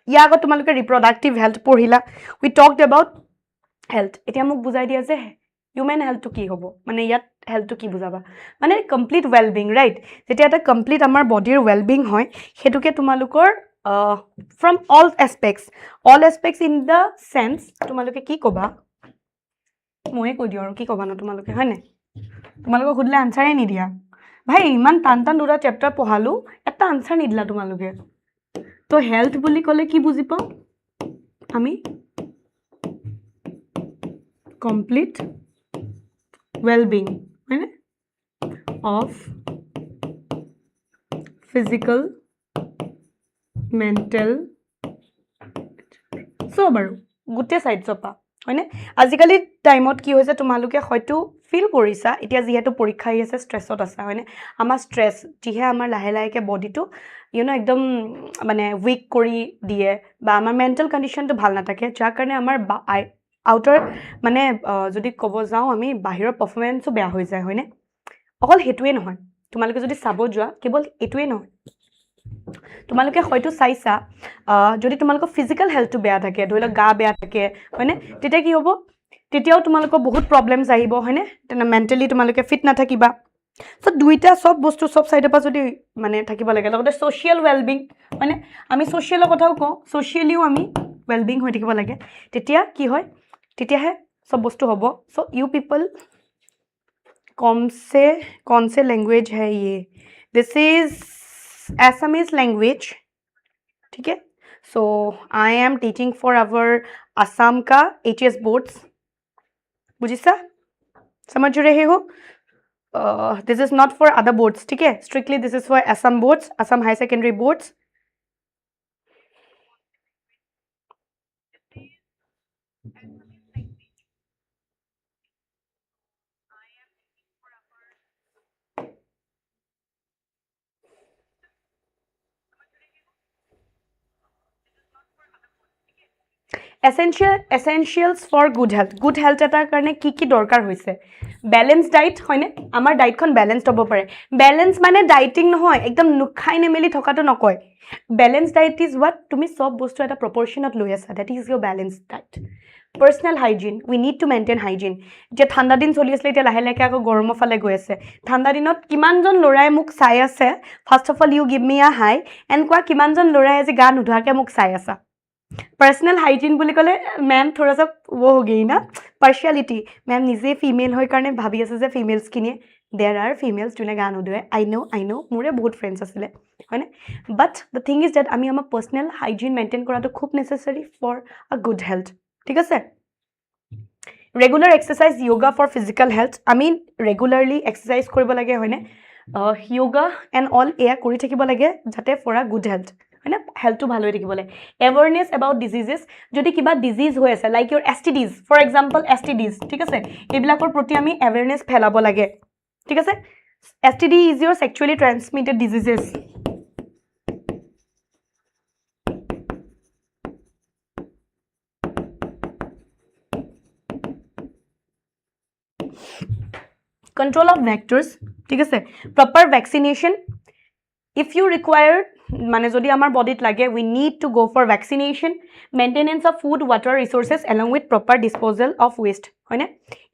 ইয়াৰ আগত তোমালোকে ৰিপ্ৰডাক্টিভ হেলথ পঢ়িলা we talked about health এতিয়া মোক বুজাই দিয়া যে হিউম্যান হেলথটো কি হ'ব মানে ইয়াত হেলথটো কি বুজাবা মানে কমপ্লিট ওয়েল বিং ৰাইট যেতিয়া এটা কমপ্লিট আমাৰ বডিৰ ওয়েল বিং হয় হেতুকে তোমালোকৰ from all aspects in the sense তোমালোকে কি কবা মই কৈ দিও আৰু কি কবা না তোমালোকে হয় নাই তোমালোকে খুদলে আনসাৰে নিদিয়া ভাই ইমান টান দুটা চেপ্টাৰ পঢ়ালো এটা আনসাৰ নিদিলা তোমালোকে তো হেলথ বুলি ক'লে কি বুজি পাও আমি কমপ্লিট ওয়েল বিং হয়নে of physical mental so বাৰু গুটে সাইডছ পা হয়নে আজিকালি টাইমত কি হৈছে তোমালোকে হয়তো ফিল কৰিছা এতিয়া যেহেতু পৰীক্ষা আহি আছে ষ্ট্ৰেছত আছে হয়নে আমাৰ ষ্ট্ৰেছ যিহে আমাৰ লাহে লাহেকে বডিটো একদম মানে উইক কৰি দিয়ে বা আমাৰ মেন্টাল কন্ডিশনটো ভাল নাথাকে যাৰ কাৰণে আমাৰ আউটাৰ মানে যদি ক'ব যাওঁ আমি বাহিৰৰ পাৰফৰমেন্সও বেয়া হৈ যায় হয়নে অকল হেতুৱে নহয় তোমালোকে যদি চাব যোৱা কেৱল এটুৱে নহয় তোমালোকে হয়তো চাইছা যদি তোমালোকৰ ফিজিক্যাল হেলথটো বেয়া থাকে ধৰিলা গা বেয়া থাকে হয়নে তেতিয়া কি হ'ব তেতিয়াও তোমালোকৰ বহুত প্ৰবলেমছ আহিব হয়নে তেনে মেন্টালি তোমালোকে ফিট নাথাকিবা সো দুইটা সব বস্তু সব সাইডৰ পৰা যদি মানে থাকিব লাগে লগতে সোশ্যাল ওয়েলবিং মানে আমি সোশ্যালৰ কথাও কওঁ সোশ্যালিও আমি ওয়েলবিং হৈ থাকিব লাগে তেতিয়া কি হয় তেতিয়াহে সব বস্তু হ'ব সো ইউ পিপল कौन से लैंग्वेज है ये दिस इज Assamese language ठीक है so I am teaching for our Assam का HS boards बुझिसा समझ रहे हो this is not for other boards ठीक है strictly this is for Assam boards Assam high secondary boards essentials for good health এটাৰ কাৰণে কি দৰকাৰ হৈছে ব্যালেন্স ডায়েট হয়নে আমাৰ ডায়েটখন ব্যালেন্সড হ'ব পাৰে ব্যালেন্স মানে ডায়েটিং নহয় একদম নুখাই নেমেলি থকাটো নকয় ব্যালেন্স ডায়েট ইজ what তুমি সব বস্তু এটা প্ৰপৰচনত লৈ আছা that is your balanced diet Personal hygiene. We need to maintain hygiene. Je thanda din choli asle etia lahe lahe ako goromor phale goi ase. Thanda dinot kiman jon lorai muk sai ase. First of all, you give me a hi and kwa kiman jon lorai aji ga nudhake muk sai asa. Personal hygiene বুলি কলে ma'am थोड़ा सा वो हो गई ना partiality. Ma'am নিজে female হয় কাৰণে ভাবি আছে যে females কিনিয়ে there are females যোনে গান উদুৱে I know মোৰে বহুত friends আছিলে হয়নে but the thing is that আমি আমাৰ personal hygiene maintain কৰাটো খুব necessary for a good health ঠিক আছে regular exercise yoga for physical health I mean regularly exercise কৰিব লাগে হয়নে yoga and all এয়া কৰি থাকিব লাগে যাতে for a good health হয়নে হেলথটো ভাল হৈ থাকিবলে awareness about diseases যদি কিবা disease হৈ আছে like your STDs for example STDs ঠিক আছে এইবিলাকৰ প্ৰতি আমি awareness ফেলাব লাগে ঠিক আছে STD is your sexually transmitted diseases control of vectors ঠিক আছে proper vaccination if you require মানে যদি আমাৰ বডিত লাগে we need to go for vaccination maintenance of food water resources along with proper disposal of waste হয়নে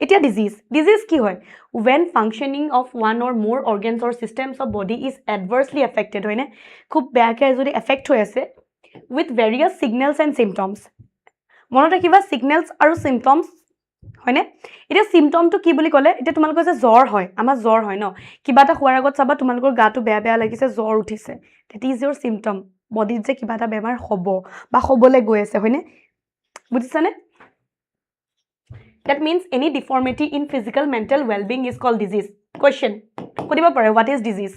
এতিয়া disease কি হয় when functioning of one or more organs or systems of body is adversely affected হয়নে খুব বেয়াকে যদি effect হৈ আছে with various signals and symptoms মনত ৰাখিবা signals আৰু symptoms হয়নে এটা সিম্পটমটো কি বুলি কলে এটা তোমালোকৰ যে জ্বৰ হয় আমাৰ জ্বৰ হয় ন কিবা এটা হোৱাৰ আগত চাবা তোমালোকৰ গাটো বেয়া বেয়া লাগিছে জ্বৰ উঠিছে that is your symptom বডিত যে কিবা এটা বেমাৰ হ'ব বা হ'বলে গৈ আছে হয়নে বুজিছানে that means any deformity in physical mental well-being is called disease question সুধিব পাৰে what is disease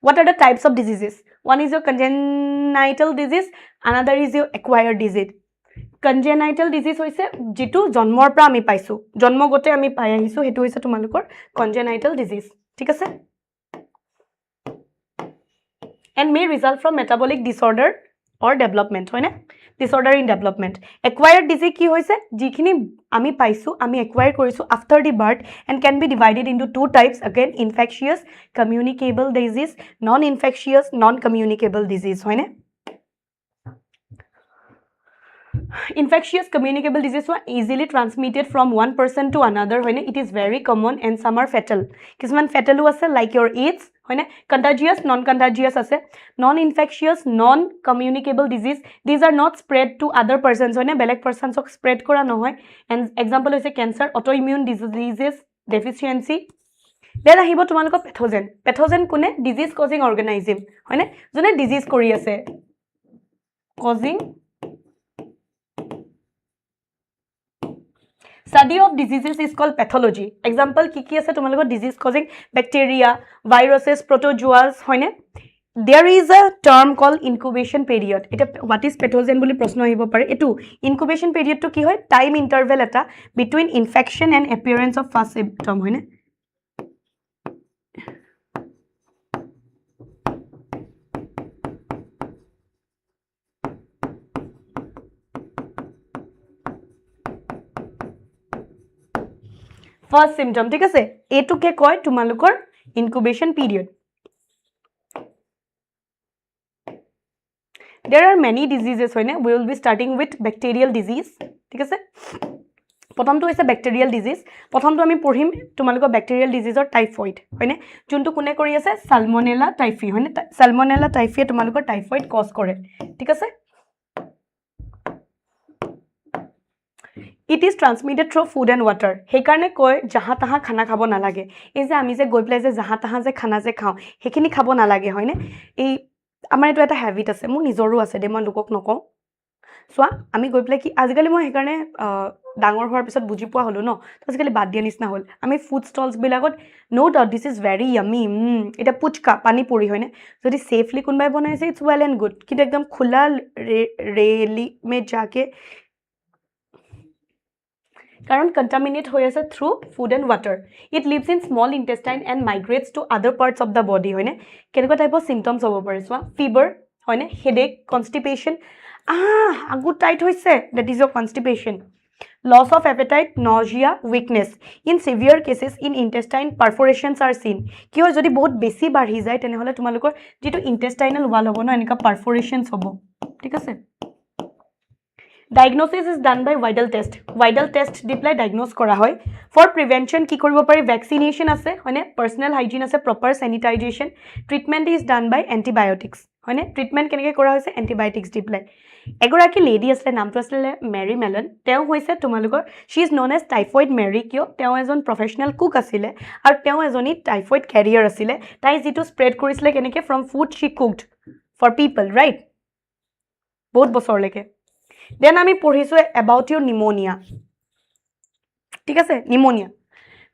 what are the types of diseases one is your congenital disease another is your acquired disease congenital disease হৈছে যেটো জন্মৰ পৰা আমি পাইছো জন্মগতে আমি পাই আহিছো হেতু হৈছে তোমালোকৰ congenital disease ঠিক আছে and may result from metabolic disorder or development হয়নে disorder in development acquired disease কি হৈছে যিখিনি আমি পাইছো আমি acquire কৰিছো after the birth and can be divided into two types again infectious communicable disease non infectious non communicable disease হয়নে infectious communicable disease are easily transmitted from one person to another hoine it is very common and some are fatal kisman fatal ase like your AIDS hoine contagious non contagious ase non infectious non communicable disease these are not spread to other persons hoine belek persons ok spread kora no hoy and example hoise cancer autoimmune diseases deficiency then ahibo tumaloko pathogen kune disease causing organism hoine jone disease kori ase causing study of diseases is called pathology example ki ase tumaloko disease causing bacteria viruses protozoas hoine there is a term called incubation period eta what is pathogen boli proshno ahibo pare etu incubation period to ki hoy time interval eta between infection and appearance of first symptom hoine first symptom ঠিক আছে এটুকে কয় তোমালোকৰ incubation period there are many diseases হয়নে we will be starting with bacterial disease ঠিক আছে প্ৰথমটো হৈছে bacterial disease প্ৰথমটো আমি পঢ়িম তোমালোকৰ bacterial diseaseৰ টাইফয়েড হয়নে যোনটো কোনে কৰি আছে salmonella typhi হয়নে salmonella typhi তোমালোকৰ টাইফয়েড কজ কৰে ঠিক আছে it is transmitted through food and water he karne koy jaha taha khana khabo na lage ei je ami je goi play je jaha taha je khana je khao hekini khabo na lage hoyne ei amar etu eta habit ase mu nijoru ase de man lukok noko so ami goi play ki ajigali moi he karne dangor hor pisot buji pua holo no ajigali bad dia nisna hol ami food stalls bilagot no doubt this is very yummy eta puchka pani puri hoyne jodi safely kunbai banaise it's well and good kintu ekdom khula reli me jaake karon contaminate hoy ase through food and water it lives in small intestine and migrates to other parts of the body hoine keneko type of symptoms hobo pare so fever hoine headache constipation agu tight hoise that is your constipation loss of appetite nausea weakness in severe cases in intestine perforations are seen ki hoy jodi bahut beshi badhi jay tene hole tumalukor jitu intestinal wall hobo no enika perforations hobo thik ase Diagnosis is done by Vidal test. Vidal test দি পেলাই diagnose কৰা হয়. For prevention কি কৰিব পাৰি? Vaccination আছে, হয়নে? Personal hygiene আছে, proper sanitization. Treatment is done by antibiotics. হয়নে? Treatment কেনেকৈ কৰা হৈছে? Antibiotics দি পেলাই. এগৰাকী লেডি আছিলে, নামটো আছিলে মেৰী মেলন. তেওঁ হৈছে তোমালোকৰ, she is known as typhoid Mary কিয়? তেওঁ এজন professional cook আছিলে আৰু তেওঁ এজনী typhoid carrier আছিলে. তাই যিটো spread কৰিছিলে কেনেকৈ? From food she cooked for people, right? বহুত বছৰলৈকে. Then আমি পঢ়িছো about your pneumonia. ঠিক আছে? Pneumonia.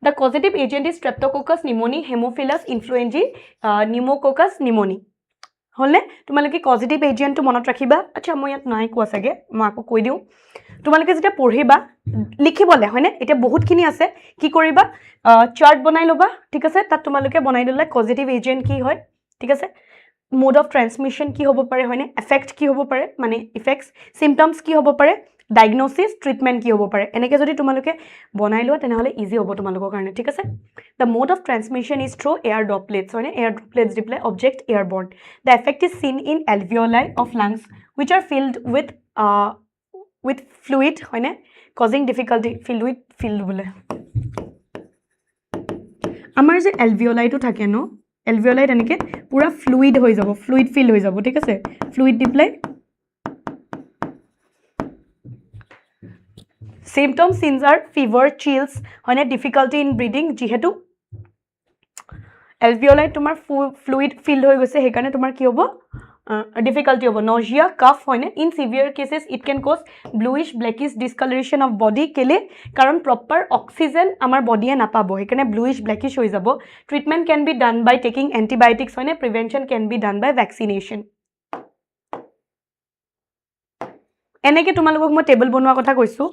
The causative agent is Streptococcus pneumoniae, Haemophilus influenzae, Pneumococcus pneumoniae. হলনে? তোমালোকে causative agent টো মনত ৰাখিবা. আচ্ছা মই ইয়াত নাই কোৱা চাগে, মই আকৌ কৈ দিওঁ। তোমালোকে যেতিয়া পঢ়িবা লিখিবলে, হয়নে? এতিয়া বহুতখিনি আছে। কি কৰিবা? চাৰ্ট বনাই ল'বা, ঠিক আছে? তাত তোমালোকে বনাই ল'লে causative agent কি হয়, ঠিক আছে? Mode of transmission কি হ'ব পাৰে, হয়নে? Effect কি হ'ব পাৰে, মানে effects, symptoms কি হ'ব পাৰে, diagnosis, treatment কি হ'ব পাৰে। এনেকৈ যদি তোমালোকে বনাই লোৱা তেনেহ'লে ইজি হ'ব তোমালোকৰ কাৰণে, ঠিক আছে? The mode of transmission is through air droplets, হয়নে? Air droplets দি পেলাই object airborne. The effect is seen in alveoli of lungs which are filled with fluid, হয়নে? Causing difficulty, filled বোলে। আমাৰ যে alveoli টো থাকে ন, alveoli এনেকৈ পুৰা fluid হৈ যাব, fluid fill হৈ যাব, ঠিক আছে? Fluid দি পেলাই symptoms signs are fever, chills, হয়নে? Difficulty in breathing, যিহেতু alveoli তোমাৰ fluid filled হৈ গৈছে, সেইকাৰণে তোমাৰ কি হ'ব? Difficulty হ'ব, nausea, cough, হয়নে? In severe cases it can cause bluish blackish discoloration of body, কেলে? কাৰণ proper oxygen আমাৰ বডিয়ে নাপাব, সেইকাৰণে bluish blackish হৈ যাব। Treatment can be done by taking antibiotics, হয়নে? Prevention can be done by vaccination. এনেকৈ তোমালোকক মই টেবল বনোৱাৰ কথা কৈছোঁ।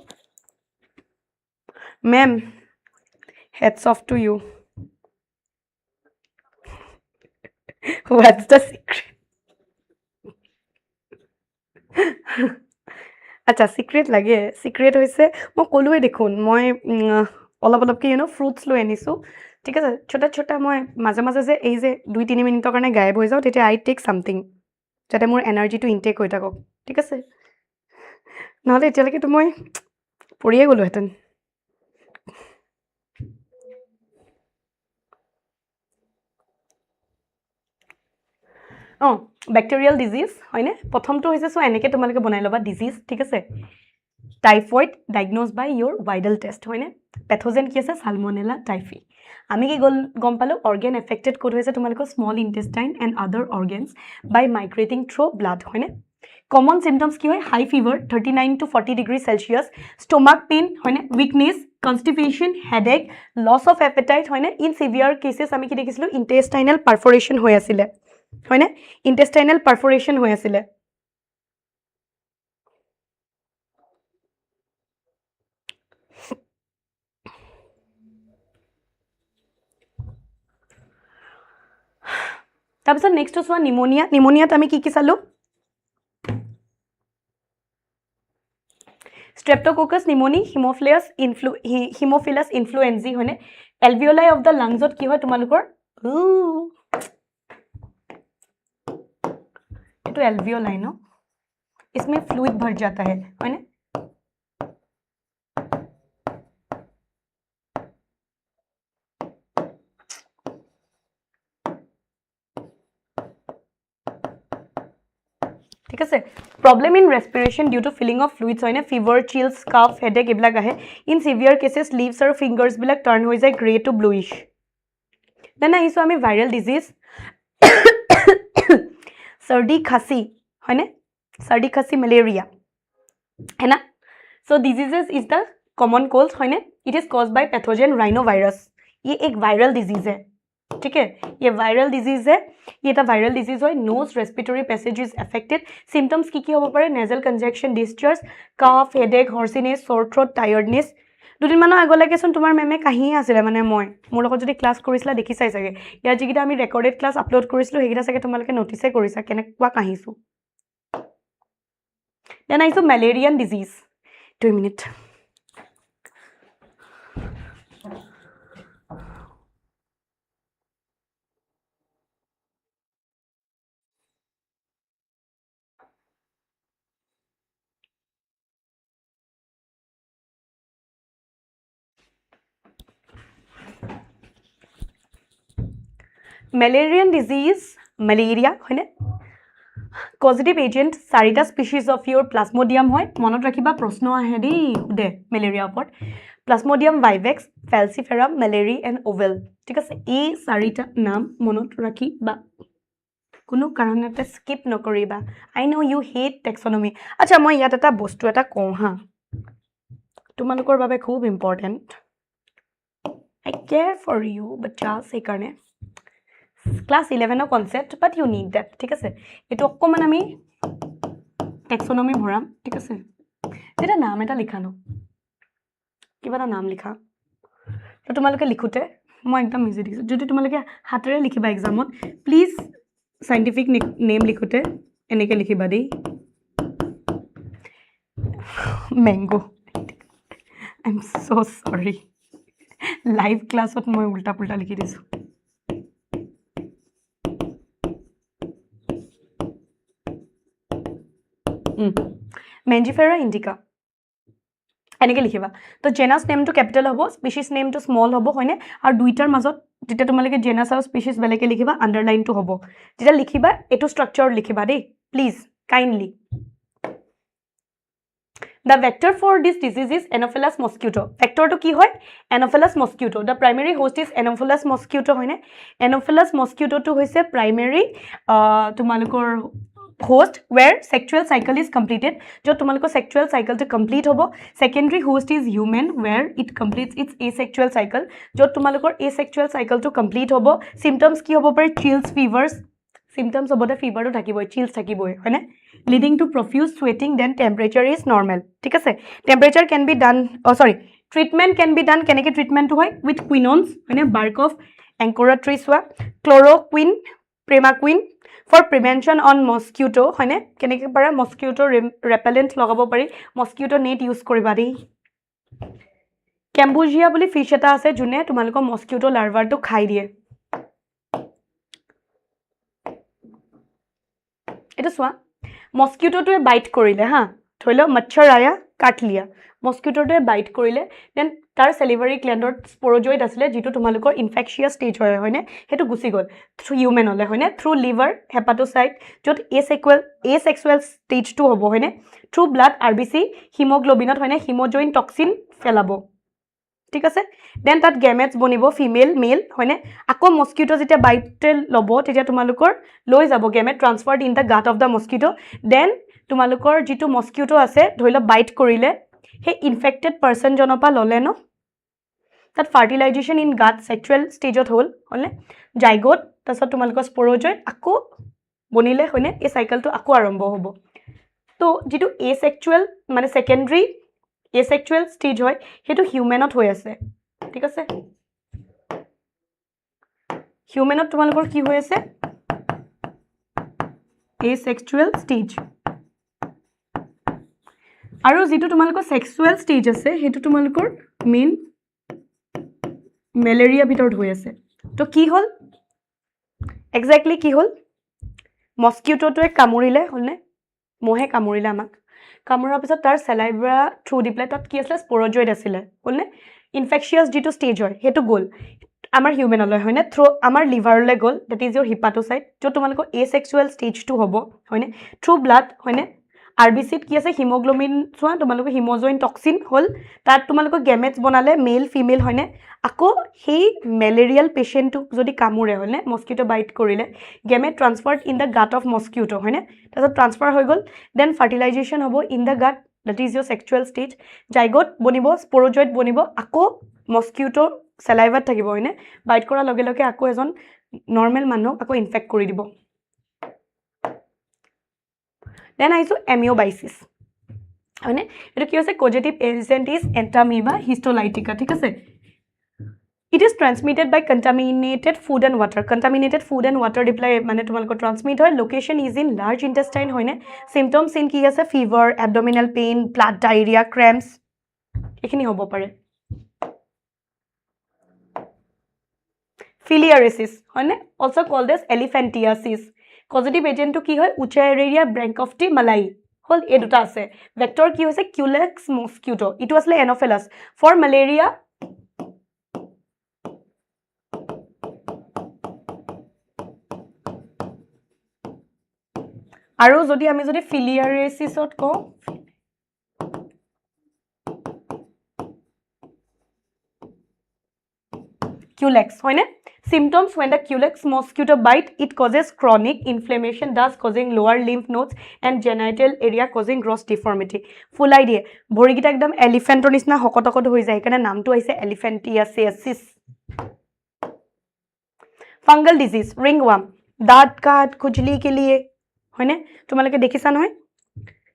Ma'am, hats off to you. What's the secret? আচ্ছা চিক্ৰেট লাগে, চিক্ৰেট হৈছে মই ক'লোৱে দেখোন, মই অলপকৈ ফ্ৰুটছ লৈ আনিছোঁ, ঠিক আছে? ছোটা মই মাজে মাজে যে এই যে 2-3 মিনিটৰ কাৰণে গায়ব হৈ যাওঁ, তেতিয়া আই টেক ছামথিং যাতে মোৰ এনাৰ্জিটো ইনটেক হৈ থাকক, ঠিক আছে? নহ'লে এতিয়ালৈকেতো মই পৰিয়ে গ'লোহেঁতেন। অঁ, বেক্টেৰিয়েল ডিজিজ, হয়নে? প্ৰথমটো হৈছে চ' এনেকৈ তোমালোকে বনাই ল'বা ডিজিজ, ঠিক আছে? Typhoid diagnose by your Widal test, হয়নে? পেথোজেন কি আছে? Salmonella typhi. আমি কি গম পালোঁ? অৰ্গেন এফেক্টেড ক'ত হৈছে তোমালোকৰ? Small intestine and other organs by migrating through blood, হয়নে? কমন চিমটমছ কি হয়? High fever 39 to 40 degree Celsius, stomach pain, হয়নে? Weakness, constipation, headache, loss of appetite, হয়নে? ইন চিভিয়াৰ কেছেছ আমি কি দেখিছিলোঁ? ইণ্টেষ্টাইনেল পাৰফৰেশ্যন হৈ আছিলে, হয়নে? ইণ্টেষ্টাইনেল পাৰফৰেশ্যন হৈ আছিলে। তাৰপিছত নেক্সটটো চোৱা নিমনিয়া। নিমনিয়াত আমি কি চালোঁ? Streptococcus pneumoniae, Haemophilus influenzae, হয়নে? Alveoli of the lungs কি হয় তোমালোকৰ? এইটো alveoli ন? इसमें fluid भर जाता है, হয়নে? ঠিক আছে? Problem in respiration due to filling of fluids, হয়নে? ফিভাৰ, চিলছ, কাফ, হেডেক এইবিলাক আহে। ইন চিভিয়াৰ কেছেছ লিভছ আৰু ফিংগাৰ্ছবিলাক টাৰ্ণ হৈ যায় গ্ৰে টু ব্লুইছ। দেন আহিছোঁ আমি ভাইৰেল ডিজিজ, চৰ্দি খাচি, হয়নে? চৰ্দি খাচি মেলেৰিয়া, है ना? So diseases is the common cold, है ना? It is caused by pathogen rhinovirus. ये एक वायरल डिजीज है, ठीक है? ये वायरल डिजीज है, ये एक वायरल डिजीज है। Nose respiratory passage is affected. Symptoms की हो पारे? Nasal congestion, discharge, cough, headache, hoarseness, sore throat, tiredness. দুদিনমানৰ আগলৈকেচোন তোমাৰ মেমে কাহিয়ে আছিলে, মানে মই মোৰ লগত যদি ক্লাছ কৰিছিলা দেখিছাই চাগে। ইয়াৰ যিকেইটা আমি ৰেকৰ্ডেড ক্লাছ আপলোড কৰিছিলোঁ সেইকেইটা চাগে তোমালোকে নটিছে কৰিছা কেনেকুৱা কাহিছোঁ। দেন আহিছোঁ মেলেৰিয়ান ডিজিজ। 2 মিনিট। মেলেৰিয়ান ডিজিজ মেলেৰিয়া হয়নে পজিটিভ এজেন্ট 4টা স্পিচিজ অফ ইউৰ প্লাজমোডিয়াম হয় মনত ৰাখিবা প্ৰশ্ন আহে দেই দে মেলেৰিয়া ওপৰত প্লাজমোডিয়াম ভাইভেক্স ফেলচিফেৰাম মেলেৰি এণ্ড ওভেল ঠিক আছে এই 4টা নাম মনত ৰাখিবা কোনো কাৰণতে স্কিপ নকৰিবা আই নো ইউ হেট টেক্সনমি আচ্ছা মই ইয়াত এটা বস্তু এটা কওঁ হা তোমালোকৰ বাবে খুব important I care for you বাচ্চা সেইকাৰণে class 11 concept but you need that ঠিক আছে এটো অকমান আমি টেক্সনমি ভৰাম ঠিক আছে এটা নাম এটা লিখা ন কিবা এটা নাম লিখা তো তোমালোকে লিখোতে মই একদম ইজি দিছো যদি তোমালোকে হাতেৰে লিখিবা এক্সামত প্লিজ সাইন্টিফিক নেম লিখোতে এনেকে লিখিবা দেই ম্যাঙ্গো আই এম সো সৰি লাইভ ক্লাছত মই উল্টা পুল্টা লিখি দিছো মেঞ্জিফেৰা ইণ্ডিকা এনেকে লিখিবা তো জেনাছ নেমটো ক্যাপিটেল হ'ব স্পিচিছ নেমটো স্মল হ'ব হয়নে আৰু দুইটাৰ মাজত যেতিয়া তোমালোকে জেনাছ আৰু স্পিচিছ বেলেগে লিখিবা আন্ডাৰলাইনটো হ'ব যেতিয়া লিখিবা এটো স্ট্ৰাকচাৰ লিখিবা দেই please kindly The vector for this disease is Anopheles mosquito. Vector to ki hoy? Anopheles mosquito. The primary host is Anopheles mosquito hoine. Anopheles mosquito to hoise primary tumalukor host where sexual cycle is completed. Jo tumalukor sexual cycle to complete hobo. Secondary host is human where it completes its asexual cycle. Jo tumalukor asexual cycle to complete hobo. Symptoms ki hobo pare chills, fevers. Symptoms of the fever to থাকিবই chills থাকিবই হয়নে leading to profuse sweating then temperature is normal ঠিক আছে temperature can be done treatment can be done কেনেকে treatment to হয় with quinones হয়নে bark of ancora tree soya chloroquine primaquine for prevention on mosquito হয়নে কেনেকে পাৰা mosquito repellent লগাব পাৰি mosquito net use কৰিবা দেই Cambogia বুলি fish এটা আছে যোনে তোমালোকৰ mosquito larva টো খাই দিয়ে এটা সোয়া মস্কিটো টোৱে বাইট কৰিলে হা থৈলো মচ্ছৰ আয়া কাট লিয়া মস্কিটো টোৱে বাইট কৰিলে দেন তাৰ সেলিভাৰি গ্ল্যান্ডৰ স্পোৰোজয়েড আছিল যেটো তোমালোকৰ ইনফেকশিয়াছ ষ্টেজ হয় হয়নে হেতু গুছি গল থ্ৰু হিউম্যান হলে হয়নে থ্ৰু লিভাৰ হেপাটোসাইট যত এসেক্সুৱেল ষ্টেজ 2 হ'ব হয়নে থ্ৰু ব্লাড আৰবিসি হিমোগ্লোবিনত হয়নে হিমোজয়েন টক্সিন ফেলাব ঠিক আছে দেন তাত গেমেটস বনিব ফিমেল মেল হয়নে আকো মস্কিটো যেতিয়া বাইট লব তেতিয়া তোমালোকৰ লৈ যাব gamete transferred in the gut of the mosquito then তোমালোকৰ যেটো মস্কিটো আছে ধৰিলা বাইট কৰিলে হে ইনফেক্টেড পাৰসন জনপা ললে ন তাত ফাৰ্টিলাইজেশন ইন গাট সেক্সুৱেল ষ্টেজত হল হলে জাইগোট তাছত তোমালোকৰ স্পোৰোজয়েড আকো বনিলে হয়নে এই সাইকেলটো আকো আৰম্ভ হ'ব তো যেটো এসেক্সুৱেল মানে secondary asexual stage hoy hetu humanot hoy ase ঠিক আছে humanot tumalokor ki hoy ase asexual stage aru jitu tumalokor sexual stage ase hetu tumalokor main malaria bitor hoy ase to ki hol exactly ki hol mosquito to kamurile holne mohe kamurile amak কামৰাৰ পিছত তাৰ সেলাইভা through দি play তাত কি আছিল স্পোৰোজয়েড আছিল হলনে ইনফেকশিয়াছ যেটো stage হয় হেতু গল আমাৰ হিউম্যানলৈ হয়নে থ্ৰু আমাৰ লিভাৰলৈ গল দ্যাট ইজ ইওৰ হিপাটোসাইট যো তোমালোকৰ এসেক্সুৱেল ষ্টেজ 2 হ'ব হয়নে থ্ৰু ব্লাড হয়নে আৰবিসিত কি আছে হিমোগ্লোবিন সোয়া তোমালোকৰ হিমোজয়েন টক্সিন হল তাত তোমালোকৰ গেমেটস বনালে মেল ফিমেল হয়নে আকো হেই ম্যালেৰিয়াল পেশেন্টটো যদি কামুৰে হয়নে মস্কিটো বাইট কৰিলে gamete transferred in the gut of mosquito হয়নে তাছত ট্ৰান্সফাৰ হৈ গল দেন ফাৰ্টিলাইজেশন হ'ব in the gut that is your sexual stage zygote বনিব স্পোৰোজয়েড বনিব আকো মস্কিটো সেলাইভাত থাকিব হয়নে বাইট কৰাৰ লগে লগে আকো এজন নৰ্মেল মানুহ আকো ইনফেক্ট কৰি দিব Then I saw ameboisis. হয়নে এটো কি আছে causative agent is entamoeba histolytica ঠিক আছে It is transmitted by contaminated food and water. Contaminated food and water reply মানে তোমালোকৰ transmit হয় location is in large intestine হয়নে symptoms in কি আছে fever abdominal pain blood diarrhea cramps এখিনি হ'ব পাৰে Filariasis হয়নে also called as elephantiasis Causative agent to কি হয় Uchaeria branchiofti malai হল এই দুটা আছে ভেক্টৰ কি হৈছে Culex mosquito ইটো আসলে Anopheles for malaria আৰু যদি আমি যদি ফিলিয়াৰিয়েচিছত কওঁ culex হয়নে symptoms when the culex mosquito bite it causes chronic inflammation thus causing lower lymph nodes and genital area causing gross deformity ফুলাই দিয়ে ভৰিকিটা একদম এলিফেন্টৰ নিচিনা হকটকট হৈ যায় কাৰণে নামটো আহিছে এলিফেন্টিয়াচিয়াচিছ fungal disease ringworm দাঁত কাট খুজলি के लिए হয়নে তোমালোকে দেখিছা নহয়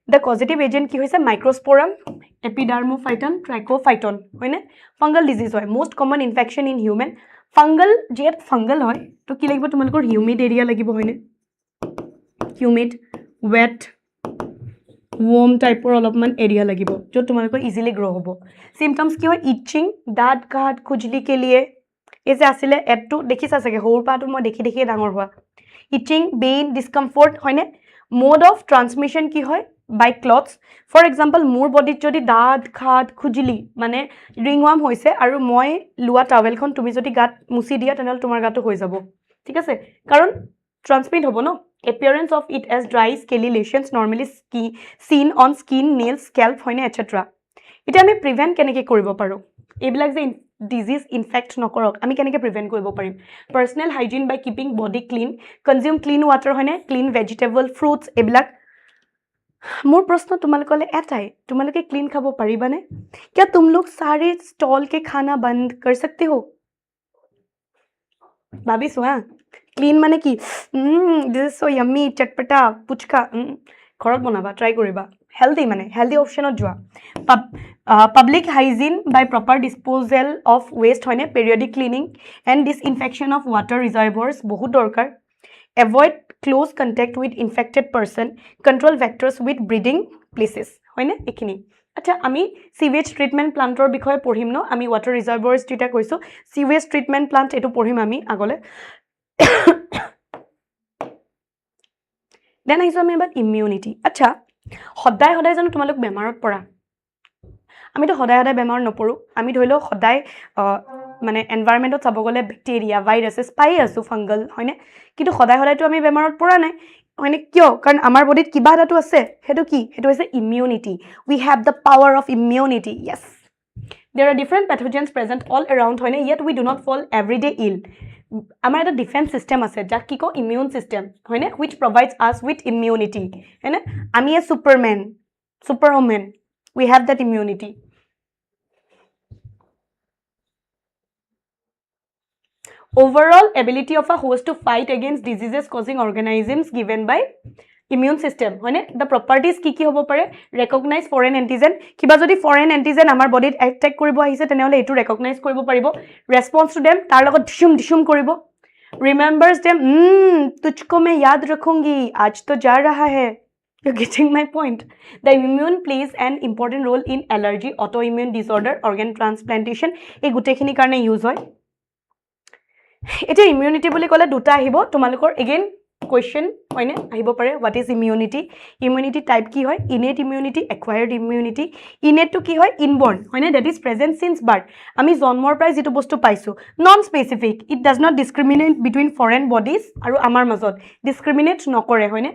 the causative agent কি হৈছে microsporum epidermophyton trichophyton হয়নে fungal disease হয় most common infection in human fungal jet fungal হয় তো কি লাগিব তোমালোকৰ humid area লাগিব হয়নে humid wet warm টাইপৰ অলপমান এৰিয়া লাগিব য'ত তোমালোকৰ ইজিলি গ্ৰো হ'ব symptoms কি হয় itching দাঁত কাট খুজলি के लिए এই যে আছিলে এটটো দেখিছা চাগে হৌৰ পাটো মই দেখি দেখি ডাঙৰ হোৱা itching pain discomfort হয়নে mode of transmission কি হয় by clots for example মোৰ বডিত যদি দাঁত খাট খুজলি মানে ringworm হৈছে আৰু মই লুৱা টাৱেলখন তুমি যদি গাত মুছি দিয়া তেনেহলে তোমাৰ গাটো হৈ যাব ঠিক আছে কাৰণ transmit হ'ব ন appearance of it as dry scaly lesions normally seen on skin nails scalp হয়নে etc এটা আমি প্ৰিভেন্ট কেনেকৈ কৰিব পাৰো এইবিলাক যে disease infect নকৰক আমি কেনেকৈ প্ৰিভেন্ট কৰিব পাৰিম personal hygiene by keeping body clean consume clean water হয়নে clean vegetable fruits এইবিলাক मोर प्रश्न तुम्हारे एटाई तुम्हारे क्लीन खाबो पारिबाने क्या तुम लोग सारे स्टॉल के खाना बंद कर सकते हो भाविसो हाँ क्लीन माने की दिस इज सो यम्मी चटपटा पुचका घरत बनाबा ट्राई करिबा हेल्दी माने हेल्दी ऑप्शनत जुआ public hygiene by proper disposal of waste होने periodic cleaning and disinfection of water reservoirs बहुत दरकार avoid close contact with infected person control vectors with breeding places হয়নে এখিনি আচ্ছা আমি সিৱেজ ট্ৰিটমেন্ট প্লান্টৰ বিষয়ে পঢ়িম ন আমি ওয়াটাৰ ৰিজাৰ্ভাৰছ দুটা কৈছো সিৱেজ ট্ৰিটমেন্ট প্লান্ট এটো পঢ়িম আমি আগলে দেন আহিছো আমি এবাৰ ইমিউনিটি আচ্ছা সদায় সদায় জানো তোমালোক বেমাৰত পৰা আমিতো সদায় সদায় বেমাৰ নপৰো আমি ধৰিলো সদায় মানে এনভায়ৰনমেন্টত চাব গলে ব্যাকটেৰিয়া ভাইৰাছেস পাই আছো ফাঙ্গাল হয়নে কিন্তু সদায় সদায়তো আমি বেমাৰত পৰা নাই হয়নে কিয় কাৰণ আমাৰ বডিত কিবা এটাটো আছে হেতু কি হেতু হৈছে immunity we have the power of immunity yes there are different pathogens present all around হয়নে yet we do not fall every day ill আমাৰ এটা ডিফেন্স সিস্টেম আছে যাক কি কও ইমিউন সিস্টেম হয়নে which provides us with immunity হয়নে আমি এ superman superwoman we have that immunity overall ability of a host to fight against diseases causing organisms given by immune system হয়নে the properties কি কি হ'ব পাৰে recognize foreign antigen কিবা যদি foreign antigen আমাৰ বডিত attack কৰিব আহিছে তেনেহলে এটো recognize কৰিব পাৰিব response to them তাৰ লগত ঢিসুম কৰিব remembers them तुझको मैं याद रखूंगी आज तो जा रहा है you're getting my point the immune plays an important role in allergy autoimmune disorder organ transplantation এই গুটেখিনি কাৰণে ইউজ হয় এটা ইমিউনিটি বুলি কলে দুটা আহিব তোমালোকৰ এগেইন কোৱেশ্চন হয়নে আহিব পাৰে what is immunity immunity type কি হয় ইনেট ইমিউনিটি একুৱায়াৰ্ড ইমিউনিটি ইনেটটো কি হয় ইনবৰ্ন হয়নে that is present since birth আমি জন্মৰ পৰাই যেটো বস্তু পাইছো non specific it does not discriminate between foreign bodies আৰু আমাৰ মাজত ডিসক্ৰিমিনেট নকৰে হয়নে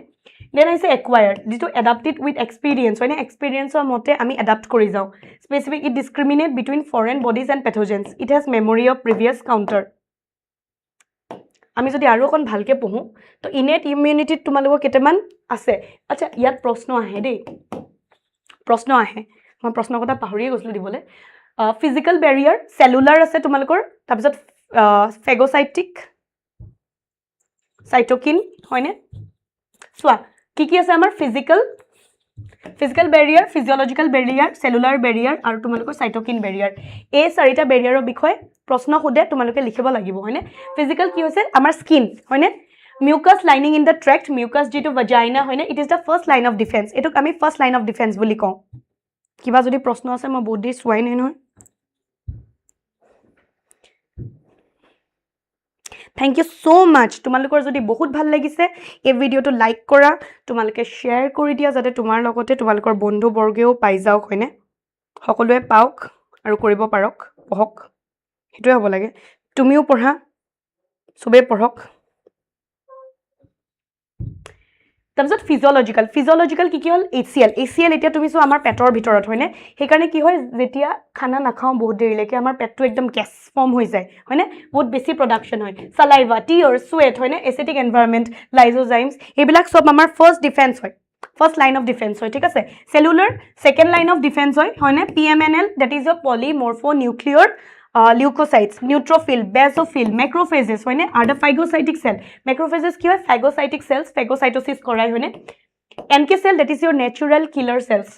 দেন আইছে একুৱায়াৰ্ড যেটো এডাপ্টেড উইথ এক্সপেৰিয়েন্স হয়নে এক্সপেৰিয়েন্সৰ মতে আমি এডাপ্ট কৰি যাও specific it discriminate between foreign bodies and pathogens it has memory of previous counter আমি যদি আৰু কোন ভালকে পঢ়ো তো ইনেট ইমিউনিটি তোমালোকৰ কেটেমান আছে আচ্ছা ইয়াত প্ৰশ্ন আহে দেই প্ৰশ্ন আহে মই প্ৰশ্ন কথা পাহৰিয়ে গৈছিলো দিবলে ফিজিক্যাল ব্যাৰিয়াৰ সেলুলাৰ আছে তোমালোকৰ তাৰপিছত ফেগোসাইটিক সাইটোকিন হয়নে সোৱা কি আছে আমাৰ ফিজিক্যাল ব্যাৰিয়াৰ ফিজিওলজিক্যাল ব্যাৰিয়াৰ সেলুলাৰ ব্যাৰিয়াৰ আৰু তোমালোকৰ সাইটোকিন ব্যাৰিয়াৰ এই চাৰিটা ব্যাৰিয়াৰৰ বিষয়ে প্ৰশ্ন খুদে তোমালোকে লিখিব লাগিব হয়নে ফিজিক্যাল কি হৈছে আমাৰ স্কিন হয়নে mucus lining in the tract mucus যেটো ভাজাইনা হয়নে it is the first line of defence এটোক আমি ফাৰ্স্ট লাইন অফ ডিফেন্স বুলি কওঁ কিবা যদি প্ৰশ্ন আছে মই বহুত দিছ ওয়াই নাই নহয় Thank you so much তোমালোকৰ যদি বহুত ভাল লাগিছে এই ভিডিওটো লাইক কৰা তোমালোকে শেয়াৰ কৰি দিয়া যাতে তোমাৰ লগতে তোমালোকৰ বন্ধু বৰ্গেও পাই যাওক হয়নে সকলোৱে পাওক আৰু কৰিব পাৰক পঢ়ক হেতুৱে হ'ব লাগে তুমিও পঢ়া সবে পঢ়ক তাৰপিছত ফিজিঅলজিকেল কি হ'ল HCl এতিয়া তুমি চোৱা আমাৰ পেটৰ ভিতৰত হয়নে সেইকাৰণে কি হয় যেতিয়া খানা নাখাওঁ বহুত দেৰিলৈকে আমাৰ পেটটো একদম গেছ ফৰ্ম হৈ যায় হয়নে বহুত বেছি প্ৰডাকশ্যন হয় সালাইভা টিয়াৰ চুৱেট হয়নে এচিটিক এনভাইৰনমেণ্ট লাইজোজাইমছ এইবিলাক চব আমাৰ ফাৰ্ষ্ট ডিফেন্স হয় ফাৰ্ষ্ট লাইন অফ ডিফেন্স হয় ঠিক আছে cellular second line of defence হয় হয়নে PMNL that is your polymorphonuclear leukocytes, neutrophil, basophil, macrophages হয়নে are the phagocytic cell. Macrophages কি হয় phagocytic cells, phagocytosis কৰাই হয়নে NK cell that is your natural killer cells.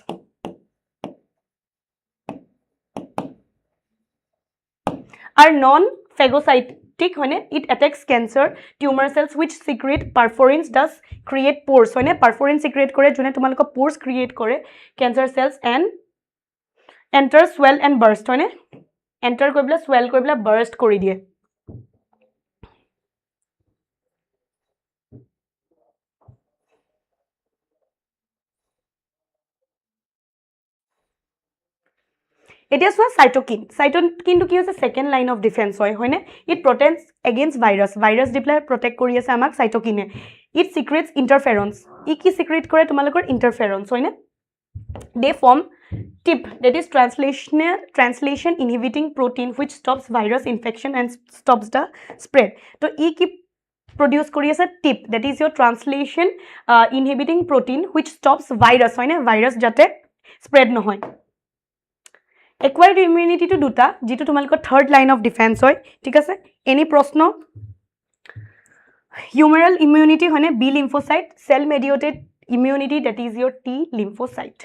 Are non-phagocytic হয়নে it attacks cancer tumor cells which secrete perforins does create pores হয়নে perforin secrete কৰে যোনে তোমালোকৰ pores create কৰে cancer cells and enter swell and burst হয়নে enter কৰি পেলাই swell কৰি পেলাই burst কৰি দিয়ে এতিয়া চোৱা সাইটোকিনটো কি হৈছে সেকেন্ড লাইন অফ ডিফেন্স হয়নে ইট প্ৰটেক্টস এগেইনষ্ট ভাইৰাছ দি পেলাই প্ৰটেক্ট কৰি আছে আমাক সাইটোকিনে ইট সিক্ৰেটস ইন্টাৰফেৰন্স ই কি সিক্ৰেট কৰে তোমালোকৰ ইন্টাৰফেৰন্স হয়নে they form TIP that is translation inhibiting protein which stops virus infection and stops the spread to e ki produce kori ase TIP that is your translation inhibiting protein which stops virus hoine virus jate spread no hoy acquired immunity to duta jitu tumalko third line of defense hoy thik ase any proshno humoral immunity hoine B lymphocyte cell mediated immunity that is your T lymphocyte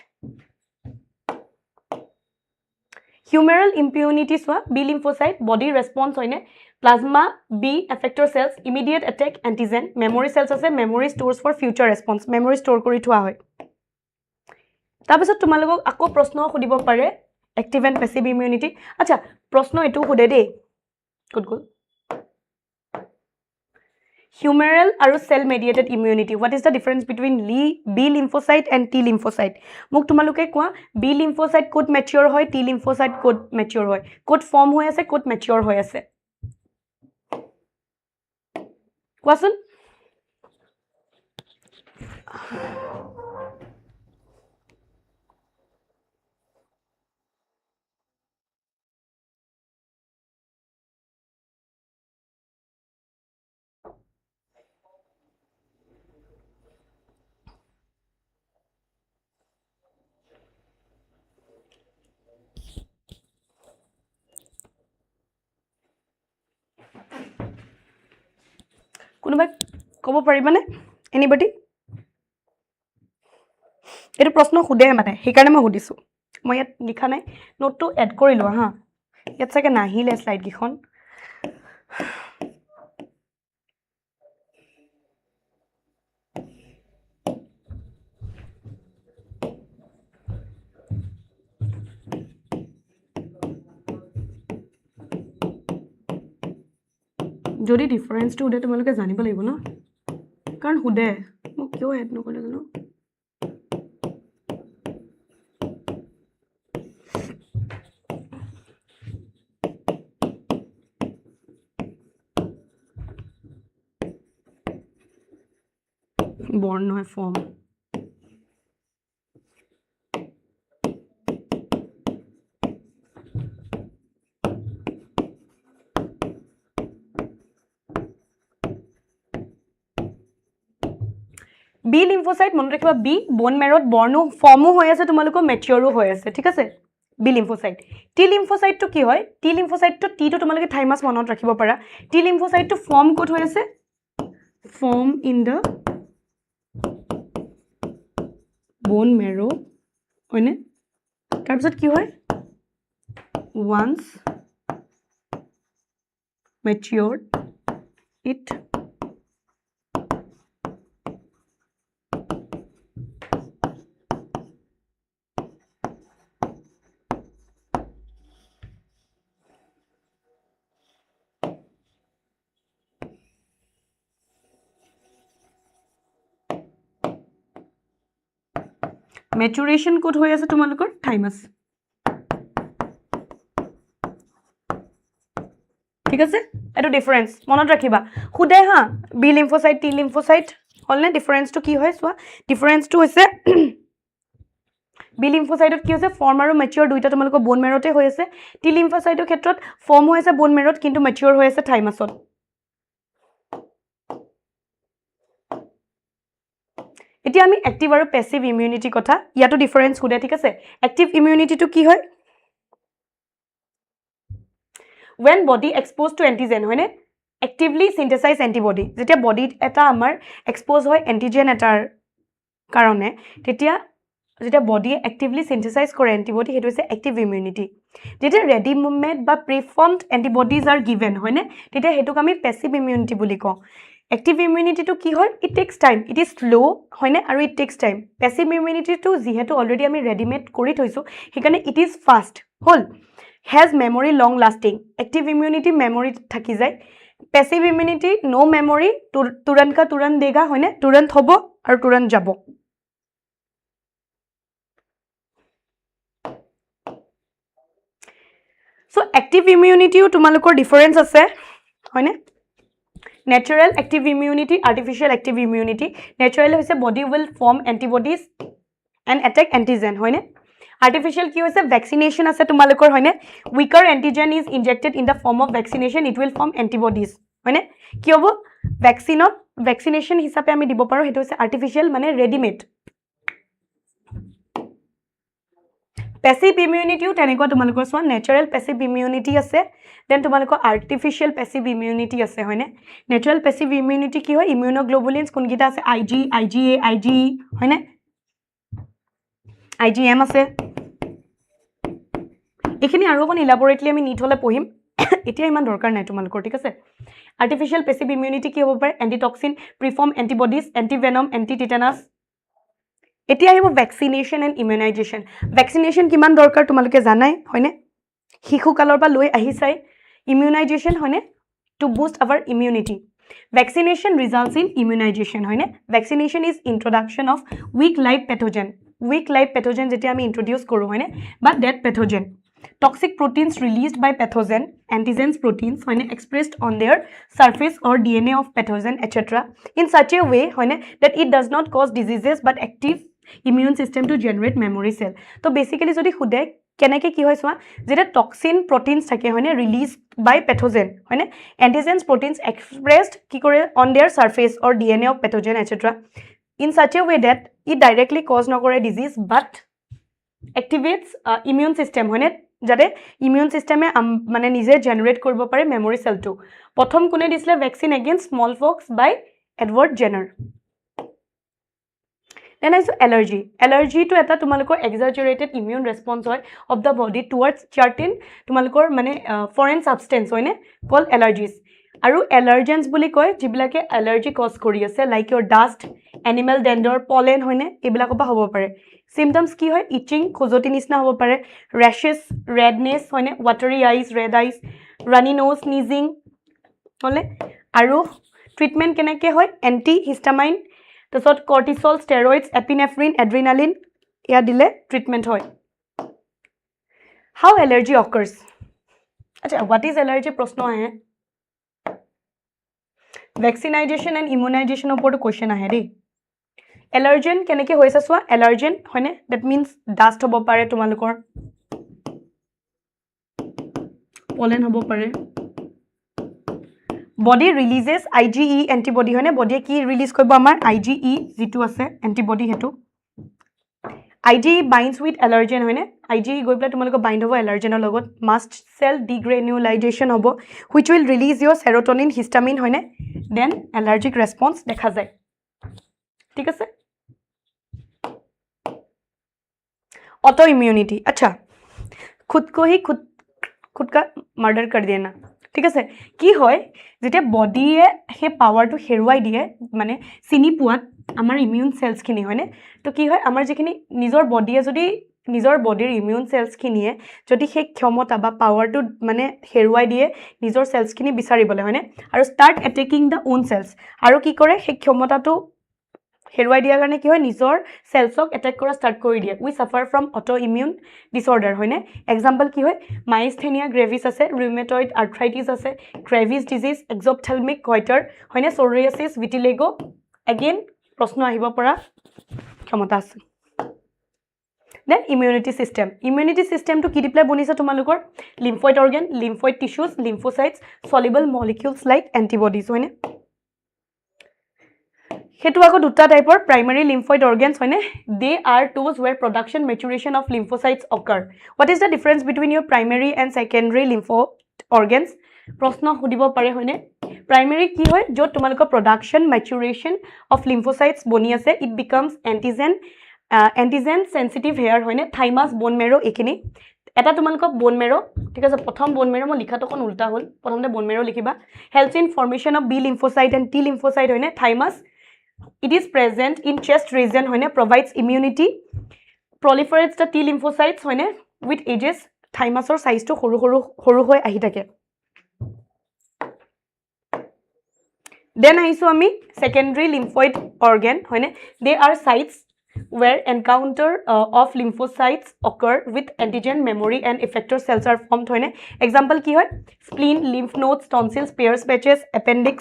humoral immunity swa B lymphocyte body response hoine plasma B effector cells immediate attack antigen memory cells ase memory stores for future response memory store kori thua hoy tabisot tumalogok akko proshno khudibo pare active and passive immunity acha proshno etu khude de good humoral aru cell mediated immunity what is the difference between B lymphocyte and T lymphocyte muk tumaloke kwa B lymphocyte code mature hoy T lymphocyte code mature hoy code form hoy ase code mature hoy ase kwasun কোনোবাই ক'ব পাৰিবানে anybody এটো প্ৰশ্ন খুদে মানে সেইকাৰণে মই সুধিছো মই ইয়াত লিখা নাই নোটটো এড কৰি লোৱা হা ইয়াত চাগে নাহিলে স্লাইড কিখন যদি ডিফাৰেন্সটো উদে তোমালোকে জানিব লাগিব ন কাৰণ হুদে মোক কিয় এড নকৰিলে জানো বৰ্ণ নহয় ফৰ্ম B lymphocyte মনত ৰাখিবা B bone marrow বৰ্ণো ফৰ্মো হৈ আছে তোমালোকৰ মেচিউৰো হৈ আছে ঠিক আছে B lymphocyte T lymphocyte to কি হয় T lymphocyte to T to তোমালোকে থাইমাস মনত ৰাখিব পাৰা T lymphocyte to form ক'ত হৈ আছে form in the bone marrow হয়নে তাৰপিছত কি হয় once matured it maturation code হৈ আছে তোমালোকৰ thymus ঠিক আছে এটো ডিফাৰেন্স মনত ৰাখিবা খুদে হা B lymphocyte T lymphocyte হলনে ডিফাৰেন্সটো কি হয় চোৱা ডিফাৰেন্সটো হৈছে বি লিম্ফোসাইটত কি হৈছে ফৰ্ম আৰু ম্যাচিউৰ দুইটা তোমালোকৰ বোন মেৰতে হৈ আছে টি লিম্ফোসাইটৰ ক্ষেত্ৰত ফৰ্ম হৈ আছে বোন মেৰত কিন্তু ম্যাচিউৰ হৈ আছে থাইমাছত এতিয়া আমি এক্টিভ আৰু প্যাসিভ ইমিউনিটি কথা ইয়াটো ডিফাৰেন্স খুদে ঠিক আছে এক্টিভ ইমিউনিটিটো কি হয় when body exposed to antigen হয়নে actively synthesize antibody যেতিয়া বডিত এটা আমাৰ এক্সপোজ হয় এন্টিজেন এটাৰ কাৰণে তেতিয়া যেতিয়া বডি actively synthesize কৰে antibody হেতু হৈছে active immunity যেতিয়া ready movement বা preformed antibodies are given হয়নে তেতিয়া হেতুক আমি passive immunity বুলি কওঁ active immunity to কি হয় it takes time it is slow হয়নে আৰু it takes time passive immunity to যেহেতু already আমি ready made কৰি থৈছো সেইকাৰণে it is fast hall has memory long lasting active immunity memory থাকি যায় passive immunity no memory तुरंत का तुरंत देगा হয়নে तुरंत হ'ব আৰু तुरंत যাব so active immunity তোমালোকৰ ডিফাৰেন্স আছে হয়নে natural active immunity artificial active immunity natural হৈছে body will form antibodies and attack antigen হয়নে artificial কি হৈছে vaccination আছে তোমালোকৰ হয়নে weaker antigen is injected in the form of vaccination it will form antibodies হয়নে কি হ'ব vaccination হিচাপে আমি দিব পাৰো হেতু হৈছে artificial মানে ready made passive immunity তেনেকুৱা তোমালোকৰ সোৱা natural passive immunity আছে then তোমালোকৰ artificial passive immunity আছে হয়নে natural passive immunity কি হয় immunoglobulins কোনকিটা আছে IG IgA IgE হয়নে IgM আছে এখিনি আৰু কোন ইলাবৰেটলি আমি নিট হলে পঢ়িম এতিয়া ইমান দৰকাৰ নাই তোমালোকৰ ঠিক আছে artificial passive immunity কি হ'ব পাৰে antitoxin preform antibodies antivenom antitetanus এতিয়া আহিব vaccination and immunization vaccination কিমান দৰকাৰ তোমালোকে জানাই হয়নে হিখু কালৰ পৰা লৈ আহিছাই immunization হয়নে to boost our immunity vaccination results in immunization হয়নে vaccination is introduction of weak live pathogen যেতিয়া আমি introduce কৰো হয়নে বা dead pathogen toxic proteins released by pathogen antigens proteins হয়নে expressed on their surface or DNA of pathogen etc in such a way হয়নে that it does not cause diseases but active immune system to generate memory cell তো basically যদি খুদে কেনেকে কি হয় সোৱা যেটা toxin proteins থাকে হয়নে released by pathogen হয়নে antigens proteins expressed কি কৰে on their surface or DNA of pathogen etc in such a way that it directly cause নকৰে disease but activates immune system হয়নে যাতে immune system মানে নিজে generate কৰিব পাৰে memory cell টো প্ৰথম কোনে দিছিলে vaccine against smallpox by Edward Jenner then I saw allergy to eta tumalukor exaggerated immune response hoy of the body towards certain tumalukor mane foreign substance hoyne called allergies aru allergens buli koy jiblake allergy cause kori ase like your dust animal dander pollen hoyne ebilako ba hobo pare symptoms ki hoy itching khojoti nisna hobo pare rashes redness hoyne watery eyes red eyes runny nose sneezing hole aru treatment keneke hoy antihistamine তছত cortisol steroids epinephrine adrenaline ইয়া দিলে treatment হয় how allergy occurs আচ্ছা what is allergy প্ৰশ্ন আহে vaccination and immunization ওপৰত question আহে দেই allergen কেনেকে হৈছে সোৱা allergen হয়নে that means dust হ'ব পাৰে তোমালোকৰ pollen হ'ব পাৰে body releases IgE antibody হয়নে body কি ৰিলিজ কৰিব আমাৰ IgE যেটো আছে antibody হেতু IgE binds with allergen হয়নে IgE গৈ প্লে তোমালোকৰ bind হ'ব allergenৰ লগত mast cell degranulation হ'ব which will release your serotonin histamine হয়নে then allergic response দেখা যায় ঠিক আছে autoimmunity আচ্ছা खुद को ही खुद का मर्डर कर देना ঠিক আছে কি হয় যেতে বডিয়ে হে পাৱাৰটো হেৰুৱাই দিয়ে মানে চিনি পোৱাত আমাৰ ইমিউন সেলস খিনি হয়নে তো কি হয় আমাৰ যেখিনি নিজৰ বডিয়ে যদি নিজৰ বডিৰ ইমিউন সেলস খিনিয়ে যদি হে ক্ষমতা বা পাৱাৰটো মানে হেৰুৱাই দিয়ে নিজৰ সেলস খিনি বিচাৰিবলে হয়নে আৰু স্টাৰ্ট অ্যাটাকিং দা ওন সেলস আৰু কি কৰে হে ক্ষমতাটো হেৰুৱাই দিয়াৰ কাৰণে কি হয় নিজৰ সেলসক অ্যাটাক কৰা স্টাৰ্ট কৰি দিয়ে উই সাফাৰ ফ্ৰম অটোইমিউন ডিসঅৰ্ডাৰ হয়নে এক্সাম্পল কি হয় মাইস্থেনিয়া গ্ৰেভিছ আছে ৰুমেটয়েড আৰ্থ্ৰাইটিছ আছে গ্ৰেভিছ ডিজিজ এক্সঅপথেলমিক গয়টাৰ হয়নে সোৰিয়াসিছ ভিটিলিগো এগেইন প্ৰশ্ন আহিব পৰা ক্ষমতা আছে দেন ইমিউনিটি সিস্টেমটো কি দি পেলাই বনিছে তোমালোকৰ lymphoid organ lymphoid tissues lymphocytes soluble molecules like antibodies হয়নে হেতু আকৌ দুটা টাইপৰ প্ৰাইমাৰী লিম্ফয়েড অৰ্গানছ হয়নে they are those where production maturation of lymphocytes occur what is the difference between your primary and secondary lymphoid organs প্ৰশ্ন সুধিব পাৰে হয়নে প্ৰাইমাৰী কি হয় য'ত তোমালোকৰ production maturation of lymphocytes বনি আছে it becomes antigen sensitive hair হয়নে thymus bone marrow এখিনি এটা তোমালোকৰ bone marrow ঠিক আছে প্ৰথম bone marrow মই লিখাটো কোন উল্টা হ'ল প্ৰথমতে bone marrow লিখিবা helps in formation of B lymphocyte and T lymphocyte হয়নে thymus it is present in chest region হয়নে provides immunity proliferates the T lymphocytes হয়নে with ages thymusৰ সাইজটো সৰু হৈ আহি থাকে then আহিছো আমি secondary lymphoid organ হয়নে they are sites where encounter of lymphocytes occur with antigen memory and effector cells are formed হয়নে example কি হয় spleen lymph nodes tonsils Peyer's patches appendix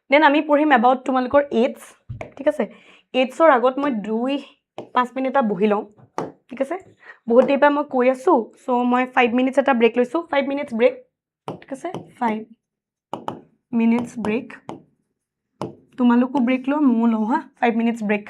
then আমি পঢ়িম about তোমালোকৰ AIDS ঠিক আছে AIDS ৰ আগত মই 2-5 মিনিট বহি লওঁ ঠিক আছে বহুত দেৰি পৰা মই কৈ আছো সো মই 5 মিনিটছ এটা ব্ৰেক লৈছো 5 মিনিটছ ব্ৰেক ঠিক আছে 5 মিনিটছ ব্ৰেক তোমালোকো ব্ৰেক লো মও লওঁ হা 5 মিনিটছ ব্ৰেক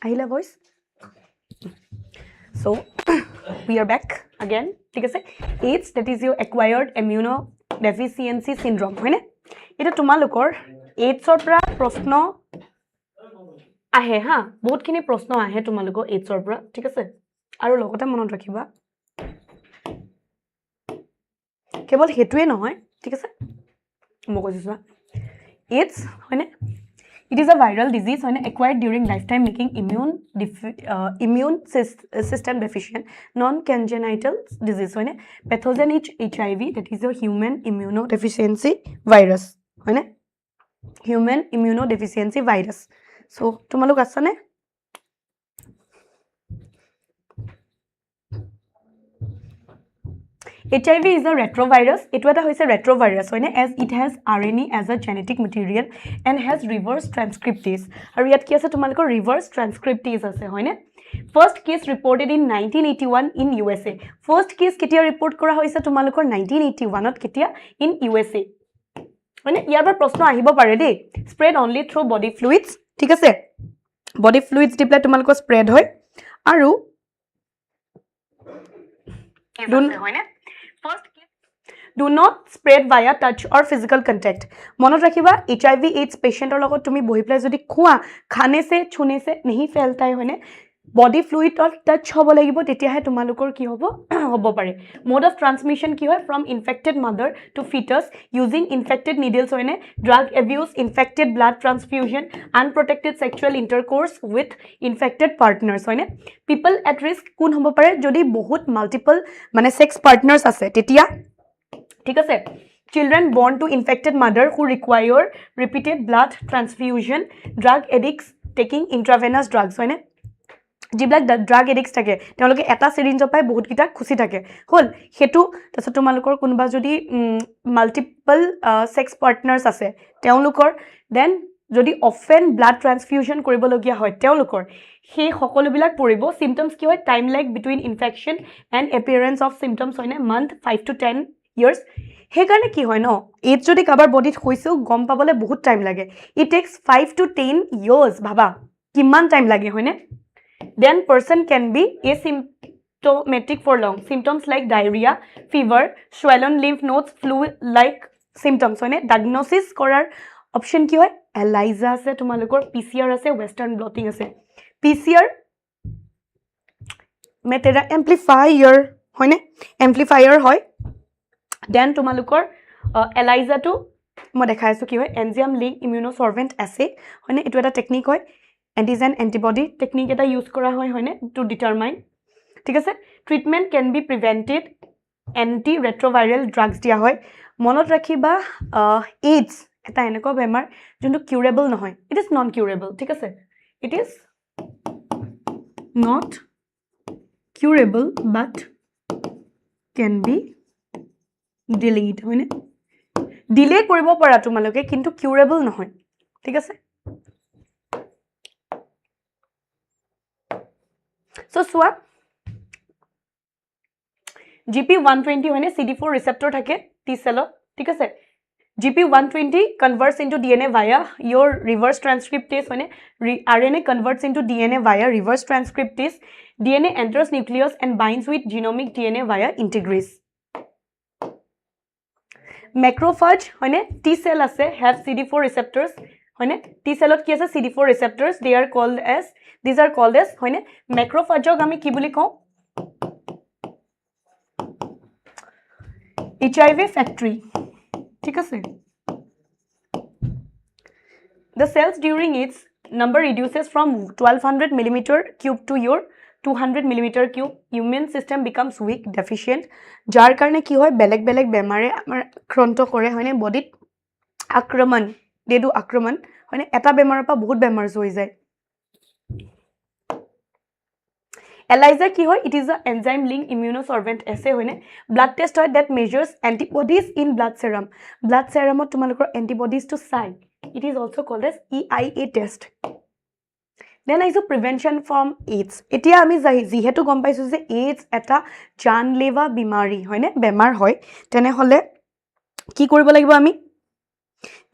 আহিলা voice so we are back again ঠিক আছে AIDS that is your acquired immunodeficiency syndrome হয় না এটা তোমালোকৰ AIDS ৰ পৰা প্ৰশ্ন আহে হা বহুতখিনি প্ৰশ্ন আহে তোমালোকৰ AIDS ৰ পৰা ঠিক আছে আৰু লগতে মনত ৰাখিবা কেৱল হেতুৱে নহয় ঠিক আছে মই কৈছো AIDS হয় না It is a viral disease when acquired during lifetime, making immune system deficient, non-congenital disease. When pathogen is HIV, that is a human immunodeficiency virus. When human immunodeficiency virus. So, tomorrow kasane. HIV is a retrovirus. It was a retrovirus as it has RNA as a genetic material and has reverse transcriptase. Aru yat ki ase tumaloko reverse transcriptase ase hoine. First case reported in 1981 in USA. First case ketia report kora hoise tumaloko 1981 ot ketia in USA. Hoine yar par proshno ahibo pare de. Spread only through body fluids. Thik ase. Body fluids dipla tumaloko spread hoy. Aru First case, do not spread via touch or physical contact. Monot rakhiba HIV AIDS patient or logot tumi bohi play jodi khua khane se chune se nahi phailta hai hoine body fluid or touch hobo lagibo tetia he tumalukor ki hobo hobo pare mode of transmission ki hoy from infected mother to fetus using infected needles hoine drug abuse infected blood transfusion unprotected sexual intercourse with infected partners hoine people at risk kun hobo pare jodi bahut multiple mane sex partners ase tetia ঠিক আছে children born to infected mother who require repeated blood transfusion drug addicts taking intravenous drugs hoine जिब्लाक drug addicts থাকে তেওঁলোকে এটা syringe পাই বহুত কিটা খুচি থাকে হল হেতু তছ তোমালোকৰ কোনবা যদি মাল্টিপল সেক্স পাৰ্টনাৰ্স আছে তেওঁলোকৰ দেন যদি often blood transfusion কৰিব লগিয়া হয় তেওঁলোকৰ হে সকলো বিলাক পৰিব symptoms কি হয় time lag between infection and appearance of symptoms হয় না month 5 to 10 years हे কাৰণে কি হয় ন AIDS যদি কাবাৰ বডিত হৈছেও গম পাবলে বহুত টাইম লাগে it takes 5 to 10 years ভাবা কিমান টাইম লাগে হয়নে then person can be asymptomatic for long symptoms like diarrhea fever swollen lymph nodes flu like symptoms হয়নে diagnosis কৰাৰ option কি হয় ELISA আছে তোমালোকৰ PCR আছে western blotting আছে PCR মে তেৰা amplifier হয়নে amplifier হয় then tumalukor ELISA to মই দেখাই আছো কি হয় enzyme link immunosorbent assay হয়নে এটো এটা টেকনিক হয় antigen antibody technique eta use kora hoy hoine to determine ঠিক আছে treatment can be prevented anti retroviral drugs dia hoy monot rakhiba AIDS eta eneko bemar juntu curable nohoy it is non curable ঠিক আছে it is not curable but can be delayed hoine delay koribo para tumaloke kintu curable nohoy ঠিক আছে So swap GP120 hoine CD4 receptor thake T cell ঠিক আছে GP120 converts into DNA via your reverse transcriptase hoine RNA converts into DNA via reverse transcriptase DNA enters nucleus and binds with genomic DNA via integrase macrophage hoine T cell ase have CD4 receptors hoine T cellot ki ase CD4 receptors these are called as hoine macrophage ok ami ki boli kau HIV factory ঠিক আছে the cells during its number reduces from 1200 millimeter cube to your 200 millimeter cube immune system becomes weak deficient jar karone ki hoy beleg bemare amar khronto kore hoine body akraman dedu akraman hoine eta bemar pa bahut bemar hoi jay ELISA ki hoy it is a enzyme link immunosorbent assay hoine blood test hoy that measures antibodies in blood serum ot tumalokor antibodies to sai it is also called as EIA test then aiso prevention from AIDS etia ami jihetu gom paisu je AIDS eta janleva bimari hoine bemar hoy tene hole কি কৰিব লাগিব আমি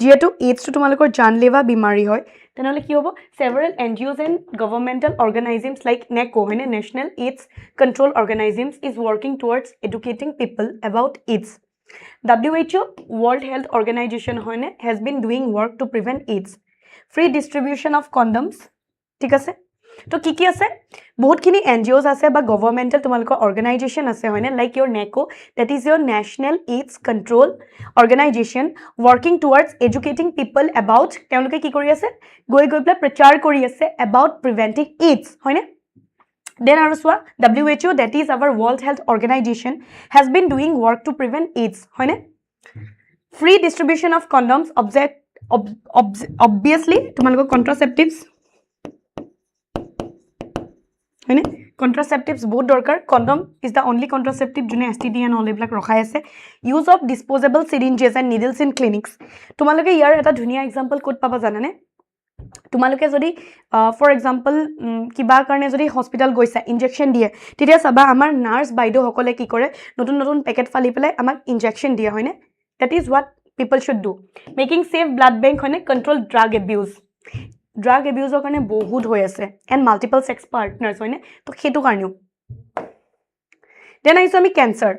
যিহেতু এইডছটো তোমালোকৰ জানলেৱা বিমাৰী হয় তেনেহ'লে কি হ'ব several NGOs and governmental organisms like NACO হয়নে National AIDS Control Organisms is working towards educating people about AIDS. WHO World Health Organization হয়নে has been doing work to prevent AIDS. Free distribution of condoms ঠিক আছে তো কি আছে বহুতখিনি NGOs আছে বা গভৰ্ণমেণ্টেল তোমালোকৰ অৰ্গেনাইজেশ্যন আছে হয়নে like your NACO that is your National AIDS Control Organization working towards educating people about তেওঁলোকে কি কৰি আছে গৈ পেলাই প্ৰচাৰ কৰি আছে about preventing AIDS হয়নে then আৰু চোৱা WHO that is our World Health Organization has been doing work to prevent AIDS হয়নে free distribution of condoms obviously তোমালোকৰ contraceptives হয়নে contraceptives বহুত দৰকাৰ condom is the only contraceptive যোনে STD and all এইবিলাক ৰখাই আছে use of disposable syringes and needles in clinics তোমালোকে ইয়াৰ এটা ধুনীয়া এক্সাম্পল ক'ত পাবা জানানে তোমালোকে যদি ফৰ এক্সাম্পল কিবা কাৰণে যদি হস্পিটাল গৈছা ইনজেকশ্যন দিয়ে তেতিয়া চাবা আমাৰ নাৰ্ছ বাইদেউসকলে কি কৰে নতুন নতুন পেকেট ফালি পেলাই আমাক ইনজেকশ্যন দিয়ে হয়নে that is what people should do making safe blood bank হয়নে control drug abuse ড্ৰাগ এবিউজৰ কাৰণে বহুত হৈ আছে এণ্ড মাল্টিপল ছেক্স পাৰ্টনাৰ্ছ হয়নে তো সেইটো কাৰণেও দেন আহিছোঁ আমি কেঞ্চাৰ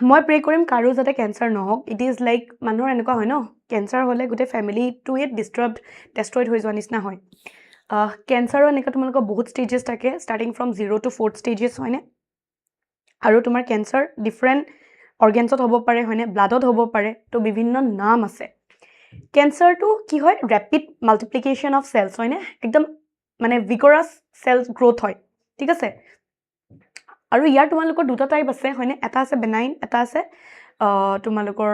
মই প্ৰে কৰিম কাৰো যাতে কেঞ্চাৰ নহওক ইট ইজ লাইক মানুহৰ এনেকুৱা হয় ন কেঞ্চাৰ হ'লে গোটেই ফেমিলিটোৱে ডেষ্ট্ৰইড হৈ যোৱা নিচিনা হয় কেঞ্চাৰৰ এনেকুৱা তোমালোকৰ বহুত ষ্টেজেছ থাকে ষ্টাৰ্টিং ফ্ৰম 0 to 4 ষ্টেজেছ হয়নে আৰু তোমাৰ কেঞ্চাৰ ডিফাৰেণ্ট অৰ্গেনছত হ'ব পাৰে হয়নে ব্লাডত হ'ব পাৰে তো বিভিন্ন নাম আছে কেঞ্চাৰটো কি হয় ৰেপিড মাল্টিপ্লিকেশ্যন অফ চেলছ হয়নে একদম মানে ভিগৰাছ চেলছ গ্ৰ'থ হয় ঠিক আছে আৰু ইয়াৰ তোমালোকৰ দুটা টাইপ আছে হয়নে এটা আছে বেনাইন এটা আছে তোমালোকৰ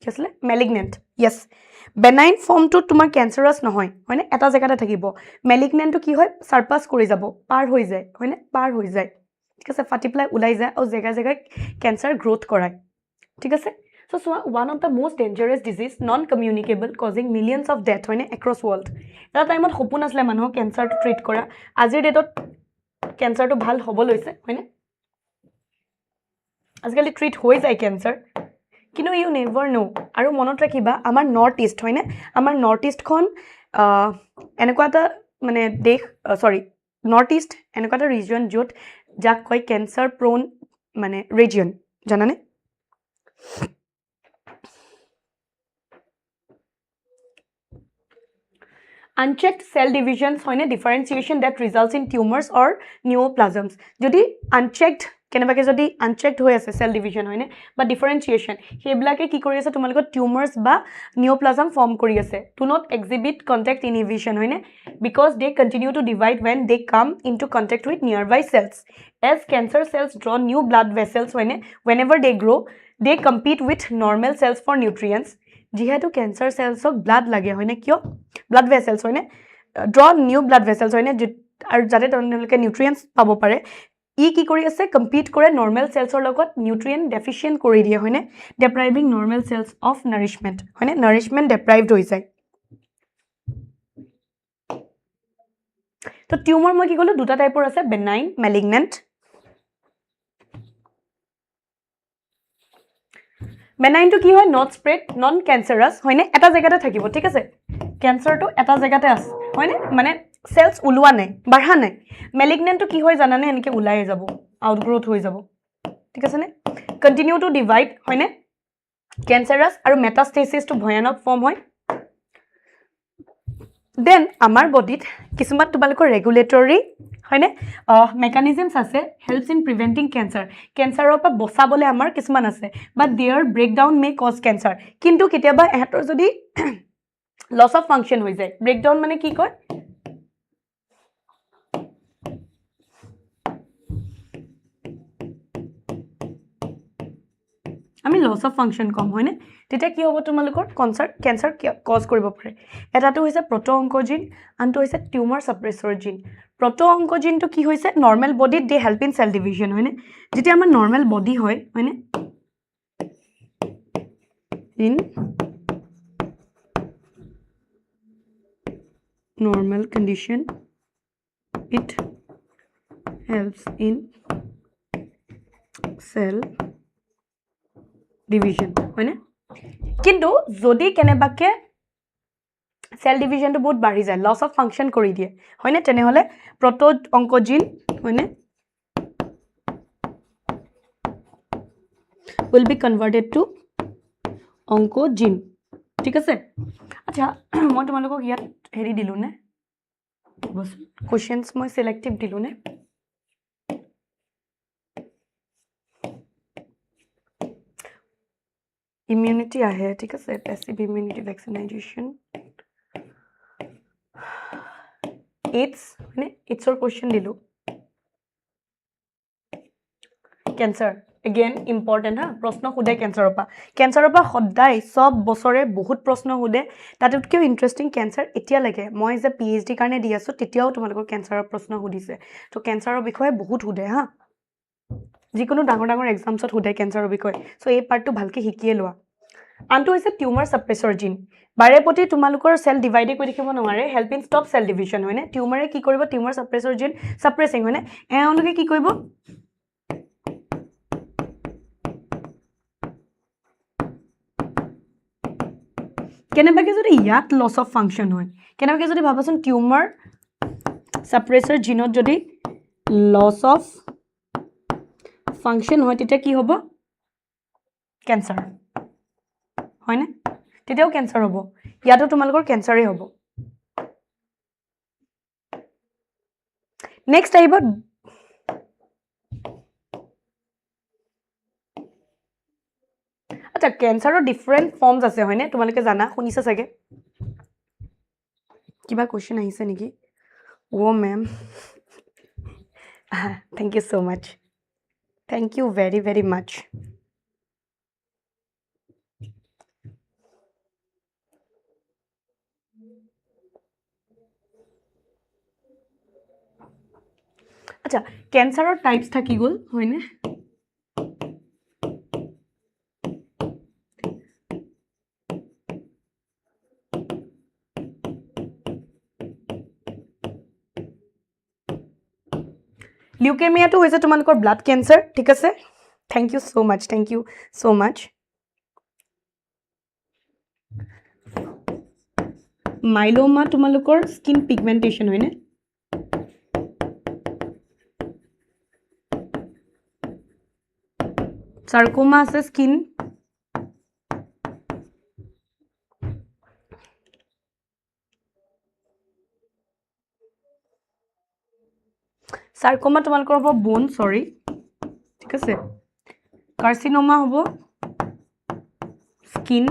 কি আছিলে মেলিগনেণ্ট য়েছ বেনাইন ফৰ্মটো তোমাৰ কেঞ্চাৰাছ নহয় হয়নে এটা জেগাতে থাকিব মেলিগনেণ্টটো কি হয় চাৰপাছ কৰি যাব পাৰ হৈ যায় হয়নে পাৰ হৈ যায় ঠিক আছে ফাটি পেলাই ওলাই যায় আৰু জেগাই কেঞ্চাৰ গ্ৰ'থ কৰায় ঠিক আছে So, one of the most dangerous disease, non-communicable, causing millions of death across world. At that time, hopun asle manu cancer to treat kora. Azir dateot cancer to bhal hobo loise, hoine? Azkali treat hoi jay cancer. Kino you never know. Aru monot rakhiba, amar northeast hoine? Amar northeast khon enekwa ta mane northeast enekwa ta region jot jak koi cancer prone mane region. Janane? Unchecked cell divisions hoine differentiation that results in tumors or neoplasms jodi unchecked hoy ase cell division hoine ba differentiation heblake ki kori ase tumalok tumors ba neoplasm form kori ase do not exhibit contact inhibition hoine because they continue to divide when they come into contact with nearby cells as cancer cells draw new blood vessels hoine whenever they grow they compete with normal cells for nutrients যিহেতু cancer সেলছক blood লাগে হয়নে কিয় blood ভেসেলছ হয়নে draw new blood ভেসেলছ হয়নে আৰু যাতে তেওঁলোকে নিউট্ৰিয়েন্টছ পাব পাৰে ই কি কৰি আছে কম্পিট কৰে নৰ্মেল সেলছৰ লগত নিউট্ৰিয়েন্ট ডেফিচিয়েন্ট কৰি দিয়ে হয়নে ডেপ্ৰাইভিং নৰ্মেল সেলছ অফ নাৰিশমেন্ট হয়নে নাৰিশমেন্ট ডেপ্ৰাইভড হৈ যায় তো টিউমাৰ মই কি ক'লো দুটা টাইপৰ আছে benign malignant Benign to ki hoy not spread non cancerous hoine eta jagate thakibo thik ase cancer to eta jagate ase hoine mane cells ulwa nai barha nai malignant to ki hoy janane enke ulai jabo outgrowth hoy jabo thik ase ne continue to divide hoine cancerous aru metastasis to bhayanok form hoy then amar body kisumat tumaloko regulatory hoine mechanisms ase helps in preventing cancer opa bosabole amar kisuman ase but their breakdown may cause cancer kintu ketiaba ehator jodi loss of function hoy jay breakdown mane ki koy আমি loss of function কম হয়নে তেতিয়া কি হ'ব তোমালোকৰ cancer cause কৰিব পাৰে এটাটো হৈছে প্ৰটো-অংকোজিন আনটো হৈছে টিউমাৰ সাপ্ৰেছৰ জিন প্ৰটো-অংকোজিনটো কি হৈছে নৰ্মেল বডিত they help in cell division হয়নে যেতিয়া আমাৰ নৰ্মেল বডি হয় হয়নে in normal condition it helps in cell division hoine কিন্তু যদি কেনেবাকে সেল ডিভিজনটো বহুত বাঢ়ি যায় লস অফ ফাংশন কৰি দিয়ে হয়নে তেনেহলে প্ৰটো অংকোজিন হয়নে will be converted to oncogene ঠিক আছে আচ্ছা মই তোমালোকক ইয়াত হেৰি দিলো নে বস কোশ্চেনস মই সিলেক্টিভ দিলো নে ইমিউনিটি আহে ঠিক আছে প্যাসিভ ইমিউনিটি ভ্যাকসিনেশন AIDS মানে AIDS or question দিলো ক্যান্সার again important ha প্রশ্ন খুদে ক্যান্সাৰৰ পৰা সদায় সব বছৰে বহুত প্ৰশ্ন খুদে তাতকৈ ইন্টাৰেস্টিং ক্যান্সাৰ এতিয়া লাগে মই যে PhD কাৰণে দি আছো তেতিয়াও তোমালোকৰ ক্যান্সাৰৰ প্ৰশ্ন খুদিছে তো ক্যান্সাৰৰ বিষয়ে বহুত খুদে হা যিকোনো ডাঙৰ এক্সামছত খুদে ক্যান্সাৰৰ বিষয়ে সো এই পাৰ্টটো ভালকে শিকিয়ে লোৱা আনটো হৈছে টিউমাৰ সাপ্ৰেছৰ জিন বাৰে প্ৰতি তোমালোকৰ সেল ডিভাইড কৰি দেখিব নোৱাৰে help in stop cell division হয়নে টিউমাৰে কি কৰিব টিউমাৰ সাপ্ৰেছৰ জিন সাপ্ৰেছিং হয়নে এওঁলোকে কি কৰিব কেনেবাকে যদি ইয়াত লস অফ ফাংশন হয় কেনেবাকে যদি ভাবাচোন টিউমাৰ সাপ্ৰেছৰ জিনত যদি লস অফ ফাংশন হয় তেতিয়া কি হ'ব ক্যান্সাৰ হয়নে তেতিয়াও ক্যান্সাৰ হ'ব ইয়াতো তোমালোকৰ ক্যান্সাৰেই হ'ব নেক্সট আহিব আচ্ছা ক্যান্সাৰৰ ডিফারেন্ট ফর্মস আছে হয়নে তোমালোকে জানা শুনিছা চাগে কিবা কোশ্চেন আহিছে নেকি ও ম্যাম থ্যাংক ইউ সো মাচ থ্যাংক ইউ ভেরি ভেরি মাচ আচ্ছা ক্যান্সাৰৰ টাইপস থাকি গল হয়নে লিউকেমিয়াটো হৈছে তোমালোকৰ ব্লাড ক্যান্সাৰ ঠিক আছে থ্যাংক ইউ সো মাচ মাইলোমা তোমালোকৰ স্কিন পিগমেন্টেশন হয়নে সাৰ্কোমা আছে স্কিন সাৰ্কোমা তোমালোকৰ হ'ব বোন সৰি ঠিক আছে কাৰ্চিনোমা হ'ব স্কিন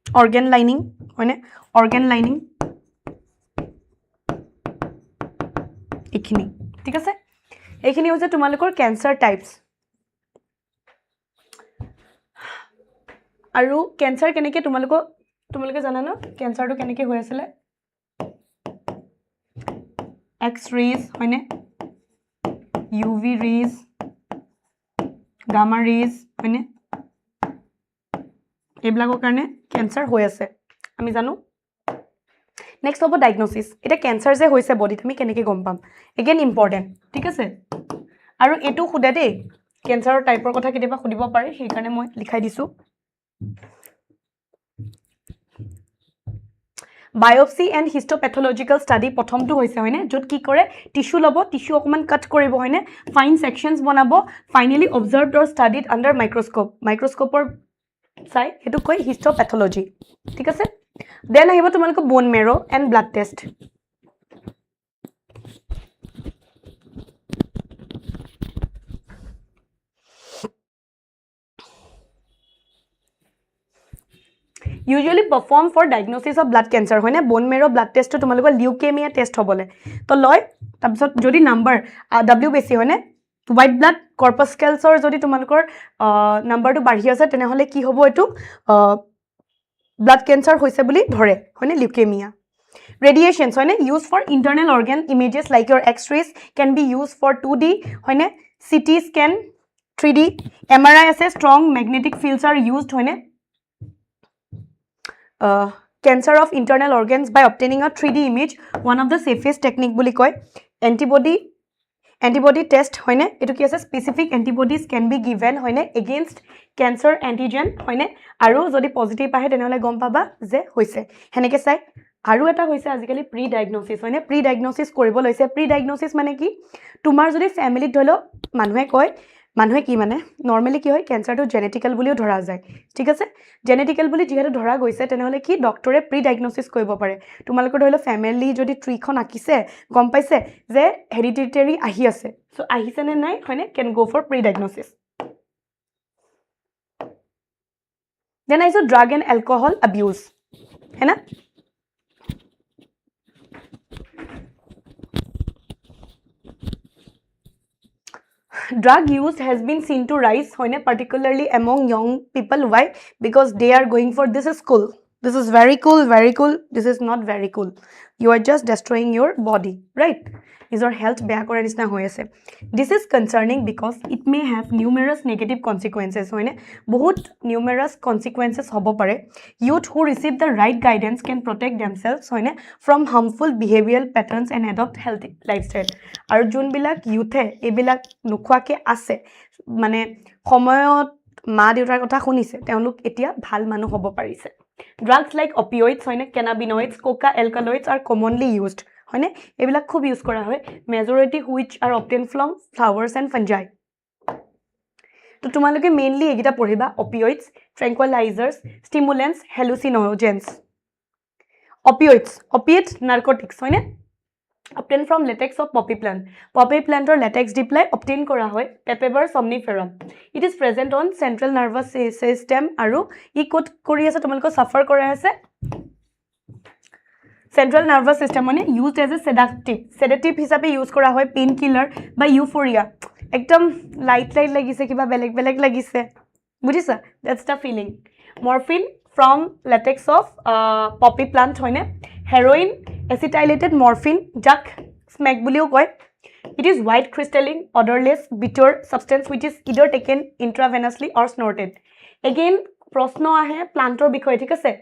অৰ্গান লাইনিং হয়নে অৰ্গান লাইনিং এইখিনি ঠিক আছে এইখিনি হৈছে তোমালোকৰ ক্যান্সাৰ টাইপস আৰু ক্যান্সাৰ কেনেকে তোমালোকে জানা ন ক্যান্সাৰটো কেনেকে হৈ আছিল X rays হয়নে UV rays gamma rays হয়নে এইবিলাকৰ কাৰণে ক্যান্সাৰ হৈ আছে আমি জানো নেক্সট হ'ব ডায়াগনোসিস এটা ক্যান্সাৰ যে হৈছে বডিত আমি কেনেকে গম পাম এগেইন ইম্পৰ্টেন্ট ঠিক আছে আৰু এটো খুদে দেই ক্যান্সাৰৰ টাইপৰ কথা কেতিয়াবা খুদিব পাৰে সেই কাৰণে মই লিখাই দিছো বায়োপসি এন্ড হিস্টোপ্যাথোলজিক্যাল স্টাডি প্ৰথমটো হৈছে হয়নে যত কি কৰে টিস্যু লব টিস্যু অকমান কাট কৰিব হয়নে ফাইন সেকশনস বনাব ফাইনালি অবজাৰ্ভড অৰ স্টাডিড আন্ডাৰ মাইক্ৰোস্কোপৰ চাই হেতু কয় হিস্টোপ্যাথোলজি ঠিক আছে দেন আহিব তোমালোকৰ bone marrow and blood test usually perform for diagnosis of blood cancer হয়নে bone marrow blood test to তোমালোকৰ leukemia test হবলে তো লয় তাৰপিছত যদি নাম্বাৰ w বেছি হয়নে white blood corpuscles or যদি তোমালোকৰ নাম্বাৰটো বাঢ়ি আছে তেনেহলে কি হ'ব এটো blood cancer হৈছে বুলি ধৰে হয়নে leukemia radiations হয়নে used for internal organ images like your x-rays can be used for 2D হয়নে CT scan 3D MRI আছে strong magnetic fields are used হয়নে cancer of internal organs by obtaining a 3D image one of the safest technique বুলি কয় antibody test হয়নে এটো কি আছে specific antibodies can be given হয়নে against cancer antigen হয়নে আৰু যদি পজিটিভ আহে তেনেহলে গম পাবা যে হৈছে হেনেকে চাই আৰু এটা হৈছে আজিকালি প্ৰি ডায়াগনোসিস হয়নে প্ৰি ডায়াগনোসিস কৰিব লৈছে প্ৰি ডায়াগনোসিস মানে কি তোমাৰ যদি ফ্যামিলিত ধৰিলো মানুহে কি মানে নৰমালি কি হয় ক্যান্সাৰটো জেনেটিক্যাল বুলিও ধৰা যায় ঠিক আছে জেনেটিক্যাল বুলি যেহেতু ধৰা গৈছে তেনেহলে কি ডক্টৰে প্ৰি ডায়াগনোসিস কৰিব পাৰে তোমালোকৰ ধৰিলো ফ্যামিলি যদি ট্ৰিখন আকিছে গম পাইছে যে হেৰিডিটাৰী আহি আছে সো আহিছে নে নাই হয়নে can go for pre diagnosis then I saw drug and alcohol abuse है ना drug use has been seen to rise particularly among young people why because they are going for this is cool this is very cool this is not very cool you are just destroying your body right is your health beya kora nisna hoy ase this is concerning because it may have numerous negative consequences bahut numerous consequences hobo pare youth who receive the right guidance can protect themselves from harmful behavioral patterns and adopt healthy lifestyle aru jun bilak youth e ebilak nukhwa ke ase mane samoyot ma deutar kotha khunise teonluk etia bhal manu hobo parise drugs like opioids cannabinoids coca alkaloids are commonly used এবিলাক খুব use কৰা হয় majority which are obtained from flowers and fungi তো তোমালোকে mainly এগিটা পঢ়িবা opioids tranquilizers stimulants hallucinogens opiate narcotics obtained from latex of poppy plant or latex diply obtained kora hoy papaver somniferum it is present on central nervous system aru e code kori ase tomalko suffer kora ase central nervous system used as a sedative hisabe use kora hoy painkiller by euphoria ekdom light lagise kiba beleg lagise bujisa that's the feeling morphine from latex of poppy plant heroin acetylated morphine jak smack buliu koy it is white crystalline odorless bitter substance which is either taken intravenously or snorted again proshno ahe plantor bikhoy thik ase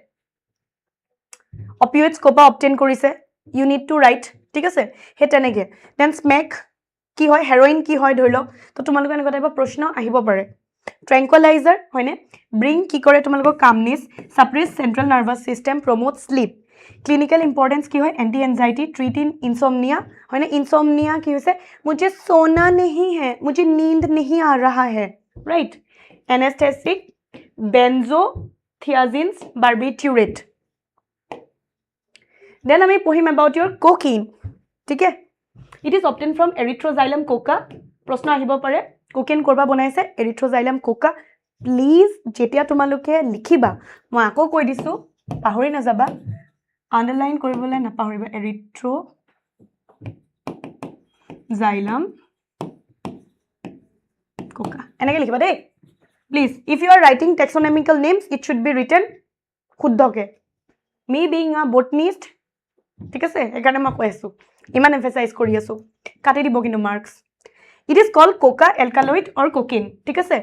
opioids kopa obtain korise you need to write ঠিক আছে হে তেনেকে then smack কি হয় heroin কি হয় ধৰিলো তো তোমালোক এনেকৈ টাইপৰ প্ৰশ্ন আহিব পাৰে tranquilizer হয়নে bring কি কৰে তোমালোক calmness suppress central nervous system promote sleep clinical importance কি হয় anti anxiety treat in insomnia হয়নে insomnia কি হৈছে मुझे सोना नहीं है मुझे नींद नहीं आ रहा है right anesthetic benzothiazines barbiturate then আমি পঢ়িম about your cocaine ঠিক আছে it is obtained from erythroxylum coca প্ৰশ্ন আহিব পাৰে cocaine কৰবা বনাইছে erythroxylum coca please যেতিয়া তোমালোকে লিখিবা মই আকৌ কৈ দিছো পাহৰি না যাবা underline কৰিবলৈ না পাহৰিবা erythroxylum coca এনেকে লিখিবা দেই please if you are writing taxonomical names it should be written শুদ্ধকে me being a botanist ঠিক আছে এখানে মই কৈ আছো ইমান এমফাসাইজ কৰি আছো কাটি দিব কিন্তু marks it is called coca alkaloid or cocaine ঠিক আছে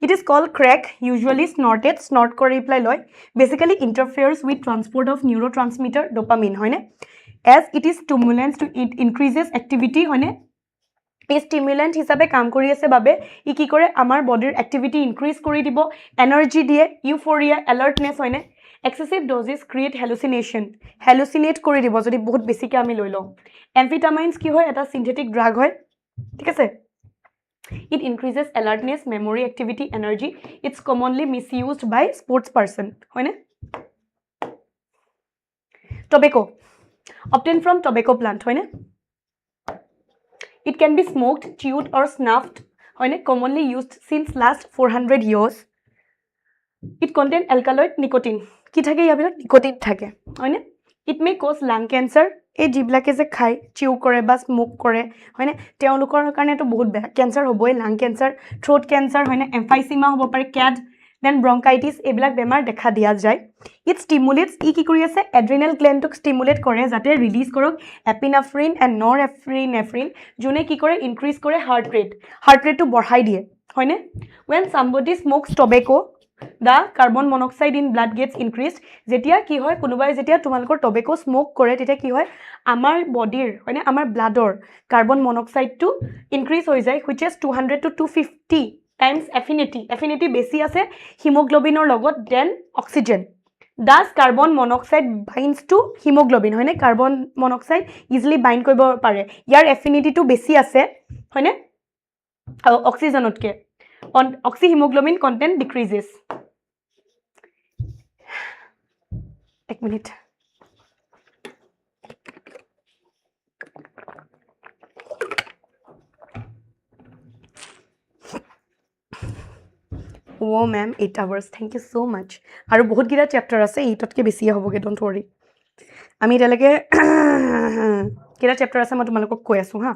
it is called crack usually snorted snort কৰি reply লয় basically interferes with transport of neurotransmitter dopamine হয়নে as it is stimulants to it increases activity হয়নে এই stimulant হিচাপে কাম কৰি আছে বাবে ই কি কৰে আমাৰ বডিৰ activity increase কৰি দিব energy দিয়ে euphoria alertness হয়নে excessive doses create hallucination hallucinate কৰি দিব যদি বহুত বেছিকে আমি লৈ লও amphetamines কি হয় এটা synthetic drug হয় ঠিক আছে it increases alertness memory activity energy it's commonly misused by sports person হয়নে tobacco obtained from tobacco plant হয়নে it can be smoked chewed or snuffed হয়নে commonly used since last 400 years it contain alkaloid nicotine কি থাকে ইয়াৰ ভিতৰত nicotine থাকে হয়নে it may cause lung cancer এই জিবলাকে যে খাই চিউ কৰে বা স্মোক কৰে হয়নে তেওঁলোকৰ কাৰণে তো বহুত বেয়া ক্যান্সাৰ হ'বই lung cancer throat cancer হয়নে emphysema হ'ব পাৰে CAD then bronchitis এইবিলাক বেমাৰ দেখা দিয়া যায় it stimulates ই কি কৰি আছে adrenal gland ক stimulate কৰে যাতে ৰিলিজ কৰক epinephrine and norepinephrine যোনে কি কৰে increase কৰে heart rate টো বঢ়াই দিয়ে হয়নে when somebody smokes tobacco the carbon monoxide in blood gets increased যেতিয়া কি হয় কোনোবাই যেতিয়া তোমালোকৰ টবেকো স্মোক কৰে তেতিয়া কি হয় আমাৰ বডিৰ মানে আমাৰ ব্লাডৰ কাৰ্বন মনোক্সাইডটো ইনক্ৰিজ হৈ যায় which is 200 to 250 times affinity বেছি আছে হিমোগ্লোবিনৰ লগত then oxygen Thus carbon monoxide binds to hemoglobin হয়নে carbon monoxide easily bind কৰিব পাৰে ইয়াৰ affinity টো বেছি আছে হয়নে অক্সিজেনতকে oxyhemoglobin content decreases এক minute Oh ma'am 8 hours thank you so much আৰু বহুত গিটা চ্যাপ্টাৰ আছে 8 তকৈ বেছি হ'বগে ডোন্ট वरी আমি এটালৈকে কিটা চ্যাপ্টাৰ আছে মই তোমালোকক কৈ আছো হা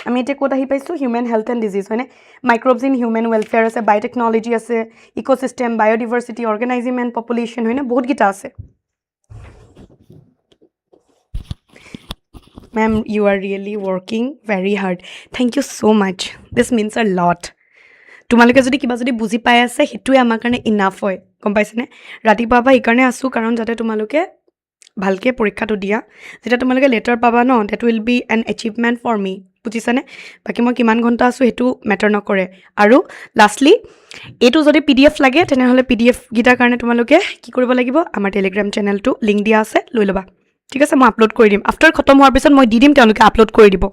আমি এটা কোড আহি পাইছো হিউম্যান হেলথ এন্ড ডিজিজ হয়নে মাইক্রোবস ইন হিউম্যান ওয়েলফেয়ার আছে বায়োটেকনলজি আছে ecosystem biodiversity organising and population হয়নে বহুত গিটা আছে Ma'am, you are really working very hard. Thank you so much. This means a lot. তোমালোকে যদি কিবা যদি বুজি পাই আছে হেতুৱে আমাৰ কাৰণে ইনাফ হয় গম পাইছনে ৰাতিপুৱা পৰা ইকাৰণে আছো কাৰণ যাতে তোমালোকে ভালকে পৰীক্ষাটো দিয়া যেটা তোমালোকে লেটাৰ পাবা ন that will be an achievement for me বুজিছানে বাকি মই কিমান ঘণ্টা আছো হেতু ম্যাটাৰ নকৰে আৰু লাষ্টলি এটো যদি পিডিএফ লাগে তেনেহলে পিডিএফ গিটাৰ কাৰণে তোমালোকে কি কৰিব লাগিব আমাৰ টেলিগ্ৰাম চেনেলটো লিংক দিয়া আছে লৈ লবা ঠিক আছে মই আপলোড কৰি দিম আফটাৰ খতম হোৱাৰ পিছত মই দি দিম তেওঁলোকে আপলোড কৰি দিব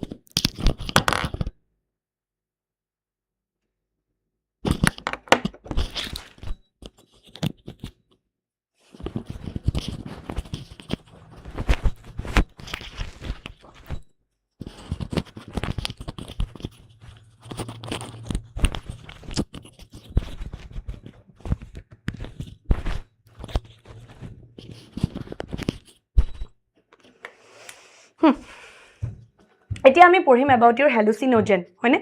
এতিয়া আমি পঢ়িম about your hallucinogen হয়নে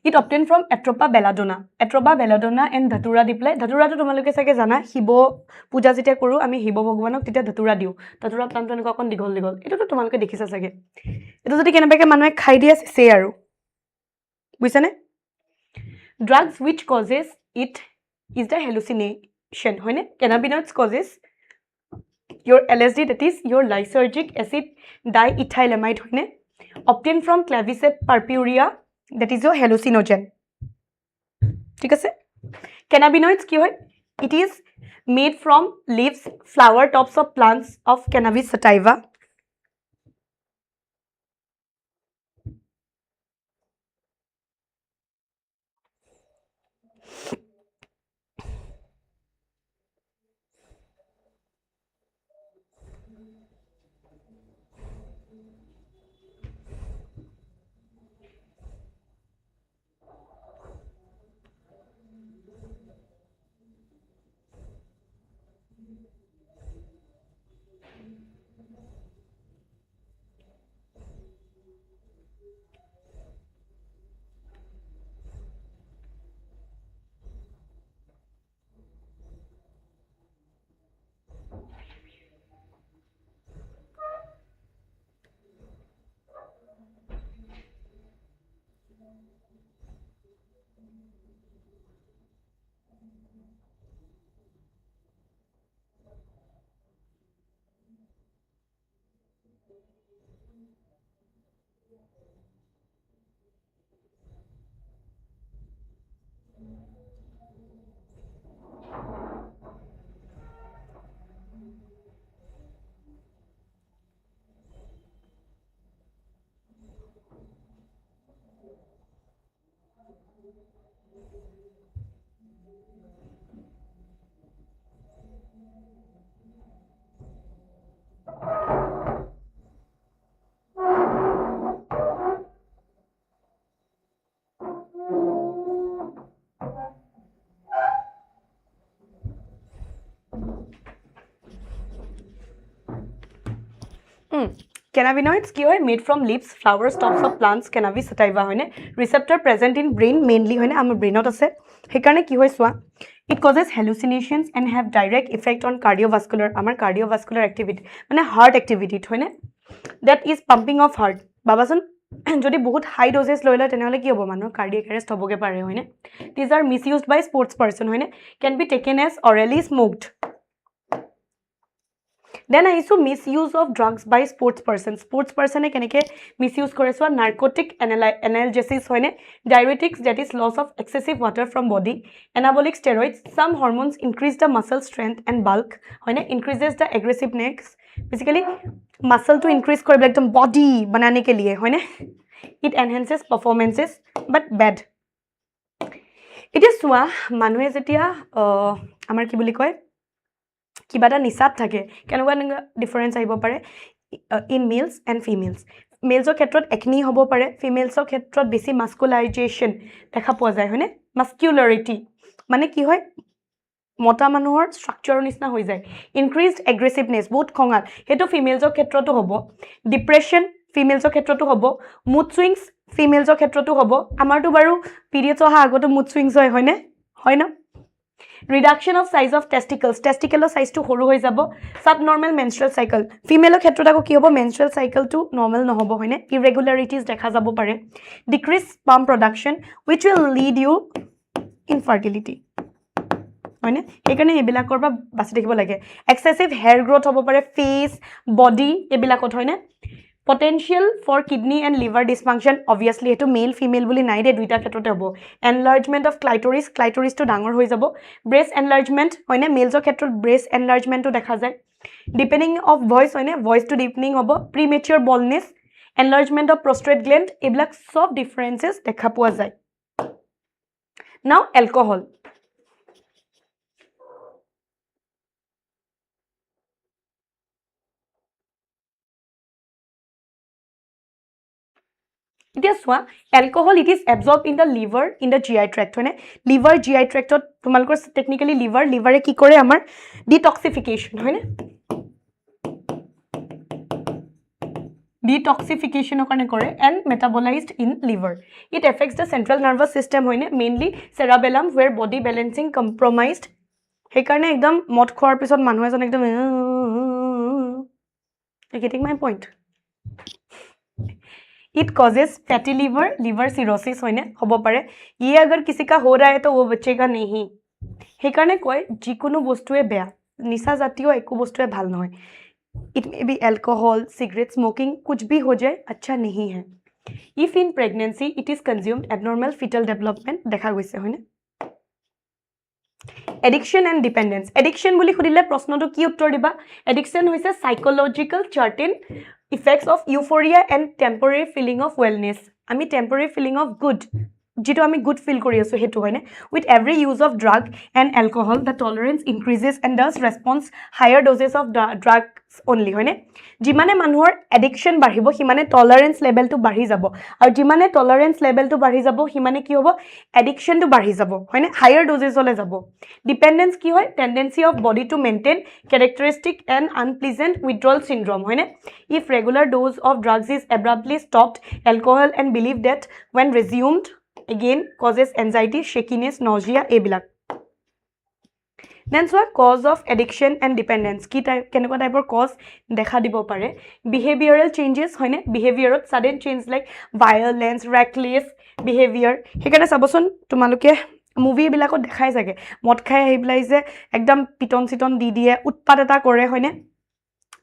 it obtained from Atropa belladonna and dhatura দিপলে ধাতুৰাটো তোমালোকে চাগে জানা শিৱ পূজা যেতিয়া কৰো আমি শিৱ ভগৱানক তেতিয়া ধাতুৰা দিও ধাতুৰা প্লান্টটো এনেকুৱা কোন দিগল এটোটো তোমালোকে দেখিছা চাগে এটো যদি কেনেবাকে মানুহে খাই দিয়ে সে আৰু বুজিছানে drugs which causes it is the hallucination হয়নে cannabinoids causes your LSD that is your lysergic acid diethylamide হয়নে obtained from Claviceps purpurea that is your hallucinogen ঠিক আছে cannabinoids কি হয় it is made from leaves flower tops of plants of cannabis sativa Cannabinoids কি হয় made from leaves, flowers, tops of plants, cannabis sativa হয়নে receptor present in brain mainly হয়নে আমাৰ ব্ৰেইনত আছে সেইকাৰণে কি হয় সোৱা it causes hallucinations and have direct effect on cardiovascular আমাৰ cardiovascular activity মানে heart activity হয়নে that is pumping of heart বাবাচোন যদি বহুত হাই ডোজেছ লৈ লয় তেনেহ'লে কি হ'ব মানুহৰ কাৰ্ডিয়েক এৰেষ্ট হ'বগে পাৰে হয়নে these are misused by sports person হয়নে can be taken as orally smoked then আহিছোঁ misuse of drugs by sports পাৰ্চনে কেনেকৈ মিছ ইউজ কৰে চোৱা নাৰ্কটিক এনালজেচিছ হয়নে diuretics that is loss of excessive water from body anabolic steroids some hormones increase the muscle strength and bulk হয়নে increases the aggressiveness basically মাছলটো increase কৰিব একদম body বনানে কে লিয়ে হয়নে ইট এনহেঞ্চেছ পাৰফৰ্মেঞ্চেছ বাট বেড এতিয়া চোৱা মানুহে যেতিয়া আমাৰ কি বুলি কয় কিবা এটা নিচাত থাকে কেনেকুৱা ডিফাৰেঞ্চ আহিব পাৰে ইন মেলছ এণ্ড ফিমেলছ মেলছৰ ক্ষেত্ৰত একনি হ'ব পাৰে ফিমেলছৰ ক্ষেত্ৰত বেছি মাস্কুলাইজেশ্যন দেখা পোৱা যায় হয়নে মাস্কুলাৰিটি মানে কি হয় মতা মানুহৰ ষ্ট্ৰাকচাৰৰ নিচিনা হৈ যায় ইনক্ৰিজড এগ্ৰেছিভনেছ বহুত খঙাল সেইটো ফিমেলছৰ ক্ষেত্ৰতো হ'ব ডিপ্ৰেশ্যন ফিমেলছৰ ক্ষেত্ৰতো হ'ব মুড ছুইংছ ফিমেলছৰ ক্ষেত্ৰতো হ'ব আমাৰতো বাৰু পিৰিয়ডছ অহা আগতো মুড ছুইংছ হয়নে হয় ন ৰিডাকশ্যন অফ চাইজ অফ টেষ্টিকেলৰ চাইজটো সৰু হৈ যাব ছাবনৰ্মেল মেনষ্ট্ৰুৱেল চাইকেল ফিমেলৰ ক্ষেত্ৰত আকৌ কি হ'ব মেনষ্ট্ৰুৱেল চাইকেলটো নৰ্মেল নহ'ব হয়নে ইৰেগুলাৰিটিজ দেখা যাব পাৰে decrease sperm production which will lead you infertility হয়নে সেইকাৰণে এইবিলাকৰ পৰা বাচি থাকিব লাগে এক্সেছিভ হেয়াৰ গ্ৰ'থ হ'ব পাৰে ফেচ বডি এইবিলাকত হয়নে potential for kidney and liver dysfunction obviously সেইটো মেল ফিমেল বুলি নাই দে দুইটা ক্ষেত্ৰতে হ'ব এনলাৰ্জমেণ্ট অফ ক্লাইটৰিছটো ডাঙৰ হৈ যাব ব্ৰেষ্ট এনলাৰ্জমেণ্ট হয়নে মেলছৰ ক্ষেত্ৰত ব্ৰেষ্ট এনলাৰ্জমেণ্টটো দেখা যায় ডিপেণ্ডিং অফ ভইচ হয়নে ভইচটো ডিপেনিং হ'ব প্ৰিমেচিয়ৰ বলনেছ এনলাৰ্জমেণ্ট অফ প্ৰষ্ট্ৰেট গ্লেণ্ড এইবিলাক চব ডিফাৰেঞ্চেছ দেখা পোৱা যায় নাও এলকহল এতিয়া চোৱা alcohol it is absorb in the liver in the GI tract হয়নে লিভাৰ GI ট্ৰেক্টত তোমালোকৰ টেকনিকেলি লিভাৰে কি কৰে আমাৰ ডিটক্সিফিকেশ্যন হয়নে ডিটক্সিফিকেশ্যনৰ কাৰণে কৰে and metabolised in liver it effects the central nervous system হয়নে মেইনলি চেৰাবেলাম ৱেৰ বডি বেলেঞ্চিং কম্প্ৰমাইজড সেইকাৰণে একদম মদ খোৱাৰ পিছত মানুহ এজন একদম getting my point it causes fatty liver cirrhosis होने होबो पारे ये अगर किसी का हो रहा है तो वो बचेगा नहीं সেইকাৰণে কয় যিকোনো বস্তুৱে বেয়া নিচা জাতীয় একো বস্তুৱে ভাল নহয় it may be alcohol cigarette smoking कुछ भी हो जाए अच्छा नहीं है if in pregnancy it is consumed abnormal foetal development দেখা গৈছে হয়নে एडिक्शन एंड डिपेंडेंस एडिक्शन বুলি খুদিলে প্ৰশ্নটো কি উত্তৰ দিবা এডিকশন হৈছে psychological certain effects of euphoria and temporary feeling of wellness আমি টেম্পৰেৰী ফিলিং অফ গুড যেটো আমি গুড ফিল কৰি আছো হেতু হয়নে with every use of drug and alcohol the tolerance increases and does response higher doses of drugs only হয়নে যিমানে মানুহৰ এডিকশ্যন বাঢ়িব সিমানে টলাৰেন্স লেভেলটো বাঢ়ি যাব আৰু যিমানে টলাৰেন্স লেভেলটো বাঢ়ি যাব সিমানে কি হ'ব এডিকশ্যনটো বাঢ়ি যাব হয়নে হায়াৰ ড'জেছলৈ যাব ডিপেণ্ডেন্স কি হয় tendency of body to maintain characteristic and unpleasant withdrawal syndrome হয়নে if regular dose of drugs is abruptly stopped alcohol and believe that when resumed again causes anxiety shakiness nausea এইবিলাক then so cause of addiction and dependence কি type কেনেকুৱা টাইপৰ cause দেখা দিব পাৰে behavioral changes হয়নে behavioral sudden change like violence reckless behavior সেইকাৰণে চাবচোন তোমালোকে মুভি বিলাকত দেখাই থাকে মদ খাই আহিবলাই যে একদম পিটন চিটন দি দিয়ে উৎপাত এটা কৰে হয়নে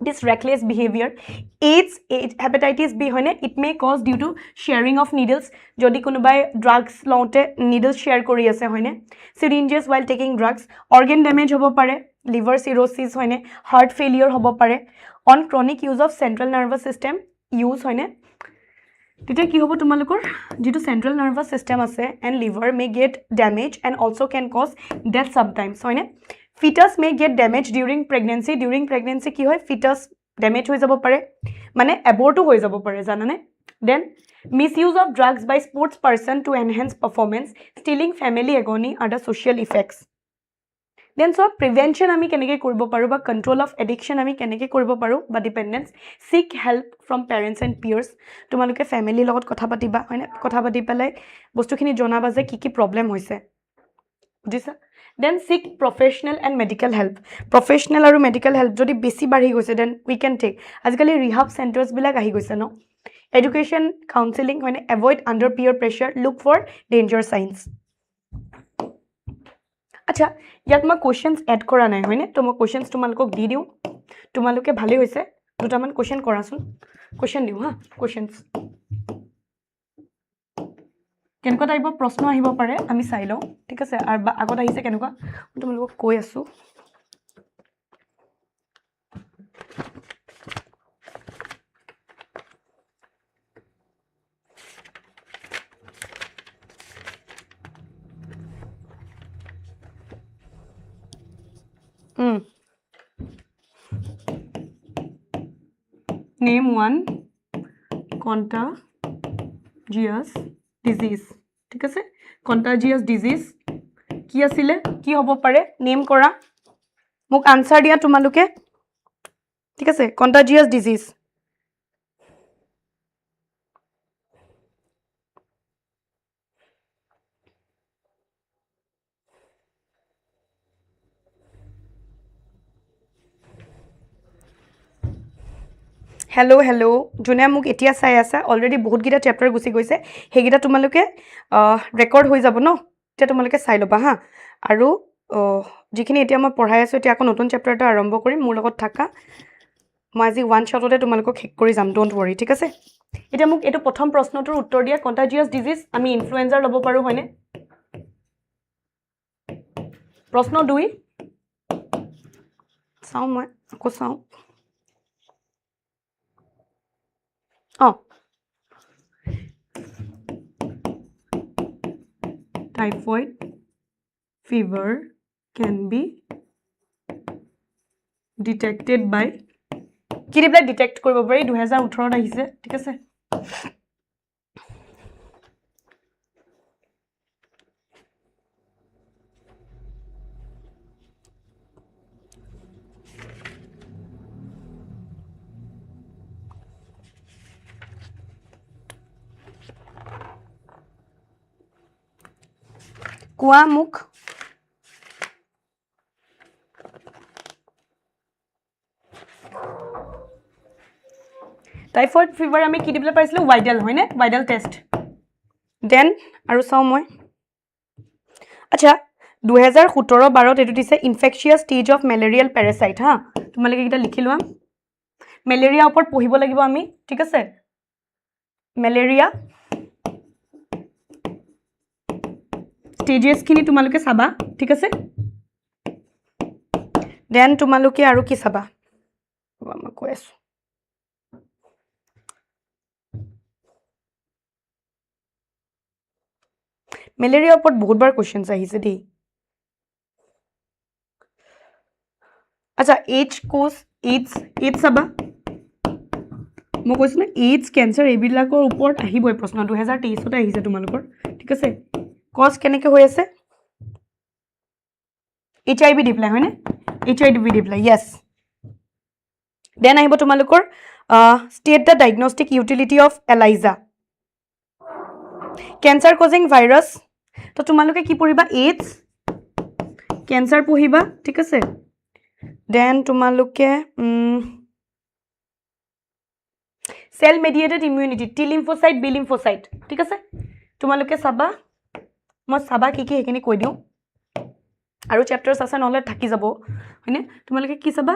this reckless behavior AIDS hepatitis B hoine it may cause due to sharing of needles jodi kunubai drugs launte needles share kori ase hoine syringes while taking drugs organ damage hobo pare liver cirrhosis hoine heart failure hobo pare on chronic use of central nervous system use hoine tete ki hobo tumalukor jitu central nervous system ase and liver may get damage and also can cause death sometimes hoine fetus may get damage during pregnancy কি হয় fetus damage হৈ যাব পাৰে মানে abort হৈ যাব পাৰে জানানে then misuse of drugs by sports person to enhance performance stealing family agony are the social effects then so prevention আমি কেনেকৈ কৰিব পাৰো বা control of addiction আমি কেনেকৈ কৰিব পাৰো বা dependence seek help from parents and peers তোমালোকে family লগত কথা পাতিবা হয়নে কথা পাতি পেলাই বস্তুখিনি জনাবা যে কি problem হৈছে বুজিছা then seek professional and medical help professional aru medical help jodi besi bari goise then we can take ajikali rehab centers bilak ahi goise no Education, counseling, when avoid under peer pressure, look for danger signs. আচ্ছা ইয়াত মই কোৱেশ্চনছ add কৰা নাই হয়নে তো মই কোৱেশ্চনছ তোমালোকক দি দিওঁ তোমালোকে ভালেই হৈছে দুটামান কোৱেশ্চন কৰাচোন কোৱেশ্চন দিওঁ হা কোৱেশ্চনছ কেনেকুৱা টাইপৰ প্ৰশ্ন আহিব পাৰে আমি চাই লওঁ ঠিক আছে আৰু আগত আহিছে কেনেকুৱা মই তোমালোকক কৈ আছোঁ Name one contagious disease. ঠিক আছে contagious disease কি আছিলে কি হ'ব পাৰে নেম কৰা মোক আনসাৰ দিয়া তোমালোকে ঠিক আছে contagious disease হেল্ল' হেল্ল' যোনে মোক এতিয়া চাই আছে অলৰেডি বহুতকেইটা চেপ্টাৰ গুচি গৈছে সেইকেইটা তোমালোকে ৰেকৰ্ড হৈ যাব ন এতিয়া তোমালোকে চাই ল'বা হা আৰু যিখিনি এতিয়া মই পঢ়াই আছোঁ এতিয়া আকৌ নতুন চেপ্টাৰ এটা আৰম্ভ কৰিম মোৰ লগত থাকা মই আজি ওৱান শ্বটতে তোমালোকক শেষ কৰি যাম ডোণ্ট ৱৰি ঠিক আছে এতিয়া মোক এইটো প্ৰথম প্ৰশ্নটোৰ উত্তৰ দিয়া কণ্টাজিয়াছ ডিজিজ আমি ইনফ্লুৱেঞ্জাৰ ল'ব পাৰোঁ হয়নে প্ৰশ্ন 2 চাওঁ মই আকৌ চাওঁ Typhoid fever can be detected by কি দিবলে ডিটেক্ট কৰিব পাৰি 2018 আহিছে ঠিক আছে কোৱা মুখ টাইফয়েড ফিভাৰ আমি কি দিবলে পাইছিলো ভাইডাল হয়নে ভাইডাল টেষ্ট দেন আৰু চাও মই আচ্ছা 2017-12 এটো দিছে ইনফেকশিয়াস স্টেজ অফ ম্যালেৰিয়াল প্যাৰাসাইট হা তোমালোকে কিটা লিখি লোৱা ম্যালেৰিয়া ওপৰত পঢ়িব লাগিব আমি ঠিক আছে ম্যালেৰিয়া স্টেজেস খিনি তোমালোকে চাবা ঠিক আছে দেন তোমালোকে আৰু কি চাবা মই কৈ আছো ম্যালেৰিয়া ওপৰত বহুতবাৰ কোৱেশ্চনছ আহিছে দেই আচ্ছা এইচ কোজ এইডছ চাবা মই কৈছো না এইডছ ক্যান্সাৰ এইবিলাকৰ ওপৰত আহিবই প্ৰশ্ন 2023 তে আহিছে তোমালোকৰ ঠিক আছে কজ কেনেকৈ হৈ আছে HIV ডিপ্লাই হয়নে HIV ডিপ্লাই yes দেন আহিব তোমালোকৰ state the diagnostic utility of ELISA cancer causing virus তো তোমালোকে কি পঢ়িবা AIDS ক্যান্সাৰ পঢ়িবা ঠিক আছে দেন তোমালোকে cell mediated immunity T lymphocyte B lymphocyte ঠিক আছে তোমালোকে চাবা মই চাবা কি কি হেখিনি কৈ দিও আৰু চ্যাপ্টাৰছ আছে নহলে থাকি যাব হয়নে তোমালোকে কি চাবা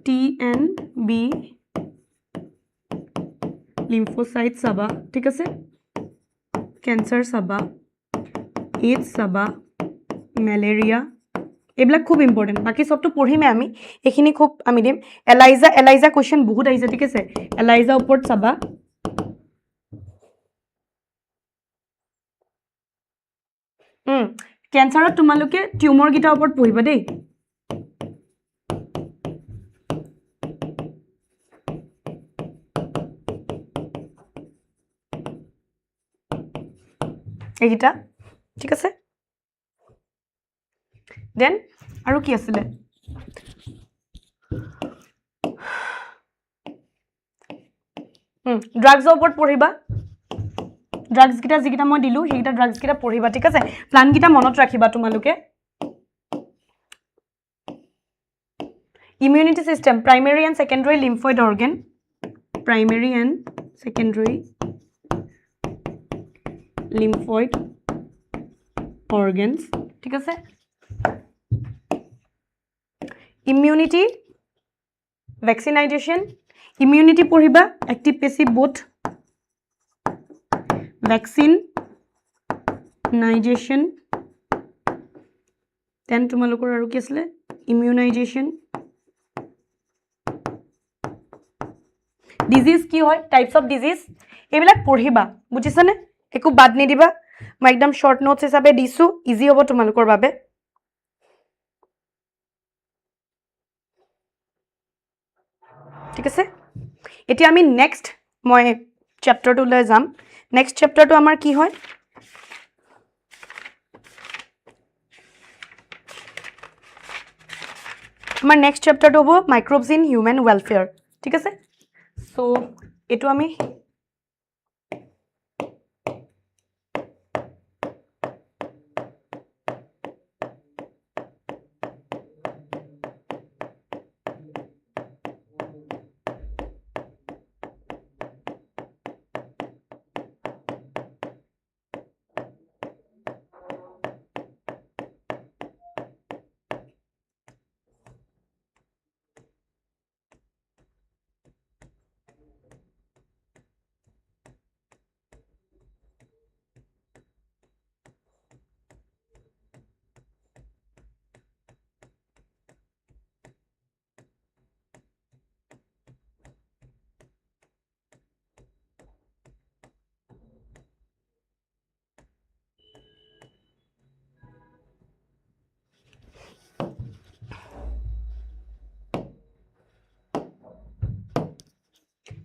TNB lymphocyte চাবা ঠিক আছে ক্যান্সাৰ চাবা AIDS চাবা ম্যালেৰিয়া এইবিলাক খুব ইম্পৰ্টেন্ট বাকি সবটো পঢ়িমে আমি এখিনি খুব আমি দিম এলাইজা কোৱেশ্চন বহুত আহিছে ঠিক আছে এলাইজা ওপৰত চাবা ক্যান্সাৰত তোমালোকে টিউমৰ গিটা ওপৰত পঢ়িবা দেই এইটা ঠিক আছে দেন আৰু কি আছিল ড্ৰাগছৰ ওপৰত পঢ়িবা ড্ৰাগছ গিটা যিকিটা মই দিলু হেইটা ড্ৰাগছ গিটা পঢ়িবা ঠিক আছে প্লান গিটা মনত ৰাখিবা তোমালোকে immunity system primary and secondary lymphoid organ primary and secondary lymphoid organs ঠিক আছে immunity vaccination immunity পঢ়িবা active passive both vaccination then তোমালোকৰ আৰু কি আছিল immunization disease কি হয় types of disease এইবিলাক পঢ়িবা বুজিছানে একো বাদ নিদিবা মই একদম শৰ্ট নোটছ হিচাপে দিছো ইজি হ'ব তোমালোকৰ বাবে ঠিক আছে এতিয়া আমি নেক্সট মই চ্যাপ্টাৰটোলৈ যাম নেক্সট চ্যাপ্টাৰটো আমাৰ কি হয় আমাৰ নেক্সট চ্যাপ্টাৰটো হ'ব মাইক্ৰোবস ইন হিউম্যান ওয়েলফেয়াৰ ঠিক আছে সো এটো আমি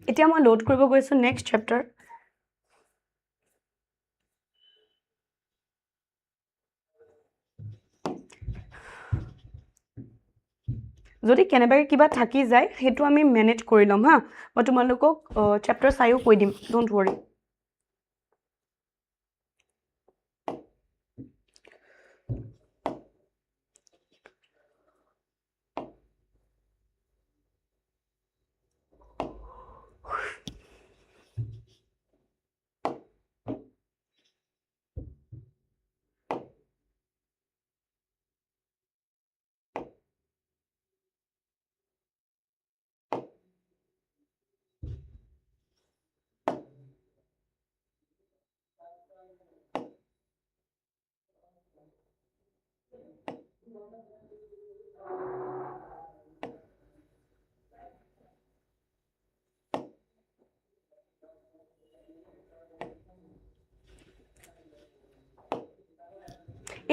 এতিয়া মই লোড কৰিব গৈছো নেক্সট চ্যাপ্টাৰ যদি কেনেবাকে কিবা থাকি যায় হেতু আমি মেনেজ কৰি লম হা মই তোমালোকক চ্যাপ্টাৰ চাইও কৈ দিম ডোন্ট ওয়াৰি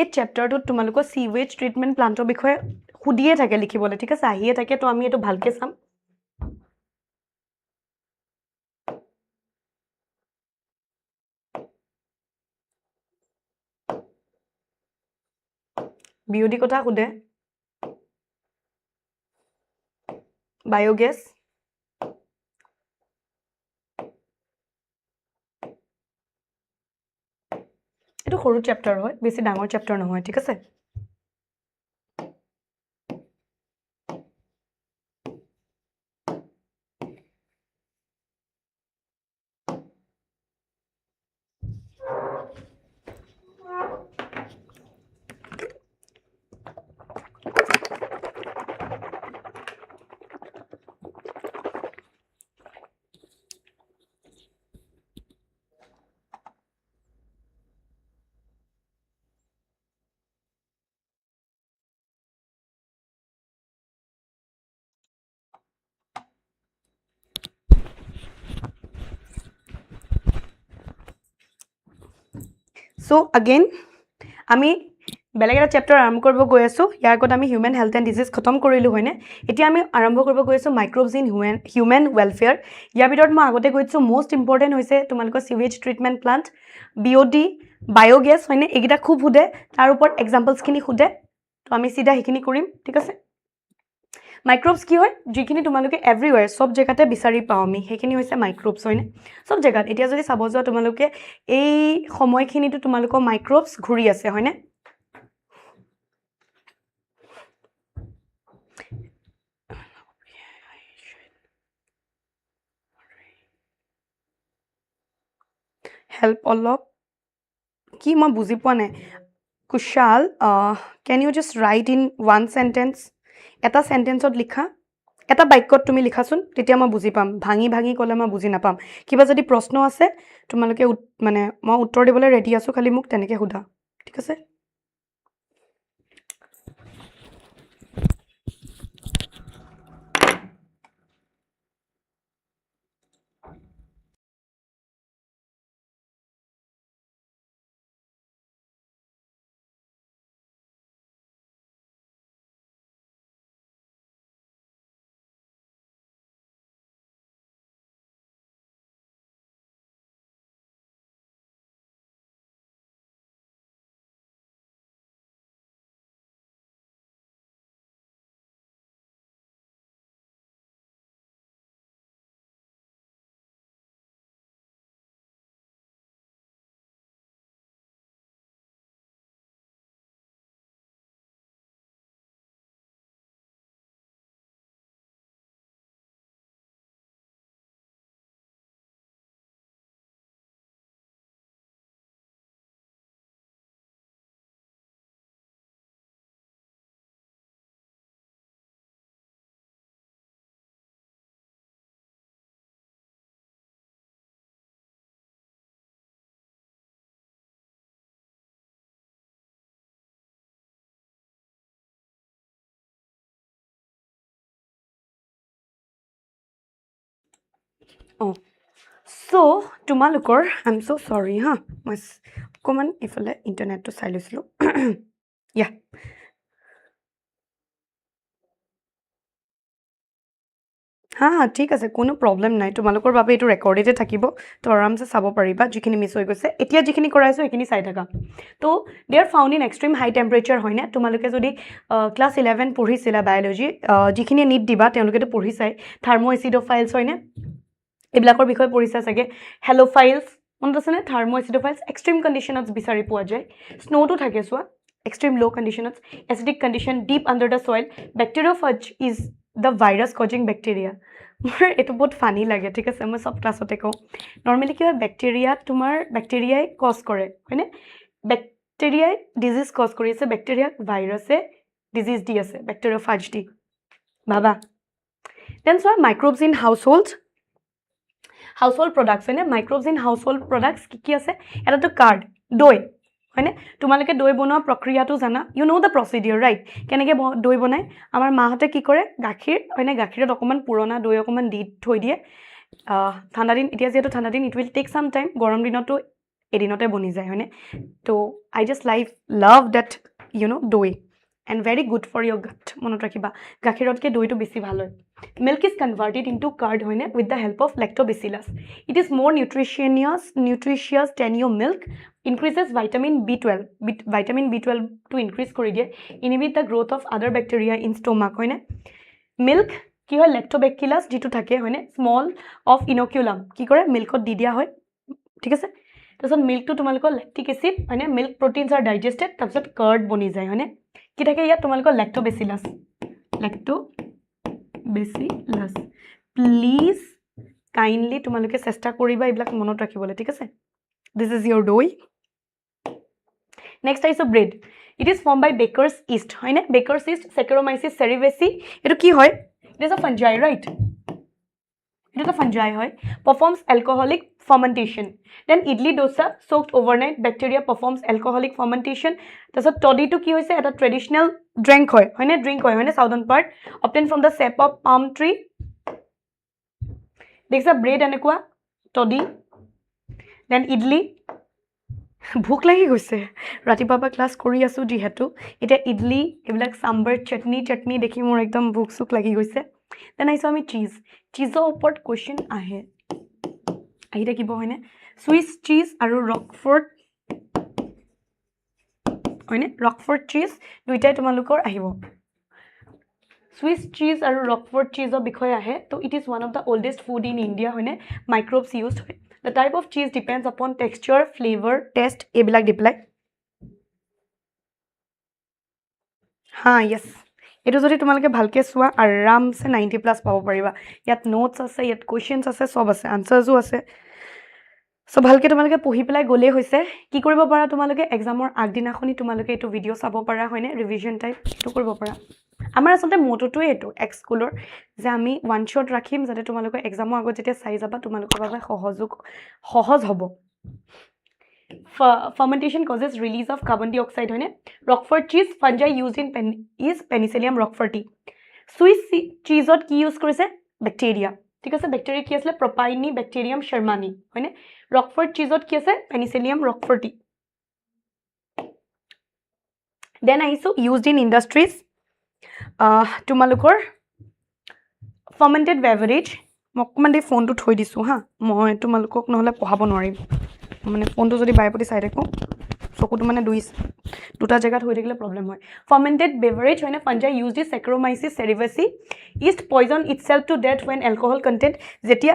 এই চ্যাপ্টাৰটোত তোমালোকৰ সিৱেজ ট্ৰিটমেন্ট প্লান্টৰ বিষয়ে খুদিয়ে থাকে লিখিবলৈ ঠিক আছে আহিয়ে থাকে তো আমি এটো ভালকে চাম বিওডি কথা খুদে বায়োগ্যাস এটো সৰু চ্যাপ্টাৰ হয় বেছি ডাঙৰ চ্যাপ্টাৰ নহয় ঠিক আছে So again আমি বেলেগ এটা চ্যাপ্টাৰ আৰম্ভ কৰিব গৈ আছো ইয়াৰ আগত আমি হিউম্যান হেলথ এন্ড ডিজিজ খতম কৰিলো হয়নে এতিয়া আমি আৰম্ভ কৰিব গৈ আছো মাইক্ৰোবস ইন হিউম্যান ওয়েলফেয়াৰ ইয়াৰ ভিতৰত মই আগতে কৈছো মোস্ট ইম্পৰ্টেন্ট হৈছে তোমালোকৰ সিৱেজ ট্ৰিটমেন্ট প্লান্ট বিওডি বায়োগ্যাস হয়নে এগিটা খুব হুদে তাৰ ওপৰত এক্সাম্পলস খিনি হুদে তো আমি সিধা হিখিনি কৰিম ঠিক আছে মাইক্ৰোবস কি হয় যিখিনি তোমালোকে এভৰিৱেৰ সব জায়গাতে বিচাৰি পাও আমি হেখিনি হৈছে মাইক্ৰোবস হয়নে সব জায়গাত এতিয়া যদি চাব যোৱা তোমালোকে এই সময়খিনিটো তোমালোকৰ মাইক্ৰোবস ঘুৰি আছে হয়নে হেল্প অলপ কি মই বুজি পোৱা নাই Kushal can you just write in one sentence এটা চেণ্টেন্সত লিখা এটা বাক্যত তুমি লিখাচোন তেতিয়া মই বুজি পাম ভাঙি ভাঙি ক'লে মই বুজি নাপাম কিবা যদি প্ৰশ্ন আছে তোমালোকে মানে মই উত্তৰ দিবলৈ ৰেডি আছোঁ খালি মোক তেনেকৈ সোধা ঠিক আছে অঁ চ' তোমালোকৰ আই এম চ' চৰি হা মই অকণমান ইফালে ইণ্টাৰনেটটো চাই লৈছিলোঁ ইয়া হা হা ঠিক আছে কোনো প্ৰব্লেম নাই তোমালোকৰ বাবে এইটো ৰেকৰ্ডেডে থাকিব তো আৰামছে চাব পাৰিবা যিখিনি মিছ হৈ গৈছে এতিয়া যিখিনি কৰাইছোঁ সেইখিনি চাই থাকা তো they are found in extreme high temperature হয়নে তোমালোকে যদি ক্লাছ 11 পঢ়িছিলা বায়'লজি যিখিনিয়ে নীট দিবা তেওঁলোকেতো পঢ়িছাই থাৰ্ম' এচিডোফাইলছ হয়নে এইবিলাকৰ বিষয়ে পঢ়িছা চাগে হেল'ফাইলছ মনত আছেনে থাৰ্ম' এচিডোফাইলছ এক্সট্ৰিম কণ্ডিশ্যনত বিচাৰি পোৱা যায় স্ন'টো থাকে চোৱা এক্সট্ৰিম ল' কণ্ডিশ্যনত acidic condition deep under the soil bacteriophage is the virus causing bacteria more এইটো বহুত ফানি লাগে ঠিক আছে মই চব ক্লাছতে কওঁ নৰ্মেলি কি হয় বেক্টেৰিয়াত তোমাৰ বেক্টেৰিয়াই কজ কৰে হয়নে বেক্টেৰিয়াই ডিজিজ কজ কৰি আছে বেক্টেৰিয়াক ভাইৰাছে ডিজিজ দি আছে বেক্টেৰিঅ'ফাজ দি ভাবা দেন চোৱা মাইক্ৰ'বছ ইন হাউচহোল্ড প্ৰডাক্টছ হয়নে মাইক্ৰ'বছ ইন হাউচহোল্ড প্ৰডাক্টছ কি আছে এটাতো কাৰ্ড দৈ হয়নে তোমালোকে দৈ বনোৱা প্ৰক্ৰিয়াটো জানা ইউ ন' দ্য প্ৰচিডিঅ'ৰ ৰাইট কেনেকৈ দৈ বনায় আমাৰ মাহঁতে কি কৰে গাখীৰ হয়নে গাখীৰত অকণমান পুৰণা দৈ অকণমান দি থৈ দিয়ে ঠাণ্ডা দিন এতিয়া যিহেতু ঠাণ্ডা দিন it will take some time গৰম দিনতো এদিনতে বনি যায় হয়নে তো I just love that you know' doi and very good for your gut মনত ৰাখিবা গাখীৰতকৈ দৈটো বেছি ভাল হয় milk is converted into curd hoine with the help of lactobacillus it is more nutritious than your milk increases vitamin b12 to increase kori die inhibit the growth of other bacteria in stomach hoine milk ki hoy lactobacillus jitu thake hoine small of inoculum ki kore milkot di dia hoy ঠিক আছে তাৰপিছত মিল্কটো তোমালোকৰ lactic acid হয়নে milk proteins R ডাইজেষ্টেড তাৰপিছত card বনি যায় হয়নে কি থাকে ইয়াত তোমালোকৰ লেক্টোবেচিলাছ বেচিলাছ প্লিজ কাইণ্ডলি তোমালোকে চেষ্টা কৰিবা এইবিলাক মনত ৰাখিবলৈ ঠিক আছে দিছ ইজ ইয়ৰ দৈ নেক্সট আহিছোঁ bread it is form by bakers yeast হয়নে বেকাৰ্ছ ইষ্ট চেকাৰ'মাইচিছ চেৰিবেচি এইটো কি হয় it is a fungi right এইটো এটা ফাঞ্জাই হয় performs alcoholic fermentation then idli dosa soaked overnight bacteria performs alcoholic fermentation তাৰপিছত টডিটো কি হৈছে এটা ট্ৰেডিশ্যনেল ড্ৰিংক হয় হয়নে southern part obtain from the sap of palm tree দেখিছা ব্ৰেড এনেকুৱা টডি দেন ইডলি ভোক লাগি গৈছে ৰাতিপুৱাৰ পৰা ক্লাছ কৰি আছোঁ যিহেতু এতিয়া ইডলি এইবিলাক চাম্বাৰ চাটনি দেখি মোৰ একদম ভোক চোক লাগি গৈছে দেন আহিছোঁ আমি চিজৰ ওপৰত কুৱেশ্যন আহি থাকিব হয়নে চুইচ চিজ আৰু ৰকফৰ্ট হয়নে ৰকফৰ্ট চিজ দুইটাই তোমালোকৰ আহিব চুইচ চিজ আৰু ৰকফৰ্ট চিজৰ বিষয়ে আহে তো it is one of the oldest food in India হয়নে মাইক্ৰ'বছ ইউজড হয় the type of cheese depends আপন টেক্সচাৰ ফ্লেভাৰ টেষ্ট এইবিলাক দি পেলাই হা য়েছ এইটো যদি তোমালোকে ভালকৈ চোৱা আৰামছে 90+ পাব পাৰিবা ইয়াত নোটছ আছে ইয়াত কুৱেশ্যনছ আছে চব আছে আনচাৰ্ছো আছে সো ভালকে তোমালোকে পঢ়ি পেলাই গ'লেই হৈছে কি কৰিব পাৰা তোমালোকে এক্সামৰ আগদিনাখনি তোমালোকে এইটো ভিডিঅ' চাব পাৰা হয়নে ৰিভিজন টাইপ এইটো কৰিব পাৰা আমাৰ আচলতে মটোটোৱে এইটো এক্সস্কুলৰ যে আমি ওৱান শ্বট ৰাখিম যাতে তোমালোকে এক্সামৰ আগত যেতিয়া চাই যাবা তোমালোকৰ বাবে সহজ হ'ব fermentation causes release of carbon dioxide হয়নে roquefort cheese fungi used in is penicillium roqueforti swiss cheeseত কি ইউজ কৰিছে ব্যাকটেৰিয়া ঠিক আছে ব্যাকটেৰিয়া কি আছে propionine bacterium shermani হয়নে roquefort cheeseত কি আছে penicillium roqueforti then আহিছো used in industries তোমালোকৰ fermented beverage মকমান দে ফোনটো থৈ দিছো হা মই তোমালোকক নহলে পঢ়াব নোৱাৰিম মানে ফোনটো যদি বাইপতি চাই দেখো চকুটো মানে দুটা জায়গাত হৈ থাকিলে প্ৰবলেম হয় fermented beverage হয় না fungi used in Saccharomyces cerevisiae is poison itself to death when alcohol content যেতিয়া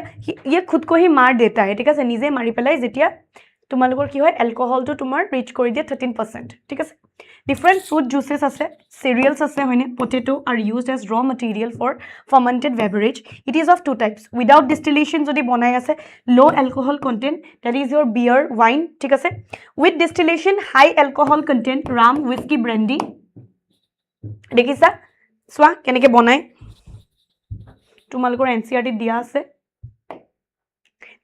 ये खुद को ही मार देता है ঠিক আছে নিজে মাৰি পেলাই যেতিয়া তোমালোকৰ কি হয় এলকহলটো তোমাৰ ৰিচ কৰি দিয়ে 13% ঠিক আছে different fruit juices আছে cereals আছে হয়নে potato are used as raw material for fermented beverage it is of two types without distillation যদি বনাই আছে low alcohol content that is your beer wine ঠিক আছে with distillation high alcohol content rum whiskey brandy দেখিছা সোৱা কেনেকে বনাই তোমালোকৰ NCERT দিয়া আছে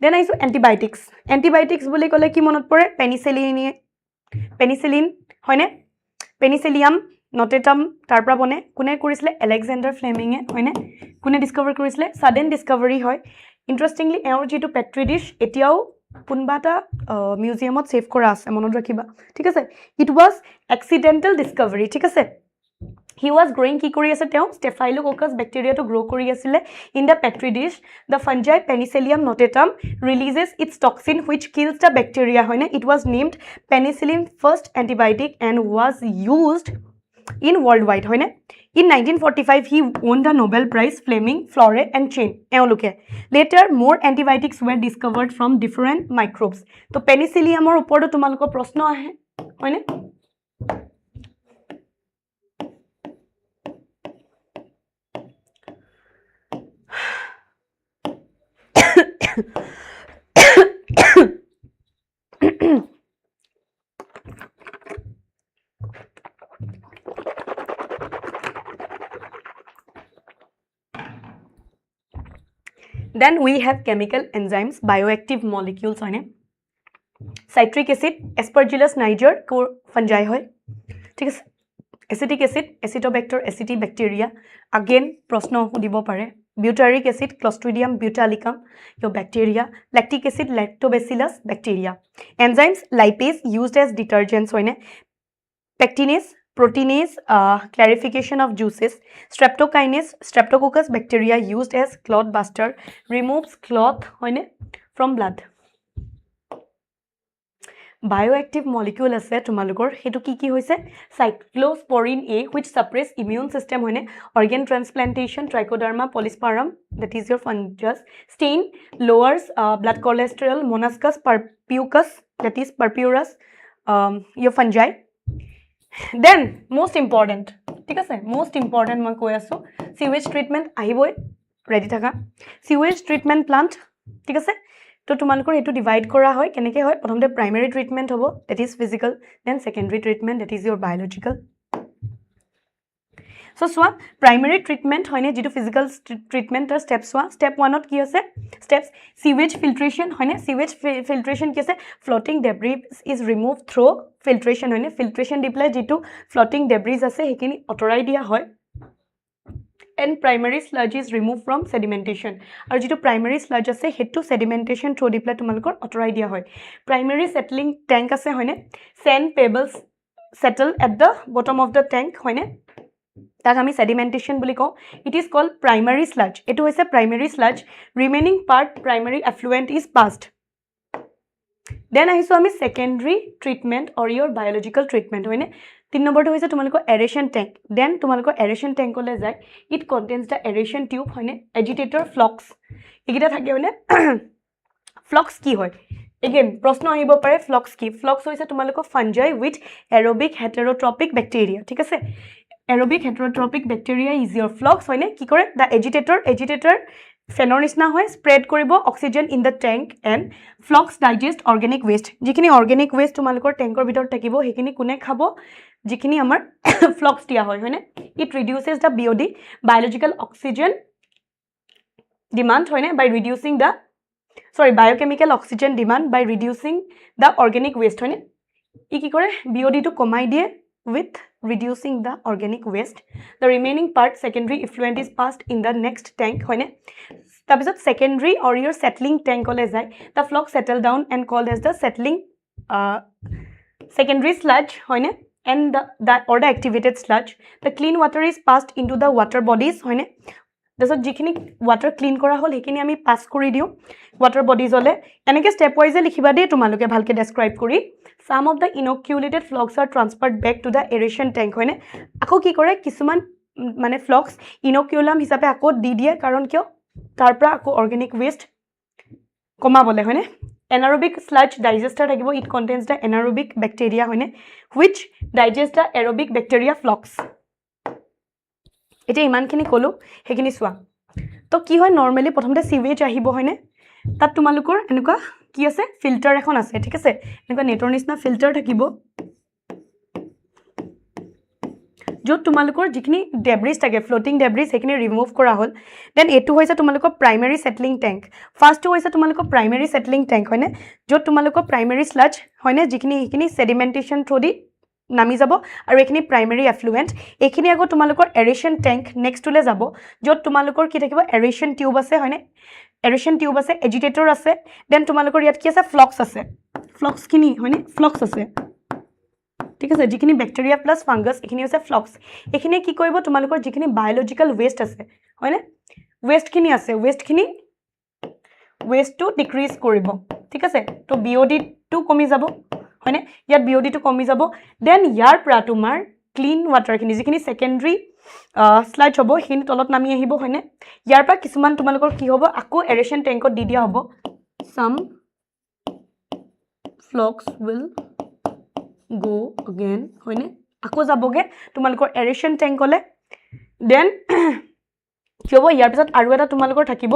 then আইছো antibiotics বুলি ক'লে কি মনত পৰে penicillin হয়নে পেনিসিলিয়াম নটেটাম তাৰ পৰা বনে কোনে কৰিছিলে আলেকজাণ্ডাৰ ফ্লেমিঙে হয়নে কোনে ডিস্কভাৰ কৰিছিলে সাডেন ডিস্কভাৰী হয় ইন্টাৰেষ্টিংলি এওৰ যেটো পেট্ৰি ডিশ এতিয়াও কোনবাটা মিউজিয়ামত সেভ কৰা আছে মনত ৰাখিবা ঠিক আছে ইট ওয়াজ এক্সিডেন্টাল ডিস্কভাৰী ঠিক আছে He was growing কি কৰি আছে তেওঁ Staphylococcus bacteria to grow কৰি আছিলে in the petri dish the fungi Penicillium notatum releases its toxin which kills the bacteria হয়নে it was named penicillin first antibiotic and was used in worldwide হয়নে in 1945 he won the Nobel Prize Fleming Flore and Chain এওঁলোকে later more antibiotics were discovered from different microbes তো penicilliumৰ ওপৰতো তোমালোকৰ প্ৰশ্ন আহে হয়নে Then we have chemical enzymes, bioactive molecules on it. Citric acid, Aspergillus niger, fungi hoy. Acetic acid, Acetobacter, Acetibacteria. Again, prosno dibo pare. Butyric acid, Clostridium botulicum, your bacteria. Lactic acid, Lactobacillus, bacteria. Enzymes, lipase, used as detergents on it. Pectinase, proteinase, clarification of juices, streptokinase, streptococcus bacteria used as clot buster, removes clot from blood. Bioactive molecule আছে তোমালোকৰ হেতু কি হৈছে cyclosporin A which suppress immune system হয়নে organ transplantation trichoderma polysporum that is your fungus stain lowers blood cholesterol monoscus purpureus that is purpurus your fungi then most important ঠিক আছে most important মই কৈ আছো sewage treatment আহিবই ready থাকা sewage treatment plant ঠিক আছে তো তোমালোকৰ এটো ডিভাইড কৰা হয় কেনেকৈ হয় প্ৰথমতে প্ৰাইমাৰী ট্ৰিটমেন্ট হ'ব that is physical then secondary treatment that is your biological so so primary treatment হয়নে যেটো ফিজিক্যাল ট্ৰিটমেন্টৰ স্টেপ সোৱা স্টেপ 1 ত কি আছে স্টেপস sewage filtration হয়নে sewage filtration কি আছে floating debris is removed through filtration হয়নে filtration দি পেলাই যেটো floating debris আছে হেকিনি অতৰাই দিয়া হয় and primary sludge is removed from sedimentation আৰু যেটো primary sludge আছে হেতু sedimentation through দি পেলাই তোমালোকৰ অতৰাই দিয়া হয় primary settling tank আছে হয়নে sand pebbles settle at the bottom of the tank হয়নে তাক আমি sedimentation বুলি কওঁ it is called primary sludge এটো হৈছে primary sludge remaining part primary effluent is passed then আহিছো আমি secondary treatment or your biological treatment হয়নে 3 নম্বৰটো হৈছে তোমালোকৰ aeration tank then তোমালোকৰ aeration tank লৈ যায় it contains the aeration tube হয়নে agitator flux একিটা থাকে হয়নে flux কি হয় again প্ৰশ্ন আহিব পাৰে flux কি flux হৈছে তোমালোকৰ fungi with aerobic heterotrophic bacteria ঠিক আছে aerobic heterotrophic bacteria is your flux হয়নে কি কৰে the agitator ফেনৰ নিচিনা হয় স্প্ৰেড কৰিব oxygen in the tank and flocs digest organic waste যিখিনি অৰ্গেনিক ৱেষ্ট তোমালোকৰ টেংকৰ ভিতৰত থাকিব সেইখিনি কোনে খাব যিখিনি আমাৰ ফ্লক্স দিয়া হয়নে it reduces the BOD biological oxygen demand হয়নে by reducing the biochemical oxygen demand by reducing the organic waste হয়নে ই কি কৰে বিঅডিটো কমাই দিয়ে with reducing the organic waste the remaining part secondary effluent is passed in the next tank hoine tabisot secondary or your settling tank ole jay the flux settle down and called as the settling secondary sludge hoine and the activated sludge the clean water is passed into the water bodies hoine desot jikhini water clean kora hol hekini ami pass kori diu water bodies ole eneke step wise likhiba de tumaloke bhalke describe kori some of the inoculated flocks are transferred back to the aeration tank hoine ako ki kore kisuman mane flocks inoculum hisabe ako di die karon kyo tar pra ako organic waste koma bole hoine anaerobic sludge digester thakibo it contains the anaerobic bacteria hoine which digest the aerobic bacteria flocks eta iman khini kolu hekini swa to ki hoy normally prothomte sewage ahibo hoine tat tumalukor enuka কি আছে filter এখন আছে ঠিক আছে এনেকা নেটৰ নিচিনা filter থাকিব যত তোমালোকৰ যিখিনি ডেব্ৰিজ থাকে ফ্লোটিং ডেব্ৰিজ সেইখিনি ৰিমুভ কৰা হল দেন এটো হৈছে তোমালোকৰ প্ৰাইমাৰী সেটলিং ট্যাঙ্ক ফাৰ্স্টটো হৈছে তোমালোকৰ প্ৰাইমাৰী সেটলিং ট্যাঙ্ক হয়নে যত তোমালোকৰ প্ৰাইমাৰী স্লাজ হয়নে যিখিনি এইখিনি সেডিমেন্টেশন থ্ৰু দি নামি যাব আৰু এইখিনি প্ৰাইমাৰী এফ্লুয়েন্ট এইখিনি আগত তোমালোকৰ এৰেশন ট্যাঙ্ক নেক্সটলে যাব যত তোমালোকৰ কি থাকিব এৰেশন টিউব আছে হয়নে এৰেশন টিউব আছে এজিটেটৰ আছে দেন তোমালোকৰ ইয়াত কি আছে ফ্লক্স আছে ফ্লক্স কিনি হয়নে ফ্লক্স আছে ঠিক আছে যিখিনি ব্যাকটেৰিয়া প্লাস ফাঙ্গাস এখিনি আছে ফ্লক্স এখিনি কি কৰিব তোমালোকৰ যিখিনি বায়োলজিক্যাল ওয়েস্ট আছে হয়নে ওয়েস্ট খিনি আছে ওয়েস্ট টু ডিক্ৰিজ কৰিব ঠিক আছে তো বিঅডি টু কমি যাব হয়নে ইয়াত বিঅডি টু কমি যাব দেন ইয়াৰ পৰা তোমাৰ ক্লিন ওয়াটাৰ খিনি যিখিনি সেকেন্ডাৰী স্লাইড হ'ব হিন তলত নামি আহিব হয়নে ইয়াৰ পৰা কিছুমান তোমালোকৰ কি হ'ব আকৌ এৰেশন ট্যাঙ্কত দি দিয়া হ'ব some flocks will go again হয়নে আকৌ যাবগে তোমালোকৰ এৰেশন ট্যাঙ্কলে দেন কি হ'ব ইয়াৰ পিছত আৰু এটা তোমালোকৰ থাকিব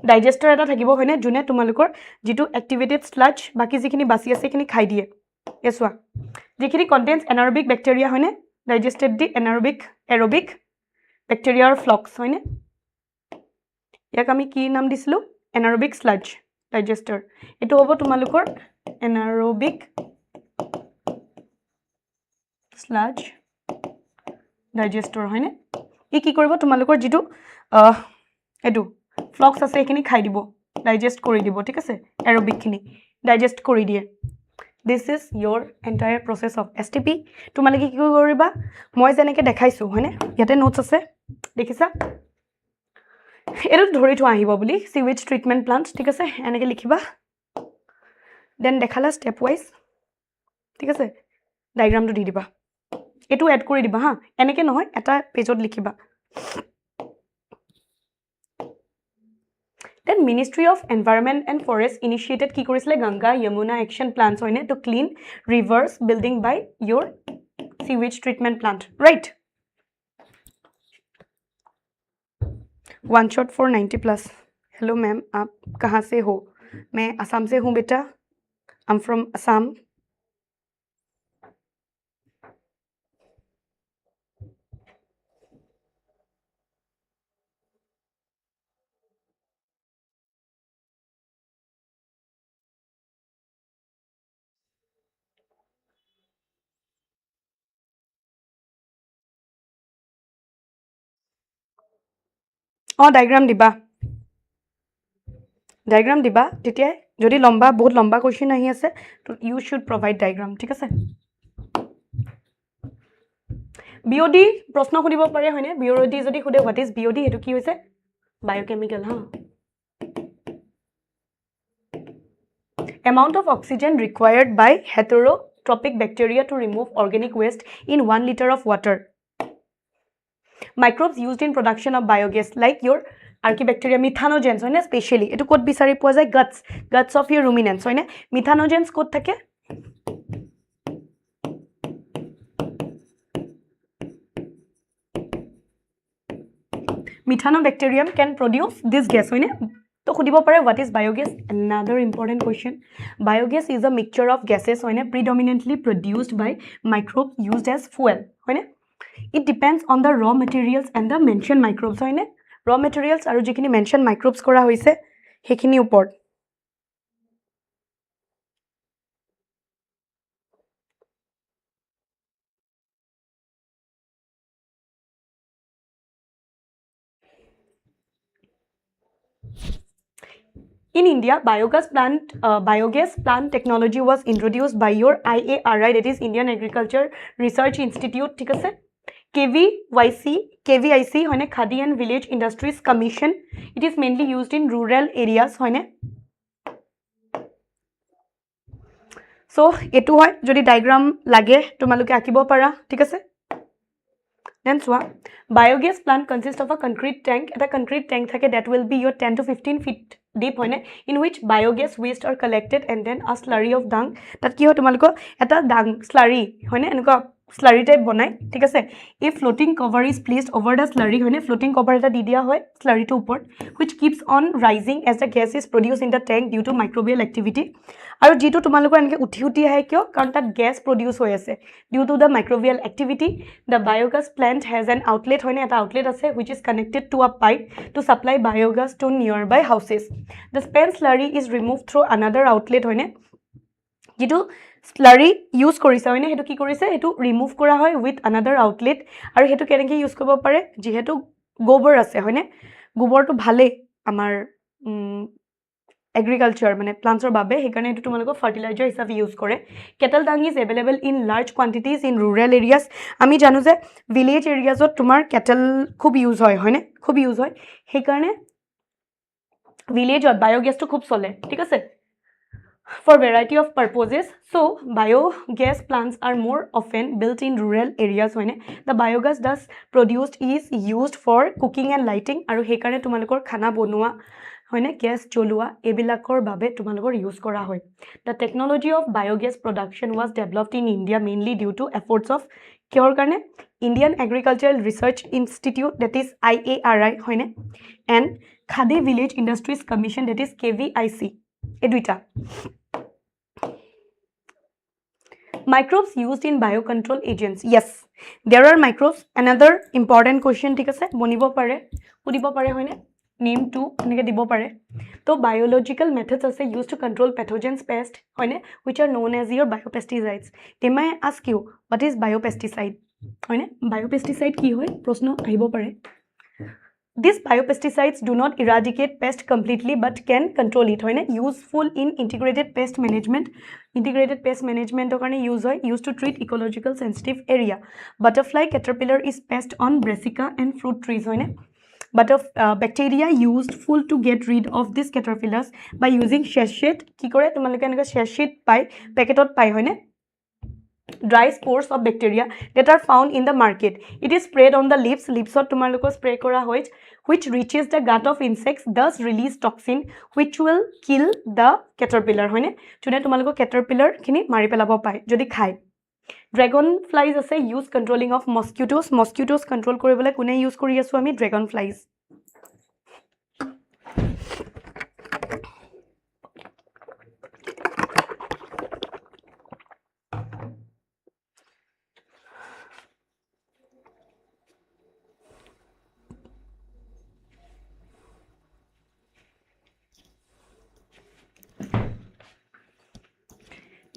ডাইজেস্টাৰ এটা থাকিব হয়নে জুনে তোমালোকৰ যেটো এক্টিভেটেড স্লাজ বাকি যিখিনি বাছি আছে সেইখিনি খাই দিয়ে এসৱা যিখিনি কন্টেন্স এনাৰবিক ব্যাকটেৰিয়া হয়নে digested the aerobic bacteria or flocks hoine yak ami ki naam dislu anaerobic sludge digester eto hobo tumalukor anaerobic sludge digester hoine e ki koribo tumalukor jitu etu flocks ase ekini khai dibo digest kori dibo thik ase aerobic khini digest kori die This is your entire process of STP. তোমালোকে কি কৰিবা মই যেনেকে দেখাইছো হয়নে ইয়াতে notes আছে দেখিছা এটো ধৰি থোৱা আহিব বুলি সিৱেজ ট্ৰিটমেন্ট প্লান্ট ঠিক আছে এনেকে লিখিবা দেন দেখালা স্টেপ ওয়াইজ ঠিক আছে ডায়াগ্ৰামটো দি দিবা এটো এড কৰি দিবা হা এনেকে নহয় এটা পেজত লিখিবা Then Ministry of Environment and Forest initiated ki korisile Ganga Yamuna action plans hoine to clean rivers building by your sewage treatment plant right one shot for 90 plus hello ma'am aap kahan se ho main Assam se hu beta I'm from Assam diagram diba তেতিয়া যদি লম্বা বহুত লম্বা question আহি আছে তো you should provide diagram ঠিক আছে BOD প্ৰশ্ন খুদিব পাৰে হয়নে BOD যদি খুদে what is BOD এটো কি হৈছে biochemical ha amount of oxygen required by heterotrophic bacteria to remove organic waste in 1 liter of water microbes used in production of biogas like your archaebacteria methanogens hoine specially etu kot bisari poa jay guts of your ruminants hoine methanogens kot thake Methanobacterium can produce this gas, hoine? To khudibo pare what is biogas? Another important question. Biogas is a mixture of gases, hoine, predominantly produced by microbes used as fuel, hoine? It depends on the raw materials and the mentioned microbes, hoine? Raw materials aru jikhini mentioned microbes kora hoise hekhini upor. In India, biogas plant technology was introduced by your IARI, that is Indian Agriculture Research Institute, ঠিক আছে? KVIC, hoine, Khadi and Village Industries Commission. It is mainly used in rural areas, hoine? So, etu hoy, jodi diagram lage, tumaluke akibo para, ঠিক আছে? Then so, biogas plant consists of a concrete tank. Eta concrete tank thake that will be your 10 to 15 feet deep, hoine, in which biogas waste are collected and then a slurry of dung. Tat ki ho tumaluko eta dung slurry, hoine, enuko slurry type bonai, ঠিক আছে? If floating cover is placed over the slurry, hoine, floating cover eta di dia hoy slurry to upor, which keeps on rising as the gas is produced in the tank due to microbial activity. Aru jitu tumaluko enke uthi ahe kyo karon tat gas produce hoy ase due to the microbial activity. The biogas plant has an outlet, hoine, eta outlet ase which is connected to a pipe to supply biogas to nearby houses. The spent slurry is removed through another outlet, hoine, jitu slurry use korise, hoine, hetu ki korise, hetu remove kora hoy with another outlet. Aru hetu keneke use kobo pare jihetu gobar ase, hoine, gobar to bhale amar agriculture mane plants or babe hekane etu tumaloko fertilizer hisabe use kore. Cattle dung is available in large quantities in rural areas. Ami janu je village areas ot tumar cattle khub use hoy, hoine, khub use hoy, hekane village ot biogas to khub chole, ঠিক আছে? For variety of purposes. So biogas plants are more often built in rural areas, hoine? The biogas thus produced is used for cooking and lighting aru hekane tumalokor khana bonua, hoine, gas cholua ebilakor babe tumalokor use kora hoy. The technology of biogas production was developed in India mainly due to efforts of kior karne Indian Agricultural Research Institute, that is IARI, hoine, and Khadi Village Industries Commission, that is KVIC. Eduita. Microbes used in biocontrol agents. Yes, there are microbes. Another important question, ঠিক আছে? বনিব পাৰে, পুদিব পাৰে, হয়নে? Name 2 এনেকে দিব পাৰে. তো biological methods আছে used to control pathogens, pests, হয়নে, which are known as your biopesticides. They may ask you what is biopesticide, হয়নে? Biopesticide কি হয়? প্ৰশ্ন আহিব পাৰে. These biopesticides do not eradicate pest completely but can control it, hoine, useful in integrated pest management. Integrated pest management okane used to treat ecological sensitive area. Butterfly caterpillar is pest on brassica and fruit trees, hoine. But bacteria useful to get rid of these caterpillars by using sachet. Ki kore tumaloke enaka sachet pai packetot pai, hoine, dry spores of bacteria that are found in the market. It is sprayed on the leaves ot tumaloko spray kora hoy, which reaches the gut of insects, thus release toxin which will kill the caterpillar, hoine, jone tumaloko caterpillar khini mari pelabo pai jodi khai. Dragonflies ase use controlling of mosquitoes control koribole kune use kori asu ami dragonflies.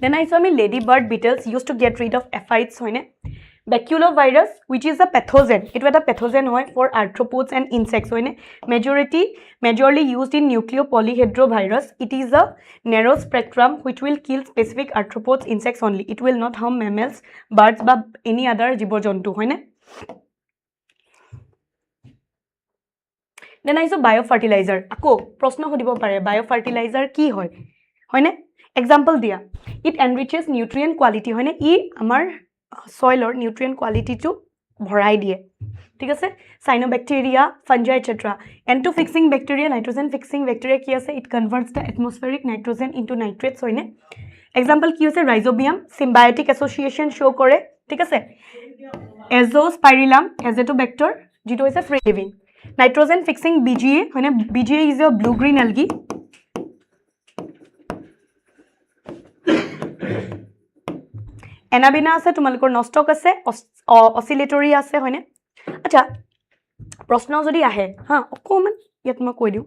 Then I saw me ladybird beetles used to get rid of aphids, hoine. Baculovirus, which is a pathogen. It was a pathogen hoy for arthropods and insects, hoine. Majorly used in nucleopolyhedrovirus. It is a narrow spectrum which will kill specific arthropods, insects only. It will not harm mammals, birds, or any other jibojontu, hoine. Then I saw biofertilizer. Ako proshno hodibo pare biofertilizer ki hoy, hoine? Example dia. It enriches nutrient quality, hoine, I amar soil or nutrient quality to bhorai die, ঠিক আছে? Cyanobacteria, fungi, etc. N2 fixing bacteria, nitrogen fixing bacteria ki ase, it converts the atmospheric nitrogen into nitrates, hoine. Example ki ase rhizobium, symbiotic association show kore, ঠিক আছে? Azospirillum, azotobacter, jito is a free living. Nitrogen fixing BGA, হয় না? BGA is a blue green algae. Anabina আছে তোমালোকৰ নষ্টক আছে অসিলেটৰি আছে হয় না? আচ্ছা প্ৰশ্ন যদি আহে হা অকমান ইয়াত মই কৈ দিও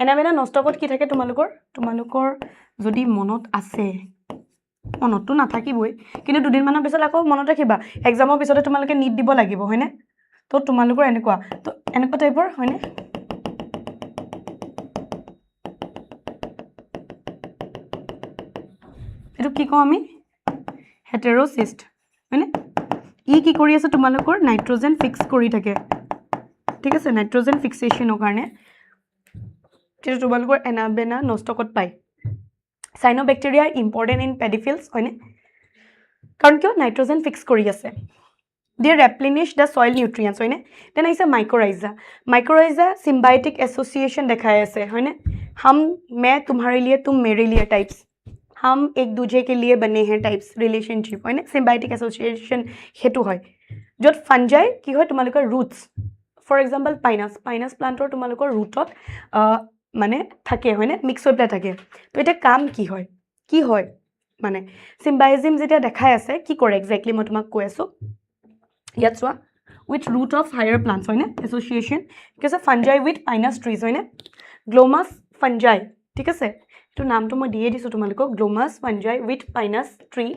এনাবেনা নষ্টকত কি থাকে তোমালোকৰ যদি মনত আছে মনতটো নাথাকিবই কিন্তু দুদিন মানৰ পিছত আকৌ মনত ৰাখিবা এক্সামৰ পিছতে তোমালোকে নিট দিব লাগিব হয় না তো তোমালোকৰ এনেকুৱা টাইপৰ হয় না এটো কি কও আমি হেটেৰোসিস্ট হয় না ই কি কৰি আছে তোমালোকৰ নাইট্ৰজেন ফিক্স কৰি থাকে ঠিক আছে নাইট্ৰজেন ফিক্সেশনৰ কাৰণে যেটো তোমালোকৰ এনাবেনা নষ্টকত পায় সাইনোব্যাক্টেৰিয়া ইম্পৰ্টেন্ট ইন পেডিফিল্ডছ হয় না কাৰণ কিয় নাইট্ৰজেন ফিক্স কৰি আছে they replenish the soil nutrients হয় না then আইছে mycorrhiza symbiotic association দেখাই আছে হয় না हम मैं तुम्हारे लिए तुम मेरे लिए टाइप्स हम एक दूसरे के लिए बने हैं टाइप्स रिलेशनशिप হয় না symbiotic association হেতু হয় যত ফাঞ্জাই কি হয় তোমালোকৰ roots for example pinus plantor তোমালোকৰ rootত মানে থাকে হয় না মিক্স হৈ থাকে তো এটা কাম কি হয় মানে symbiotism যেটা দেখাই আছে কি কৰে এক্স্যাক্টলি মই তোমাক কৈ আছো ইয়াত চোৱা with root of higher plants হয় না association because of fungi with pinus trees হয় না glomus fungi ঠিক আছে এটো নামটো মই দিয়ে দিছো তোমালোকক glomus fungi with pinus tree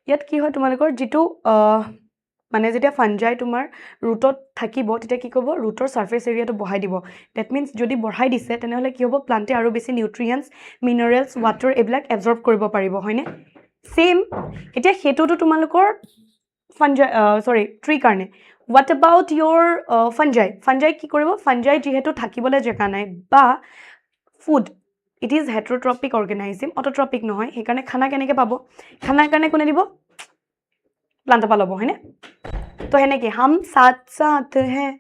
ইয়াত কি হয় তোমালোকৰ যেটো মানে যেতিয়া ফাঞ্জাই তোমাৰ ৰুটত থাকিব তেতিয়া কি কৰিব ৰুটৰ সাৰফেস এৰিয়াটো বঢ়াই দিব দ্যাট মিন্স যদি বঢ়াই দিছে তেনেহলে কি হ'ব প্লান্টে আৰু বেছি নিউট্ৰিয়েন্টস মিনাৰেলস ওয়াটাৰ এবিলাক এবজৰ্ব কৰিব পাৰিব হয়নে সেম এতিয়া হেতুটো তোমালোকৰ ফাঞ্জাই ট্ৰি কাৰণে what about your fungi কি কৰিব ফাঞ্জাই যেহেতু থাকিবলৈ জেগা নাই বা food it is heterotrophic organism autotrophic নহয় হেকাৰণে খানা কেনেকৈ পাব খানাৰ কাৰণে কোনে দিব প্লান্ট পা লব হয়নে তো হেনে কি हम साथ हैं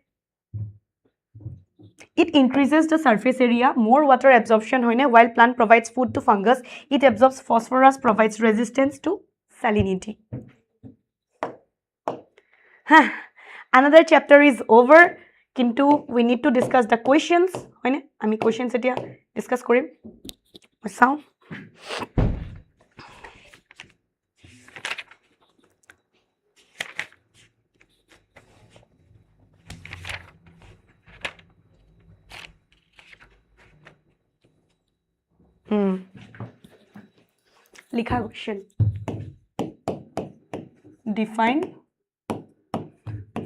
it increases the surface area more water absorption hoine while plant provides food to fungus it absorbs phosphorus provides resistance to salinity another chapter is over kintu we need to discuss the questions hoine ami questions etia discuss korim sao लिखा question define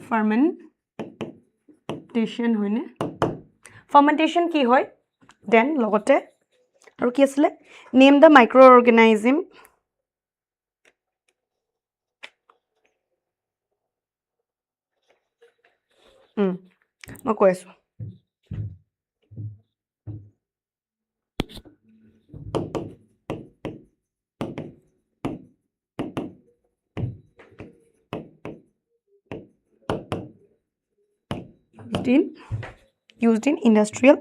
fermentation होइने fermentation কি হয় then লগতে আৰু কি আছিল name the microorganism মই কৈ আছো used in industrial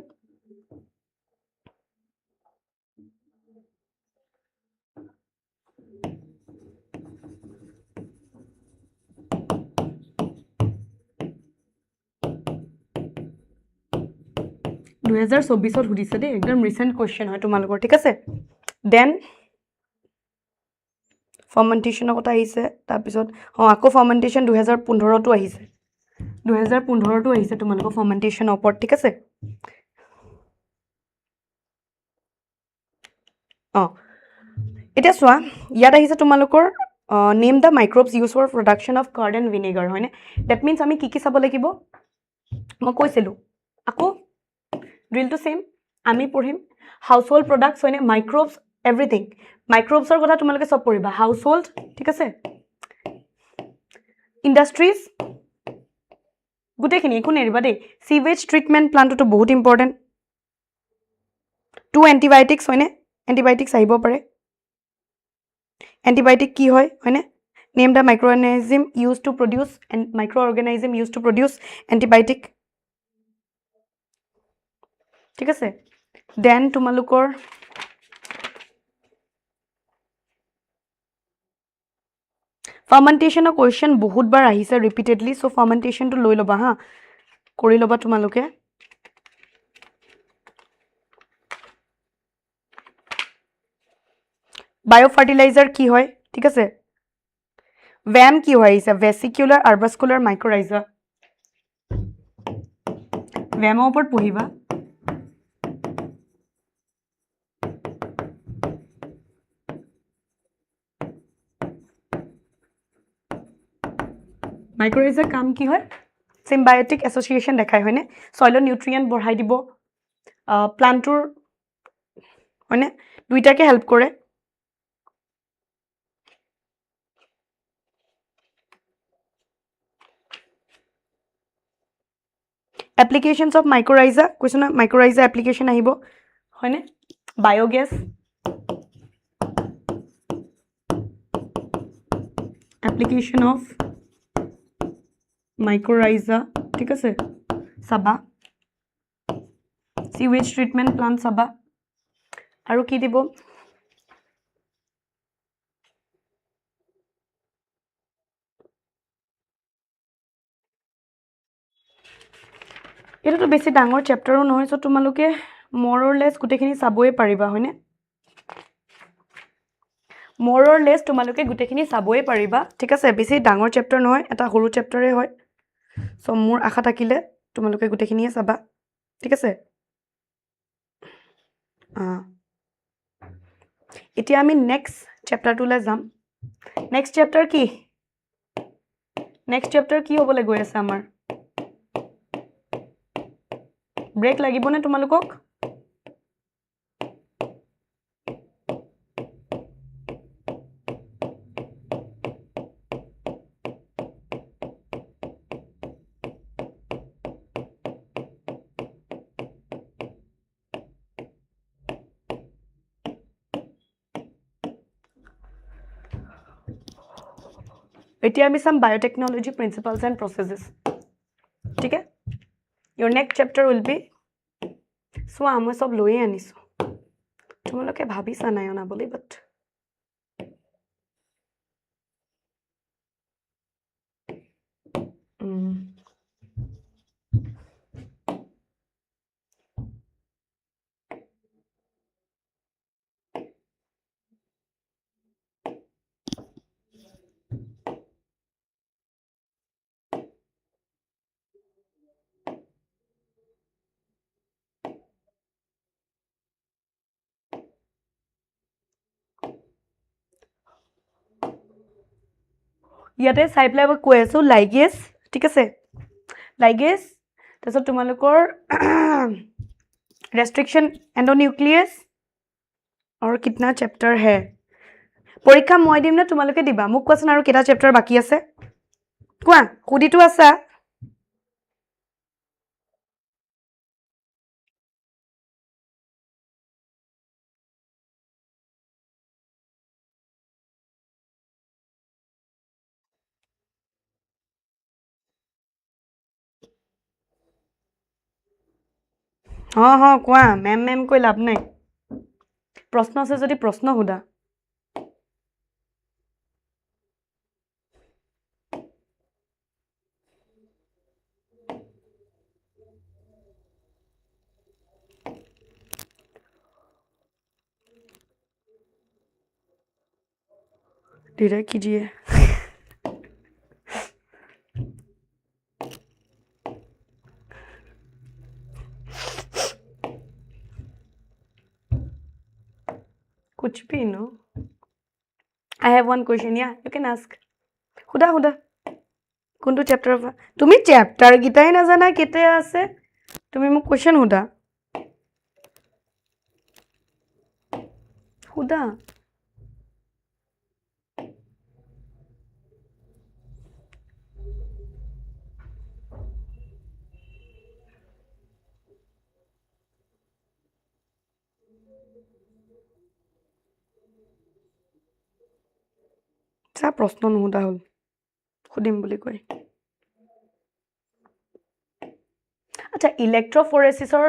দুহেজাৰ ২৪ত সুধিছে দেই একদম ৰিসেন্ট কোৱেশ্চন হয় তোমালোকৰ ঠিক আছে দেন ফাৰ্মেন্টেশনৰ কথা আহিছে তাৰ পিছত আকৌ ফাৰ্মেন্টেশন 2015 তো আহিছে 2015 তো আহিছে তোমালোকৰ ফাৰ্মেন্টেশন ওপৰত ঠিক আছে এটা সোয়া ইয়াত আহিছে তোমালোকৰ name the microbes used for production of curd and vinegar হয়নে দ্যাট মিন্স আমি কি চাব লাগিব মই কৈছিলো আকৌ ড্ৰিল টু সেম আমি পঢ়িম হাউসহোল্ড প্ৰডাক্টস হয়নে মাইক্ৰোবস এভৰিথিং মাইক্ৰোবসৰ কথা তোমালোকে সব পঢ়িবা হাউসহোল্ড ঠিক আছে ইন্ডাস্ট্ৰিজ গুটেখিনি একো নেৰিবা দেই সিৱেজ ট্ৰিটমেন্ট প্লান্টটো বহুত ইম্পৰ্টেন্ট টু এন্টিবায়োটিক্স হয়নে এন্টিবায়োটিক্স আহিব পাৰে antibiotic কি হয় হয়নে name the microorganism used to produce and microorganism used to produce antibiotic ঠিক আছে then তোমালোকৰ fermentation question বহুত বাৰ আহিছে repeatedly so fermentation to লৈ লবা হা কৰি ল'বা তোমালোকে বায়োফাৰ্টিলাইজাৰ কি হয় ঠিক আছে ভ্যাম কি হয় আহিছে ভেসিকুলাৰ আৰ্বাস্কুলাৰ মাইক্ৰোৰাইজা ভ্যামৰ ওপৰত পঢ়িবা মাইক্ৰোৰাইজাৰ কাম কি হয় সিম্বায়টিক এছ'চিয়েশ্যন দেখায় হয়নে সয়েলৰ নিউট্ৰিয়েন্ট বঢ়াই দিব প্লান্টৰ হয়নে দুইটাকে হেল্প কৰে applications of mycorrhiza question mycorrhiza application ahibo hoine biogas application of mycorrhiza ঠিক আছে saba sewage treatment plant saba aru ki dibo এটা তো বেছি ডাঙৰ চ্যাপ্টাৰো নহয় সো তোমালোকে more or less গুটেখিনি চাবই পাৰিবা হয়নে more or less তোমালোকে গুটেখিনি চাবই পাৰিবা ঠিক আছে বেছি ডাঙৰ চ্যাপ্টাৰ নহয় এটা সৰু চ্যাপ্টাৰে হয় সো মোৰ আশা থাকিলে তোমালোকে গুটেখিনিয়ে চাবা ঠিক আছে এতিয়া আমি নেক্সট চ্যাপ্টাৰটোলৈ যাম নেক্সট চ্যাপ্টাৰ কি নেক্সট চ্যাপ্টাৰ কি হ'বলৈ গৈ আছে আমাৰ ব্ৰেক লাগিবনে তোমালোকক এতিয়া আমি some biotechnology principles and processes ঠিক আছে your next chapter will be so আমি সব লৈ আনিছো তোমালোকে ভাবিছা নাই না বলি বাট ইয়াতে চাই পেলাই কৈ আছো লাইগেজ ঠিক আছে লাইগেজ তাৰপিছত তোমালোকৰ restriction endonuclease और कितना चैप्टर है পৰীক্ষা মই দিম না তোমালোকে দিবা মোক কোৱাচোন আৰু কেটা চেপ্টাৰ বাকি আছে কোৱা খুদিটো আছে हाँ কোৱা মেম মেম কৈ লাভ নাই প্ৰশ্ন আছে যদি প্ৰশ্ন হুদা धीरे कीजिए कुछ भी no I have one question yeah you can ask हुदा हुदा কোনটো চ্যাপ্টাৰ তুমি চ্যাপ্টাৰ গিটাই না জানা কেতে আছে তুমি মোক কোৱেশ্চন হুদা হুদা सा प्रश्न নুহুদা হল খুদিম বুলি কই আচ্ছা ইলেক্ট্ৰোফৰেচিছৰ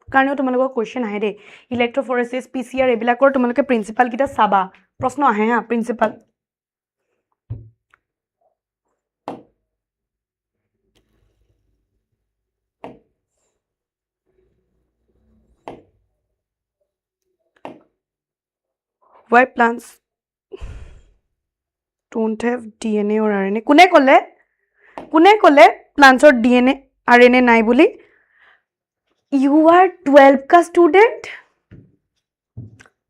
কাৰণেও তোমালোকৰ কোৱেশ্চন আহে দে ইলেক্ট্ৰোফৰেচিছ পিচিআৰ এবিলাকৰ তোমালোকে প্ৰিন্সিপাল কিটা চাবা প্ৰশ্ন আহে হা principal why plants don't have DNA or RNA? কোনে কলে plants or DNA RNA নাই বুলি? You are 12 ka student?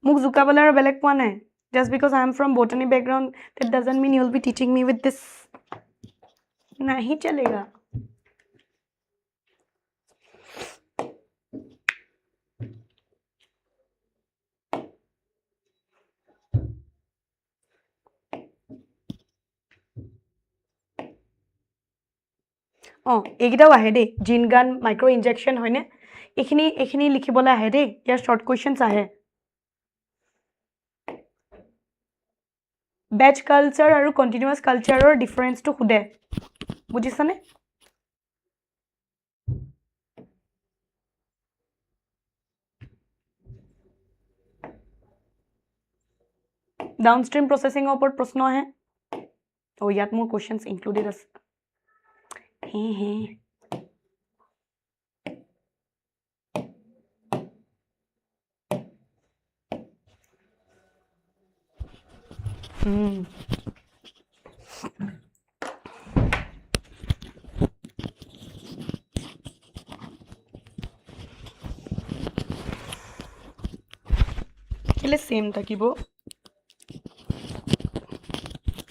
মোক জুকাবলে আৰু বেলেগ পোৱা নাই. Just because I am from botany background, that doesn't mean you'll be teaching me with this. Nahi chalega. এইকেইটাও আহে দেই জিন গান মাইক্ৰ ইনজেকশ্যন হয়নে এইখিনি লিখিবলৈ আহে দেই ইয়াৰ শৰ্ট কুৱেশ্যনছ আহে বেচ কালচাৰ আৰু কণ্টিনিউৱাছ কালচাৰৰ ডিফাৰেন্সটো সুধে বুজিছানে ডাউনষ্ট্ৰীম প্ৰচেছিঙৰ ওপৰত প্ৰশ্ন আহে ইয়াত মোৰ কুৱেশ্যনছ ইনক্লুডেড আছে হে কেলে সেম থাকিব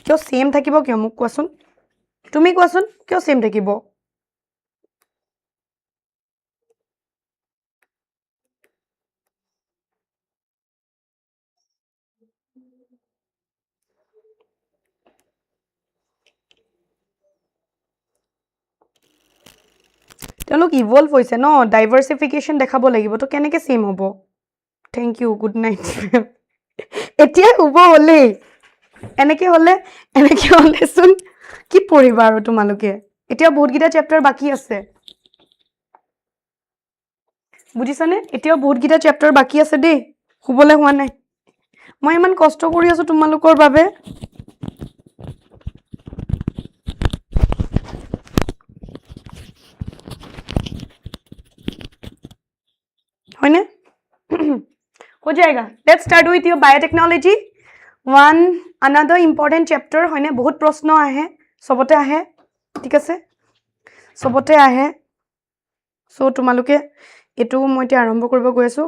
কিয় সেম থাকিব কিয় মোক কোৱাচোন তুমি কোৱাচোন কিয় সেম থাকিব তেওঁলোক ইভলভ হৈছে ন ডাইভাৰ্সিফিকেশন দেখাব লাগিব তো কেনেকে সেম হ'ব থ্যাংক ইউ গুড নাইট এতিয়া হ'ব হলে এনেকে হলে চোন কি পঢ়িবা আৰু তোমালোকে এতিয়া বহুত গিটা চ্যাপ্টাৰ বাকি আছে বুজিছানে এতিয়াও বহুত গিটা চ্যাপ্টাৰ বাকি আছে দেই শুবলে হোৱা নাই মই ইমান কষ্ট কৰি আছো তোমালোকৰ বাবে হয়নে हो जाएगा let's start with your biotechnology one another important chapter হয়নে বহুত প্ৰশ্ন আহে সবতে আহে ঠিক আছে সবতে আহে সো তোমালোকে এটো মই তে আৰম্ভ কৰিব গৈ আছো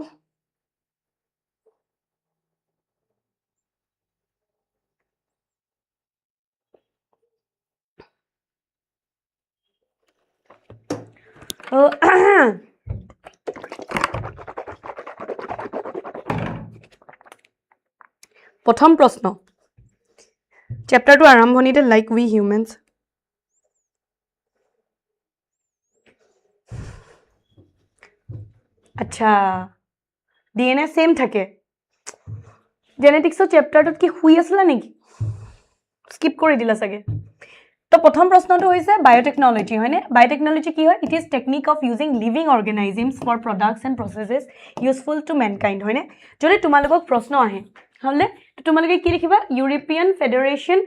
প্ৰথম প্ৰশ্ন চেপ্টাৰটো আৰম্ভণিতে লাইক উই হিউম্যানস আচ্ছা ডিএনএ সেম থাকে জেনেটিক্সৰ চেপ্টাৰটোত কি হুই আছিল নেকি স্কিপ কৰি দিলা সকে তো প্ৰথম প্ৰশ্নটো হৈছে বায়োটেকনলজি হয়নে বায়োটেকনলজি কি হয় it is technique of using living organisms for products and processes useful to mankind হয়নে যদি তোমালোকক প্ৰশ্ন আহে হলে তো তোমালোকে কি লিখিবা European federation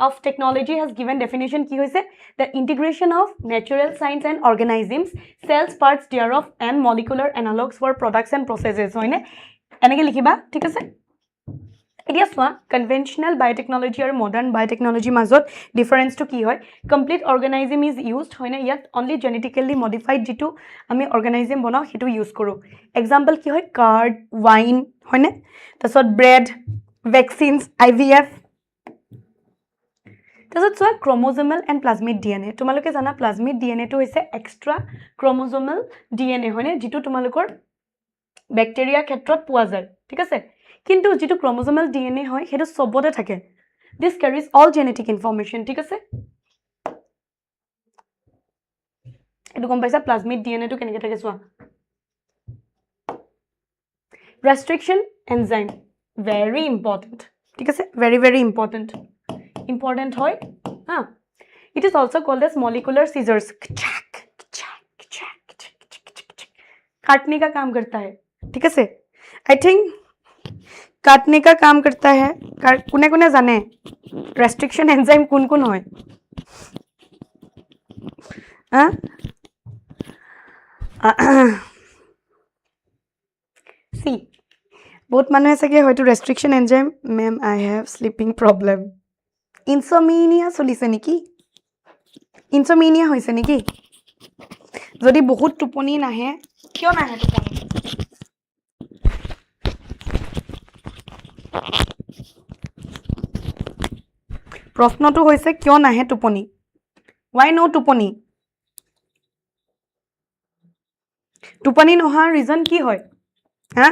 of technology has given definition কি হৈছে the integration of natural science and organisms cells parts thereof and molecular analogues for products and processes হয়নে এনেকে লিখিবা ঠিক আছে এতিয়া সোৱা কনভেনশনাল বায়োটেকনলজি আৰু মডাৰ্ন বায়োটেকনলজি মাজত ডিফাৰেন্সটো কি হয় কমপ্লিট অৰ্গানিজম ইজ ইউজড হয়নে ইয়াত অনলি জেনেটিক্যালি মডিফাইড যেটো আমি অৰ্গানিজম বনাও হেতু ইউজ কৰো এক্সাম্পল কি হয় কাৰ্ড ওয়াইন হয়নে তাছত ব্ৰেড ভ্যাকচিনস আইভিএফ তাছত সোৱা ক্ৰোমোজোমাল এণ্ড প্লাজমিড ডিএনএ তোমালোকে জানা প্লাজমিড ডিএনএ টো হৈছে এক্সট্ৰা ক্ৰোমোজোমাল ডিএনএ হয়নে যেটো তোমালোকৰ ব্যাকটেৰিয়া ক্ষেত্ৰত পোৱা যায় ঠিক আছে কিন্তু যেটো ক্ৰোমোজোমাল ডিএনএ হয় হেতু সবতে থাকে this carries all genetic information ঠিক আছে এটো কম পাইছা প্লাজমিড ডিএনএ টো কেনেকে থাকে সোৱা restriction enzyme very important ঠিক আছে very important হয় it is also called as molecular scissors काटने का काम करता है ठीक है आई थिंक काटने का काम करता है कुने कुने जाने रेस्ट्रिक्शन एंजाइम कुन कुन होय सी বহুত মানুহে চাগে হয়তো restriction enzyme ma'am I have sleeping problem insomnia চলিছে নেকি ইনচমিনিয়া হৈছে নেকি যদি বহুত টোপনি নাহে কিয় নাহে টোপনি প্ৰশ্নটো হৈছে কিয় নাহে টোপনি why no টোপনি টোপনি নোহোৱাৰ ৰিজন কি হয় হা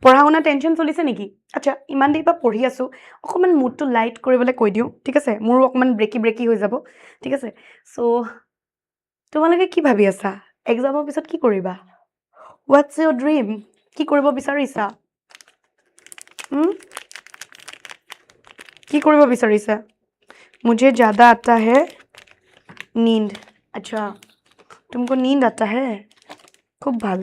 পঢ়া শুনা টেনশ্যন চলিছে নেকি আচ্ছা ইমান দেৰি পৰা পঢ়ি আছোঁ অকণমান মুডটো লাইট কৰিবলৈ কৈ দিওঁ ঠিক আছে মোৰো অকণমান ব্ৰেকি হৈ যাব ঠিক আছে চ' তোমালোকে কি ভাবি আছা এক্সামৰ পিছত কি কৰিবা হোৱাটছ ইয়ৰ ড্ৰিম কি কৰিব বিচাৰিছা কি কৰিব বিচাৰিছা मुझे ज़्यादा आता है नींद अच्छा तुमको नींद आता है खूब ভাল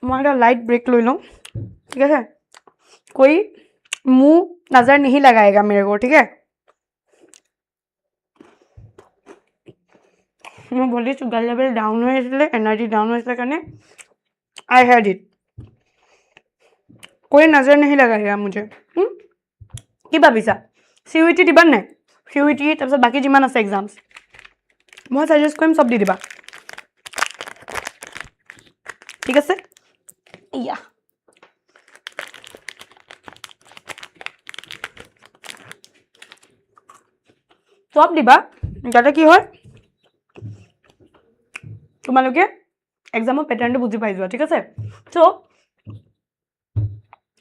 मैं एक लाइट ब्रेक ले लूँ ठीक है कोई मुंह नज़र नहीं लगाएगा मेरे को ठीक है मैं बोली शुगर लेवल डाउन हो एनर्जी डाउन हो कारण आई हैड इट कोई नजर नहीं लगाएगा मुझे কি ভাবিছা সিউইটি দিবা নাই সিউইটি তাৰপিছত বাকি যিমান আছে এক্সামছ মই সাজেষ্ট কৰিম সব দি দিবা ঠিক আছে ইয়া সব দিবা যাতে কি হয় তোমালোকে এক্সামৰ প্যাটাৰ্নটো বুজি পাই যোৱা ঠিক আছে সো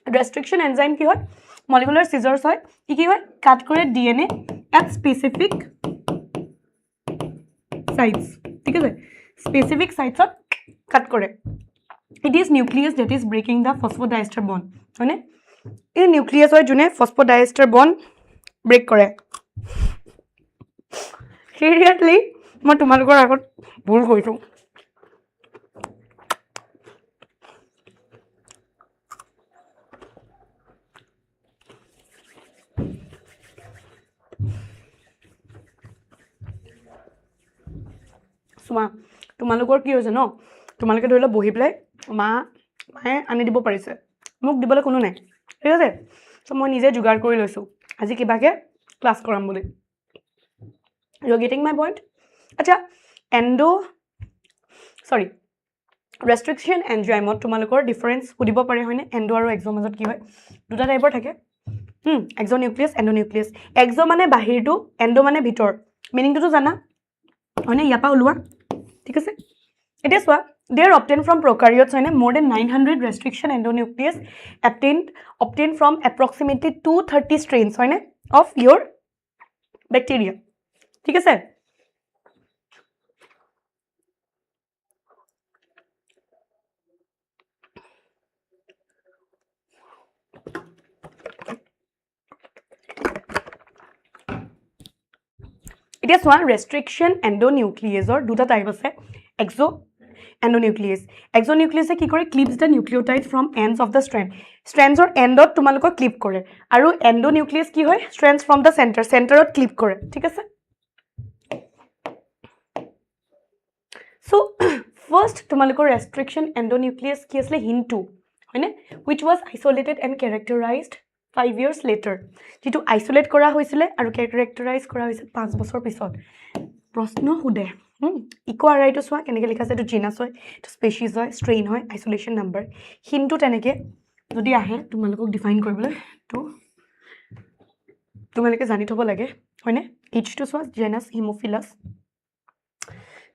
restriction enzyme কি হয় molecular scissors হয় কি হয় কাট কৰে DNA at specific sites ঠিক আছে specific sites of কাট কৰে it is nucleus that is breaking the phosphodiester bond হয়নে এই নিউক্লিয়াছ হয় যোনে phosphodiester bond ব্ৰেক কৰে সিৰিয়াছলি মই তোমালোকৰ আগত ভুল কৰিছো সুমা তোমালোকৰ কি হৈছে ন তোমালোকে ধৰিলে বহি প্লাই মায়ে আনি দিব পাৰিছে মোক দিবলৈ কোনো নাই ঠিক আছে সো মই নিজে যোগাৰ কৰি লৈছো আজি কিবাকে ক্লাছ কৰাম বুলি you are getting my point আচ্ছা ৰেষ্ট্ৰিকশ্যন এনজাইমত তোমালোকৰ ডিফাৰেন্স সুধিব পাৰে হয়নে এণ্ডো আৰু এক্সোৰ মাজত কি হয় দুটা টাইপৰ থাকে এক্সোনিউক্লিয়াছ এণ্ডোনিউক্লিয়াছ এক্সো মানে বাহিৰটো এণ্ডো মানে ভিতৰ মিনিংটো জানা হয়নে ইয়াৰ পৰা ওলোৱা ঠিক আছে এতিয়া চোৱা they are obtained from prokaryotes হয়নে more than 900 restriction endonuclease obtained from approximately 230 strains হয়নে of your bacteria ঠিক আছে এতিয়া চোৱা ৰেষ্ট্ৰিকশ্যন এণ্ডোনিউক্লিয়েজৰ দুটা টাইপ আছে এক্সো এণ্ডোনিউক্লিয়েজ এক্সোনিউক্লিয়েছে কি কৰে clips the nucleotide from ends of the ষ্ট্ৰেণ্ডছৰ এণ্ডত তোমালোকক ক্লিপ কৰে আৰু এণ্ডোনিউক্লিয়েছ কি হয় ষ্ট্ৰেণ্ডছ ফ্ৰম দ্য চেণ্টাৰত ক্লিপ কৰে ঠিক আছে চ' ফাৰ্ষ্ট তোমালোকৰ ৰেষ্ট্ৰিকশ্যন এণ্ডোনিউক্লিয়েছ কি আছিলে হিনটো হয়নে which was isolated and characterised 5 years later যেটো আইসোলেট কৰা হৈছিল আৰু ক্যাৰেক্টাৰাইজ কৰা হৈছিল 5 বছৰ পিছত প্ৰশ্ন খুদে ইকো আৰাইটো সোৱা কেনেকৈ লিখা আছে এটো জিনাস হয় এটো স্পেচিছ হয় ষ্ট্ৰেইন হয় আইসোলেশন নাম্বাৰ হিনটো তেনেকৈ যদি আহে তোমালোকক ডিফাইন কৰিবলৈ তো তোমালোকে জানি থব লাগে হয়নে এইচটো সোৱা জেনাস হিমোফিলাছ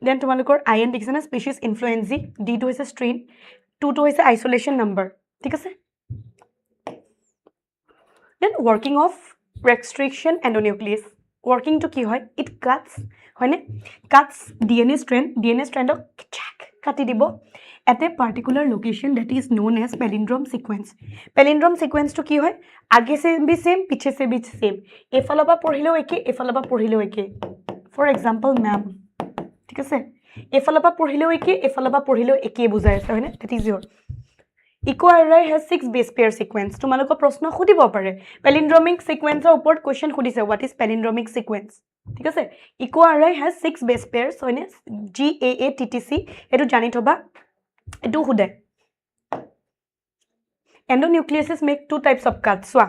দেন তোমালোকৰ আইএন দেখিছে না স্পেচিছ ইনফ্লুয়েঞ্জি ডিটো হৈছে ষ্ট্ৰেইন টুটো হৈছে আইসোলেশন নাম্বাৰ ঠিক আছে Then working of restriction endonuclease. Working to ki hoy it cuts hoyne cuts DNA strand of kati dibo at a particular location that is known as palindrome sequence. Palindrome sequence to ki hoy age se bhi same piche se bhi same. Efala ba porhileo eke. For example ma'am ঠিক আছে efala ba porhileo eke bujai ase hoyne that is your Eco array has 6 base pair sequence. তোমালোকৰ প্ৰশ্ন খুদিব পাৰে palindromic sequence ৰ ওপৰত question খুদিছে what is palindromic sequence ঠিক আছে eco আৰআই has 6 base pairs হয়নে GAATTC এটো জানি থবা এটো হুদে endonucleases make two types of cuts সোৱা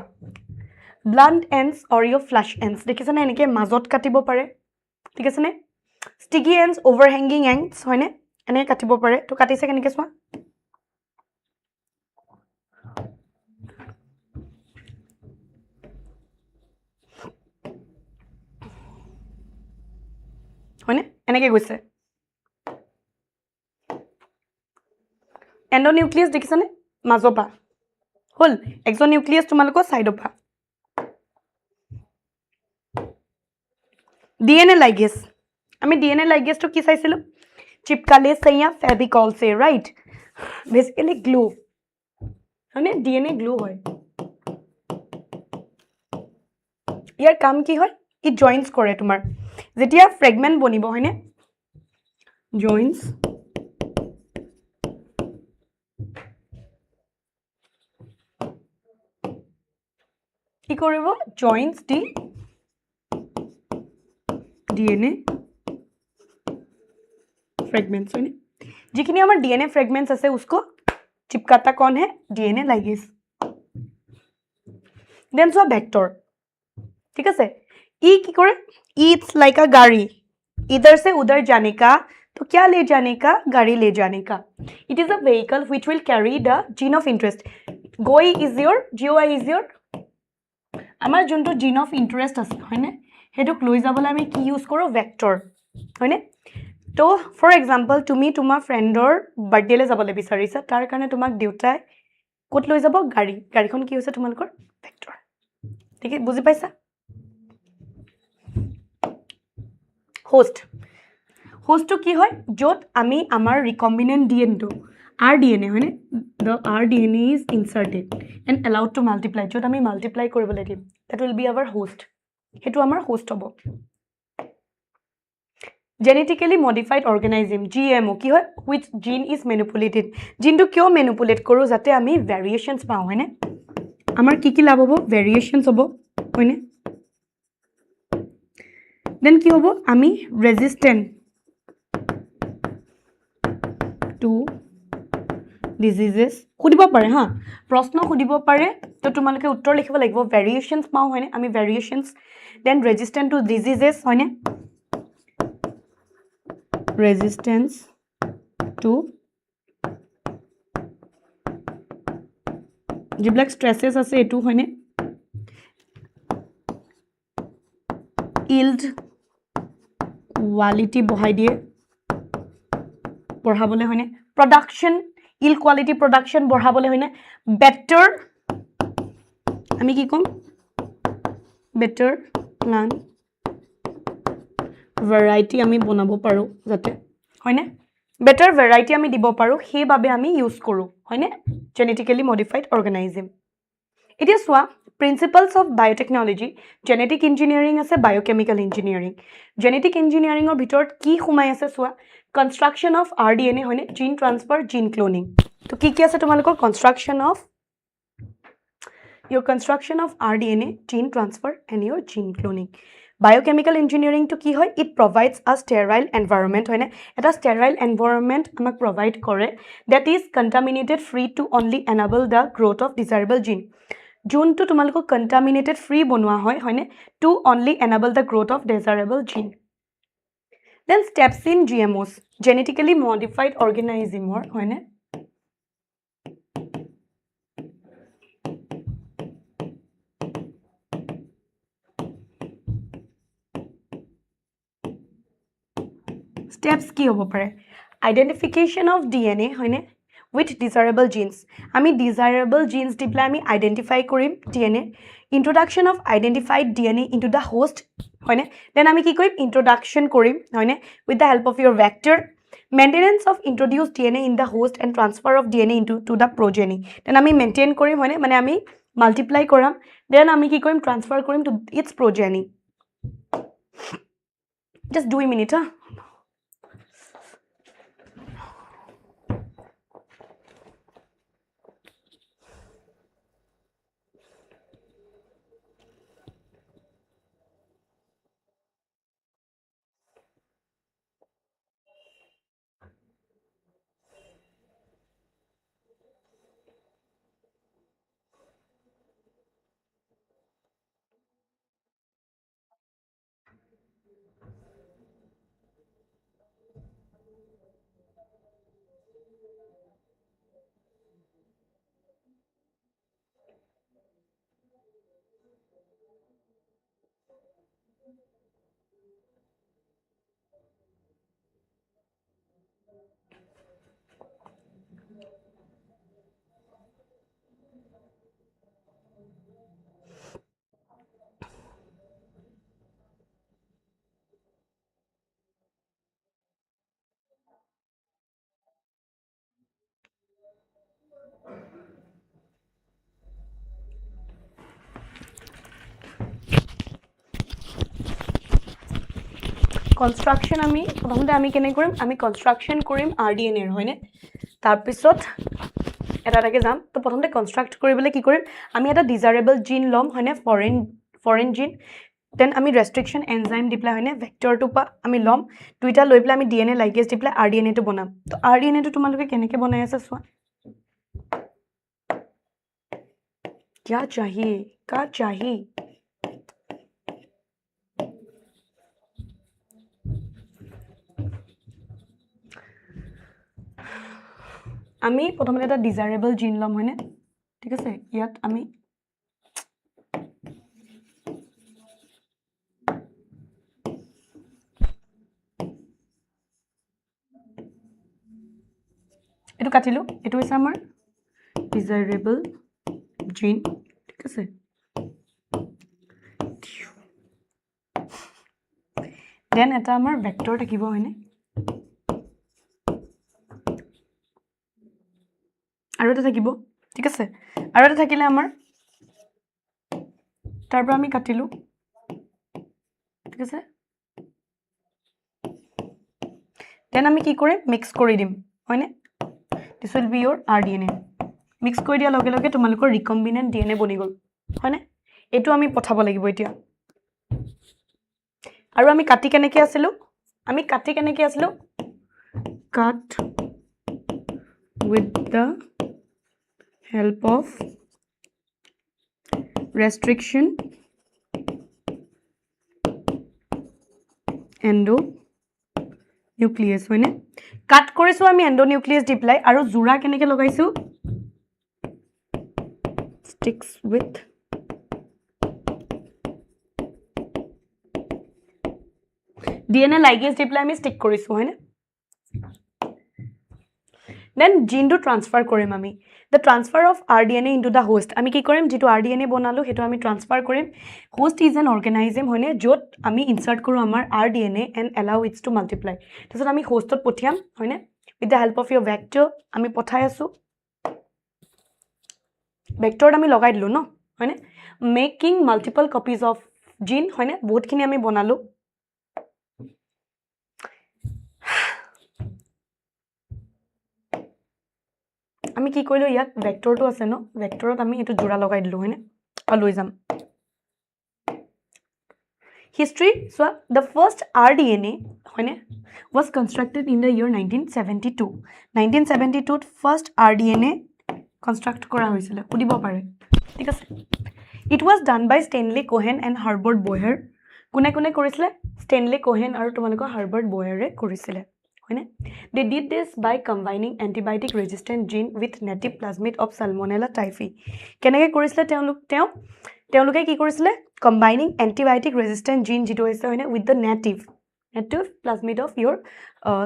blunt ends or your flush ends দেখিছানে এনেকে মাজত কাটিব পাৰে ঠিক আছে নে sticky ends overhanging ends হয়নে এনে কাটিব পাৰে তো কাটিছে কেনেকে সোৱা হয়নে এনেকে গৈছে endonucleus দেখিছানে মাজপা হল exonucleus তোমালোকৰ সাইডপা DNA ligase আমি DNA ligase তো কি চাইছিলো চিপকালে সৈয়া ফেভিকল সে রাইট বেসিক্যালি গ্লু মানে DNA গ্লু হয় ইয়াৰ কাম কি হয় ই জয়েন্টস কৰে তোমাৰ যেতিয়া ফ্ৰেগমেন্ট বনিব হয়নে জয়েন্টস কি কৰিব জয়েন্টস দি DNA fragments है जिखिनि हमार DNA fragments আছে उसको चिपकाता कौन है DNA ligase then so vector ठीक है ई की करे it's like a गाड़ी इधर से उधर जाने का तो क्या ले जाने का गाड़ी ले जाने का it is a vehicle which will carry the gene of interest GOI is your আমাৰ যোনটো gene of interest আছে হয়নে হেতু লৈ যাবলৈ আমি কি ইউজ কৰো ভেক্টৰ হয়নে তো ফৰ এক্সাম্পল তুমি তোমাৰ ফ্ৰেণ্ডৰ বাৰ্থডেলে যাবলৈ বিচাৰিছা তাৰ কাৰণে তোমাক দেউতাই ক'ত লৈ যাব গাড়ীখন কি হৈছে তোমালোকৰ ভেক্টৰ ঠিক আছে বুজি পাইছা হোষ্টটো কি হয় য'ত আমি আমাৰ ৰিকম্বিনেন্ট ডিএনটো RDNA হয়নে the RDNA is inserted and allowed to multiply য'ত আমি মাল্টিপ্লাই কৰিবলৈ দিম that will be our host হেতু আমাৰ হোষ্ট হ'ব genetically modified organism GMO কি হয় which gene is manipulated জিনটো কিয় ম্যানিপুলেট কৰো যাতে আমি ভেৰিয়েশনস পাও হয়নে আমাৰ কি লাভ হ'ব ভেৰিয়েশনস হ'ব হয়নে দেন কি হ'ব আমি ৰেজিস্ট্যান্ট টু ডিজিজেস খুদিব পাৰে হা প্ৰশ্ন খুদিব পাৰে তো তোমালোকে উত্তৰ লিখিব লাগিব ভেৰিয়েশনস পাও হয়নে আমি ভেৰিয়েশনস দেন ৰেজিস্ট্যান্ট টু ডিজিজেস হয়নে resistance to যিবিলাক stresses আছে এটু হয়নে yield quality বহাই দিয়ে বঢ়াবলে হয়নে production yield quality production বঢ়াবলে হয়নে better আমি কি কম better plant variety আমি বনাব পাৰো যাতে হয়নে better variety আমি দিব পাৰো সেই বাবে আমি ইউজ কৰো হয়নে genetically modified organism এতিয়া সোৱা principles of biotechnology genetic engineering আছে biochemical engineering genetic engineering ৰ ভিতৰত কি সোমাই আছে সোৱা construction of RDNA হয়নে gene transfer gene cloning তো কি আছে তোমালোকৰ construction of RDNA gene transfer and your gene cloning biochemical engineering to কি হয় it provides a sterile environment হয়নে এটা sterile environment আমাক provide কৰে that is contaminated free to only enable the growth of desirable gene যোনটো তোমালোকক contaminated free বনোৱা হয় হয়নে to only enable the growth of desirable gene then steps in GMOs genetically modified organism হয়নে steps কি হ'ব পাৰে identification of DNA হয়নে with desirable genes আমি desirable genes দি পেলাই আমি identify কৰিম DNA introduction of identified DNA into the host হয়নে then আমি কি কৰিম introduction কৰিম হয়নে with the help of your vector maintenance of introduced DNA in the host and transfer of DNA to the progeny then আমি maintain কৰিম হয়নে মানে আমি multiply কৰাম then আমি কি কৰিম transfer কৰিম to its progeny just 2 minutes construction আমি প্ৰথমতে আমি কেনে কৰিম আমি কনষ্ট্ৰাকশ্যন কৰিম RDNA ৰ হয়নে তাৰপিছত এটাকে যাম তো প্ৰথমতে কনষ্ট্ৰাক্ট কৰিবলৈ কি কৰিম আমি এটা ডিজায়াৰেবল জিন লম হয়নে ফৰেন জিন দেন আমি ৰেষ্ট্ৰিকশ্যন এনজাইম দি পেলাই হয়নে ভেক্টৰটো পা আমি লম দুইটা লৈ পেলাই আমি DNA লাইগেজ দি পেলাই RDNA টো বনাম তো RDNA টো তোমালোকে কেনেকৈ বনাই আছে চোৱা क्या चाहिए আমি প্ৰথমতে এটা ডিজায়াৰেবল জিন লম হয়নে ঠিক আছে ইয়াত আমি এটো কাটিলো এটো হৈছে আমাৰ ডিজায়াৰেবল জিন ঠিক আছে দেন এটা আমাৰ ভেক্টৰ থাকিব হয়নে আৰু এটা থাকিব ঠিক আছে আৰু এটা থাকিলে আমাৰ তাৰ পৰা আমি কাটিলো ঠিক আছে দেন আমি কি কৰিম মিক্স কৰি দিম হয়নে this will be your RDNA mix কৰি দিয়া লগে লগে তোমালোকৰ ৰিকম্বিনেন্ট DNA বনি গল হয়নে এটো আমি পঠাব লাগিব এতিয়া আৰু আমি কাটি কেনেকৈ আছিলো cut with the help of restriction endonuclease হয়নে কাট কৰিছো আমি endonuclease দি পেলাই আৰু জোৰা কেনেকৈ লগাইছো sticks with DNA ligase দি পেলাই আমি ষ্টিক কৰিছো হয়নে দেন জিনটো ট্ৰান্সফাৰ কৰিম আমি the transfer of RDNA into the host আমি কি কৰিম যেটো RDNA বনালো হেটো আমি ট্ৰান্সফাৰ কৰিম host is an organism হয়নে যত আমি ইনসাৰ্ট কৰো আমাৰ RDNA and allow it to multiply তাৰছত আমি হোষ্টত পঠিয়াম হয়নে with the help of your vector আমি পঠাই আছো ভেক্টৰ আমি লগাই দিলো ন হয়নে মেকিং মাল্টিপল কপিজ অফ জিন হয়নে বহুতখিনি আমি বনালো আমি কি কৰিলো ইয়াত ভেক্টৰটো আছে ন ভেক্টৰত আমি এটো জোৰা লগাই দিলো হয়নে আৰু লৈ যাম history so the first RDNA হয়নে was constructed in the year 1972 to first RDNA construct কৰা হৈছিল উদিব পাৰে ঠিক আছে it was done by Stanley Cohen and Herbert Boyer কোনে কোনে কৰিছিল Stanley Cohen আৰু তোমালোকৰ Herbert Boyer এ কৰিছিল হয়নে they did this by combining antibiotic resistant gene with native plasmid of Salmonella typhi কেনেকৈ কৰিছিল তেওঁলোকে কি কৰিছিল combining antibiotic resistant gene যেটো হৈছে হয়নে with the native plasmid of your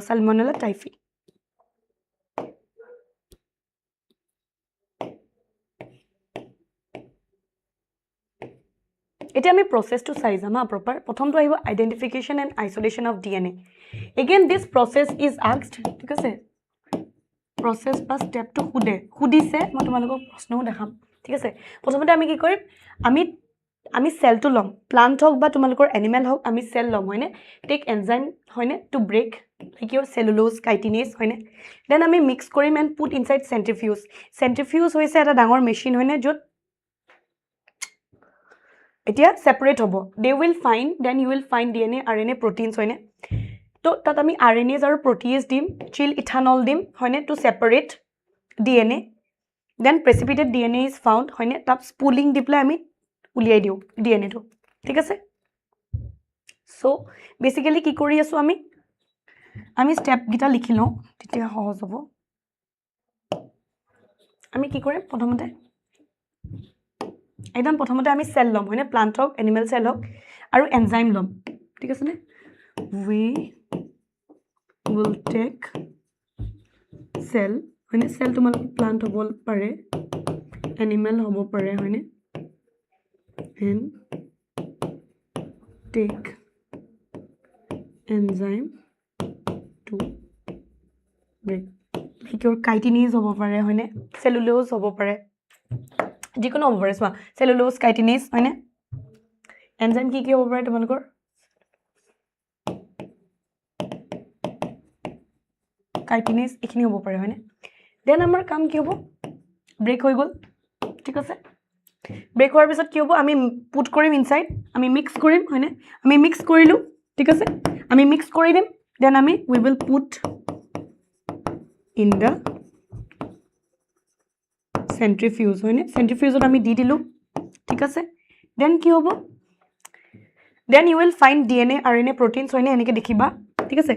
Salmonella typhi এতিয়া আমি process to size আমা proper প্ৰথমটো আহিব identification and isolation of DNA again this process is asked ঠিক আছে process বা step to হুদিছে মই তোমালোকক প্ৰশ্নও দেখাম ঠিক আছে প্ৰথমতে আমি কি কৰিম আমি সেল টু লম প্লান্ট হক বা তোমালোকৰ এনিমেল হক আমি সেল লম হয়নে টেক এনজাইম হয়নে two brake like your cellulose chitinase হয়নে দেন আমি মিক্স কৰিম and put inside centrifuge হৈছে এটা ডাঙৰ মেচিন হয়নে যত এতিয়া সেপাৰেট হ'ব they will find then you will find DNA RNA proteins হয়নে তো তাত আমি RNAs আৰু protease দিম chill ethanol দিম হয়নে to separate DNA then precipitated DNA is found হয়নে তাত spooling দি পেলাই আমি উলিয়াই দিও DNA টো ঠিক আছে সো বেসিক্যালি কি কৰি আছো আমি স্টেপ গিটা লিখি লও তেতিয়া সহজ হ'ব আমি কি কৰিম প্ৰথমতে একদম প্ৰথমতে আমি সেল লম হয়নে প্লান্ট হক এনিমেল সেল হক আৰু এনজাইম লম ঠিক আছে নে we will take cell হয়নে সেল তোমালোক প্লান্ট হ'ব পাৰে এনিমেল হ'ব পাৰে হয়নে and take enzyme to break like your chitinase হ'ব পাৰে হয়নে cellulose হ'ব পাৰে যিকোনো হ'ব পাৰে চোৱা cellulose chitinase হয়নে enzyme কি হ'ব পাৰে তোমালোকৰ কাইটিনেজ এখিনি হ'ব পাৰে হয়নে দেন আমাৰ কাম কি হ'ব ব্ৰেক হৈ গ'ল ঠিক আছে ব্ৰেক হোৱাৰ পিছত কি হ'ব আমি পুট কৰিম ইনসাইড আমি মিক্স কৰিম হয়নে আমি মিক্স কৰিলো ঠিক আছে আমি মিক্স কৰি দিম দেন আমি we will put in the centrifuge হয়নে centrifugeত আমি দি দিলো ঠিক আছে দেন কি হ'ব then you will find DNA RNA proteins হয়নে এনেকে দেখিবা ঠিক আছে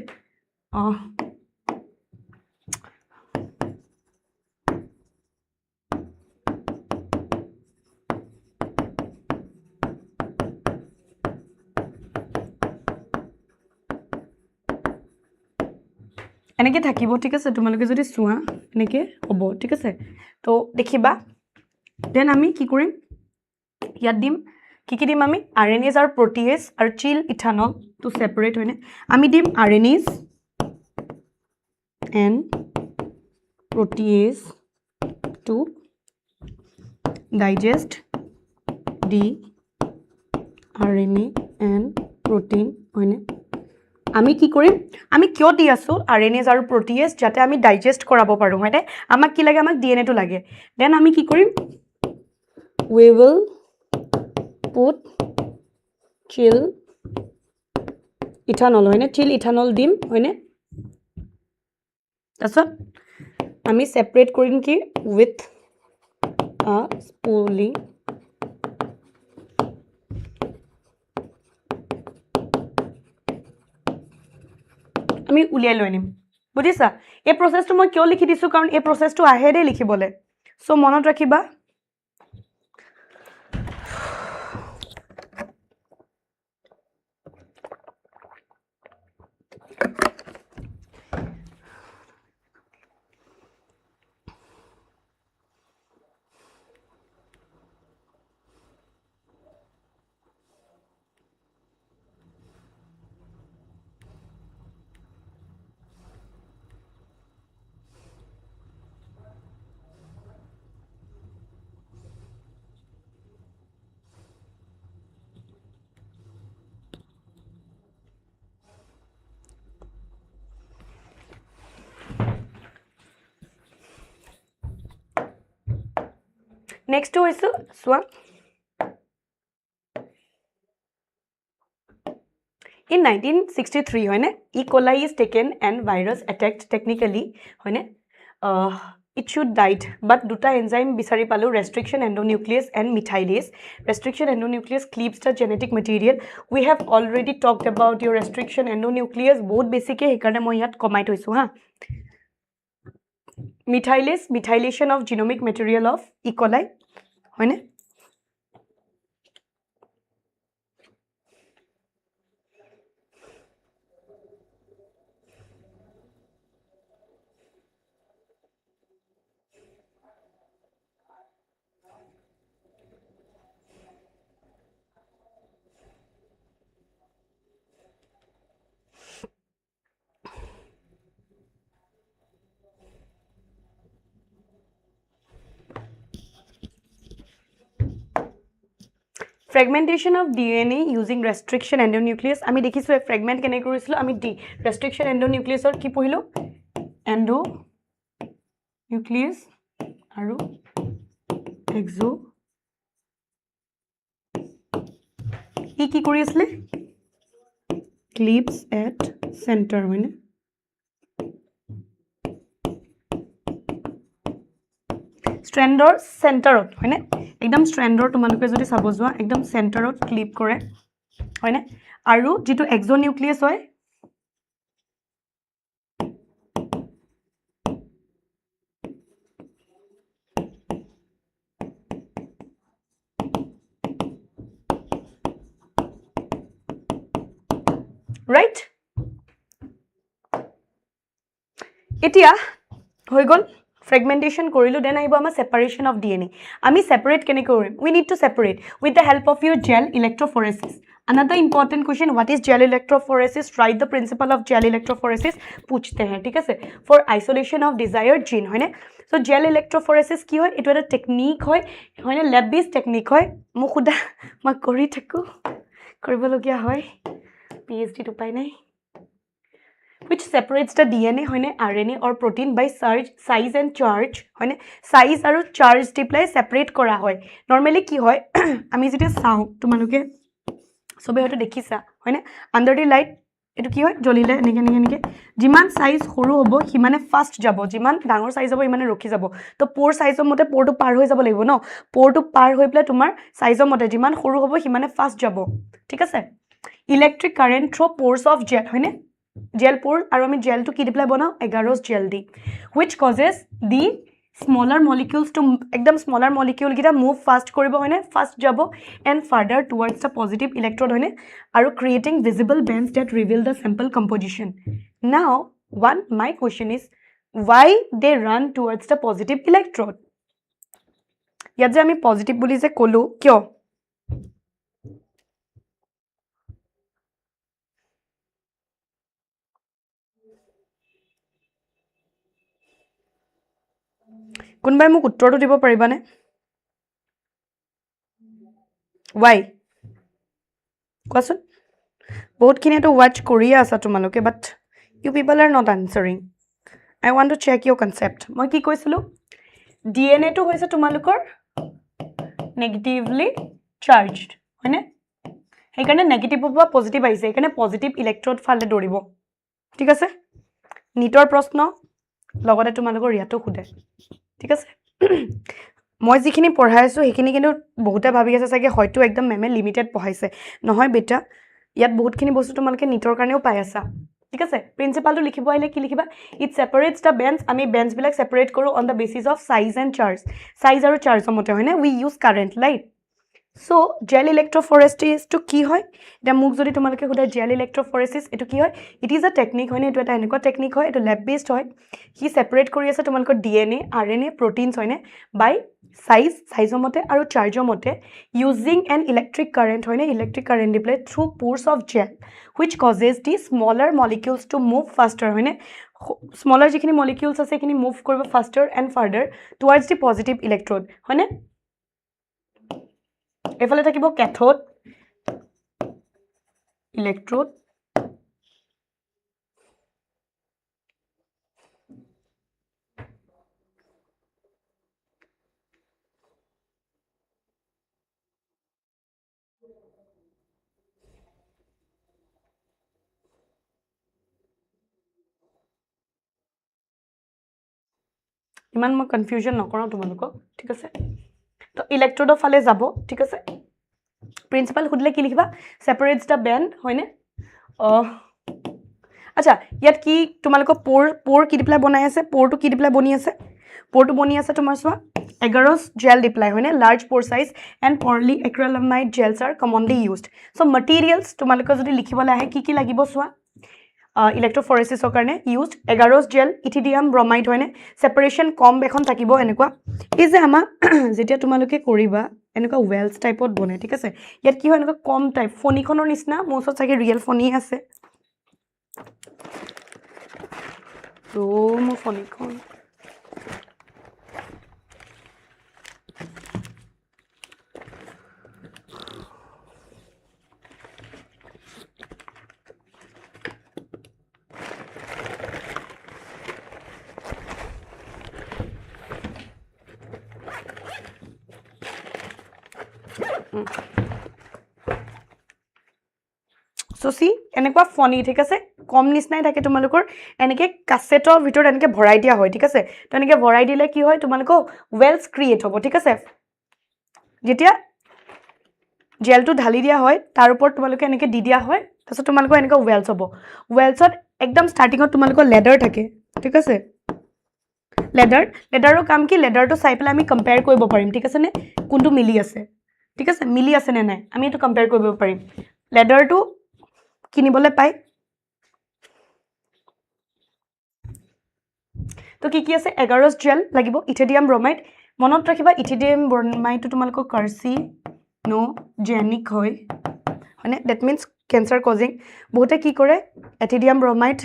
এনেকে থাকিব ঠিক আছে তোমালোকে যদি চোৱা এনেকে হ'ব ঠিক আছে তো দেখিবা দেন আমি কি কৰিম ইয়াত দিম কি দিম আমি RNAs আৰু protease আৰু chill ethanol to separate হয়নে আমি দিম RNAs and protease to digest the RNA and protein হয়নে আমি কি কৰিম আমি কিয় দি আছো RNAs আৰু protease যাতে আমি ডাইজেষ্ট কৰাব পাৰো হয়নে আমাক কি লাগে আমাক DNA টো লাগে দেন আমি কি কৰিম we will put chill ethanol হয়নে chill ethanol দিম হয়নে তাছত আমি সেপাৰেট কৰিম কি with a spooling আমি উলিয়াই লৈ নিম বুজিছা এই প্ৰসেসটো মই কিয় লিখি দিছো কাৰণ এই প্ৰসেসটো আহে দে লিখিবলে সো মনত ৰাখিবা Next to is Swan. In 1963, E. coli is taken and virus attacked technically. It should died, but duta enzyme bisari palu restriction endonuclease and methylase. Restriction endonuclease cleaves the genetic material. We have already talked about your restriction endonuclease. Both basic hekane moi yat komai toisu ha. Methylase, methylation of genomic material of E. coli. হয়নে Fragmentation of DNA using restriction endonuclease. আমি দেখিছো fragment কেনে কৰিছিল আমি restriction endonuclease কি পঢ়িলো endonuclease আৰু exo কি কৰি আছিল cleaves at center হয়নে strandৰ centerত হয়নে একদম strandৰ তোমালোকে যদি চাব যোৱা একদম centerত ক্লিপ কৰে হয়নে আৰু যেটো exonucleus হয় right এতিয়া হৈ গল fragmentation korilu then aibo ama separation of DNA ami separate kene korim we need to separate with the help of your gel electrophoresis another important question what is gel electrophoresis write the principle of gel electrophoresis puchte hain thik ase for isolation of desired gene hoine so gel electrophoresis ki hoy etu eta technique hoy hoine lab based technique hoy mu khuda ma kori thaku koribologia hoy PhD to pai nai which separates the DNA হয়নে RNA or protein by size and charge হয়নে size আৰু charge দি পেলাই separate কৰা হয় normally কি হয় আমি যেতিয়া চাওঁ তোমালোকে সবে হয়তো দেখিছা হয়নে under the light এটো কি হয় জ্বলিলে এনেকে যিমান সাইজ সৰু হ'ব হিমানে ফাস্ট যাব যিমান ডাঙৰ সাইজ হ'ব ইমানে ৰখি যাব তো পোৰ সাইজৰ মতে পোৰটো পাৰ হৈ যাব লাগিব ন পোৰটো পাৰ হৈ পেলাই তোমাৰ সাইজৰ মতে যিমান সৰু হ'ব হিমানে ফাস্ট যাব ঠিক আছে electric current through pores of gel হয়নে জেল পোৰ আৰু আমি জেলটো কি দি পেলাই বনাও এগাৰোছ জেল দি which causes the smaller molecules to একদম smaller molecule গিটা move fast কৰিব হয়নে fast যাব and further towards the positive electrode হয়নে আৰু creating visible bands that reveal the sample composition now my question is why they run towards the positive electrode ইয়াত যে আমি positive বুলি যে কলো কিয় কোনবাই মোক উত্তৰটো দিব পাৰিবানে why কোৱাচোন বহুতখিনি তো watch কৰি আছা তোমালোকে but you people are not answering I want to check your concept মই কি কৈছিলো DNA টো হৈছে তোমালোকৰ negatively charged হয়নে সেইকাৰণে নেগেটিভ বা পজিটিভ আহিছে সেইকাৰণে পজিটিভ ইলেক্ট্ৰড ফালে দৌৰিব ঠিক আছে নিটৰ প্ৰশ্ন লগতে তোমালোকৰ ইয়াতো খুদে ঠিক আছে মই যিখিনি পঢ়াইছো সেইখিনি কিন্তু বহুতে ভাবি আছে চাগে হয়তো একদম মেমে লিমিটেড পঢ়াইছে নহয় বেটা ইয়াত বহুতখিনি বস্তু তোমালোকে নিটৰ কাৰণেও পাই আছা ঠিক আছে প্ৰিন্সিপালটো লিখিব আহিলে কি লিখিবা ইট সেপাৰেটস দা বেন্ডস আমি বেন্ডস বিলাক সেপাৰেট কৰো on the basis of size and charge size আৰু চাৰ্জৰ মতে হয়নে we use current light so gel electrophoresis টু কি হয় এটা মুখ যদি তোমালোকে খুদে জেল ইলেক্ট্ৰোফৰেচিছ এটো কি হয় ইট ইজ আ টেকনিক হয়নে এটো এটা এনেকুৱা টেকনিক হয় এটো ল্যাব বেসড হয় হি সেপাৰেট কৰি আছে তোমালোকৰ ডিএনএ আৰএনএ প্ৰটিনছ হয়নে বাই সাইজৰ মতে আৰু চাৰ্জৰ মতে ইউজিং এন ইলেক্ট্ৰিক কাৰেন্ট হয়নে ইলেক্ট্ৰিক কাৰেন্ট দি play through pores of gel which causes the smaller molecules to move faster হয়নে smaller যিখিনি molecules আছে সেইখিনি move কৰিব faster and further towards the positive electrode হয়নে এফালে থাকিব ক্যাথোড ইলেক্ট্ৰোড ইমান মই কনফিউজন নকৰো তোমালোকক ঠিক আছে তো ইলেক্ট্ৰোডৰ ফালে যাব ঠিক আছে প্ৰিন্সিপাল খুদলে কি লিখিবা সেপাৰেটস দা বেন্ড হয়নে আচ্ছা ইয়াত কি তোমালোকক পোৰ কি দিপলাই বনাই আছে পোৰটো কি দিপলাই বনি আছে পোৰটো বনি আছে তোমাৰ সোৱা এগাৰোছ জেল দিপলাই হয়নে large pore size and polyacrylamide gels are commonly used so materials তোমালোকক যদি লিখিবলৈ আহে কি লাগিব সোৱা ইলেক্ট্ৰোফৰেচিছৰ কাৰণে used agarose gel ethidium bromide হয়নে সেপাৰেশন কম এখন থাকিব এনেকুৱা এই যে আমা যেতিয়া তোমালোকে কৰিবা এনেকুৱা ওয়েলস টাইপত বনে ঠিক আছে ইয়াত কি হয় এনেকুৱা কম টাইপ ফনিখনৰ নিচিনা মোসত চাগে ৰিয়েল ফনি আছে তো মো ফনিখন So see এনেকুৱা ফনি ঠিক আছে কম নিছনাই থাকে তোমালোকৰ এনেকে কাছেটৰ ভিতৰত এনেকে ভৰাই দিয়া হয় ঠিক আছে তো এনেকে ভৰাই দিলে কি হয় তোমালোকৰ ওয়েলস ক্ৰিয়েট হ'ব ঠিক আছে যেতিয়া জেলটো ঢালি দিয়া হয় তাৰ ওপৰত তোমালোকে এনেকে দি দিয়া হয় তাৰছত তোমালোকৰ এনেকে ওয়েলস হ'ব ওয়েলসত একদম স্টাৰ্টিংত তোমালোকৰ লেডাৰ থাকে ঠিক আছে লেডাৰৰ কাম কি লেডাৰটো চাই পেলাই আমি কম্পেয়াৰ কৰিব পাৰিম ঠিক আছে নে কোনটো মিলি আছে ঠিক আছে মিলি আছে নে নাই আমি এটো কম্পেয়াৰ কৰিব পাৰিম লেডাৰটো কিনিবলে পাই তো কি আছে এগাৰোছ জেল লাগিব ইথিডিয়াম ব্ৰমাইড মনত ৰাখিবা ইথিডিয়াম ব্ৰমাইডটো তোমালোকৰ কাৰ্চিনোজেনিক হয় হয়নে দ্যাট মিন্স ক্যান্সাৰ কজিং বহুতে কি কৰে ইথিডিয়াম ব্ৰমাইড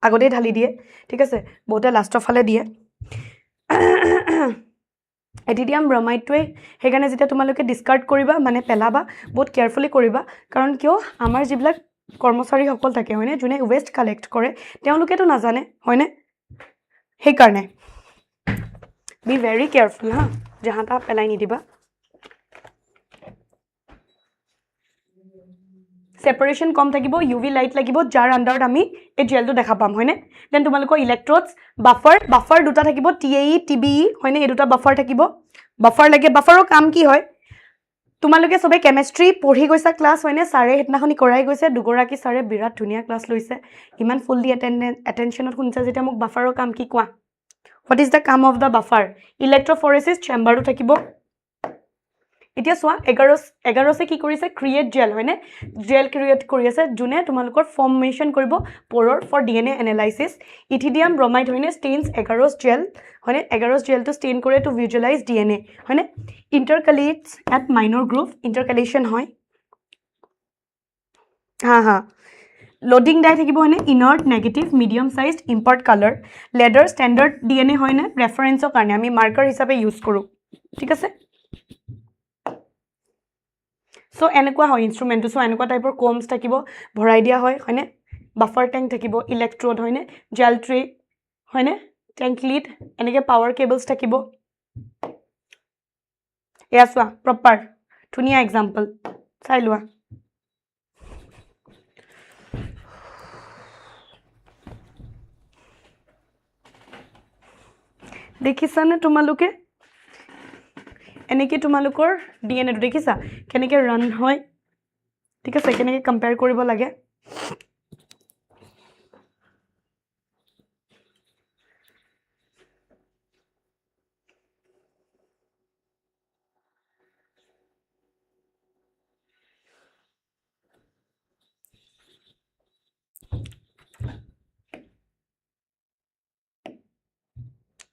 আগতে ঢালি দিয়ে ঠিক আছে বহুতে লাষ্টৰ ফালে দিয়ে ইথিডিয়াম ব্ৰমাইডটোৱে সেইকাৰণে যেতিয়া তোমালোকে ডিসকাৰ্ড কৰিবা মানে পেলাবা বহুত কেয়াৰফুলি কৰিবা কাৰণ কিয় আমাৰ যিবিলাক কৰ্মচাৰীসকল থাকে হয়নে যোনে ৱেষ্ট কালেক্ট কৰে তেওঁলোকেতো নাজানে হয়নে সেইকাৰণে বি ভেৰি কেয়াৰফুল হা জাহা তাহা পেলাই নিদিবা সেপাৰেশন কম থাকিব ইউভি লাইট লাগিব যাৰ আন্ডাৰত আমি এই জেলটো দেখা পাম হয়নে দেন তোমালোকৰ ইলেক্ট্ৰডছ বাফাৰ দুটা থাকিব টিএই টিবিই হয়নে এই দুটা বাফাৰ থাকিব বাফাৰ লাগে বাফাৰৰ কাম কি হয় তোমালোকে সবে কেমিষ্ট্ৰি পঢ়ি গৈছা ক্লাছ হয়নে সাৰে হেতনাখনি কৰাই গৈছে দুগৰাকী সাৰে বিৰাট ধুনিয়া ক্লাছ লৈছে ইমান ফুললি এটেনশনত শুনছা যেতিয়া মোক বাফাৰৰ কাম কি কোৱা what is the কাম of the buffer electrophoresis চেম্বাৰটো থাকিব এতিয়া সোয়া 11 সে কি কৰিছে ক্ৰিয়েট জেল হয়নে জেল ক্ৰিয়েট কৰি আছে জুনে তোমালোকৰ ফৰ্মেশন কৰিব পৰৰ ফৰ ডিএনএ এনালাইসিস ইথিডিয়াম ব্ৰমাইড হয়নে ষ্টেইনছ 11 জেল হয়নে 11 জেল টু ষ্টেইন কৰে টু ভিজুৱেলাইজ ডিএনএ হয়নে intercalates at minor group intercalation হয় হা লোডিং ডাই থাকিব হয়নে inert negative medium sized impart colour ladder standard DNA হয়নে ৰেফাৰেন্সৰ কাৰণে আমি মাৰ্কাৰ হিচাপে ইউজ কৰো ঠিক আছে সো এনেকুৱা হয় ইনস্ট্ৰুমেন্ট সো এনেকুৱা টাইপৰ কমস থাকিব ভৰাই দিয়া হয় হয়নে বাফাৰ ট্যাঙ্ক থাকিব ইলেক্ট্ৰোড হয়নে জেল ট্ৰে হয়নে ট্যাঙ্ক লিড এনেকে পাৱাৰ কেবলস থাকিব ইয়াসৱা প্ৰপাৰ ধুনিয়া এক্সাম্পল চাই লোৱা দেখিছানে তোমালোকে এনেকে তোমালোকৰ ডিএনএ দেখিছা কেনেকে ৰান হয় ঠিক আছে কেনেকে কম্পেয়াৰ কৰিব লাগে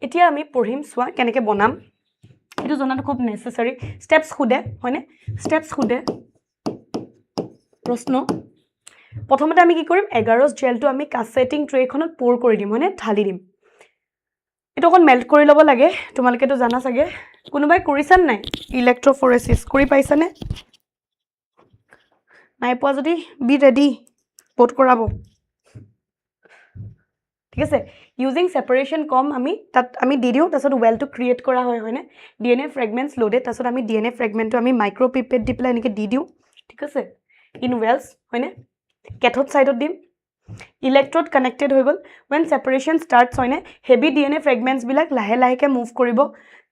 এতিয়া আমি পঢ়িম সোয়া কেনেকে বনাম এটো জনাটো খুব নেসেসারি স্টেপস খুদে হয়নে স্টেপস খুদে প্ৰশ্ন প্ৰথমতে আমি কি কৰিম 11 জেলটো আমি কাছেটিং ট্ৰেখনত পোৰ কৰি দিম হয়নে ঢালি দিম এটো কোন মেল্ট কৰি লব লাগে তোমালকেটো জানা সাগে কোনোবাই কৰিছান নাই ইলেক্ট্ৰোফোৰেসিস কৰি পাইছানে নাই পোৱা যদি বি ৰেডি পোট কৰাব ঠিক আছে ইউজিং সেপাৰেশন কম আমি দি দিও তাছত ওয়েল টু ক্ৰিয়েট কৰা হয় হয়নে ডিএনএ ফ্ৰেগমেন্টস লোডেড তাছত আমি ডিএনএ ফ্ৰেগমেন্টটো আমি মাইক্ৰোপিপেট দি প্লাই এনেকে দি দিও ঠিক আছে ইন ওয়েলস হয়নে ক্যাথোড সাইডত দিম ইলেক্ট্ৰোড কানেক্টেড হৈ গল when separation starts হয়নে হেভি ডিএনএ ফ্ৰেগমেন্টস বিলাক লাহে লাহেকে মুভ কৰিব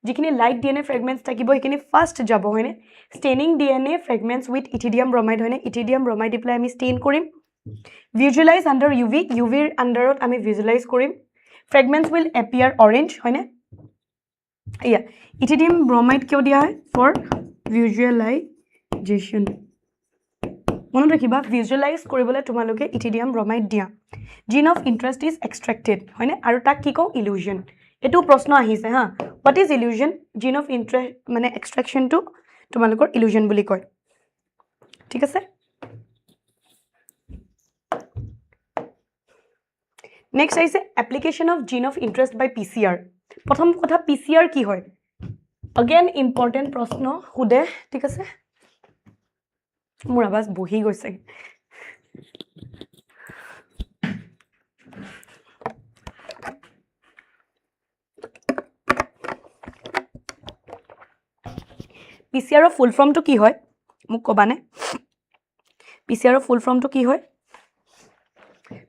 যিখিনি লাইট ডিএনএ ফ্ৰেগমেন্টস থাকিব এখিনি ফাৰ্স্ট যাব হয়নে ষ্টেইনিং ডিএনএ ফ্ৰেগমেন্টস উইথ ইথিডিয়াম ব্ৰমাইড হয়নে ইথিডিয়াম ব্ৰমাইড দি প্লাই আমি ষ্টেইন কৰিম visualize under UV underত আমি visualize কৰিম fragments will appear orange হয়নে ইয়া ইথিডিয়াম ব্ৰমাইড কিয় দিয়া হয় for visualization মনত ৰাখিবা visualize কৰিবলৈ তোমালোকে ইথিডিয়াম ব্ৰমাইড দিয়া gene of interest is extracted হয়নে আৰু তাক কি কও illusion এটো প্ৰশ্ন আহিছে হা what is illusion gene of interest মানে extraction to তোমালোকৰ illusion বুলি কয় ঠিক আছে Next is application of gene of interest by PCR. प्रथम कथा PCR की होय? Again important प्रश्न खुदे ठीक আছে? মোৰ আৱাজ বহি গৈছে। PCR ৰ ফুল ফৰ্ম টো কি হয়? মোক কবানে? PCR ৰ ফুল ফৰ্ম টো কি হয়?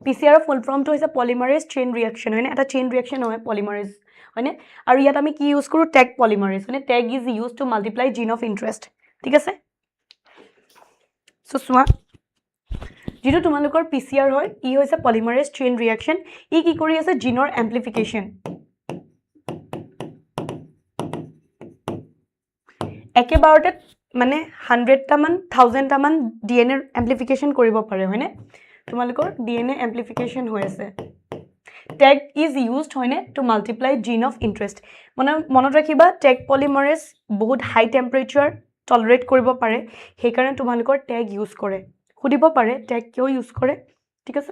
PCR full form to is a polymerase chain reaction হয়নে এটা chain reaction হয় polymerase হয়নে আৰু ইয়াত আমি কি ইউজ কৰো tag polymerase হয়নে tag is used to multiply gene of interest ঠিক আছে সো সোয়া যেটো তোমালোকৰ PCR হয় ই হৈছে polymerase chain reaction ই কি কৰি আছে জিনৰ amplification একেবাৰতে মানে 100 টা মান 1000 টা মান DNA amplification কৰিব পাৰে হয়নে তোমালোকৰ DNA amplification হৈ আছে tag is used হয়নে to multiply gene of interest মনত ৰাখিবা tag polymerase বহুত high temperature tolerate কৰিব পাৰে সেই কাৰণে তোমালোকৰ tag use কৰে খুদিব পাৰে tag কিয় use কৰে ঠিক আছে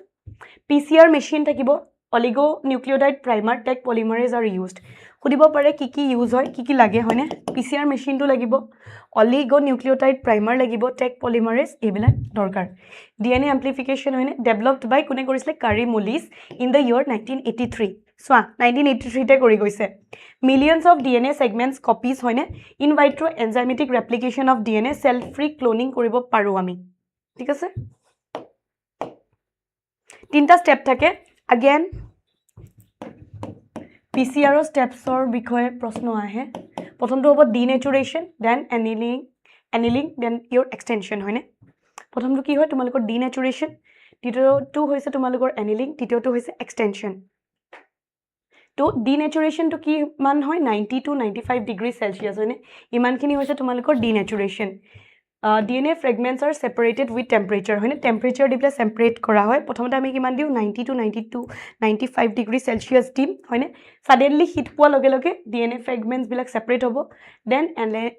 PCR machine থাকিব oligonucleotide primer tag polymerase are used সুধিব পাৰে কি ইউজ হয় কি লাগে হয়নে পিচিআৰ মেচিনটো লাগিব অলিগোনিউক্লিঅটাইড প্ৰাইমাৰ লাগিব টেক পলিমাৰেজ এইবিলাক দৰকাৰ ডিএনএ এম্প্লিফিকেশ্যন হয়নে ডেভেলপড বাই কোনে কৰিছিলে কাৰি মুলিছ ইন দ্য ইয়াৰ 1983 চোৱা 1983 তে কৰি গৈছে millions of DNA segments copies হয়নে in vitro enzymatic replication of DNA cell free cloning কৰিব পাৰো আমি ঠিক আছে তিনটা স্টেপ থাকে अगेन PCR स्टेप्सर বিষয়ে প্রশ্ন আহে প্রথমটো হ'ব ডিনেচুরেশন দেন এনিলিং দেন ইয়োর এক্সটেনশন হয়নে প্রথমটো কি হয় তোমালোকৰ ডিনেচুৰেশন দ্বিতীয়টো হৈছে তোমালোকৰ এনিলিং তৃতীয়টো হৈছে এক্সটেনশন তো ডিনেচুৰেশনটো কি মান হয় 90 to 95 ডিগ্ৰী সেলসিয়াস হয়নে ইমানখিনি হৈছে তোমালোকৰ ডিনেচুরেশন DNA fragments are separated with temperature হয়নে temperature দি পেলাই separate কৰা হয় প্ৰথমতে আমি কিমান দিও 90 to 95 ডিগ্ৰী সেলসিয়াস দিম হয়নে suddenly heat পোৱা লগে লগে DNA fragments বিলাক separate হ'ব then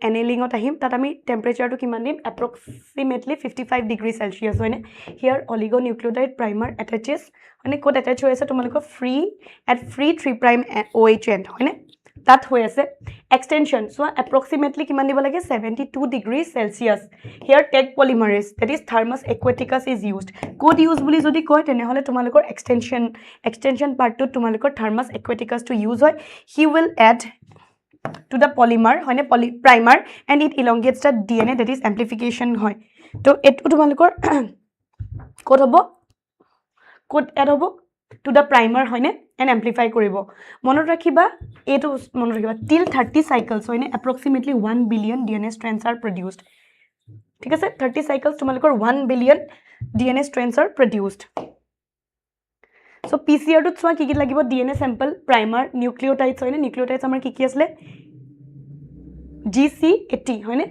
annealingত আহিম তাত আমি temperature টো কিমান দিম approximately 55 ডিগ্ৰী সেলসিয়াস হয়নে here oligonucleotide primer attaches হয়নে কোড attach হৈ আছে তোমালোকৰ free 3 prime OH end হয়নে that হৈ আছে extension so approximately কিমান দিব লাগে 72 degrees celsius here tag polymerase that is thermus aquaticus is used code use বুলি যদি কয় তেনে হলে তোমালোকৰ extension part to তোমালোকৰ thermus aquaticus to use হয় he will add to the polymer হয়নে primer and it elongates the DNA that is amplification হয় তো এটো তোমালোকৰ code হ'ব code add হ'ব to the primer হয়নে and amplify কৰিব মনত ৰাখিবা এটো মনত ৰাখিবা till 30 cycles হয়নে approximately 1 billion DNA strands are produced ঠিক আছে 30 cycles তোমালোকৰ 1 billion DNA strands are produced so PCR টো চোৱা কি লাগিব DNA sample primer nucleotides হয়নে nucleotides আমাৰ কি আছিলে GC80 হয়নে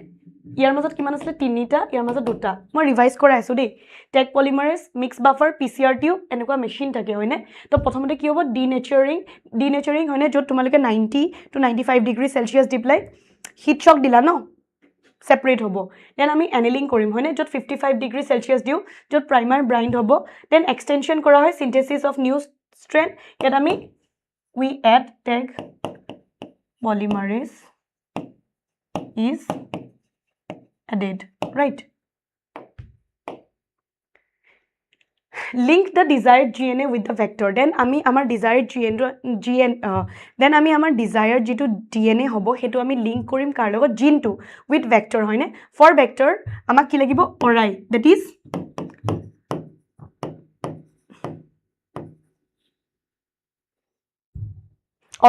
ইয়াৰ মাজত কিমান আছিল তিনিটা ইয়াৰ মাজত দুটা মই ৰিভাইজ কৰা আছো দেই Taq polymerase mix buffer PCR tube এনেকুৱা মেচিন থাকে হয়নে তো প্ৰথমতে কি হ'ব ডিনেচাৰিং হয়নে যত তোমালোকে 90 to 95 ডিগ্ৰী সেলসিয়াস দি প্লাই হিট শক দিলা ন সেপাৰেট হ'ব দেন আমি এনিলিং কৰিম হয়নে যত 55 ডিগ্ৰী সেলসিয়াস দিও যত প্ৰাইমাৰ ব্ৰাইন্ড হ'ব দেন এক্সটেনশন কৰা হয় সিনথেসিস অফ নিউ স্ট্ৰেন্ড ইয়াত আমি we add tag polymerase is added right link the desired GNA with the vector then ami amar desired then ami amar desired jitu DNA hobo hetu ami link korim kar logot gene to with vector hoine for vector amak ki lagibo ori that is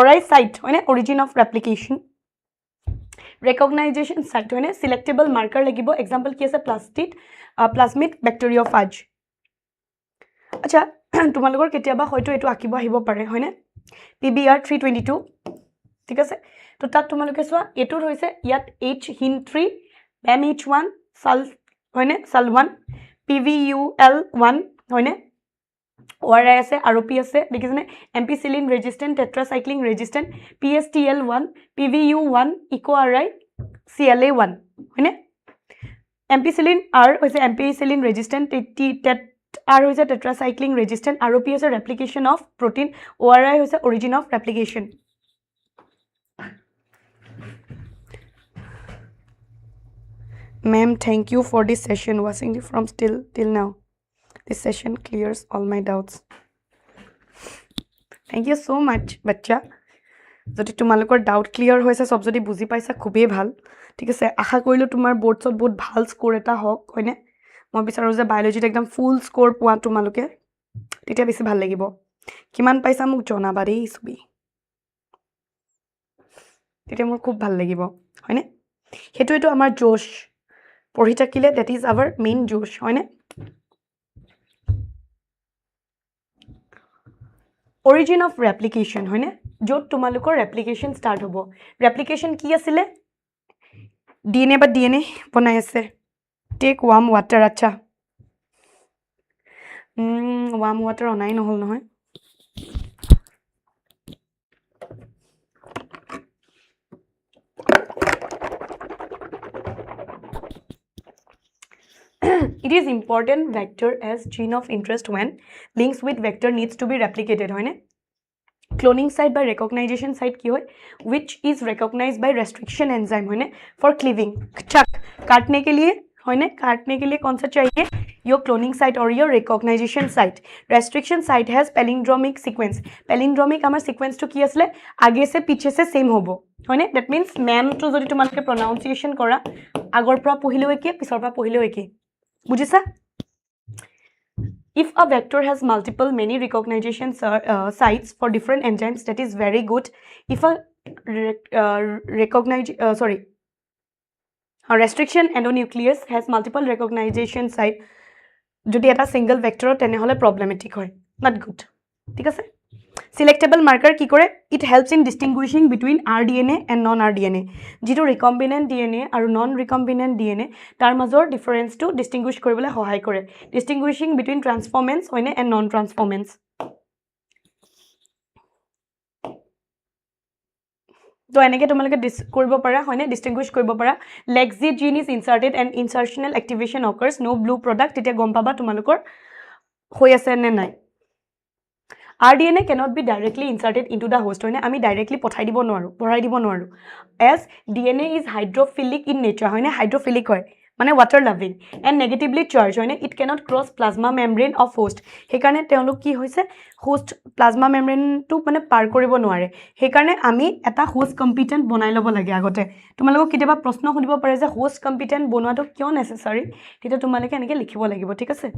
ori site hoine origin of replication recognition site hoine selectable marker lagibo example ki ase plasmid bacteriophage acha tumalogor ketiaba hoyto etu akibo ahibo pare hoine PBR 322 ঠিক আছে তো তাত তোমালোকে সোয়া এটুৰ হৈছে ইয়াত H hin 3 MH1 sal হয়নে sal 1 PVUL1 হয়নে ORI আছে ROP আছে দেখিছনে ampicillin resistant tetracycline resistant PSTL1 PVU1 EcoRI CLA1 হয়নে ampicillin R হৈছে ampicillin resistant R হৈছে tetracycline resistant ROP হৈছে replication of protein ORI হৈছে origin of replication Ma'am, thank you for this session. Watching from till now. This session clears all my doubts. Thank you so much, bacha. Jodi tumalokor doubt clear hoise sob jodi buji paisa khube bhal. Thik ase asha korilu tumar boards ot bahut bhal score eta hok hoine. Moi bicharu je biology ekdom full score poa tumaloke. Tetia beshi bhal lagibo. Kiman paisa muk jonaba dei subi. Tetia mor khub bhal lagibo. Hoine? Hetu etu amar josh. পঢ়ি থাকিলে that is our main juice হয়নে origin of replication হয়নে যত তোমালোকৰ replication start হ'ব replication কি আছিল DNA বা DNA বনাই আছে take warm water আচ্ছা warm water অনাই নহল নহয় It is important vector as gene of interest when links with vector needs to be replicated hoine Cloning site by recognition site কি হয় which is recognized by restriction enzyme হয় ने for cleaving चक काटने के लिए হয় ने काटने के लिए कौन सा चाहिए your cloning site or your recognition site restriction site has palindromic sequence palindromic আমাৰ sequence to কি আসলে আগে से पीछे से सेम होबो হয় ने that means ma'am to যদি তোমালকে pronunciation কৰা আগৰ পৰা পঢ়িলেও একে পিছৰ পৰা পঢ়িলেও একে বুজিছা If a vector has multiple many recognition sites for different enzymes, that is very good. If a restriction endonuclease has multiple recognition site, যদি এটা single vector তেনেহলে problematic হয়, not good. ঠিক আছে? Selectable marker কি কৰে? It helps in distinguishing between rDNA and non-rDNA. যিটো recombinant DNA আৰু non-recombinant DNA তাৰ মাজৰ difference to distinguish কৰিবলৈ সহায় কৰে. Distinguishing between transformants হয়নে and non-transformants. তো এনেকে তোমালোকে কৰিব পাৰা হয়নে distinguish কৰিব পাৰা. Lexi gene is inserted and insertional activation occurs. No blue product. তেতিয়া গম পাবা তোমালোকৰ হৈ আছে নে নাই. rDNA cannot be directly inserted into the host hoine ami directly pothai dibo noaru bhorai dibo noaru as DNA is hydrophilic in nature hoine hydrophilic hoy mane water loving and negatively charged hoine it cannot cross plasma membrane of host hekarne teoluk ki hoise host plasma membrane to mane par koribo noare hekarne ami eta host competent bonai lobo lage agote tumalok kiteba proshno hudibo pare je host competent bonwa to kyo necessary tita tumaleke enike likhibo lagibo thik ase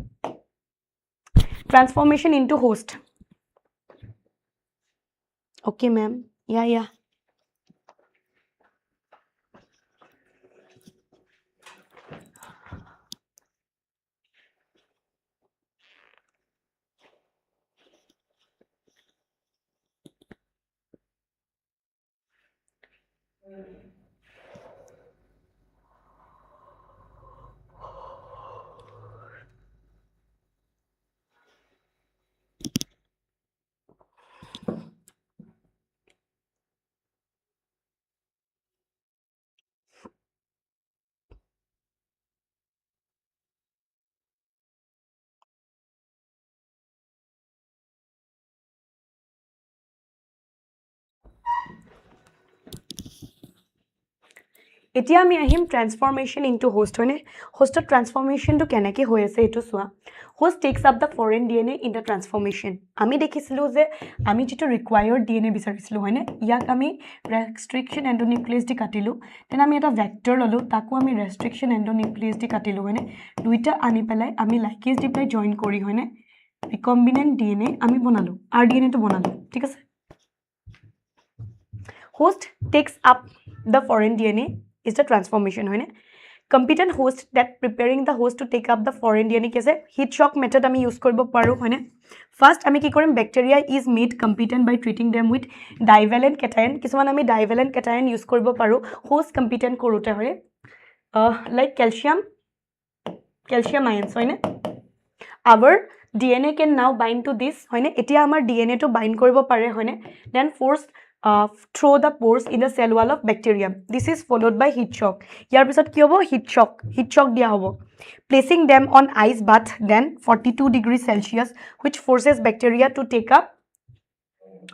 transformation into host Okay, ma'am. Yeah. এতিয়া আমি আহিম transformation into host হয়নে host transformation to কেনেকে হৈ আছে এটো সোয়া host takes up the foreign DNA in the transformation আমি দেখিছিলো যে আমি যেটো required DNA বিচাৰিছিলো হয়নে ইয়াক আমি restriction endonuclease দি কাটিলো তেন আমি এটা vector ললো তাকো আমি restriction endonuclease দি কাটিলো হয়নে দুইটা আনি পেলাই আমি ligase দি পেলাই জয়েন কৰি হয়নে recombinant DNA আমি বনালো rDNA তো বনালো ঠিক আছে host takes up the foreign DNA is the transformation hoine competent host that preparing the host to take up the foreign DNA kese heat shock method ami use koribo paru hoine first ami ki korim bacteria is made competent by treating them with divalent cation kisuman ami divalent cation use koribo paru host competent korute hoye like calcium ions hoine our DNA can now bind to this hoine etia amar DNA to bind koribo pare hoine then force through the pores in the cell wall of bacterium. This is followed by heat shock. Yar pisot ki hobo heat shock dia hobo. Placing them on ice bath then 42 degrees Celsius which forces bacteria to take up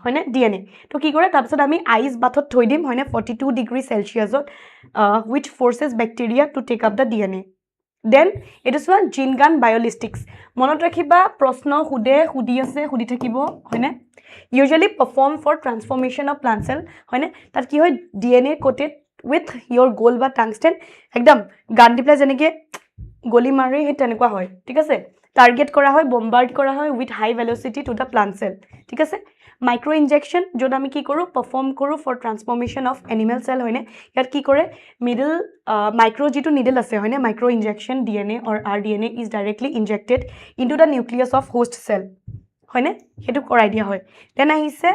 hoine DNA. To ki kore tar pisot ami ice bathot thoi dim hoine 42 degrees Celsius which forces bacteria to take up the DNA. Then it is one gene gun biolistics. Monot rakhiba proshno hudi ase hudi thakibo hoine usually perform for transformation of plant cell hoine tar ki hoy DNA coated with your gold ba tungsten ekdom gun dipla jeneke goli mari he tenekwa hoy thik ase target kora hoy bombard kora hoy with high velocity to the plant cell thik ase micro injection jod ami ki koru perform koru for transformation of animal cell hoine yar ki kore middle micro jitu needle ase hoine micro injection DNA or rDNA is directly injected into the nucleus of host cell hoine hetu korai dia hoy then ahise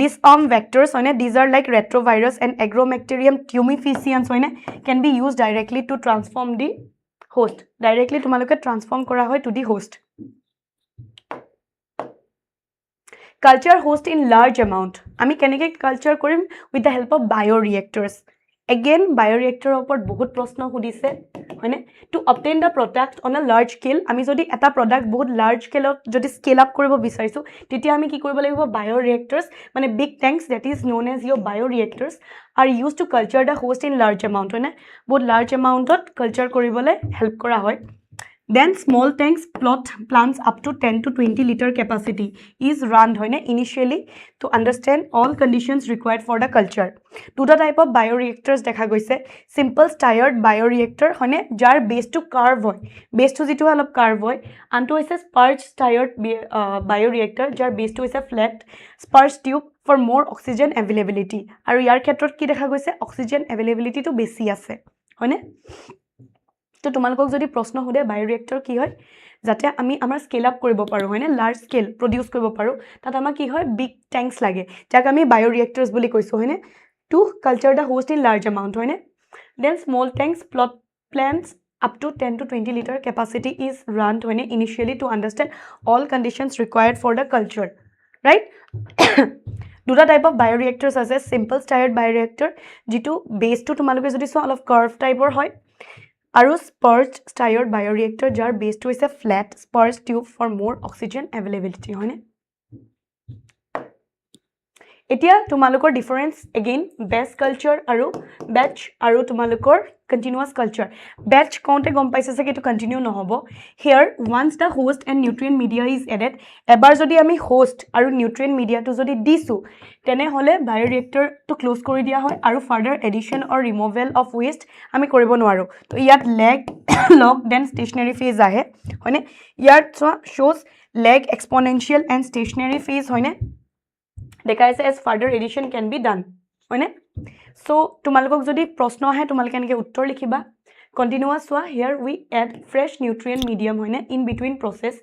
disarm vectors hoine these are like retrovirus and agrobacterium tumefaciens hoine can be used directly to transform the host directly tumaloke transform kora hoy to the host culture host in large amount ami keneke culture korim with the help of bioreactors Again, bioreactor ওপৰত বহুত প্ৰশ্ন সুধিছে হয়নে to obtain the product on a large scale আমি যদি এটা product বহুত large scale যদি scale up কৰিব বিচাৰিছো তেতিয়া আমি কি কৰিব লাগিব bioreactors মানে big tanks that is known as your bioreactors are used to culture the host in large amount হয়নে বহুত large amount culture কৰিবলৈ help কৰা হয় Then small tanks plants up to 10 to 20 liter capacity is run initially to understand all conditions required for the culture. Two type of bioreactors dekha goise simple stirred bioreactor jar base to curve hoy base to jitu alop curve hoy anto hoise sponge stirred bioreactor jar base to hoise flat sponge tube for more oxygen availability aru yar khetrot ki dekha goise oxygen availability to besi ase hoine তো তোমালোকক যদি প্ৰশ্ন সুধে বায়োৰিয়েক্টৰ কি হয় যাতে আমি আমাৰ স্কেল আপ কৰিব পাৰো হয়নে লাৰ্জ স্কেল প্ৰডিউস কৰিব পাৰো তাত আমাৰ কি হয় বিগ ট্যাঙ্কস লাগে যাক আমি বায়োৰিয়েক্টৰস বুলি কৈছো হয়নে to culture the host in large amount হয়নে then small tanks plants up to 10 to 20 liter capacity is run হয়নে initially to understand all conditions required for the culture right দুটা টাইপ অফ বায়োৰিয়েক্টৰস আছে সিম্পল stirred bioreactor যেটো base two তোমালোকে যদি so অলপ curve টাইপৰ হয় আৰু sponge stirred bioreactor jar base to is a flat sponge tube for more oxygen availability হয়নে এতিয়া তোমালোকৰ ডিফাৰেন্স again batch culture আৰু batch আৰু তোমালোকৰ continuous culture batch কাউন্টে গম পাইছে যে এটো কন্টিনিউ নহব here once the host and nutrient media is added এবাৰ যদি আমি host আৰু nutrient media টো যদি দিছো তেনে হলে bioreactor টো ক্লোজ কৰি দিয়া হয় আৰু further addition or removal of waste আমি কৰিব নোৱাৰো তো ইয়াত lag log then stationary phase আহে হয়নে ইয়াত shows lag exponential and stationary phase হয়নে দেখাইছে as further addition can be done হয়নে so তোমালোকক যদি প্ৰশ্ন আহে তোমালোকে এনেকৈ উত্তৰ লিখিবা continuous হোৱা here we add fresh nutrient medium হয়নে in between process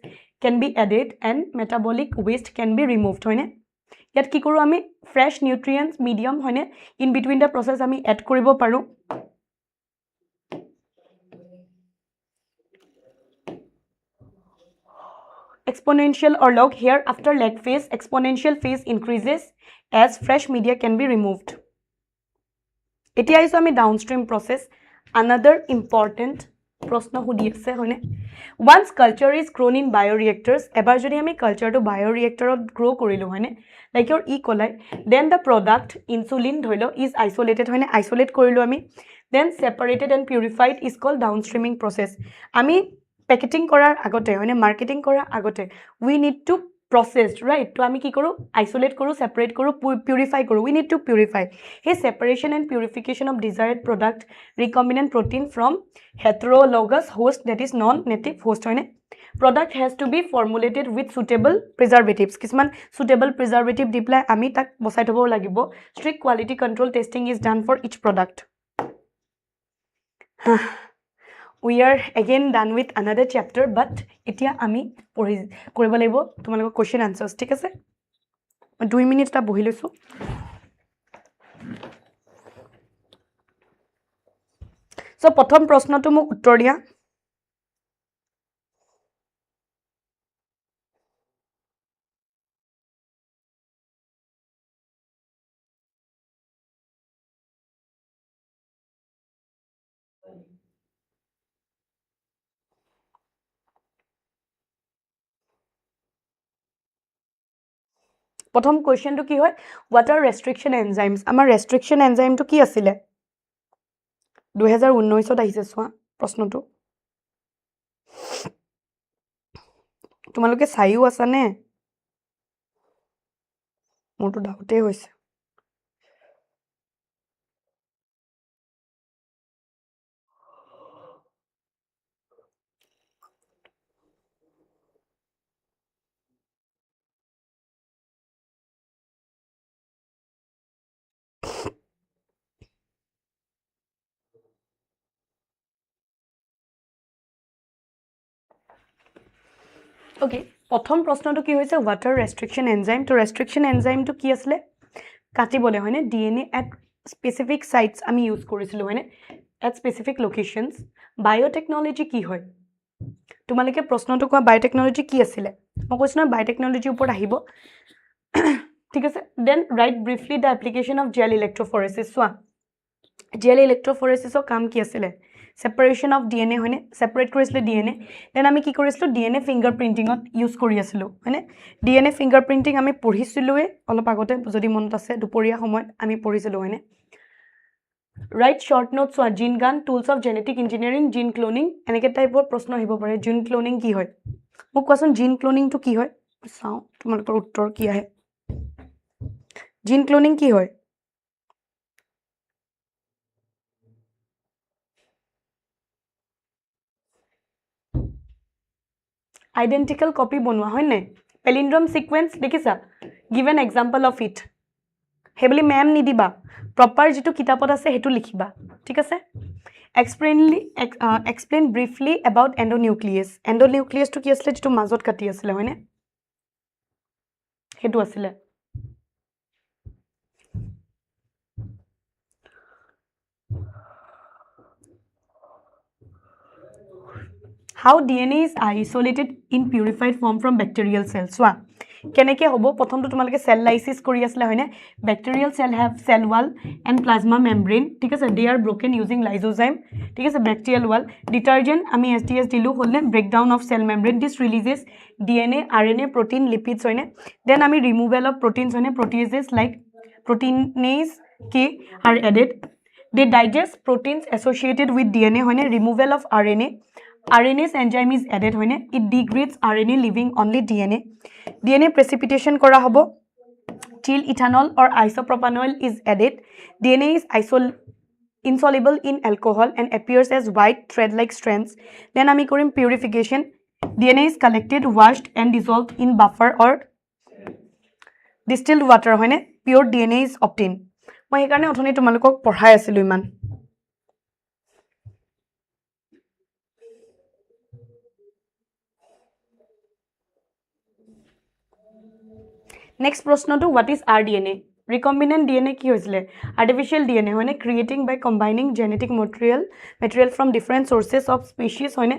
can be added and metabolic waste can be removed হয়নে ইয়াত কি কৰো আমি fresh nutrients medium হয়নে in between the process আমি add কৰিব পাৰো exponential or log here after lag phase exponential phase increases as fresh media can be removed etia iso ami downstream process another important প্ৰশ্ন হুদি আছে হয়নে once culture is grown in bioreactors এবাৰ যদি আমি culture to bioreactor grow কৰিলো হয়নে like your E. coli then the product insulin ধৰিলো is isolated হয়নে isolate কৰিলো আমি then separated and purified is called downstreaming process আমি পেকেটিং কৰাৰ আগতে হয়নে মাৰ্কেটিং কৰাৰ আগতে we need to process right তো আমি কি কৰো isolate কৰো separate কৰো purify কৰো we need to purify he separation and purification of desired product recombinant protein from heterologous host that is non native host হয়নে product has to be formulated with suitable preservatives কিছুমান suitable preservative দি পেলাই আমি তাক বসাই থব লাগিব strict quality control testing is done for each product we are again done with another chapter but etia ami koribo laibo tumalok question answers ঠিক আছে 2 minutes ta bohi লৈছো so প্ৰথম প্ৰশ্নটো মোক উত্তৰ দিয়া প্ৰথম কোৱেশ্চনটো কি হয় water restriction enzymes আমাৰ restriction enzyme টো কি আছিল 2019 ত আহিছে সোৱা প্ৰশ্নটো তোমালোকে চাইও আছা নে মোৰটো ডাউটে হৈছে Okay, প্ৰথম প্ৰশ্নটো কি হৈছে water restriction enzyme তো restriction enzyme তো কি আছিল কাটিবলে হয়নে DNA at specific sites আমি ইউজ কৰিছিলো হয়নে at specific locations biotechnology কি হয় তোমালোকে প্ৰশ্নটো কোৱা biotechnology কি আছিল মই কৈছো না biotechnology ওপৰত আহিব ঠিক আছে then write briefly the application of gel electrophoresis so gel ইলেক্ট্ৰফৰেচিছৰ কাম কি আছিলে সেপাৰেশন অফ ডিএনএ হয়নে সেপাৰেট কৰিছিলে ডিএনএ দেন আমি কি কৰিছিলো ডিএনএ ফিংগাৰপ্ৰিন্টিঙত ইউজ কৰি আছিলো হয়নে ডিএনএ ফিংগাৰপ্ৰিন্টিং আমি পঢ়িছিলোৱে অলপ আগতে যদি মনত আছে দুপৰীয়া সময়ত আমি পঢ়িছিলো হয়নে ৰাইট শৰ্ট নোটছ ওয়া gene gun tools of genetic engineering gene cloning এনেকে টাইপৰ প্ৰশ্ন আহিব পাৰে জিন ক্লোনিং কি হয় মোক কোৱাচোন জিন ক্লোনিংটো কি হয় চাও তোমালোকৰ উত্তৰ কি আহে জিন ক্লোনিং কি হয় identical copy বনোৱা হয় নাই palindrome sequence দেখিছা give an example of it হেবলি ম্যাম নিদিবা প্ৰপাৰ যেটো কিতাপত আছে হেতু লিখিবা ঠিক আছে explain briefly about endonucleus to কি আছিল যেটো মাজত কাটি আছিল হয়নে হেতু আছিল How DNA is isolated in purified form from bacterial cells. Swa. কেনেকে হ'ব প্ৰথমটো তোমালকে সেল লাইসিস কৰি আসলে হয়নে bacterial cell have cell wall and plasma membrane ঠিক আছে they are broken using lysozyme ঠিক আছে bacterial wall detergent আমি STS Dilu হলনে breakdown of cell membrane this releases DNA RNA protein lipids হয়নে then আমি removal of proteins হয়নে proteases like proteinase K are added they digest proteins associated with DNA হয়নে removal of RNase enzyme is added hoine it degrades RNA leaving only DNA precipitation kora hobo till ethanol or isopropanol is added DNA is insoluble in alcohol and appears as white thread like strands then ami korim purification DNA is collected washed and dissolved in buffer or distilled water hoine pure DNA is obtained moi he karone othoni tumalukok porhai asilu iman Next प्रश्न to what is rDNA? Recombinant DNA কি হৈছিলে? Artificial DNA হয়নে creating by combining genetic material from different sources of species হয়নে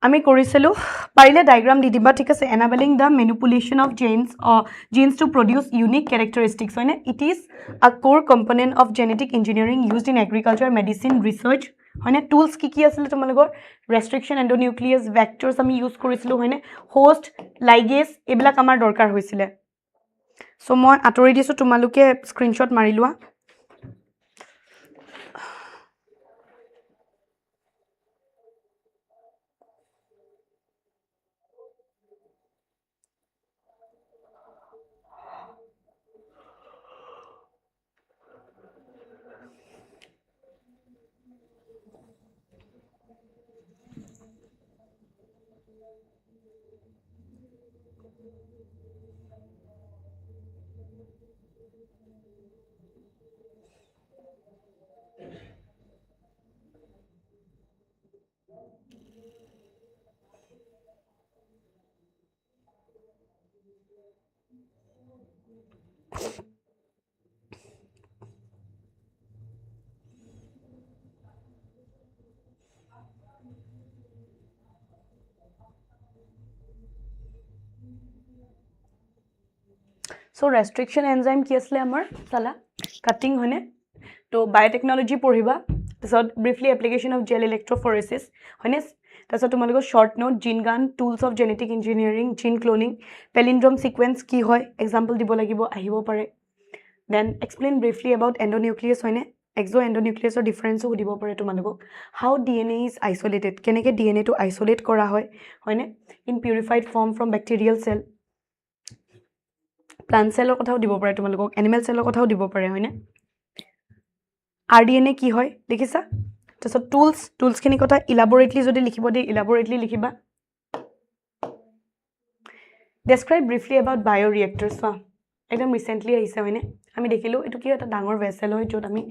আমি কৰিছিলো পাৰিলে diagram দি দিবা ঠিক আছে enabling the manipulation of genes to produce unique characteristics হয়নে it is a core component of genetic engineering used in agriculture medicine research হয়নে tools কি আছিল তোমালোকৰ restriction endonuclease vectors আমি ইউজ কৰিছিলো হয়নে host ligase এবিলাক আমাৰ দৰকাৰ হৈছিলে সো মই আতৰি দিছো তোমালোকে স্ক্ৰিনশ্বট মাৰি লোৱা So restriction enzyme কি আসলে আমাৰ সালা কাটিং হয়নে তো বায়োটেকনলজি পঢ়িবা তাছত briefly application of gel electrophoresis হয়নে তাছত তোমালোকৰ short note gene gun tools of genetic engineering gene cloning palindrome sequence কি হয় example দিব লাগিব আহিব পাৰে then explain briefly about endonuclease হয়নে exoendonuclease or difference সুধিব পাৰে তোমালোকক how DNA is isolated কেনেকে DNA to isolate কৰা হয় হয়নে in purified form from bacterial cell plant cell কথাও দিব পাৰে তোমালোকক animal cell কথাও দিব পাৰে হয়নে rDNA কি হয় দেখিছা তাছত টুলস খিনি কথা elaborately যদি লিখিব দি elaborately লিখিবা describe briefly about bioreactors একদম ৰিসেন্টলি আহিছে হয়নে আমি দেখিলো এটো কি এটা ডাঙৰ ভেসেল হয় যত আমি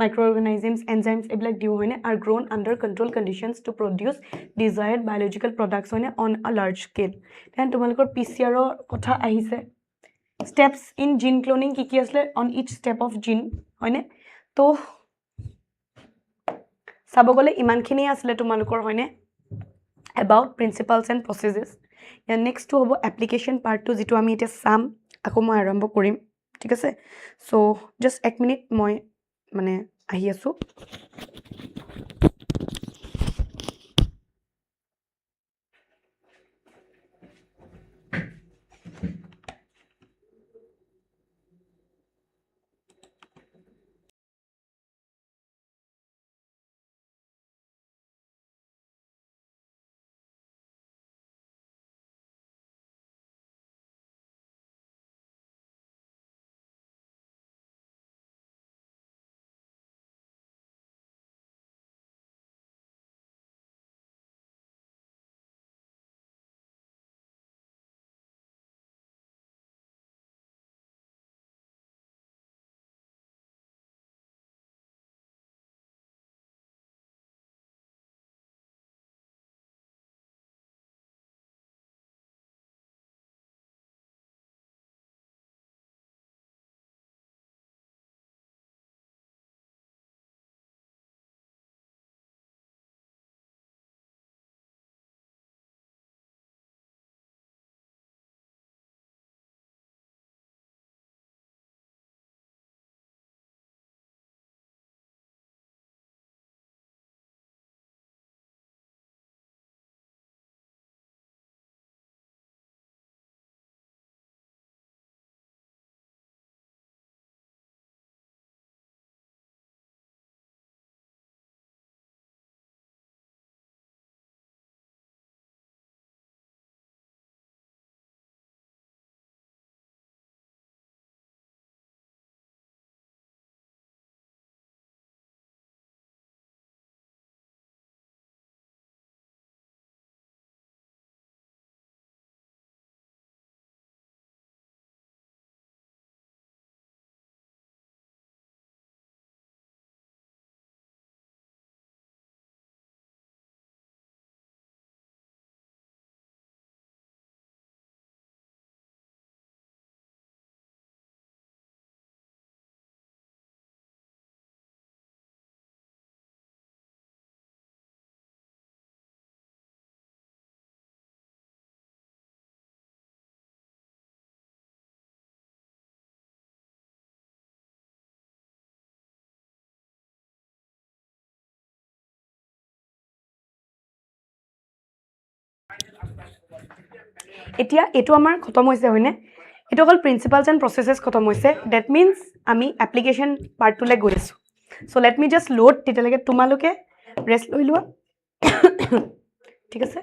microorganisms enzymes এবিলাক দিও হয়নে are grown under controlled conditions to produce desired biological products হয়নে on a large scale then তোমালোকৰ PCR কথা আহিছে steps in gene cloning কি আসলে on each step of gene হয়নে তো সাবগলে ইমানখিনি আসলে তোমালোকৰ হয়নে about principles and processes and next to হ'ব application part to যেটো আমি এটা সাম আকৌ মই আৰম্ভ কৰিম ঠিক আছে so just 1 minute মই মানে আহি আছোঁ এতিয়া এইটো আমাৰ খতম হৈছে হয়নে এইটো অকল প্ৰিন্সিপালছ এণ্ড প্ৰচেছেছ খতম হৈছে ডেট মিনছ আমি এপ্লিকেশ্যন পাৰ্টটোলৈ গৈ আছোঁ চ' লেট মি জাষ্ট লোড তেতিয়ালৈকে তোমালোকে ৰেষ্ট লৈ লোৱা ঠিক আছে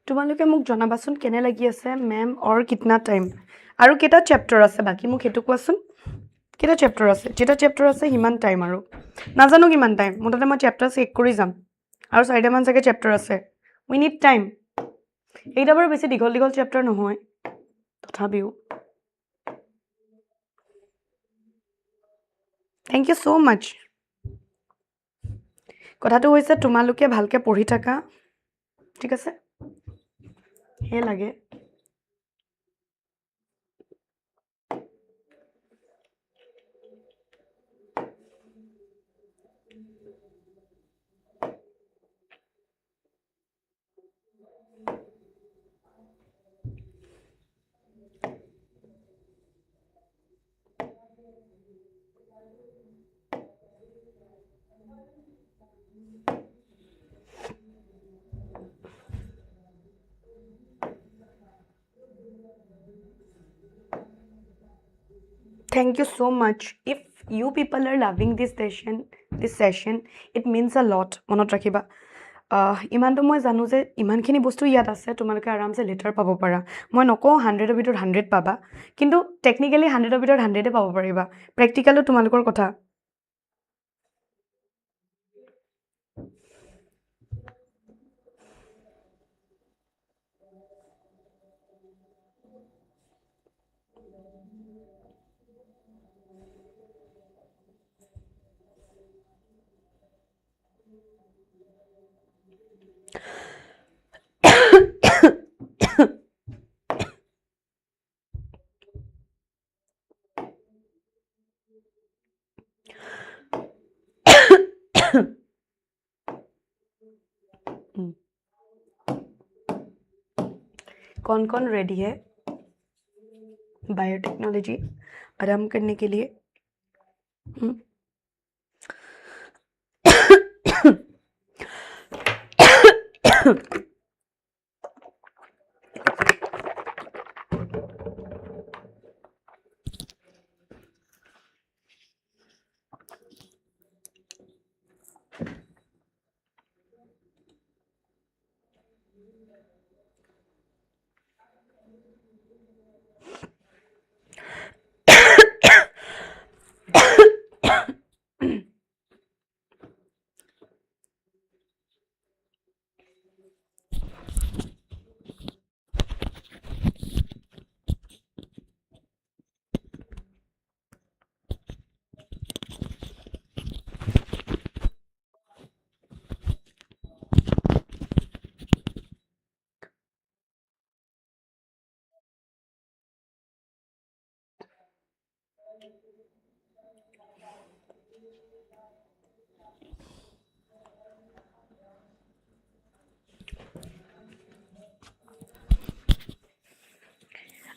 তোমালোকে মোক জনাবাচোন কেনে লাগি আছে মেম অৰ কিতনা টাইম আৰু কেইটা চেপ্টাৰ আছে বাকী মোক সেইটো কোৱাচোন কেইটা চেপ্টাৰ আছে যেটা চেপ্টাৰ আছে সিমান টাইম আৰু নাজানো কিমান টাইম মুঠতে মই চেপ্টাৰ চেক কৰি যাম আৰু 4টামান চাগে চেপ্টাৰ আছে উই নিড টাইম এইটা বাৰু বেছি দীঘল দীঘল চেপ্টাৰ নহয় তথাপিও থেংক ইউ ছ' মাছ কথাটো হৈছে তোমালোকে ভালকৈ পঢ়ি থাকা ঠিক আছে হে লাগে Thank you so much. If you people are loving this session, it means a lot. মনত ৰাখিবা ইমানটো মই জানো যে ইমানখিনি বস্তু ইয়াত আছে তোমালোকে আৰামছে লেটাৰ পাব পাৰা মই নকওঁ 100ৰ ভিতৰত 100 পাবা কিন্তু টেকনিক্যালি 100ৰ ভিতৰত 100 পাব পাৰিবা প্ৰেক্টিক্যালো তোমালোকৰ কথা कौन रेडी है बायोटेक्नोलॉजी आराम करने के लिए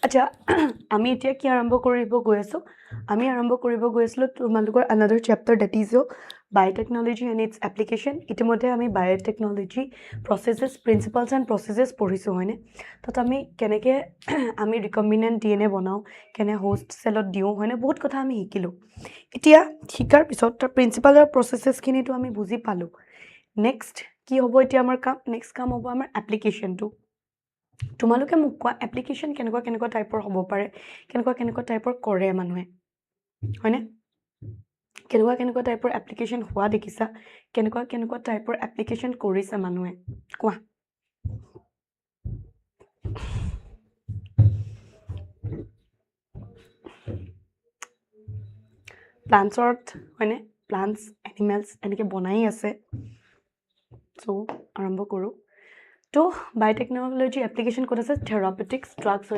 আচ্ছা আমি এতিয়া কি আৰম্ভ কৰিব গৈ আছো আমি আৰম্ভ কৰিব গৈ আছিলো তোমালোকৰ another chapter that is your biotechnology and its application ইতিমধ্যে আমি biotechnology processes principles and processes পঢ়িছো হয়নে তাত আমি কেনেকে আমি recombinant DNA বনাও কেনে host cellত দিও হয়নে বহুত কথা আমি শিকিলো এতিয়া শিকাৰ পিছত তাৰ principle আৰু processes খিনিটো আমি বুজি পালো next কি হ'ব এতিয়া আমাৰ কাম next কাম হ'ব আমাৰ application টো তোমালোকে মোক কোৱা এপ্লিকেশন কেনেকুৱা টাইপৰ হ'ব পাৰে কেনেকুৱা টাইপৰ কৰে মানুহে হয়নে কেনেকুৱা টাইপৰ এপ্লিকেশন হোৱা দেখিছা কেনেকুৱা টাইপৰ এপ্লিকেশন কৰিছে মানুহে কোৱা প্লান্টছত হয়নে প্লান্টস এনিমেলস এনেকে বনাই আছে সো আৰম্ভ কৰো So, biotechnology application code is therapeutics, drugs,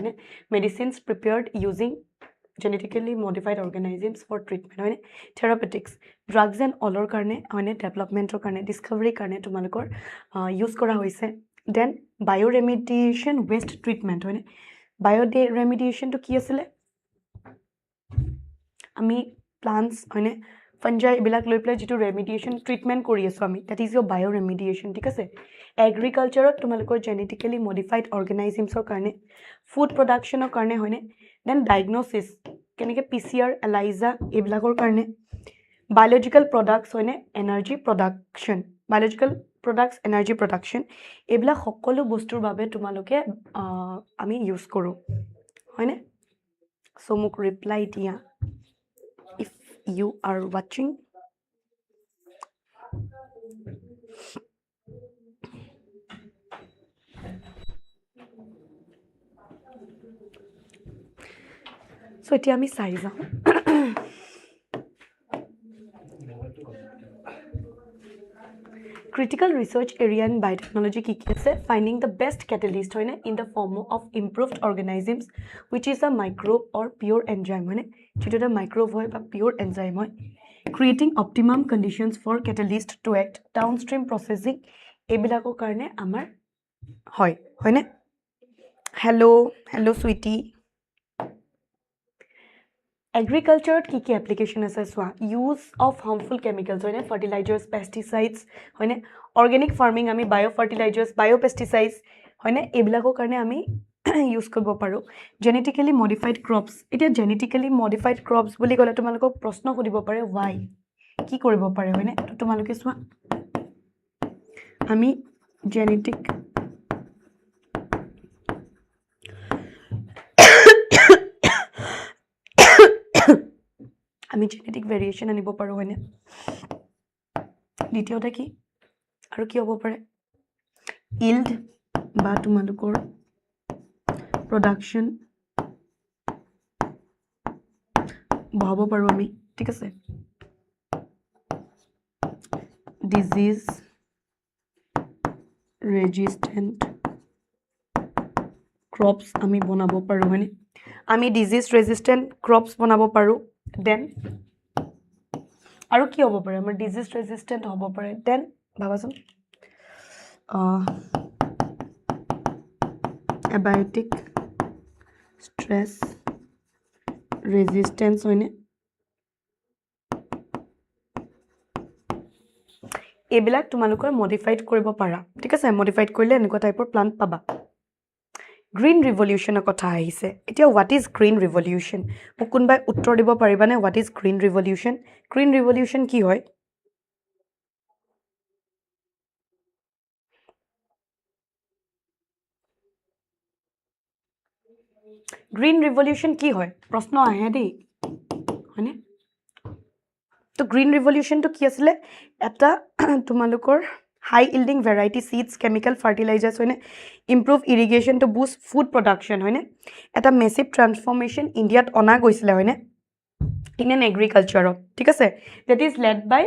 medicines prepared using genetically modified organisms for treatment. Therapeutics, drugs and all karne, development karne, discovery karne, tumalokor use kora hoise. Then bioremediation waste treatment. Bioremediation to ki asile? Ami plants, fungi bilak loi pela jitu remediation treatment kori aso ami. That is your bioremediation. Thik ase? Agriculture তোমালোকৰ genetically modified organisms karne food production karne hoine then diagnosis keneke PCR ELISA ebilakor karne biological products hoine energy production biological products energy production ebila সকলো বস্তুৰ বাবে তোমালোকে আমি use কৰো হয়নে so মোক reply দিয়া if you are watching So, it's a size. Critical research area in biotechnology is finding the best catalyst in the form of improved organisms, which is a microbe or pure enzyme. Which is a microbe or pure enzyme. Creating optimum conditions for catalyst to act downstream processing. Ebilako karne amar hoy. Hello, sweetie. Agriculture ki application ase swa use of harmful chemicals fertilizers pesticides organic farming ami biofertilizers biopesticides ebilako karne ami use কৰিব পাৰোঁ genetically modified crops এতিয়া genetically modified crops বুলি ক'লে তোমালোকক প্ৰশ্ন সুধিব পাৰে Y কি কৰিব পাৰে হয়নে তো তোমালোকে চোৱা আমি জেনেটিক আমি জেনেটিক ভেৰিয়েশ্যন আনিব পাৰোঁ হয়নে দ্বিতীয়তে কি আৰু কি হ'ব পাৰে ইল্ড বা তোমালোকৰ প্ৰডাকশ্যন বঢ়াব পাৰোঁ আমি ঠিক আছে ডিজিজ ৰেজিষ্টেণ্ট ক্ৰপছ আমি বনাব পাৰোঁ হয়নে আমি ডিজিজ ৰেজিষ্টেণ্ট ক্ৰপছ বনাব পাৰোঁ দেন আৰু কি হ'ব পাৰে আমাৰ ডিজিজ ৰেজিষ্টেণ্ট হ'ব পাৰে দেন ভাবাচোন এবায়টিক ষ্ট্ৰেছ ৰেজিষ্টেঞ্চ হয়নে এইবিলাক তোমালোকৰ মডিফাইড কৰিব পাৰা ঠিক আছে মডিফাইড কৰিলে এনেকুৱা টাইপৰ প্লান্ট পাবা গ্ৰীণ ৰিভলিউশ্যনৰ কথা আহিছে এতিয়া হোৱাট ইজ গ্ৰীণ ৰিভলিউশ্যন মোক কোনোবাই উত্তৰ দিব পাৰিবানে হোৱাট ইজ গ্ৰীণ ৰিভলিউশ্যন কি হয় গ্ৰীণ ৰিভলিউশ্যন কি হয় প্ৰশ্ন আহে দেই হয়নে তো গ্ৰীণ ৰিভলিউশ্যনটো কি আছিলে এটা তোমালোকৰ high yielding variety seeds chemical fertilisers হয়নে improve irrigation to boost food production হয়নে এটা মেচিভ ট্ৰান্সফৰ্মেশ্যন ইণ্ডিয়াত অনা গৈছিলে হয়নে ইণ্ডিয়ান এগ্ৰিকালচাৰত ঠিক আছে that is led by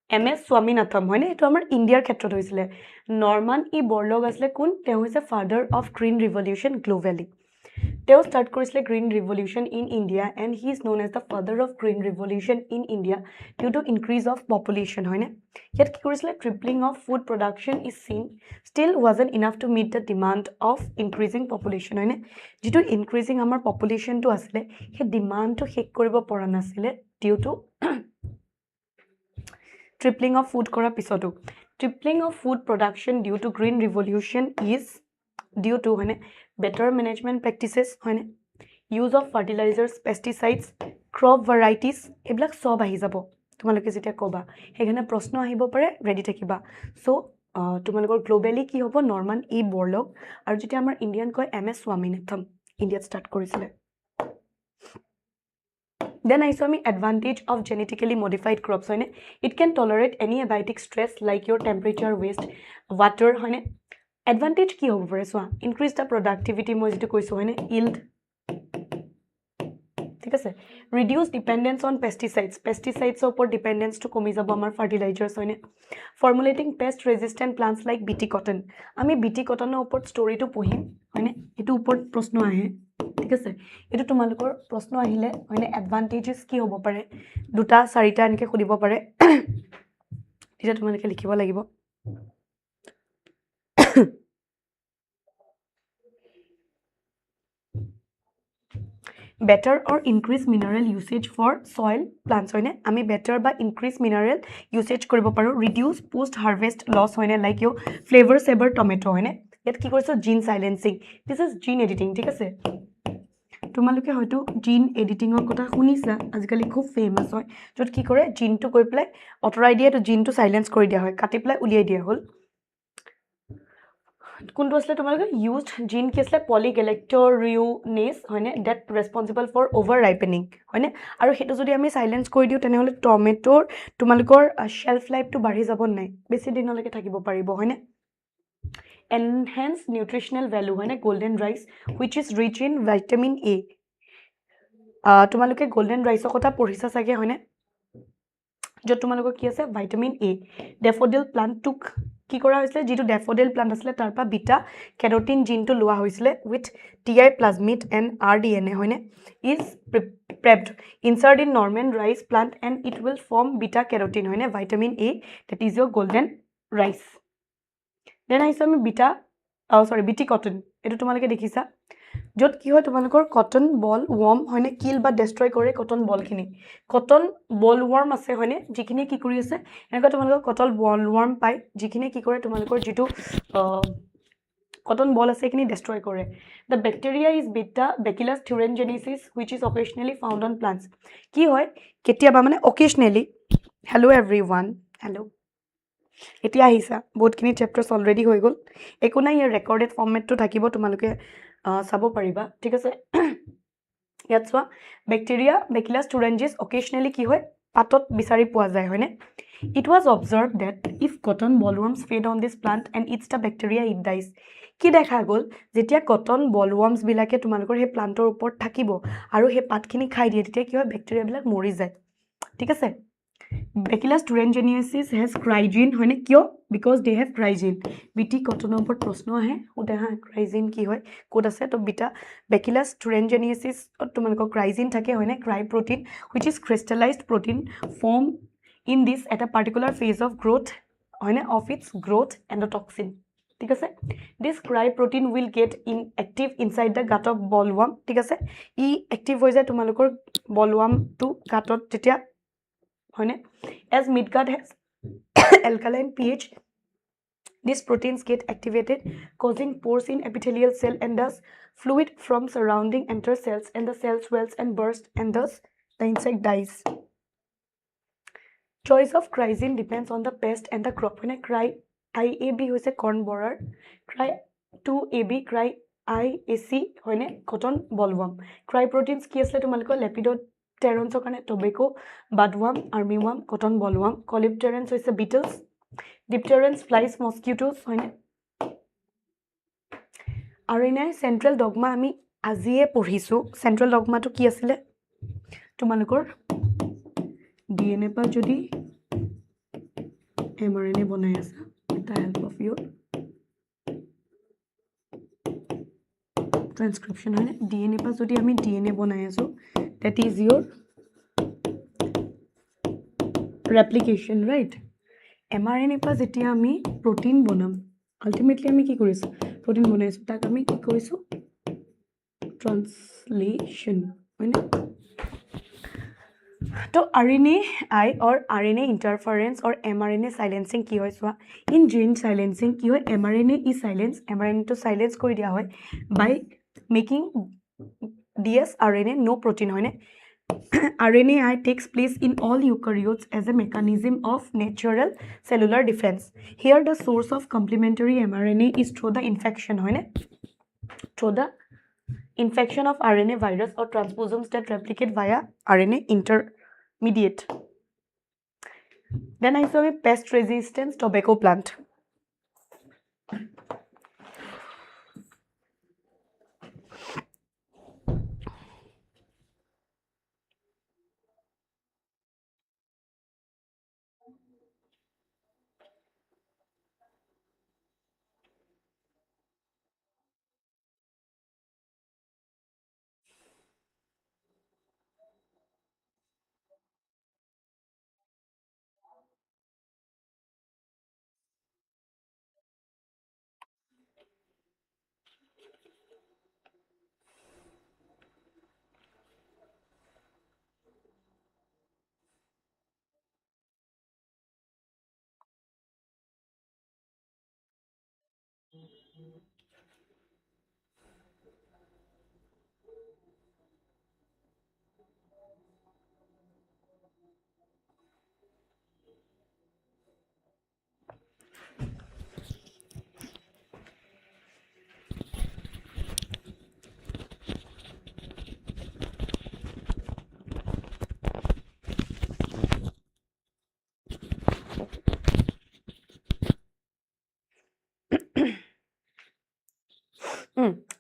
MS Swaminathan হয়নে এইটো আমাৰ ইণ্ডিয়াৰ ক্ষেত্ৰত হৈছিলে নৰ্মান বৰলগ আছিলে কোন তেওঁ হৈছে father of green revolution globally তেওঁ ষ্টাৰ্ট কৰিছিলে green revolution in India and he is known as the father of green revolution in India due to increase of population হয়নে ইয়াত কি কৰিছিলে tripling of food production is seen still wasn't enough to meet the demand of increasing population হয়নে যিটো increasing আমাৰ পপুলেশ্যনটো আছিলে সেই ডিমাণ্ডটো শেষ কৰিব পৰা নাছিলে due to tripling of food কৰাৰ পিছতো tripling of food production due to green revolution is due to হয়নে বেটাৰ মেনেজমেণ্ট প্ৰেক্টিচেছ হয়নে use of fertilisers pesticides crop varieties এইবিলাক চব আহি যাব তোমালোকে যেতিয়া ক'বা সেইকাৰণে প্ৰশ্ন আহিব পাৰে ৰেডি থাকিবা চ' তোমালোকৰ গ্ল'বেলি কি হ'ব নৰ্মান বৰলগ আৰু যেতিয়া আমাৰ ইণ্ডিয়ান কয় MS স্বামীনাথন ইণ্ডিয়াত ষ্টাৰ্ট কৰিছিলে Then I saw me advantage of genetically modified crops হয়নে it can tolerate any abiotic stress like your temperature waste water হয়নে advantage কি হ'ব পাৰে চোৱা increase the productivity মই যেটো কৈছো হয়নে yield ঠিক আছে reduce dependence on pesticides ওপৰত dependence to কমি যাব আমাৰ fertilizers হয়নে formulating pest resistant plants like BT cotton আমি BT cottonৰ ওপৰত ষ্টৰিটো পঢ়িম হয়নে এটো ওপৰত প্ৰশ্ন আহে ঠিক আছে এটো তোমালোকৰ প্ৰশ্ন আহিলে হয়নে এডভান্টেজেস কি হ'ব পাৰে দুটা চাৰিটা এনেকৈ খুদিব পাৰে তেতিয়া তোমালোকে লিখিব লাগিব better or increase mineral usage for soil plants hoine ami better ba increase mineral usage koribo paro reduce post harvest loss hoine like your flavor saver tomato hoine yet ki koriso gene silencing this is gene editing thik ase তোমালোকে হয়তো জিন এডিটিংৰ কথা শুনিছা আজিকালি খুব famous হয় যত কি কৰে জিনটো কৈ প্লাই অটৰাই দিয়ে তো জিনটো সাইলেন্স কৰি দিয়া হয় কাটি প্লাই উলিয়াই দিয়া হল কোনটো আসলে তোমালোকে ইউজড জিন কি আসলে পলিগ্যালেক্টোৰিউনেছ হয়নে দ্যাট ৰেসপন্সিবল ফৰ ওভাৰ ৰাইপেনিং হয়নে আৰু হেতু যদি আমি সাইলেন্স কৰি দিও তেনে হলে টমেটোৰ তোমালোকৰ শেলফ লাইফটো বাঢ়ি যাব নাই বেছি দিনলৈকে থাকিব পাৰিব হয়নে enhance nutritional value হয়নে golden rice which is rich in vitamin A তোমালোকে golden rice কথা পঢ়িছা সাগে হয়নে যত তোমালোকৰ কি আছে vitamin A daffodil plant took কি কৰা হৈছিল যেটো daffodil plant আছিল তাৰপা বিটা carotene gene টো লোৱা হৈছিল with TI plasmid and RDNA হয়নে is prepped insert in normal rice plant and it will form beta carotene হয়নে vitamin A that is your golden rice then I saw me BT cotton এটো তোমালোকে দেখিছা যত কি হয় তোমালোকৰ cotton বল warm হয়নে কিল বা ডেস্ট্ৰয় কৰে কটন বল খিনি কটন বল ওয়াৰ্ম আছে হয়নে যিখিনি কি কৰি আছে এনেকা তোমালোকৰ কটন বল ওয়াৰ্ম পাই যিখিনি কি কৰে তোমালোকৰ যেটো কটন বল আছে এইখিনি ডেষ্ট্ৰয় কৰে the bacteria is beta bacillus thuringiensis which is occasionally found on plants কি হয় কেতিয়াবা মানে occasionally hello everyone hello এতিয়া আহিছা বহুতখিনি চেপ্টাৰ্ছ অলৰেডি হৈ গ'ল একো নাই ইয়াৰ ৰেকৰ্ডেড ফৰ্মেটটো থাকিব তোমালোকে চাব পাৰিবা ঠিক আছে ইয়াত চোৱা বেক্টেৰিয়া বেকিলাছ থুৰেঞ্জিছ অকেশ্যনেলি কি হয় পাতত বিচাৰি পোৱা যায় হয়নে it was observed that if cotton bollworms fed on this plant and eats the bacteria it dies কি দেখা গ'ল যেতিয়া কটন বলৱৰ্মছবিলাকে তোমালোকৰ সেই প্লাণ্টৰ ওপৰত থাকিব আৰু সেই পাতখিনি খাই দিয়ে তেতিয়া কি হয় বেক্টেৰিয়াবিলাক মৰি যায় ঠিক আছে Bacillus thuringiensis has crygene হয়নে কিয় because they have crygene বিটি কটনৰ ওপৰত প্ৰশ্ন আহে ওটা হা crygene কি হয় কোড আছে তো বিটা Bacillus thuringiensis তোমালোকৰ crygene থাকে হয়নে cry protein which is crystallized protein form in this at a particular phase of growth হয়নে of its growth endotoxin ঠিক আছে this cry protein will get in active inside the gut of bollworm ঠিক আছে ই active হৈ যায় তোমালোকৰ bollworm to gutত যেতিয়া as midgut has alkaline pH these proteins get activated causing pores in epithelial cell and thus fluid from surrounding enter cells and the cell swells and bursts and thus the insect dies choice of crygene depends on the pest and the crop when a cry IAB was a corn borer cry 2AB cry IAC when a cotton bollworm cry proteins ki asle tumalko lepidot Terrans কাৰণে tobacco, budworm, armyworm, cotton bollworm, calypterans হৈছে beetles, dipterans, flies, mosquitoes হয়নে আৰু এনে central dogma আমি আজিয়ে পঢ়িছো central ডগমাটো কি আছিলে তোমালোকৰ ডিএনএ পা যদি এমআৰএনএ বনাই আছে with the help of your transcription হয়নে ডিএনএ পা যদি আমি ডিএনএ বনাই আছো that is your replication right mRNA pa jetia ami protein bonam ultimately ami ki korisu protein bonaisu tak ami ki korisu translation hoine to RNA or RNA interference or mRNA silencing ki hoy so in gene silencing ki hoy mRNA is silence mRNA to silence kori dia hoy by making dsRNA no protein hoine RNAi takes place in all eukaryotes as a mechanism of natural cellular defense here the source of complementary mRNA is through the infection hoine through the infection of RNA virus or transposons that replicate via RNA intermediate then I saw a pest resistance tobacco plant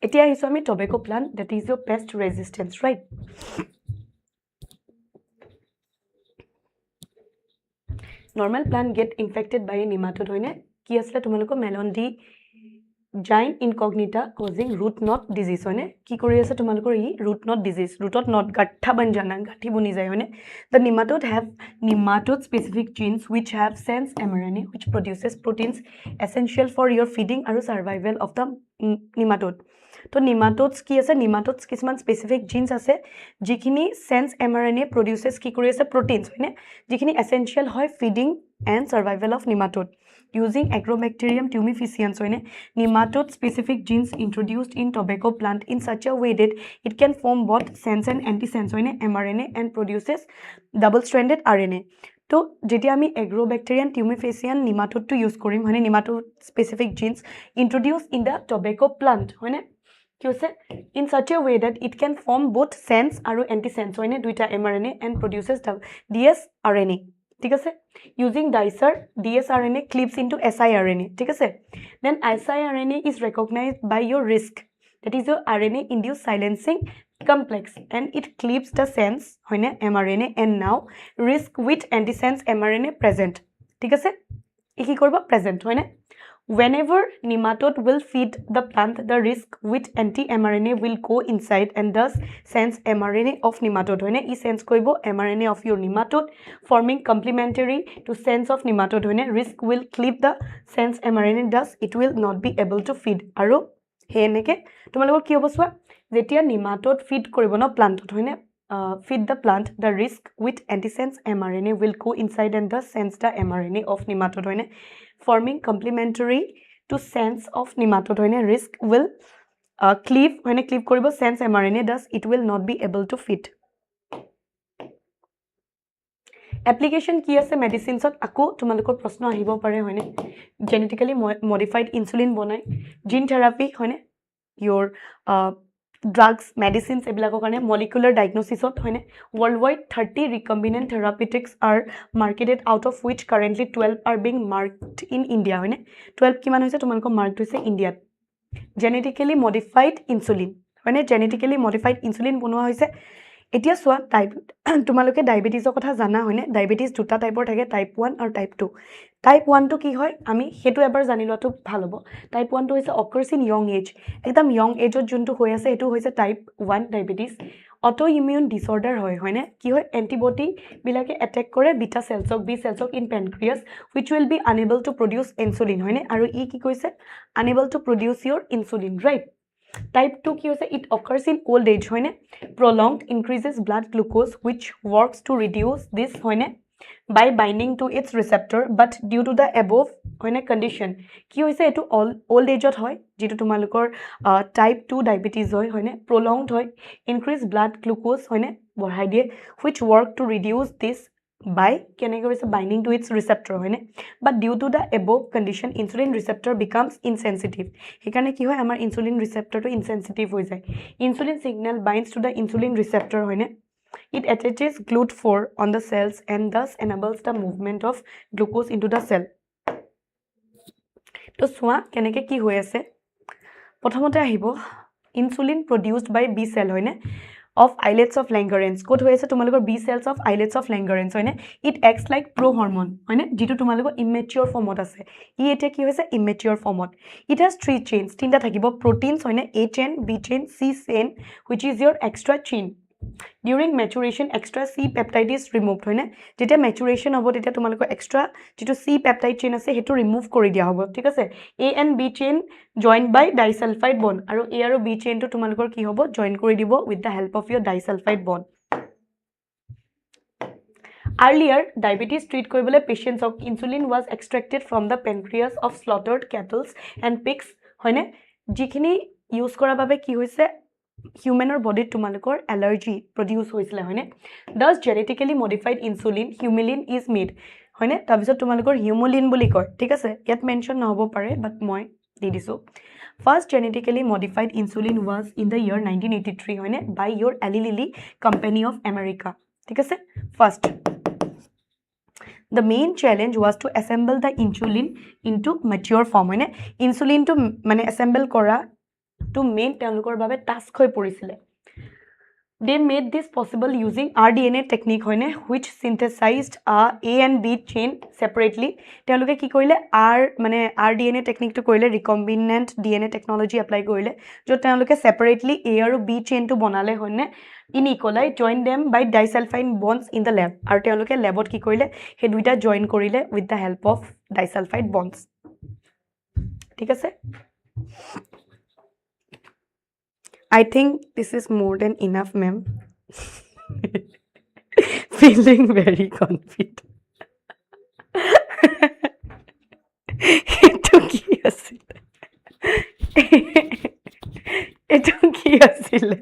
এতিয়া আহিছো আমি tobacco plant that is your pest resistance right normal plant get infected by a nematode hoine ki asle tumaloko melon di giant incognita causing root knot disease hoine ki kori ase tumalokor ei root knot disease rootot knot gattha ban jana gathi buni jay hoine the nematode have nematode specific genes which have sense mRNA which produces proteins essential for your feeding aru survival of the nematode to nematodes ki ase nematodes kisman specific genes ase jikhini sense mRNA produces ki kori ase proteins hoine jikhini essential hoy feeding and survival of nematode Using Agrobacterium tumefaciens, nematode specific genes introduced in tobacco plant in such a way that it can form both sense and antisense mRNA and produces double-stranded RNA. তো যেতিয়া আমি Agrobacterium tumefaciens nematode to use কৰিম nematode specific genes introduced in the tobacco plant কি হৈছে in such a way that it can form both sense আৰু antisense দুইটা mRNA and produces dsRNA ঠিক আছে using dicer dsRNA cleaves into siRNA ঠিক আছে then siRNA is recognized by your RISC that is your RNA induced silencing complex and it cleaves the sense mRNA and now RISC with antisense mRNA present ঠিক আছে কি কৰিব present whenever nematode will feed the plant the RISC with anti-mRNA will go inside and thus sense mRNA of nematode e sense koibo mRNA of your nematode forming complementary to sense of nematode RISC will cleave the sense mRNA thus it will not be able to feed aro he eneke tumalogor ki hobo swa jetia nematode feed koribo no plant feed the plant the RISC with antisense mRNA will go inside and thus sense the mRNA of nematode forming complementary to sense of nematode RISC will cleave cleave koribo sense mRNA thus it will not be able to feed application ki ase medicines ot ako tumalokor proshno ahibo pare genetically modified insulin bonai gene therapy your drugs medicines ebilako karone molecular diagnosis ot worldwide 30 recombinant therapeutics are marketed out of which currently 12 are being marked in India 12 kiman hoise tumalko marked hoise India genetically modified insulin genetically modified insulin bonwa hoise এতিয়া সোয়া type তোমালোকে ডায়াবেটিসৰ কথা জানা diabetes দুটা টাইপৰ থাকে type 1 আৰু type 2 type 1 টো কি হয় আমি হেতু এবাৰ জানি লোৱাটো ভাল হ'ব টাইপ 1 টো হৈছে অকাৰ্স ইন ইয়ং এজ একদম ইয়ং এজত যোনটো হৈ আছে হেতু হৈছে type 1 diabetes autoimmune disorder হয় কি হয় এন্টিবডি বিলাকে অ্যাটাক কৰে বিটা সেলছক বি সেলছক in pancreas which will be unable to produce insulin আৰু ই কি কৈছে unable to produce your insulin right Type 2 ki hoise it occurs in old age prolonged increases blood glucose which works to reduce this by binding to its receptor but due to the above condition ki hoise etu old age ot hoy jitu tumalukor type 2 diabetes hoy prolonged hoy increase blood glucose borhai die which work to reduce this by binding to its receptor but due to the above condition insulin receptor becomes insensitive hekane ki hoy amar insulin receptor to insensitive hoy jay insulin signal binds to the insulin receptor it attaches GLUT4 on the cells and thus enables the movement of glucose into the cell to swa keneke ki hoy ase prothomote ahibo insulin produced by B cell of islets of Langerhans code hoise tumalogor B cells of islets of Langerhans it acts like prohormone jitu tumalogor immature form ot ase e eta ki hoise immature form ot it has three chains tinta thakibo proteins A chain B chain C chain which is your extra chain during maturation extra C peptide is removed jeta maturation hobo teta tumaloko extra jitu C peptide chain ase hetu remove kori dia hobo thik ase A and B chain joined by disulfide bond aru A aru B chain to tumalokor ki hobo join kori dibo with the help of your disulfide bond earlier diabetes treat koribole patients of insulin was extracted from the pancreas of slaughtered cattle and pigs jikhini use kora babe ki hoise human or body tumalokor allergy produce hoisile thus genetically modified insulin humulin is made tar bisot tumalokor humulin boli koy thik ase yat mention na hobo pare but moi di disu first genetically modified insulin was in the year 1983 by your Eli Lilly company of America thik ase first the main challenge was to assemble the insulin into mature form insulin to mane assemble kora to main telokor babe task hoy porisile they made this possible using rDNA technique which synthesized a and B chain separately teloke ki korile rDNA technique to korile recombinant DNA technology apply korile jo teloke separately A aru B chain to bonale in E. coli join them by disulfide bonds in the lab aru teloke labot ki korile he duita join korile with the help of disulfide bonds thik ase I think this is more than enough, ma'am. Feeling very confident. এটা কি আছিলে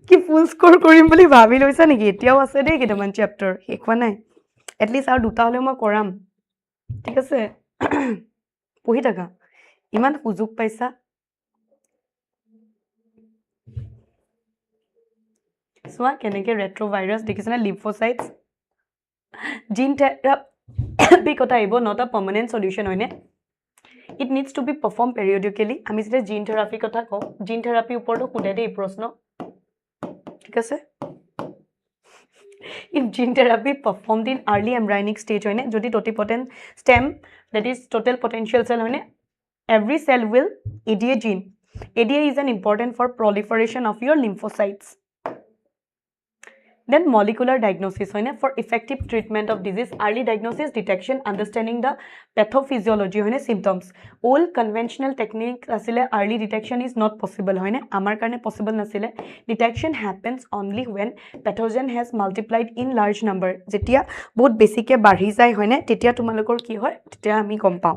কি ফুল score কৰিম বুলি ভাবি লৈছা নেকি এতিয়াও আছে দেই কেইটামান চেপ্টাৰ শেষ হোৱা নাই এটলিষ্ট আৰু দুটা হ'লেও মই কৰাম ঠিক আছে পঢ়ি থাকা ইমান সুযোগ পাইছা চোৱা কেনেকে ৰেট্ৰ'ভাইৰাছ দেখিছেনে লিম্ফোচাইটছ জিন থেৰাপি কথা আহিব নট আ পাৰ্মানেণ্ট সলিউশ্যন হয়নে it needs to be perform periodically আমি যেতিয়া জিন থেৰাপিৰ কথা কওঁ জিন থেৰাপিৰ ওপৰতো সোধে দেই প্ৰশ্ন ঠিক আছে if gene therapy performed in early embryonic stage hoine jodi totipotent stem that is total potential cell hoine every cell will ADA gene ADA is an important for proliferation of your lymphocytes then molecular diagnosis hoine for effective treatment of disease early diagnosis detection understanding the pathophysiology hoine symptoms all conventional techniques asile early detection is not possible hoine amar karone possible nasile detection happens only when pathogen has multiplied in large number jetia bahut besike badhi jay hoine tetia tumalokor ki hoy tetia ami kom pao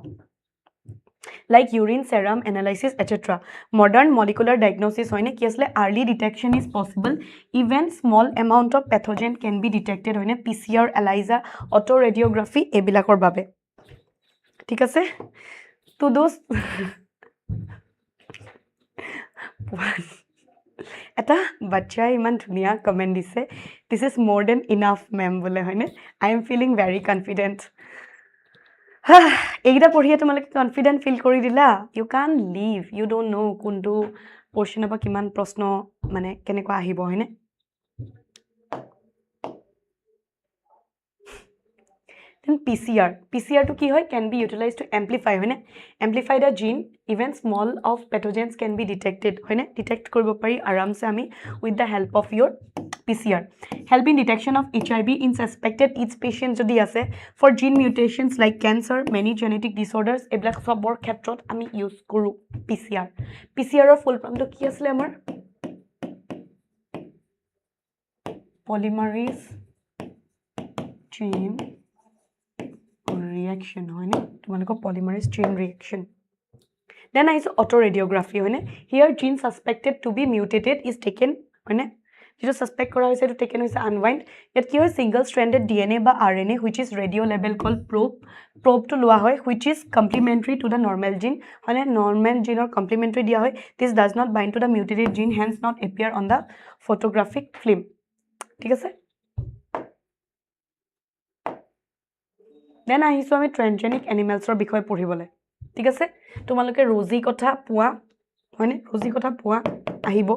like urine serum analysis etc modern molecular diagnosis hoine ki asle early detection is possible even small amount of pathogen can be detected hoine PCR ELISA autoradiography ebilakor babe ঠিক আছে তো দোস্ত এটা বাচ্চাই ইমান ধুনীয়া comment দিছে this is more than enough ma'am বোলে হয়নে I am feeling very confident এইকেইটা পঢ়িয়ে তোমালোকে কনফিডেণ্ট ফিল কৰি দিলা you can live U don't ন' কোনটো পৰ্চনৰ পৰা কিমান প্ৰশ্ন মানে কেনেকুৱা আহিব হয়নে then PCR to ki hoy can be utilized to amplify hoine amplify the gene even small of pathogens can be detected hoine detect koribo pari aram se ami with the help of your PCR help in detection of HIV in suspected each patient jodi ase for gene mutations like cancer many genetic disorders eblak sobor khetrot ami use koru PCR or full form to ki asle amar polymerase chain reaction hoine tumaloko polymerase chain reaction then I saw autoradiography hoine here gene suspected to be mutated is taken hoine jeto suspect kora hoise to taken hoise unwind yet ki hoy single stranded DNA ba RNA which is radio level called probe to loa hoy which is complementary to the normal gene hoine normal gene or complementary dia hoy this does not bind to the mutated gene hence not appear on the photographic film ঠিক আছে then আহিছো আমি ট্ৰেনজেনিক এনিমেলছৰ বিষয়ে পঢ়িবলৈ ঠিক আছে তোমালোকে ৰজি কথা পোৱা হয়নে ৰজি কথা পোৱা আহিব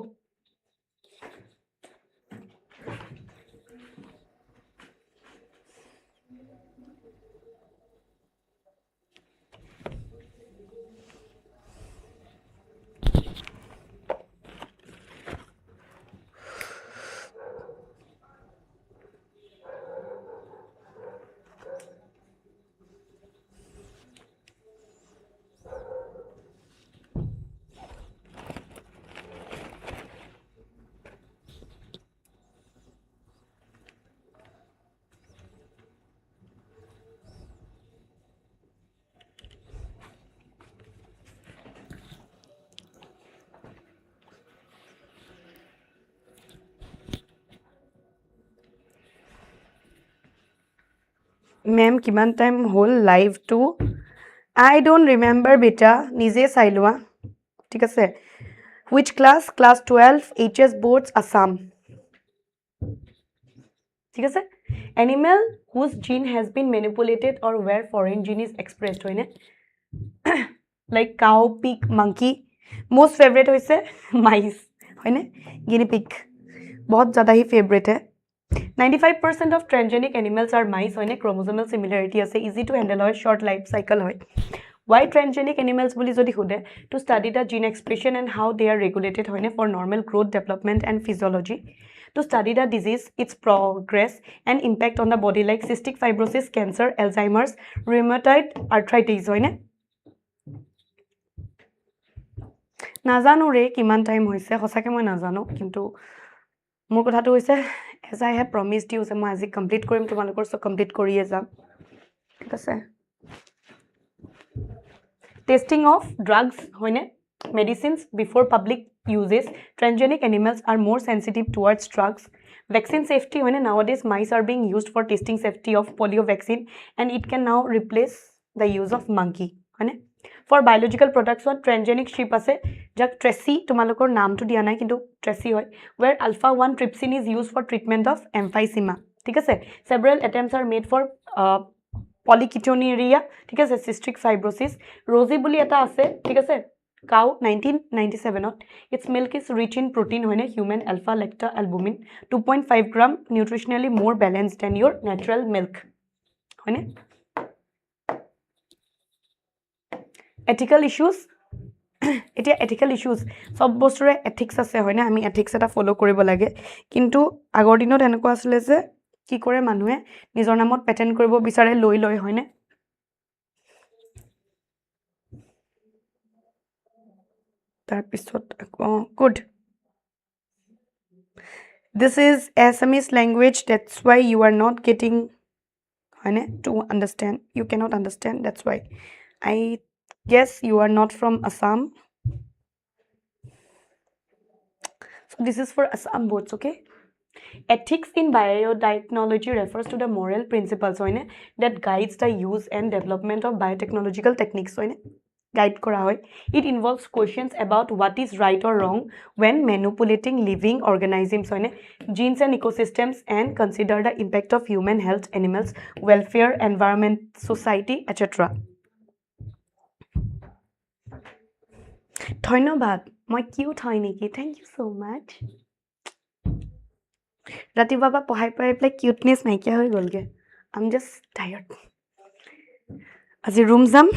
মেম কিমান টাইম হ'ল live to I don't remember বেটা নিজে চাই লোৱা ঠিক আছে which class 12 HS boards Assam ঠিক আছে animal whose gene has been manipulated or where foreign gene is expressed hoine like cow pig monkey most favorite hoise mice hoine guinea pig bahut zyada hi favorite hai 95% of transgenic animals are mice hoine chromosomal similarity ase easy to handle hoy short life cycle hoy why transgenic animals boli jodi hude to study the gene expression and how they are regulated hoine for normal growth development and physiology to study the disease its progress and impact on the body like cystic fibrosis cancer alzheimer's rheumatoid arthritis hoine নাজানো ৰে কিমান time হৈছে হসাকে মই নাজানো কিন্তু মোৰ কথাটো হৈছে as I have promised you মই আজি কমপ্লিট কৰিম তোমালোকৰ সব কমপ্লিট কৰিয়ে যাম ঠিক আছে testing of drugs hoine medicines before public uses transgenic animals are more sensitive towards drugs vaccine safety hoine nowadays mice are being used for testing safety of polio vaccine and it can now replace the use of monkey hoine for biological products on transgenic sheep ase jak tracy tumalokor naam to dia nai kintu tracy hoy where alpha 1 trypsin is used for treatment of emphysema ঠিক আছে several attempts are made for polycythemia ঠিক আছে cystic fibrosis rosy বুলি এটা আছে ঠিক আছে cow 1997 to its milk is rich in protein hoine human alpha lacta albumin 2.5 gram nutritionally more balanced than your natural milk hoine ethical issues এতিয়া ethical issues সব বস্তুৰে ethics আছে হয়নে আমি ethics এটা ফলো কৰিব লাগে কিন্তু আগৰ দিনত এনেকুৱা আছিল যে কি কৰে মানুহে নিজৰ নামত পেটেন্ট কৰিব বিচাৰে লৈ হয়নে তাৰ পিছত good this is Assamese language that's why you are not getting hone to understand you cannot understand that's why I guess you are not from Assam so this is for Assam boards okay ethics in biotechnology refers to the moral principles hoine that guides the use and development of biotechnological techniques hoine guide kora hoy it involves questions about what is right or wrong when manipulating living organisms hoine genes and ecosystems and consider the impact of human health animals welfare environment society etc ধন্যবাদ মই cute হয় নেকি thank you so much ৰাতি বাবা পঢ়াই পেলাই cuteness নাইকিয়া হৈ গ'লগে I'm just tired আজি ৰুম যাম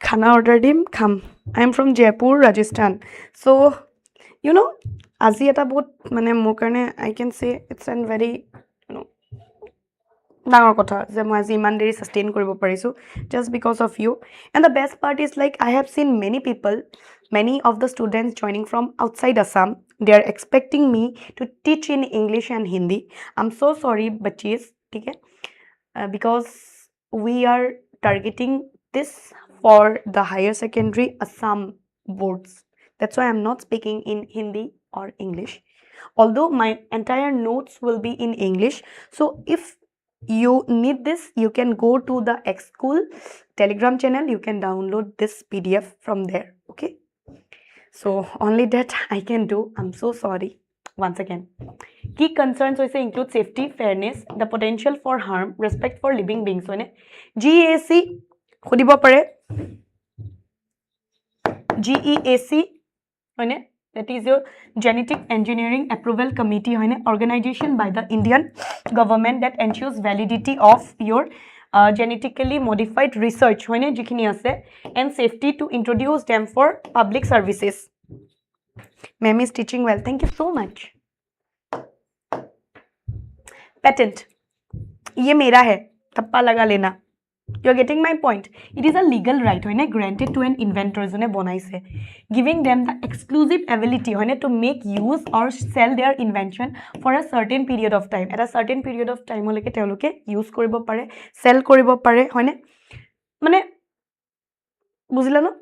খানা অৰ্ডাৰ দিম খাম I am from Jaipur Rajasthan so you know আজি এটা বহুত মানে মোৰ কাৰণে I can say it's a very you know ডাঙৰ কথা যে মই আজি ইমান দেৰি সাস্টেইন কৰিব পাৰিছো just because of you and the best part is like I have seen many of the students joining from outside Assam they are expecting me to teach in English and Hindi I'm so sorry bachis okay because we are targeting this for the higher secondary Assam boards that's why I'm not speaking in Hindi or English although my entire notes will be in English so if you need this you can go to the ExSchool Telegram channel you can download this PDF from there okay so only that I can do I'm so sorry once again key concerns hoise include safety fairness the potential for harm respect for living beings hoine GEAC khodibo pare GEAC hoine that is your genetic engineering approval committee hoine organization by the Indian government that ensures validity of your genetically modified research hoine jikhini ase and safety to introduce them for public services ma'am is teaching well thank you so much patent ye mera hai thappa laga lena you're getting my point it is a legal right hoine granted to an inventor jone bonaise giving them the exclusive ability hoine to make use or sell their invention for a certain period of time at a certain period of time oleke teoloke use koribo pare sell koribo pare hoine mane bujila no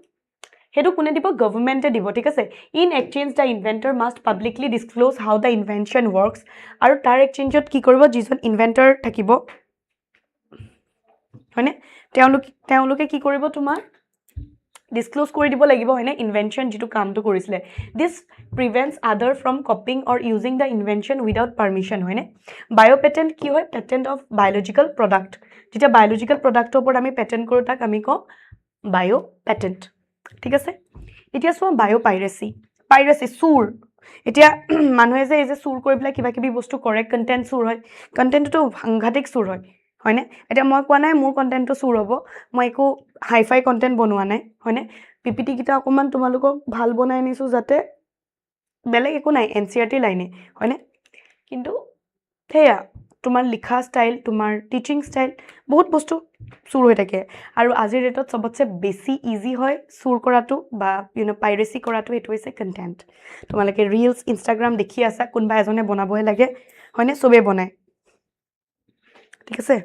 hetu kune dibo government e dibo thik ase in exchange the inventor must publicly disclose how the invention works aru tar exchange ot ki koribo jijon inventor thakibo হয়নে তেওঁলোকে কি কৰিব তোমাৰ disclose কৰি দিব লাগিব হয়নে invention যেটো কামটো কৰিছিলে this prevents other from copying or using the invention without permission হয়নে বায়ো পেটেন্ট কি হয় পেটেন্ট অফ বায়োলজিক্যাল প্ৰডাক্ট যেটা বায়োলজিক্যাল প্ৰডাক্টৰ ওপৰত আমি পেটেন্ট কৰো তাক আমি কওঁ বায়ো পেটেন্ট ঠিক আছে এতিয়া সো বায়ো পাইৰেসি সুৰ এতিয়া মানুহে যে এই যে সুৰ কৰি পেলাই কিবা কিবি বস্তু কৰে কন্টেন্ট সুৰ হয় কন্টেন্টটো সাংঘাতিক সুৰ হয় হয়নে এটা মই কোৱা নাই মোৰ কন্টেন্টটো সুৰ হ'ব মই একো হাইফাই কন্টেন্ট বনোৱা নাই হয়নে পিপিটি কিটা অকমান তোমালোকক ভাল বনাই নিছো যাতে বেলেগ একো নাই এনসিআরটি লাইনে হয়নে কিন্তু হেয়া তোমাৰ লিখা স্টাইল তোমাৰ টিচিং স্টাইল বহুত বস্তু সুৰ হৈ থাকে আৰু আজিৰ ৰেটত সবতছে বেছি ইজি হয় সুৰ কৰাটো বা পাইৰেসি কৰাটো এটো হৈছে কন্টেন্ট তোমালোকে ৰিলস ইনষ্টাগ্ৰাম দেখি আছা কোনবা এজনে বনাবহে লাগে হয়নে সবে বনায় ঠিক আছে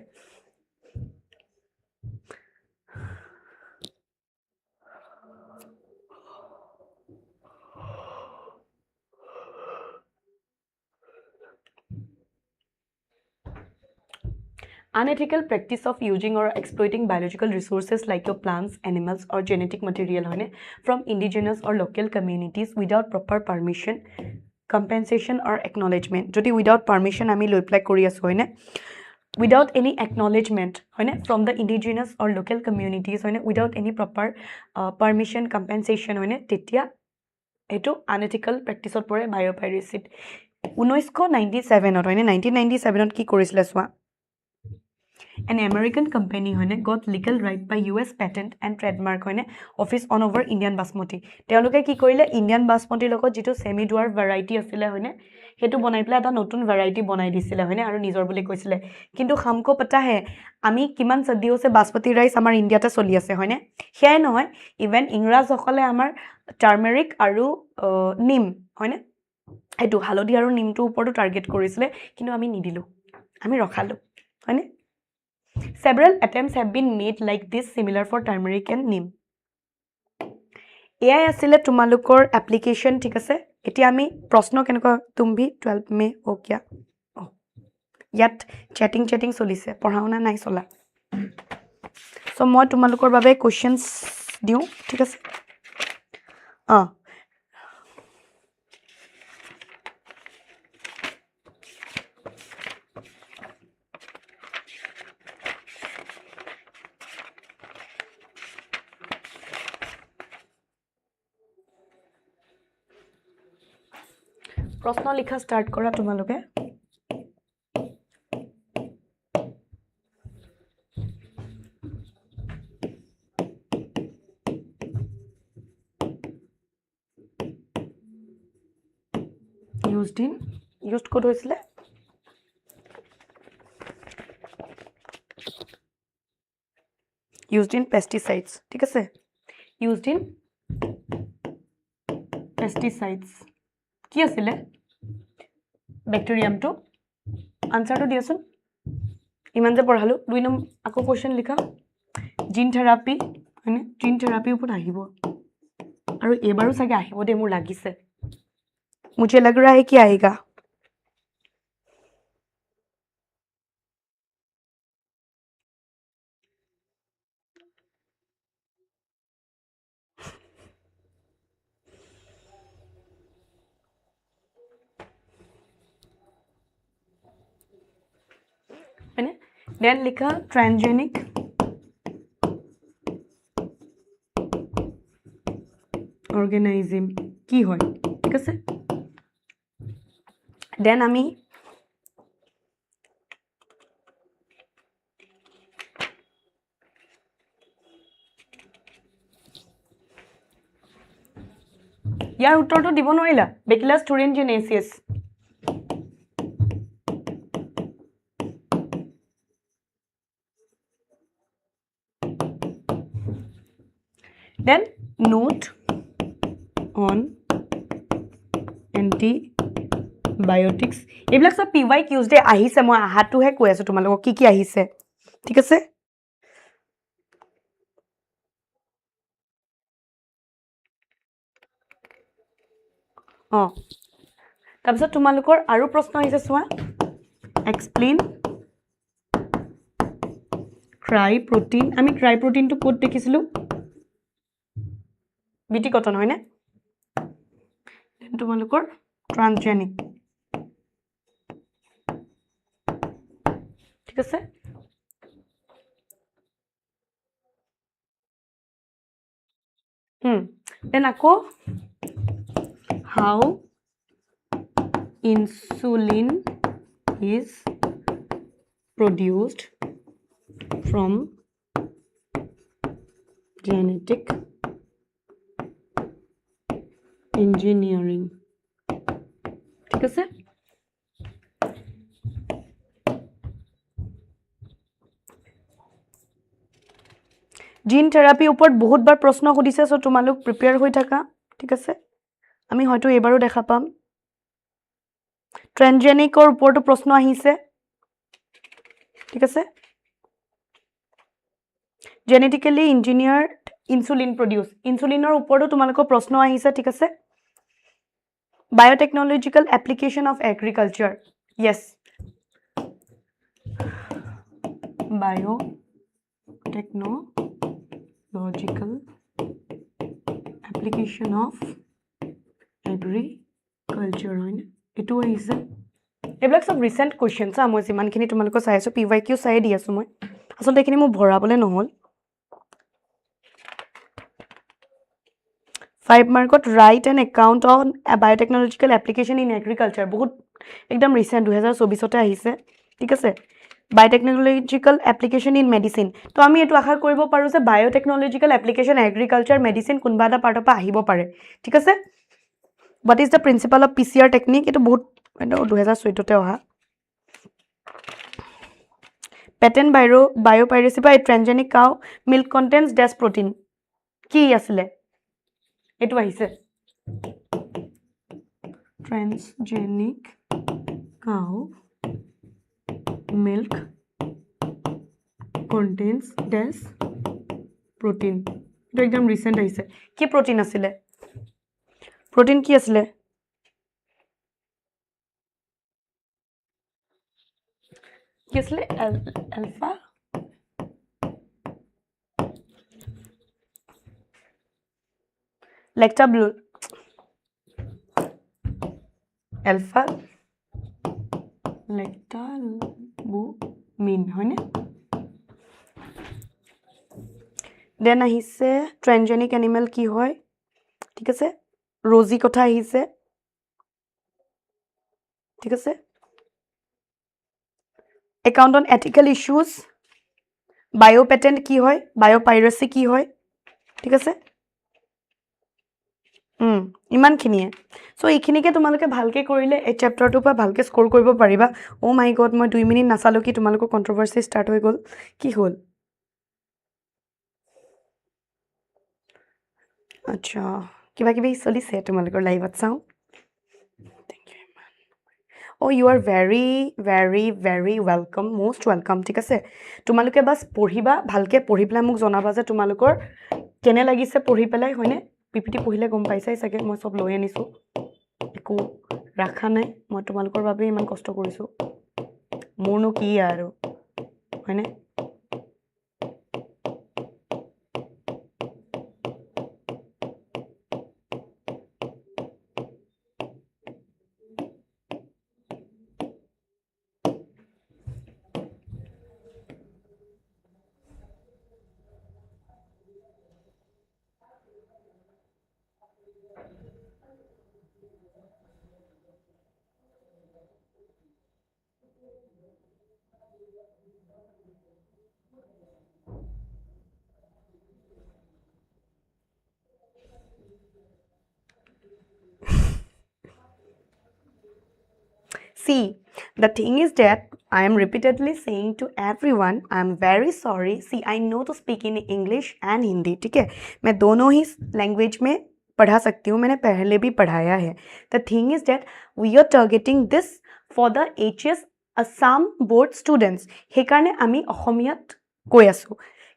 unethical practice of using or exploiting biological resources like your plants, animals, or genetic material from indigenous or local communities without proper permission, compensation, or acknowledgement. Jodi without permission ami loi apply kori asu without any acknowledgement from the indigenous or local communities without any proper permission, compensation tetia etu unethical practice ot pore biopiracy 1997 ot 1997 ot ki korisile swa an American company got legal right by US Patent and Trademark Office on over Indian Basmati. Teoloke ki korile Indian Basmati logot jitu semi dwarf variety asile hetu bonai pela eta notun variety bonai disile aru nijor boli koisile kintu khamko pata hai ami kiman sadiyo se basmati rice amar India te choli ase sei nohoy even ingraz hokole amar turmeric aru neem etu halodi aru neem tu upor target korisile kintu ami nidilu ami rokhalu Several attempts have been made like this similar for turmeric and neem. AI asile tumalukor application ঠিক আছে এতিয়া আমি প্ৰশ্ন কেনকা তুমি 12 মে ও কিয়া ইয়াত chatting চলিছে পঢ়াওনা নাই চলা সো মই তুমালুকৰ বাবে কোৱেশ্চনস দিও ঠিক আছে प्रश्न लिखा स्टार्ट करा तुमालोके used code होइसले used in pesticides ठीक আছে used in pesticides কি আছিলে ব্যাকটেৰিয়াম টু আনসাৰটো দিয়াছোন ইমান যে পঢ়ালো 2 নম্বৰ আকৌ কোৱেশ্চন লিখা জিন থেৰাপি জিন থেৰাপি ওপৰত আহিব আৰু এবাৰো চাগে আহিব দে মোৰ লাগিছে मुझे लग रहा है कि आएगा देन लिखा ट्रांसजेनिक ऑर्गेनिज्म की হয় ঠিক আছে देन আমি ইয়াৰ উত্তৰটো দিব নোৱাৰিলা বেকিলাছ থুৰিনজেনেসিছ Then note on antibiotics. এইবিলাক সব PYQs দে আহিছে মই আহাটোহে কৈ আছো তোমালোকক কি আহিছে ঠিক আছে তাৰপিছত তোমালোকৰ আৰু প্ৰশ্ন আহিছে চোৱা explain cry protein আমি cry protein to ক'ত দেখিছিলো বিটি কটন হয় না তোমালোকৰ ট্ৰান্সজেনিক ঠিক আছে দেন আকৌ how insulin is produced from genetic engineering ঠিক আছে জিন থেৰাপি ওপৰত বহুতবাৰ প্ৰশ্ন সুধিছে সো তোমালোক প্ৰিপেয়াৰ হৈ থাকা ঠিক আছে আমি হয়তো এবাৰো দেখা পাম ট্ৰান্সজেনিকৰ ওপৰতো প্ৰশ্ন আহিছে ঠিক আছে জেনেটিক্যালি ইঞ্জিনিয়াৰ্ড ইনসুলিন প্ৰডিউস ইনসুলিনৰ ওপৰতো তোমালোকৰ প্ৰশ্ন আহিছে ঠিক আছে biotechnological application of agriculture yes biotechnological application of agriculture হয় নে এটো আহিছে এইবিলাক সব ৰিসেন্ট কোৱেশ্চনছ মই যিমানখিনি তোমালোকক চাই আছো PYQ চাই দি আছো মই আসলে এইখিনি মই ভৰাবলে নহল 5 markot write an account on a biotechnological application in agriculture বহুত একদম রিসেন্ট 2024 তে আহিছে ঠিক আছে biotechnological application in medicine তো আমি এটো আশা কৰিব পাৰো যে biotechnological application agriculture medicine কোনবা এটা পাৰ্টৰ পৰা আহিব পাৰে ঠিক আছে what is the principle of PCR technique এটো বহুত 2014 তে অহা patent biopiracy by transgenic cow milk contains dash protein কি আসলে এটো আহিছে transgenic cow milk contains dash protein এটা একদম রিসেন্ট আহিছে কি প্রোটিন আসলে প্রোটিন কি আসলে কি আসলে আলফা লেকটাব্লু alpha লেকটালবুমিন হয়নে দেন আহিছে ট্রানজেনিক অ্যানিমাল কি হয় ঠিক আছে রোজি কথা আহিছে ঠিক আছে অ্যাকাউন্ট অন এথিক্যাল ইস্যুস বায়ো পেটেন্ট কি হয় বায়ো পাইরেসি কি হয় ঠিক আছে ইমানখিনিয়ে সো এইখিনিকে তোমালোকে ভালকে কৰিলে এই চ্যাপ্টাৰটো পৰা ভালকে স্কোৰ কৰিব পাৰিবা ও মাই গড মই 2 মিনিট নাচালো কি তোমালোকৰ কন্ট্ৰোভাৰ্সি ষ্টাৰ্ট হৈ গল কি হল আচ্ছা কিবা কিবি চলিছে তোমালোকৰ লাইভত চাও thank you oh you are very very very welcome most welcome ঠিক আছে তোমালোকে বাস পঢ়িবা ভালকে পঢ়ি পেলাই মোক জনাবা যে তোমালোকৰ কেনে লাগিছে পঢ়ি পেলাই হয়নে পিপিটি পঢ়িলে গম পাইছাই চাগে মই সব লৈ আনিছো একো ৰাখা নাই মই তোমালোকৰ বাবে ইমান কষ্ট কৰিছো মোৰনো কি আৰু হয়নে See, the thing is that I am repeatedly saying to everyone, I am very sorry. See, I know to speak in English and Hindi, ठीक है? मैं दोनों ही language में पढ़ा सकती हूँ मैंने पहले भी पढ़ाया है The thing is that we are targeting this for the HS Assam board students সেইকাৰণে আমি অসমীয়াত কৈ আছো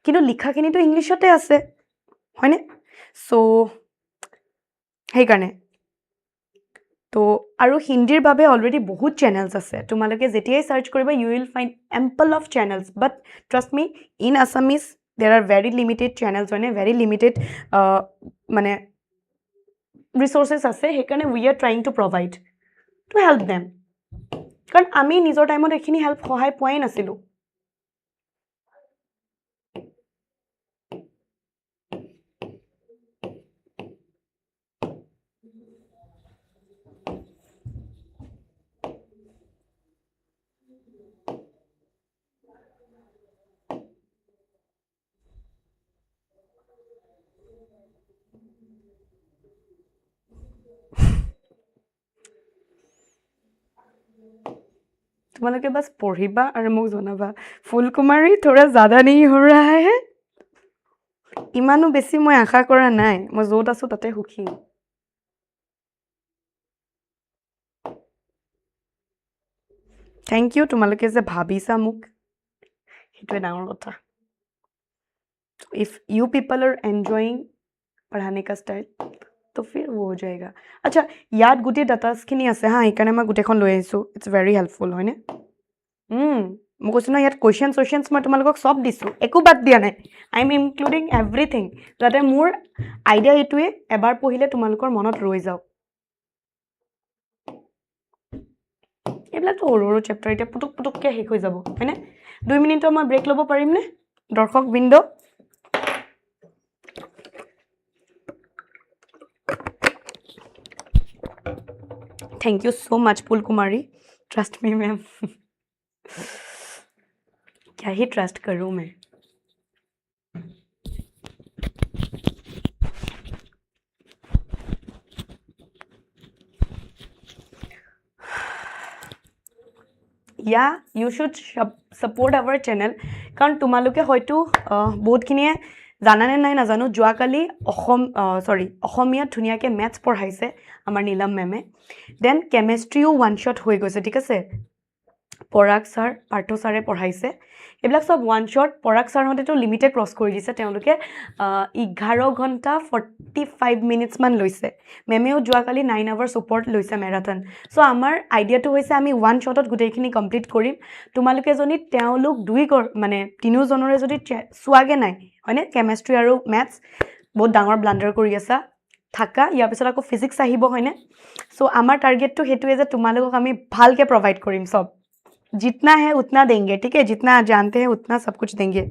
কিন্তু লিখাখিনিতো ইংলিশতে আছে হয়নে সো সেইকাৰণে তো আৰু হিন্দিৰ বাবে অলৰেডি বহুত চ্যানেলস আছে তোমালোকে যেতিয়াই সাৰ্চ কৰিবা you will find ample of channels but trust me in Assamese there are very limited channels one very limited মানে resources আছে সেইকাৰণে we are trying to provide to help them কাৰণ আমি নিজৰ টাইমত এখিনি হেল্প সহায় পোৱাই নাছিলো तुम्हारे बस पढ़िबा और मुझे जनाबा फुलकुमारी थोड़ा ज़्यादा नहीं हो रहा है इमानो बेसी मैं आशा करा नाई मैं जोत आसो ताते सुखी थैंक यू तुम्हारे जे भाबिसा मुक हितवे डांगर कथा if you people are enjoying पढ़ाने का स्टाइल तो फिर वो हो जाएगा अच्छा याद गुटे डाटास खिनि আছে হা এইকাৰণে মই গুটেখন লৈ আইছো ইটস ভেৰি হেল্পফুল হয়নে মই কৈছোঁ ন ইয়াত কুৱেশ্যনছ মই তোমালোকক চব দিছোঁ, একো বাদ দিয়া নাই। আই এম ইনক্লুডিং এভৰিথিং, যাতে মোৰ আইডিয়া এইটোৱে এবাৰ পঢ়িলে তোমালোকৰ মনত ৰৈ যাওক। এইবিলাকতো সৰু সৰু চেপ্টাৰ, এতিয়া পুটুককৈ শেষ হৈ যাব হয়নে? 2 মিনিটৰ মই ব্ৰেক ল'ব পাৰিমনে দৰ্শকবৃন্দ? Thank you so much Phool Kumari, trust me ma'am. क्या ही ट्रस्ट करूं मैं। या you should support our channel, कारण तुम्हालोके হয়তো বহুতখিনিয়ে জানানে নাই নাজানো, যোৱাকালি অসমীয়াত ধুনীয়াকৈ মেথছ পঢ়াইছে আমাৰ নীলম মেমে। দেন কেমেষ্ট্ৰিও ওৱান শ্বট হৈ গৈছে, ঠিক আছে। পৰাগ ছাৰ, পাৰ্থ ছাৰে পঢ়াইছে, এইবিলাক চব ওৱান শ্বট। পৰাগ ছাৰহঁতেতো লিমিটে ক্ৰছ কৰি দিছে, তেওঁলোকে 11 ঘণ্টা 45 মিনিটছমান লৈছে। মেমেও যোৱাকালি 9 আৱাৰ্ছ ওপৰত লৈছে মেৰাথন। চ' আমাৰ আইডিয়াটো হৈছে আমি ওৱান শ্বটত গোটেইখিনি কমপ্লিট কৰিম। তোমালোকে যদি তেওঁলোক তিনিওজনৰে যদি চোৱাগে নাই হয়নে, কেমেষ্ট্ৰি আৰু মেথছ বহুত ডাঙৰ ব্লাণ্ডাৰ কৰি আছা থাকা, ইয়াৰ পিছত আকৌ ফিজিক্স আহিব হয়নে। চ' আমাৰ টাৰ্গেটটো সেইটোৱে যে তোমালোকক আমি ভালকৈ প্ৰভাইড কৰিম চব, जितना है उतना देंगे, ठीक है, जितना जानते हैं उतना सब कुछ देंगे।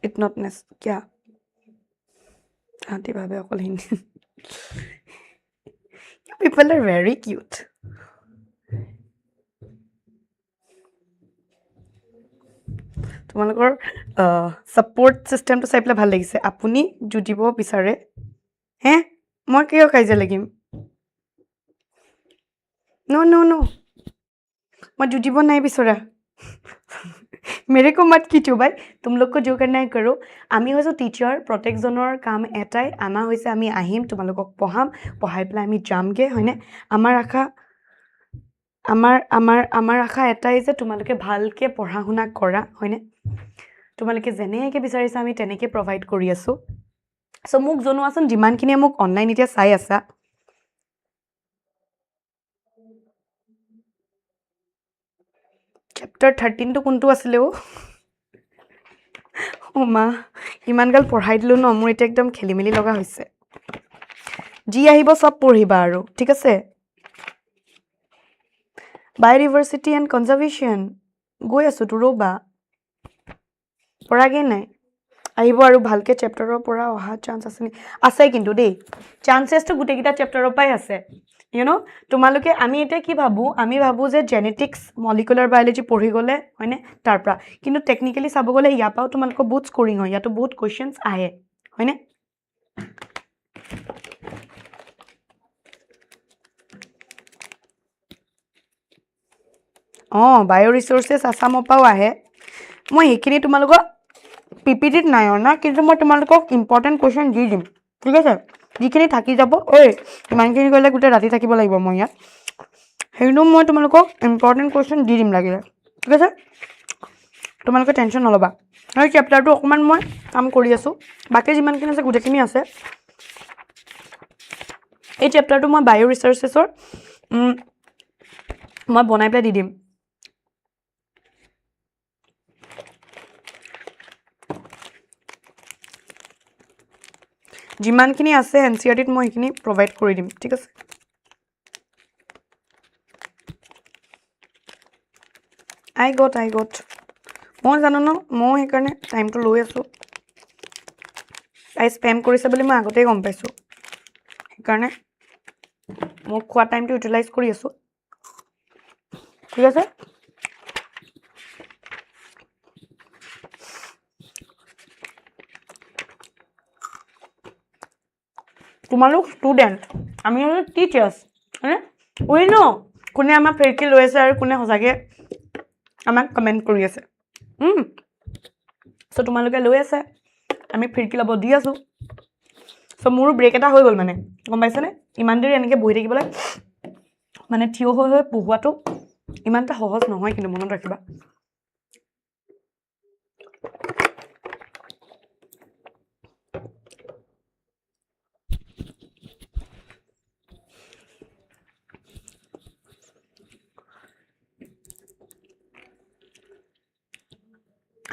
इट नॉट नेस क्या आंटी भाभी अकल Hindi people are very cute. তোমালোকৰ ছাপোৰ্ট ছিষ্টেমটো চাই পেলাই ভাল লাগিছে। আপুনি যুঁজিব বিচাৰে হে, মই কিয় কাজিয়া লাগিম? নো मैं जुटिब नहीं बिचरा। मेरे को मत कीचो भाई, तुम लोग को जो करना है करो। आमी होइसो टीचार, प्रत्येकजনৰ কাম এটাই, আমাৰ হৈছে আমি আহিম তোমালোকক পঢ়াম, পঢ়াই পেলাই আমি যামগে হয়নে। আমাৰ আশা এটাই যে তোমালোকে ভালকে পঢ়া শুনা কৰা হয়নে। তোমালোকে যেনেকৈ বিচাৰিছা আমি তেনেকৈ প্ৰভাইড কৰি আছোঁ। চ' মোক জনোৱাচোন যিমানখিনিয়ে মোক অনলাইন এতিয়া চাই আছা, চেপ্টাৰ 13টো কোনটো আছিলে অ মা, ইমানগাল পঢ়াই দিলোঁ ন, মোৰ এতিয়া একদম খেলি মেলি লগা হৈছে। যি আহিব চব পঢ়িবা আৰু, ঠিক আছে। বায়'ডাইভাৰ্চিটি এণ্ড কনজাৰ্ভেশ্যন গৈ আছোঁ তো, ৰ'বা পঢ়াগৈ নাই। আহিব আৰু ভালকৈ চেপ্টাৰৰ পৰা অহা চান্স আছে নি? আছে কিন্তু দেই, চান্সেছটো গোটেইকেইটা চেপ্টাৰৰ পৰাই আছে। তোমালোকে আমি এতিয়া কি ভাবোঁ, আমি ভাবোঁ যে জেনেটিক্স, মলিকুলাৰ বায়'লজি পঢ়ি গ'লে হয়নে তাৰ পৰা, কিন্তু টেকনিকেলি চাব গ'লে ইয়াৰ পৰাও তোমালোকৰ বহুত স্ক'ৰিং হয়, ইয়াতো বহুত কুৱেশ্যনছ আহে হয়নে। বায়' ৰিচৰ্চেছ আছামৰ পৰাও আহে। মই সেইখিনি তোমালোকক পিপিটিত নাই অনা, কিন্তু মই তোমালোকক ইম্পৰ্টেণ্ট কুৱেশ্যন দি দিম, ঠিক আছে। যিখিনি থাকি যাব, ইমানখিনি কৰিলে গোটেই ৰাতি থাকিব লাগিব মই ইয়াত, সেইটো মই তোমালোকক ইম্পৰ্টেণ্ট কুৱেশ্যন দি দিম লাগিলে, ঠিক আছে। তোমালোকে টেনশ্যন নল'বা। আৰু চেপ্টাৰটো অকণমান মই কাম কৰি আছোঁ, বাকী যিমানখিনি আছে গোটেইখিনি আছে। এই চেপ্টাৰটো মই বায়' ৰিচাৰ্চেছৰ মই বনাই পেলাই দি দিম। যিমানখিনি আছে NCERTত মই সেইখিনি প্ৰভাইড কৰি দিম, ঠিক আছে। আই গট মই জানো ন, মই সেইকাৰণে টাইমটো লৈ আছোঁ। তাই স্পেম কৰিছে বুলি মই আগতেই গম পাইছোঁ, সেইকাৰণে মোৰ খোৱা টাইমটো ইউটিলাইজ কৰি আছোঁ, ঠিক আছে। তোমালোক ষ্টুডেণ্ট, আমি হ'ল টিচাৰ্ছ হয়নে। উই ন কোনে আমাক ফেৰকি লৈ আছে আৰু কোনে সঁচাকৈ আমাক কমেণ্ট কৰি আছে। চ' তোমালোকে লৈ আছে, আমি ফিৰকি ল'ব দি আছোঁ। চ' মোৰো ব্ৰেক এটা হৈ গ'ল মানে, গম পাইছেনে। ইমান দেৰি এনেকৈ বহি থাকিবলৈ মানে থিয় হৈ হৈ পঢ়োৱাটো ইমানটা সহজ নহয় কিন্তু মনত ৰাখিবা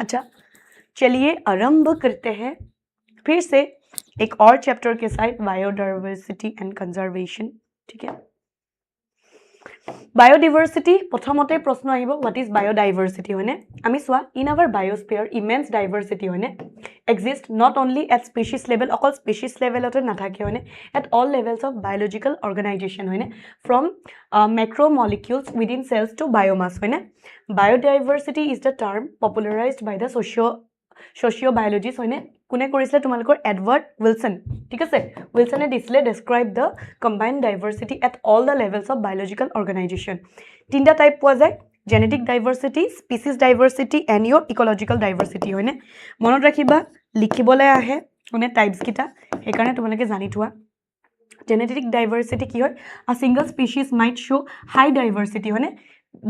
अच्छा चलिए आरंभ करते हैं फिर से एक और चैप्टर के साथ बायोडाइवर्सिटी एंड कंजर्वेशन ठीक है बायोडाइवर्सिटी प्रथमते प्रश्न आहिब व्हाट इज बायोडाइवर्सिटी होने आमी सोआ in our biosphere immense diversity होने exist not only at species level অকল species level অতে নাথাকে হয়নে at all levels of biological organization হয়নে from macromolecules within cells to biomass হয়নে biodiversity is the term popularized by the sociobiologist হয়নে কোনে কৰিছিলে তোমালোকৰ এডৱাৰ্ড উইলসন ঠিক আছে উইলসনে দিছিলে describe the combined diversity at all the levels of biological organization তিনটা টাইপ পোৱা যায় genetic diversity species diversity and your ecological diversity হয়নে মনত ৰাখিবা লিখিবলৈ আহে কোনে টাইপস কিটা হেকাৰণে তোমালোকে জানি থোৱা genetic diversity কি হয় a single species might show high diversity হয়নে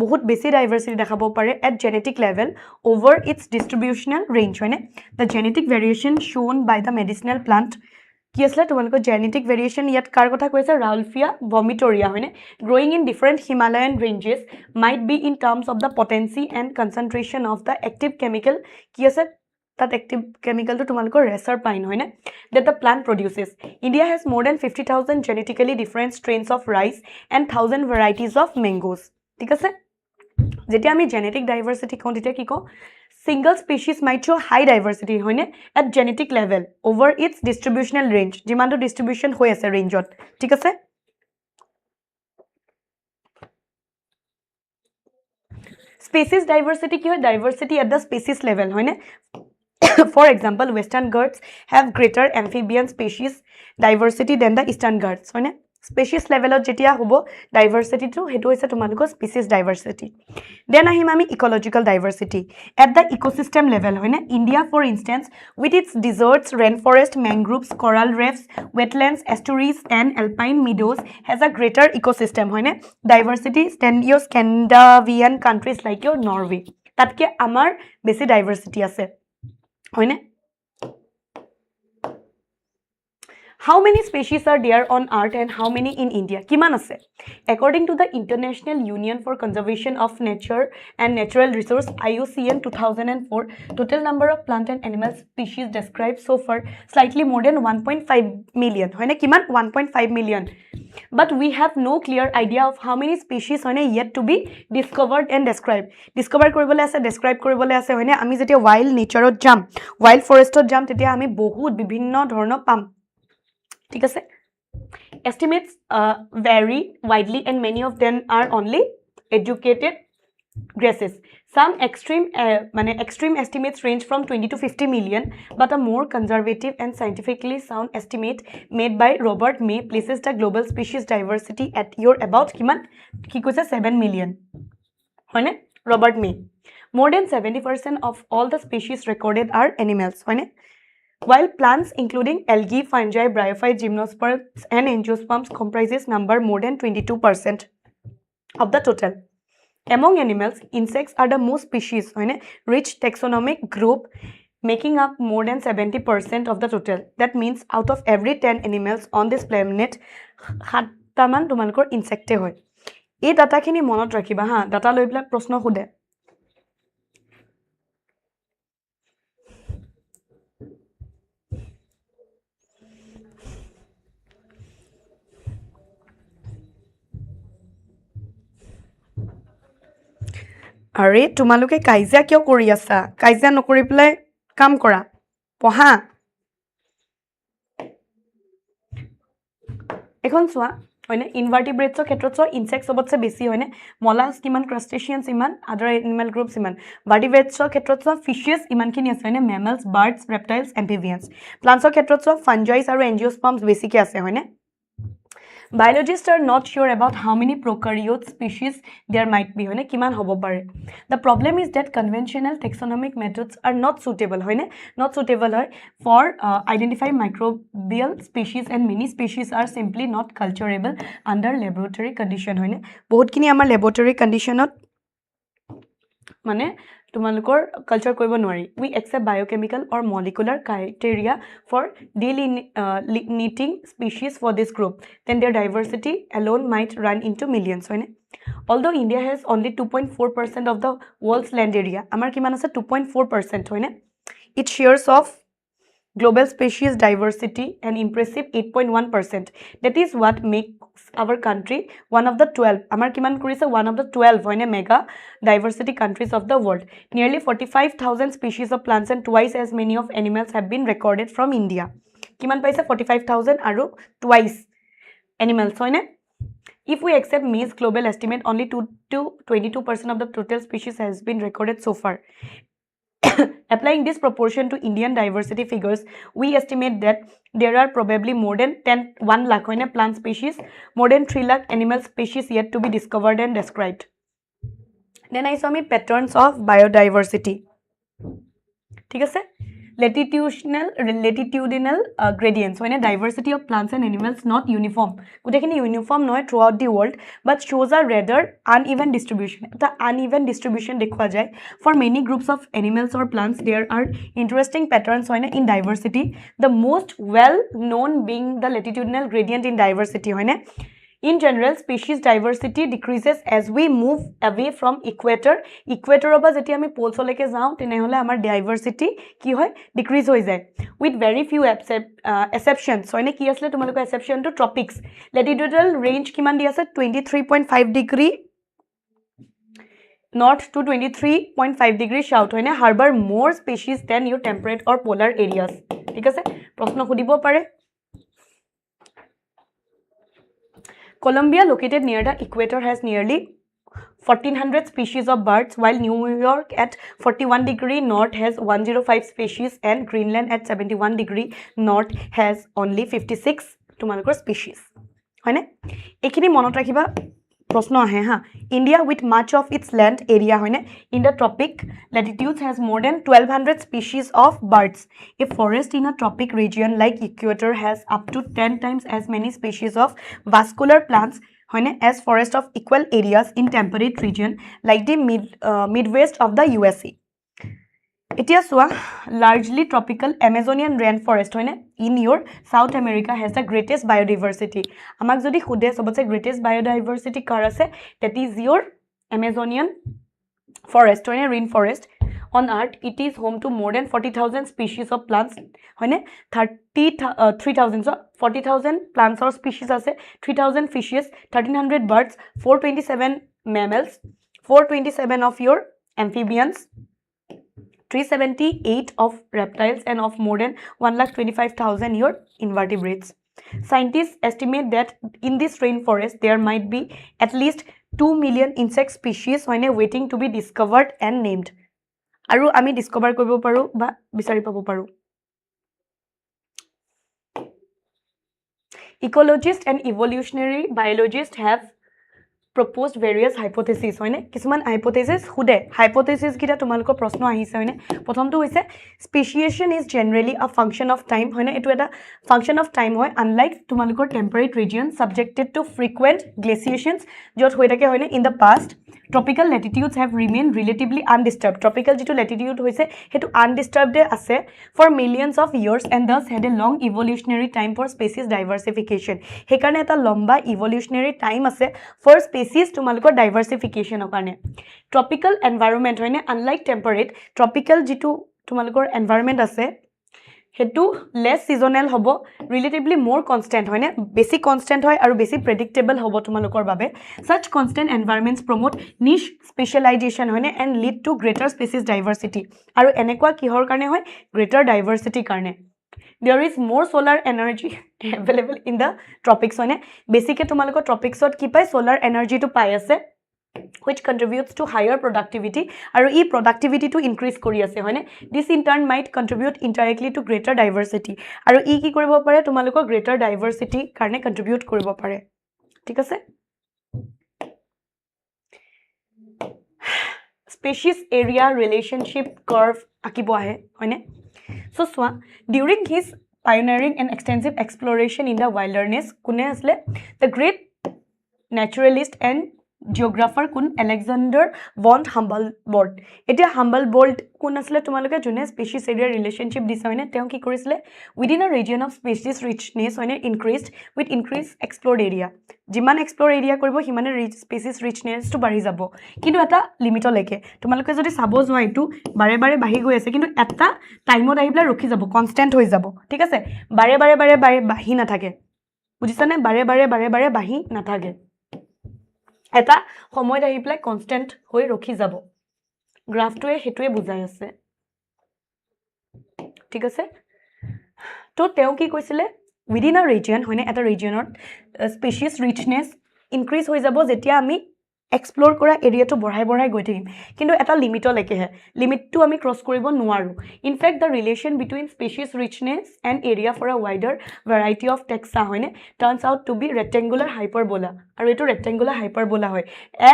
বহুত বেছি ডাইভাৰ্সিটি দেখাব পাৰে at genetic level over its distributional range হয়নে the genetic variation shown by the medicinal plant কি আসলে তোমালোকৰ genetic variation ইয়াত কাৰ কথা কৈছে Rauwolfia vomitoria হয়নে growing in different Himalayan ranges might be in terms of the potency and concentration of the active chemical কি আছে that active chemical to তোমালোকৰ reser pine হয়নে that the plant produces India has more than 50,000 genetically different strains of rice and 1,000 varieties of mangoes ঠিক আছে যেতিয়া আমি genetic diversity কওঁ তেতিয়া কি কওঁ single species might show high diversity হয়নে at genetic level over its distributional range যিমানটো distribution হৈ আছে rangeত ঠিক আছে species diversity কি হয় diversity at the species level হয়নে for example western Ghats have greater amphibian species diversity than the eastern Ghats হয়নে species level jetia hobo diversity to hetu hoise tomaluko species diversity then ahim ami ecological diversity at the ecosystem level hoine India for instance with its deserts rainforest mangroves coral reefs wetlands estuaries and alpine meadows has a greater ecosystem hoine diversity than your Scandinavian countries like your Norway tatke amar besi diversity ase hoine How many species are there on earth and how many in India? Kiman ase? According to the International Union for Conservation of Nature and Natural Resource IUCN 2004, total number of plant and animal species described so far slightly more than 1.5 million. Hoine kiman 1.5 million. But we have no clear idea of how many species hoine yet to be discovered and described. Discover koribole ase, describe koribole ase hoine ami jetia wild nature ot jam, wild forest ot jam tetia ami bahut bibhinno dhorono pam. ঠিক আছে estimates vary widely and many of them are only educated guesses some extreme estimates range from 20 to 50 million but a more conservative and scientifically sound estimate made by Robert May places the global species diversity at your about kiman ki koise 7 million hoine Robert May more than 70% of all the species recorded are animals hoine While plants including algae, fungi, bryophytes, gymnosperms and angiosperms comprises number more than 22% of the total. Among animals, insects are the most species, rich taxonomic group making up more than 70% of the total. That means out of every 10 animals on this planet, 7টামান তোমালোকৰ insect হয়। এই ডাটাখিনি মনত ৰাখিবা হা, data লৈ পেলাই প্ৰশ্ন সোধে। আৰে তোমালোকে কাইজা কিয় কৰি আছা কাইজা নকৰি পেলাই কাম কৰা পঢ়া এখন চোৱা হয়নে ইনভাৰ্টিব্ৰেটছৰ ক্ষেত্ৰত চোৱা ইনসেক্টছ সবতছে বেছি হয়নে মলাস্ক ইমান ক্ৰাষ্টেচিয়ানছ ইমান আদাৰ এনিমেল গ্ৰুপছ ইমান ভাৰ্টিব্ৰেটছৰ ক্ষেত্ৰত চোৱা ফিশেছ ইমানখিনি আছে হয়নে মেমলছ বাৰ্ডছ ৰেপটাইলছ এম্ফিবিয়ানছ প্লান্টছৰ ক্ষেত্ৰত চোৱা ফাঞ্জাইজ আৰু এঞ্জিঅস্পাৰ্মছ বেছিকৈ আছে হয়নে Biologists are not sure about how many prokaryote species there might be, hoine kiman hobo pare. The problem is that conventional taxonomic methods are not suitable, hoine not suitable hoy for identifying microbial species, and many species are simply not culturable under laboratory condition, hoine bahut kini amar laboratory conditionot mane tumalukor culture koribo nwari. We accept biochemical or molecular criteria for delineating species for this group, then their diversity alone might run into millions, hoine. Although India has only 2.4% of the world's land area, amar kiman ase 2.4%, hoine, it shares of global species diversity an impressive 8.1%. That is what makes our country one of the 12, amar kiman korise one of the 12 hoine mega diversity countries of the world. Nearly 45,000 species of plants and twice as many of animals have been recorded from India. Kiman paise 45,000 aru twice animals, hoine. If we accept May's global estimate, only 2 to 22% of the total species has been recorded so far. Applying this proportion to Indian diversity figures, we estimate that there are probably more than 1 lakh plant species, more than 3 lakh animal species yet to be discovered and described. Then I saw me patterns of biodiversity. ঠিক আছে? Latitudinal gradients, when a diversity of plants and animals not uniform. Kutekini uniform noy throughout the world, but shows a rather uneven distribution. The uneven distribution dekhwa jay. For many groups of animals or plants, there are interesting patterns in diversity. The most well known being the latitudinal gradient in diversity. In general, species diversity decreases as we move away from equator. Equator oba jeti ami poles leke jao tenehole amar diversity ki hoy decrease hoi jay, with very few exceptions. So ene ki asle tumaloko exception to tropics. Latitudinal range kiman di ase 23.5 degree north to 23.5 degree south, hoine harbor more species than your temperate or polar areas. Thik ase proshno khudibo pare. Colombia, located near the equator, has nearly 1,400 species of birds, while New York at 41 degree north has 105 species, and Greenland at 71 degree north has only 56 tumalokor species. Hoine ekhini monot rakhiba proshno ahe ha. India, with much of its land area in the tropic latitudes, has more than 1,200 species of birds. A forest in a tropic region like equator has up to 10 times as many species of vascular plants as forest of equal areas in temperate region like the Midwest of the USA. Etia soa, largely tropical Amazonian rainforest in your South America has the greatest biodiversity. Amak jodi khude sobotse greatest biodiversity kar ase, that is your Amazonian forest, rainforest. On Earth, it is home to more than 40,000 species of plants, 3,000, so 40,000 plants or species ase, 3,000 fishes, 1,300 birds, 427 mammals, 427 of your amphibians, 378 of reptiles, and of more than 1,25,000 your invertebrates. Scientists estimate that in this rainforest there might be at least 2 million insect species waiting to be discovered and named. Aru ami discover koribo paru ba bisari pabo paru. Ecologists and evolutionary biologists have proposed various hypotheses, kisuman hypothesis hude hypothesis kita tumaloko proshno ahise prothom to hoise speciation is generally a function of time, etu eta function of time hoy, unlike tumalokor temperate region subjected to frequent glaciations jot hoi thake in the past. Tropical latitudes have remained relatively undisturbed. Tropical jitu latitude hoise hetu undisturbed ase for millions of years, and thus had a long evolutionary time for species diversification. Hekarne eta lomba evolutionary time ase for species tumalokor diversification karne. Tropical environment unlike temperate, tropical jitu tumalokor environment ase hetu less seasonal hobo, relatively more constant basic constant hoy aru basic predictable hobo tumalokor babe. Such constant environments promote niche specialization and lead to greater species diversity. Aru enekwa kihor karne hoy, greater diversity karne. There is more solar energy available in the tropics basically tumalokor tropics ot ki pai solar energy to pai ase, which contributes to higher productivity, aru e productivity to increase kori ase this in turn might contribute indirectly to greater diversity, aru e ki koribo pare tumaloko greater diversity karne contribute koribo pare. ঠিক আছে species area relationship curve আঁকিব আহে হয়নে so চোৱা during his pioneering and extensive exploration in the wilderness কোনে আছিলে the great naturalist and geographer কোন Alexander von Humboldt এতিয়া Humboldt কোন আছিলে তোমালোকে যোনে species area relationship দিছে হয়নে তেওঁ কি কৰিছিলে within a region of species richness হয়নে increased with increased explored area যিমান এক্সপ্লোৰ এৰিয়া কৰিব সিমানে স্পেচিছ ৰিচনেছটো বাঢ়ি যাব কিন্তু এটা লিমিটলৈকে তোমালোকে যদি চাব যোৱা এইটো বাৰে বাৰে বাঢ়ি গৈ আছে কিন্তু এটা টাইমত আহি পেলাই ৰখি যাব কনষ্টেণ্ট হৈ যাব ঠিক আছে বাৰে বাৰে বাৰে বাৰে বাঢ়ি নাথাকে বুজিছানে বাৰে বাৰে বাৰে বাৰে বাঢ়ি নাথাকে এটা সময়ত আহি পেলাই কনষ্টেণ্ট হৈ ৰখি যাব গ্ৰাফটোৱে সেইটোৱে বুজাই আছে ঠিক আছে তো তেওঁ কি কৈছিলে within a region হয়নে এটা ৰিজিয়নত স্পেচিছ ৰিচনেছ ইনক্ৰিজ হৈ যাব যেতিয়া আমি এক্সপ্লোৰ কৰা এৰিয়াটো বঢ়াই বঢ়াই গৈ থাকিম কিন্তু এটা লিমিটলৈকেহে লিমিটটো আমি ক্ৰছ কৰিব নোৱাৰোঁ in fact the relation between species richness and area for a wider variety of taxa হয়নে turns out to be rectangular hyperbola আৰু এইটো ৰেক্টেংগুলাৰ হাইপাৰবোলা হয়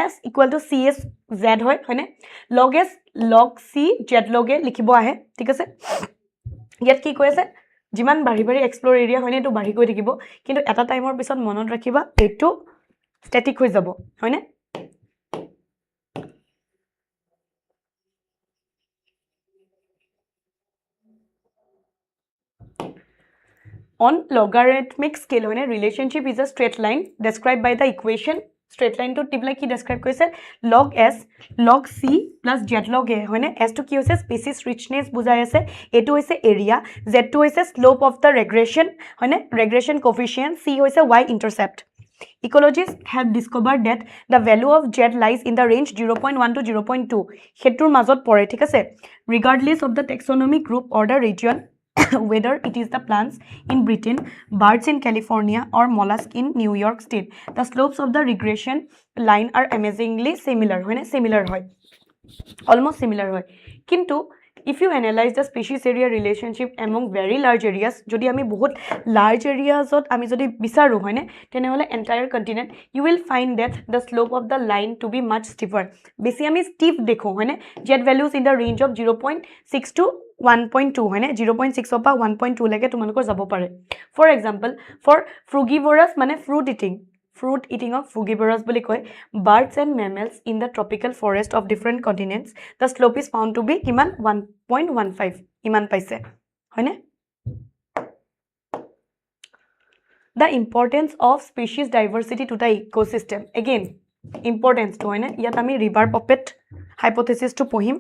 S equal to C S Z হয় হয়নে log S log C Z লগে লিখিব আহে ঠিক আছে ইয়াত কি কৈ আছে যিমান বাঢ়ি বাঢ়ি এক্সপ্লোৰ এৰিয়া হয়নে এইটো বাঢ়ি গৈ থাকিব কিন্তু এটা টাইমৰ পিছত মনত ৰাখিবা এইটো ষ্টেটিক হৈ যাব হয়নে on logarithmic scale হয়নে relationship is a straight line described by the equation straight line to টিপলাই কি describe কৰিছে log s log c plus z log a হয়নে s টো কি হৈছে species richness বুজাই আছে এটো হৈছে area z টো হৈছে slope of the regression হয়নে regression coefficient c হৈছে y intercept ecologists have discovered that the value of z lies in the range 0.1 to 0.2 হেতুৰ মাজত পৰে ঠিক আছে regardless of the taxonomic group or the region whether it is the plants in Britain, birds in California, or mollusks in New York State. The slopes of the regression line are amazingly similar. Similar hoy. Almost similar hoy. Kintu, if you analyze the species area relationship among very large areas, jodi ami bahut large areas ot ami jodi bisaru hoine tenehole entire continent you will find that the slope of the line to be much steeper. Besi ami steep dekho hoine jet values in the range of 0.6 to 1.2 হয়নে 0.6 অপা 1.2 লৈকে তোমালোকৰ যাব পাৰে for example for ফ্ৰুগিভোৰাছ মানে fruit eating of frugivorous বুলি কয় birds and mammals in the tropical forest of different continents the slope is found to be কিমান 1.15 ইমান পাইছে হয়নে the importance of species diversity to the ecosystem again ইম্পৰ্টেঞ্চটো হয়নে ইয়াত আমি ৰিভাৰ পপেট হাইপথেচিছটো পঢ়িম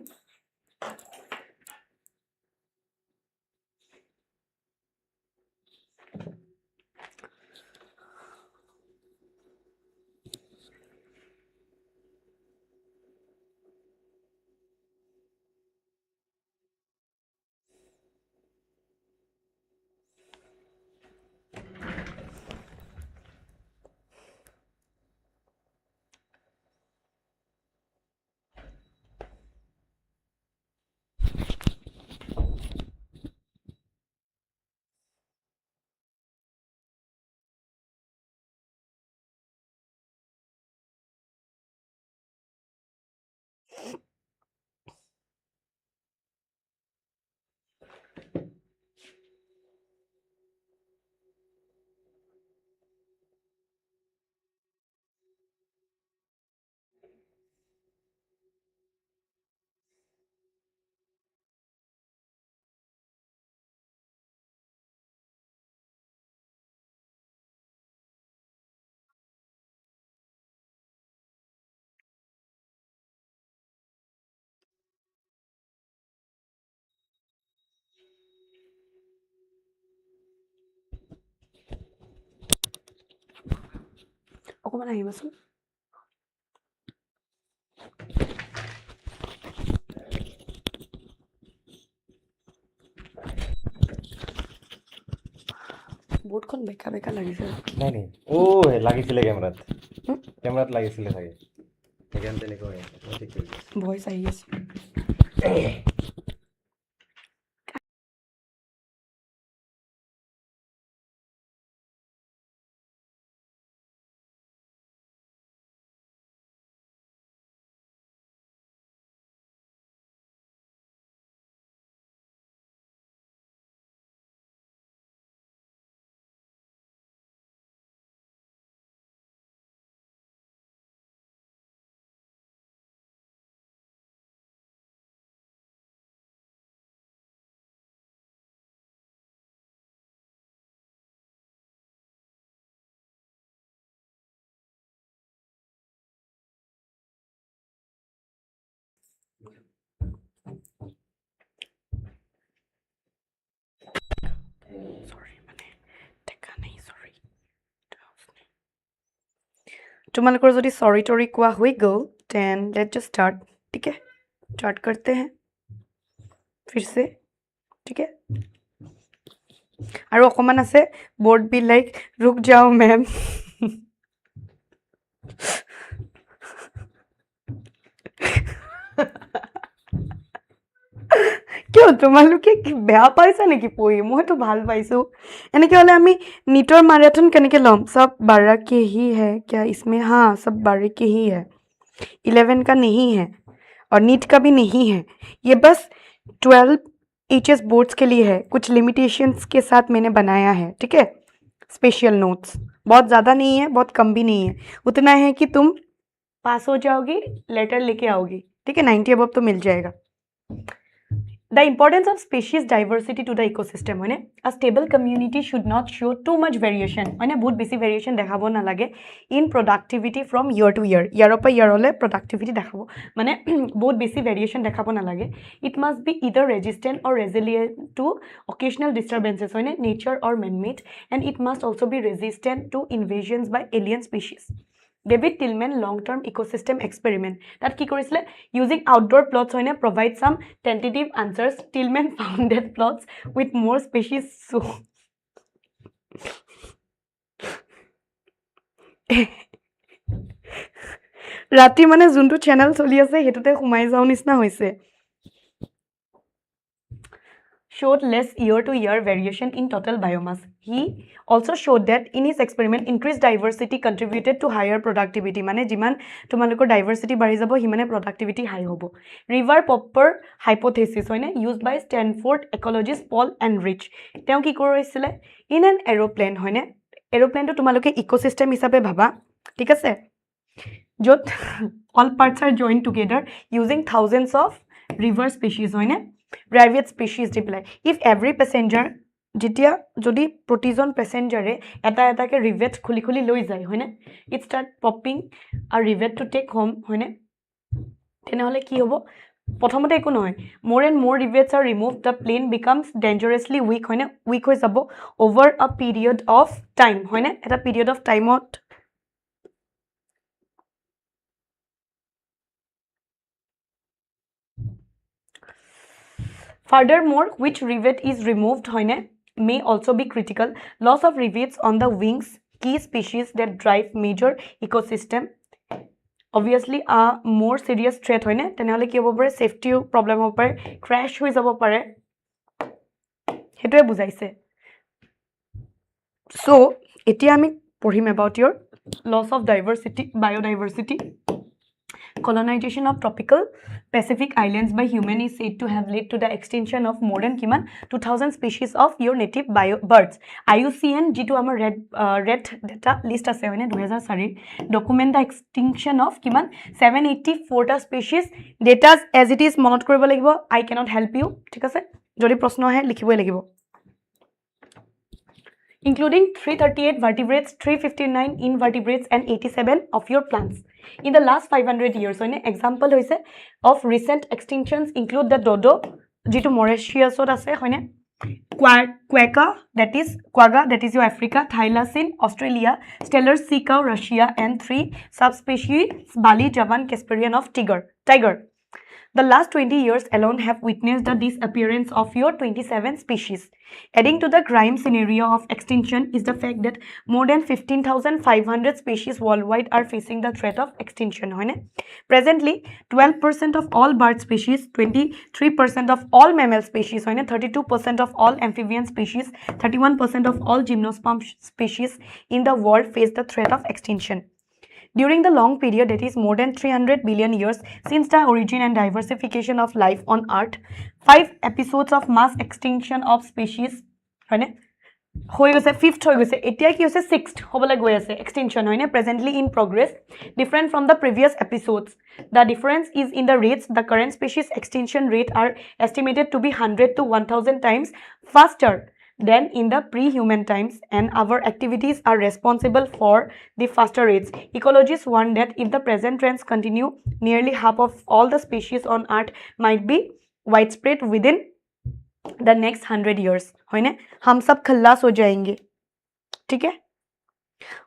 অকমান আহিবচোন বোৰ্ডখন বেকা বেকা লাগিছে নাই নাই ও লাগিছিলে কেমেৰাত লাগিছিলে চাগে সেইকাৰণে তেনেকুৱা হৈ আছে ভইচ আহি আছে Sorry, মানে টেকা নাই, sorry. তোমালোকৰ যদি sorry tory কোৱা হৈ গ'ল, then let's just start. ठीक है? Start करते हैं. फिर से. ठीक है? আৰু অকমান আছে board be like रुक जाओ मैम. কিয় তোমালোকে বেয়া পাইছা নেকি পঢ়ি? মইতো ভাল পাইছো। এনেকে হলে আমি नीटर मैराथन কেনেকে লম? सब 12 के ही है क्या इसमें? हाँ, सब 12 के ही है, 11 का नहीं है और नीट का भी नहीं है। ये बस 12 HS बोर्ड्स के लिए है, कुछ लिमिटेशंस के साथ मैंने बनाया है। ठीक है? स्पेशल नोट्स बहुत ज़्यादा नहीं है, बहुत कम भी नहीं है, उतना है कि तुम पास हो जाओगी, लेटर लेके आओगी। ठीक है? 90 अबव तो मिल जाएगा। The importance of species diversity to the ecosystem. A stable community should not show too much variation. बहुत बेसी variation देखाबो ना लगे in productivity from year to year. Year per year होले productivity देखाबो. बहुत बेसी variation देखाबो ना लगे. It must be either resistant or resilient to occasional disturbances, nature or man-made, and it must also be resistant to invasions by alien species. David Tillman long-term ecosystem experiment. That ki korisile using outdoor plots provide some tentative answers. Tillman found that plots with more species so Rati mane juntu channel choli ase hetute khumai jao nisna hoise. Showed less year-to-year variation in total biomass. He also showed that in his experiment, increased diversity contributed to higher productivity. Mane jiman tumaloko diversity bari jabo himane productivity high hobo. River popper hypothesis used by Stanford ecologist Paul and Rich. Teo ki korisile in an aeroplane aeroplane to tumaloke ecosystem hisabe bhaba. Thik ase? Jot all parts are joined together using thousands of river species private species reply. If every passenger যেতিয়া যদি প্ৰতিজন প্যাসেঞ্জাৰে এটা এটাকে ৰিভেট খুলি খুলি লৈ যায় হয়নে, ইট ষ্টাৰ্ট পপিং আ ৰিভেট টু টেক হোম হয়নে, তেনেহলে কি হ'ব? প্ৰথমতে একো নহয়, more and more rivets are removed, the plane becomes dangerously weak হয়নে, weak হৈ যাব over a period of time হয়নে, এটা period of time to Furthermore, which rivet is removed may also be critical. Loss of rivets on the wings, key species that drive major ecosystem, obviously a more serious threat tenehole ki hobo pare, safety problem hobo pare, crash hoi jabo pare, hetue bujaise. So etia ami পঢ়িম about your loss of diversity, biodiversity. Colonization of tropical Pacific islands by human is said to have led to the extinction of more than 2000 species of your native birds. IUCN jitu amar red data list ase 2004 document the extinction of 784 ta species. Data as it is monot koribo lagibo. I cannot help you. Thik ase? Jodi proshno ahe likhiboi lagibo. Including 338 vertebrates, 359 invertebrates, and 87 of your plants. In the last 500 years, example of recent extinctions include the dodo, jitu Mauritius ase, quagga, that is your Africa, thylacine, Australia, stellar sea cow, Russia, and 3 subspecies, Bali, Javan, Casparian of tiger. The last 20 years alone have witnessed the disappearance of your 27 species. Adding to the crime scenario of extinction is the fact that more than 15,500 species worldwide are facing the threat of extinction. Presently, 12% of all bird species, 23% of all mammal species, 32% of all amphibian species, 31% of all gymnosperm species in the world face the threat of extinction. During the long period, that is more than 300 billion years since the origin and diversification of life on Earth, 5 episodes of mass extinction of species হৈ গৈছে, fifth হৈ গৈছে, এতিয়া কি হৈছে sixth হ'বলৈ গৈ আছে extinction presently in progress, different from the previous episodes. The difference is in the rates. The current species extinction rate are estimated to be 100 to 1000 times faster than in the pre-human times, and our activities are responsible for the faster rates. Ecologists warn that if the present trends continue, nearly half of all the species on Earth might be widespread within the next 100 years. है ना? हम सब खल्लास हो जाएंगे. ठीक है?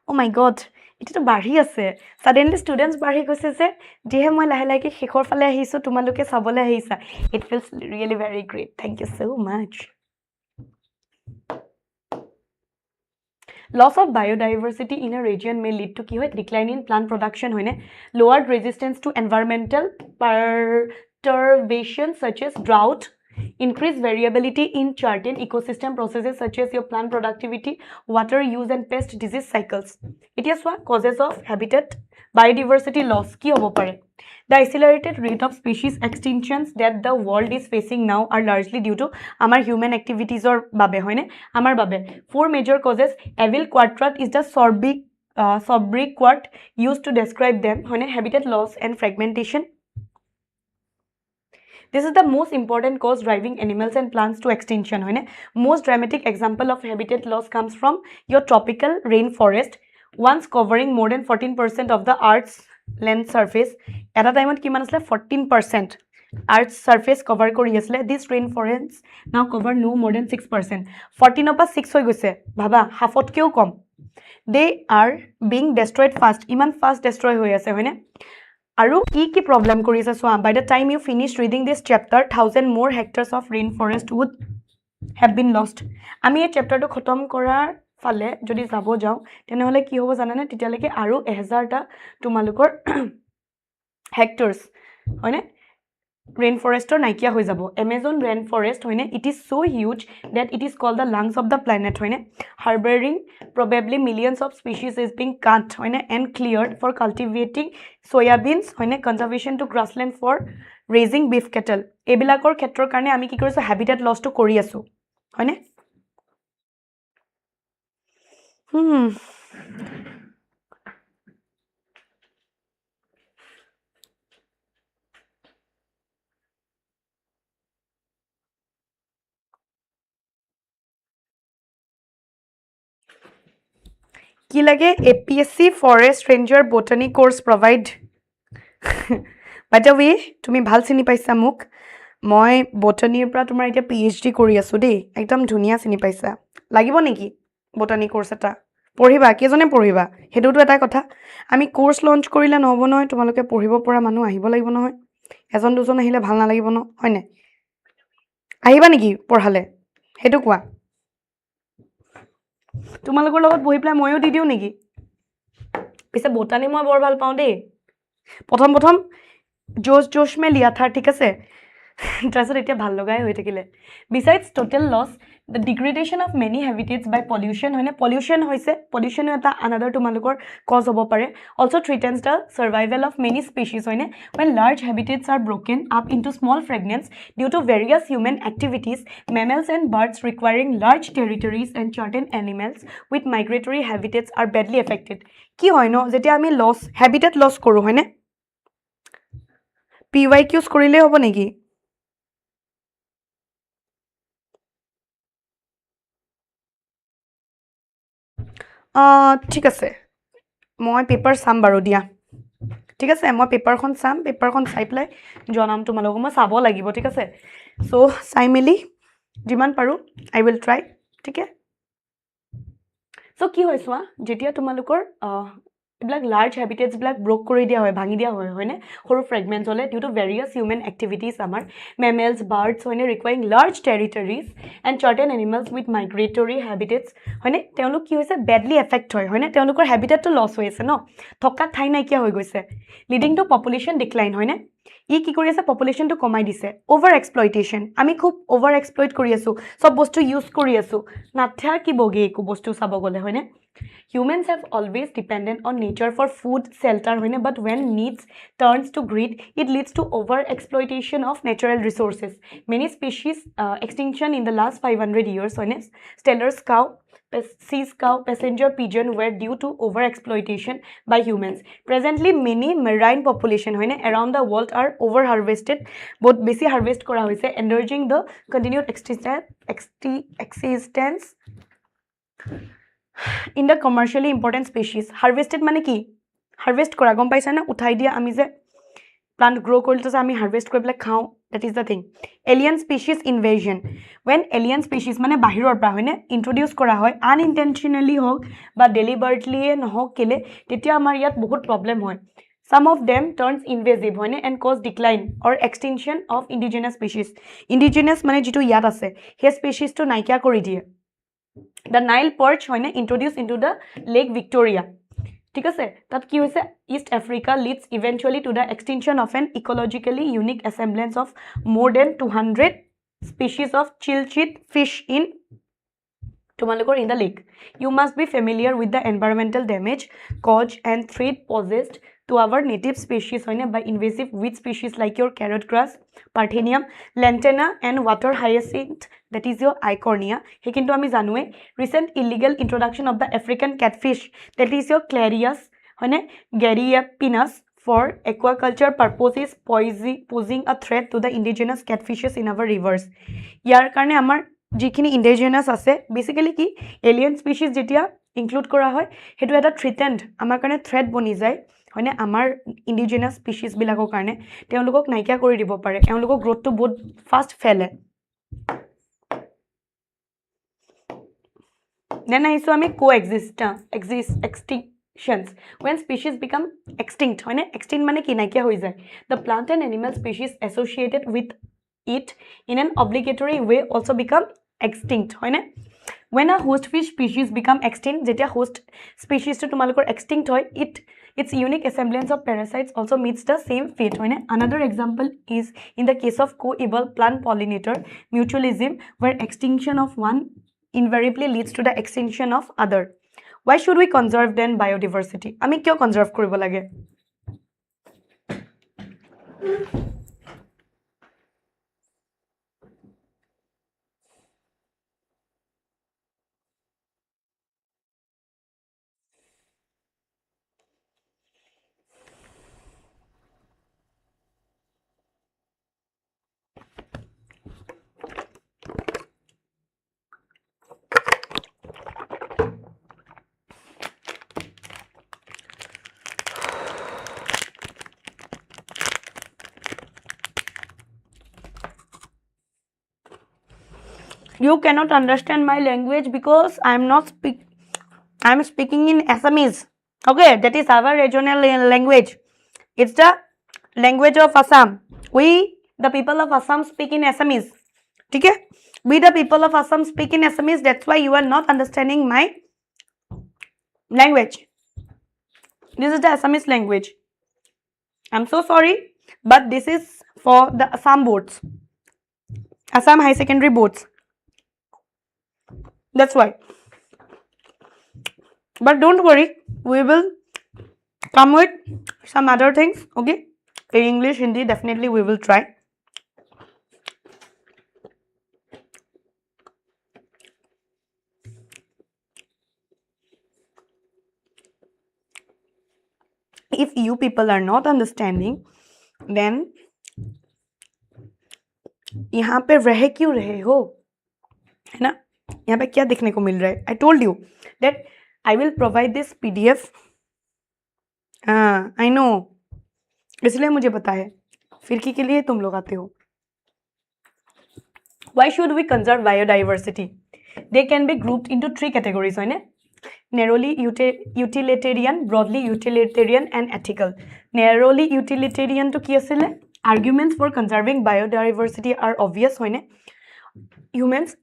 Oh my God. এতিয়াতো বাঢ়ি আছে সাডেনলি ষ্টুডেণ্টছ বাঢ়ি গৈছে যে যিহে মই লাহে লাহে শেষৰ ফালে আহিছোঁ তোমালোকে চাবলৈ আহিছা it feels really very great thank you so much. Loss of biodiversity in a region may lead to কি হয় decline in plant production হয় নে lowered resistance to environmental perturbations such as drought, increased variability in certain ecosystem processes such as your plant productivity, water use and pest disease cycles. It is what causes of habitat biodiversity loss কি হ'ব পাৰে The accelerated rate of species extinctions that the world is facing now are largely due to our human activities or babe hoine amar babe. Four major causes. Evil quadrat is the sobriquet used to describe them hoine habitat loss and fragmentation. This is the most important cause driving animals and plants to extinction hoine. Most dramatic example of habitat loss comes from your tropical rainforest, once covering more than 14% of the Earth's land surface. At a time at kiman asle 14% Earth's surface cover kori asle. These rainforests now cover no more than 6%. 14 opa 6 hoi goise bhaba half ot keu kom. They are being destroyed fast. Iman fast destroy hoi ase hoine. Aru ki problem kori ase so by the time you finish reading this chapter 1000 more hectares of rainforest would have been lost. Ami ei chapter to khatam korar ফালে যদি যাব যাও তেনেহলে কি হ'ব জানানে তেতিয়ালৈকে আৰু 1000 টা তোমালোকৰ হেক্টৰস হয়নে rainforester নাইকিয়া হৈ যাব Amazon rainforest হয়নে it is so huge that it is called the lungs of the planet হয়নে harboring probably millions of species is being cut হয়নে and cleared for cultivating soybeans হয়নে conservation to grassland for raising beef cattle এবিলাকৰ ক্ষেত্ৰৰ কাৰণে আমি কি কৰিছো habitat loss to কৰি আছো হয়নে কি লাগে APSC Forest Ranger Botany course provide by the way তুমি ভাল চিনি পাইছা মোক মই বটানিৰ পৰা তোমাৰ এতিয়া PhD কৰি আছো দেই একদম ধুনিয়া চিনি পাইছা লাগিব নেকি বটানি কোর্স এটা পঢ়িবা কেজনে পঢ়িবা হেতুটো এটা কথা আমি কোর্স লঞ্চ কৰিলে নহব নহয় তোমালোকে পঢ়িব পৰা মানুহ আহিব লাগিব নহয় এজন দুজন আহিলে ভাল নালাগিব ন হয় নাই আহিবা নেকি পঢ়ালে হেতু কোৱা তোমালোকৰ লগত বহি প্লাই ময়ো দি দিও নেকি পিছে বটানি মই বৰ ভাল পাওঁ দেই প্ৰথম जोश में लिया था ठीक আছে তাৰছত এতিয়া ভাল লগাই হৈ থাকিলে besides total loss the degradation of many habitats by pollution হয়নে pollution হৈছে pollution এটা another তোমালোকৰ cause হ'ব পাৰে also threatens the survival of many species হয়নে when large habitats are broken up into small fragments due to various human activities mammals and birds requiring large territories and certain animals with migratory habitats are badly affected কি হয় ন যেতিয়া আমি loss habitat loss কৰো হয়নে PYQs কৰিলে হ'ব নেকি ঠিক আছে মই পেপাৰ চাম বাৰু দিয়া ঠিক আছে মই পেপাৰখন চাম পেপাৰখন চাই প্লাই জনাম তোমালোকক মই চাব লাগিব ঠিক আছে সো চাই মেলি যিমান পাৰো আই উইল ট্ৰাই ঠিক আছে সো কি হৈছোৱা যেতিয়া তোমালোকৰ black large habitats black broke kori dia hoy bhangi dia hoy ne horu fragments hole due to various human activities amar mammals birds hoine requiring large territories and certain animals with migratory habitats hoine teoluk ki hoise badly affect hoy hoine teolukor habitat to loss hoise no thokka thai nai kia hoy goise leading to population decline hoine ই কি কৰি আছে population two কমাই দিছে over exploitation আমি খুব over exploit কৰি আছো সব বস্তু ইউজ কৰি আছো নাথা কি বগে একো বস্তু চাব গলে হয়নে humans have always depended on nature for food shelter hoine but when needs turns to greed it leads to over exploitation of natural resources many species extinction in the last 500 years hoine stellar's cow sea cow passenger pigeon were due to over exploitation by humans presently many marine population hoine around the world are over harvested both basi harvest kora hoise encouraging the continued existence in the commercially important species. Harvested মানে কি? Harvest কৰা গম পাইছা না উঠাই দিয়া আমি যে plant grow কৰিলে যে আমি harvest কৰি পেলাই খাওঁ that is the thing. Alien species invasion. When alien species মানে বাহিৰৰ পৰা হয়নে introduce কৰা হয় unintentionally হওক বা deliberately নহওক কেলে তেতিয়া আমাৰ ইয়াত বহুত problem হয়. Some of them turns invasive হয়নে and cause decline or extinction of indigenous species. Indigenous মানে যেটো ইয়াত আছে সেই species to নাইকিয়া কৰি দিয়ে. The Nile perch হয়নে introduced into the Lake Victoria. ঠিক আছে তাত কি হৈছে East Africa leads eventually to the extinction of an ecologically unique assemblage of more than 200 species of chilchid fish in তোমালোকৰ in the lake. You must be familiar with the environmental damage caused and threat posed to our native species by invasive weed species like your carrot grass, Parthenium, lantana, and water hyacinth, that is your Eichhornia. Hekinto ami janue. Recent illegal introduction of the African catfish, that is your Clarias, Garriapinus, for aquaculture purposes, posing a threat to the indigenous catfishes in our rivers. Yar karne amar যিখিনি indigenous আছে basically কি alien স্পিচিজ যেতিয়া include কৰা হয় হেতু এটা থ্ৰেটেন্ড আমাৰ কাৰণে থ্ৰেট বনি যায় হয়নে আমাৰ ইন্ডিজিনাস স্পিচিজ বিলাকৰ কাৰণে তেওঁলোকক নাইকিয়া কৰি দিব পাৰে তেওঁলোকৰ গ্ৰোথটো বহুত ফাষ্ট ফেলে দেন আহিছো আমি extinctions when species become extinct হয়নে extinct মানে কি নাইকিয়া হৈ যায় the plant and animal species associated with it in an obligatory way also become extinct hoine when a host fish species become extinct jetia host species to tumalukor extinct hoy its unique assemblance of parasites also meets the same fate hoine another example is in the case of co-eval plant pollinator mutualism where extinction of one invariably leads to the extinction of other. Why should we conserve then biodiversity ami kyo conserve koribo lage You cannot understand my language because I am speaking in Assamese. Okay, that is our regional language. It's the language of Assam. We, the people of Assam, speak in Assamese. Okay? We, the people of Assam, speak in Assamese. That's why you are not understanding my language. This is the Assamese language. I'm so sorry, but this is for the Assam boards. Assam High Secondary boards. That's why. But don't worry, we will come with some other things, okay? In English, Hindi, definitely we will try. If you people are not understanding, then यहाँ पे रहे क्यों रहे हो है ना यहाँ पे क्या देखने को मिल रहा है I told you that I will provide this PDF I know इसलिए मुझे पता है फिरकी के लिए तुम लोग आते हो Why should we conserve biodiversity? They can be grouped into 3 categories है ना narrowly utilitarian, broadly utilitarian and ethical. Narrowly utilitarian to ki asile arguments for conserving biodiversity are obvious hoine humans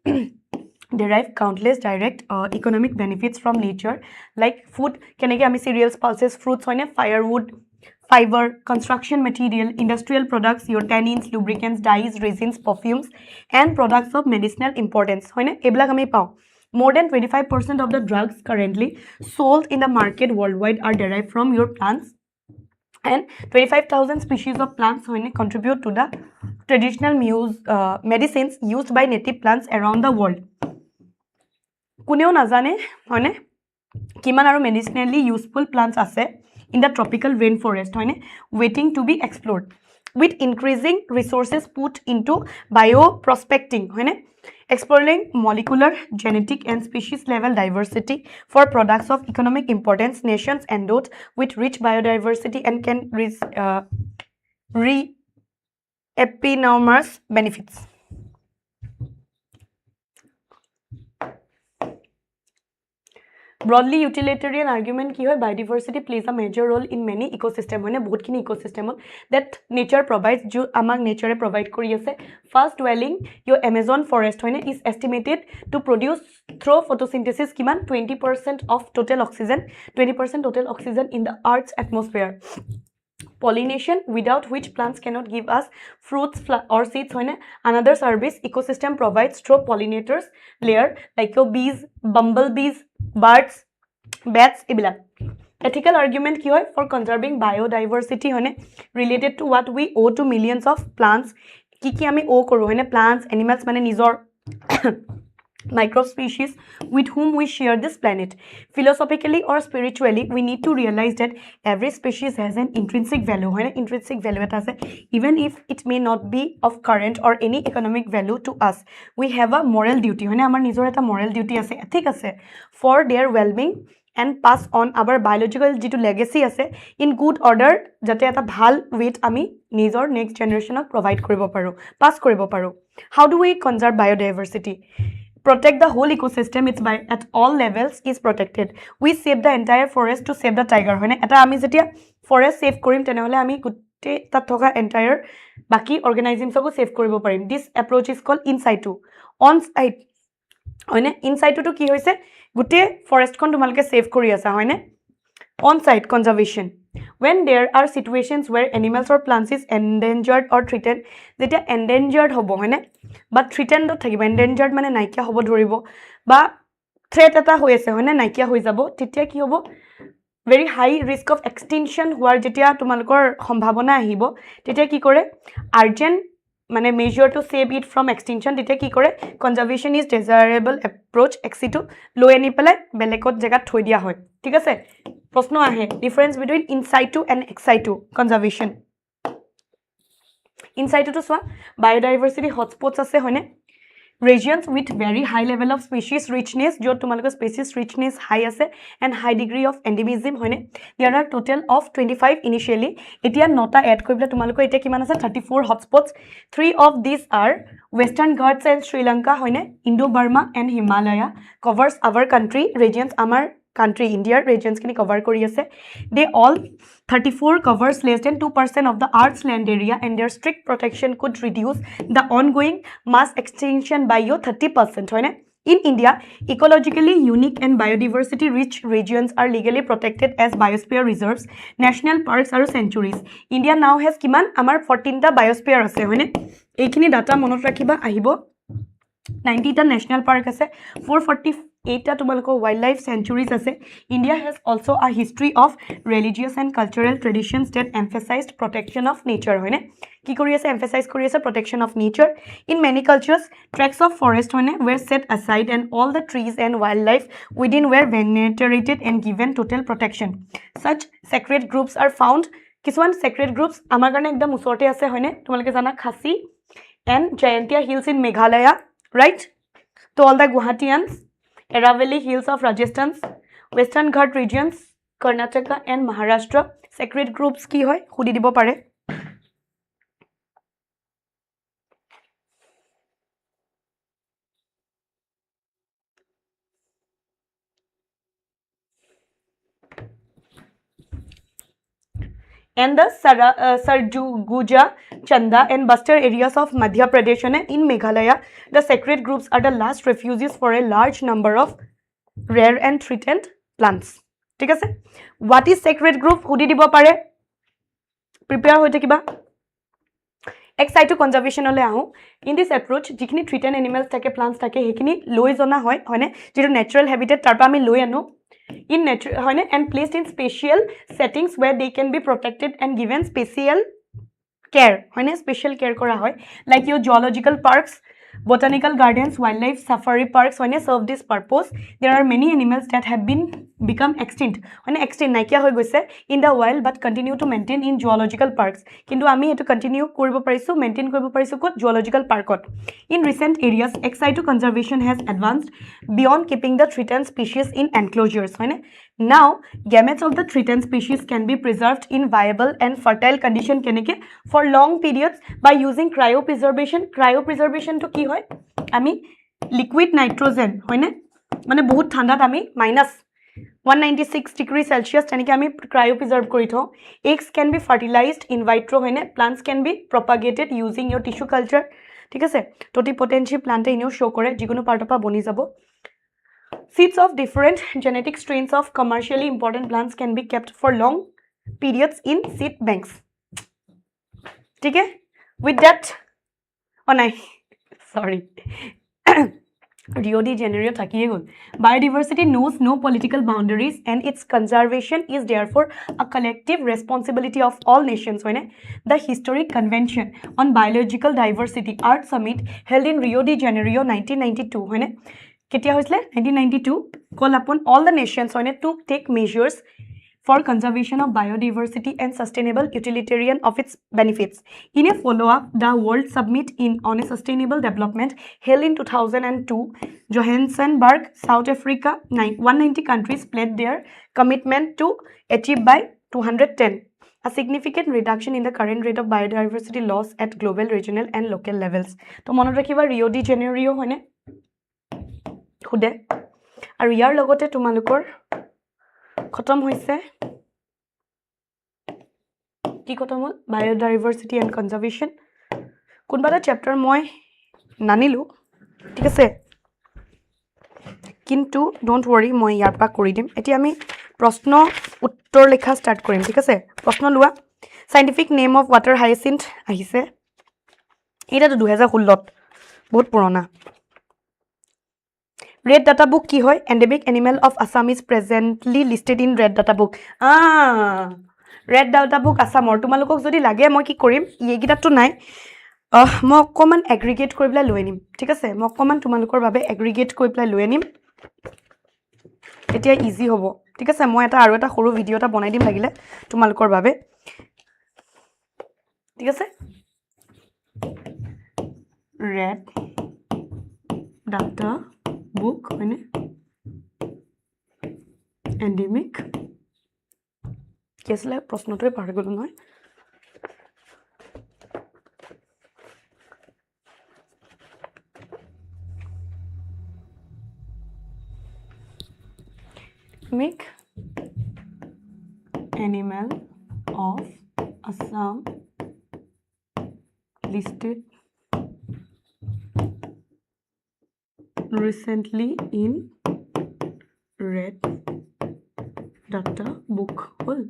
derive countless direct economic benefits from nature like food keneke ami cereals pulses fruits hoine firewood fiber construction material industrial products your tannins lubricants dyes resins perfumes and products of medicinal importance hoine eblak ami pao more than 25% of the drugs currently sold in the market worldwide are derived from your plants and 25,000 species of plants contribute to the traditional medicines used by native plants around the world. Kuneo nazane hoine kiman aru medicinally useful plants ase in the tropical rainforest hoine waiting to be explored. with increasing resources put into bioprospecting, hoine? Exploring molecular, genetic, and species level diversity for products of economic importance, nations endowed with rich biodiversity and can reap enormous benefits. Broadly utilitarian argument ki hoy biodiversity plays a major role in many ecosystem hoine bahut kini ecosystem that nature provides jo amak nature provide kori ase fast dwelling your Amazon forest hoine is estimated to produce through photosynthesis kiman 20% of total oxygen in the earth's atmosphere. Pollination, without which plants cannot give us fruits or seeds, hoine another service ecosystem provides through pollinators layer like your bees, bumblebees, birds, bats, ibila. Ethical argument ki hoy for conserving biodiversity hoine related to what we owe to millions of plants. Ki ami owe koru hoine plants, animals mane nijor microspecies with whom we share this planet. Philosophically or spiritually, we need to realize that every species has an intrinsic value. Intrinsic value even if it may not be of current or any economic value to us. We have a moral duty. Amar nijor eta moral duty ase, thik ase, for their well-being and pass on our biological jitu legacy ase in good order jate eta bhal weight ami nijor next generation provide koribo paru, pass koribo paru. How do we conserve biodiversity? Protect the whole ecosystem. It's by at all levels is protected. We save the entire forest to save the tiger. Hoine eta ami jetia forest save korim tenehole ami gutte tat thoka entire baki organisms ko save koribo parim. This approach is called in situ. On site hoine in situ to ki hoise gutte forest kon tumalke save kori asa hoine. On site conservation. When there are situations where animals or plants is endangered or threatened, jetia endangered hobo hoine but threatened thakibo, endangered mane naikia hobo dhoribo ba threat eta hoi ase hoine naikia hoi jabo, titia ki hobo very high risk of extinction hoar jetia tumalkor sombhavona ahibo, titia ki kore urgent mane measure to save it from extinction, titia ki kore conservation is desirable approach exitu loi ani pele belekot jagat thoi dia hoy. ঠিক আছে প্রশ্ন আহে difference between in situ and ex situ conservation. In situ to swa biodiversity hotspots ase hoine regions with very high level of species richness jo tumalko species richness high ase and high degree of endemism hoine there are total of 25 initially etia nota add koribla tumalko etia kiman ase 34 hotspots. 3 of these are Western Ghats and Sri Lanka hoine Indo Burma and Himalaya covers our country regions amar country India regions kini cover kori ase. They all 34 covers less than 2% of the earth's land area and their strict protection could reduce the ongoing mass extinction by 30% hoine. In India, ecologically unique and biodiversity rich regions are legally protected as biosphere reserves, national parks or sanctuaries. India now has kiman amar 14 ta biosphere ase hoine. Ekhini data monot rakhiba ahibo 90 ta national park ase, 448 ta tumalko wildlife sanctuaries ase. India has also a history of religious and cultural traditions that emphasized protection of nature hoine. Ki kori ase emphasize kori ase protection of nature. In many cultures tracts of forest hoine were set aside and all the trees and wildlife within were venerated and given total protection. Such sacred groups are found. Kisuan sacred groups amar karone ekdam usorte ase hoine tumalke jana Khasi and Jayantia hills in Meghalaya, right? To all the Guwahatians, Aravalli hills of Rajasthan, Western Ghat regions, Karnataka and Maharashtra. Sacred groups ki hoy khudi dibo pare. And the Sarguja, Chanda and Buster areas of Madhya Pradesh in Meghalaya, the sacred groups are the last refuges for a large number of rare and threatened plants. ঠিক আছে? What is sacred group? Hudi dibo pare? Prepare hoite kiba? Ex situ conservation ole ahu. In this approach, jikhini threatened animals take plants take hekini loi jona hoy hoine jitu natural habitat tarpa ami loi anu in nature hoine and placed in special settings where they can be protected and given special care hoine special care kora hoy like your zoological parks botanical gardens, wildlife safari parks when serve this purpose. There are many animals that have become extinct when extinct naikya hoi goise in the wild but continue to maintain in zoological parks. Kintu ami etu continue koribo parisu, maintain koribo parisu kot zoological parkot. In recent areas, ex-situ conservation has advanced beyond keeping the threatened species in enclosures. Now, gametes of the threatened species can be preserved in viable and fertile condition for long periods by using cryopreservation. Cryopreservation to ki hoy? Ami liquid nitrogen hoine mane bahut thandat ami minus 196 degrees Celsius tenike ami cryopreserve kori thau. Eggs can be fertilized in vitro hoine. Plants can be propagated using your tissue culture. ঠিক আছে totipotency plant e ineo show kore jikono part pa boni jabo. Seeds of different genetic strains of commercially important plants can be kept for long periods in seed banks. ठीक है with that oh nai sorry Rio de Janeiro thakiye gol. Biodiversity knows no political boundaries and its conservation is therefore a collective responsibility of all nations. The historic convention on biological diversity Earth Summit held in Rio de Janeiro 1992 ketia hoisle 1992 call upon all the nations to take measures for conservation of biodiversity and sustainable utilitarian of its benefits. In a follow-up, the World Summit on a Sustainable Development held in 2002, Johannesburg, South Africa, 190 countries pledged their commitment to achieve by 210 a significant reduction in the current rate of biodiversity loss at global, regional, and local levels. To monot rakhiba Rio de Janeiro hoine hude aru yar logote tumalukor খতম হৈছে কি খতম হল biodiversity and conservation কোনবা এটা chapter মই নানিলো ঠিক আছে কিন্তু ডোন্ট ওয়াৰি মই ইয়াৰ পা কৰি দিম এটি আমি প্ৰশ্ন উত্তৰ লেখা ষ্টাৰ্ট কৰিম ঠিক আছে প্ৰশ্ন লোৱা scientific name of water hyacinth আহিছে এটা 2016 ত বহুত পুৰণা Red Data Book ki hoy? Endemic animal of Assam is presently listed in Red Data Book. Red Data Book Assam or tumalukok jodi lage moi ki korim ye gita to nai mo common aggregate kori pla loi nim ঠিক আছে mo common tumalukor babe aggregate kori pla loi nim etia easy hobo ঠিক আছে মই এটা আৰু এটা সৰু video এটা বনাই দিম লাগিলে tumalukor babe ঠিক আছে Red Data book hoine endemic kesla prashnotoy par golo noy endemic animal of Assam listed recently in Red Data Book hol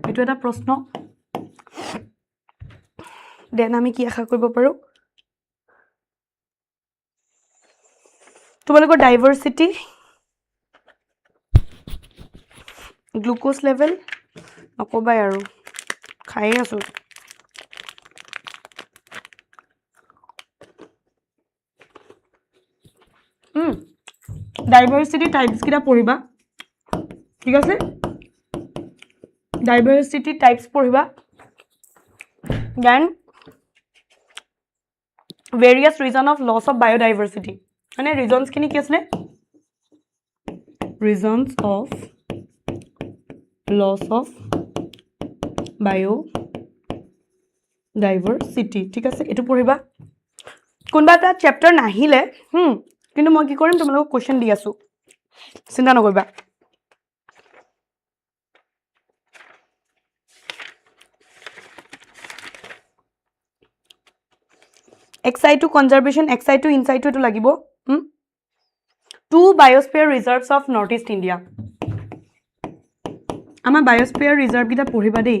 etu eta proshno den ami ki akha koribo paru tumalukor diversity glucose level nakobai aru khai asu diversity types kita poriba ঠিক আছে diversity types পঢ়িবা then various reason of loss of biodiversity মানে reasons খিনি কি আছে reasons of loss of biodiversity ঠিক আছে এটো পঢ়িবা কোনবা এটা চ্যাপ্টাৰ নাহিলে কিন্তু মই কি কৰিম তোমালোকক কোৱেশ্চন দি আছো চিন্তা নকৰিবা Ex-situ conservation, ex-situ, in-situ to lagibo. 2 biosphere reserves of Northeast India. Ama biosphere reserve kita poriba dei.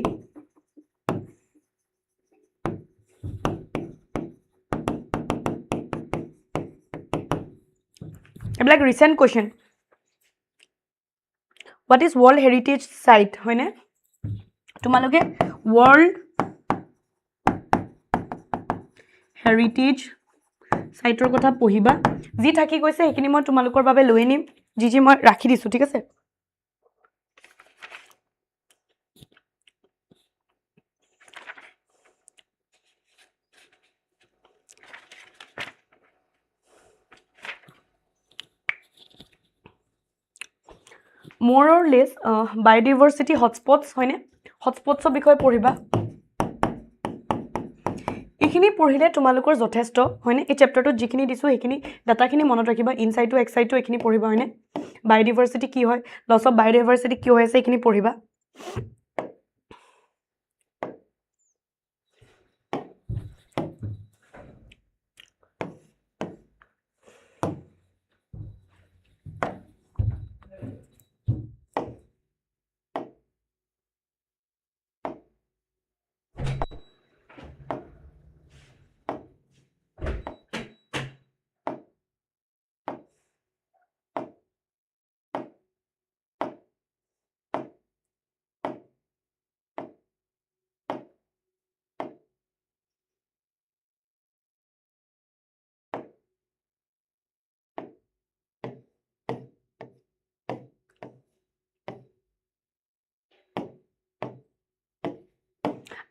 Like recent question. What is World Heritage Site? Hoine? Tumaloke World Heritage সাইটৰ কথা পঢ়িবা যি থাকি গৈছে সেইখিনি মই তোমালোকৰ বাবে লৈ নিম যি মই ৰাখি দিছো ঠিক আছে more or less biodiversity hotspots হয়নে hotspots বিষয়ে পঢ়িবা এইখিনি পঢ়িলে তোমালোকৰ যথেষ্ট হয়নে এই চ্যাপ্টাৰটোত যিখিনি দিছো সেইখিনি ডাটাখিনি মনত ৰাখিবা ইনসাইড টু এক্সাইড টু এইখিনি পঢ়িবা হয়নে বায়োডাইভাৰ্সিটি কি হয় লস অফ বায়োডাইভাৰ্সিটি কি হৈ আছে এইখিনি পঢ়িবা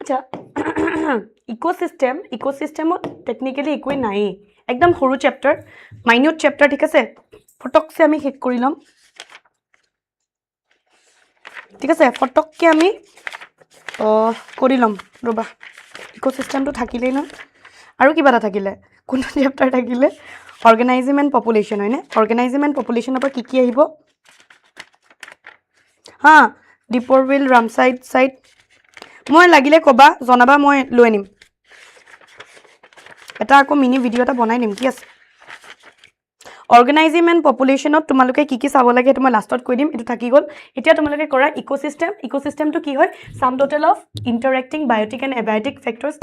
আচ্ছা ইকোসিস্টেমত টেকনিক্যালি একোই নাই একদম সৰু চ্যাপ্টাৰ মাইনিউট চ্যাপ্টাৰ ঠিক আছে ফটকছে আমি শেষ কৰি লম ঠিক আছে ফটককে আমি কৰি লম ৰবা ইকোসিস্টেমটো থাকিলেই না আৰু কিবা এটা থাকিলে কোনটো চ্যাপ্টাৰ থাকিলে অৰ্গানাইজিম এণ্ড পপুলেশ্যন হয়নে অৰ্গানাইজিম এণ্ড পপুলেশ্যনৰ পৰা কি আহিব হা ডিপৰবিল ৰামসাইড সাইড মই লাগিলে কবা জনাবা মই লৈ নিম এটা আকৌ মিনি ভিডিও এটা বনাই নিম কি আছে অৰ্গানাইজিম এণ্ড পপুলেশ্যনত তোমালোকে কি চাব লাগে এটা মই লাষ্টত কৈ দিম এটো থাকি গল এতিয়া তোমালোকে কৰা ইকোসিস্টেমটো কি হয় sum total of interacting biotic and abiotic factors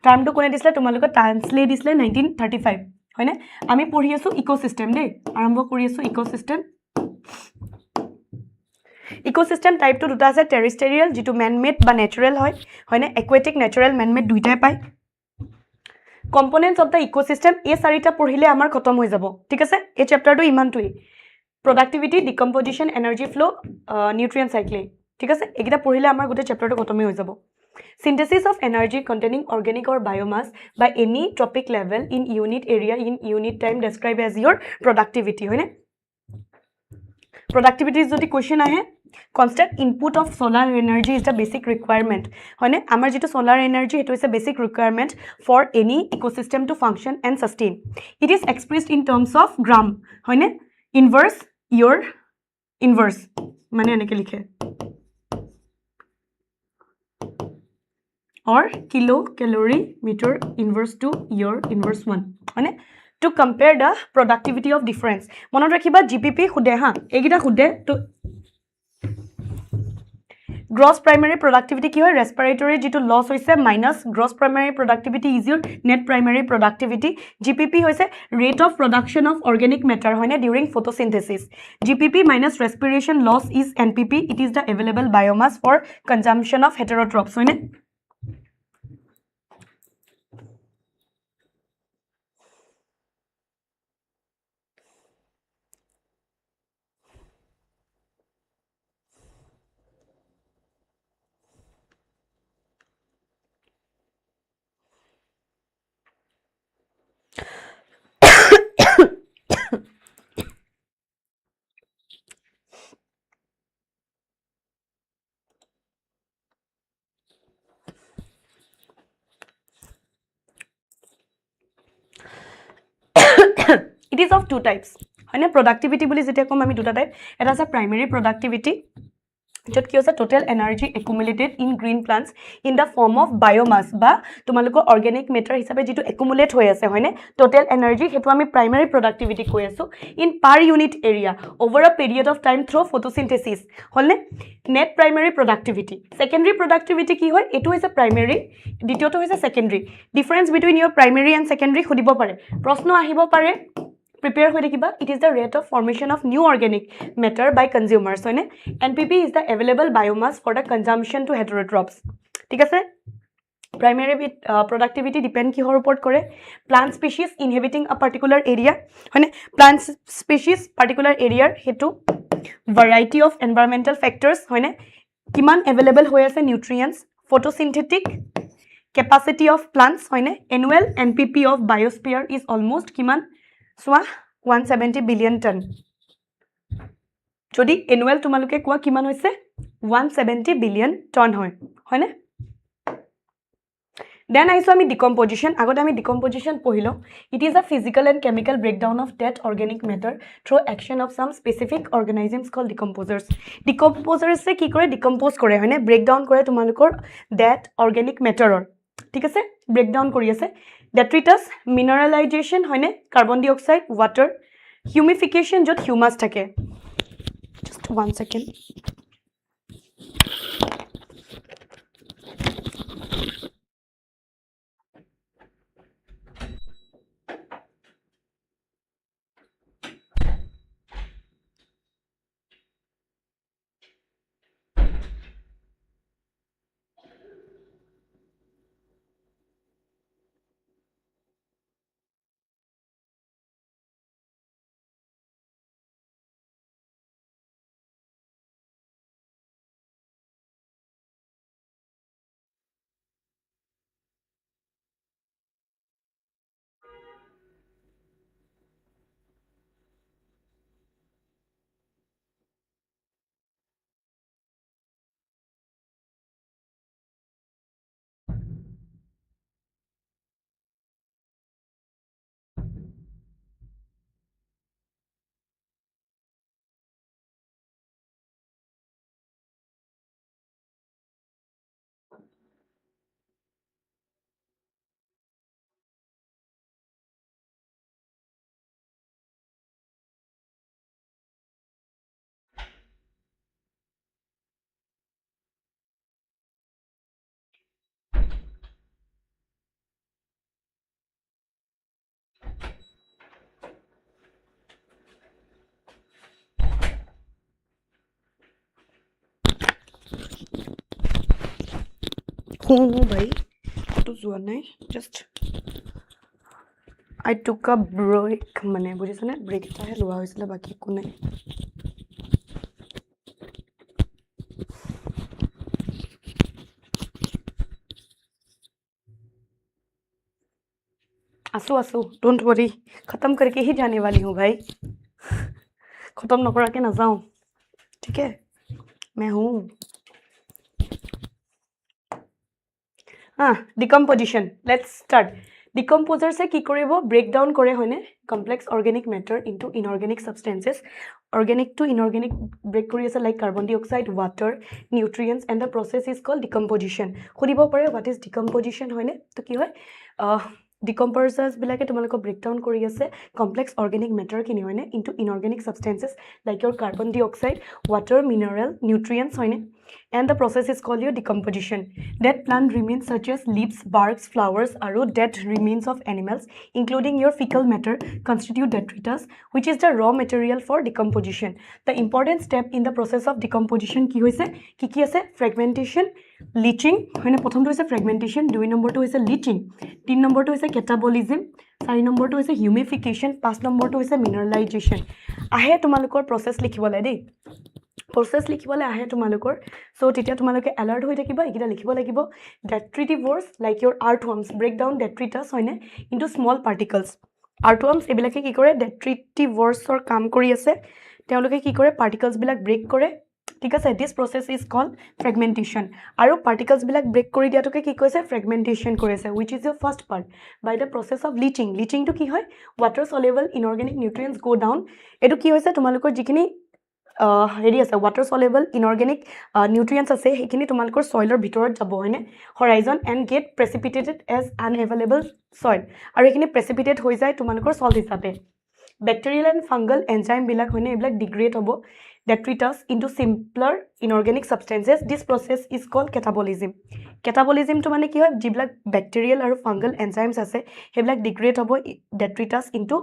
টাৰ্মটো কোনে দিছিলে তোমালোকে ট্ৰান্সলেট দিছিলে 1935 হয়নে আমি পঢ়ি আছো ইকোসিস্টেম দেই আৰম্ভ কৰি আছো ইকোসিস্টেম ইকোসিস্টেম টাইপটো দুটা আছে টেৰেষ্ট্ৰিয়েল যেটো ম্যান মেড বা ন্যাচাৰাল হয় হয়নে একুৱেটিক ন্যাচাৰাল ম্যান মেড দুইটাই পায় কম্পোনেন্টস অফ দা ইকোসিস্টেম এই চাৰিটা পঢ়িলে আমাৰ খতম হৈ যাব ঠিক আছে এই চ্যাপ্টাৰটো ইমানটোই productivity decomposition energy flow nutrient cycling ঠিক আছে এইকেইটা পঢ়িলে আমাৰ গোটেই চ্যাপ্টাৰটো খতমই হৈ যাব synthesis of energy containing organic or biomass by any tropic level in unit area in unit time described as your productivity হয়নে productivity যদি কোৱেশ্চন আহে constant input of solar energy is the basic requirement হয়নে আমাৰ যেটো solar energy এটো is a basic requirement for any ecosystem to function and sustain it is expressed in terms of gram হয়নে inverse your inverse মানে এনেকে লিখে or kilo calorie meter inverse to your inverse 1 হয়নে to compare the productivity of difference মনত ৰাখিবা gpp খুদে হা এইগিটা খুদে তো gross primary productivity কি হয় respiratory যেটো লস হৈছে minus gross primary productivity is your net primary productivity gpp হৈছে rate of production of organic matter হয়নে during photosynthesis gpp minus respiration loss is npp it is the available biomass for consumption of heterotrophs হয়নে it is of two types হয়নে productivity বুলি যেটা কম আমি দুটা type এটা আছে primary productivity যত কি আছে total energy accumulated in green plants in the form of biomass বা তোমালোকৰ organic matter হিচাপে যেটো accumulate হৈ আছে হয়নে total energy হেতু আমি primary productivity কৈ আছো in per unit area over a period of time through photosynthesis হলনে net primary productivity secondary productivity কি হয় এটো হৈছে primary দ্বিতীয়টো হৈছে secondary difference between your primary and secondary খুদিব পাৰে প্ৰশ্ন আহিব পাৰে prepare হৈ থাকিবা it is the rate of formation of new organic matter by consumers হয়নে npp is the available biomass for the consumption to heterotrophs ঠিক আছে Primary productivity depend কিহৰ ওপৰত কৰে plant species inhabiting a particular area হয়নে plant species particular area হেতু variety of environmental factors হয়নে কিমান available হৈ আছে nutrients photosynthetic capacity of plants হয়নে annual npp of biosphere is almost কিমান সোৱা 170 billion ton যদি annual তোমালোকে কোৱা কিমান হৈছে 170 billion ton হয় হয়নে Then I saw decomposition. Agot ami decomposition pohilo. It is a physical and chemical breakdown of that organic matter through action of some specific organisms called decomposers. Decomposers se ki kore decompose kore hoine breakdown kore tumalukor that organic matter or. Thik ase breakdown kori ase. Detritus mineralization hoine carbon dioxide water humification jot humus thake. Just 1 second. Oh, bhai. To zoa nai. Just. I took a break. Mane, bujhiso na break ta hai loa hoisile baki ko nai. आसू don't worry खत्म करके ही जाने वाली हूँ भाई खत्म न करा के ना जाऊं ठीक है मैं हूँ decomposition let's start decomposer say key करेबो break down करे होने complex organic matter into inorganic substances organic to inorganic break करी আছে like carbon dioxide water nutrients and the process is called decomposition खुदिबो परे what is decomposition होने तो की होय decomposers bilake tumaloko breakdown kori ase complex organic matter kini hoine into inorganic substances like your carbon dioxide water mineral nutrients hoine and the process is called your decomposition dead plant remains such as leaves barks flowers aro dead remains of animals including your fecal matter constitute detritus which is the raw material for decomposition the important step in the process of decomposition ki hoise ki ase fragmentation leaching hoine prothom to hoise fragmentation 2 number to hoise leaching 3 number to hoise catabolism 4 number to hoise humification 5 number to hoise mineralization ahe tumalukor process likhibole dei process likhibole ahe tumalukor so titia tumaloke alert hoi thakiba egida likhibo lagibo detritivores like your earthworms break down detritus hoine into small particles earthworms ebilake ki kore detritivores or kaam kori ase teoloke ki kore particles bilak break kore ঠিক আছে this process is called fragmentation আৰু particles বিলাক break কৰি দিয়াটোকে কি কৈছে fragmentation কৰিছে which is your first part by the process of leaching leaching to কি হয় water soluble inorganic nutrients go down এটো কি হৈছে তোমালোকৰ যিখিনি হেৰি আছে water soluble inorganic nutrients আছে হেখিনি তোমালোকৰ soilৰ ভিতৰত যাব হয়নে horizon and get precipitated as unavailable soil আৰু হেখিনি precipitate হৈ যায় তোমালোকৰ salt হিচাপে bacterial and fungal enzyme bilak hoine eblak degrade hobo detritus into simpler inorganic substances this process is called catabolism catabolism to mane ki hoy jiblak bacterial aru fungal enzymes ase heblak degrade hobo detritus into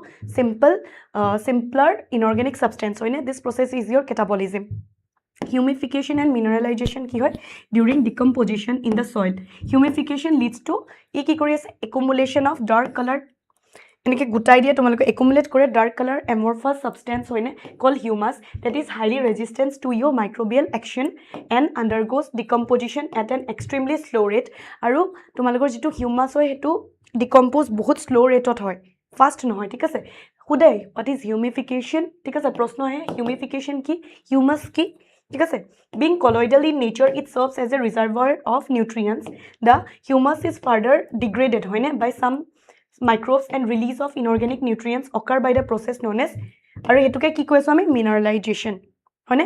simpler inorganic substance hoine this process is your catabolism Humification and mineralization কি হয় during decomposition in the soil. Humification leads to কি কৰি আছে accumulation of dark colored এনেকৈ গোটাই দিয়ে তোমালোকে accumulate কৰে dark color amorphous substance হয়নে called humus that is highly resistant to your microbial action and undergoes decomposition at an extremely slow rate আৰু তোমালোকৰ যেটো humus হয় হেতু decompose বহুত slow rate হয় fast নহয় ঠিক আছে খুদাই what is humification ঠিক আছে প্ৰশ্ন আহে humification কি humus কি ঠিক আছে being colloidal in nature it serves as a reservoir of nutrients the humus is further degraded হয়নে by some microbes and release of inorganic nutrients occur by the process known as আৰু হেতুকে কি কৈছো আমি mineralization হয়নে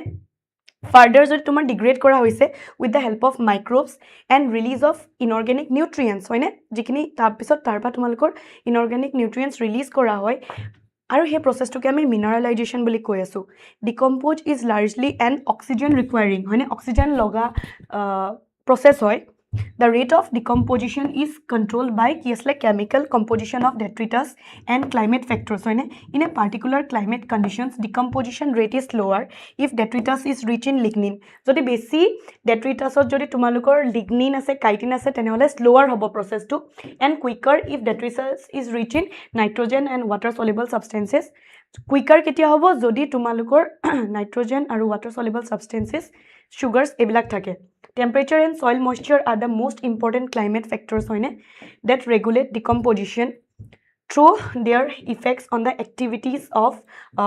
further যদি তোমাৰ degrade কৰা হৈছে with the help of microbes and release of inorganic nutrients হয়নে যিখিনি তাৰ পিছত তাৰপা তোমালোকৰ inorganic nutrients release কৰা হয় আৰু হে processটোকে আমি mineralization বুলি কৈ আছো decompose is largely an oxygen requiring হয়নে oxygen লগা process হয় the rate of decomposition is controlled by chemical composition of detritus and climate factors হয়নে in a particular climate conditions decomposition rate is lower if detritus is rich in lignin যদি বেছি detritusত যদি তোমালোকৰ lignin আছে chitin আছে তেনেহলে slower হ'ব processটো and quicker if detritus is rich in nitrogen and water soluble substances quicker কেতিয়া হ'ব যদি তোমালোকৰ nitrogen আৰু water soluble substances sugars এবিলাক থাকে temperature and soil moisture are the most important climate factors that regulate decomposition through their effects on the activities of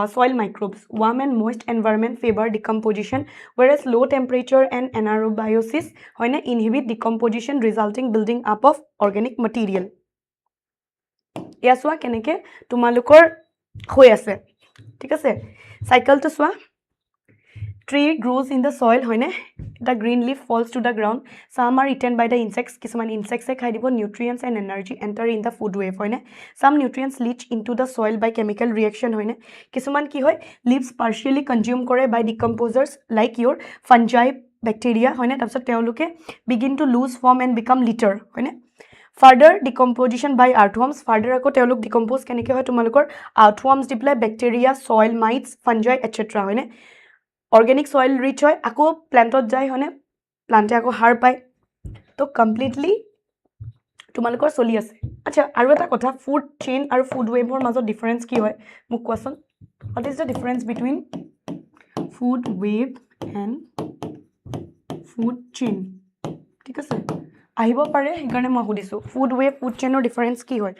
soil microbes. Warm and moist environment favor decomposition, whereas low temperature and anaerobiosis inhibit decomposition, resulting building up of organic material. Yaswa keneke tumalukor hoi ase. Thik ase? Cycle to swa. Tree grows in the soil hoine the green leaf falls to the ground some are eaten by the insects kisuman insects khai dibo nutrients and energy enter in the food wave hoine some nutrients leach into the soil by chemical reaction hoine kisuman ki hoy leaves partially consumed kore by decomposers like your fungi bacteria hoine tapsot teoluke begin to lose form and become litter hoine further decomposition by earthworms further ako teoluk decompose keneke hoy tumalukor earthworms dipla bacteria soil mites fungi etc hoine organic soil rich hoy ako plantot jai hone plante ako har pai to completely tumalukor soli ase acha aru eta kotha food chain aru food web or majo difference ki hoy muk question what is the difference between food web and food chain ঠিক আছে আহিব পাৰে হেকাৰণে মই সুধিছো food web food chain or difference কি হয়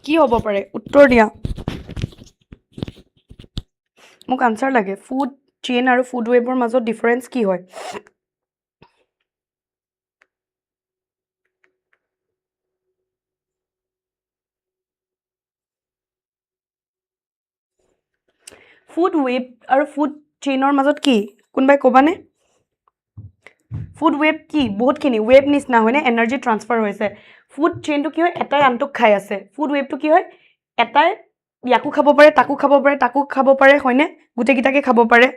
কি হ'ব পাৰে উত্তৰ দিয়া মোক আনসাৰ লাগে ফুড চেইন আৰু ফুড ওয়েবৰ মাজত ডিফাৰেন্স কি হয় ফুড ওয়েব আৰু ফুড চেইনৰ মাজত কি কোনবাই কবানে ফুড ওয়েব কি বহুতখিনি ওয়েব নিচিনা হয়নে এনাৰ্জি ট্ৰান্সফাৰ হৈছে ফুড চেইনটো কি হয় এটাই আনটোক খাই আছে ফুড ওয়েবটো কি হয় এটাই ইয়াকো খাব পাৰে তাকো খাব পাৰে তাকো খাব পাৰে হয়নে গুটেকিটাকে খাব পাৰে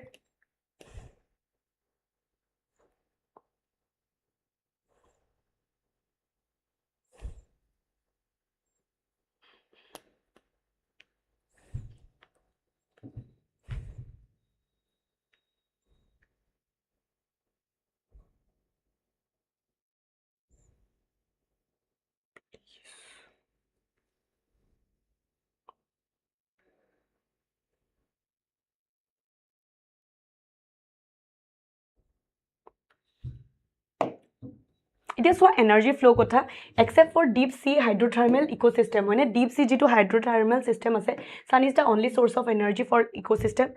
It is for energy flow kotha except for deep sea hydrothermal ecosystem hoine deep sea jitu hydrothermal system ase sun is the only source of energy for ecosystem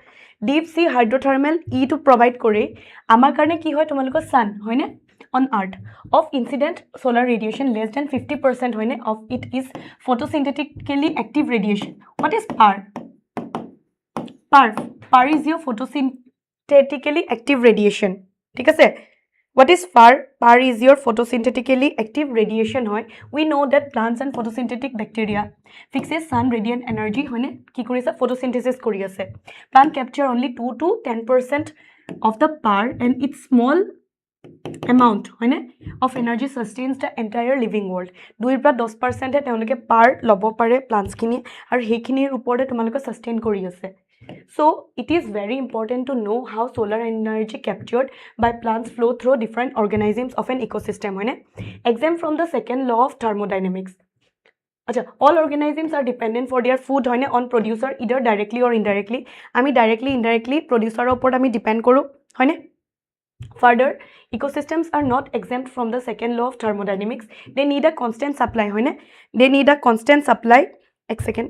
deep sea hydrothermal to provide kore amar karone ki hoy tumalukor sun hoine on earth of incident solar radiation less than 50% hoine of it is photosynthetically active radiation what is par is your photosynthetically active radiation ঠিক আছে What is PAR? PAR is your photosynthetically active radiation hoy. We know that plants and photosynthetic bacteria fixes sun radiant energy hoine ki kori ase photosynthesis kori ase. Plant capture only 2 to 10% of the PAR and its small amount hoine of energy sustains the entire living world. 2 পৰা 10% হে তেওঁলোকে PAR লব পাৰে plants খিনি আৰু হেখিনিৰ ওপৰতে তোমালোকে sustain কৰি আছে. So it is very important to know how solar energy captured by plants flow through different organisms of an ecosystem. Exam from the second law of thermodynamics. All organisms are dependent for their food on producer either directly or indirectly. Ami directly indirectly producer opor ami depend koru. Further, ecosystems are not exempt from the second law of thermodynamics. They need a constant supply. They need a constant supply. Ek second.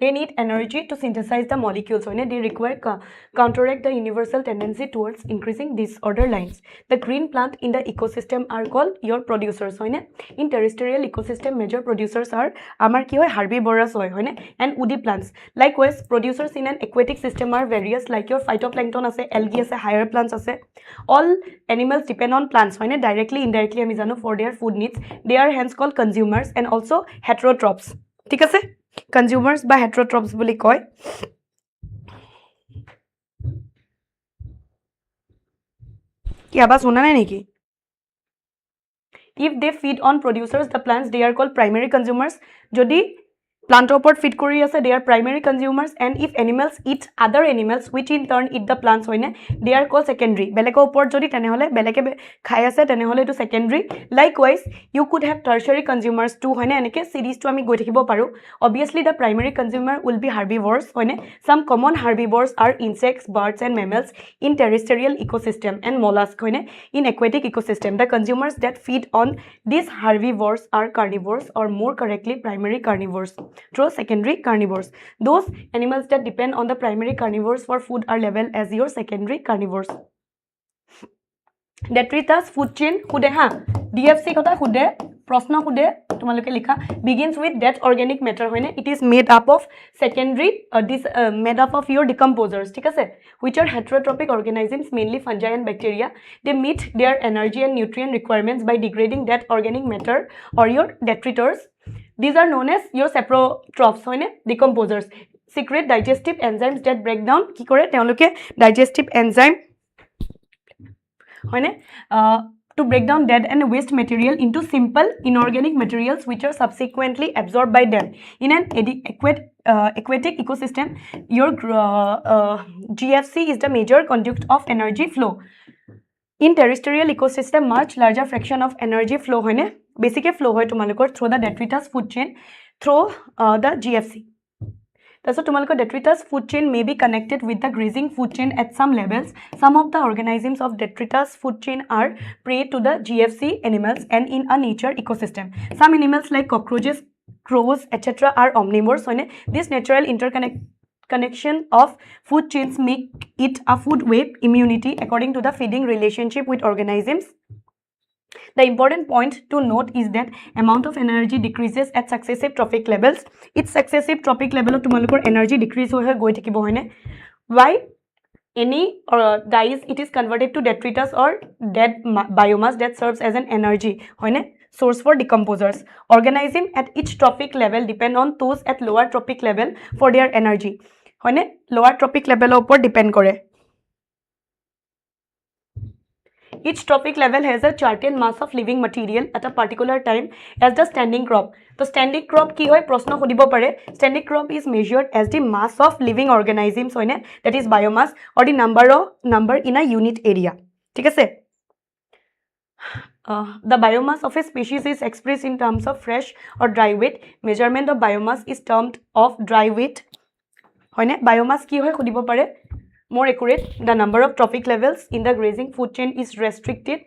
They need energy to synthesize the molecules. They require counteract the universal tendency towards increasing disorder lines. The green plant in the ecosystem are called your producers. In terrestrial ecosystem, major producers are herbivores and woody plants. Likewise, producers in an aquatic system are various, like your phytoplankton, algae, higher plants. All animals depend on plants directly, indirectly, for their food needs. They are hence called consumers and also heterotrophs. ঠিক আছে consumers by heterotrophs বুলি কয় কি আবাজ শুনা নাই নেকি if they feed on producers the plants they are called primary consumers যদি plant opor feed kori ase they are primary consumers and if animals eat other animals which in turn eat the plants they are called secondary beleko opor jodi tene hole beleke khai ase tene hole to secondary likewise you could have tertiary consumers too enike series to ami goi thakibo paru obviously the primary consumer will be herbivores some common herbivores are insects birds and mammals in terrestrial ecosystem and mollusks in aquatic ecosystem the consumers that feed on these herbivores are carnivores or more correctly primary carnivores through secondary carnivores. Those animals that depend on the primary carnivores for food are labeled as your secondary carnivores. Detritus food chain hude ha DFC kotha hude proshno hude tumaloke likha begins with that organic matter it is made up of secondary made up of your decomposers ঠিক আছে which are heterotrophic organisms mainly fungi and bacteria they meet their energy and nutrient requirements by degrading that organic matter or your detritus. These are known as your saprotrophs decomposers secrete digestive enzymes that break down ki kore teoloke digestive enzyme to break down dead and waste material into simple inorganic materials which are subsequently absorbed by them in an aquatic ecosystem your GFC is the major conduct of energy flow. In terrestrial ecosystem much larger fraction of energy flow basically flow through the detritus food chain through the GFC. So tumalko detritus food chain may be connected with the grazing food chain at some levels. Some of the organisms of detritus food chain are prey to the GFC animals and in a nature ecosystem. Some animals like cockroaches, crows, etc. are omnivores. This natural connection of food chains make it a food web immunity according to the feeding relationship with organisms. The important point to note is that amount of energy decreases at successive trophic levels. Each successive trophic level of tumalukor energy decrease hoye goi thakibo hoine. Why? Any dies, it is converted to detritus or dead biomass that serves as an energy hoine source for decomposers. Organism at each trophic level depend on those at lower trophic level for their energy hoine lower trophic level upor depend kore. Each trophic level has a certain mass of living material at a particular time as the standing crop. So standing crop ki hoy proshno hudibo pare. Standing crop is measured as the mass of living organisms hoine, that is biomass, or the number in a unit area. Thik ase? The biomass of a species is expressed in terms of fresh or dry weight. Measurement of biomass is termed of dry weight. Hoine biomass ki hoy hudibo pare. More accurate, the number of trophic levels in the grazing food chain is restricted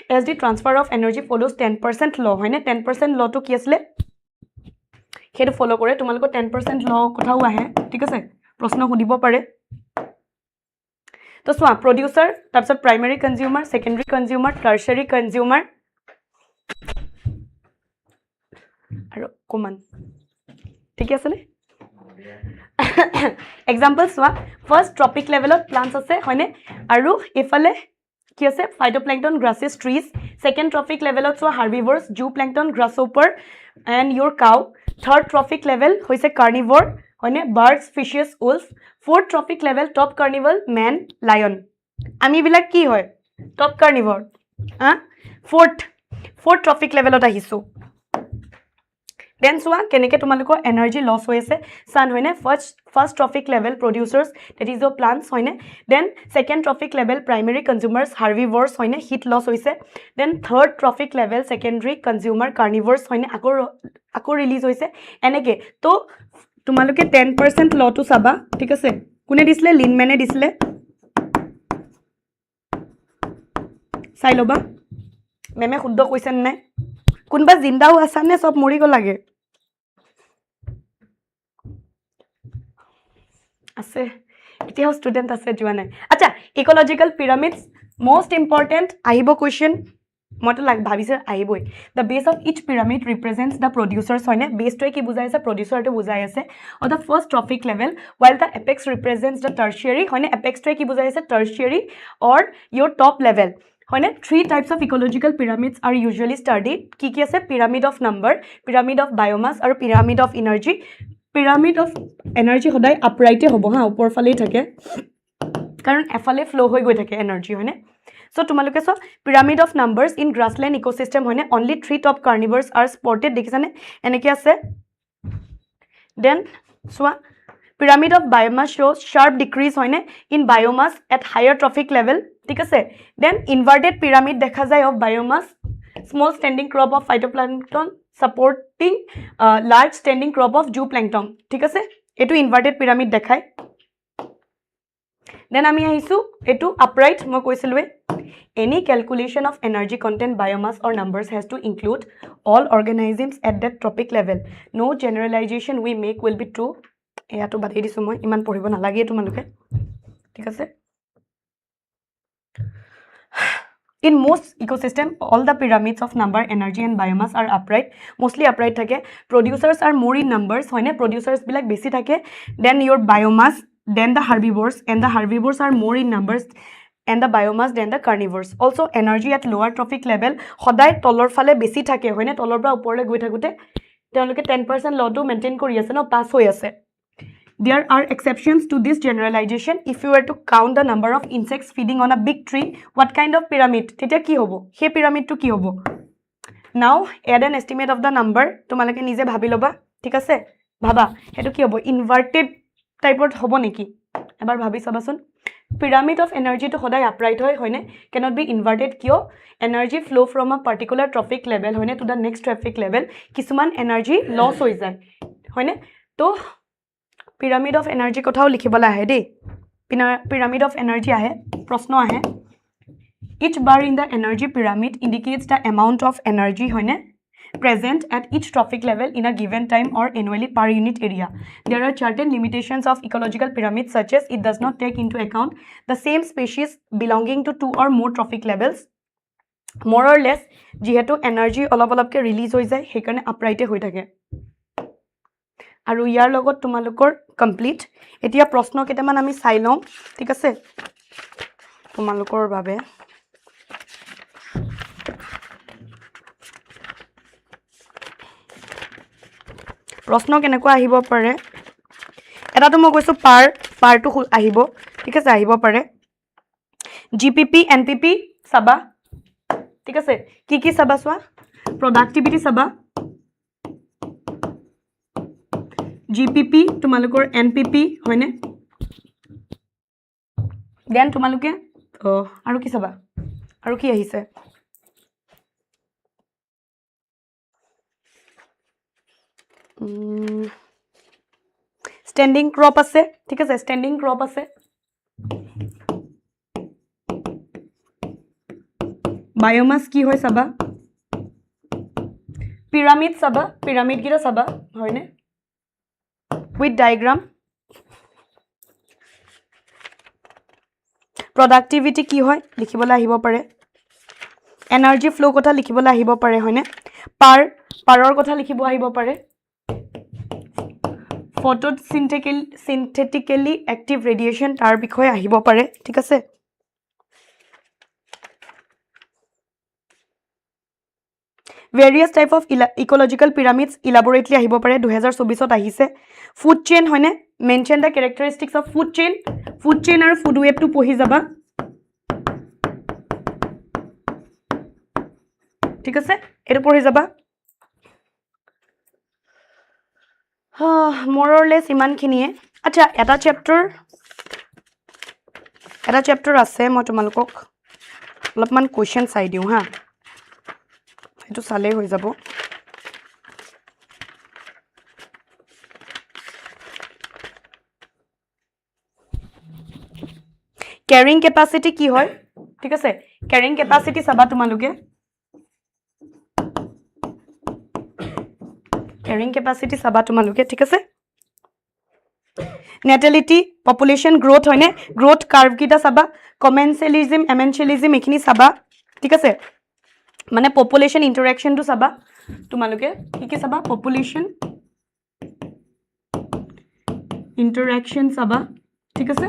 as the transfer of energy follows 10% law. Hoine 10% law to ki asle hetu follow kore tumaloko 10% law kothau ahe thik ase proshno hudibo pare. To swa producer tar primary consumer, secondary consumer, tertiary consumer aro common thik ase ne. Example swa first trophic level of plants ase hoine aru efale ki ase phytoplankton, grasses, trees. Second trophic level of swa herbivores, zooplankton, grasshopper and your cow. Third trophic level hoise carnivore hoine birds, fishes, wolf. Fourth trophic level top carnivore, man, lion. Ami bilak ki hoy top carnivore fourth trophic level ot ahisu. Then swa keneke tumalukor energy loss hoise sun hoine first trophic level producers, that is the plants hoine. Then second trophic level primary consumers, herbivores hoine heat loss hoise. Then third trophic level secondary consumer, carnivores hoine ako release hoise eneke. To tumaluke 10% law to saba thik ase kune disle Linman e disle sai loba meme khuddo koisen nai kunba jindao asane sob mori go lage আছে এতিয়াও student আছে যোৱা নাই আচ্ছা ecological পিৰামিডস most important আহিব question মতে লাগ ভাবিছে আহিবই the base of each pyramid represents the producers হয়নে বেসটোৱে কি বুজাই আছে প্ৰডিউচাৰটো বুজাই আছে or the first trophic level while the apex represents the tertiary হয়নে apexটোৱে কি বুজাই আছে tertiary or your top level হয়নে three types of ecological pyramids are usually studied কি আছে pyramid of number, pyramid of biomass আৰু pyramid of energy. Pyramid of energy hodai upright hobo ha upor fale thake karon efale flow hoi goi thake energy hoine. So tumaluke so pyramid of numbers in grassland ecosystem hoine only 3 top carnivores are spotted dekhisane eneke ase. Then so pyramid of biomass shows sharp decrease hoine in biomass at higher trophic level thik ase. Then inverted pyramid dekha jay of biomass, small standing crop of phytoplankton supporting large standing crop of zooplankton thik ase etu inverted pyramid dekhai. Then ami ahisu etu upright moi koisilwe any calculation of energy content, biomass or numbers has to include all organisms at that trophic level. No generalization we make will be true. Eya to badai disu moi iman poribo na lage tumaluke thik ase. In most ecosystem, all the pyramids of number, energy and biomass are upright, mostly upright thake. Producers are more in numbers, hoine producers bilak besi thake then your biomass, then the herbivores, and the herbivores are more in numbers and the biomass than the carnivores. Also energy at lower trophic level hodai tolor fale besi thake hoine tolor pra upore goi thakute teloke 10% law to maintain kori ase no pass hoi ase. There are exceptions to this generalization. If you were to count the number of insects feeding on a big tree, what kind of pyramid? Tetia ki hobo? He pyramid to ki hobo? Now add an estimate of the number. Tumalake nije bhabi loba. Thik ase? Bhaba. Hetu ki hobo? Inverted type of hobo neki? Ebar bhabi sabasun. Pyramid of energy to hodai upright hoy hoine cannot be inverted kyo energy flow from a particular trophic level hoine to the next trophic level kisuman energy loss hoi jay hoine. To pyramid of energy kothao likhibola ahe de pyramid of energy ahe proshno ahe. Each bar in the energy pyramid indicates the amount of energy hoine present at each trophic level in a given time or annually per unit area. There are certain limitations of ecological pyramids such as it does not take into account the same species belonging to 2 or more trophic levels. more or less যিহেতু energy অলপ অলপকে release হৈ যায় সেইকাৰণে আপৰাইটে হৈ থাকে আৰু ইয়াৰ লগত তোমালোকৰ কমপ্লিট এতিয়া প্ৰশ্ন কেইটামান আমি চাই লওঁ ঠিক আছে তোমালোকৰ বাবে প্ৰশ্ন কেনেকুৱা আহিব পাৰে এটাটো মই কৈছো পাৰটো আহিব ঠিক আছে আহিব পাৰে জিপিপি এনপিপি চাবা ঠিক আছে কি চাবা সোৱা প্ৰডাক্টিভিটি চাবা জিপিপি তোমালোকৰ এনপিপি হয়নে দেন তোমালোকে আৰু কি চাবা আৰু কি আহিছে স্ট্যান্ডিং ক্রপ আছে ঠিক আছে স্ট্যান্ডিং ক্রপ আছে বায়োমাস কি হয় চাবা পিরামিড চাবা পিরামিড গিরা চাবা হয়নে উইথ ডায়াগ্রাম প্রডাক্টিভিটি কি হয় লিখিবলৈ আহিব পাৰে এনাৰ্জি ফ্লো কথা লিখিবলৈ আহিব পাৰে হয়নে পাৰৰ কথা লিখিব আহিব পাৰে photosynthetically active radiation তাৰ বিষয়ে আহিব পাৰে ঠিক আছে various type of ecological pyramids elaborately আহিব পাৰে 2024 ত আহিছে food chain হয়নে mention the characteristics of food chain আৰু food web টো পঢ়ি যাবা ঠিক আছে এটো পঢ়ি যাবা more or less ইমান খিনিয়ে আচ্ছা এটা চ্যাপ্টাৰ আছে মই তোমালোকক অলপমান কোৱেশ্চন চাই দিও হা এটো চালে হৈ যাব ক্যাৰিং ক্যাপাসিটি কি হয় ঠিক আছে ক্যাৰিং ক্যাপাসিটি চাবা তোমালোকে ক্যারিং ক্যাপাসিটি চাবা তোমালোকে ঠিক আছে নেটেলিটি পপুলেশন গ্রোথ হয়নে গ্রোথ কার্ভ কিটা চাবা কমেন্সেলিজম এমেনচেলিজম এখিনি চাবা ঠিক আছে মানে পপুলেশন ইন্টারঅ্যাকশন টু চাবা তোমালোকে কি চাবা পপুলেশন ইন্টারঅ্যাকশন চাবা ঠিক আছে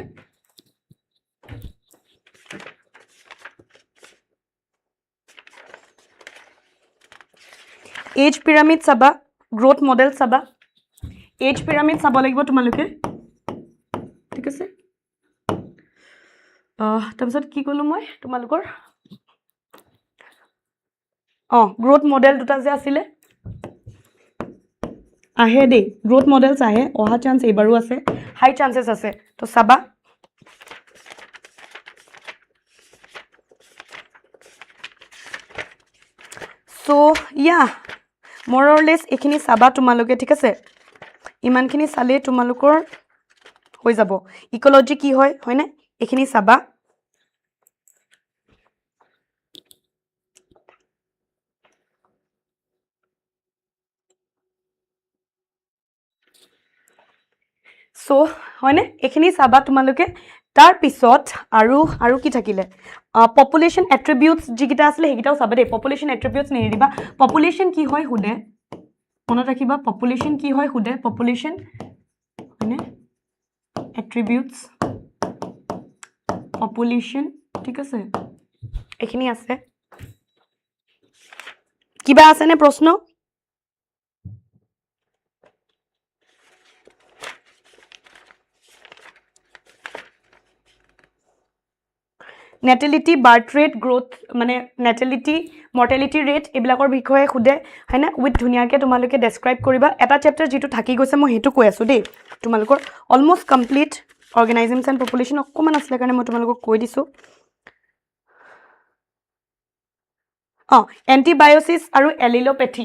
এজ পিরামিড চাবা গ্রোথ মডেল চাবা এজ পিরামিড চাব লাগিব তোমালোকে ঠিক আছে তাৰপিছত কি কলো মই তোমালোকৰ গ্ৰোথ মডেল দুটা যে আছিলে আহে দে গ্ৰোথ মডেলস আহে অহা চান্স এবাৰো আছে হাই চান্সেস আছে তো চাবা so yeah more or less এখিনি চাবা তোমালোকে ঠিক আছে ইমানখিনি চালে তোমালোকৰ হৈ যাব ইকোলজি কি হয় হয়নে এখিনি চাবা সো হয়নে এখিনি চাবা তোমালোকে তাৰ পিছত আৰু কি থাকিলে পপুলেশন এট্ৰিবিউটস যিকিটা আছিল হেকিটাও চাবা দে পপুলেশন এট্ৰিবিউটস নেৰিবা পপুলেশন কি হয় হুদে মনত ৰাখিবা পপুলেশন কি হয় হুদে পপুলেশন হয়নে এট্ৰিবিউটস পপুলেশন ঠিক আছে এখিনি আছে কিবা আছে নে প্ৰশ্ন নেটেলিটি বাৰ্থ ৰেট গ্ৰোথ মানে নেটেলিটি মৰ্টেলিটি ৰেট এবিলাকৰ বিষয়ে খুদে হয়না উইথ ধুনিয়াকে তোমালোকে ডেসক্ৰাইব কৰিবা এটা চ্যাপ্টাৰ যেটো থাকি গৈছে মই হেতু কৈ আছো দেই তোমালোকৰ অলমোস্ট কমপ্লিট অৰ্গানিজমছ এণ্ড পপুলেশন অকমান আসলে কাৰণে মই তোমালোকক কৈ দিছো এন্টিবায়োসিস আৰু এলিলোপেথি